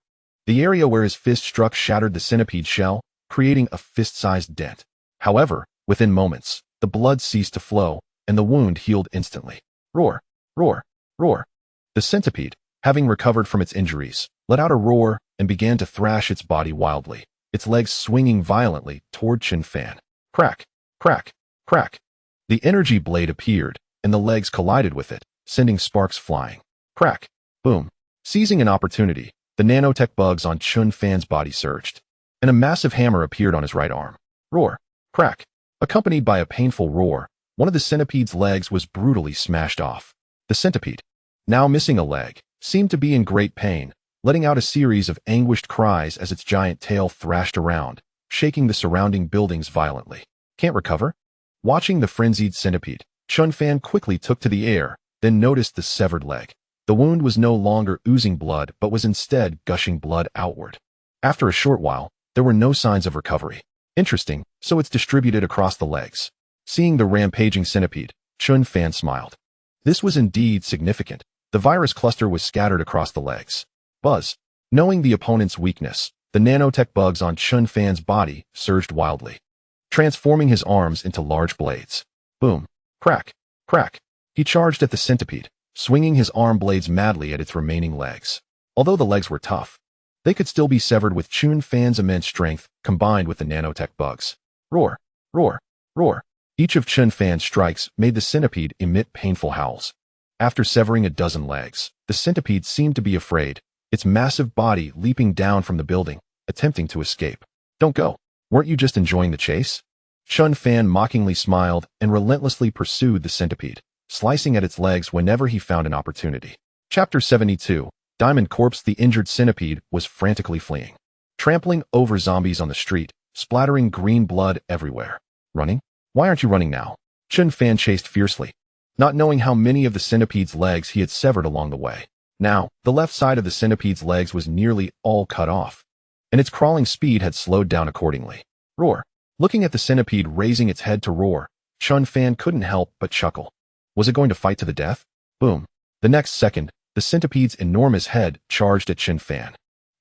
The area where his fist struck shattered the centipede's shell, creating a fist-sized dent. However, within moments, the blood ceased to flow, and the wound healed instantly. Roar, roar, roar. The centipede, having recovered from its injuries, let out a roar and began to thrash its body wildly, its legs swinging violently toward Chen Fan. Crack, crack, crack. The energy blade appeared, and the legs collided with it, sending sparks flying. Crack, boom. Seizing an opportunity, the nanotech bugs on Chen Fan's body surged, and a massive hammer appeared on his right arm. Roar, crack. Accompanied by a painful roar, one of the centipede's legs was brutally smashed off. The centipede, now missing a leg, seemed to be in great pain, letting out a series of anguished cries as its giant tail thrashed around, shaking the surrounding buildings violently. Can't recover? Watching the frenzied centipede, Chen Fan quickly took to the air, then noticed the severed leg. The wound was no longer oozing blood but was instead gushing blood outward. After a short while, there were no signs of recovery. Interesting, so it's distributed across the legs. Seeing the rampaging centipede, Chen Fan smiled. This was indeed significant. The virus cluster was scattered across the legs. Buzz. Knowing the opponent's weakness, the nanotech bugs on Chen Fan's body surged wildly, transforming his arms into large blades. Boom. Crack. Crack. He charged at the centipede, swinging his arm blades madly at its remaining legs. Although the legs were tough, they could still be severed with Chen Fan's immense strength combined with the nanotech bugs. Roar. Roar. Roar. Each of Chen Fan's strikes made the centipede emit painful howls. After severing a dozen legs, the centipede seemed to be afraid, its massive body leaping down from the building, attempting to escape. Don't go. Weren't you just enjoying the chase? Chen Fan mockingly smiled and relentlessly pursued the centipede, slicing at its legs whenever he found an opportunity. Chapter 72. Diamond Corpse. The injured centipede was frantically fleeing, trampling over zombies on the street, splattering green blood everywhere. Running? Why aren't you running now? Chen Fan chased fiercely, not knowing how many of the centipede's legs he had severed along the way. Now, the left side of the centipede's legs was nearly all cut off, and its crawling speed had slowed down accordingly. Roar. Looking at the centipede raising its head to roar, Chen Fan couldn't help but chuckle. Was it going to fight to the death? Boom. The next second, the centipede's enormous head charged at Chen Fan,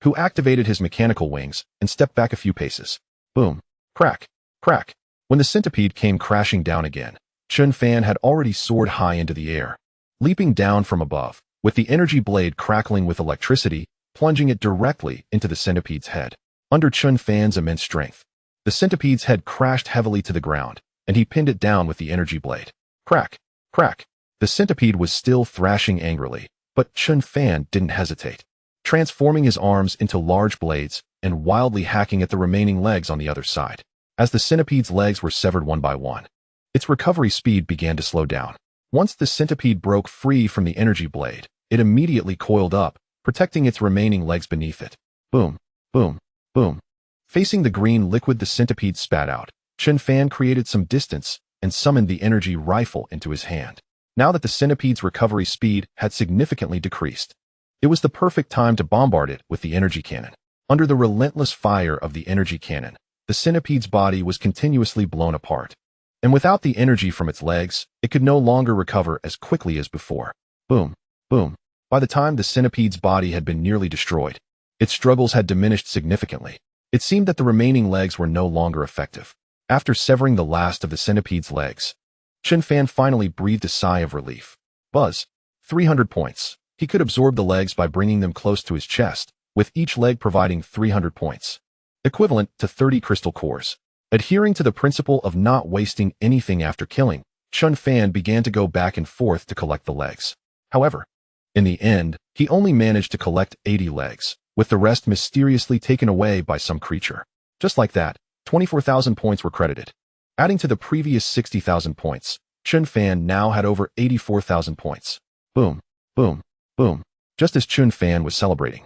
who activated his mechanical wings and stepped back a few paces. Boom. Crack. Crack. When the centipede came crashing down again, Chen Fan had already soared high into the air, leaping down from above, with the energy blade crackling with electricity, plunging it directly into the centipede's head. Under Chen Fan's immense strength, the centipede's head crashed heavily to the ground, and he pinned it down with the energy blade. Crack. Crack. The centipede was still thrashing angrily, but Chen Fan didn't hesitate, transforming his arms into large blades and wildly hacking at the remaining legs on the other side. As the centipede's legs were severed one by one, its recovery speed began to slow down. Once the centipede broke free from the energy blade, it immediately coiled up, protecting its remaining legs beneath it. Boom, boom, boom. Facing the green liquid the centipede spat out, Chen Fan created some distance and summoned the energy rifle into his hand. Now that the centipede's recovery speed had significantly decreased, it was the perfect time to bombard it with the energy cannon. Under the relentless fire of the energy cannon, the centipede's body was continuously blown apart, and without the energy from its legs, it could no longer recover as quickly as before. Boom, boom. By the time the centipede's body had been nearly destroyed, its struggles had diminished significantly. It seemed that the remaining legs were no longer effective. After severing the last of the centipede's legs, Chen Fan finally breathed a sigh of relief. Buzz. 300 points. He could absorb the legs by bringing them close to his chest, with each leg providing 300 points, equivalent to 30 crystal cores. Adhering to the principle of not wasting anything after killing, Chen Fan began to go back and forth to collect the legs. However, in the end, he only managed to collect 80 legs, with the rest mysteriously taken away by some creature. Just like that, 24,000 points were credited. Adding to the previous 60,000 points, Chen Fan now had over 84,000 points. Boom, boom, boom. Just as Chen Fan was celebrating,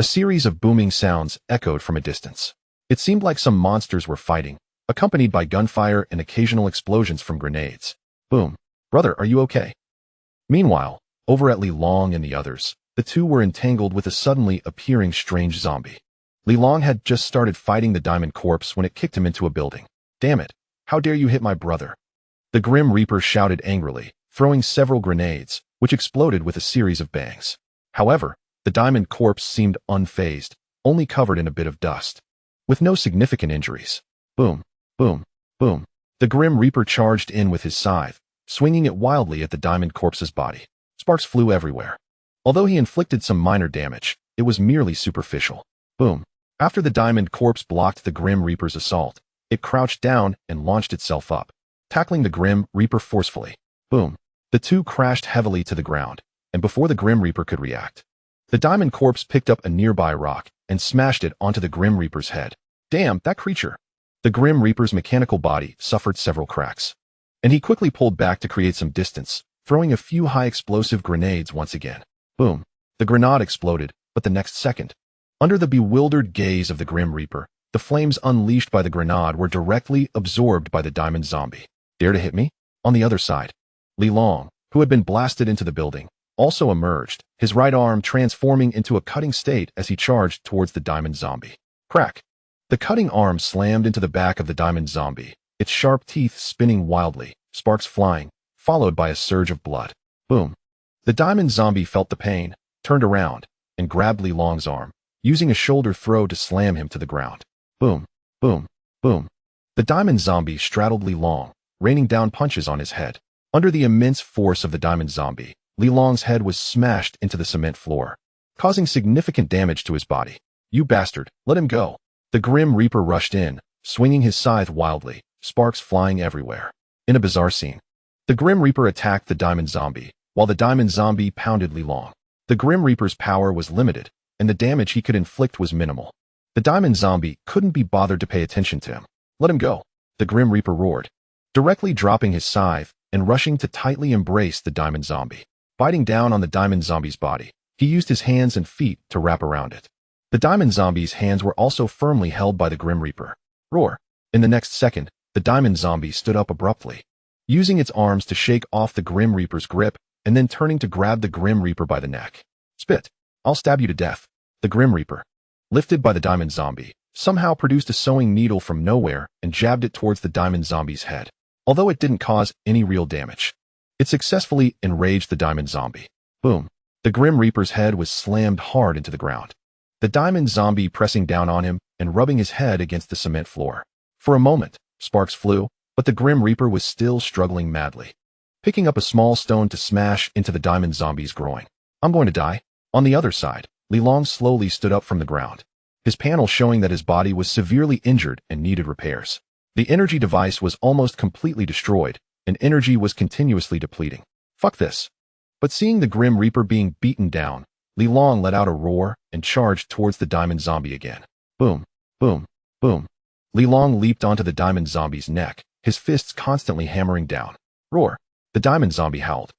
a series of booming sounds echoed from a distance. It seemed like some monsters were fighting, accompanied by gunfire and occasional explosions from grenades. Boom. Brother, are you okay? Meanwhile, over at Li Long and the others, the two were entangled with a suddenly appearing strange zombie. Li Long had just started fighting the Diamond Corpse when it kicked him into a building. Damn it. How dare you hit my brother? The Grim Reaper shouted angrily, throwing several grenades, which exploded with a series of bangs. However, the Diamond Corpse seemed unfazed, only covered in a bit of dust. With no significant injuries. Boom, boom, boom. The Grim Reaper charged in with his scythe, swinging it wildly at the Diamond Corpse's body. Sparks flew everywhere. Although he inflicted some minor damage, it was merely superficial. Boom. After the Diamond Corpse blocked the Grim Reaper's assault, it crouched down and launched itself up, tackling the Grim Reaper forcefully. Boom. The two crashed heavily to the ground, and before the Grim Reaper could react, the Diamond Corpse picked up a nearby rock and smashed it onto the Grim Reaper's head. Damn, that creature! The Grim Reaper's mechanical body suffered several cracks, and he quickly pulled back to create some distance, throwing a few high-explosive grenades once again. Boom. The grenade exploded, but the next second, under the bewildered gaze of the Grim Reaper, the flames unleashed by the grenade were directly absorbed by the Diamond Zombie. Dare to hit me? On the other side, Li Long, who had been blasted into the building, also emerged, his right arm transforming into a cutting state as he charged towards the Diamond Zombie. Crack! The cutting arm slammed into the back of the Diamond Zombie, its sharp teeth spinning wildly, sparks flying, followed by a surge of blood. Boom! The Diamond Zombie felt the pain, turned around, and grabbed Li Long's arm, using a shoulder throw to slam him to the ground. Boom! Boom! Boom! The Diamond Zombie straddled Li Long, raining down punches on his head. Under the immense force of the Diamond Zombie, Li Long's head was smashed into the cement floor, causing significant damage to his body. You bastard, let him go! The Grim Reaper rushed in, swinging his scythe wildly, sparks flying everywhere. In a bizarre scene, the Grim Reaper attacked the Diamond Zombie, while the Diamond Zombie pounded Li Long. The Grim Reaper's power was limited, and the damage he could inflict was minimal. The Diamond Zombie couldn't be bothered to pay attention to him. Let him go, the Grim Reaper roared, directly dropping his scythe and rushing to tightly embrace the Diamond Zombie. Biting down on the Diamond Zombie's body, he used his hands and feet to wrap around it. The Diamond Zombie's hands were also firmly held by the Grim Reaper. Roar! In the next second, the Diamond Zombie stood up abruptly, using its arms to shake off the Grim Reaper's grip and then turning to grab the Grim Reaper by the neck. Spit! I'll stab you to death. The Grim Reaper, lifted by the Diamond Zombie, somehow produced a sewing needle from nowhere and jabbed it towards the Diamond Zombie's head. Although it didn't cause any real damage, it successfully enraged the Diamond Zombie. Boom! The Grim Reaper's head was slammed hard into the ground, the Diamond Zombie pressing down on him and rubbing his head against the cement floor. For a moment, sparks flew, but the Grim Reaper was still struggling madly, picking up a small stone to smash into the Diamond Zombie's groin. I'm going to die. On the other side, Li Long slowly stood up from the ground, his panel showing that his body was severely injured and needed repairs. The energy device was almost completely destroyed, and energy was continuously depleting. Fuck this. But seeing the Grim Reaper being beaten down, Li Long let out a roar and charged towards the Diamond Zombie again. Boom, boom, boom. Li Long leaped onto the Diamond Zombie's neck, his fists constantly hammering down. Roar! The Diamond Zombie howled,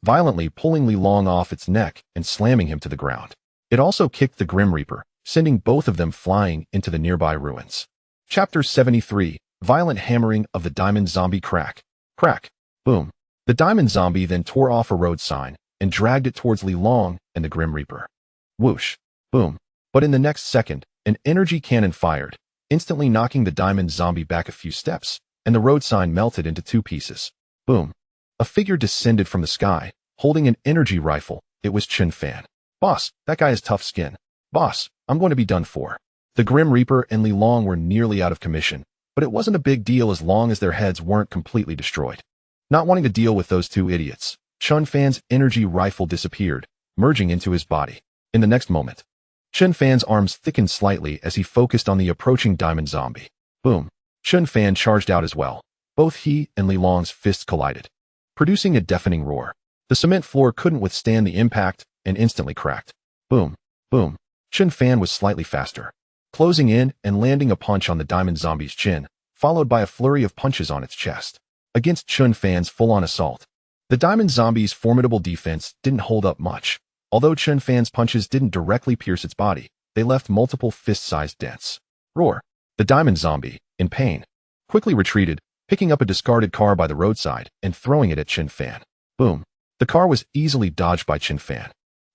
violently pulling Li Long off its neck and slamming him to the ground. It also kicked the Grim Reaper, sending both of them flying into the nearby ruins. Chapter 73, Violent Hammering of the Diamond Zombie. Crack, crack, boom. The Diamond Zombie then tore off a road sign and dragged it towards Li Long and the Grim Reaper. Whoosh, boom. But in the next second, an energy cannon fired, instantly knocking the Diamond Zombie back a few steps, and the road sign melted into two pieces. Boom. A figure descended from the sky, holding an energy rifle. It was Chen Fan. Boss, that guy has tough skin. Boss, I'm going to be done for. The Grim Reaper and Li Long were nearly out of commission, but it wasn't a big deal as long as their heads weren't completely destroyed. Not wanting to deal with those two idiots, Chen Fan's energy rifle disappeared, merging into his body. In the next moment, Chen Fan's arms thickened slightly as he focused on the approaching Diamond Zombie. Boom. Chen Fan charged out as well. Both he and Li Long's fists collided, producing a deafening roar. The cement floor couldn't withstand the impact and instantly cracked. Boom, boom. Chen Fan was slightly faster, closing in and landing a punch on the Diamond Zombie's chin, followed by a flurry of punches on its chest. Against Chen Fan's full-on assault, the Diamond Zombie's formidable defense didn't hold up much. Although Chen Fan's punches didn't directly pierce its body, they left multiple fist-sized dents. Roar! The Diamond Zombie, in pain, quickly retreated, picking up a discarded car by the roadside and throwing it at Chen Fan. Boom! The car was easily dodged by Chen Fan,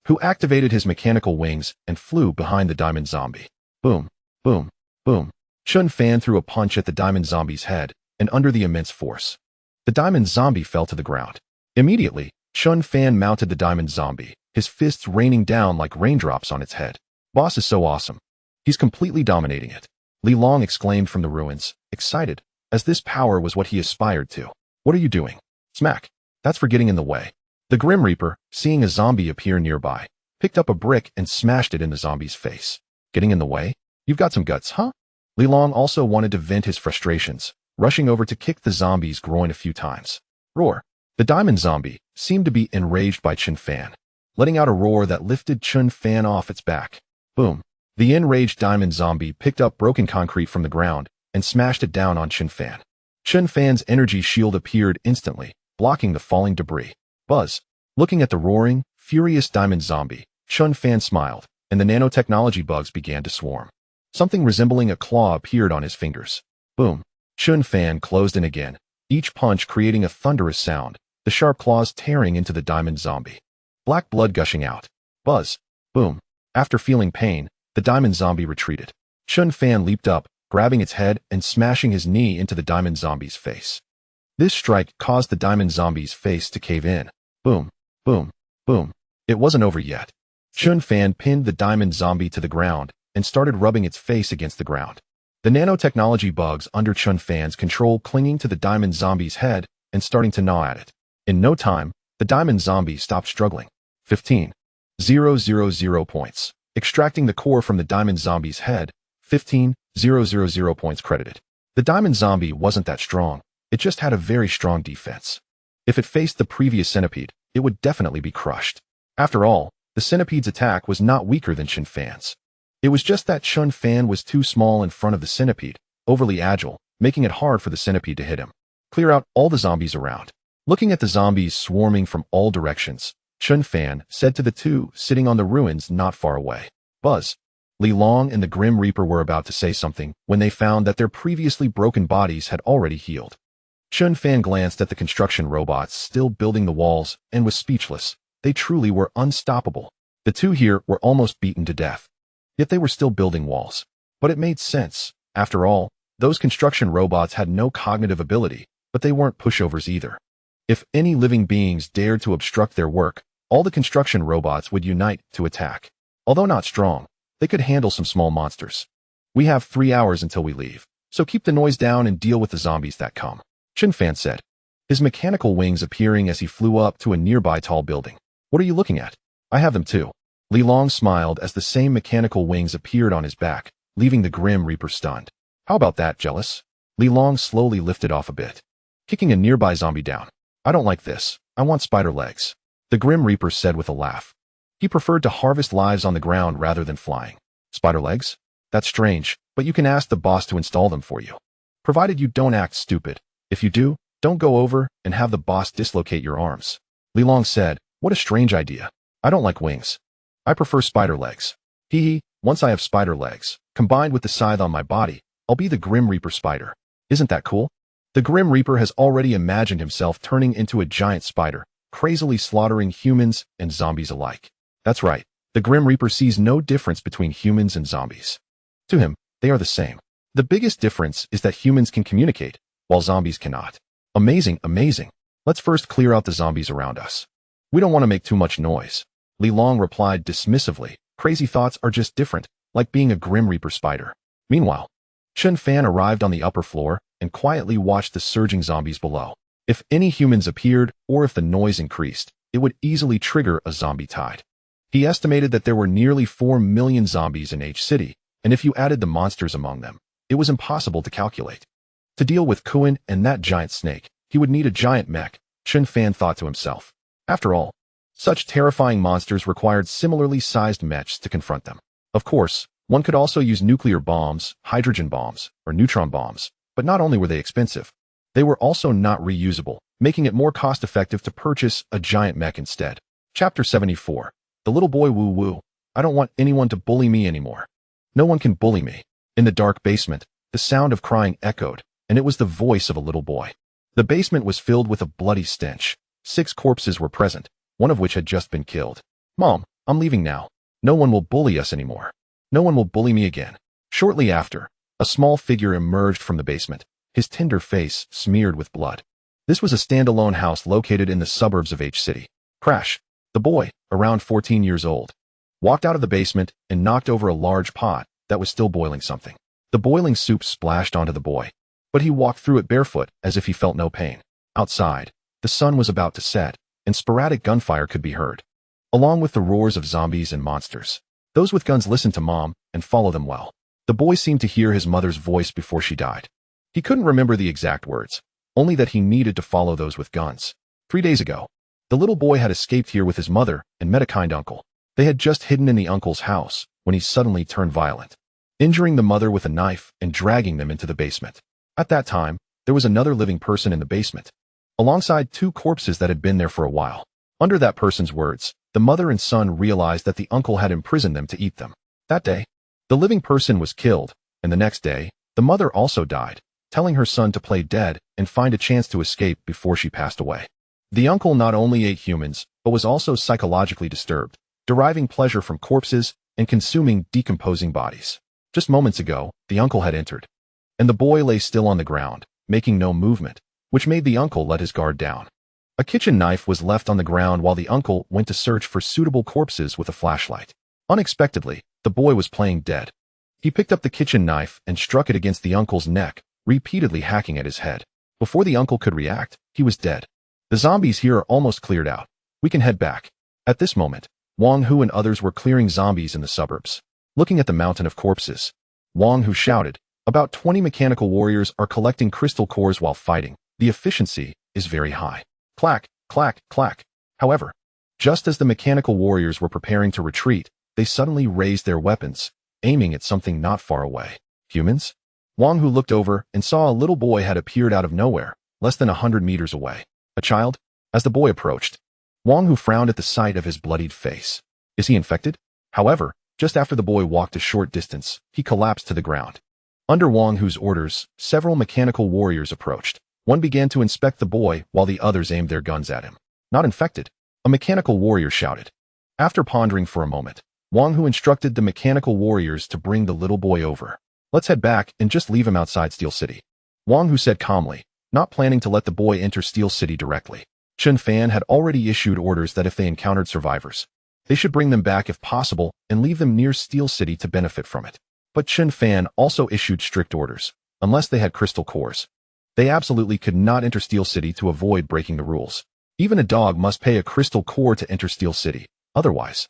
who activated his mechanical wings and flew behind the Diamond Zombie. Boom! Boom! Boom! Chen Fan threw a punch at the Diamond Zombie's head, and under the immense force, the Diamond Zombie fell to the ground. Immediately, Chen Fan mounted the Diamond Zombie, his fists raining down like raindrops on its head. Boss is so awesome. He's completely dominating it. Li Long exclaimed from the ruins, excited, as this power was what he aspired to. What are you doing? Smack. That's for getting in the way. The Grim Reaper, seeing a zombie appear nearby, picked up a brick and smashed it in the zombie's face. Getting in the way? You've got some guts, huh? Li Long also wanted to vent his frustrations, rushing over to kick the zombie's groin a few times. Roar. The diamond zombie seemed to be enraged by Chun Fan, letting out a roar that lifted Chun Fan off its back. Boom. The enraged diamond zombie picked up broken concrete from the ground and smashed it down on Chun Fan. Chun Fan's energy shield appeared instantly, blocking the falling debris. Buzz. Looking at the roaring, furious diamond zombie, Chun Fan smiled, and the nanotechnology bugs began to swarm. Something resembling a claw appeared on his fingers. Boom. Chun Fan closed in again, each punch creating a thunderous sound, the sharp claws tearing into the diamond zombie. Black blood gushing out. Buzz. Boom. After feeling pain, the diamond zombie retreated. Chun Fan leaped up, grabbing its head and smashing his knee into the diamond zombie's face. This strike caused the diamond zombie's face to cave in. Boom. Boom. Boom. It wasn't over yet. Chun Fan pinned the diamond zombie to the ground and started rubbing its face against the ground. The nanotechnology bugs under Chun Fan's control clinging to the diamond zombie's head and starting to gnaw at it. In no time, the diamond zombie stopped struggling. 15,000 points. Extracting the core from the diamond zombie's head. 15,000 points credited. The diamond zombie wasn't that strong. It just had a very strong defense. If it faced the previous centipede, it would definitely be crushed. After all, the centipede's attack was not weaker than Chun Fan's. It was just that Chun Fan was too small in front of the centipede, overly agile, making it hard for the centipede to hit him. Clear out all the zombies around. Looking at the zombies swarming from all directions, Chun Fan said to the two sitting on the ruins not far away. Buzz. Li Long and the Grim Reaper were about to say something when they found that their previously broken bodies had already healed. Chun Fan glanced at the construction robots still building the walls and was speechless. They truly were unstoppable. The two here were almost beaten to death. Yet they were still building walls. But it made sense. After all, those construction robots had no cognitive ability, but they weren't pushovers either. If any living beings dared to obstruct their work, all the construction robots would unite to attack. Although not strong, they could handle some small monsters. We have 3 hours until we leave, so keep the noise down and deal with the zombies that come, Chun Fan said, his mechanical wings appearing as he flew up to a nearby tall building. What are you looking at? I have them too. Li Long smiled as the same mechanical wings appeared on his back, leaving the Grim Reaper stunned. How about that, jealous? Li Long slowly lifted off a bit, kicking a nearby zombie down. I don't like this. I want spider legs, the Grim Reaper said with a laugh. He preferred to harvest lives on the ground rather than flying. Spider legs? That's strange, but you can ask the boss to install them for you. Provided you don't act stupid. If you do, don't go over and have the boss dislocate your arms. Li Long said, what a strange idea. I don't like wings. I prefer spider legs. Hee hee, once I have spider legs, combined with the scythe on my body, I'll be the Grim Reaper spider. Isn't that cool? The Grim Reaper has already imagined himself turning into a giant spider, crazily slaughtering humans and zombies alike. That's right, the Grim Reaper sees no difference between humans and zombies. To him, they are the same. The biggest difference is that humans can communicate, while zombies cannot. Amazing, amazing. Let's first clear out the zombies around us. We don't want to make too much noise. Li Long replied dismissively, crazy thoughts are just different, like being a Grim Reaper spider. Meanwhile, Chun Fan arrived on the upper floor and quietly watched the surging zombies below. If any humans appeared, or if the noise increased, it would easily trigger a zombie tide. He estimated that there were nearly 4 million zombies in H City, and if you added the monsters among them, it was impossible to calculate. To deal with Kuan and that giant snake, he would need a giant mech, Chun Fan thought to himself. After all, such terrifying monsters required similarly sized mechs to confront them. Of course, one could also use nuclear bombs, hydrogen bombs, or neutron bombs, but not only were they expensive, they were also not reusable, making it more cost-effective to purchase a giant mech instead. Chapter 74. The little boy woo-woo. I don't want anyone to bully me anymore. No one can bully me. In the dark basement, the sound of crying echoed, and it was the voice of a little boy. The basement was filled with a bloody stench. 6 corpses were present, one of which had just been killed. Mom, I'm leaving now. No one will bully us anymore. No one will bully me again. Shortly after, a small figure emerged from the basement, his tender face smeared with blood. This was a standalone house located in the suburbs of H City. Crash. The boy, around 14 years old, walked out of the basement and knocked over a large pot that was still boiling something. The boiling soup splashed onto the boy, but he walked through it barefoot as if he felt no pain. Outside, the sun was about to set, and sporadic gunfire could be heard, along with the roars of zombies and monsters. Those with guns listened to Mom and followed them well. The boy seemed to hear his mother's voice before she died. He couldn't remember the exact words, only that he needed to follow those with guns. 3 days ago, the little boy had escaped here with his mother and met a kind uncle. They had just hidden in the uncle's house when he suddenly turned violent, injuring the mother with a knife and dragging them into the basement. At that time, there was another living person in the basement, alongside 2 corpses that had been there for a while. Under that person's words, the mother and son realized that the uncle had imprisoned them to eat them. That day, the living person was killed, and the next day, the mother also died, telling her son to play dead and find a chance to escape before she passed away. The uncle not only ate humans, but was also psychologically disturbed, deriving pleasure from corpses and consuming decomposing bodies. Just moments ago, the uncle had entered, and the boy lay still on the ground, making no movement, which made the uncle let his guard down. A kitchen knife was left on the ground while the uncle went to search for suitable corpses with a flashlight. Unexpectedly, the boy was playing dead. He picked up the kitchen knife and struck it against the uncle's neck, repeatedly hacking at his head. Before the uncle could react, he was dead. The zombies here are almost cleared out. We can head back. At this moment, Wang Hu and others were clearing zombies in the suburbs. Looking at the mountain of corpses, Wang Hu shouted, "About 20 mechanical warriors are collecting crystal cores while fighting. The efficiency is very high." Clack, clack, clack. However, just as the mechanical warriors were preparing to retreat, they suddenly raised their weapons, aiming at something not far away. Humans? Wang Hu looked over and saw a little boy had appeared out of nowhere, less than 100 meters away. A child? As the boy approached, Wang Hu frowned at the sight of his bloodied face. Is he infected? However, just after the boy walked a short distance, he collapsed to the ground. Under Wang Hu's orders, several mechanical warriors approached. One began to inspect the boy while the others aimed their guns at him. Not infected, a mechanical warrior shouted. After pondering for a moment, Wang Hu instructed the mechanical warriors to bring the little boy over. Let's head back and just leave him outside Steel City. Wang Hu said calmly, not planning to let the boy enter Steel City directly. Chen Fan had already issued orders that if they encountered survivors, they should bring them back if possible and leave them near Steel City to benefit from it. But Chen Fan also issued strict orders. Unless they had crystal cores, they absolutely could not enter Steel City to avoid breaking the rules. Even a dog must pay a crystal core to enter Steel City. Otherwise,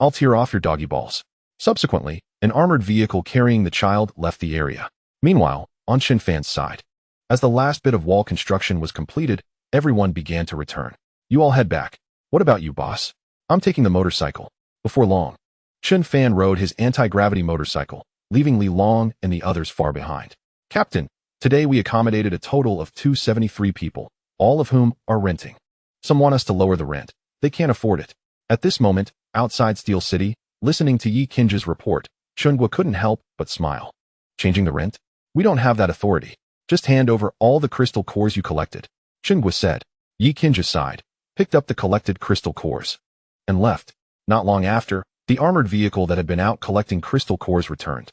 I'll tear off your doggy balls. Subsequently, an armored vehicle carrying the child left the area. Meanwhile, on Chen Fan's side, as the last bit of wall construction was completed, everyone began to return. You all head back. What about you, boss? I'm taking the motorcycle. Before long, Chen Fan rode his anti-gravity motorcycle, leaving Li Long and the others far behind. Captain, today we accommodated a total of 273 people, all of whom are renting. Some want us to lower the rent. They can't afford it. At this moment, outside Steel City, listening to Yi Qing's report, Chunghua couldn't help but smile. Changing the rent? We don't have that authority. Just hand over all the crystal cores you collected. Chunghua said. Yi Qing sighed, picked up the collected crystal cores, and left. Not long after, the armored vehicle that had been out collecting crystal cores returned,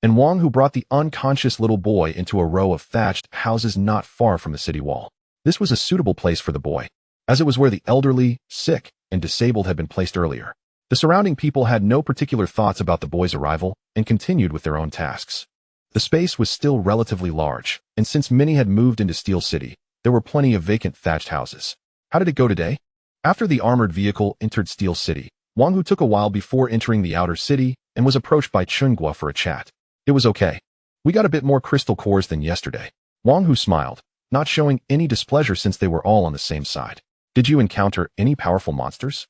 and Wang Hu brought the unconscious little boy into a row of thatched houses not far from the city wall. This was a suitable place for the boy, as it was where the elderly, sick, and disabled had been placed earlier. The surrounding people had no particular thoughts about the boy's arrival and continued with their own tasks. The space was still relatively large, and since many had moved into Steel City, there were plenty of vacant thatched houses. How did it go today? After the armored vehicle entered Steel City, Wang Hu took a while before entering the outer city and was approached by Chunghua for a chat. It was okay. We got a bit more crystal cores than yesterday. Wang Hu smiled, not showing any displeasure since they were all on the same side. Did you encounter any powerful monsters?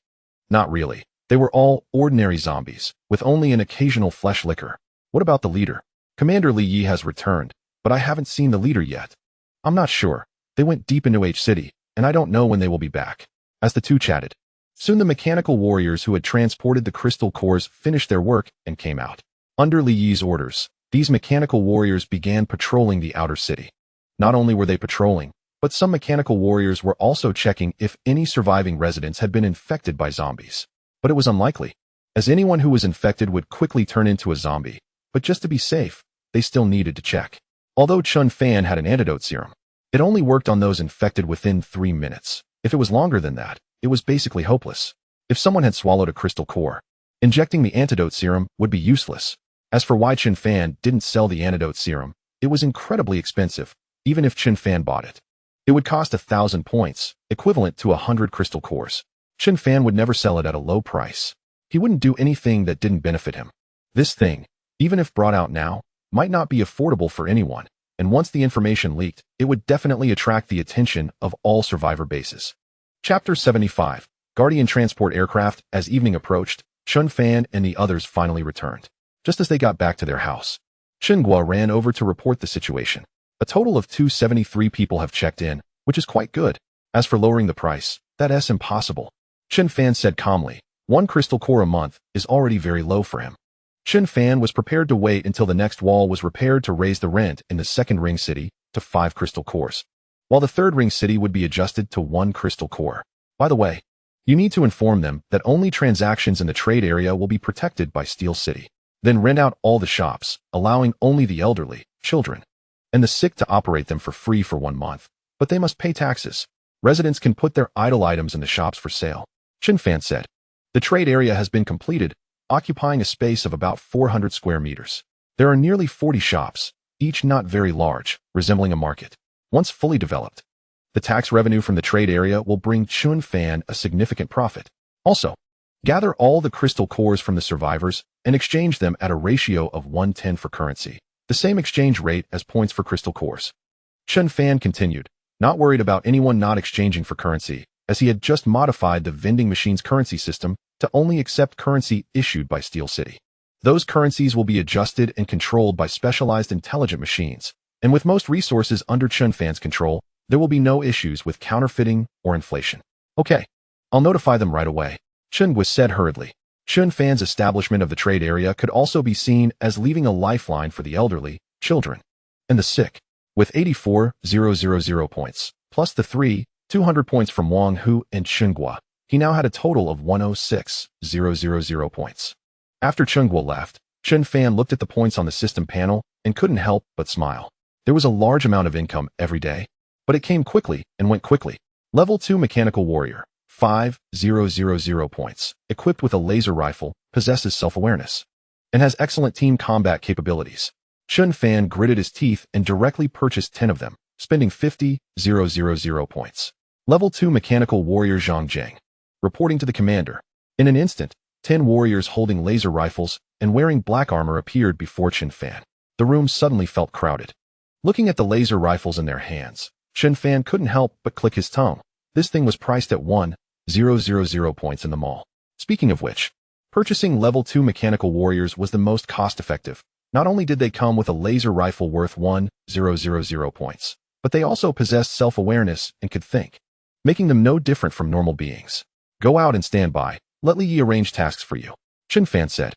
Not really. They were all ordinary zombies, with only an occasional flesh licker. What about the leader? Commander Li Yi has returned, but I haven't seen the leader yet. I'm not sure. They went deep into H City, and I don't know when they will be back. As the two chatted, soon the mechanical warriors who had transported the crystal cores finished their work and came out. Under Li Yi's orders, these mechanical warriors began patrolling the outer city. Not only were they patrolling, but some mechanical warriors were also checking if any surviving residents had been infected by zombies. But it was unlikely, as anyone who was infected would quickly turn into a zombie. But just to be safe, they still needed to check. Although Chun Fan had an antidote serum, it only worked on those infected within 3 minutes. If it was longer than that, it was basically hopeless. If someone had swallowed a crystal core, injecting the antidote serum would be useless. As for why Chen Fan didn't sell the antidote serum, it was incredibly expensive, even if Chen Fan bought it. It would cost 1,000 points, equivalent to 100 crystal cores. Chen Fan would never sell it at a low price. He wouldn't do anything that didn't benefit him. This thing, even if brought out now, might not be affordable for anyone, and once the information leaked, it would definitely attract the attention of all survivor bases. Chapter 75, Guardian Transport Aircraft. As evening approached, Chen Fan and the others finally returned. Just as they got back to their house, Chen Guo ran over to report the situation. A total of 273 people have checked in, which is quite good. As for lowering the price, that's impossible. Chen Fan said calmly. 1 crystal core a month is already very low for him. Chen Fan was prepared to wait until the next wall was repaired to raise the rent in the second ring city to 5 crystal cores, while the third ring city would be adjusted to 1 crystal core. By the way, you need to inform them that only transactions in the trade area will be protected by Steel City. Then rent out all the shops, allowing only the elderly, children, and the sick to operate them for free for 1 month, but they must pay taxes. Residents can put their idle items in the shops for sale. Chen Fan said. The trade area has been completed, occupying a space of about 400 square meters. There are nearly 40 shops, each not very large, resembling a market. Once fully developed, the tax revenue from the trade area will bring Chen Fan a significant profit. Also, gather all the crystal cores from the survivors and exchange them at a ratio of 1:10 for currency, the same exchange rate as points for crystal cores. Chen Fan continued, not worried about anyone not exchanging for currency, as he had just modified the vending machine's currency system to only accept currency issued by Steel City. Those currencies will be adjusted and controlled by specialized intelligent machines, and with most resources under Chen Fan's control, there will be no issues with counterfeiting or inflation. Okay, I'll notify them right away, Chen Guo said hurriedly. Chen Fan's establishment of the trade area could also be seen as leaving a lifeline for the elderly, children, and the sick. With 84,000 points, plus the 200 points from Wang Hu and Chen Guo, he now had a total of 106,000 points. After Chen Guo left, Chen Fan looked at the points on the system panel and couldn't help but smile. There was a large amount of income every day, but it came quickly and went quickly. Level 2 Mechanical Warrior, 5,000 points, equipped with a laser rifle, possesses self-awareness, and has excellent team combat capabilities. Chen Fan gritted his teeth and directly purchased 10 of them, spending 50,000 points. Level 2 Mechanical Warrior Zhang Jiang. Reporting to the commander. In an instant, 10 warriors holding laser rifles and wearing black armor appeared before Chen Fan. The room suddenly felt crowded. Looking at the laser rifles in their hands, Chen Fan couldn't help but click his tongue. This thing was priced at 1,000 points in the mall. Speaking of which, purchasing level 2 mechanical warriors was the most cost-effective. Not only did they come with a laser rifle worth 1,000 points, but they also possessed self-awareness and could think, making them no different from normal beings. Go out and stand by. Let Li Yi arrange tasks for you, Chen Fan said.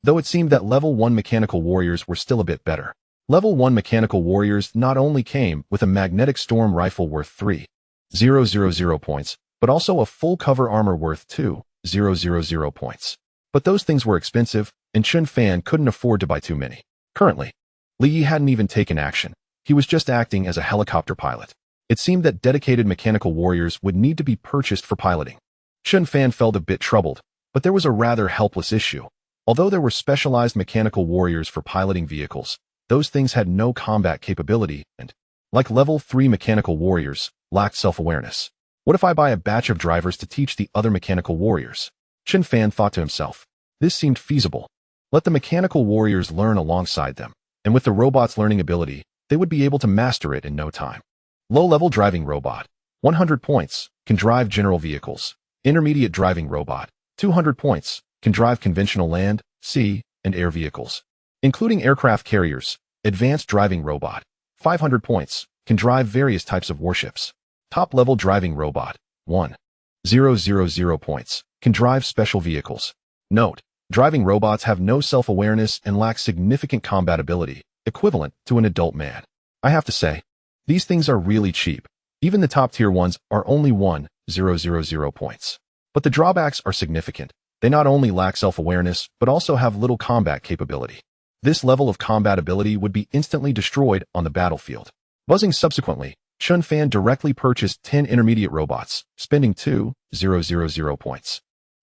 Though it seemed that level 1 mechanical warriors were still a bit better. Level 1 mechanical warriors not only came with a magnetic storm rifle worth 3,000 points, but also a full cover armor worth 2,000 points. But those things were expensive, and Chen Fan couldn't afford to buy too many. Currently, Li Yi hadn't even taken action. He was just acting as a helicopter pilot. It seemed that dedicated mechanical warriors would need to be purchased for piloting. Chen Fan felt a bit troubled, but there was a rather helpless issue. Although there were specialized mechanical warriors for piloting vehicles, those things had no combat capability and, like level 3 mechanical warriors, lacked self-awareness. What if I buy a batch of drivers to teach the other mechanical warriors? Chen Fan thought to himself. This seemed feasible. Let the mechanical warriors learn alongside them, and with the robot's learning ability, they would be able to master it in no time. Low-level driving robot, 100 points, can drive general vehicles. Intermediate driving robot, 200 points, can drive conventional land, sea, and air vehicles, including aircraft carriers. Advanced driving robot, 500 points, can drive various types of warships. Top-level driving robot, 1,000 points, can drive special vehicles. Note, driving robots have no self-awareness and lack significant combat ability, equivalent to an adult man. I have to say, these things are really cheap. Even the top-tier ones are only 1,000 points. But the drawbacks are significant. They not only lack self-awareness, but also have little combat capability. This level of combat ability would be instantly destroyed on the battlefield. Buzzing subsequently, Chen Fan directly purchased 10 intermediate robots, spending 2,000 points.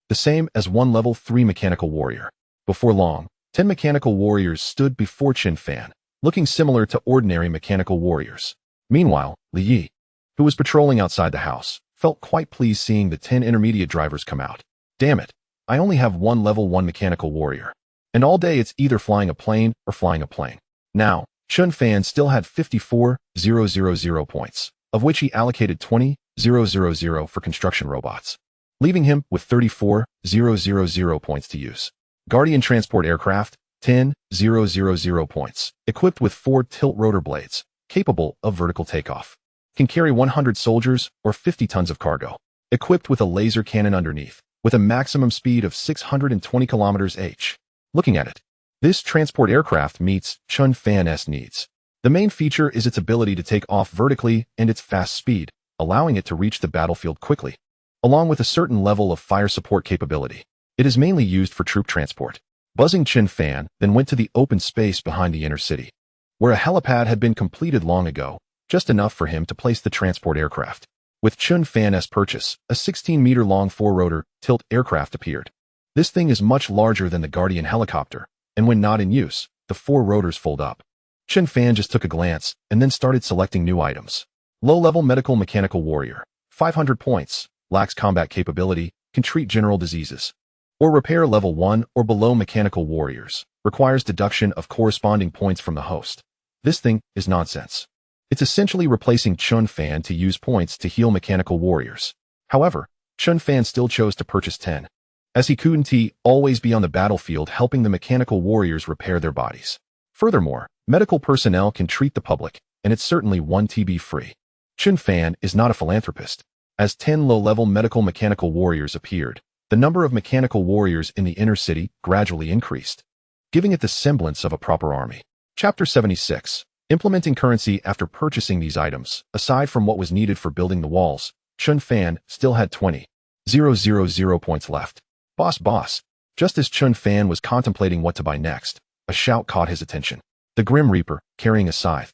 The same as one level 3 mechanical warrior. Before long, 10 mechanical warriors stood before Qin Fan, looking similar to ordinary mechanical warriors. Meanwhile, Li Yi, who was patrolling outside the house, felt quite pleased seeing the 10 intermediate drivers come out. Damn it, I only have one level 1 mechanical warrior. And all day it's either flying a plane or flying a plane. Now, Qin Fan still had 54,000 points, of which he allocated 20,000 for construction robots, leaving him with 34,000 points to use. Guardian transport aircraft, 10,000 points, equipped with 4 tilt rotor blades, capable of vertical takeoff. Can carry 100 soldiers or 50 tons of cargo. Equipped with a laser cannon underneath, with a maximum speed of 620 km/h. Looking at it, this transport aircraft meets Qin Fan's needs. The main feature is its ability to take off vertically and its fast speed, allowing it to reach the battlefield quickly, along with a certain level of fire support capability. It is mainly used for troop transport. Buzzing Qin Fan then went to the open space behind the inner city, where a helipad had been completed long ago, just enough for him to place the transport aircraft. With Qin Fan's purchase, a 16-meter-long 4-rotor tilt aircraft appeared. This thing is much larger than the Guardian helicopter, and when not in use, the 4 rotors fold up. Qin Fan just took a glance and then started selecting new items. Low-level medical mechanical warrior, 500 points, lacks combat capability, can treat general diseases. Or repair level 1 or below mechanical warriors, requires deduction of corresponding points from the host. This thing is nonsense. It's essentially replacing Qin Fan to use points to heal mechanical warriors. However, Qin Fan still chose to purchase 10, as he couldn't always be on the battlefield helping the mechanical warriors repair their bodies. Furthermore, medical personnel can treat the public, and it's certainly 1 TB free. Qin Fan is not a philanthropist. As 10 low-level medical mechanical warriors appeared, the number of mechanical warriors in the inner city gradually increased, giving it the semblance of a proper army. Chapter 76. Implementing currency after purchasing these items. Aside from what was needed for building the walls, Qin Fan still had 20,000 points left. Boss. Just as Qin Fan was contemplating what to buy next, a shout caught his attention. The Grim Reaper, carrying a scythe,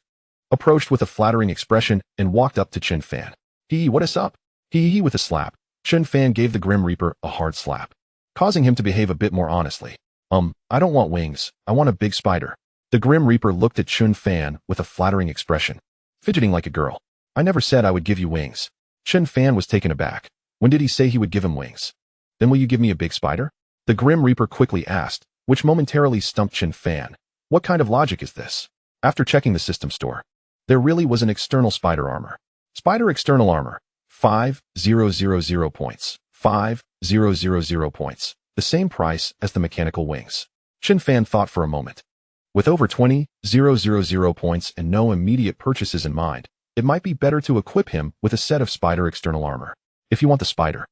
approached with a flattering expression and walked up to Qin Fan. What is up? With a slap. Qin Fan gave the Grim Reaper a hard slap, causing him to behave a bit more honestly. I don't want wings, I want a big spider. The Grim Reaper looked at Qin Fan with a flattering expression, fidgeting like a girl. I never said I would give you wings. Qin Fan was taken aback. When did he say he would give him wings? Then will you give me a big spider? The Grim Reaper quickly asked, which momentarily stumped Qin Fan. What kind of logic is this? After checking the system store, there really was an external spider armor. Spider external armor, 5,000 points. 5,000 points. The same price as the mechanical wings. Qin Fan thought for a moment. With over 20,000 points and no immediate purchases in mind, it might be better to equip him with a set of spider external armor. If you want the spider,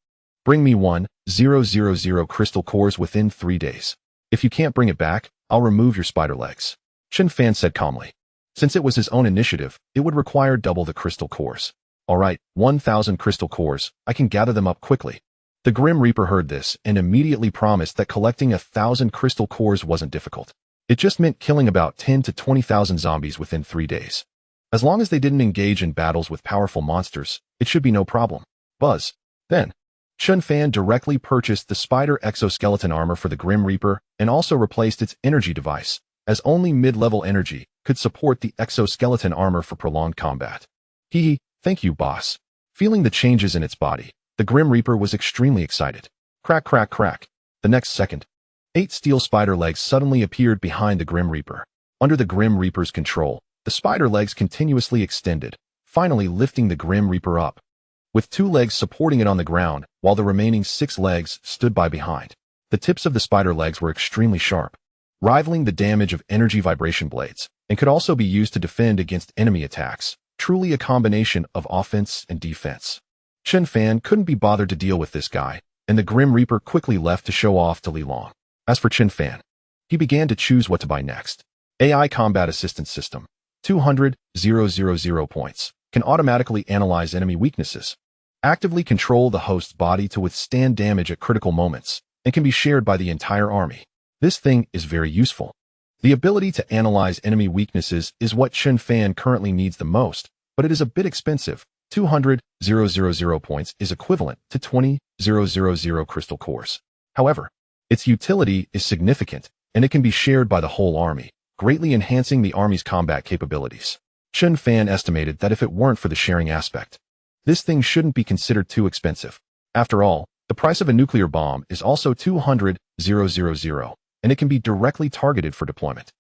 bring me 1,000 crystal cores within 3 days. If you can't bring it back, I'll remove your spider legs. Qin Fan said calmly. Since it was his own initiative, it would require double the crystal cores. Alright, 1,000 crystal cores, I can gather them up quickly. The Grim Reaper heard this and immediately promised that collecting 1,000 crystal cores wasn't difficult. It just meant killing about 10 to 20,000 zombies within 3 days. As long as they didn't engage in battles with powerful monsters, it should be no problem. Buzz. Then, Qin Fan directly purchased the spider exoskeleton armor for the Grim Reaper and also replaced its energy device, as only mid-level energy could support the exoskeleton armor for prolonged combat. Thank you, boss. Feeling the changes in its body, the Grim Reaper was extremely excited. Crack, crack, crack. The next second, 8 steel spider legs suddenly appeared behind the Grim Reaper. Under the Grim Reaper's control, the spider legs continuously extended, finally lifting the Grim Reaper up, with 2 legs supporting it on the ground, while the remaining 6 legs stood by behind. The tips of the spider legs were extremely sharp, rivaling the damage of energy vibration blades, and could also be used to defend against enemy attacks. Truly a combination of offense and defense. Qin Fan couldn't be bothered to deal with this guy, and the Grim Reaper quickly left to show off to Li Long. As for Qin Fan, he began to choose what to buy next. AI Combat Assistance System, 200,000 points, can automatically analyze enemy weaknesses, actively control the host's body to withstand damage at critical moments, and can be shared by the entire army. This thing is very useful. The ability to analyze enemy weaknesses is what Qin Fan currently needs the most, but it is a bit expensive. 200,000 points is equivalent to 20,000 crystal cores. However, its utility is significant, and it can be shared by the whole army, greatly enhancing the army's combat capabilities. Chun Fan estimated that if it weren't for the sharing aspect, this thing shouldn't be considered too expensive. After all, the price of a nuclear bomb is also 200,000, and it can be directly targeted for deployment.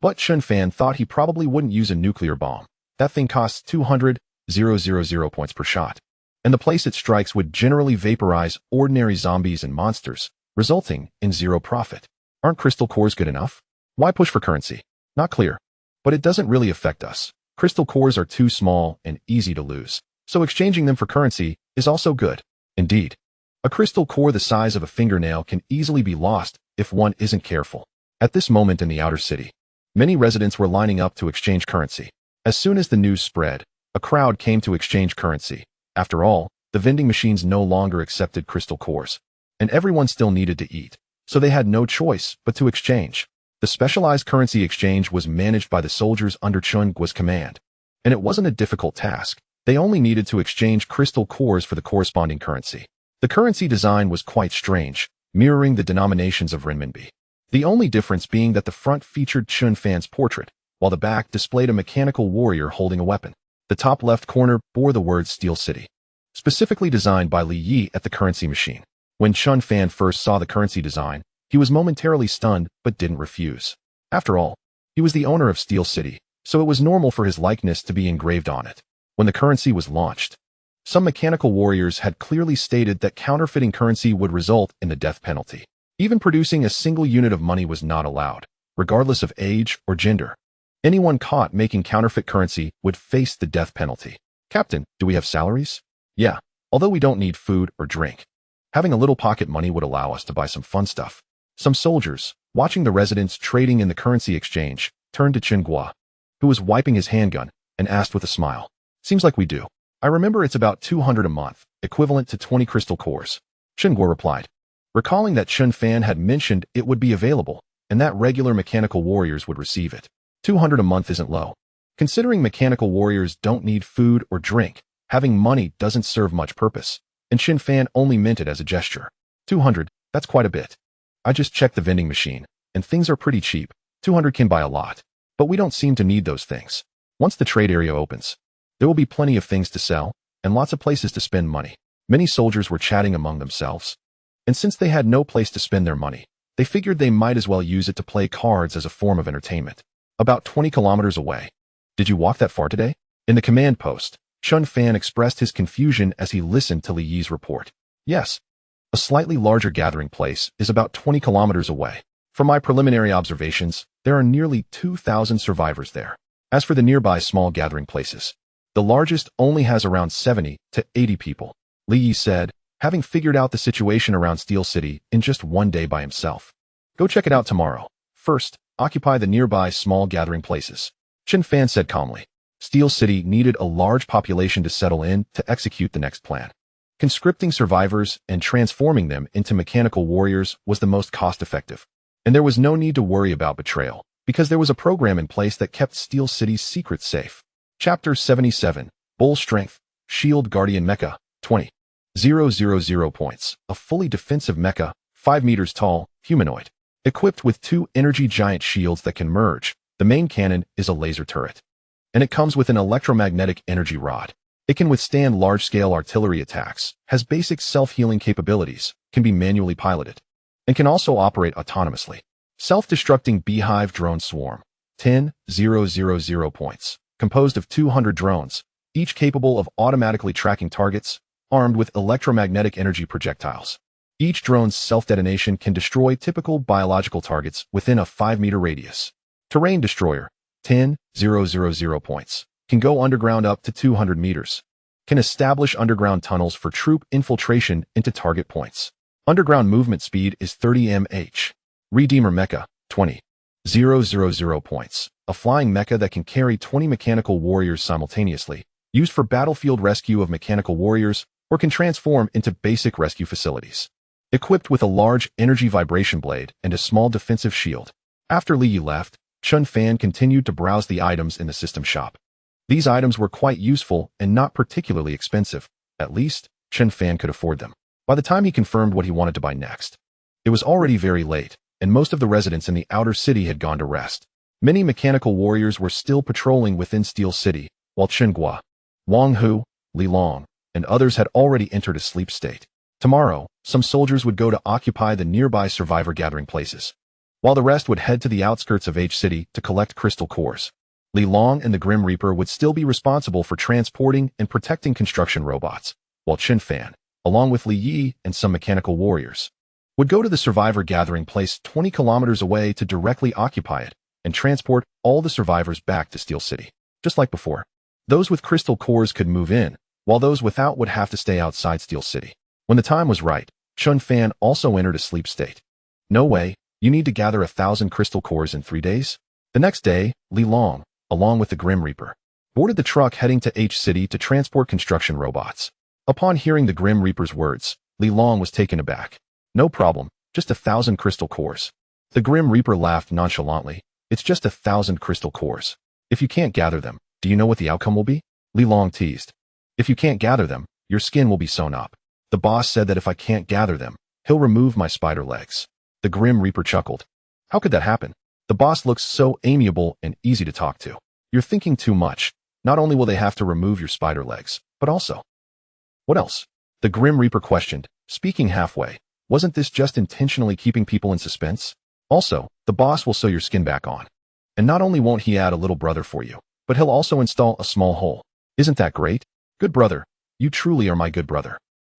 But Chun Fan thought he probably wouldn't use a nuclear bomb. That thing costs 200,000 points per shot, and the place it strikes would generally vaporize ordinary zombies and monsters, resulting in zero profit. Aren't crystal cores good enough? Why push for currency? Not clear. But it doesn't really affect us. Crystal cores are too small and easy to lose, so exchanging them for currency is also good. Indeed, a crystal core the size of a fingernail can easily be lost if one isn't careful. At this moment in the outer city, many residents were lining up to exchange currency. As soon as the news spread, a crowd came to exchange currency. After all, the vending machines no longer accepted crystal cores, and everyone still needed to eat, so they had no choice but to exchange. The specialized currency exchange was managed by the soldiers under Chun Guo's command, and it wasn't a difficult task. They only needed to exchange crystal cores for the corresponding currency. The currency design was quite strange, mirroring the denominations of renminbi. The only difference being that the front featured Chun Fan's portrait, while the back displayed a mechanical warrior holding a weapon. The top left corner bore the words Steel City, specifically designed by Li Yi at the currency machine. When Chun Fan first saw the currency design, he was momentarily stunned but didn't refuse. After all, he was the owner of Steel City, so it was normal for his likeness to be engraved on it. When the currency was launched, some mechanical warriors had clearly stated that counterfeiting currency would result in the death penalty. Even producing a single unit of money was not allowed, regardless of age or gender. Anyone caught making counterfeit currency would face the death penalty. Captain, do we have salaries? Yeah, although we don't need food or drink. Having a little pocket money would allow us to buy some fun stuff. Some soldiers, watching the residents trading in the currency exchange, turned to Chun Guo, who was wiping his handgun, and asked with a smile. Seems like we do. I remember it's about 200 a month, equivalent to 20 crystal cores. Chun Guo replied, recalling that Chun Fan had mentioned it would be available, and that regular mechanical warriors would receive it. 200 a month isn't low. Considering mechanical warriors don't need food or drink, having money doesn't serve much purpose, and Chun Fan only meant it as a gesture. 200, that's quite a bit. I just checked the vending machine, and things are pretty cheap. 200 can buy a lot, but we don't seem to need those things. Once the trade area opens, there will be plenty of things to sell, and lots of places to spend money. Many soldiers were chatting among themselves, and since they had no place to spend their money, they figured they might as well use it to play cards as a form of entertainment. About 20 kilometers away. Did you walk that far today? In the command post, Chun Fan expressed his confusion as he listened to Li Yi's report. Yes. A slightly larger gathering place is about 20 kilometers away. From my preliminary observations, there are nearly 2,000 survivors there. As for the nearby small gathering places, the largest only has around 70 to 80 people. Li Yi said, having figured out the situation around Steel City in just one day by himself. Go check it out tomorrow. First, occupy the nearby small gathering places. Chun Fan said calmly. Steel City needed a large population to settle in to execute the next plan. Conscripting survivors and transforming them into mechanical warriors was the most cost-effective. And there was no need to worry about betrayal, because there was a program in place that kept Steel City's secrets safe. Chapter 77, Bull Strength, Shield Guardian Mecha, 20,000 points. A fully defensive mecha, 5 meters tall, humanoid. Equipped with 2 energy giant shields that can merge, the main cannon is a laser turret. And it comes with an electromagnetic energy rod. It can withstand large-scale artillery attacks, has basic self-healing capabilities, can be manually piloted, and can also operate autonomously. Self-destructing beehive drone swarm, 10,000 points. Composed of 200 drones, each capable of automatically tracking targets, armed with electromagnetic energy projectiles. Each drone's self-detonation can destroy typical biological targets within a 5-meter radius. Terrain Destroyer, 10,000 points. Can go underground up to 200 meters. Can establish underground tunnels for troop infiltration into target points. Underground movement speed is 30 mph. Redeemer Mecha, 20,000 points. A flying mecha that can carry 20 mechanical warriors simultaneously, used for battlefield rescue of mechanical warriors, or can transform into basic rescue facilities. Equipped with a large energy vibration blade and a small defensive shield. After Li Yi left, Chun Fan continued to browse the items in the system shop. These items were quite useful and not particularly expensive. At least, Chun Fan could afford them. By the time he confirmed what he wanted to buy next, it was already very late, and most of the residents in the outer city had gone to rest. Many mechanical warriors were still patrolling within Steel City, while Chen Guo, Wang Hu, Li Long, and others had already entered a sleep state. Tomorrow, some soldiers would go to occupy the nearby survivor gathering places, while the rest would head to the outskirts of H City to collect crystal cores. Li Long and the Grim Reaper would still be responsible for transporting and protecting construction robots, while Chen Fan, along with Li Yi and some mechanical warriors, would go to the survivor gathering place 20 kilometers away to directly occupy it and transport all the survivors back to Steel City. Just like before, those with crystal cores could move in, while those without would have to stay outside Steel City. When the time was right, Chen Fan also entered a sleep state. No way, you need to gather 1,000 crystal cores in 3 days? The next day, Li Long, along with the Grim Reaper, boarded the truck heading to H City to transport construction robots. Upon hearing the Grim Reaper's words, Li Long was taken aback. No problem, just 1,000 crystal cores. The Grim Reaper laughed nonchalantly. It's just 1,000 crystal cores. If you can't gather them, do you know what the outcome will be? Li Long teased. If you can't gather them, your skin will be sewn up. The boss said that if I can't gather them, he'll remove my spider legs. The Grim Reaper chuckled. How could that happen? The boss looks so amiable and easy to talk to. You're thinking too much. Not only will they have to remove your spider legs, but also... What else? The Grim Reaper questioned, speaking halfway. Wasn't this just intentionally keeping people in suspense? Also, the boss will sew your skin back on. And not only won't he add a little brother for you, but he'll also install a small hole. Isn't that great? Good brother. You truly are my good brother.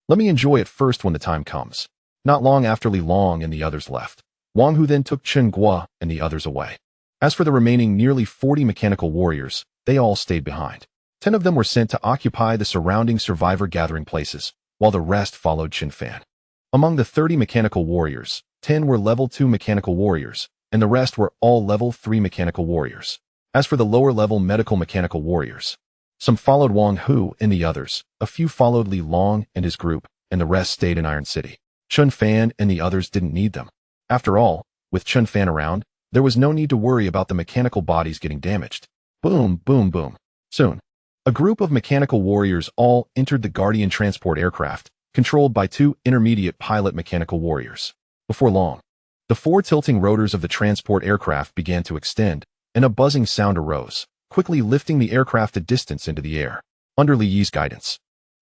Let me enjoy it first when the time comes. Not long after Li Long and the others left, Wang Hu then took Chen Guo and the others away. As for the remaining nearly 40 mechanical warriors, they all stayed behind. 10 of them were sent to occupy the surrounding survivor gathering places, while the rest followed Chen Fan. Among the 30 mechanical warriors, 10 were level 2 mechanical warriors, and the rest were all level 3 mechanical warriors. As for the lower level medical mechanical warriors, some followed Wang Hu and the others, a few followed Li Long and his group, and the rest stayed in Iron City. Chen Fan and the others didn't need them. After all, with Chen Fan around, there was no need to worry about the mechanical bodies getting damaged. Boom, boom, boom. Soon, a group of mechanical warriors all entered the Guardian transport aircraft, controlled by 2 intermediate pilot mechanical warriors. Before long, the 4 tilting rotors of the transport aircraft began to extend, and a buzzing sound arose, quickly lifting the aircraft a distance into the air. Under Li Yi's guidance,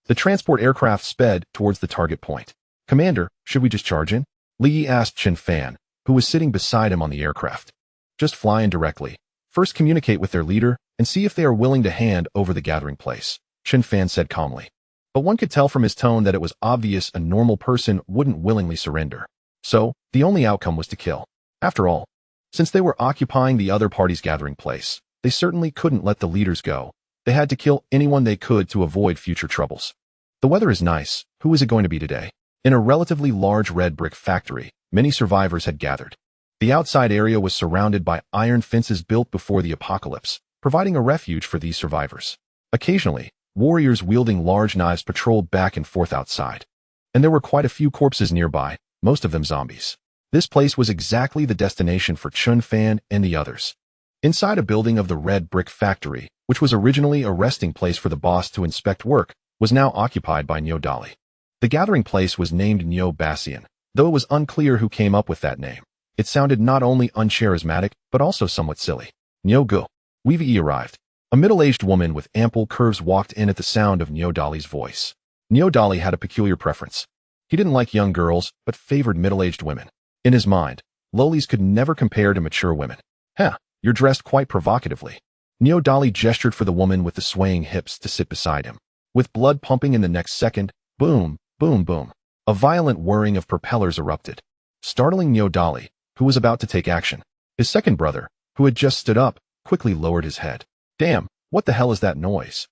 the transport aircraft sped towards the target point. Commander, should we just charge in? Li Yi asked Chen Fan, who was sitting beside him on the aircraft. Just fly in directly. First communicate with their leader and see if they are willing to hand over the gathering place, Chen Fan said calmly. But one could tell from his tone that it was obvious a normal person wouldn't willingly surrender. So, the only outcome was to kill. After all, since they were occupying the other party's gathering place, they certainly couldn't let the leaders go. They had to kill anyone they could to avoid future troubles. The weather is nice. Who is it going to be today? In a relatively large red brick factory, many survivors had gathered. The outside area was surrounded by iron fences built before the apocalypse, providing a refuge for these survivors. Occasionally, warriors wielding large knives patrolled back and forth outside. And there were quite a few corpses nearby, most of them zombies. This place was exactly the destination for Chen Fan and the others. Inside a building of the red brick factory, which was originally a resting place for the boss to inspect work, was now occupied by Niu Dali. The gathering place was named Niu Bassian, though it was unclear who came up with that name. It sounded not only uncharismatic, but also somewhat silly. Niu Gu. Weevee arrived. A middle-aged woman with ample curves walked in at the sound of Niu Dali's voice. Niu Dali had a peculiar preference. He didn't like young girls, but favored middle-aged women. In his mind, lolis could never compare to mature women. Huh, you're dressed quite provocatively. Niu Dali gestured for the woman with the swaying hips to sit beside him. With blood pumping in the next second, boom, boom, boom. A violent whirring of propellers erupted, startling Niu Dali, who was about to take action. His second brother, who had just stood up, quickly lowered his head. Damn, what the hell is that noise?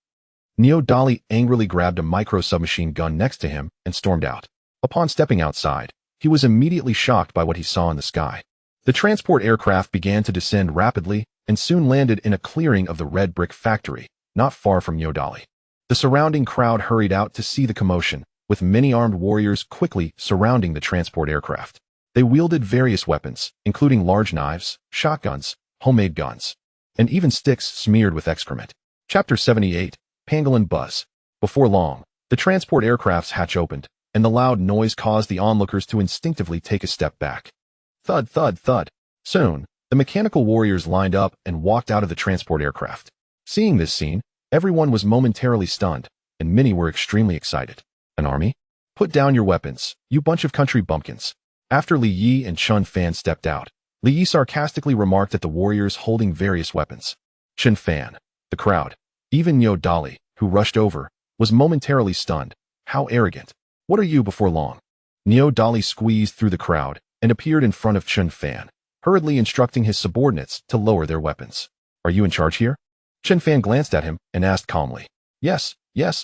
Niu Dali angrily grabbed a micro-submachine gun next to him and stormed out. Upon stepping outside, he was immediately shocked by what he saw in the sky. The transport aircraft began to descend rapidly and soon landed in a clearing of the red brick factory, not far from Niu Dali. The surrounding crowd hurried out to see the commotion, with many armed warriors quickly surrounding the transport aircraft. They wielded various weapons, including large knives, shotguns, homemade guns, and even sticks smeared with excrement. Chapter 78, Pangolin Buzz. Before long, the transport aircraft's hatch opened, and the loud noise caused the onlookers to instinctively take a step back. Thud, thud, thud. Soon, the mechanical warriors lined up and walked out of the transport aircraft. Seeing this scene, everyone was momentarily stunned, and many were extremely excited. An army? Put down your weapons, you bunch of country bumpkins. After Li Yi and Chun Fan stepped out, Li Yi sarcastically remarked at the warriors holding various weapons. Chun Fan, the crowd, even Niu Dali, who rushed over, was momentarily stunned. How arrogant. What are you before long? Niu Dali squeezed through the crowd and appeared in front of Chun Fan, hurriedly instructing his subordinates to lower their weapons. Are you in charge here? Chun Fan glanced at him and asked calmly. Yes,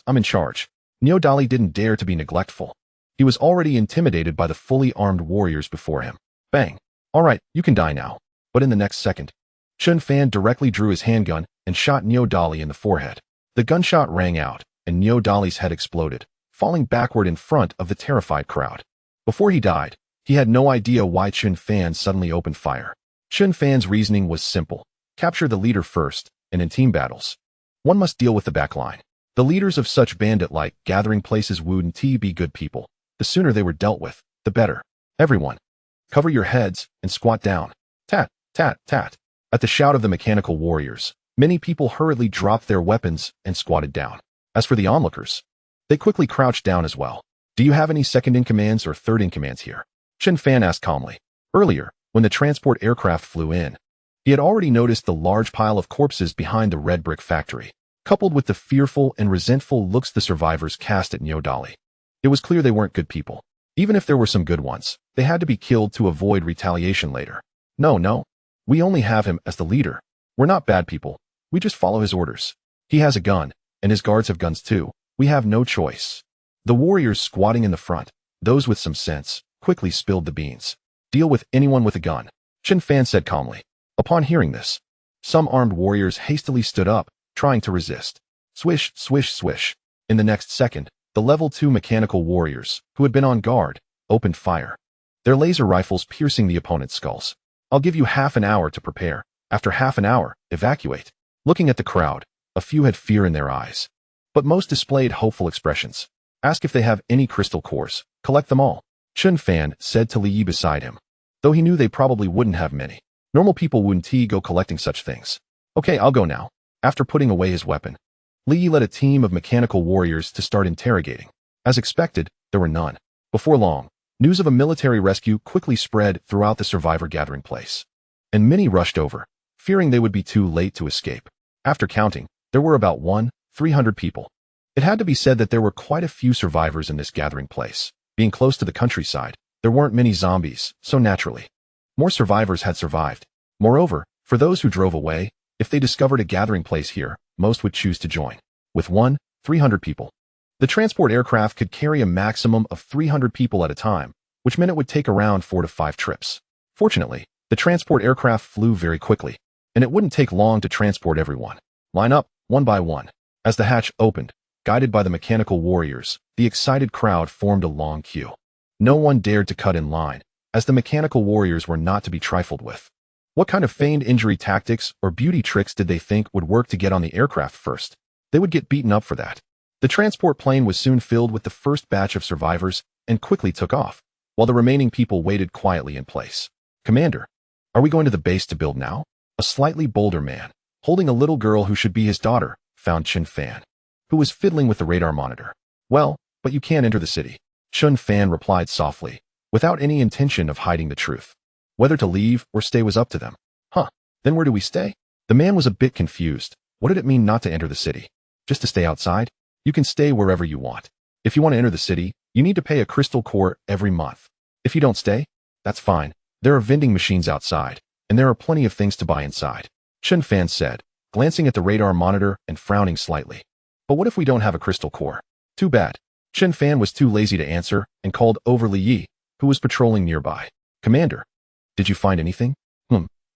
I'm in charge. Niu Dali didn't dare to be neglectful. He was already intimidated by the fully armed warriors before him. Bang. All right, you can die now. But in the next second, Chun Fan directly drew his handgun and shot Niu Dali in the forehead. The gunshot rang out, and Niu Dali's head exploded, falling backward in front of the terrified crowd. Before he died, he had no idea why Chun Fan suddenly opened fire. Chun Fan's reasoning was simple. Capture the leader first, and in team battles, one must deal with the back line. The leaders of such bandit-like gathering places wouldn't be good people. The sooner they were dealt with, the better. Everyone, cover your heads and squat down. Tat, tat, tat. At the shout of the mechanical warriors, many people hurriedly dropped their weapons and squatted down. As for the onlookers, they quickly crouched down as well. Do you have any second-in-commands or third-in-commands here? Chun Fan asked calmly. Earlier, when the transport aircraft flew in, he had already noticed the large pile of corpses behind the red brick factory, coupled with the fearful and resentful looks the survivors cast at Niu Dali. It was clear they weren't good people. Even if there were some good ones, they had to be killed to avoid retaliation later. No. We only have him as the leader. We're not bad people. We just follow his orders. He has a gun, and his guards have guns too. We have no choice. The warriors squatting in the front, those with some sense, quickly spilled the beans. Deal with anyone with a gun, Chun Fan said calmly. Upon hearing this, some armed warriors hastily stood up, trying to resist. Swish, swish, swish. In the next second, the level 2 mechanical warriors, who had been on guard, opened fire, their laser rifles piercing the opponent's skulls. I'll give you half an hour to prepare. After half an hour, evacuate. Looking at the crowd, a few had fear in their eyes, but most displayed hopeful expressions. Ask if they have any crystal cores. Collect them all, Chun Fan said to Li Yi beside him, though he knew they probably wouldn't have many. Normal people wouldn't go collecting such things. Okay, I'll go now. After putting away his weapon, Li Yi led a team of mechanical warriors to start interrogating. As expected, there were none. Before long, news of a military rescue quickly spread throughout the survivor gathering place, and many rushed over, fearing they would be too late to escape. After counting, there were about 300 people. It had to be said that there were quite a few survivors in this gathering place. Being close to the countryside, there weren't many zombies, so naturally, more survivors had survived. Moreover, for those who drove away, if they discovered a gathering place here, most would choose to join. With 300 people, the transport aircraft could carry a maximum of 300 people at a time, which meant it would take around 4 to 5 trips. Fortunately, the transport aircraft flew very quickly, and it wouldn't take long to transport everyone. Line up, one by one. As the hatch opened, guided by the mechanical warriors, the excited crowd formed a long queue. No one dared to cut in line, as the mechanical warriors were not to be trifled with. What kind of feigned injury tactics or beauty tricks did they think would work to get on the aircraft first? They would get beaten up for that. The transport plane was soon filled with the first batch of survivors and quickly took off, while the remaining people waited quietly in place. Commander, are we going to the base to build now? A slightly bolder man, holding a little girl who should be his daughter, found Chun Fan, who was fiddling with the radar monitor. Well, but you can't enter the city, Chun Fan replied softly, without any intention of hiding the truth. Whether to leave or stay was up to them. Then where do we stay? The man was a bit confused. What did it mean not to enter the city? Just to stay outside? You can stay wherever you want. If you want to enter the city, you need to pay a crystal core every month. If you don't stay, that's fine. There are vending machines outside, and there are plenty of things to buy inside, Chun Fan said, glancing at the radar monitor and frowning slightly. But what if we don't have a crystal core? Too bad. Chun Fan was too lazy to answer and called over Li Yi, who was patrolling nearby. Commander, did you find anything?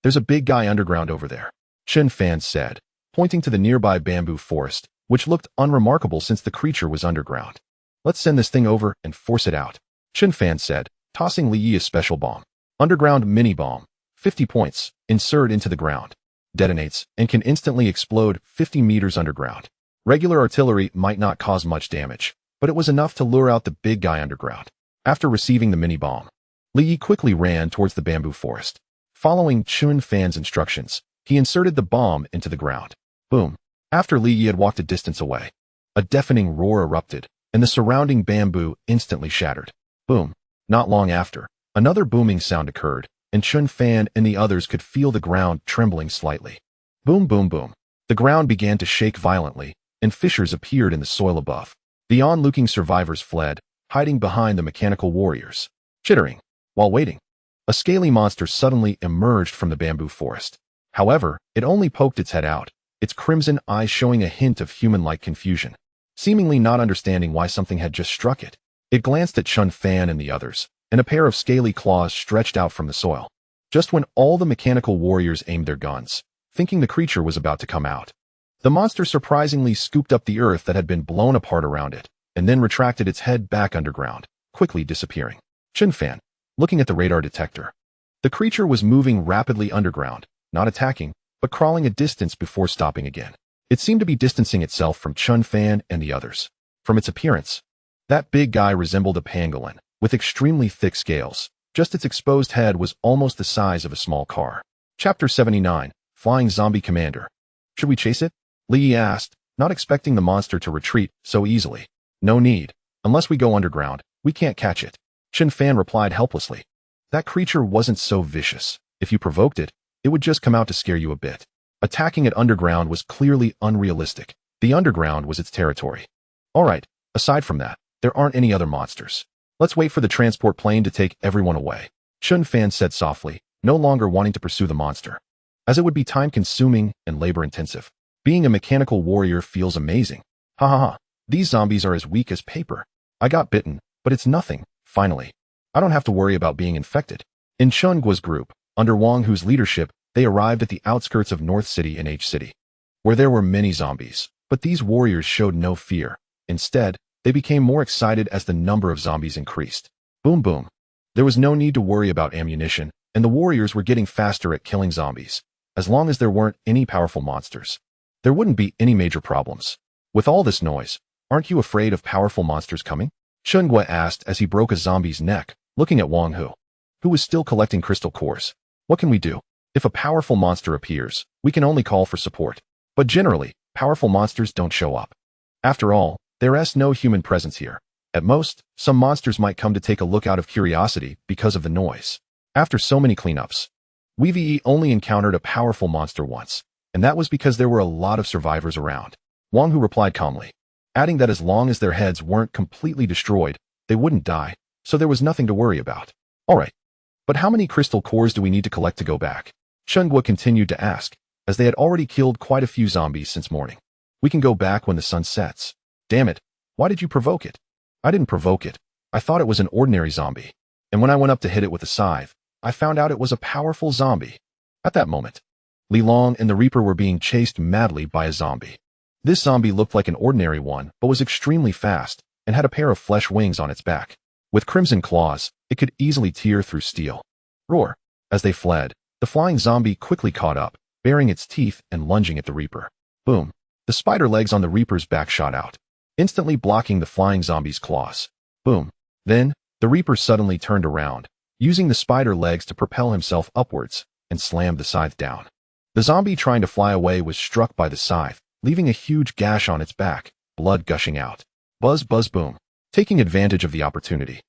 There's a big guy underground over there, Chun Fan said, pointing to the nearby bamboo forest, which looked unremarkable since the creature was underground. Let's send this thing over and force it out, Chun Fan said, tossing Li Yi a special bomb. Underground mini bomb, 50 points, insert into the ground. Detonates and can instantly explode 50 meters underground. Regular artillery might not cause much damage, but it was enough to lure out the big guy underground. After receiving the mini bomb, Li Yi quickly ran towards the bamboo forest. Following Chun Fan's instructions, he inserted the bomb into the ground. Boom. After Li Yi had walked a distance away, a deafening roar erupted, and the surrounding bamboo instantly shattered. Boom. Not long after, another booming sound occurred, and Chun Fan and the others could feel the ground trembling slightly. Boom, boom, boom. The ground began to shake violently, and fissures appeared in the soil above. The onlooking survivors fled, hiding behind the mechanical warriors. Chittering. While waiting, a scaly monster suddenly emerged from the bamboo forest. However, it only poked its head out, its crimson eyes showing a hint of human-like confusion. Seemingly not understanding why something had just struck it, it glanced at Chun Fan and the others, and a pair of scaly claws stretched out from the soil. Just when all the mechanical warriors aimed their guns, thinking the creature was about to come out, the monster surprisingly scooped up the earth that had been blown apart around it, and then retracted its head back underground, quickly disappearing. Chun Fan, looking at the radar detector. The creature was moving rapidly underground, not attacking, but crawling a distance before stopping again. It seemed to be distancing itself from Chun Fan and the others. From its appearance, that big guy resembled a pangolin, with extremely thick scales. Just its exposed head was almost the size of a small car. Chapter 79, Flying Zombie Commander. Should we chase it? Li Yi asked, not expecting the monster to retreat so easily. No need. Unless we go underground, we can't catch it. Chun Fan replied helplessly. That creature wasn't so vicious. If you provoked it, it would just come out to scare you a bit. Attacking it underground was clearly unrealistic. The underground was its territory. Alright, aside from that, there aren't any other monsters. Let's wait for the transport plane to take everyone away. Chun Fan said softly, no longer wanting to pursue the monster, as it would be time-consuming and labor-intensive. Being a mechanical warrior feels amazing. Ha ha ha, these zombies are as weak as paper. I got bitten, but it's nothing, finally. I don't have to worry about being infected. In Chun Guo's group, under Wang Hu's leadership, they arrived at the outskirts of North City and H City, where there were many zombies, but these warriors showed no fear. Instead, they became more excited as the number of zombies increased. Boom boom. There was no need to worry about ammunition, and the warriors were getting faster at killing zombies. As long as there weren't any powerful monsters, there wouldn't be any major problems. With all this noise, aren't you afraid of powerful monsters coming? Chun Guo asked as he broke a zombie's neck, looking at Wang Hu, who was still collecting crystal cores. What can we do? If a powerful monster appears, we can only call for support. But generally, powerful monsters don't show up. After all, there is no human presence here. At most, some monsters might come to take a look out of curiosity because of the noise. After so many cleanups, we only encountered a powerful monster once, and that was because there were a lot of survivors around. Wang Hu replied calmly, adding that as long as their heads weren't completely destroyed, they wouldn't die, so there was nothing to worry about. Alright, but how many crystal cores do we need to collect to go back? Chun Guo continued to ask, as they had already killed quite a few zombies since morning. We can go back when the sun sets. Damn it, why did you provoke it? I didn't provoke it. I thought it was an ordinary zombie. And when I went up to hit it with a scythe, I found out it was a powerful zombie. At that moment, Li Long and the Reaper were being chased madly by a zombie. This zombie looked like an ordinary one, but was extremely fast, and had a pair of flesh wings on its back. With crimson claws, it could easily tear through steel. Roar! As they fled, the flying zombie quickly caught up, baring its teeth and lunging at the Reaper. Boom! The spider legs on the Reaper's back shot out, instantly blocking the flying zombie's claws. Boom! Then, the Reaper suddenly turned around, using the spider legs to propel himself upwards, and slammed the scythe down. The zombie trying to fly away was struck by the scythe, leaving a huge gash on its back, blood gushing out. Buzz buzz boom. Taking advantage of the opportunity,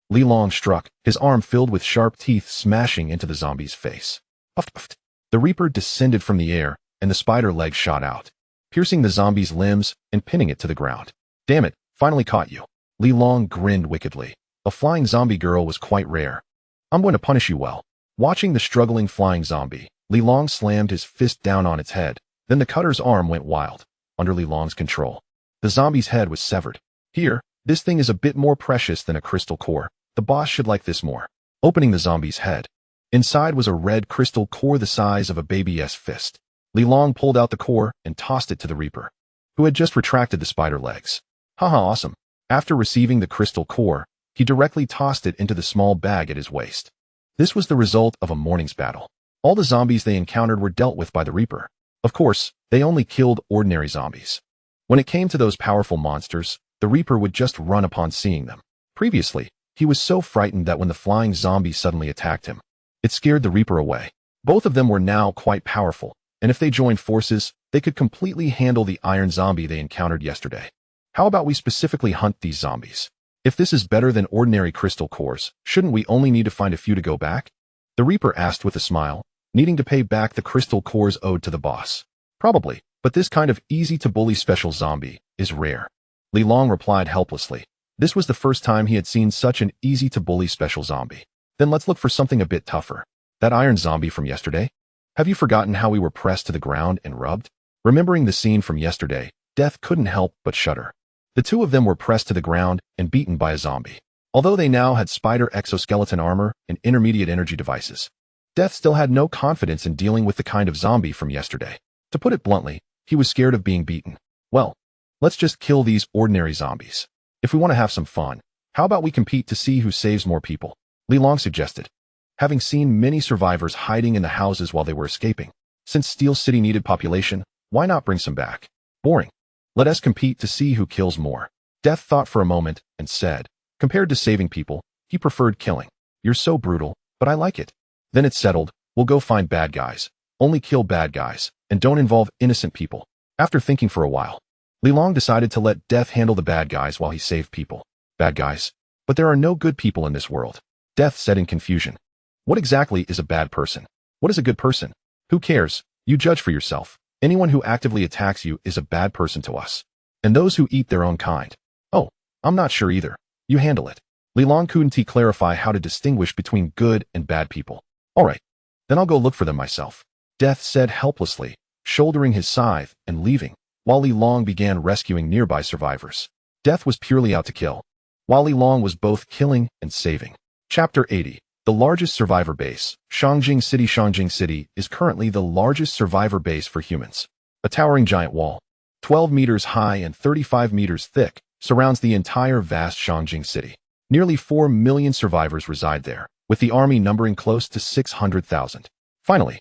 Li Long struck, his arm filled with sharp teeth smashing into the zombie's face. Puff puffed. The Reaper descended from the air, and the spider legs shot out, piercing the zombie's limbs and pinning it to the ground. Damn it, finally caught you. Li Long grinned wickedly. A flying zombie girl was quite rare. I'm going to punish you well. Watching the struggling flying zombie, Li Long slammed his fist down on its head. Then the cutter's arm went wild, under Li Long's control. The zombie's head was severed. Here, this thing is a bit more precious than a crystal core. The boss should like this more. Opening the zombie's head. Inside was a red crystal core the size of a baby's fist. Li Long pulled out the core and tossed it to the Reaper, who had just retracted the spider legs. Haha, awesome. After receiving the crystal core, he directly tossed it into the small bag at his waist. This was the result of a morning's battle. All the zombies they encountered were dealt with by the Reaper. Of course, they only killed ordinary zombies. When it came to those powerful monsters, the Reaper would just run upon seeing them. Previously, He was so frightened that when the flying zombie suddenly attacked him, it scared the Reaper away. Both of them were now quite powerful, and if they joined forces, they could completely handle the iron zombie they encountered yesterday. How about we specifically hunt these zombies? If this is better than ordinary crystal cores, shouldn't we only need to find a few to go back? The Reaper asked with a smile, needing to pay back the crystal cores owed to the boss. Probably, but this kind of easy-to-bully special zombie is rare. Li Long replied helplessly. This was the first time he had seen such an easy-to-bully special zombie. Then let's look for something a bit tougher. That iron zombie from yesterday? Have you forgotten how we were pressed to the ground and rubbed? Remembering the scene from yesterday, Death couldn't help but shudder. The two of them were pressed to the ground and beaten by a zombie. Although they now had spider exoskeleton armor and intermediate energy devices, Death still had no confidence in dealing with the kind of zombie from yesterday. To put it bluntly, he was scared of being beaten. Well, let's just kill these ordinary zombies. If we want to have some fun, how about we compete to see who saves more people? Li Long suggested, having seen many survivors hiding in the houses while they were escaping. Since Steel City needed population, why not bring some back? Boring. Let us compete to see who kills more. Death thought for a moment and said, compared to saving people, he preferred killing. You're so brutal, but I like it. Then it's settled, we'll go find bad guys. Only kill bad guys, and don't involve innocent people. After thinking for a while, Li Long decided to let Death handle the bad guys while he saved people. Bad guys? But there are no good people in this world. Death said in confusion. What exactly is a bad person? What is a good person? Who cares? You judge for yourself. Anyone who actively attacks you is a bad person to us. And those who eat their own kind. Oh, I'm not sure either. You handle it. Li Long couldn't clarify how to distinguish between good and bad people. All right, then I'll go look for them myself. Death said helplessly, shouldering his scythe and leaving, while Li Long began rescuing nearby survivors. Death was purely out to kill, while Li Long was both killing and saving. Chapter 80. The largest survivor base. Shangjing City. Shangjing City is currently the largest survivor base for humans. A towering giant wall, 12 meters high and 35 meters thick, surrounds the entire vast Shangjing City. Nearly 4 million survivors reside there, with the army numbering close to 600,000. Finally,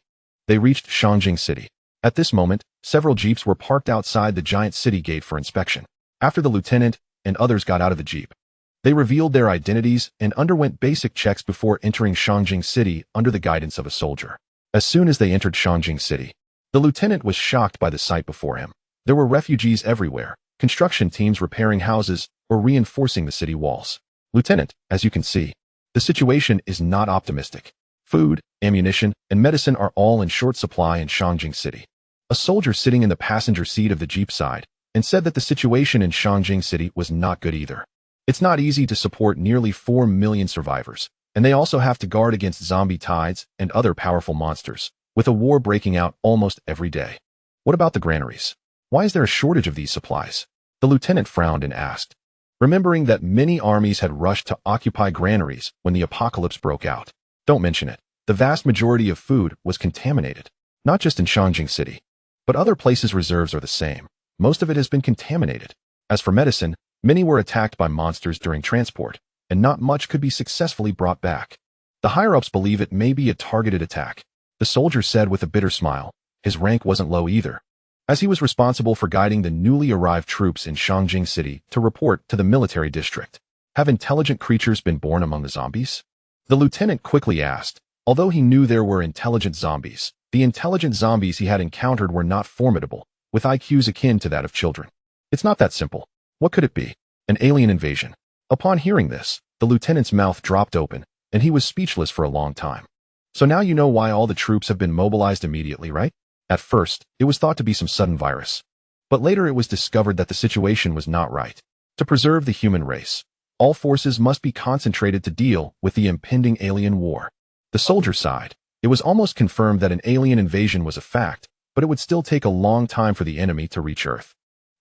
they reached Shangjing City. At this moment, several jeeps were parked outside the giant city gate for inspection. After the lieutenant and others got out of the jeep, they revealed their identities and underwent basic checks before entering Shangjing City under the guidance of a soldier. As soon as they entered Shangjing City, the lieutenant was shocked by the sight before him. There were refugees everywhere, construction teams repairing houses or reinforcing the city walls. Lieutenant, as you can see, the situation is not optimistic. Food, ammunition, and medicine are all in short supply in Shangjing City. A soldier sitting in the passenger seat of the jeep sighed and said that the situation in Shangjing City was not good either. It's not easy to support nearly 4 million survivors, and they also have to guard against zombie tides and other powerful monsters, with a war breaking out almost every day. What about the granaries? Why is there a shortage of these supplies? The lieutenant frowned and asked, remembering that many armies had rushed to occupy granaries when the apocalypse broke out. Don't mention it. The vast majority of food was contaminated, not just in Shangjing City, but other places. Reserves are the same. Most of it has been contaminated. As for medicine, many were attacked by monsters during transport, and not much could be successfully brought back. The higher-ups believe it may be a targeted attack, the soldier said with a bitter smile. His rank wasn't low either, as he was responsible for guiding the newly arrived troops in Shangjing City to report to the military district. Have intelligent creatures been born among the zombies? The lieutenant quickly asked. Although he knew there were intelligent zombies, the intelligent zombies he had encountered were not formidable, with IQs akin to that of children. It's not that simple. What could it be? An alien invasion. Upon hearing this, the lieutenant's mouth dropped open, and he was speechless for a long time. So now you know why all the troops have been mobilized immediately, right? At first, it was thought to be some sudden virus. But later it was discovered that the situation was not right. To preserve the human race, all forces must be concentrated to deal with the impending alien war. The soldier sighed. It was almost confirmed that an alien invasion was a fact, but it would still take a long time for the enemy to reach Earth.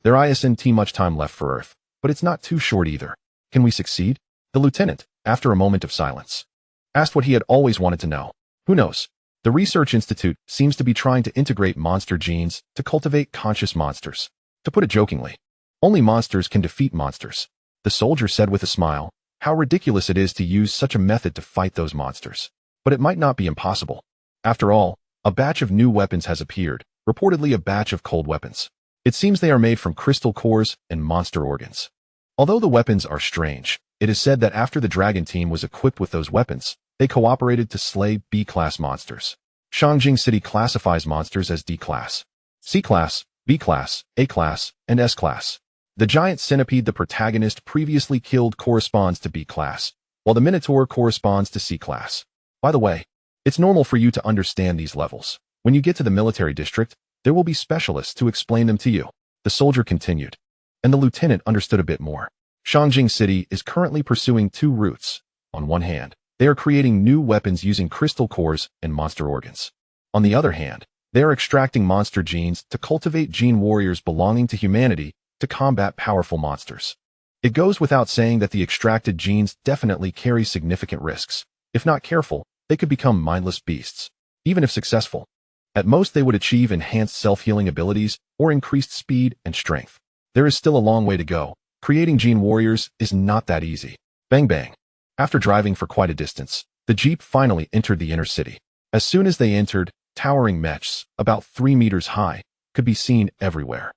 There isn't much time left for Earth, but it's not too short either. Can we succeed? The lieutenant, after a moment of silence, asked what he had always wanted to know. Who knows? The Research Institute seems to be trying to integrate monster genes to cultivate conscious monsters. To put it jokingly, only monsters can defeat monsters. The soldier said with a smile, how ridiculous it is to use such a method to fight those monsters. But it might not be impossible. After all, a batch of new weapons has appeared, reportedly a batch of cold weapons. It seems they are made from crystal cores and monster organs. Although the weapons are strange, It is said that after the Dragon team was equipped with those weapons, they cooperated to slay B-class monsters. Shangjing City classifies monsters as D-class, C-class, B-class, A-class, and S-class. The giant centipede the protagonist previously killed corresponds to B-class, while the Minotaur corresponds to C-class. By the way, it's normal for you to understand these levels. When you get to the military district, there will be specialists to explain them to you. The soldier continued, and the lieutenant understood a bit more. Shangjing City is currently pursuing two routes. On one hand, they are creating new weapons using crystal cores and monster organs. On the other hand, they are extracting monster genes to cultivate gene warriors belonging to humanity to combat powerful monsters. It goes without saying that the extracted genes definitely carry significant risks. If not careful, they could become mindless beasts. Even if successful, at most they would achieve enhanced self-healing abilities or increased speed and strength. There is still a long way to go. Creating gene warriors is not that easy. Bang bang. After driving for quite a distance, the Jeep finally entered the inner city. As soon as they entered, towering mechs, about 3 meters high, could be seen everywhere.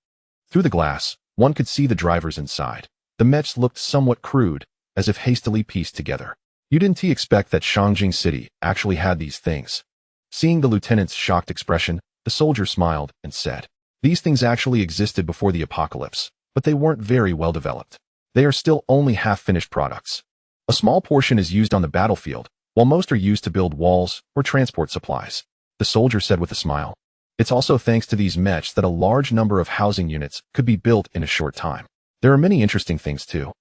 Through the glass, one could see the drivers inside. The mechs looked somewhat crude, as if hastily pieced together. You didn't expect that Shangjing City actually had these things. Seeing the lieutenant's shocked expression, the soldier smiled and said, "These things actually existed before the apocalypse, but they weren't very well developed. They are still only half-finished products. A small portion is used on the battlefield, while most are used to build walls or transport supplies," the soldier said with a smile. "It's also thanks to these mechs that a large number of housing units could be built in a short time. There are many interesting things too,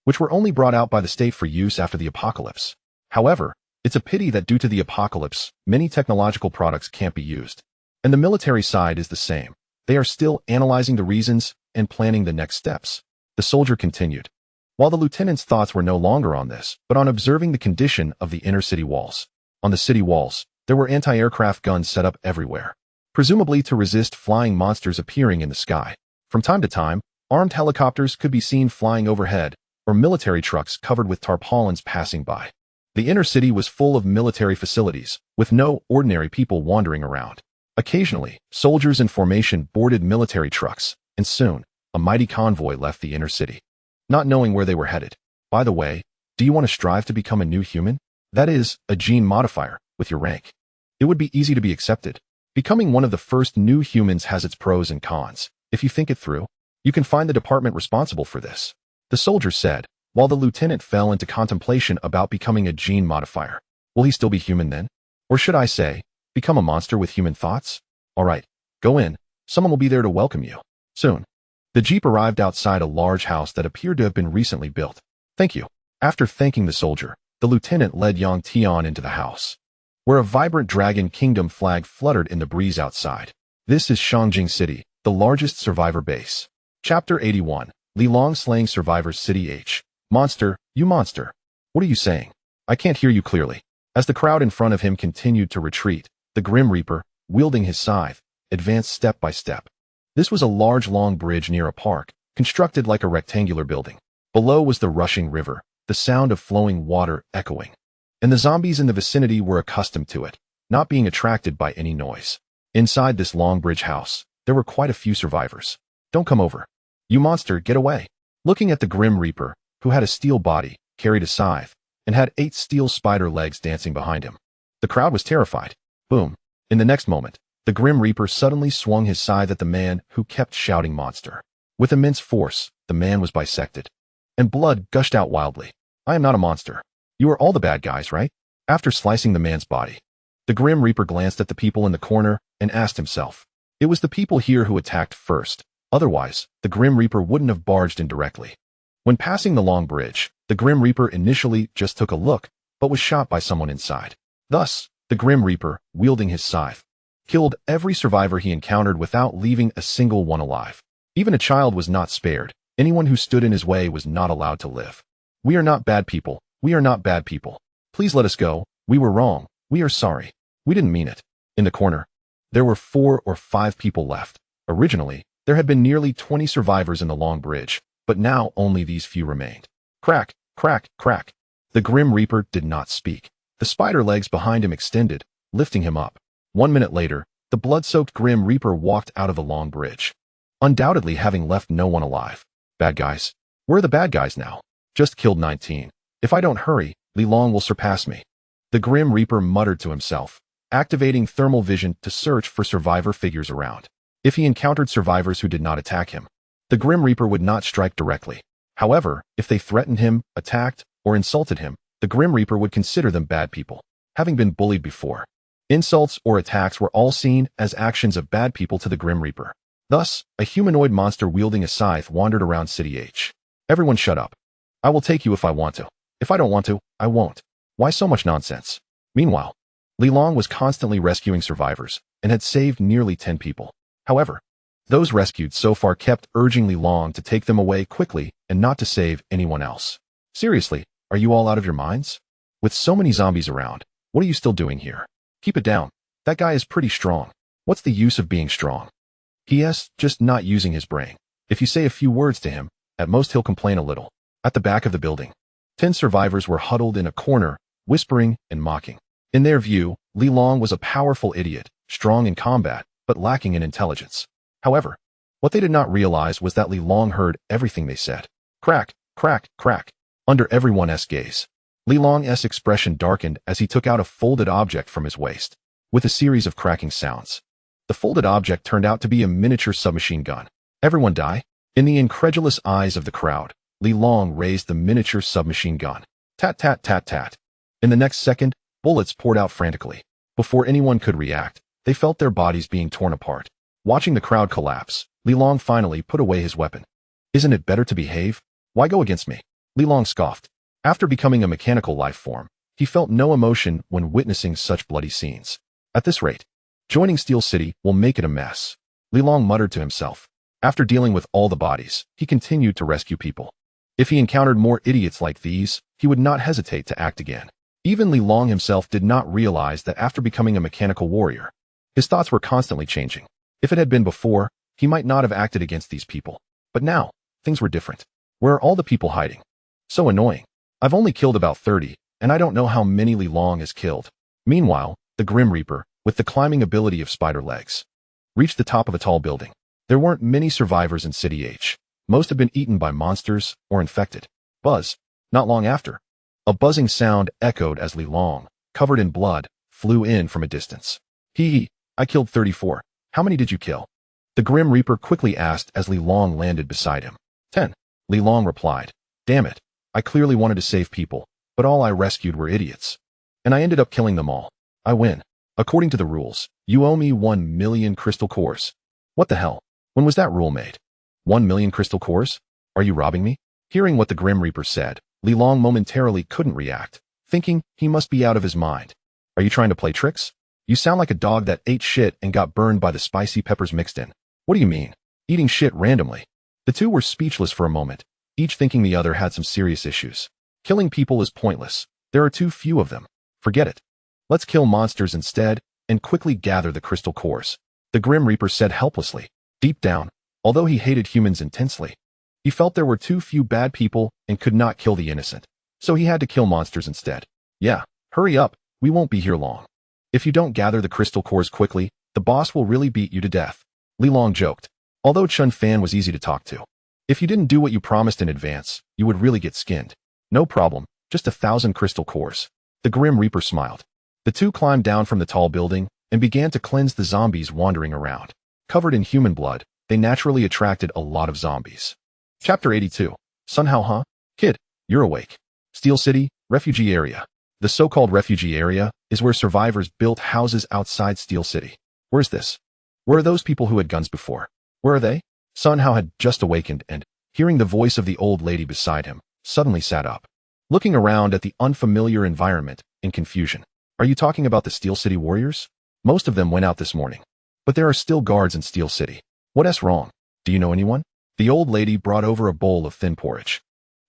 which were only brought out by the state for use after the apocalypse. However, it's a pity that due to the apocalypse, many technological products can't be used. And the military side is the same. They are still analyzing the reasons and planning the next steps," the soldier continued. While the lieutenant's thoughts were no longer on this, but on observing the condition of the inner city walls. On the city walls, there were anti-aircraft guns set up everywhere, presumably to resist flying monsters appearing in the sky. From time to time, armed helicopters could be seen flying overhead, or military trucks covered with tarpaulins passing by. The inner city was full of military facilities, with no ordinary people wandering around. Occasionally, soldiers in formation boarded military trucks, and soon, a mighty convoy left the inner city, not knowing where they were headed. By the way, do you want to strive to become a new human? That is, a gene modifier, with your rank. It would be easy to be accepted. Becoming one of the first new humans has its pros and cons. If you think it through, you can find the department responsible for this," the soldier said, while the lieutenant fell into contemplation about becoming a gene modifier. Will he still be human then? Or should I say, become a monster with human thoughts? All right, go in. Someone will be there to welcome you soon. The Jeep arrived outside a large house that appeared to have been recently built. "Thank you." After thanking the soldier, the lieutenant led Yang Tian into the house, where a vibrant Dragon Kingdom flag fluttered in the breeze outside. This is Shangjing City, the largest survivor base. Chapter 81, Li Long slaying survivors City H. "Monster, you monster. What are you saying? I can't hear you clearly." As the crowd in front of him continued to retreat, the Grim Reaper, wielding his scythe, advanced step by step. This was a large long bridge near a park, constructed like a rectangular building. Below was the rushing river, the sound of flowing water echoing. And the zombies in the vicinity were accustomed to it, not being attracted by any noise. Inside this long bridge house, there were quite a few survivors. "Don't come over. You monster, get away." Looking at the Grim Reaper, who had a steel body, carried a scythe, and had 8 steel spider legs dancing behind him, the crowd was terrified. Boom. In the next moment, the Grim Reaper suddenly swung his scythe at the man who kept shouting monster. With immense force, the man was bisected, and blood gushed out wildly. "I am not a monster. You are all the bad guys, right?" After slicing the man's body, the Grim Reaper glanced at the people in the corner and asked himself. It was the people here who attacked first. Otherwise, the Grim Reaper wouldn't have barged in directly. When passing the long bridge, the Grim Reaper initially just took a look, but was shot by someone inside. Thus, the Grim Reaper, wielding his scythe, killed every survivor he encountered without leaving a single one alive. Even a child was not spared. Anyone who stood in his way was not allowed to live. "We are not bad people. We are not bad people. Please let us go. We were wrong. We are sorry. We didn't mean it." In the corner, there were 4 or 5 people left. Originally, there had been nearly 20 survivors in the long bridge, but now only these few remained. Crack, crack, crack. The Grim Reaper did not speak. The spider legs behind him extended, lifting him up. 1 minute later, the blood-soaked Grim Reaper walked out of the long bridge, undoubtedly having left no one alive. "Bad guys? Where are the bad guys now?" "Just killed 19. If I don't hurry, Li Long will surpass me. The Grim Reaper muttered to himself, activating thermal vision to search for survivor figures around. If he encountered survivors who did not attack him, the Grim Reaper would not strike directly. However, if they threatened him, attacked, or insulted him, the Grim Reaper would consider them bad people, having been bullied before. Insults or attacks were all seen as actions of bad people to the Grim Reaper. Thus, a humanoid monster wielding a scythe wandered around City H. Everyone shut up. I will take you if I want to. If I don't want to, I won't. Why so much nonsense? Meanwhile, Li Long was constantly rescuing survivors and had saved nearly 10 people. However, those rescued so far kept urging Li Long to take them away quickly and not to save anyone else. Seriously, are you all out of your minds? With so many zombies around, what are you still doing here? Keep it down. That guy is pretty strong. What's the use of being strong? P.S. Just not using his brain. If you say a few words to him, at most he'll complain a little. At the back of the building, 10 survivors were huddled in a corner, whispering and mocking. In their view, Li Long was a powerful idiot, strong in combat, but lacking in intelligence. However, what they did not realize was that Li Long heard everything they said. Crack, crack, crack. Under everyone's gaze, Li Long's expression darkened as he took out a folded object from his waist, with a series of cracking sounds. The folded object turned out to be a miniature submachine gun. Everyone die? In the incredulous eyes of the crowd, Li Long raised the miniature submachine gun. Tat tat tat tat. In the next second, bullets poured out frantically. Before anyone could react, they felt their bodies being torn apart. Watching the crowd collapse, Li Long finally put away his weapon. Isn't it better to behave? Why go against me? Li Long scoffed. After becoming a mechanical life form, he felt no emotion when witnessing such bloody scenes. At this rate, joining Steel City will make it a mess. Li Long muttered to himself. After dealing with all the bodies, he continued to rescue people. If he encountered more idiots like these, he would not hesitate to act again. Even Li Long himself did not realize that after becoming a mechanical warrior, his thoughts were constantly changing. If it had been before, he might not have acted against these people. But now, things were different. Where are all the people hiding? So annoying. I've only killed about 30, and I don't know how many Li Long has killed. Meanwhile, the Grim Reaper, with the climbing ability of spider legs, reached the top of a tall building. There weren't many survivors in City H. Most had been eaten by monsters or infected. Buzz. Not long after, a buzzing sound echoed as Li Long, covered in blood, flew in from a distance. Hee, I killed 34. How many did you kill? The Grim Reaper quickly asked as Li Long landed beside him. 10. Li Long replied. Damn it. I clearly wanted to save people, but all I rescued were idiots. And I ended up killing them all. I win. According to the rules, you owe me 1 million crystal cores. What the hell? When was that rule made? 1 million crystal cores? Are you robbing me? Hearing what the Grim Reaper said, Li Long momentarily couldn't react, thinking he must be out of his mind. Are you trying to play tricks? You sound like a dog that ate shit and got burned by the spicy peppers mixed in. What do you mean? Eating shit randomly? The two were speechless for a moment, each thinking the other had some serious issues. Killing people is pointless. There are too few of them. Forget it. Let's kill monsters instead and quickly gather the crystal cores. The Grim Reaper said helplessly. Deep down, although he hated humans intensely, he felt there were too few bad people and could not kill the innocent. So he had to kill monsters instead. Yeah, hurry up. We won't be here long. If you don't gather the crystal cores quickly, the boss will really beat you to death. Li Long joked. Although Chun Fan was easy to talk to. If you didn't do what you promised in advance, you would really get skinned. No problem, just 1,000 crystal cores. The Grim Reaper smiled. The two climbed down from the tall building and began to cleanse the zombies wandering around. Covered in human blood, they naturally attracted a lot of zombies. Chapter 82. Somehow, huh? Kid, you're awake. Steel City, refugee area. The so-called refugee area is where survivors built houses outside Steel City. Where's this? Where are those people who had guns before? Where are they? Sun Hao had just awakened and, hearing the voice of the old lady beside him, suddenly sat up. Looking around at the unfamiliar environment in confusion. Are you talking about the Steel City warriors? Most of them went out this morning. But there are still guards in Steel City. What's wrong? Do you know anyone? The old lady brought over a bowl of thin porridge.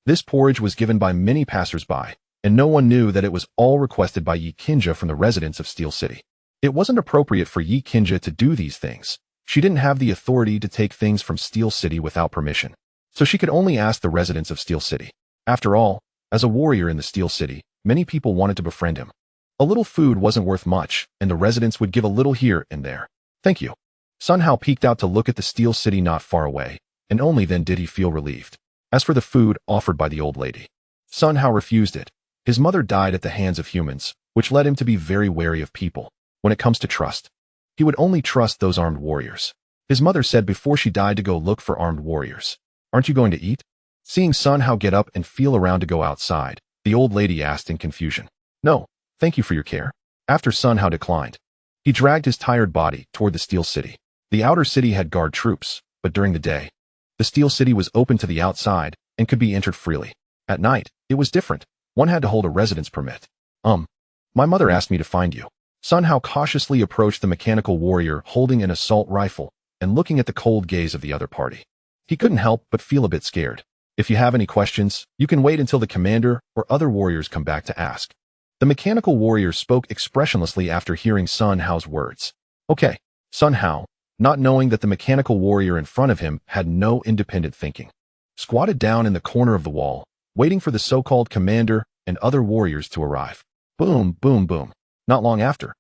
This porridge was given by many passers-by, and no one knew that it was all requested by Yi Kinja from the residents of Steel City. It wasn't appropriate for Yi Kinja to do these things. She didn't have the authority to take things from Steel City without permission, so she could only ask the residents of Steel City. After all, as a warrior in the Steel City, many people wanted to befriend him. A little food wasn't worth much, and the residents would give a little here and there. Thank you. Sun Hao peeked out to look at the Steel City not far away, and only then did he feel relieved. As for the food offered by the old lady, Sun Hao refused it. His mother died at the hands of humans, which led him to be very wary of people. When it comes to trust, he would only trust those armed warriors. His mother said before she died to go look for armed warriors. Aren't you going to eat? Seeing Sun Hao get up and feel around to go outside, the old lady asked in confusion. No, thank you for your care. After Sun Hao declined, he dragged his tired body toward the Steel City. The outer city had guard troops, but during the day, the Steel City was open to the outside and could be entered freely. At night, it was different. One had to hold a residence permit. My mother asked me to find you. Sun Hao cautiously approached the mechanical warrior holding an assault rifle and looking at the cold gaze of the other party. He couldn't help but feel a bit scared. If you have any questions, you can wait until the commander or other warriors come back to ask. The mechanical warrior spoke expressionlessly after hearing Sun Hao's words. Okay, Sun Hao, not knowing that the mechanical warrior in front of him had no independent thinking, squatted down in the corner of the wall, waiting for the so-called commander and other warriors to arrive. Boom, boom, boom. Not long after,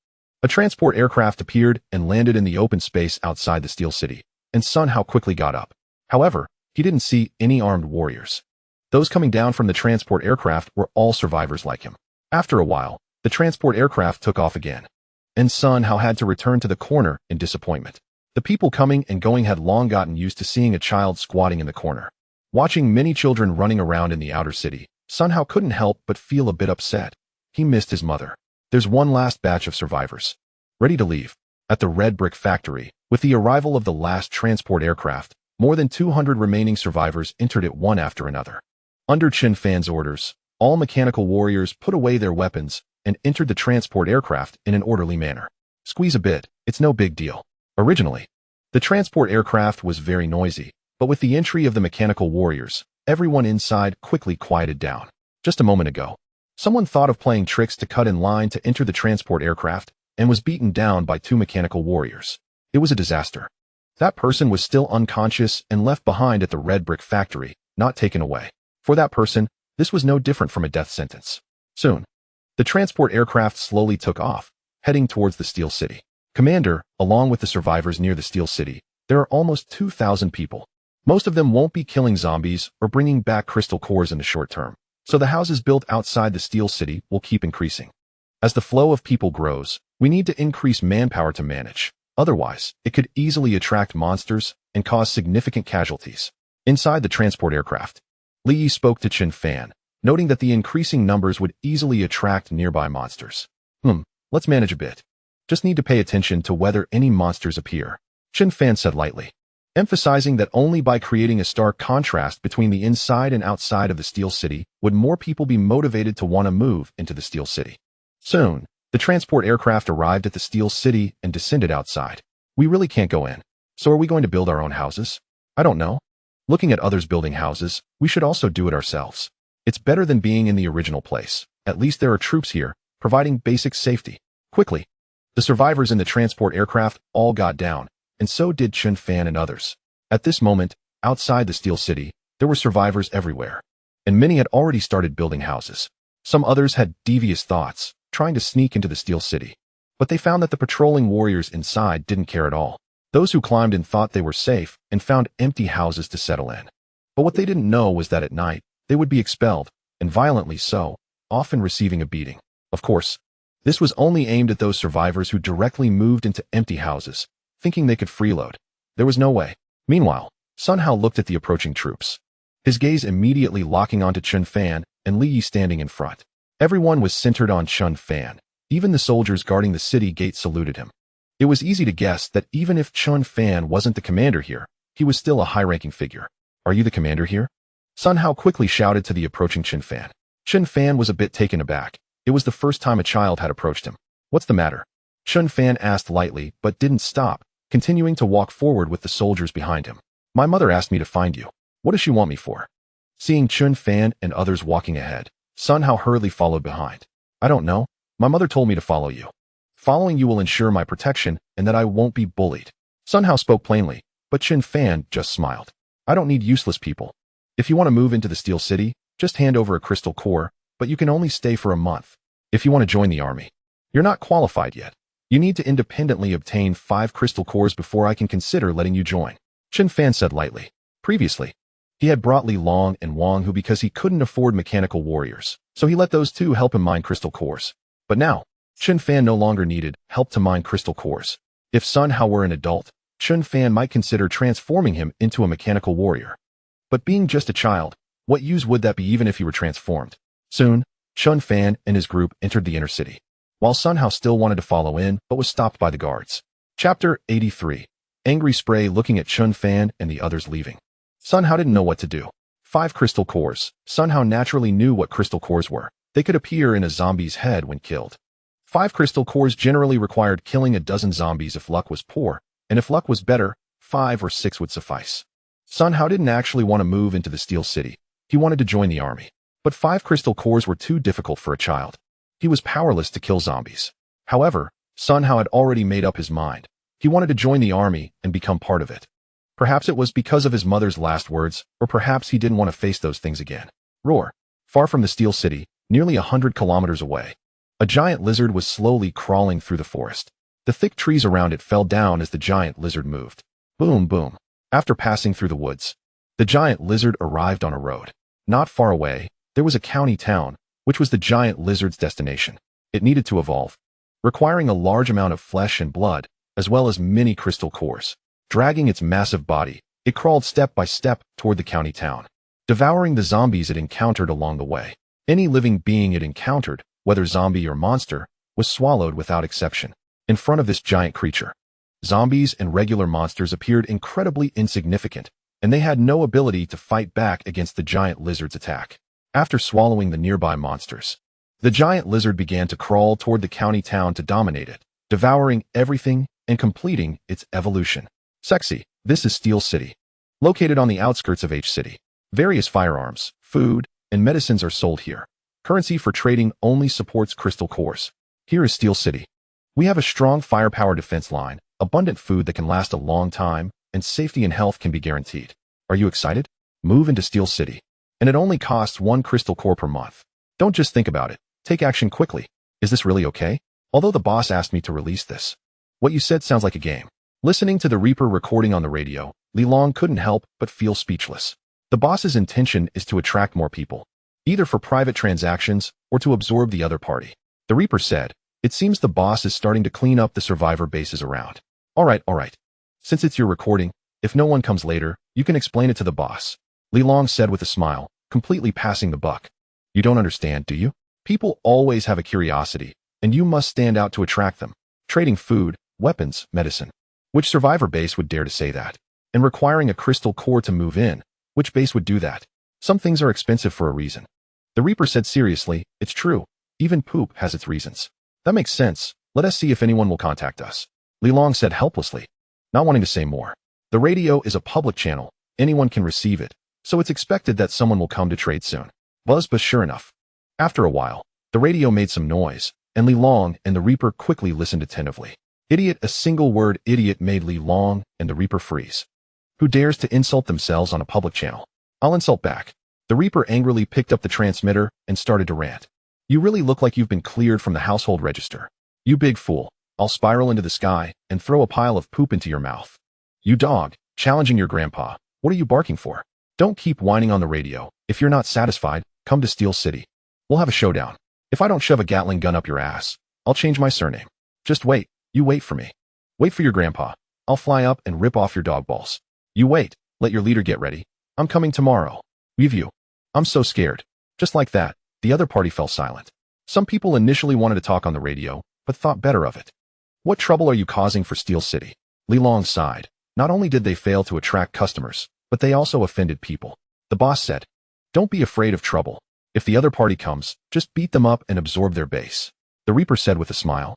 a transport aircraft appeared and landed in the open space outside the Steel City, and Sun Hao quickly got up. However, he didn't see any armed warriors. Those coming down from the transport aircraft were all survivors like him. After a while, the transport aircraft took off again, and Sun Hao had to return to the corner in disappointment. The people coming and going had long gotten used to seeing a child squatting in the corner. Watching many children running around in the outer city, Sun Hao couldn't help but feel a bit upset. He missed his mother. There's one last batch of survivors, ready to leave. At the red brick factory, with the arrival of the last transport aircraft, more than 200 remaining survivors entered it one after another. Under Chen Fan's orders, all mechanical warriors put away their weapons and entered the transport aircraft in an orderly manner. Squeeze a bit, it's no big deal. Originally, the transport aircraft was very noisy, but with the entry of the mechanical warriors, everyone inside quickly quieted down. Just a moment ago, someone thought of playing tricks to cut in line to enter the transport aircraft and was beaten down by 2 mechanical warriors. It was a disaster. That person was still unconscious and left behind at the red brick factory, not taken away. For that person, this was no different from a death sentence. Soon, the transport aircraft slowly took off, heading towards the Steel City. Commander, along with the survivors near the Steel City, there are almost 2,000 people. Most of them won't be killing zombies or bringing back crystal cores in the short term, so the houses built outside the Steel City will keep increasing. As the flow of people grows, we need to increase manpower to manage. Otherwise, it could easily attract monsters and cause significant casualties. Inside the transport aircraft, Li Yi spoke to Chen Fan, noting that the increasing numbers would easily attract nearby monsters. Let's manage a bit. Just need to pay attention to whether any monsters appear, Chen Fan said lightly, emphasizing that only by creating a stark contrast between the inside and outside of the Steel City would more people be motivated to want to move into the Steel City. Soon, the transport aircraft arrived at the Steel City and descended outside. We really can't go in. So are we going to build our own houses? I don't know. Looking at others building houses, we should also do it ourselves. It's better than being in the original place. At least there are troops here, providing basic safety. Quickly, the survivors in the transport aircraft all got down, and so did Chen Fan and others. At this moment, outside the Steel City, there were survivors everywhere, and many had already started building houses. Some others had devious thoughts, trying to sneak into the Steel City. But they found that the patrolling warriors inside didn't care at all. Those who climbed in thought they were safe and found empty houses to settle in. But what they didn't know was that at night, they would be expelled, and violently so, often receiving a beating. Of course, this was only aimed at those survivors who directly moved into empty houses, thinking they could freeload. There was no way. Meanwhile, Sun Hao looked at the approaching troops, his gaze immediately locking onto Chen Fan and Li Yi standing in front. Everyone was centered on Chen Fan. Even the soldiers guarding the city gate saluted him. It was easy to guess that even if Chen Fan wasn't the commander here, he was still a high-ranking figure. Are you the commander here? Sun Hao quickly shouted to the approaching Chen Fan. Chen Fan was a bit taken aback. It was the first time a child had approached him. What's the matter? Chen Fan asked lightly, but didn't stop, continuing to walk forward with the soldiers behind him. My mother asked me to find you. What does she want me for? Seeing Chen Fan and others walking ahead, Sun Hao hurriedly followed behind. I don't know. My mother told me to follow you. Following you will ensure my protection and that I won't be bullied. Sun Hao spoke plainly, but Chen Fan just smiled. I don't need useless people. If you want to move into the Steel City, just hand over a crystal core, but you can only stay for a month. If you want to join the army, you're not qualified yet. You need to independently obtain 5 crystal cores before I can consider letting you join, Chen Fan said lightly. Previously, He had brought Li Long and Wang Hu because he couldn't afford mechanical warriors, so he let those two help him mine crystal cores. But now, Chun Fan no longer needed help to mine crystal cores. If Sun Hao were an adult, Chun Fan might consider transforming him into a mechanical warrior. But being just a child, what use would that be even if he were transformed? Soon, Chun Fan and his group entered the inner city, while Sun Hao still wanted to follow in but was stopped by the guards. Chapter 83. Angry Spray looking at Chun Fan and the others leaving. Sun Hao didn't know what to do. 5 crystal cores. Sun Hao naturally knew what crystal cores were. They could appear in a zombie's head when killed. 5 crystal cores generally required killing a dozen zombies if luck was poor, and if luck was better, 5 or 6 would suffice. Sun Hao didn't actually want to move into the Steel City. He wanted to join the army. But 5 crystal cores were too difficult for a child. He was powerless to kill zombies. However, Sun Hao had already made up his mind. He wanted to join the army and become part of it. Perhaps it was because of his mother's last words, or perhaps he didn't want to face those things again. Roar. Far from the Steel City, nearly 100 kilometers away, a giant lizard was slowly crawling through the forest. The thick trees around it fell down as the giant lizard moved. Boom, boom. After passing through the woods, the giant lizard arrived on a road. Not far away, there was a county town, which was the giant lizard's destination. It needed to evolve, requiring a large amount of flesh and blood, as well as many crystal cores. Dragging its massive body, it crawled step by step toward the county town, devouring the zombies it encountered along the way. Any living being it encountered, whether zombie or monster, was swallowed without exception. In front of this giant creature, zombies and regular monsters appeared incredibly insignificant, and they had no ability to fight back against the giant lizard's attack. After swallowing the nearby monsters, the giant lizard began to crawl toward the county town to dominate it, devouring everything and completing its evolution. Sexy. This is Steel City. Located on the outskirts of H City. Various firearms, food, and medicines are sold here. Currency for trading only supports crystal cores. Here is Steel City. We have a strong firepower defense line, abundant food that can last a long time, and safety and health can be guaranteed. Are you excited? Move into Steel City. And it only costs 1 crystal core per month. Don't just think about it. Take action quickly. Is this really okay? Although the boss asked me to release this. What you said sounds like a game. Listening to the Reaper recording on the radio, Li Long couldn't help but feel speechless. The boss's intention is to attract more people, either for private transactions or to absorb the other party. The Reaper said, "It seems the boss is starting to clean up the survivor bases around." All right. Since it's your recording, if no one comes later, you can explain it to the boss. Li Long said with a smile, completely passing the buck. You don't understand, do you? People always have a curiosity, and you must stand out to attract them. Trading food, weapons, medicine. Which survivor base would dare to say that? And requiring a crystal core to move in, which base would do that? Some things are expensive for a reason. The Reaper said seriously, it's true. Even poop has its reasons. That makes sense. Let us see if anyone will contact us. Li Long said helplessly, not wanting to say more. The radio is a public channel. Anyone can receive it, so it's expected that someone will come to trade soon. But sure enough. After a while, the radio made some noise, and Li Long and the Reaper quickly listened attentively. Idiot, a single word idiot made Li Long and the Reaper freeze. Who dares to insult themselves on a public channel? I'll insult back. The Reaper angrily picked up the transmitter and started to rant. You really look like you've been cleared from the household register. You big fool. I'll spiral into the sky and throw a pile of poop into your mouth. You dog, challenging your grandpa. What are you barking for? Don't keep whining on the radio. If you're not satisfied, come to Steel City. We'll have a showdown. If I don't shove a Gatling gun up your ass, I'll change my surname. Just wait. You wait for me. Wait for your grandpa. I'll fly up and rip off your dog balls. You wait. Let your leader get ready. I'm coming tomorrow. Leave you. I'm so scared. Just like that, the other party fell silent. Some people initially wanted to talk on the radio, but thought better of it. What trouble are you causing for Steel City? Li Long sighed. Not only did they fail to attract customers, but they also offended people. The boss said, don't be afraid of trouble. If the other party comes, just beat them up and absorb their base. The Reaper said with a smile.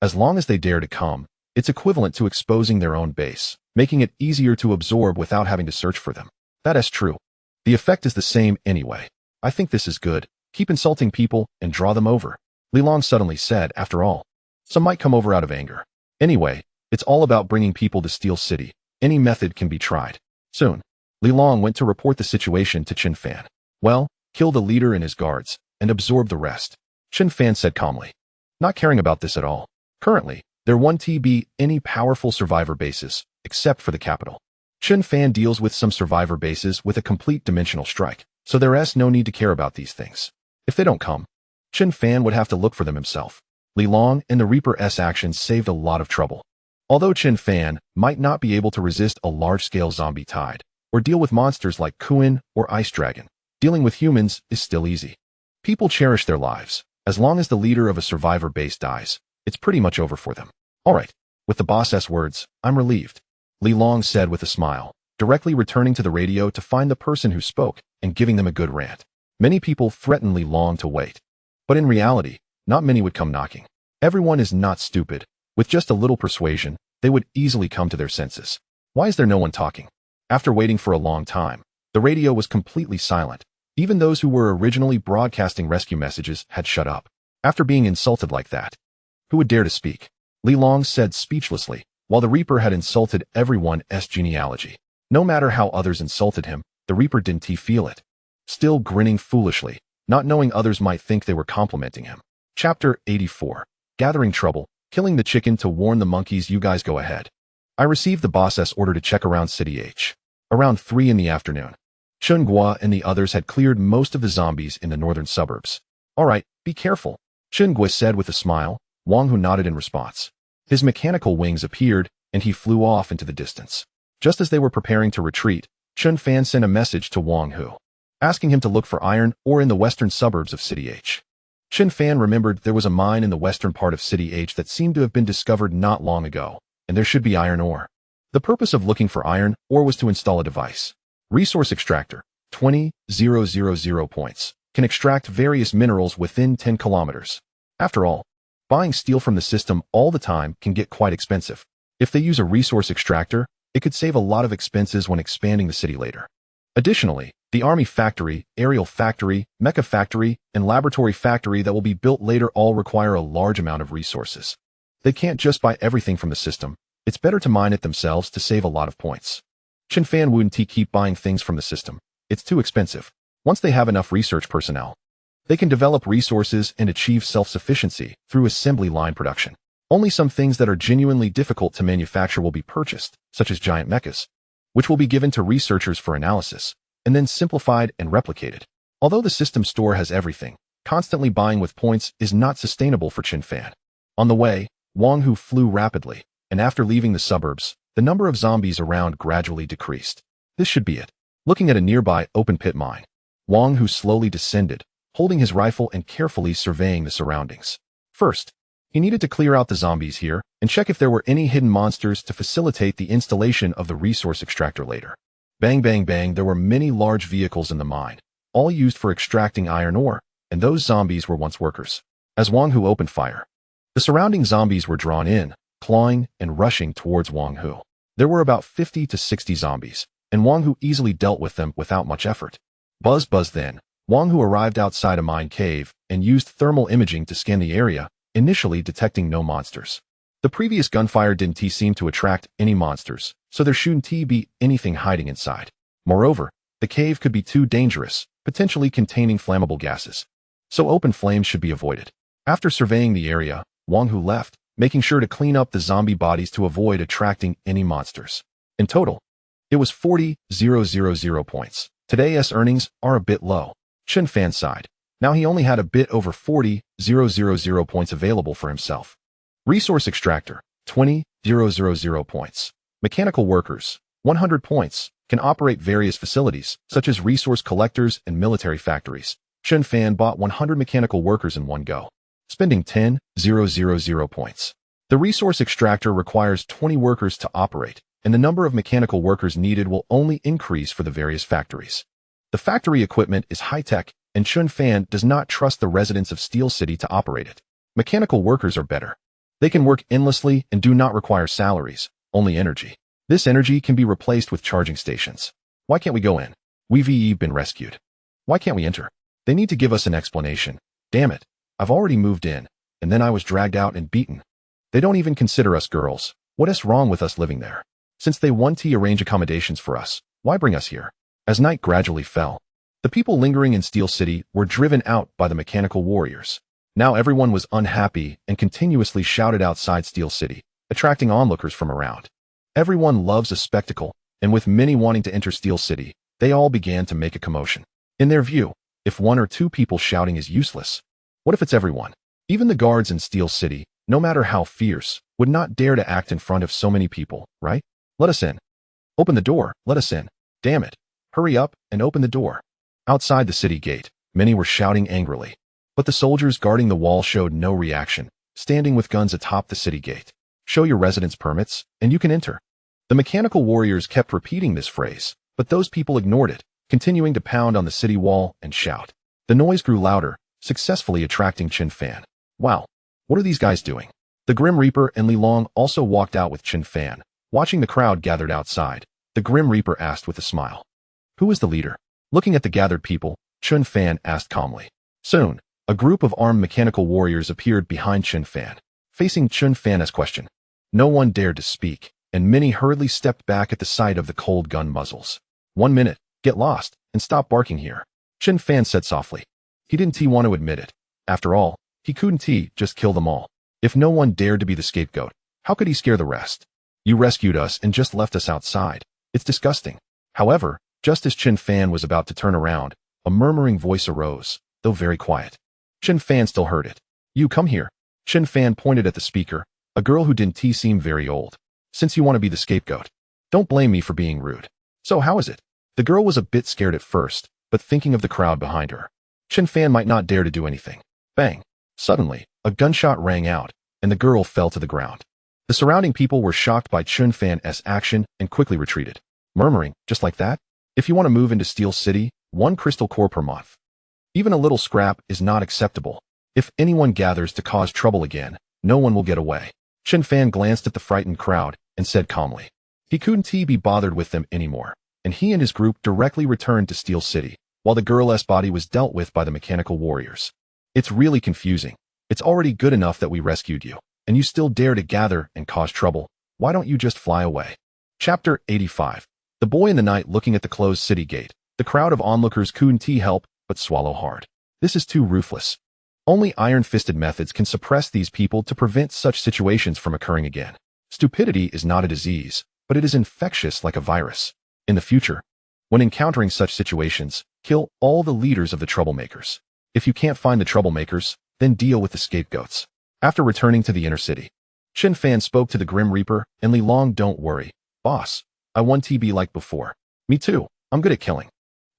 As long as they dare to come, it's equivalent to exposing their own base, making it easier to absorb without having to search for them. That is true. The effect is the same anyway. I think this is good. Keep insulting people and draw them over. Li Long suddenly said, after all. Some might come over out of anger. Anyway, it's all about bringing people to Steel City. Any method can be tried. Soon, Li Long went to report the situation to Chun Fan. Well, kill the leader and his guards, and absorb the rest. Chun Fan said calmly. Not caring about this at all. Currently, there won't be any powerful survivor bases, except for the capital. Chen Fan deals with some survivor bases with a complete dimensional strike, so there's no need to care about these things. If they don't come, Chen Fan would have to look for them himself. Li Long and the Reaper's actions saved a lot of trouble. Although Chen Fan might not be able to resist a large-scale zombie tide, or deal with monsters like Kuin or Ice Dragon, dealing with humans is still easy. People cherish their lives. As long as the leader of a survivor base dies, it's pretty much over for them. Alright, with the boss's words, I'm relieved, Li Long said with a smile, directly returning to the radio to find the person who spoke and giving them a good rant. Many people threatened Li Long to wait. But in reality, not many would come knocking. Everyone is not stupid. With just a little persuasion, they would easily come to their senses. Why is there no one talking? After waiting for a long time, the radio was completely silent. Even those who were originally broadcasting rescue messages had shut up. After being insulted like that, who would dare to speak? Li Long said speechlessly, while the Reaper had insulted everyone's genealogy. No matter how others insulted him, the Reaper didn't feel it. Still grinning foolishly, not knowing others might think they were complimenting him. Chapter 84. Gathering trouble, killing the chicken to warn the monkeys. You guys go ahead. I received the boss's order to check around City H. Around 3 in the afternoon. Chun Gua and the others had cleared most of the zombies in the northern suburbs. Alright, be careful, Chun Gua said with a smile. Wang Hu nodded in response. His mechanical wings appeared, and he flew off into the distance. Just as they were preparing to retreat, Chun Fan sent a message to Wang Hu, asking him to look for iron ore in the western suburbs of City H. Chun Fan remembered there was a mine in the western part of City H that seemed to have been discovered not long ago, and there should be iron ore. The purpose of looking for iron ore was to install a device. Resource extractor, 20,000 points, can extract various minerals within 10 kilometers. After all, buying steel from the system all the time can get quite expensive. If they use a resource extractor, it could save a lot of expenses when expanding the city later. Additionally, the army factory, aerial factory, mecha factory, and laboratory factory that will be built later all require a large amount of resources. They can't just buy everything from the system. It's better to mine it themselves to save a lot of points. Chen Fan wouldn't keep buying things from the system. It's too expensive. Once they have enough research personnel, they can develop resources and achieve self-sufficiency through assembly line production. Only some things that are genuinely difficult to manufacture will be purchased, such as giant mechas, which will be given to researchers for analysis, and then simplified and replicated. Although the system store has everything, constantly buying with points is not sustainable for Chen Fan. On the way, Wang Hu flew rapidly, and after leaving the suburbs, the number of zombies around gradually decreased. This should be it. Looking at a nearby open-pit mine, Wang Hu slowly descended, holding his rifle and carefully surveying the surroundings. First, he needed to clear out the zombies here and check if there were any hidden monsters to facilitate the installation of the resource extractor later. Bang bang bang, there were many large vehicles in the mine, all used for extracting iron ore, and those zombies were once workers. As Wang Hu opened fire, the surrounding zombies were drawn in, clawing and rushing towards Wang Hu. There were about 50 to 60 zombies, and Wang Hu easily dealt with them without much effort. Buzz buzz then, Wang Hu arrived outside a mine cave and used thermal imaging to scan the area, initially detecting no monsters. The previous gunfire didn't seem to attract any monsters, so there shouldn't be anything hiding inside. Moreover, the cave could be too dangerous, potentially containing flammable gases, so open flames should be avoided. After surveying the area, Wang Hu left, making sure to clean up the zombie bodies to avoid attracting any monsters. In total, it was 40,000 points. Today's earnings are a bit low. Chen Fan sighed. Now he only had a bit over 40,000 points available for himself. Resource extractor, 20,000 points. Mechanical workers, 100 points, can operate various facilities, such as resource collectors and military factories. Chen Fan bought 100 mechanical workers in one go, spending 10,000 points. The resource extractor requires 20 workers to operate, and the number of mechanical workers needed will only increase for the various factories. The factory equipment is high-tech, and Chen Fan does not trust the residents of Steel City to operate it. Mechanical workers are better. They can work endlessly and do not require salaries, only energy. This energy can be replaced with charging stations. Why can't we go in? We've been rescued. Why can't we enter? They need to give us an explanation. Damn it. I've already moved in, and then I was dragged out and beaten. They don't even consider us girls. What is wrong with us living there? Since they want to arrange accommodations for us, why bring us here? As night gradually fell, the people lingering in Steel City were driven out by the mechanical warriors. Now everyone was unhappy and continuously shouted outside Steel City, attracting onlookers from around. Everyone loves a spectacle, and with many wanting to enter Steel City, they all began to make a commotion. In their view, if one or two people shouting is useless, what if it's everyone? Even the guards in Steel City, no matter how fierce, would not dare to act in front of so many people, right? Let us in. Open the door, let us in. Damn it. Hurry up and open the door. Outside the city gate, many were shouting angrily. But the soldiers guarding the wall showed no reaction, standing with guns atop the city gate. Show your residence permits, and you can enter. The mechanical warriors kept repeating this phrase, but those people ignored it, continuing to pound on the city wall and shout. The noise grew louder, successfully attracting Chin Fan. Wow, what are these guys doing? The Grim Reaper and Li Long also walked out with Chin Fan. Watching the crowd gathered outside, the Grim Reaper asked with a smile. Who is the leader? Looking at the gathered people, Chin Fan asked calmly. Soon, a group of armed mechanical warriors appeared behind Chin Fan, facing Chin Fan's question. No one dared to speak, and many hurriedly stepped back at the sight of the cold gun muzzles. 1 minute, get lost, and stop barking here, Chin Fan said softly. He didn't want to admit it. After all, he couldn't just kill them all. If no one dared to be the scapegoat, how could he scare the rest? You rescued us and just left us outside. It's disgusting. However, just as Chin Fan was about to turn around, a murmuring voice arose, though very quiet. Chin Fan still heard it. You come here. Chin Fan pointed at the speaker, a girl who didn't seem very old. Since you want to be the scapegoat, don't blame me for being rude. So how is it? The girl was a bit scared at first, but thinking of the crowd behind her, Chin Fan might not dare to do anything. Bang! Suddenly, a gunshot rang out, and the girl fell to the ground. The surrounding people were shocked by Chin Fan's action and quickly retreated, murmuring, just like that? If you want to move into Steel City, 1 crystal core per month. Even a little scrap is not acceptable. If anyone gathers to cause trouble again, no one will get away. Chin Fan glanced at the frightened crowd and said calmly. He couldn't be bothered with them anymore, and he and his group directly returned to Steel City, while the girl's body was dealt with by the mechanical warriors. It's really confusing. It's already good enough that we rescued you, and you still dare to gather and cause trouble. Why don't you just fly away? Chapter 85. The boy in the night looking at the closed city gate. The crowd of onlookers couldn't help but swallow hard. This is too ruthless. Only iron-fisted methods can suppress these people to prevent such situations from occurring again. Stupidity is not a disease, but it is infectious like a virus. In the future, when encountering such situations, kill all the leaders of the troublemakers. If you can't find the troublemakers, then deal with the scapegoats. After returning to the inner city, Chin Fan spoke to the Grim Reaper and Li Long. Don't worry, boss. I want to be like before. Me too. I'm good at killing.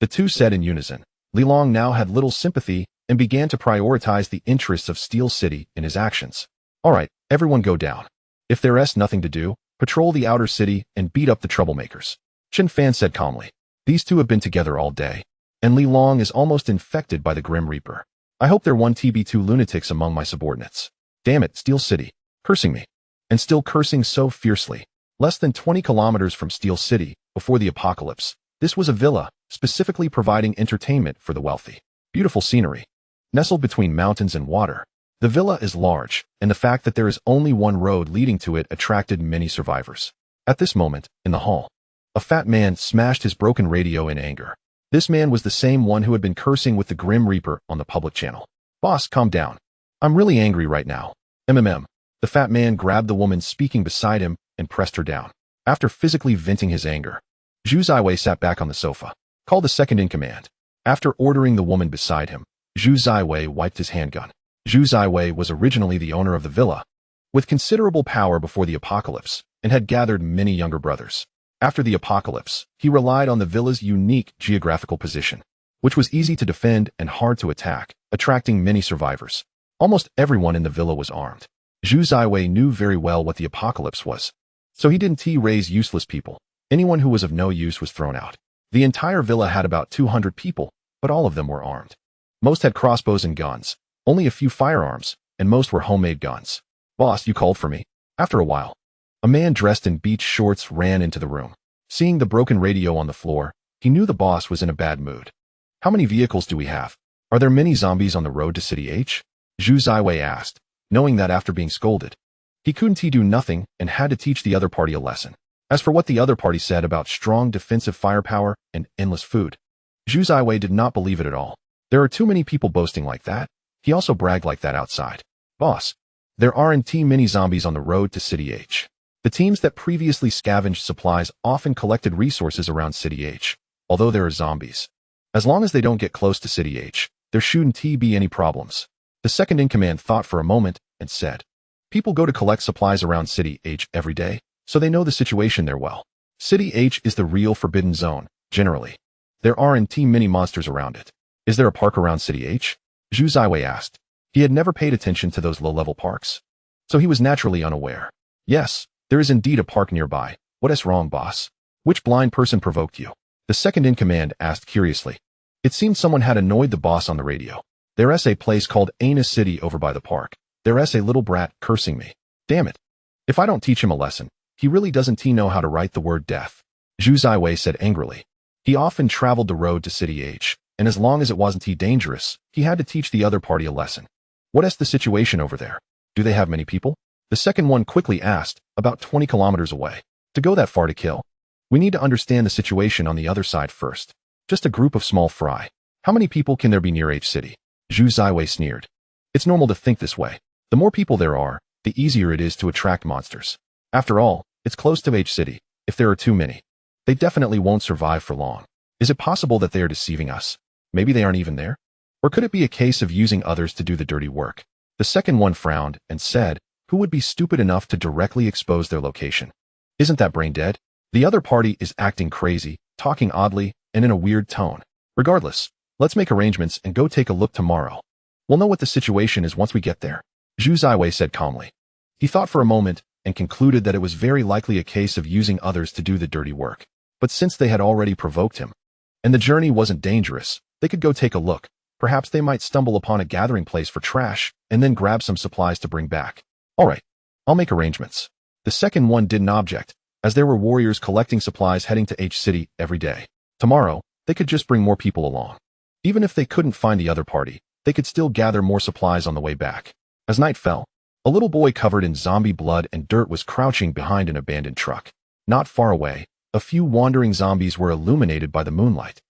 The two said in unison. Li Long now had little sympathy and began to prioritize the interests of Steel City in his actions. All right, everyone go down. If there's nothing to do, patrol the outer city and beat up the troublemakers. Chin Fan said calmly. These two have been together all day, and Li Long is almost infected by the Grim Reaper. I hope there won't be 2 lunatics among my subordinates. Damn it, Steel City. Cursing me. And still cursing so fiercely. Less than 20 kilometers from Steel City, before the apocalypse, this was a villa, specifically providing entertainment for the wealthy. Beautiful scenery. Nestled between mountains and water, the villa is large, and the fact that there is only one road leading to it attracted many survivors. At this moment, in the hall, a fat man smashed his broken radio in anger. This man was the same one who had been cursing with the Grim Reaper on the public channel. Boss, calm down. I'm really angry right now. The fat man grabbed the woman speaking beside him and pressed her down. After physically venting his anger, Zhu Ziwei sat back on the sofa. Call the second in command. After ordering the woman beside him, Zhu Ziwei wiped his handgun. Zhu Ziwei was originally the owner of the villa, with considerable power before the apocalypse, and had gathered many younger brothers. After the apocalypse, he relied on the villa's unique geographical position, which was easy to defend and hard to attack, attracting many survivors. Almost everyone in the villa was armed. Zhu Ziwei knew very well what the apocalypse was, so he didn't raise useless people. Anyone who was of no use was thrown out. The entire villa had about 200 people, but all of them were armed. Most had crossbows and guns, only a few firearms, and most were homemade guns. Boss, you called for me. After a while, a man dressed in beach shorts ran into the room. Seeing the broken radio on the floor, he knew the boss was in a bad mood. How many vehicles do we have? Are there many zombies on the road to City H? Zhu Ziwei asked, knowing that after being scolded, he couldn't do nothing and had to teach the other party a lesson. As for what the other party said about strong defensive firepower and endless food, Zhu Ziwei did not believe it at all. There are too many people boasting like that. He also bragged like that outside. Boss, there aren't many zombies on the road to City H. The teams that previously scavenged supplies often collected resources around City H, although there are zombies. As long as they don't get close to City H, there shouldn't be any problems. The second-in-command thought for a moment and said, "People go to collect supplies around City H every day, so they know the situation there well. City H is the real forbidden zone, generally. There aren't many monsters around it. Is there a park around City H?" Zhu Ziwei asked. He had never paid attention to those low-level parks, so he was naturally unaware. "Yes, there is indeed a park nearby. What is wrong, boss? Which blind person provoked you?" The second-in-command asked curiously. It seemed someone had annoyed the boss on the radio. "There's a place called Anus City over by the park. There's a little brat cursing me. Damn it. If I don't teach him a lesson, he really doesn't know how to write the word death," Zhu Ziwei said angrily. He often traveled the road to City H, and as long as it wasn't dangerous, he had to teach the other party a lesson. "What is the situation over there? Do they have many people?" The second one quickly asked, "About 20 kilometers away. To go that far to kill? We need to understand the situation on the other side first. Just a group of small fry. How many people can there be near H City?" Zhu Ziwei sneered. "It's normal to think this way. The more people there are, the easier it is to attract monsters. After all, it's close to H City. If there are too many, they definitely won't survive for long. Is it possible that they are deceiving us? Maybe they aren't even there? Or could it be a case of using others to do the dirty work?" The second one frowned and said, "Who would be stupid enough to directly expose their location? Isn't that brain dead? The other party is acting crazy, talking oddly, and in a weird tone. Regardless, let's make arrangements and go take a look tomorrow. We'll know what the situation is once we get there," Zhu Ziwei said calmly. He thought for a moment and concluded that it was very likely a case of using others to do the dirty work. But since they had already provoked him, and the journey wasn't dangerous, they could go take a look. Perhaps they might stumble upon a gathering place for trash and then grab some supplies to bring back. "All right, I'll make arrangements." The second one didn't object, as there were warriors collecting supplies heading to H City every day. Tomorrow, they could just bring more people along. Even if they couldn't find the other party, they could still gather more supplies on the way back. As night fell, a little boy covered in zombie blood and dirt was crouching behind an abandoned truck. Not far away, a few wandering zombies were illuminated by the moonlight,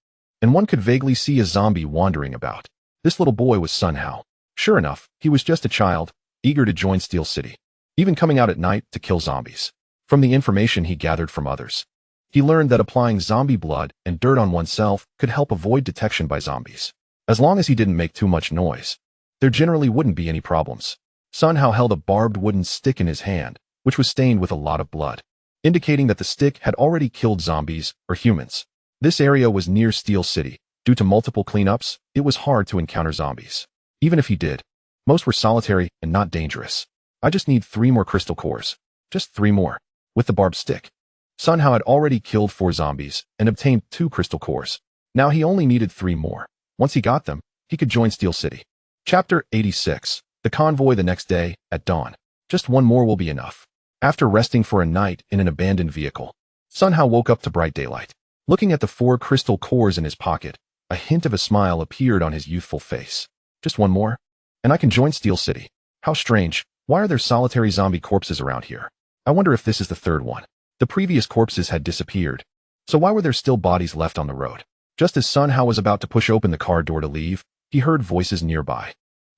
and one could vaguely see a zombie wandering about. This little boy was Sun Hao. Sure enough, he was just a child, eager to join Steel City, even coming out at night to kill zombies. From the information he gathered from others, he learned that applying zombie blood and dirt on oneself could help avoid detection by zombies. As long as he didn't make too much noise, there generally wouldn't be any problems. Sun Hao held a barbed wooden stick in his hand, which was stained with a lot of blood, indicating that the stick had already killed zombies or humans. This area was near Steel City. Due to multiple cleanups, it was hard to encounter zombies. Even if he did, most were solitary and not dangerous. "I just need 3 more crystal cores. Just 3 more. With the barbed stick." Sun Hao had already killed 4 zombies and obtained 2 crystal cores. Now he only needed 3 more. Once he got them, he could join Steel City. Chapter 86. The convoy the next day, at dawn. Just 1 more will be enough. After resting for a night in an abandoned vehicle, Sun Hao woke up to bright daylight. Looking at the 4 crystal cores in his pocket, a hint of a smile appeared on his youthful face. "Just 1 more, and I can join Steel City. How strange. Why are there solitary zombie corpses around here? I wonder if this is the 3rd one. The previous corpses had disappeared, so why were there still bodies left on the road?" Just as Sun Hao was about to push open the car door to leave, he heard voices nearby.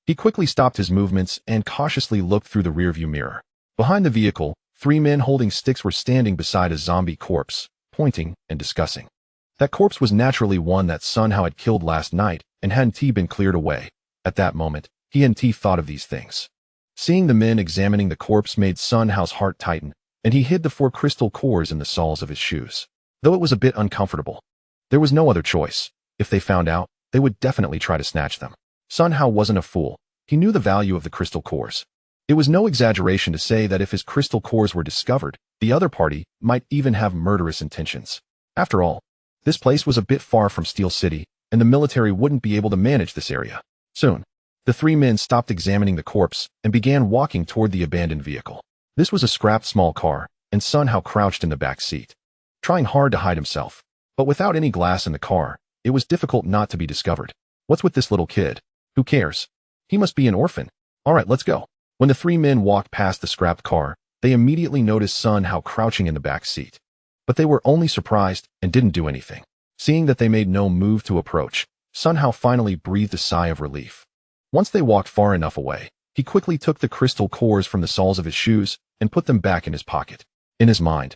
He quickly stopped his movements and cautiously looked through the rearview mirror. Behind the vehicle, 3 men holding sticks were standing beside a zombie corpse, pointing and discussing. That corpse was naturally one that Sun Hao had killed last night and hadn't been cleared away. At that moment, he hadn't thought of these things. Seeing the men examining the corpse made Sun Hao's heart tighten, and he hid the 4 crystal cores in the soles of his shoes. Though it was a bit uncomfortable, there was no other choice. If they found out, they would definitely try to snatch them. Sun Hao wasn't a fool. He knew the value of the crystal cores. It was no exaggeration to say that if his crystal cores were discovered, the other party might even have murderous intentions. After all, this place was a bit far from Steel City, and the military wouldn't be able to manage this area. Soon, the 3 men stopped examining the corpse and began walking toward the abandoned vehicle. This was a scrapped small car, and Sun Hao crouched in the back seat, trying hard to hide himself. But without any glass in the car, it was difficult not to be discovered. What's with this little kid? Who cares? He must be an orphan. All right, let's go. When the 3 men walked past the scrapped car, they immediately noticed Sun Hao crouching in the back seat. But they were only surprised and didn't do anything. Seeing that they made no move to approach, Sun Hao finally breathed a sigh of relief. Once they walked far enough away, he quickly took the crystal cores from the soles of his shoes and put them back in his pocket. In his mind,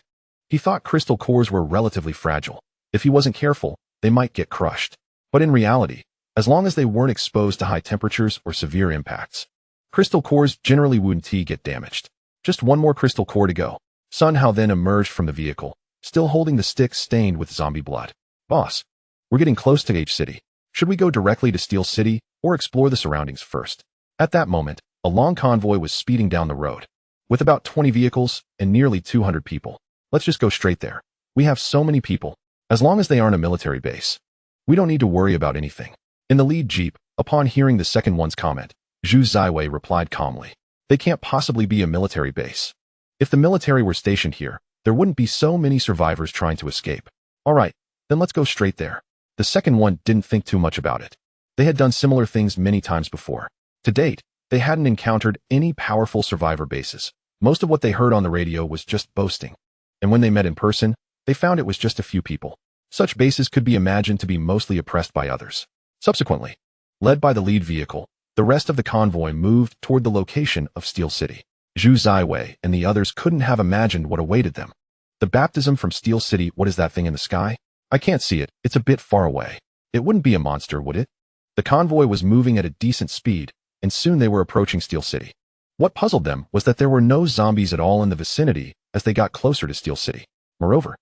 he thought crystal cores were relatively fragile. If he wasn't careful, they might get crushed. But in reality, as long as they weren't exposed to high temperatures or severe impacts, crystal cores generally wouldn't get damaged. Just one more crystal core to go. Sun Hao then emerged from the vehicle, still holding the stick stained with zombie blood. Boss, we're getting close to H City. Should we go directly to Steel City or explore the surroundings first? At that moment, a long convoy was speeding down the road. With about 20 vehicles and nearly 200 people. Let's just go straight there. We have so many people. As long as they aren't a military base, we don't need to worry about anything. In the lead jeep, upon hearing the second one's comment, Zhu Ziwei replied calmly. They can't possibly be a military base. If the military were stationed here, there wouldn't be so many survivors trying to escape. Alright, then let's go straight there. The second one didn't think too much about it. They had done similar things many times before. To date, they hadn't encountered any powerful survivor bases. Most of what they heard on the radio was just boasting. And when they met in person, they found it was just a few people. Such bases could be imagined to be mostly oppressed by others. Subsequently, led by the lead vehicle, the rest of the convoy moved toward the location of Steel City. Zhu Ziwei and the others couldn't have imagined what awaited them. The baptism from Steel City, what is that thing in the sky? I can't see it, it's a bit far away. It wouldn't be a monster, would it? The convoy was moving at a decent speed, and soon they were approaching Steel City. What puzzled them was that there were no zombies at all in the vicinity as they got closer to Steel City. Moreover,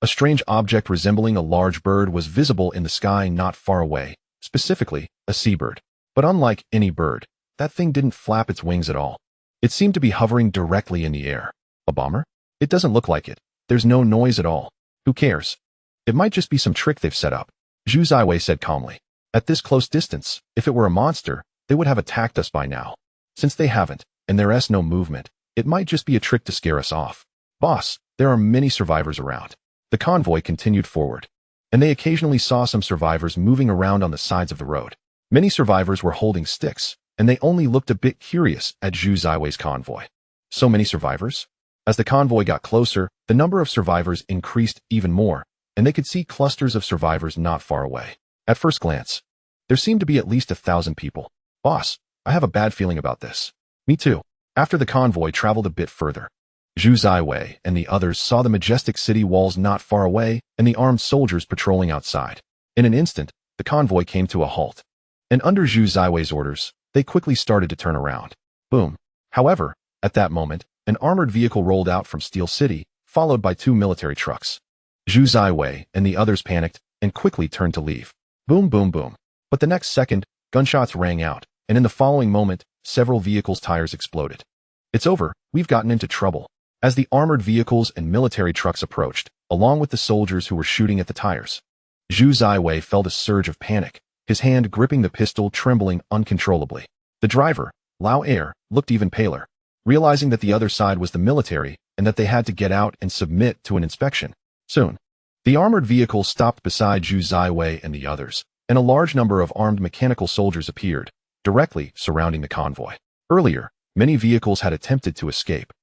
a strange object resembling a large bird was visible in the sky not far away, specifically a seabird. But unlike any bird, that thing didn't flap its wings at all. It seemed to be hovering directly in the air. A bomber? It doesn't look like it. There's no noise at all. Who cares? It might just be some trick they've set up, Zhu Ziwei said calmly. At this close distance, if it were a monster, they would have attacked us by now. Since they haven't, and there's no movement, it might just be a trick to scare us off. Boss, there are many survivors around. The convoy continued forward, and they occasionally saw some survivors moving around on the sides of the road. Many survivors were holding sticks, and they only looked a bit curious at Zhu Ziwei's convoy. So many survivors? As the convoy got closer, the number of survivors increased even more, and they could see clusters of survivors not far away. At first glance, there seemed to be at least 1,000 people. Boss, I have a bad feeling about this. Me too. After the convoy traveled a bit further, Zhu Ziwei and the others saw the majestic city walls not far away and the armed soldiers patrolling outside. In an instant, the convoy came to a halt. And under Zhu Ziwei's orders, they quickly started to turn around. Boom. However, at that moment, an armored vehicle rolled out from Steel City, followed by 2 military trucks. Zhu Ziwei and the others panicked and quickly turned to leave. Boom, boom, boom. But the next second, gunshots rang out, and in the following moment, several vehicles' tires exploded. It's over, we've gotten into trouble. As the armored vehicles and military trucks approached, along with the soldiers who were shooting at the tires, Zhu Ziwei felt a surge of panic, his hand gripping the pistol trembling uncontrollably. The driver, Lao Er, looked even paler, realizing that the other side was the military and that they had to get out and submit to an inspection. Soon, the armored vehicle stopped beside Zhu Ziwei and the others, and a large number of armed mechanical soldiers appeared, directly surrounding the convoy. Earlier, many vehicles had attempted to escape,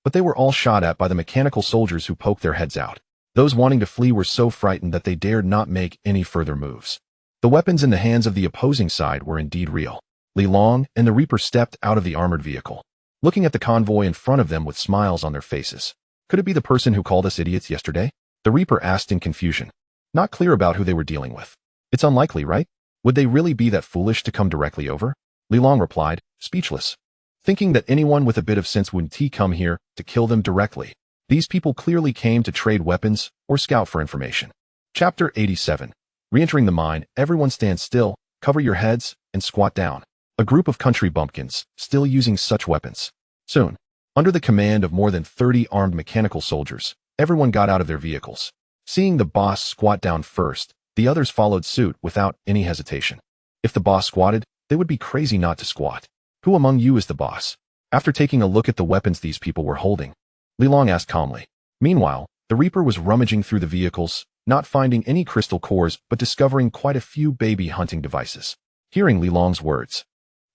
but they were all shot at by the mechanical soldiers who poked their heads out. Those wanting to flee were so frightened that they dared not make any further moves. The weapons in the hands of the opposing side were indeed real. Li Long and the Reaper stepped out of the armored vehicle, looking at the convoy in front of them with smiles on their faces. Could it be the person who called us idiots yesterday? The Reaper asked in confusion, not clear about who they were dealing with. It's unlikely, right? Would they really be that foolish to come directly over? Li Long replied, speechless, thinking that anyone with a bit of sense wouldn't come here to kill them directly. These people clearly came to trade weapons or scout for information. Chapter 87. Re-entering the mine, everyone stand still, cover your heads, and squat down. A group of country bumpkins, still using such weapons. Soon, under the command of more than 30 armed mechanical soldiers, everyone got out of their vehicles. Seeing the boss squat down first, the others followed suit without any hesitation. If the boss squatted, they would be crazy not to squat. Who among you is the boss? After taking a look at the weapons these people were holding, Li Long asked calmly. Meanwhile, the Reaper was rummaging through the vehicles, not finding any crystal cores but discovering quite a few baby hunting devices. Hearing Li Long's words,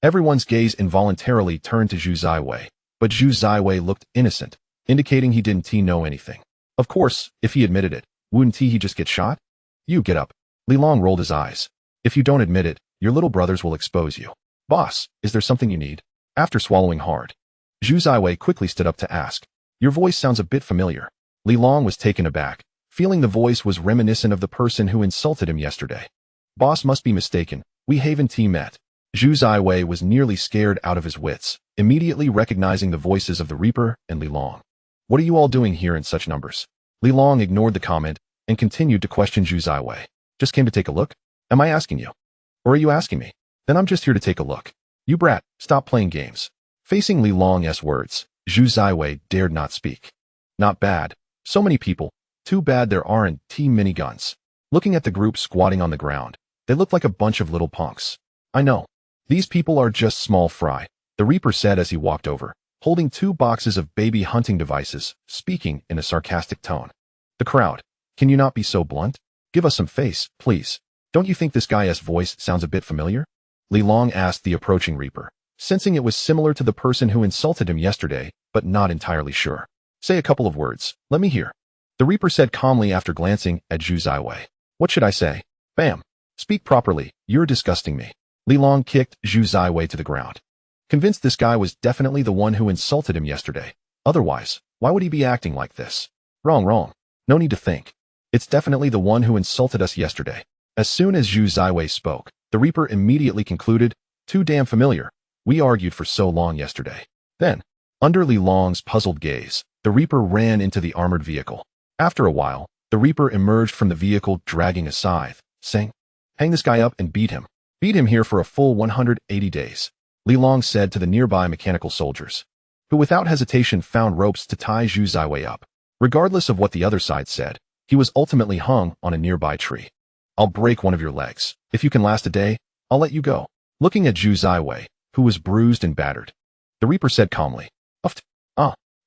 everyone's gaze involuntarily turned to Zhu Ziwei, but Zhu Ziwei looked innocent, indicating he didn't know anything. Of course, if he admitted it, wouldn't he just get shot? You get up. Li Long rolled his eyes. If you don't admit it, your little brothers will expose you. Boss, is there something you need? After swallowing hard, Zhu Ziwei quickly stood up to ask. Your voice sounds a bit familiar. Li Long was taken aback, feeling the voice was reminiscent of the person who insulted him yesterday. Boss must be mistaken. We haven't met. Zhu Ziwei was nearly scared out of his wits, immediately recognizing the voices of the Reaper and Li Long. What are you all doing here in such numbers? Li Long ignored the comment and continued to question Zhu Ziwei. Just came to take a look? Am I asking you? Or are you asking me? Then I'm just here to take a look. You brat, stop playing games. Facing Li Long's words, Zhu Ziwei dared not speak. Not bad. So many people. Too bad there aren't miniguns. Looking at the group squatting on the ground, they looked like a bunch of little punks. I know. These people are just small fry, the Reaper said as he walked over, holding 2 boxes of baby hunting devices, speaking in a sarcastic tone. The crowd. Can you not be so blunt? Give us some face, please. Don't you think this guy's voice sounds a bit familiar? Li Long asked the approaching Reaper, sensing it was similar to the person who insulted him yesterday, but not entirely sure. Say a couple of words. Let me hear. The Reaper said calmly after glancing at Zhu Ziwei. What should I say? Bam. Speak properly. You're disgusting me. Li Long kicked Zhu Ziwei to the ground. Convinced this guy was definitely the one who insulted him yesterday. Otherwise, why would he be acting like this? Wrong. No need to think. It's definitely the one who insulted us yesterday. As soon as Zhu Ziwei spoke, the Reaper immediately concluded, too damn familiar. We argued for so long yesterday. Then, under Li Long's puzzled gaze, the Reaper ran into the armored vehicle. After a while, the Reaper emerged from the vehicle dragging a scythe, saying, hang this guy up and beat him. Beat him here for a full 180 days. Li Long said to the nearby mechanical soldiers, who without hesitation found ropes to tie Zhu Ziwei up. Regardless of what the other side said, he was ultimately hung on a nearby tree. I'll break one of your legs. If you can last a day, I'll let you go. Looking at Zhu Ziwei, who was bruised and battered, the Reaper said calmly, uft.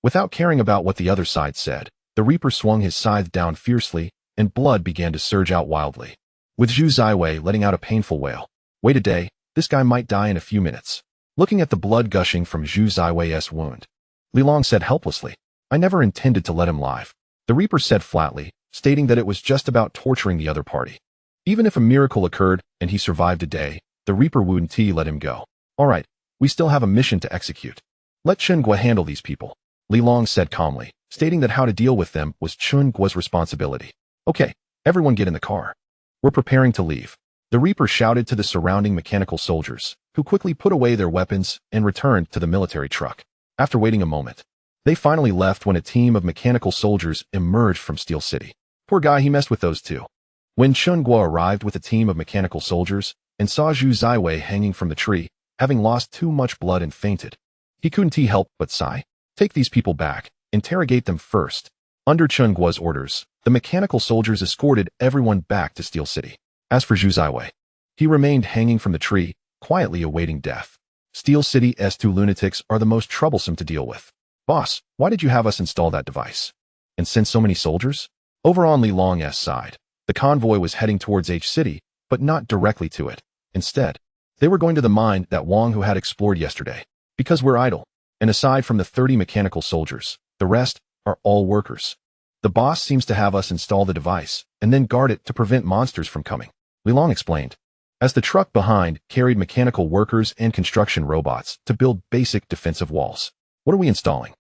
Without caring about what the other side said, the Reaper swung his scythe down fiercely, and blood began to surge out wildly, with Zhu Ziwei letting out a painful wail. Wait a day, this guy might die in a few minutes. Looking at the blood gushing from Zhu Ziwei's wound, Li Long said helplessly, I never intended to let him live. The Reaper said flatly, stating that it was just about torturing the other party. Even if a miracle occurred and he survived a day, the Reaper wouldn't let him go. Alright, we still have a mission to execute. Let Chen Guo handle these people. Li Long said calmly, stating that how to deal with them was Chen Guo's responsibility. Okay, everyone get in the car. We're preparing to leave. The Reaper shouted to the surrounding mechanical soldiers, who quickly put away their weapons and returned to the military truck. After waiting a moment, they finally left when a team of mechanical soldiers emerged from Steel City. Poor guy, he messed with those two. When Chen Guo arrived with a team of mechanical soldiers and saw Zhu Ziwei hanging from the tree, having lost too much blood and fainted, he couldn't help but sigh. Take these people back. Interrogate them first. Under Chen Guo's orders, the mechanical soldiers escorted everyone back to Steel City. As for Zhu Ziwei, he remained hanging from the tree, quietly awaiting death. Steel City's 2 lunatics are the most troublesome to deal with. Boss, why did you have us install that device? And send so many soldiers? Over on Li Long's side, the convoy was heading towards H City, but not directly to it. Instead, they were going to the mine that Wang Hu had explored yesterday. Because we're idle. And aside from the 30 mechanical soldiers, the rest are all workers. The boss seems to have us install the device and then guard it to prevent monsters from coming. Li Long explained, as the truck behind carried mechanical workers and construction robots to build basic defensive walls. What are we installing?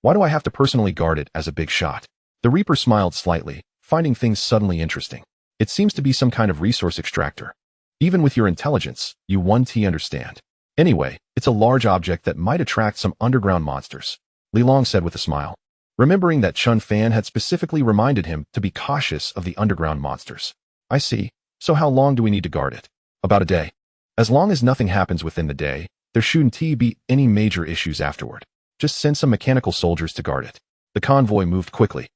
Why do I have to personally guard it as a big shot? The Reaper smiled slightly, finding things suddenly interesting. It seems to be some kind of resource extractor. Even with your intelligence, you won't understand. Anyway, it's a large object that might attract some underground monsters. Li Long said with a smile, remembering that Chun Fan had specifically reminded him to be cautious of the underground monsters. I see. So how long do we need to guard it? About a day. As long as nothing happens within the day, there shouldn't be any major issues afterward. Just send some mechanical soldiers to guard it. The convoy moved quickly,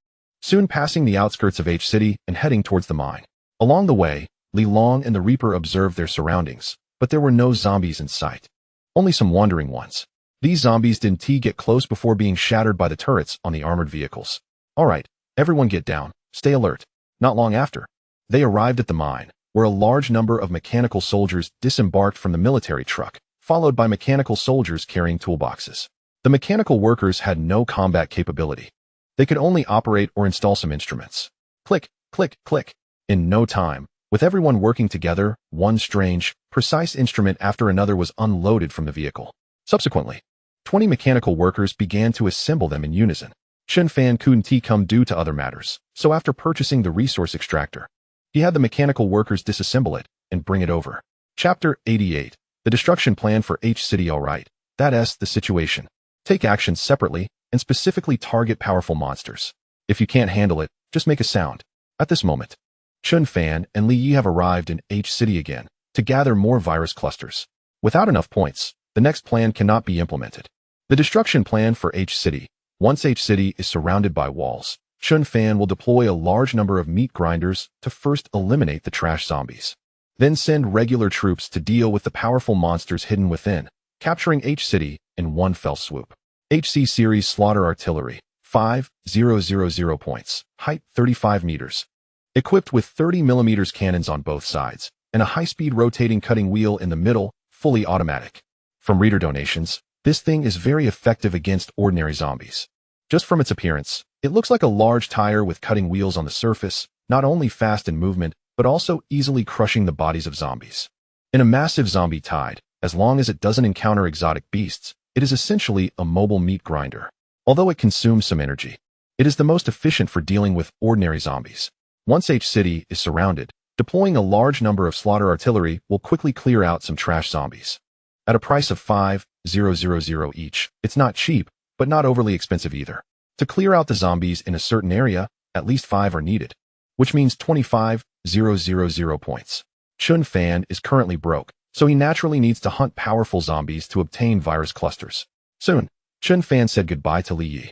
soon passing the outskirts of H City and heading towards the mine. Along the way, Li Long and the Reaper observed their surroundings, but there were no zombies in sight. Only some wandering ones. These zombies didn't get close before being shattered by the turrets on the armored vehicles. Alright, everyone get down, stay alert. Not long after, they arrived at the mine, where a large number of mechanical soldiers disembarked from the military truck, followed by mechanical soldiers carrying toolboxes. The mechanical workers had no combat capability. They could only operate or install some instruments. Click, click, click. In no time, with everyone working together, one strange, precise instrument after another was unloaded from the vehicle. Subsequently, 20 mechanical workers began to assemble them in unison. Chen Fan couldn't come due to other matters, so after purchasing the resource extractor, he had the mechanical workers disassemble it and bring it over. Chapter 88. The destruction plan for H City. Alright, that's the situation. Take actions separately and specifically target powerful monsters. If you can't handle it, just make a sound. At this moment, Chun Fan and Li Yi have arrived in H City again to gather more virus clusters. Without enough points, the next plan cannot be implemented. The destruction plan for H City. Once H City is surrounded by walls, Chun Fan will deploy a large number of meat grinders to first eliminate the trash zombies. Then send regular troops to deal with the powerful monsters hidden within, capturing H City in one fell swoop. HC Series Slaughter Artillery. 5,000 points. Height 35 meters. Equipped with 30mm cannons on both sides, and a high-speed rotating cutting wheel in the middle, fully automatic. From reader donations, this thing is very effective against ordinary zombies. Just from its appearance, it looks like a large tire with cutting wheels on the surface, not only fast in movement, but also easily crushing the bodies of zombies. In a massive zombie tide, as long as it doesn't encounter exotic beasts, it is essentially a mobile meat grinder. Although it consumes some energy, it is the most efficient for dealing with ordinary zombies. Once H City is surrounded, deploying a large number of slaughter artillery will quickly clear out some trash zombies. At a price of 5,000 each, it's not cheap, but not overly expensive either. To clear out the zombies in a certain area, at least 5 are needed, which means 25,000 points. Chun Fan is currently broke, so he naturally needs to hunt powerful zombies to obtain virus clusters. Soon, Chun Fan said goodbye to Li Yi,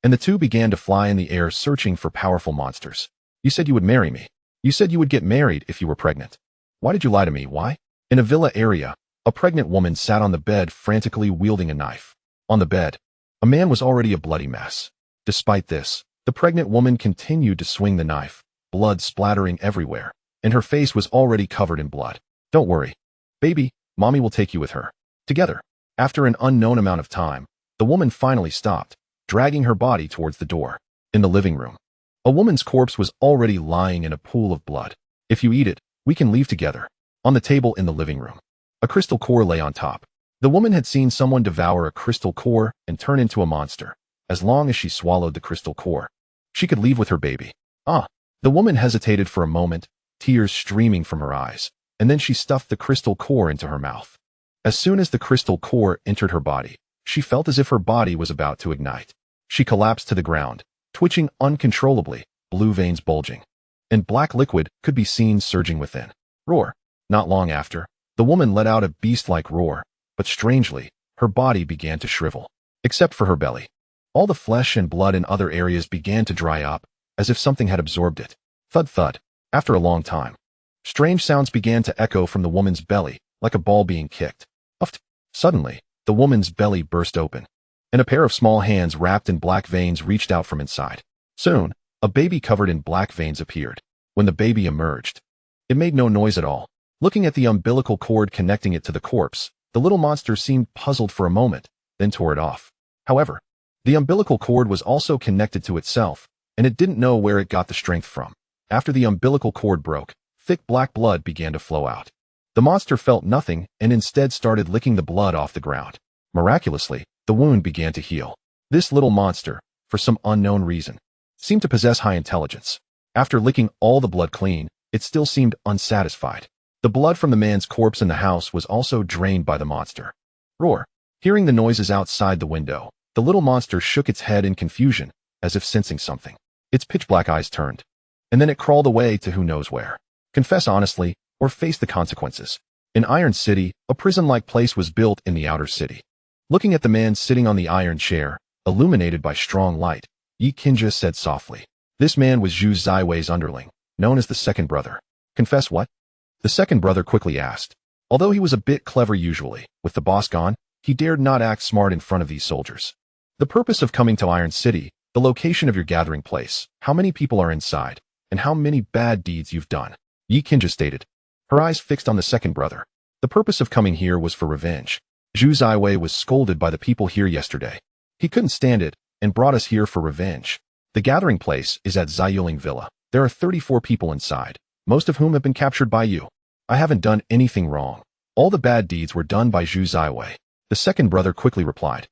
and the two began to fly in the air searching for powerful monsters. You said you would marry me. You said you would get married if you were pregnant. Why did you lie to me? Why? In a villa area, a pregnant woman sat on the bed frantically wielding a knife. On the bed, a man was already a bloody mess. Despite this, the pregnant woman continued to swing the knife, blood splattering everywhere, and her face was already covered in blood. Don't worry, baby, mommy will take you with her. Together. After an unknown amount of time, the woman finally stopped, dragging her body towards the door. In the living room, a woman's corpse was already lying in a pool of blood. If you eat it, we can leave together. On the table in the living room, a crystal core lay on top. The woman had seen someone devour a crystal core and turn into a monster. As long as she swallowed the crystal core, she could leave with her baby. The woman hesitated for a moment, tears streaming from her eyes, and then she stuffed the crystal core into her mouth. As soon as the crystal core entered her body, she felt as if her body was about to ignite. She collapsed to the ground, twitching uncontrollably, blue veins bulging, and black liquid could be seen surging within. Roar. Not long after, the woman let out a beast-like roar, but strangely, her body began to shrivel, except for her belly. All the flesh and blood in other areas began to dry up, as if something had absorbed it. Thud thud. After a long time, strange sounds began to echo from the woman's belly, like a ball being kicked. Uft. Suddenly, the woman's belly burst open, and a pair of small hands wrapped in black veins reached out from inside. Soon, a baby covered in black veins appeared. When the baby emerged, it made no noise at all. Looking at the umbilical cord connecting it to the corpse, the little monster seemed puzzled for a moment, then tore it off. However, the umbilical cord was also connected to itself, and it didn't know where it got the strength from. After the umbilical cord broke, thick black blood began to flow out. The monster felt nothing and instead started licking the blood off the ground. Miraculously, the wound began to heal. This little monster, for some unknown reason, seemed to possess high intelligence. After licking all the blood clean, it still seemed unsatisfied. The blood from the man's corpse in the house was also drained by the monster. Roar. Hearing the noises outside the window, the little monster shook its head in confusion, as if sensing something. Its pitch-black eyes turned, and then it crawled away to who knows where. Confess honestly, or face the consequences. In Iron City, a prison-like place was built in the outer city. Looking at the man sitting on the iron chair, illuminated by strong light, Yi Qinja said softly. This man was Zhu Ziwei's underling, known as the second brother. Confess what? The second brother quickly asked. Although he was a bit clever usually, with the boss gone, he dared not act smart in front of these soldiers. The purpose of coming to Iron City, the location of your gathering place, how many people are inside, and how many bad deeds you've done, Yi Qinja stated, her eyes fixed on the second brother. The purpose of coming here was for revenge. Zhu Ziwei was scolded by the people here yesterday. He couldn't stand it, and brought us here for revenge. The gathering place is at Ziyuling Villa. There are 34 people inside, most of whom have been captured by you. I haven't done anything wrong. All the bad deeds were done by Zhu Ziwei. The second brother quickly replied.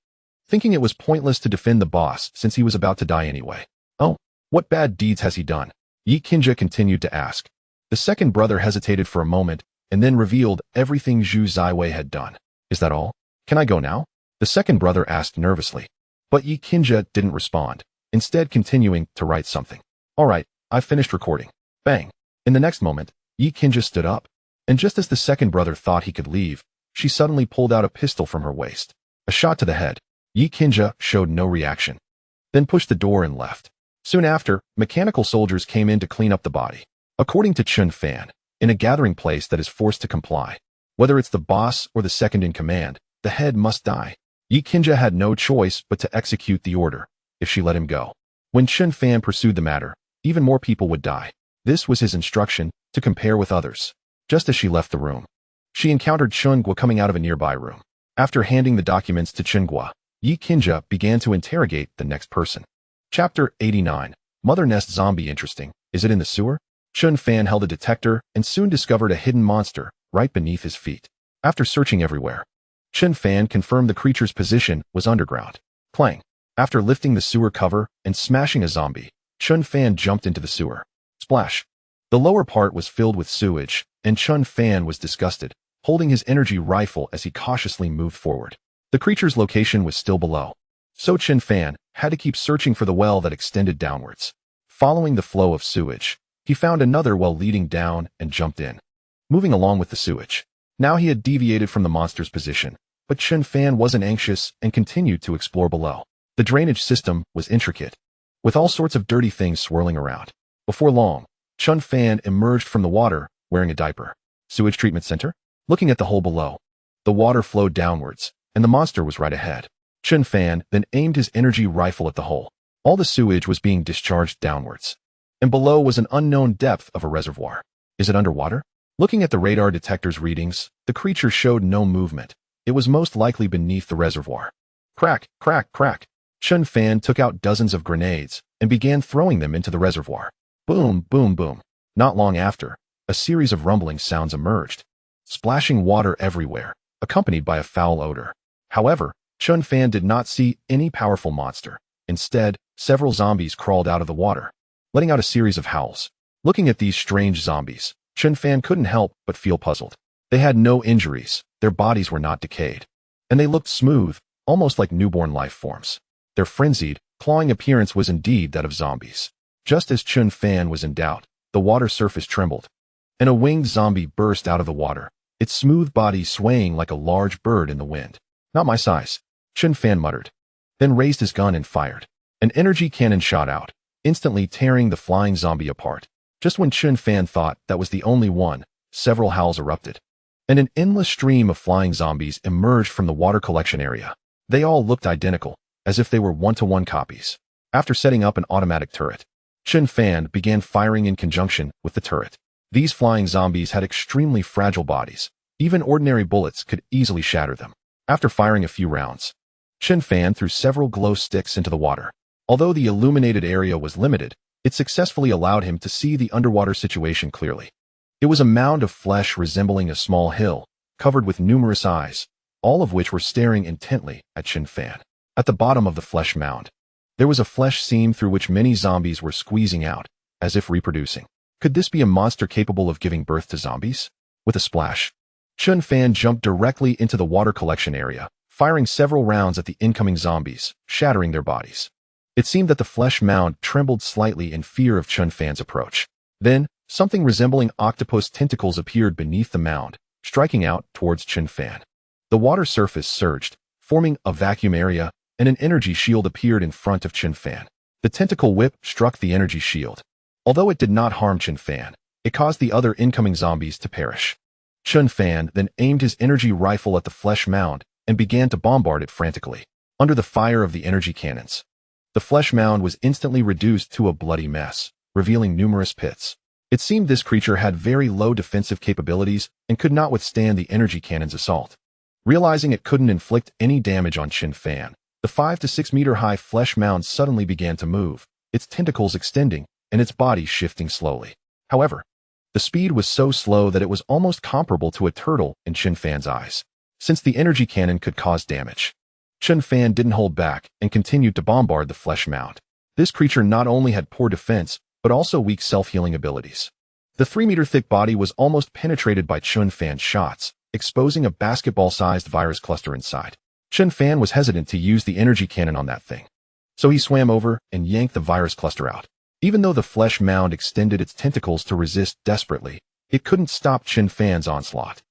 thinking it was pointless to defend the boss since he was about to die anyway. Oh, what bad deeds has he done? Yi Qinjie continued to ask. The second brother hesitated for a moment and then revealed everything Zhu Ziwei had done. Is that all? Can I go now? The second brother asked nervously. But Yi Qinjie didn't respond, instead continuing to write something. All right, I've finished recording. Bang. In the next moment, Yi Qinjie stood up, and just as the second brother thought he could leave, she suddenly pulled out a pistol from her waist. A shot to the head. Yi Qinjie showed no reaction, then pushed the door and left. Soon after, mechanical soldiers came in to clean up the body. According to Chun Fan, in a gathering place that is forced to comply, whether it's the boss or the second in command, the head must die. Yi Qinjie had no choice but to execute the order, if she let him go. When Chun Fan pursued the matter, even more people would die. This was his instruction, to compare with others. Just as she left the room, she encountered Chun Gua coming out of a nearby room. After handing the documents to Chun Gua, Yi Qinjie began to interrogate the next person. Chapter 89. Mother Nest Zombie. Interesting. Is it in the sewer? Chun Fan held a detector and soon discovered a hidden monster right beneath his feet. After searching everywhere, Chun Fan confirmed the creature's position was underground. Clang. After lifting the sewer cover and smashing a zombie, Chun Fan jumped into the sewer. Splash. The lower part was filled with sewage, and Chun Fan was disgusted, holding his energy rifle as he cautiously moved forward. The creature's location was still below, so Chun Fan had to keep searching for the well that extended downwards. Following the flow of sewage, he found another well leading down and jumped in, moving along with the sewage. Now he had deviated from the monster's position, but Chun Fan wasn't anxious and continued to explore below. The drainage system was intricate, with all sorts of dirty things swirling around. Before long, Chun Fan emerged from the water wearing a diaper. Sewage treatment center? Looking at the hole below, the water flowed downwards, and the monster was right ahead. Chun Fan then aimed his energy rifle at the hole. All the sewage was being discharged downwards, and below was an unknown depth of a reservoir. Is it underwater? Looking at the radar detector's readings, the creature showed no movement. It was most likely beneath the reservoir. Crack, crack, crack. Chun Fan took out dozens of grenades and began throwing them into the reservoir. Boom, boom, boom. Not long after, a series of rumbling sounds emerged, splashing water everywhere, accompanied by a foul odor. However, Chun Fan did not see any powerful monster. Instead, several zombies crawled out of the water, letting out a series of howls. Looking at these strange zombies, Chun Fan couldn't help but feel puzzled. They had no injuries, their bodies were not decayed, and they looked smooth, almost like newborn life forms. Their frenzied, clawing appearance was indeed that of zombies. Just as Chun Fan was in doubt, the water surface trembled, and a winged zombie burst out of the water, its smooth body swaying like a large bird in the wind. Not my size, Chun Fan muttered, then raised his gun and fired. An energy cannon shot out, instantly tearing the flying zombie apart. Just when Chun Fan thought that was the only one, several howls erupted, and an endless stream of flying zombies emerged from the water collection area. They all looked identical, as if they were one-to-one copies. After setting up an automatic turret, Chun Fan began firing in conjunction with the turret. These flying zombies had extremely fragile bodies. Even ordinary bullets could easily shatter them. After firing a few rounds, Chun Fan threw several glow sticks into the water. Although the illuminated area was limited, it successfully allowed him to see the underwater situation clearly. It was a mound of flesh resembling a small hill, covered with numerous eyes, all of which were staring intently at Chun Fan. At the bottom of the flesh mound, there was a flesh seam through which many zombies were squeezing out, as if reproducing. Could this be a monster capable of giving birth to zombies? With a splash, Chun Fan jumped directly into the water collection area, firing several rounds at the incoming zombies, shattering their bodies. It seemed that the flesh mound trembled slightly in fear of Chun Fan's approach. Then, something resembling octopus tentacles appeared beneath the mound, striking out towards Chun Fan. The water surface surged, forming a vacuum area, and an energy shield appeared in front of Chun Fan. The tentacle whip struck the energy shield. Although it did not harm Chun Fan, it caused the other incoming zombies to perish. Chun Fan then aimed his energy rifle at the flesh mound and began to bombard it frantically. Under the fire of the energy cannons, the flesh mound was instantly reduced to a bloody mess, revealing numerous pits. It seemed this creature had very low defensive capabilities and could not withstand the energy cannon's assault. Realizing it couldn't inflict any damage on Chun Fan, the 5 to 6 meter high flesh mound suddenly began to move, its tentacles extending and its body shifting slowly. However, the speed was so slow that it was almost comparable to a turtle in Chun Fan's eyes. Since the energy cannon could cause damage, Chen Fan didn't hold back and continued to bombard the flesh mound. This creature not only had poor defense, but also weak self-healing abilities. The 3-meter-thick body was almost penetrated by Chen Fan's shots, exposing a basketball-sized virus cluster inside. Chen Fan was hesitant to use the energy cannon on that thing, so he swam over and yanked the virus cluster out. Even though the flesh mound extended its tentacles to resist desperately, it couldn't stop Chen Fan's onslaught.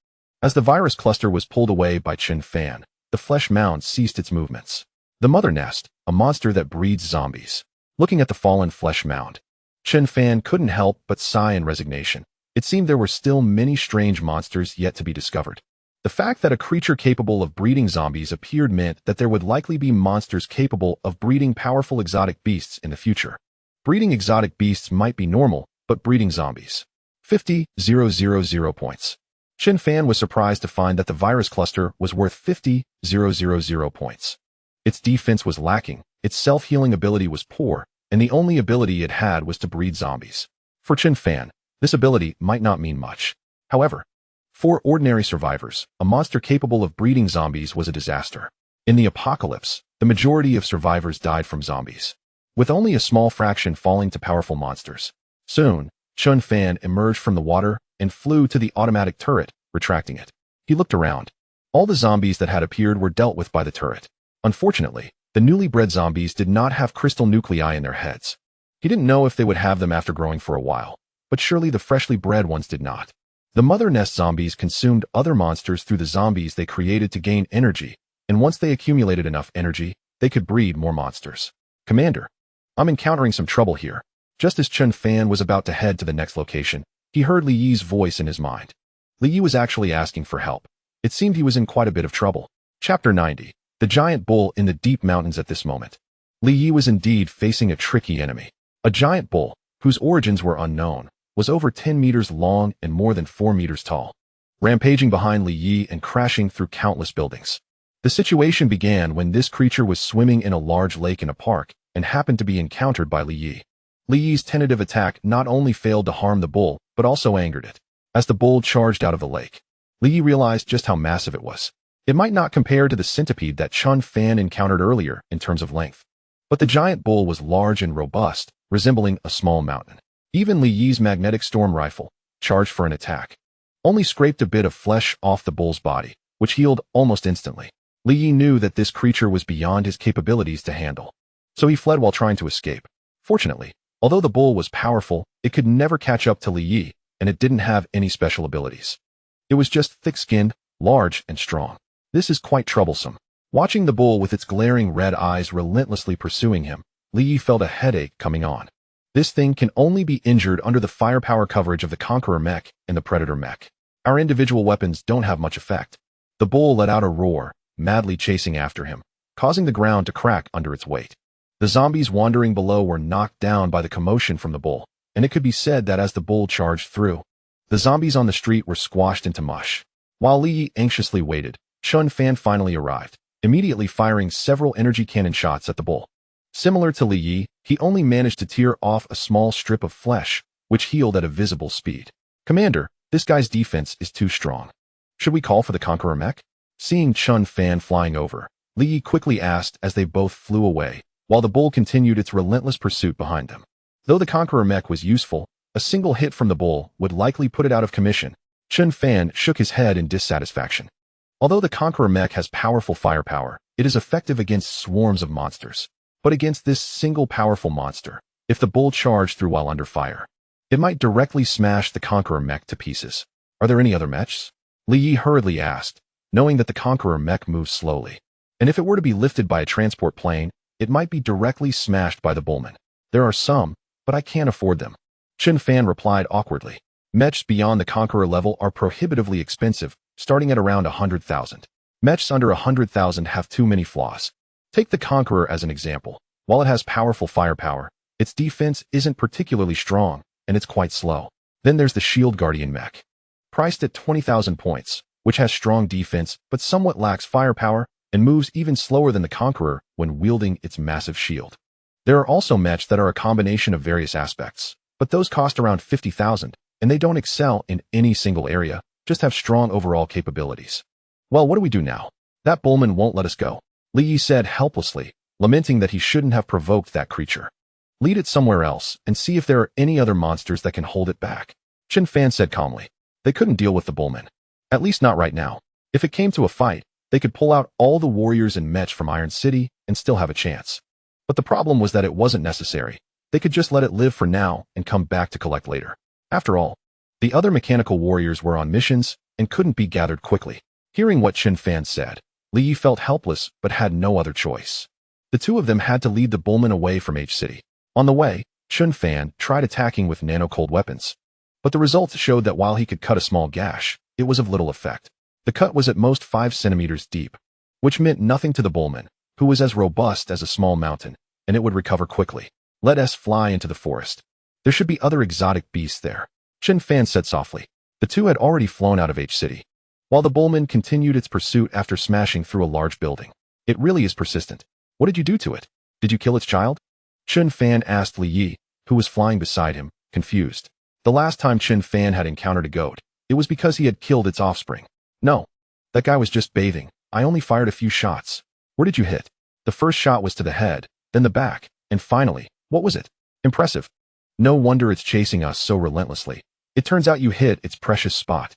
As the virus cluster was pulled away by Chen Fan, the flesh mound ceased its movements. The mother nest, a monster that breeds zombies. Looking at the fallen flesh mound, Chen Fan couldn't help but sigh in resignation. It seemed there were still many strange monsters yet to be discovered. The fact that a creature capable of breeding zombies appeared meant that there would likely be monsters capable of breeding powerful exotic beasts in the future. Breeding exotic beasts might be normal, but breeding zombies. 50,000 points. Chen Fan was surprised to find that the virus cluster was worth 50,000 points. Its defense was lacking, its self-healing ability was poor, and the only ability it had was to breed zombies. For Chen Fan, this ability might not mean much. However, for ordinary survivors, a monster capable of breeding zombies was a disaster. In the apocalypse, the majority of survivors died from zombies, with only a small fraction falling to powerful monsters. Soon, Chen Fan emerged from the water and flew to the automatic turret, retracting it. He looked around. All the zombies that had appeared were dealt with by the turret. Unfortunately, the newly bred zombies did not have crystal nuclei in their heads. He didn't know if they would have them after growing for a while, but surely the freshly bred ones did not. The mother nest zombies consumed other monsters through the zombies they created to gain energy, and once they accumulated enough energy, they could breed more monsters. Commander, I'm encountering some trouble here. Just as Chen Fan was about to head to the next location, he heard Li Yi's voice in his mind. Li Yi was actually asking for help. It seemed he was in quite a bit of trouble. Chapter 90. The giant bull in the deep mountains. At this moment, Li Yi was indeed facing a tricky enemy. A giant bull, whose origins were unknown, was over 10 meters long and more than 4 meters tall, rampaging behind Li Yi and crashing through countless buildings. The situation began when this creature was swimming in a large lake in a park and happened to be encountered by Li Yi. Li Yi's tentative attack not only failed to harm the bull, but also angered it. As the bull charged out of the lake, Li Yi realized just how massive it was. It might not compare to the centipede that Chen Fan encountered earlier in terms of length, but the giant bull was large and robust, resembling a small mountain. Even Li Yi's magnetic storm rifle, charged for an attack, only scraped a bit of flesh off the bull's body, which healed almost instantly. Li Yi knew that this creature was beyond his capabilities to handle, so he fled while trying to escape. Fortunately, although the bull was powerful, it could never catch up to Li Yi, and it didn't have any special abilities. It was just thick-skinned, large, and strong. This is quite troublesome. Watching the bull with its glaring red eyes relentlessly pursuing him, Li Yi felt a headache coming on. This thing can only be injured under the firepower coverage of the Conqueror mech and the Predator mech. Our individual weapons don't have much effect. The bull let out a roar, madly chasing after him, causing the ground to crack under its weight. The zombies wandering below were knocked down by the commotion from the bull, and it could be said that as the bull charged through, the zombies on the street were squashed into mush. While Li Yi anxiously waited, Chen Fan finally arrived, immediately firing several energy cannon shots at the bull. Similar to Li Yi, he only managed to tear off a small strip of flesh, which healed at a visible speed. Commander, this guy's defense is too strong. Should we call for the Conqueror mech? Seeing Chen Fan flying over, Li Yi quickly asked as they both flew away, while the bull continued its relentless pursuit behind them. Though the Conqueror mech was useful, a single hit from the bull would likely put it out of commission. Chen Fan shook his head in dissatisfaction. Although the Conqueror mech has powerful firepower, it is effective against swarms of monsters. But against this single powerful monster, if the bull charged through while under fire, it might directly smash the Conqueror mech to pieces. Are there any other mechs? Li Yi hurriedly asked, knowing that the Conqueror mech moves slowly, and if it were to be lifted by a transport plane, it might be directly smashed by the bullman. There are some, but I can't afford them. Chen Fan replied awkwardly. Mechs beyond the Conqueror level are prohibitively expensive, starting at around 100,000. Mechs under 100,000 have too many flaws. Take the Conqueror as an example. While it has powerful firepower, its defense isn't particularly strong, and it's quite slow. Then there's the Shield Guardian mech, priced at 20,000 points, which has strong defense but somewhat lacks firepower and moves even slower than the Conqueror when wielding its massive shield. There are also mechs that are a combination of various aspects, but those cost around 50,000, and they don't excel in any single area, just have strong overall capabilities. Well, what do we do now? That bullman won't let us go. Li Yi said helplessly, lamenting that he shouldn't have provoked that creature. Lead it somewhere else and see if there are any other monsters that can hold it back. Chen Fan said calmly. They couldn't deal with the bullman. At least not right now. If it came to a fight, they could pull out all the warriors and mechs from Iron City and still have a chance. But the problem was that it wasn't necessary. They could just let it live for now and come back to collect later. After all, the other mechanical warriors were on missions and couldn't be gathered quickly. Hearing what Chen Fan said, Li Yi felt helpless but had no other choice. The two of them had to lead the bullman away from H City. On the way, Chen Fan tried attacking with nano-cold weapons. But the results showed that while he could cut a small gash, it was of little effect. The cut was at most 5 centimeters deep, which meant nothing to the bullman, who was as robust as a small mountain, and it would recover quickly. Let us fly into the forest. There should be other exotic beasts there, Chen Fan said softly. The two had already flown out of H City, while the bullman continued its pursuit after smashing through a large building. It really is persistent. What did you do to it? Did you kill its child? Chen Fan asked Li Yi, who was flying beside him, confused. The last time Chen Fan had encountered a goat, it was because he had killed its offspring. No. That guy was just bathing. I only fired a few shots. Where did you hit? The first shot was to the head, then the back, and finally, what was it? Impressive. No wonder it's chasing us so relentlessly. It turns out you hit its precious spot.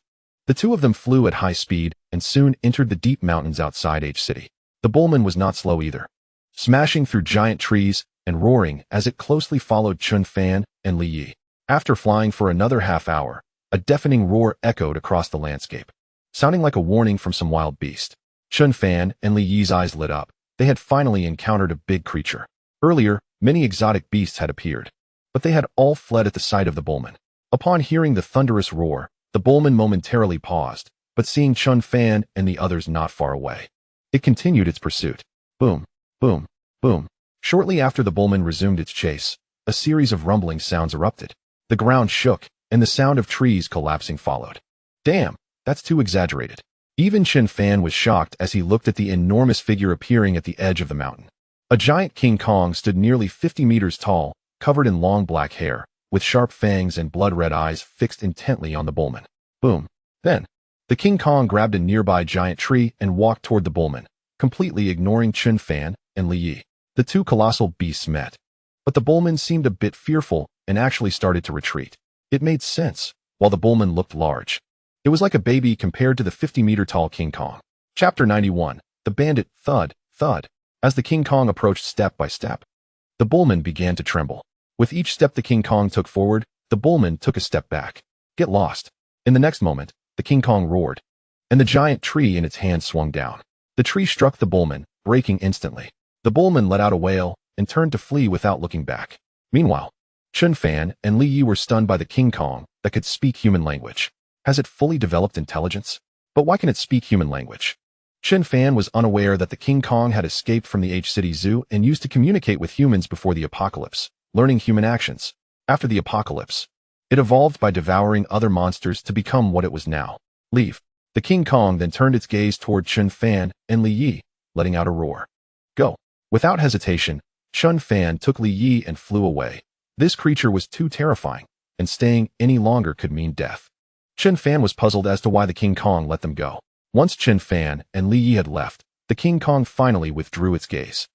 The two of them flew at high speed and soon entered the deep mountains outside H City. The bullman was not slow either, smashing through giant trees and roaring as it closely followed Chen Fan and Li Yi. After flying for another half hour, a deafening roar echoed across the landscape, sounding like a warning from some wild beast. Chen Fan and Li Yi's eyes lit up. They had finally encountered a big creature. Earlier, many exotic beasts had appeared, but they had all fled at the sight of the bullman. Upon hearing the thunderous roar, the bullman momentarily paused, but seeing Chen Fan and the others not far away, it continued its pursuit. Boom, boom, boom. Shortly after the bullman resumed its chase, a series of rumbling sounds erupted. The ground shook, and the sound of trees collapsing followed. Damn, that's too exaggerated. Even Chen Fan was shocked as he looked at the enormous figure appearing at the edge of the mountain. A giant King Kong stood nearly 50 meters tall, covered in long black hair, with sharp fangs and blood-red eyes fixed intently on the bullman. Boom. Then, the King Kong grabbed a nearby giant tree and walked toward the bullman, completely ignoring Chen Fan and Li Yi. The two colossal beasts met, but the bullman seemed a bit fearful and actually started to retreat. It made sense, while the bullman looked large. It was like a baby compared to the 50-meter-tall King Kong. Chapter 91. The Bandit. Thud, thud. As the King Kong approached step by step, the bullman began to tremble. With each step the King Kong took forward, the bullman took a step back. Get lost. In the next moment, the King Kong roared, and the giant tree in its hand swung down. The tree struck the bullman, breaking instantly. The bullman let out a wail and turned to flee without looking back. Meanwhile, Chen Fan and Li Yi were stunned by the King Kong that could speak human language. Has it fully developed intelligence? But why can it speak human language? Chen Fan was unaware that the King Kong had escaped from the H City Zoo and used to communicate with humans before the apocalypse, learning human actions. After the apocalypse, it evolved by devouring other monsters to become what it was now. Leave. The King Kong then turned its gaze toward Chen Fan and Li Yi, letting out a roar. Go. Without hesitation, Chen Fan took Li Yi and flew away. This creature was too terrifying, and staying any longer could mean death. Chen Fan was puzzled as to why the King Kong let them go. Once Chen Fan and Li Yi had left, the King Kong finally withdrew its gaze.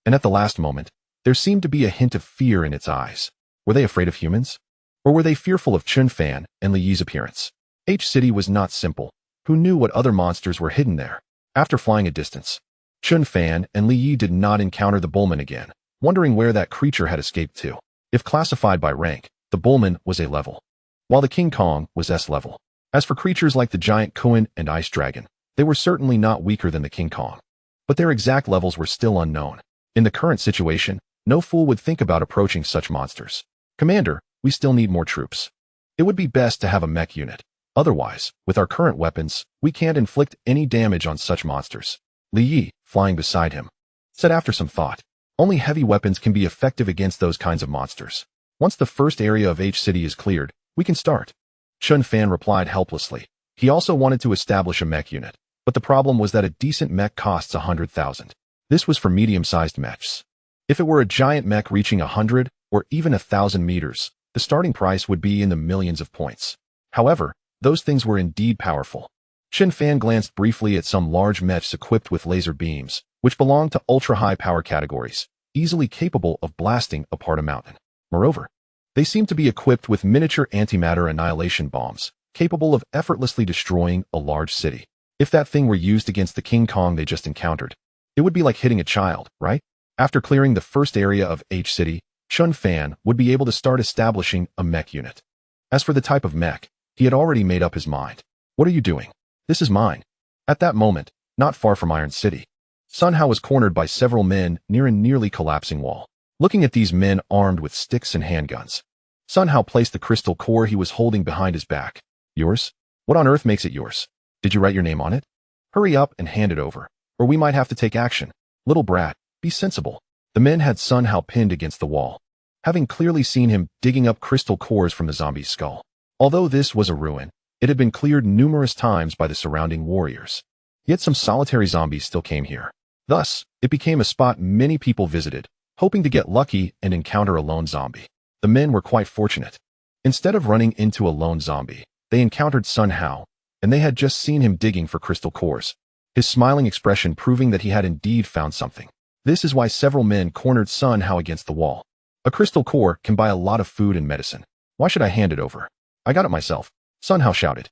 And at the last moment, there seemed to be a hint of fear in its eyes. Were they afraid of humans? Or were they fearful of Chen Fan and Li Yi's appearance? H City was not simple. Who knew what other monsters were hidden there? After flying a distance, Chen Fan and Li Yi did not encounter the bullman again, wondering where that creature had escaped to. If classified by rank, the bullman was A level, while the King Kong was S level. As for creatures like the giant Kuan and ice dragon, they were certainly not weaker than the King Kong, but their exact levels were still unknown. In the current situation, no fool would think about approaching such monsters. Commander, we still need more troops. It would be best to have a mech unit. Otherwise, with our current weapons, we can't inflict any damage on such monsters. Li Yi, flying beside him, said after some thought. Only heavy weapons can be effective against those kinds of monsters. Once the first area of H City is cleared, we can start. Chen Fan replied helplessly. He also wanted to establish a mech unit, but the problem was that a decent mech costs 100,000. This was for medium-sized mechs. If it were a giant mech reaching 100 or even 1,000 meters, the starting price would be in the millions of points. However, those things were indeed powerful. Chen Fan glanced briefly at some large mechs equipped with laser beams, which belonged to ultra-high power categories, easily capable of blasting apart a mountain. Moreover, they seemed to be equipped with miniature antimatter annihilation bombs, capable of effortlessly destroying a large city. If that thing were used against the King Kong they just encountered, it would be like hitting a child, right? After clearing the first area of H City, Chun Fan would be able to start establishing a mech unit. As for the type of mech, he had already made up his mind. What are you doing? This is mine. At that moment, not far from Iron City, Sun Hao was cornered by several men near a nearly collapsing wall. Looking at these men armed with sticks and handguns, Sun Hao placed the crystal core he was holding behind his back. Yours? What on earth makes it yours? Did you write your name on it? Hurry up and hand it over, or we might have to take action. Little brat, be sensible. The men had Sun Hao pinned against the wall, having clearly seen him digging up crystal cores from the zombie's skull. Although this was a ruin, it had been cleared numerous times by the surrounding warriors. Yet some solitary zombies still came here. Thus, it became a spot many people visited, hoping to get lucky and encounter a lone zombie. The men were quite fortunate. Instead of running into a lone zombie, they encountered Sun Hao, and they had just seen him digging for crystal cores, his smiling expression proving that he had indeed found something. This is why several men cornered Sun Hao against the wall. A crystal core can buy a lot of food and medicine. Why should I hand it over? I got it myself, Sun Hao shouted,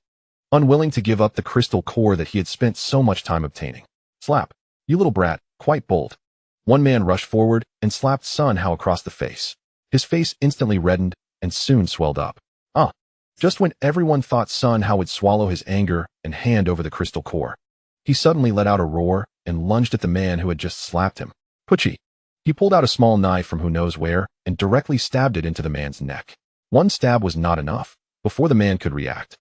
unwilling to give up the crystal core that he had spent so much time obtaining. Slap. You little brat, quite bold. One man rushed forward and slapped Sun Hao across the face. His face instantly reddened and soon swelled up. Just when everyone thought Sun Hao would swallow his anger and hand over the crystal core, he suddenly let out a roar and lunged at the man who had just slapped him. Pucci. He pulled out a small knife from who knows where and directly stabbed it into the man's neck. One stab was not enough. Before the man could react,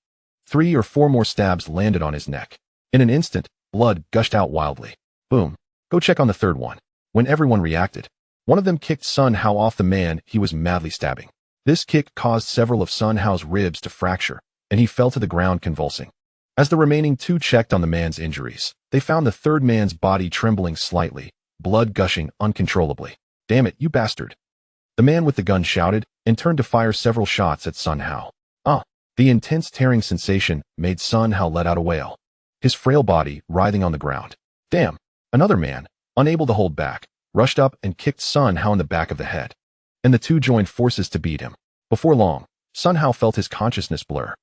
3 or 4 more stabs landed on his neck. In an instant, blood gushed out wildly. Boom. Go check on the third one. When everyone reacted, one of them kicked Sun Hao off the man he was madly stabbing. This kick caused several of Sun Hao's ribs to fracture, and he fell to the ground convulsing. As the remaining 2 checked on the man's injuries, they found the third man's body trembling slightly, blood gushing uncontrollably. Damn it, you bastard. The man with the gun shouted and turned to fire several shots at Sun Hao. The intense tearing sensation made Sun Hao let out a wail, his frail body writhing on the ground. Damn. Another man, unable to hold back, rushed up and kicked Sun Hao in the back of the head, and the 2 joined forces to beat him. Before long, Sun Hao felt his consciousness blur,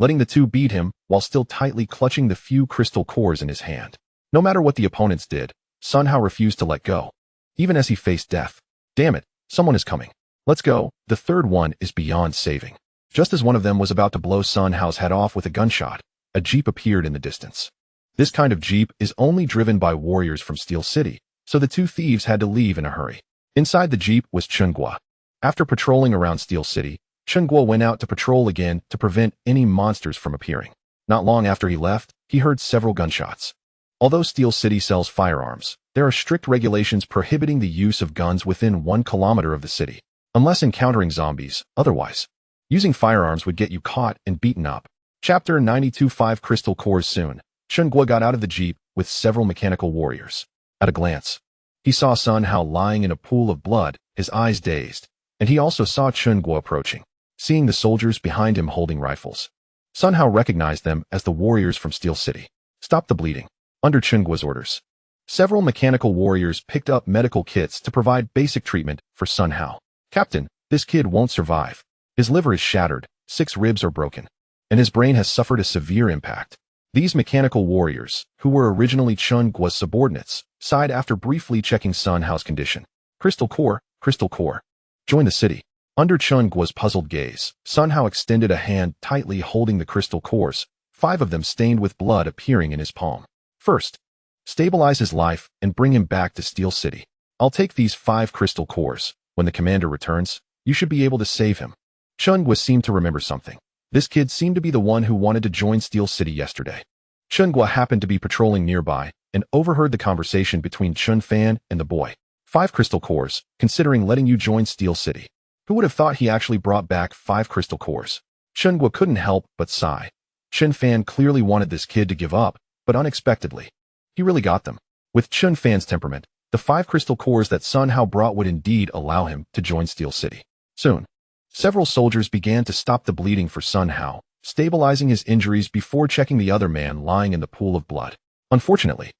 letting the 2 beat him while still tightly clutching the few crystal cores in his hand. No matter what the opponents did, Sun Hao refused to let go, even as he faced death. Damn it, someone is coming. Let's go. The third one is beyond saving. Just as one of them was about to blow Sun Hao's head off with a gunshot, a jeep appeared in the distance. This kind of jeep is only driven by warriors from Steel City, so the 2 thieves had to leave in a hurry. Inside the jeep was Chun Guo. After patrolling around Steel City, Chun Guo went out to patrol again to prevent any monsters from appearing. Not long after he left, he heard several gunshots. Although Steel City sells firearms, there are strict regulations prohibiting the use of guns within 1 kilometer of the city, unless encountering zombies. Otherwise, using firearms would get you caught and beaten up. Chapter 92. 5 crystal cores. Soon, Chun Guo got out of the jeep with several mechanical warriors. At a glance, he saw Sun Hao lying in a pool of blood, his eyes dazed, and he also saw Chun Guo approaching. Seeing the soldiers behind him holding rifles, Sun Hao recognized them as the warriors from Steel City. Stop the bleeding. Under Chun Guo's orders, several mechanical warriors picked up medical kits to provide basic treatment for Sun Hao. Captain, this kid won't survive. His liver is shattered, 6 ribs are broken, and his brain has suffered a severe impact. These mechanical warriors, who were originally Chun Guo's subordinates, sighed after briefly checking Sun Hao's condition. Crystal core, crystal core. Join the city. Under Chun Guo's puzzled gaze, Sun Hao extended a hand tightly holding the crystal cores, 5 of them stained with blood appearing in his palm. First, stabilize his life and bring him back to Steel City. I'll take these 5 crystal cores. When the commander returns, you should be able to save him. Chun Guo seemed to remember something. This kid seemed to be the one who wanted to join Steel City yesterday. Chun Guo happened to be patrolling nearby and overheard the conversation between Chun Fan and the boy. 5 crystal cores, considering letting you join Steel City. Who would have thought he actually brought back 5 crystal cores? Chun Guo couldn't help but sigh. Chun Fan clearly wanted this kid to give up, but unexpectedly, he really got them. With Chun Fan's temperament, the 5 crystal cores that Sun Hao brought would indeed allow him to join Steel City. Soon, several soldiers began to stop the bleeding for Sun Hao, stabilizing his injuries before checking the other man lying in the pool of blood. Unfortunately,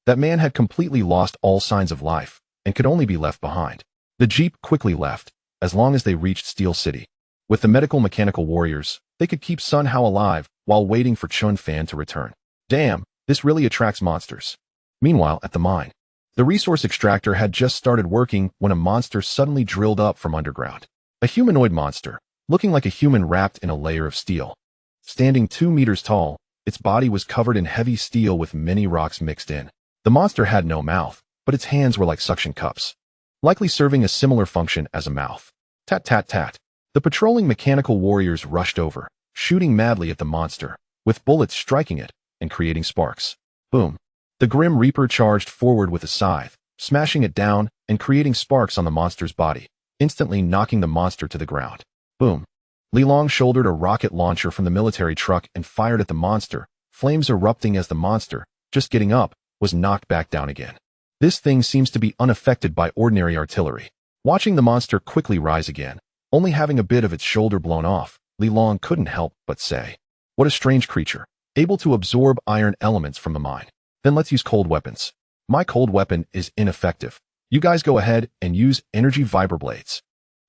That man had completely lost all signs of life and could only be left behind. The jeep quickly left, as long as they reached Steel City. With the medical mechanical warriors, they could keep Sun Hao alive while waiting for Chun Fan to return. Damn, this really attracts monsters. Meanwhile, at the mine, the resource extractor had just started working when a monster suddenly drilled up from underground. A humanoid monster, looking like a human wrapped in a layer of steel. Standing 2 meters tall, its body was covered in heavy steel with many rocks mixed in. The monster had no mouth, but its hands were like suction cups, likely serving a similar function as a mouth. Tat tat tat. The patrolling mechanical warriors rushed over, shooting madly at the monster, with bullets striking it and creating sparks. Boom. The Grim Reaper charged forward with a scythe, smashing it down and creating sparks on the monster's body, instantly knocking the monster to the ground. Boom. Li Long shouldered a rocket launcher from the military truck and fired at the monster, flames erupting as the monster, just getting up, was knocked back down again. This thing seems to be unaffected by ordinary artillery. Watching the monster quickly rise again, only having a bit of its shoulder blown off, Li Long couldn't help but say, "What a strange creature, able to absorb iron elements from the mine. Then let's use cold weapons. My cold weapon is ineffective. You guys go ahead and use energy vibroblades."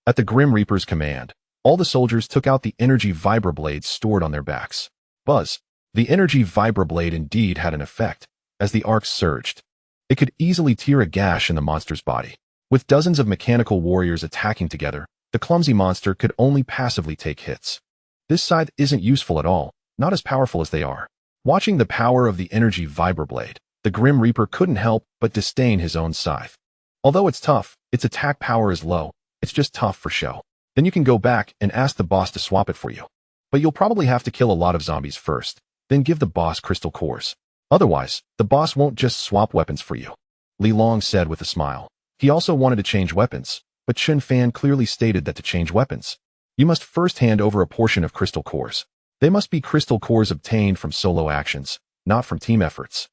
At the Grim Reaper's command, all the soldiers took out the energy vibroblades stored on their backs. Buzz. The energy vibroblade indeed had an effect. As the arcs surged, it could easily tear a gash in the monster's body. With dozens of mechanical warriors attacking together, the clumsy monster could only passively take hits. This scythe isn't useful at all, not as powerful as they are. Watching the power of the energy vibroblade, the Grim Reaper couldn't help but disdain his own scythe. Although it's tough, its attack power is low, it's just tough for show. Then you can go back and ask the boss to swap it for you. But you'll probably have to kill a lot of zombies first, then give the boss crystal cores. Otherwise, the boss won't just swap weapons for you. Li Long said with a smile. He also wanted to change weapons, but Chun Fan clearly stated that to change weapons, you must first hand over a portion of crystal cores. They must be crystal cores obtained from solo actions, not from team efforts.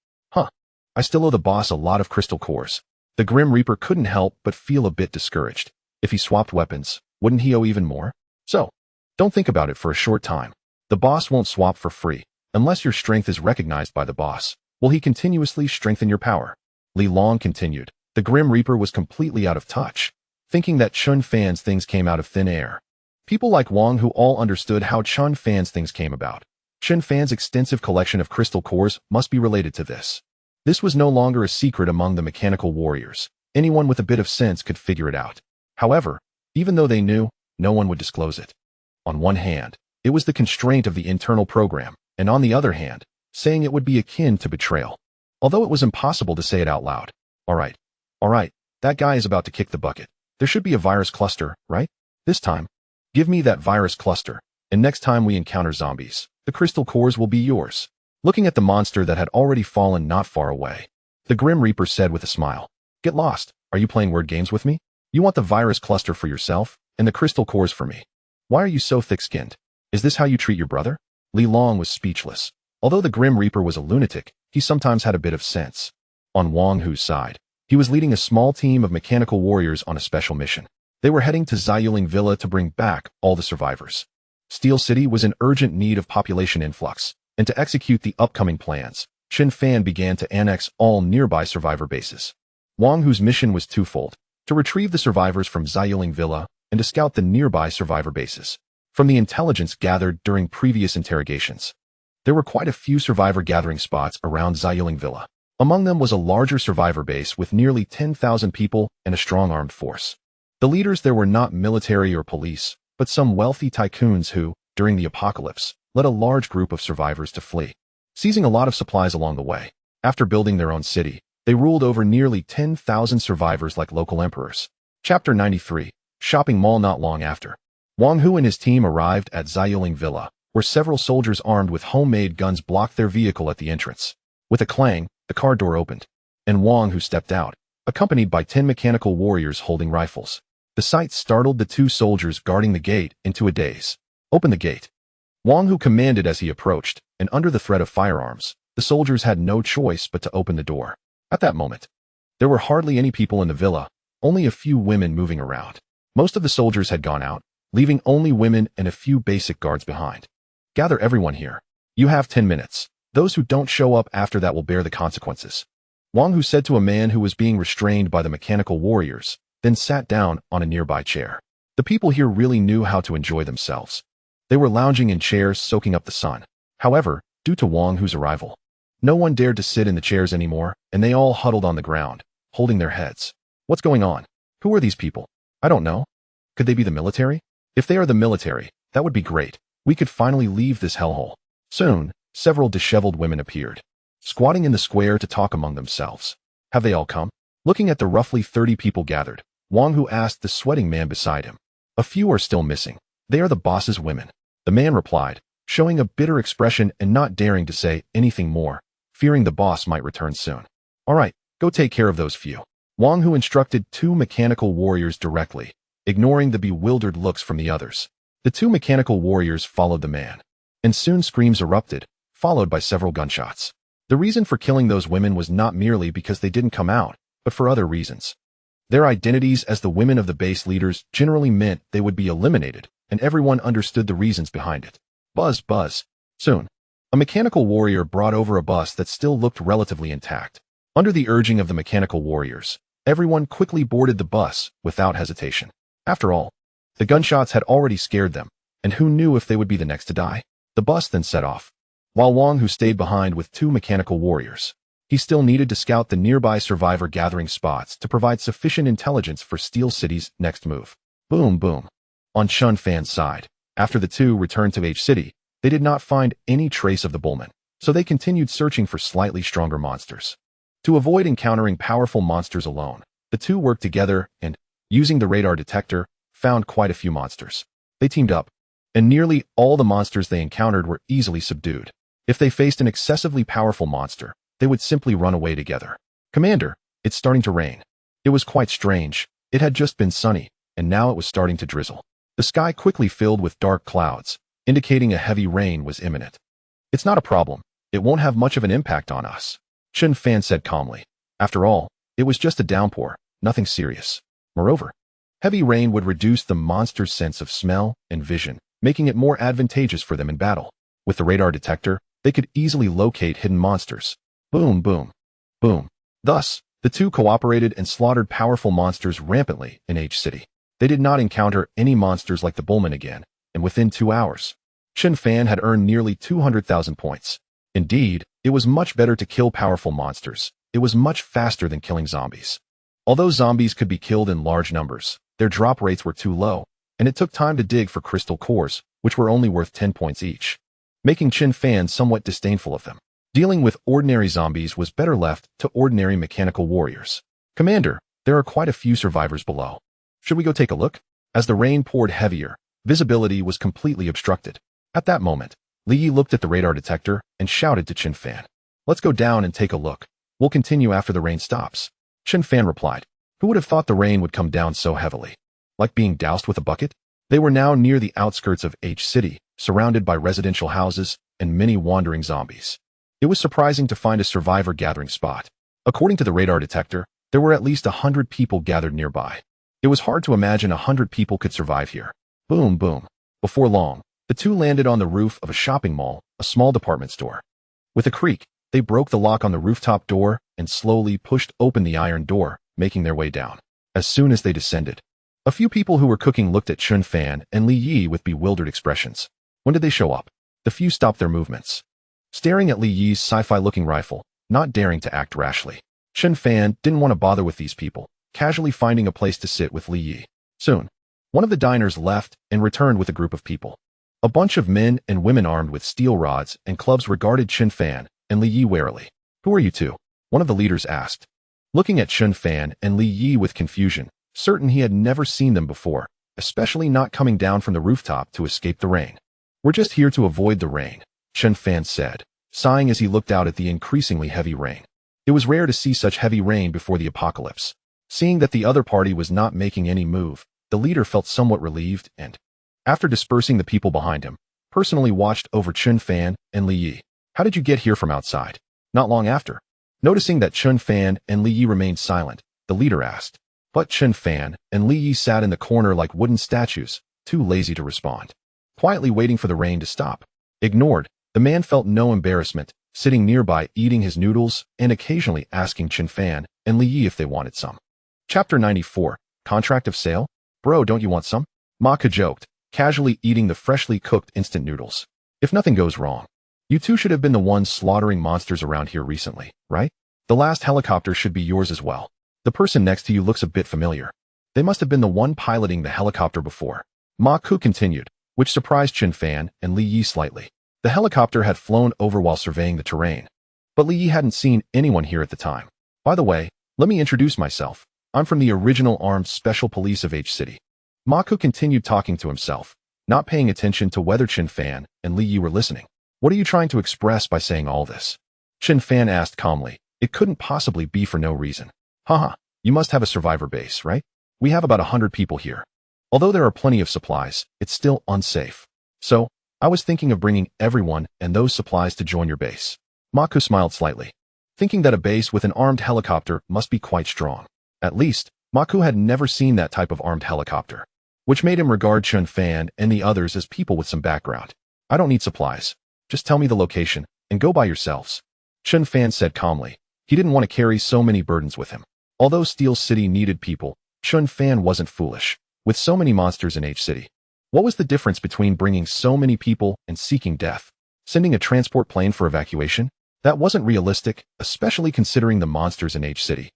I still owe the boss a lot of crystal cores. The Grim Reaper couldn't help but feel a bit discouraged. If he swapped weapons, wouldn't he owe even more? So, don't think about it for a short time. The boss won't swap for free. Unless your strength is recognized by the boss, will he continuously strengthen your power? Li Long continued. The Grim Reaper was completely out of touch, thinking that Chun Fan's things came out of thin air. People like Wang who all understood how Chun Fan's things came about. Chun Fan's extensive collection of crystal cores must be related to this. This was no longer a secret among the mechanical warriors. Anyone with a bit of sense could figure it out. However, even though they knew, no one would disclose it. On one hand, it was the constraint of the internal program, and on the other hand, saying it would be akin to betrayal. Although it was impossible to say it out loud. All right, that guy is about to kick the bucket. There should be a virus cluster, right? This time, give me that virus cluster, and next time we encounter zombies, the crystal cores will be yours. Looking at the monster that had already fallen not far away, the Grim Reaper said with a smile, "Get lost. Are you playing word games with me? You want the virus cluster for yourself, and the crystal cores for me. Why are you so thick-skinned? Is this how you treat your brother?" Li Long was speechless. Although the Grim Reaper was a lunatic, he sometimes had a bit of sense. On Wang Hu's side, he was leading a small team of mechanical warriors on a special mission. They were heading to Xiaoling Villa to bring back all the survivors. Steel City was in urgent need of population influx, and to execute the upcoming plans, Chun Fan began to annex all nearby survivor bases. Wang Hu's mission was twofold: to retrieve the survivors from Xiaoling Villa and to scout the nearby survivor bases. From the intelligence gathered during previous interrogations, there were quite a few survivor gathering spots around Xiaoling Villa. Among them was a larger survivor base with nearly 10,000 people and a strong armed force. The leaders there were not military or police, but some wealthy tycoons who, during the apocalypse, led a large group of survivors to flee, seizing a lot of supplies along the way. After building their own city, they ruled over nearly 10,000 survivors like local emperors. Chapter 93, Shopping Mall. Not long after, Wang Hu and his team arrived at Xiaoling Villa, where several soldiers armed with homemade guns blocked their vehicle at the entrance. With a clang, the car door opened, and Wang Hu stepped out, accompanied by 10 mechanical warriors holding rifles. The sight startled the 2 soldiers guarding the gate into a daze. "Open the gate," Wang Hu commanded as he approached, and under the threat of firearms, the soldiers had no choice but to open the door. At that moment, there were hardly any people in the villa, only a few women moving around. Most of the soldiers had gone out, leaving only women and a few basic guards behind. "Gather everyone here. You have 10 minutes. Those who don't show up after that will bear the consequences." Wang Hu said to a man who was being restrained by the mechanical warriors, then sat down on a nearby chair. The people here really knew how to enjoy themselves. They were lounging in chairs soaking up the sun. However, due to Wang Hu's arrival, no one dared to sit in the chairs anymore, and they all huddled on the ground, holding their heads. What's going on? Who are these people? I don't know. Could they be the military? If they are the military, that would be great. We could finally leave this hellhole. Soon, several disheveled women appeared, squatting in the square to talk among themselves. Have they all come? Looking at the roughly 30 people gathered, Wang Hu asked the sweating man beside him. A few are still missing. They are the boss's women. The man replied, showing a bitter expression and not daring to say anything more, fearing the boss might return soon. All right, go take care of those few. Wang Hu instructed two mechanical warriors directly, ignoring the bewildered looks from the others. The two mechanical warriors followed the man, and soon screams erupted, followed by several gunshots. The reason for killing those women was not merely because they didn't come out, but for other reasons. Their identities as the women of the base leaders generally meant they would be eliminated, and everyone understood the reasons behind it. Buzz, buzz. Soon, a mechanical warrior brought over a bus that still looked relatively intact. Under the urging of the mechanical warriors, everyone quickly boarded the bus without hesitation. After all, the gunshots had already scared them, and who knew if they would be the next to die? The bus then set off, while Wang Hu stayed behind with two mechanical warriors. He still needed to scout the nearby survivor gathering spots to provide sufficient intelligence for Steel City's next move. Boom, boom. On Chun Fan's side, after the two returned to H City, they did not find any trace of the bullman, so they continued searching for slightly stronger monsters. To avoid encountering powerful monsters alone, the two worked together and, using the radar detector, found quite a few monsters. They teamed up, and nearly all the monsters they encountered were easily subdued. If they faced an excessively powerful monster, they would simply run away together. Commander, it's starting to rain. It was quite strange. It had just been sunny, and now it was starting to drizzle. The sky quickly filled with dark clouds, indicating a heavy rain was imminent. It's not a problem. It won't have much of an impact on us, Chun Fan said calmly. After all, it was just a downpour, nothing serious. Moreover, heavy rain would reduce the monster's sense of smell and vision, making it more advantageous for them in battle. With the radar detector, they could easily locate hidden monsters. Boom, boom, boom. Thus, the two cooperated and slaughtered powerful monsters rampantly in H City. They did not encounter any monsters like the Bullman again, and within 2 hours, Chun Fan had earned nearly 200,000 points. Indeed, it was much better to kill powerful monsters. It was much faster than killing zombies. Although zombies could be killed in large numbers, their drop rates were too low, and it took time to dig for crystal cores, which were only worth 10 points each, making Chun Fan somewhat disdainful of them. Dealing with ordinary zombies was better left to ordinary mechanical warriors. Commander, there are quite a few survivors below. Should we go take a look? As the rain poured heavier, visibility was completely obstructed. At that moment, Li Yi looked at the radar detector and shouted to Chun Fan. Let's go down and take a look. We'll continue after the rain stops. Chun Fan replied. Who would have thought the rain would come down so heavily? Like being doused with a bucket? They were now near the outskirts of H City, surrounded by residential houses and many wandering zombies. It was surprising to find a survivor gathering spot. According to the radar detector, there were at least 100 people gathered nearby. It was hard to imagine 100 people could survive here. Boom, boom. Before long, the two landed on the roof of a shopping mall, a small department store. With a creak, they broke the lock on the rooftop door and slowly pushed open the iron door, making their way down. As soon as they descended, a few people who were cooking looked at Chun Fan and Li Yi with bewildered expressions. When did they show up? The few stopped their movements, staring at Li Yi's sci-fi looking rifle, not daring to act rashly. Chun Fan didn't want to bother with these people, casually finding a place to sit with Li Yi. Soon, one of the diners left and returned with a group of people. A bunch of men and women armed with steel rods and clubs regarded Chun Fan and Li Yi warily. Who are you two? One of the leaders asked, looking at Chun Fan and Li Yi with confusion, certain he had never seen them before, especially not coming down from the rooftop to escape the rain. We're just here to avoid the rain, Chun Fan said, sighing as he looked out at the increasingly heavy rain. It was rare to see such heavy rain before the apocalypse. Seeing that the other party was not making any move, the leader felt somewhat relieved and, after dispersing the people behind him, personally watched over Chun Fan and Li Yi. How did you get here from outside? Not long after, noticing that Chun Fan and Li Yi remained silent, the leader asked. But Chun Fan and Li Yi sat in the corner like wooden statues, too lazy to respond, quietly waiting for the rain to stop. Ignored, the man felt no embarrassment, sitting nearby eating his noodles and occasionally asking Chen Fan and Li Yi if they wanted some. Chapter 94, Contract of Sale? Bro, don't you want some? Mecha joked, casually eating the freshly cooked instant noodles. If nothing goes wrong, you two should have been the ones slaughtering monsters around here recently, right? The last helicopter should be yours as well. The person next to you looks a bit familiar. They must have been the one piloting the helicopter before. Mecha continued, which surprised Chen Fan and Li Yi slightly. The helicopter had flown over while surveying the terrain, but Li Yi hadn't seen anyone here at the time. By the way, let me introduce myself. I'm from the original armed special police of H City. Mecha continued talking to himself, not paying attention to whether Chen Fan and Li Yi were listening. What are you trying to express by saying all this? Chen Fan asked calmly. It couldn't possibly be for no reason. Haha, you must have a survivor base, right? We have about 100 people here. Although there are plenty of supplies, it's still unsafe. So, I was thinking of bringing everyone and those supplies to join your base. Mecha smiled slightly, thinking that a base with an armed helicopter must be quite strong. At least, Mecha had never seen that type of armed helicopter, which made him regard Chen Fan and the others as people with some background. I don't need supplies. Just tell me the location and go by yourselves. Chen Fan said calmly. He didn't want to carry so many burdens with him. Although Steel City needed people, Chen Fan wasn't foolish. With so many monsters in H City, what was the difference between bringing so many people and seeking death? Sending a transport plane for evacuation? That wasn't realistic, especially considering the monsters in H City.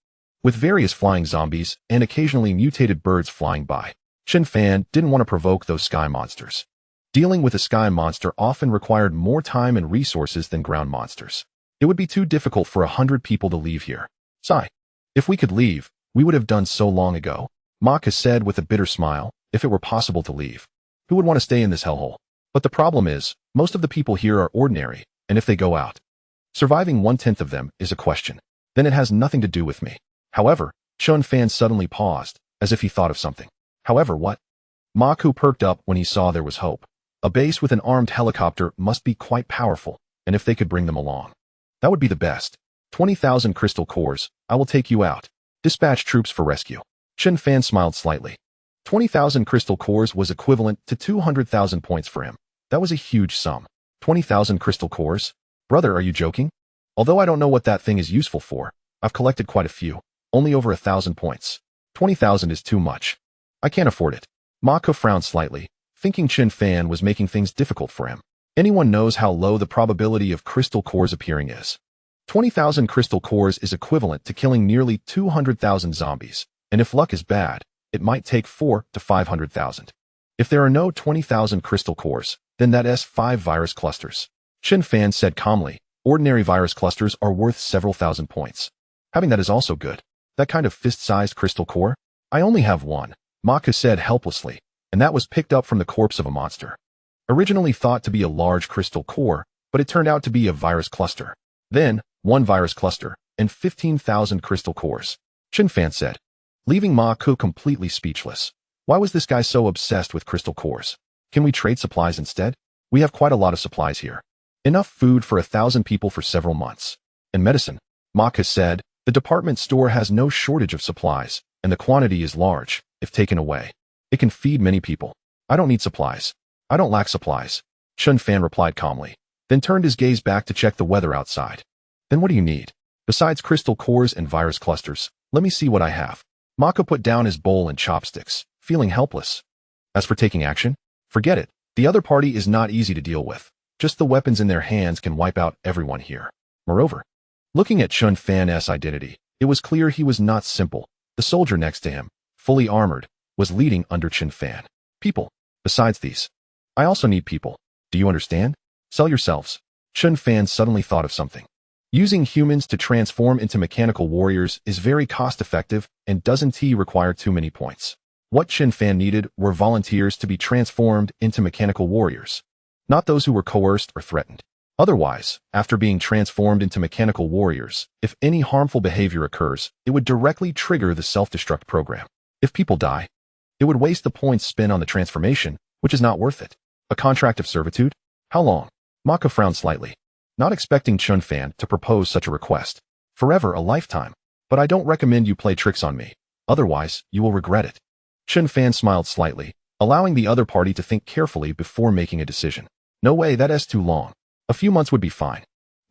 With various flying zombies and occasionally mutated birds flying by, Chen Fan didn't want to provoke those sky monsters. Dealing with a sky monster often required more time and resources than ground monsters. It would be too difficult for 100 people to leave here. Sigh. If we could leave, we would have done so long ago. Mecha said with a bitter smile, if it were possible to leave. Who would want to stay in this hellhole? But the problem is, most of the people here are ordinary, and if they go out, surviving 1/10 of them is a question. Then it has nothing to do with me. However, Chen Fan suddenly paused, as if he thought of something. However, what? Mecha perked up when he saw there was hope. A base with an armed helicopter must be quite powerful, and if they could bring them along, that would be the best. 20,000 crystal cores, I will take you out. Dispatch troops for rescue. Chen Fan smiled slightly. 20,000 crystal cores was equivalent to 200,000 points for him. That was a huge sum. 20,000 crystal cores? Brother, are you joking? Although I don't know what that thing is useful for, I've collected quite a few, only over 1,000 points. 20,000 is too much. I can't afford it. Mecha frowned slightly, thinking Chen Fan was making things difficult for him. Anyone knows how low the probability of crystal cores appearing is. 20,000 crystal cores is equivalent to killing nearly 200,000 zombies, and if luck is bad, it might take 4 to 500,000. If there are no 20,000 crystal cores, then that is 5 virus clusters. Chen Fan said calmly, ordinary virus clusters are worth several thousand points. Having that is also good. That kind of fist-sized crystal core? I only have one, Mecha said helplessly, and that was picked up from the corpse of a monster. Originally thought to be a large crystal core, but it turned out to be a virus cluster. Then, one virus cluster, and 15,000 crystal cores. Chen Fan said, leaving Mecha completely speechless. Why was this guy so obsessed with crystal cores? Can we trade supplies instead? We have quite a lot of supplies here. Enough food for 1,000 people for several months. And medicine, Mecha said, the department store has no shortage of supplies, and the quantity is large. If taken away, it can feed many people. I don't need supplies. I don't lack supplies. Chen Fan replied calmly, then turned his gaze back to check the weather outside. Then what do you need? Besides crystal cores and virus clusters, let me see what I have. Mecha put down his bowl and chopsticks, feeling helpless. As for taking action, forget it. The other party is not easy to deal with. Just the weapons in their hands can wipe out everyone here. Moreover, looking at Chen Fan's identity, it was clear he was not simple. The soldier next to him, fully armored, was leading under Chen Fan. People. Besides these, I also need people. Do you understand? Sell yourselves. Chen Fan suddenly thought of something. Using humans to transform into mechanical warriors is very cost-effective and doesn't require too many points. What Chen Fan needed were volunteers to be transformed into mechanical warriors, not those who were coerced or threatened. Otherwise, after being transformed into mechanical warriors, if any harmful behavior occurs, it would directly trigger the self-destruct program. If people die, it would waste the points spent on the transformation, which is not worth it. A contract of servitude? How long? Mecha frowned slightly, not expecting Chen Fan to propose such a request. Forever, a lifetime. But I don't recommend you play tricks on me. Otherwise, you will regret it. Chen Fan smiled slightly, allowing the other party to think carefully before making a decision. No way, that is too long. A few months would be fine.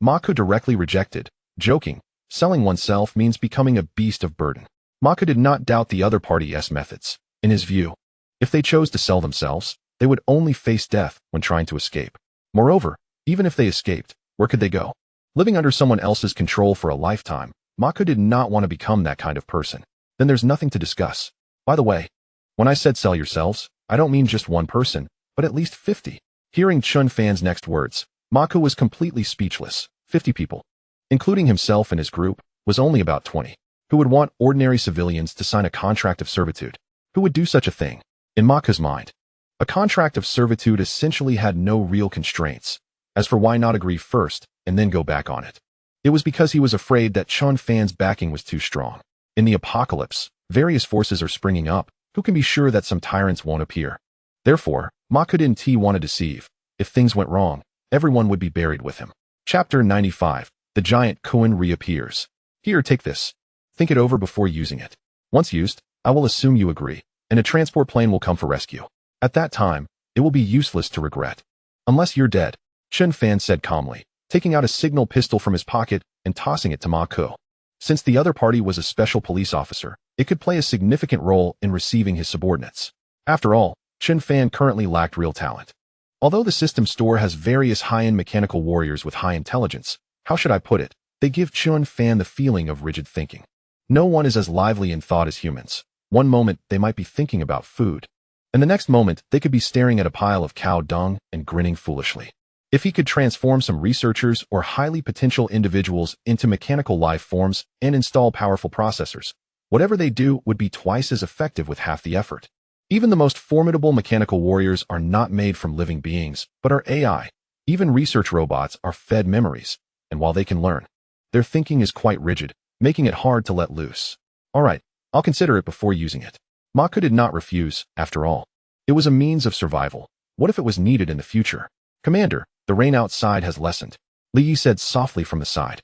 Mako directly rejected, joking, selling oneself means becoming a beast of burden. Mako did not doubt the other party's methods. In his view, if they chose to sell themselves, they would only face death when trying to escape. Moreover, even if they escaped, where could they go? Living under someone else's control for a lifetime, Mako did not want to become that kind of person. Then there's nothing to discuss. By the way, when I said sell yourselves, I don't mean just one person, but at least 50. Hearing Chun Fan's next words, Mako was completely speechless. 50 people, including himself and his group, was only about 20. Who would want ordinary civilians to sign a contract of servitude? Who would do such a thing? In Mako's mind, a contract of servitude essentially had no real constraints. As for why not agree first and then go back on it? It was because he was afraid that Chun Fan's backing was too strong. In the apocalypse, various forces are springing up. Who can be sure that some tyrants won't appear? Therefore, Mako didn't want to deceive. If things went wrong, everyone would be buried with him. Chapter 95. The giant Koan reappears. Here, take this. Think it over before using it. Once used, I will assume you agree, and a transport plane will come for rescue. At that time, it will be useless to regret. Unless you're dead, Chun Fan said calmly, taking out a signal pistol from his pocket and tossing it to Mako. Since the other party was a special police officer, it could play a significant role in receiving his subordinates. After all, Chun Fan currently lacked real talent. Although the system store has various high-end mechanical warriors with high intelligence, how should I put it? They give Chun Fan the feeling of rigid thinking. No one is as lively in thought as humans. One moment, they might be thinking about food, and the next moment, they could be staring at a pile of cow dung and grinning foolishly. If he could transform some researchers or highly potential individuals into mechanical life forms and install powerful processors, whatever they do would be twice as effective with half the effort. Even the most formidable mechanical warriors are not made from living beings, but are AI. Even research robots are fed memories, and while they can learn, their thinking is quite rigid, making it hard to let loose. Alright, I'll consider it before using it. Mako did not refuse, after all. It was a means of survival. What if it was needed in the future? Commander, the rain outside has lessened, Li Yi said softly from the side.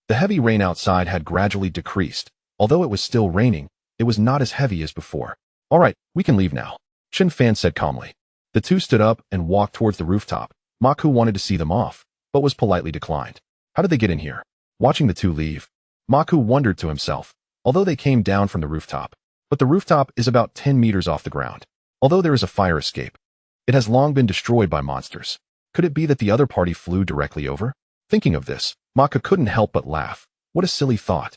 The heavy rain outside had gradually decreased. Although it was still raining, it was not as heavy as before. Alright, we can leave now, Chun Fan said calmly. The two stood up and walked towards the rooftop. Mako wanted to see them off, but was politely declined. How did they get in here? Watching the two leave, Mako wondered to himself, although they came down from the rooftop. But the rooftop is about 10 meters off the ground. Although there is a fire escape, it has long been destroyed by monsters. Could it be that the other party flew directly over? Thinking of this, Mako couldn't help but laugh. What a silly thought.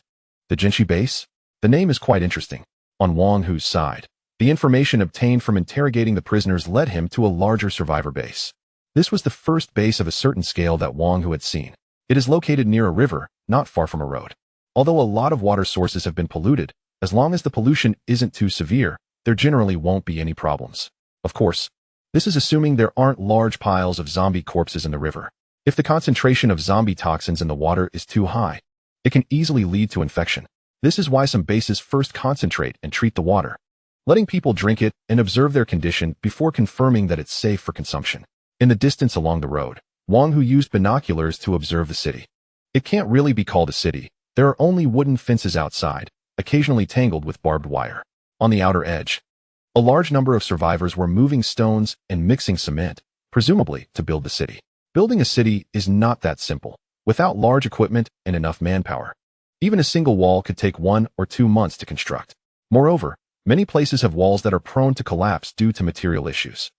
The Jinshi base? The name is quite interesting. On Wang Hu's side, the information obtained from interrogating the prisoners led him to a larger survivor base. This was the first base of a certain scale that Wang Hu had seen. It is located near a river, not far from a road. Although a lot of water sources have been polluted, as long as the pollution isn't too severe, there generally won't be any problems. Of course, this is assuming there aren't large piles of zombie corpses in the river. If the concentration of zombie toxins in the water is too high, it can easily lead to infection. This is why some bases first concentrate and treat the water, letting people drink it and observe their condition before confirming that it's safe for consumption. In the distance along the road, Wang Hu used binoculars to observe the city. It can't really be called a city. There are only wooden fences outside, occasionally tangled with barbed wire. On the outer edge, a large number of survivors were moving stones and mixing cement, presumably to build the city. Building a city is not that simple, without large equipment and enough manpower. Even a single wall could take 1 or 2 months to construct. Moreover, many places have walls that are prone to collapse due to material issues.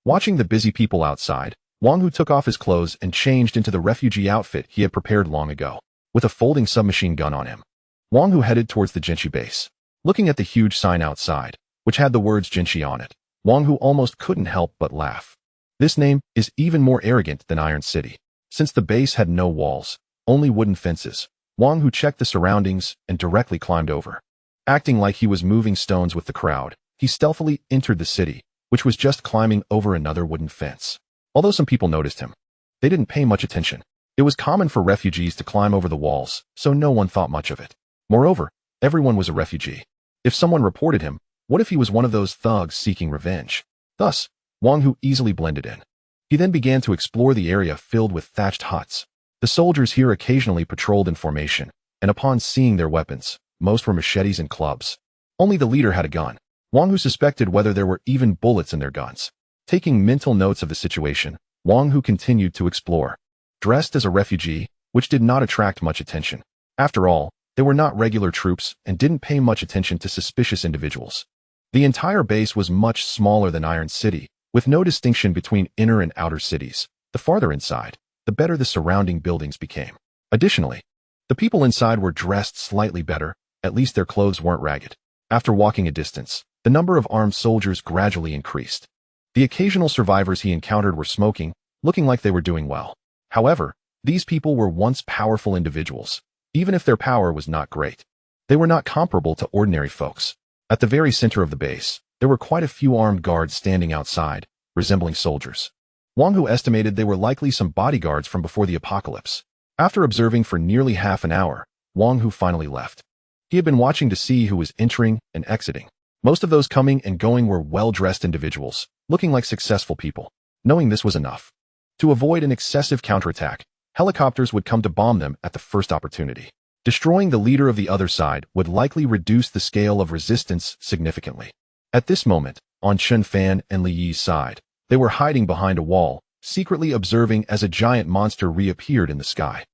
Watching the busy people outside, Wang Hu took off his clothes and changed into the refugee outfit he had prepared long ago. With a folding submachine gun on him, Wang Hu headed towards the Jinshi base. Looking at the huge sign outside, which had the words Jinshi on it, Wang Hu almost couldn't help but laugh. This name is even more arrogant than Iron City. Since the base had no walls, only wooden fences, Wang Hu checked the surroundings and directly climbed over. Acting like he was moving stones with the crowd, he stealthily entered the city, which was just climbing over another wooden fence. Although some people noticed him, they didn't pay much attention. It was common for refugees to climb over the walls, so no one thought much of it. Moreover, everyone was a refugee. If someone reported him, what if he was one of those thugs seeking revenge? Thus, Wang Hu easily blended in. He then began to explore the area filled with thatched huts. The soldiers here occasionally patrolled in formation, and upon seeing their weapons, most were machetes and clubs. Only the leader had a gun. Wang Hu suspected whether there were even bullets in their guns. Taking mental notes of the situation, Wang Hu continued to explore. Dressed as a refugee, which did not attract much attention. After all, they were not regular troops and didn't pay much attention to suspicious individuals. The entire base was much smaller than Iron City, with no distinction between inner and outer cities. The farther inside, the better the surrounding buildings became. Additionally, the people inside were dressed slightly better, at least their clothes weren't ragged. After walking a distance, the number of armed soldiers gradually increased. The occasional survivors he encountered were smoking, looking like they were doing well. However, these people were once powerful individuals, even if their power was not great. They were not comparable to ordinary folks. At the very center of the base, there were quite a few armed guards standing outside, resembling soldiers. Wang Hu estimated they were likely some bodyguards from before the apocalypse. After observing for nearly half an hour, Wang Hu finally left. He had been watching to see who was entering and exiting. Most of those coming and going were well-dressed individuals, looking like successful people. Knowing this was enough. To avoid an excessive counterattack, helicopters would come to bomb them at the first opportunity. Destroying the leader of the other side would likely reduce the scale of resistance significantly. At this moment, on Chen Fan and Li Yi's side, they were hiding behind a wall, secretly observing as a giant monster reappeared in the sky.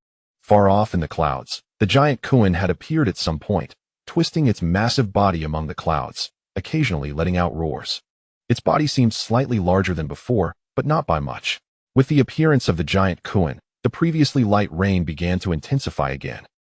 Far off in the clouds, the giant Kuan had appeared at some point, twisting its massive body among the clouds, occasionally letting out roars. Its body seemed slightly larger than before, but not by much. With the appearance of the giant Kuan, the previously light rain began to intensify again.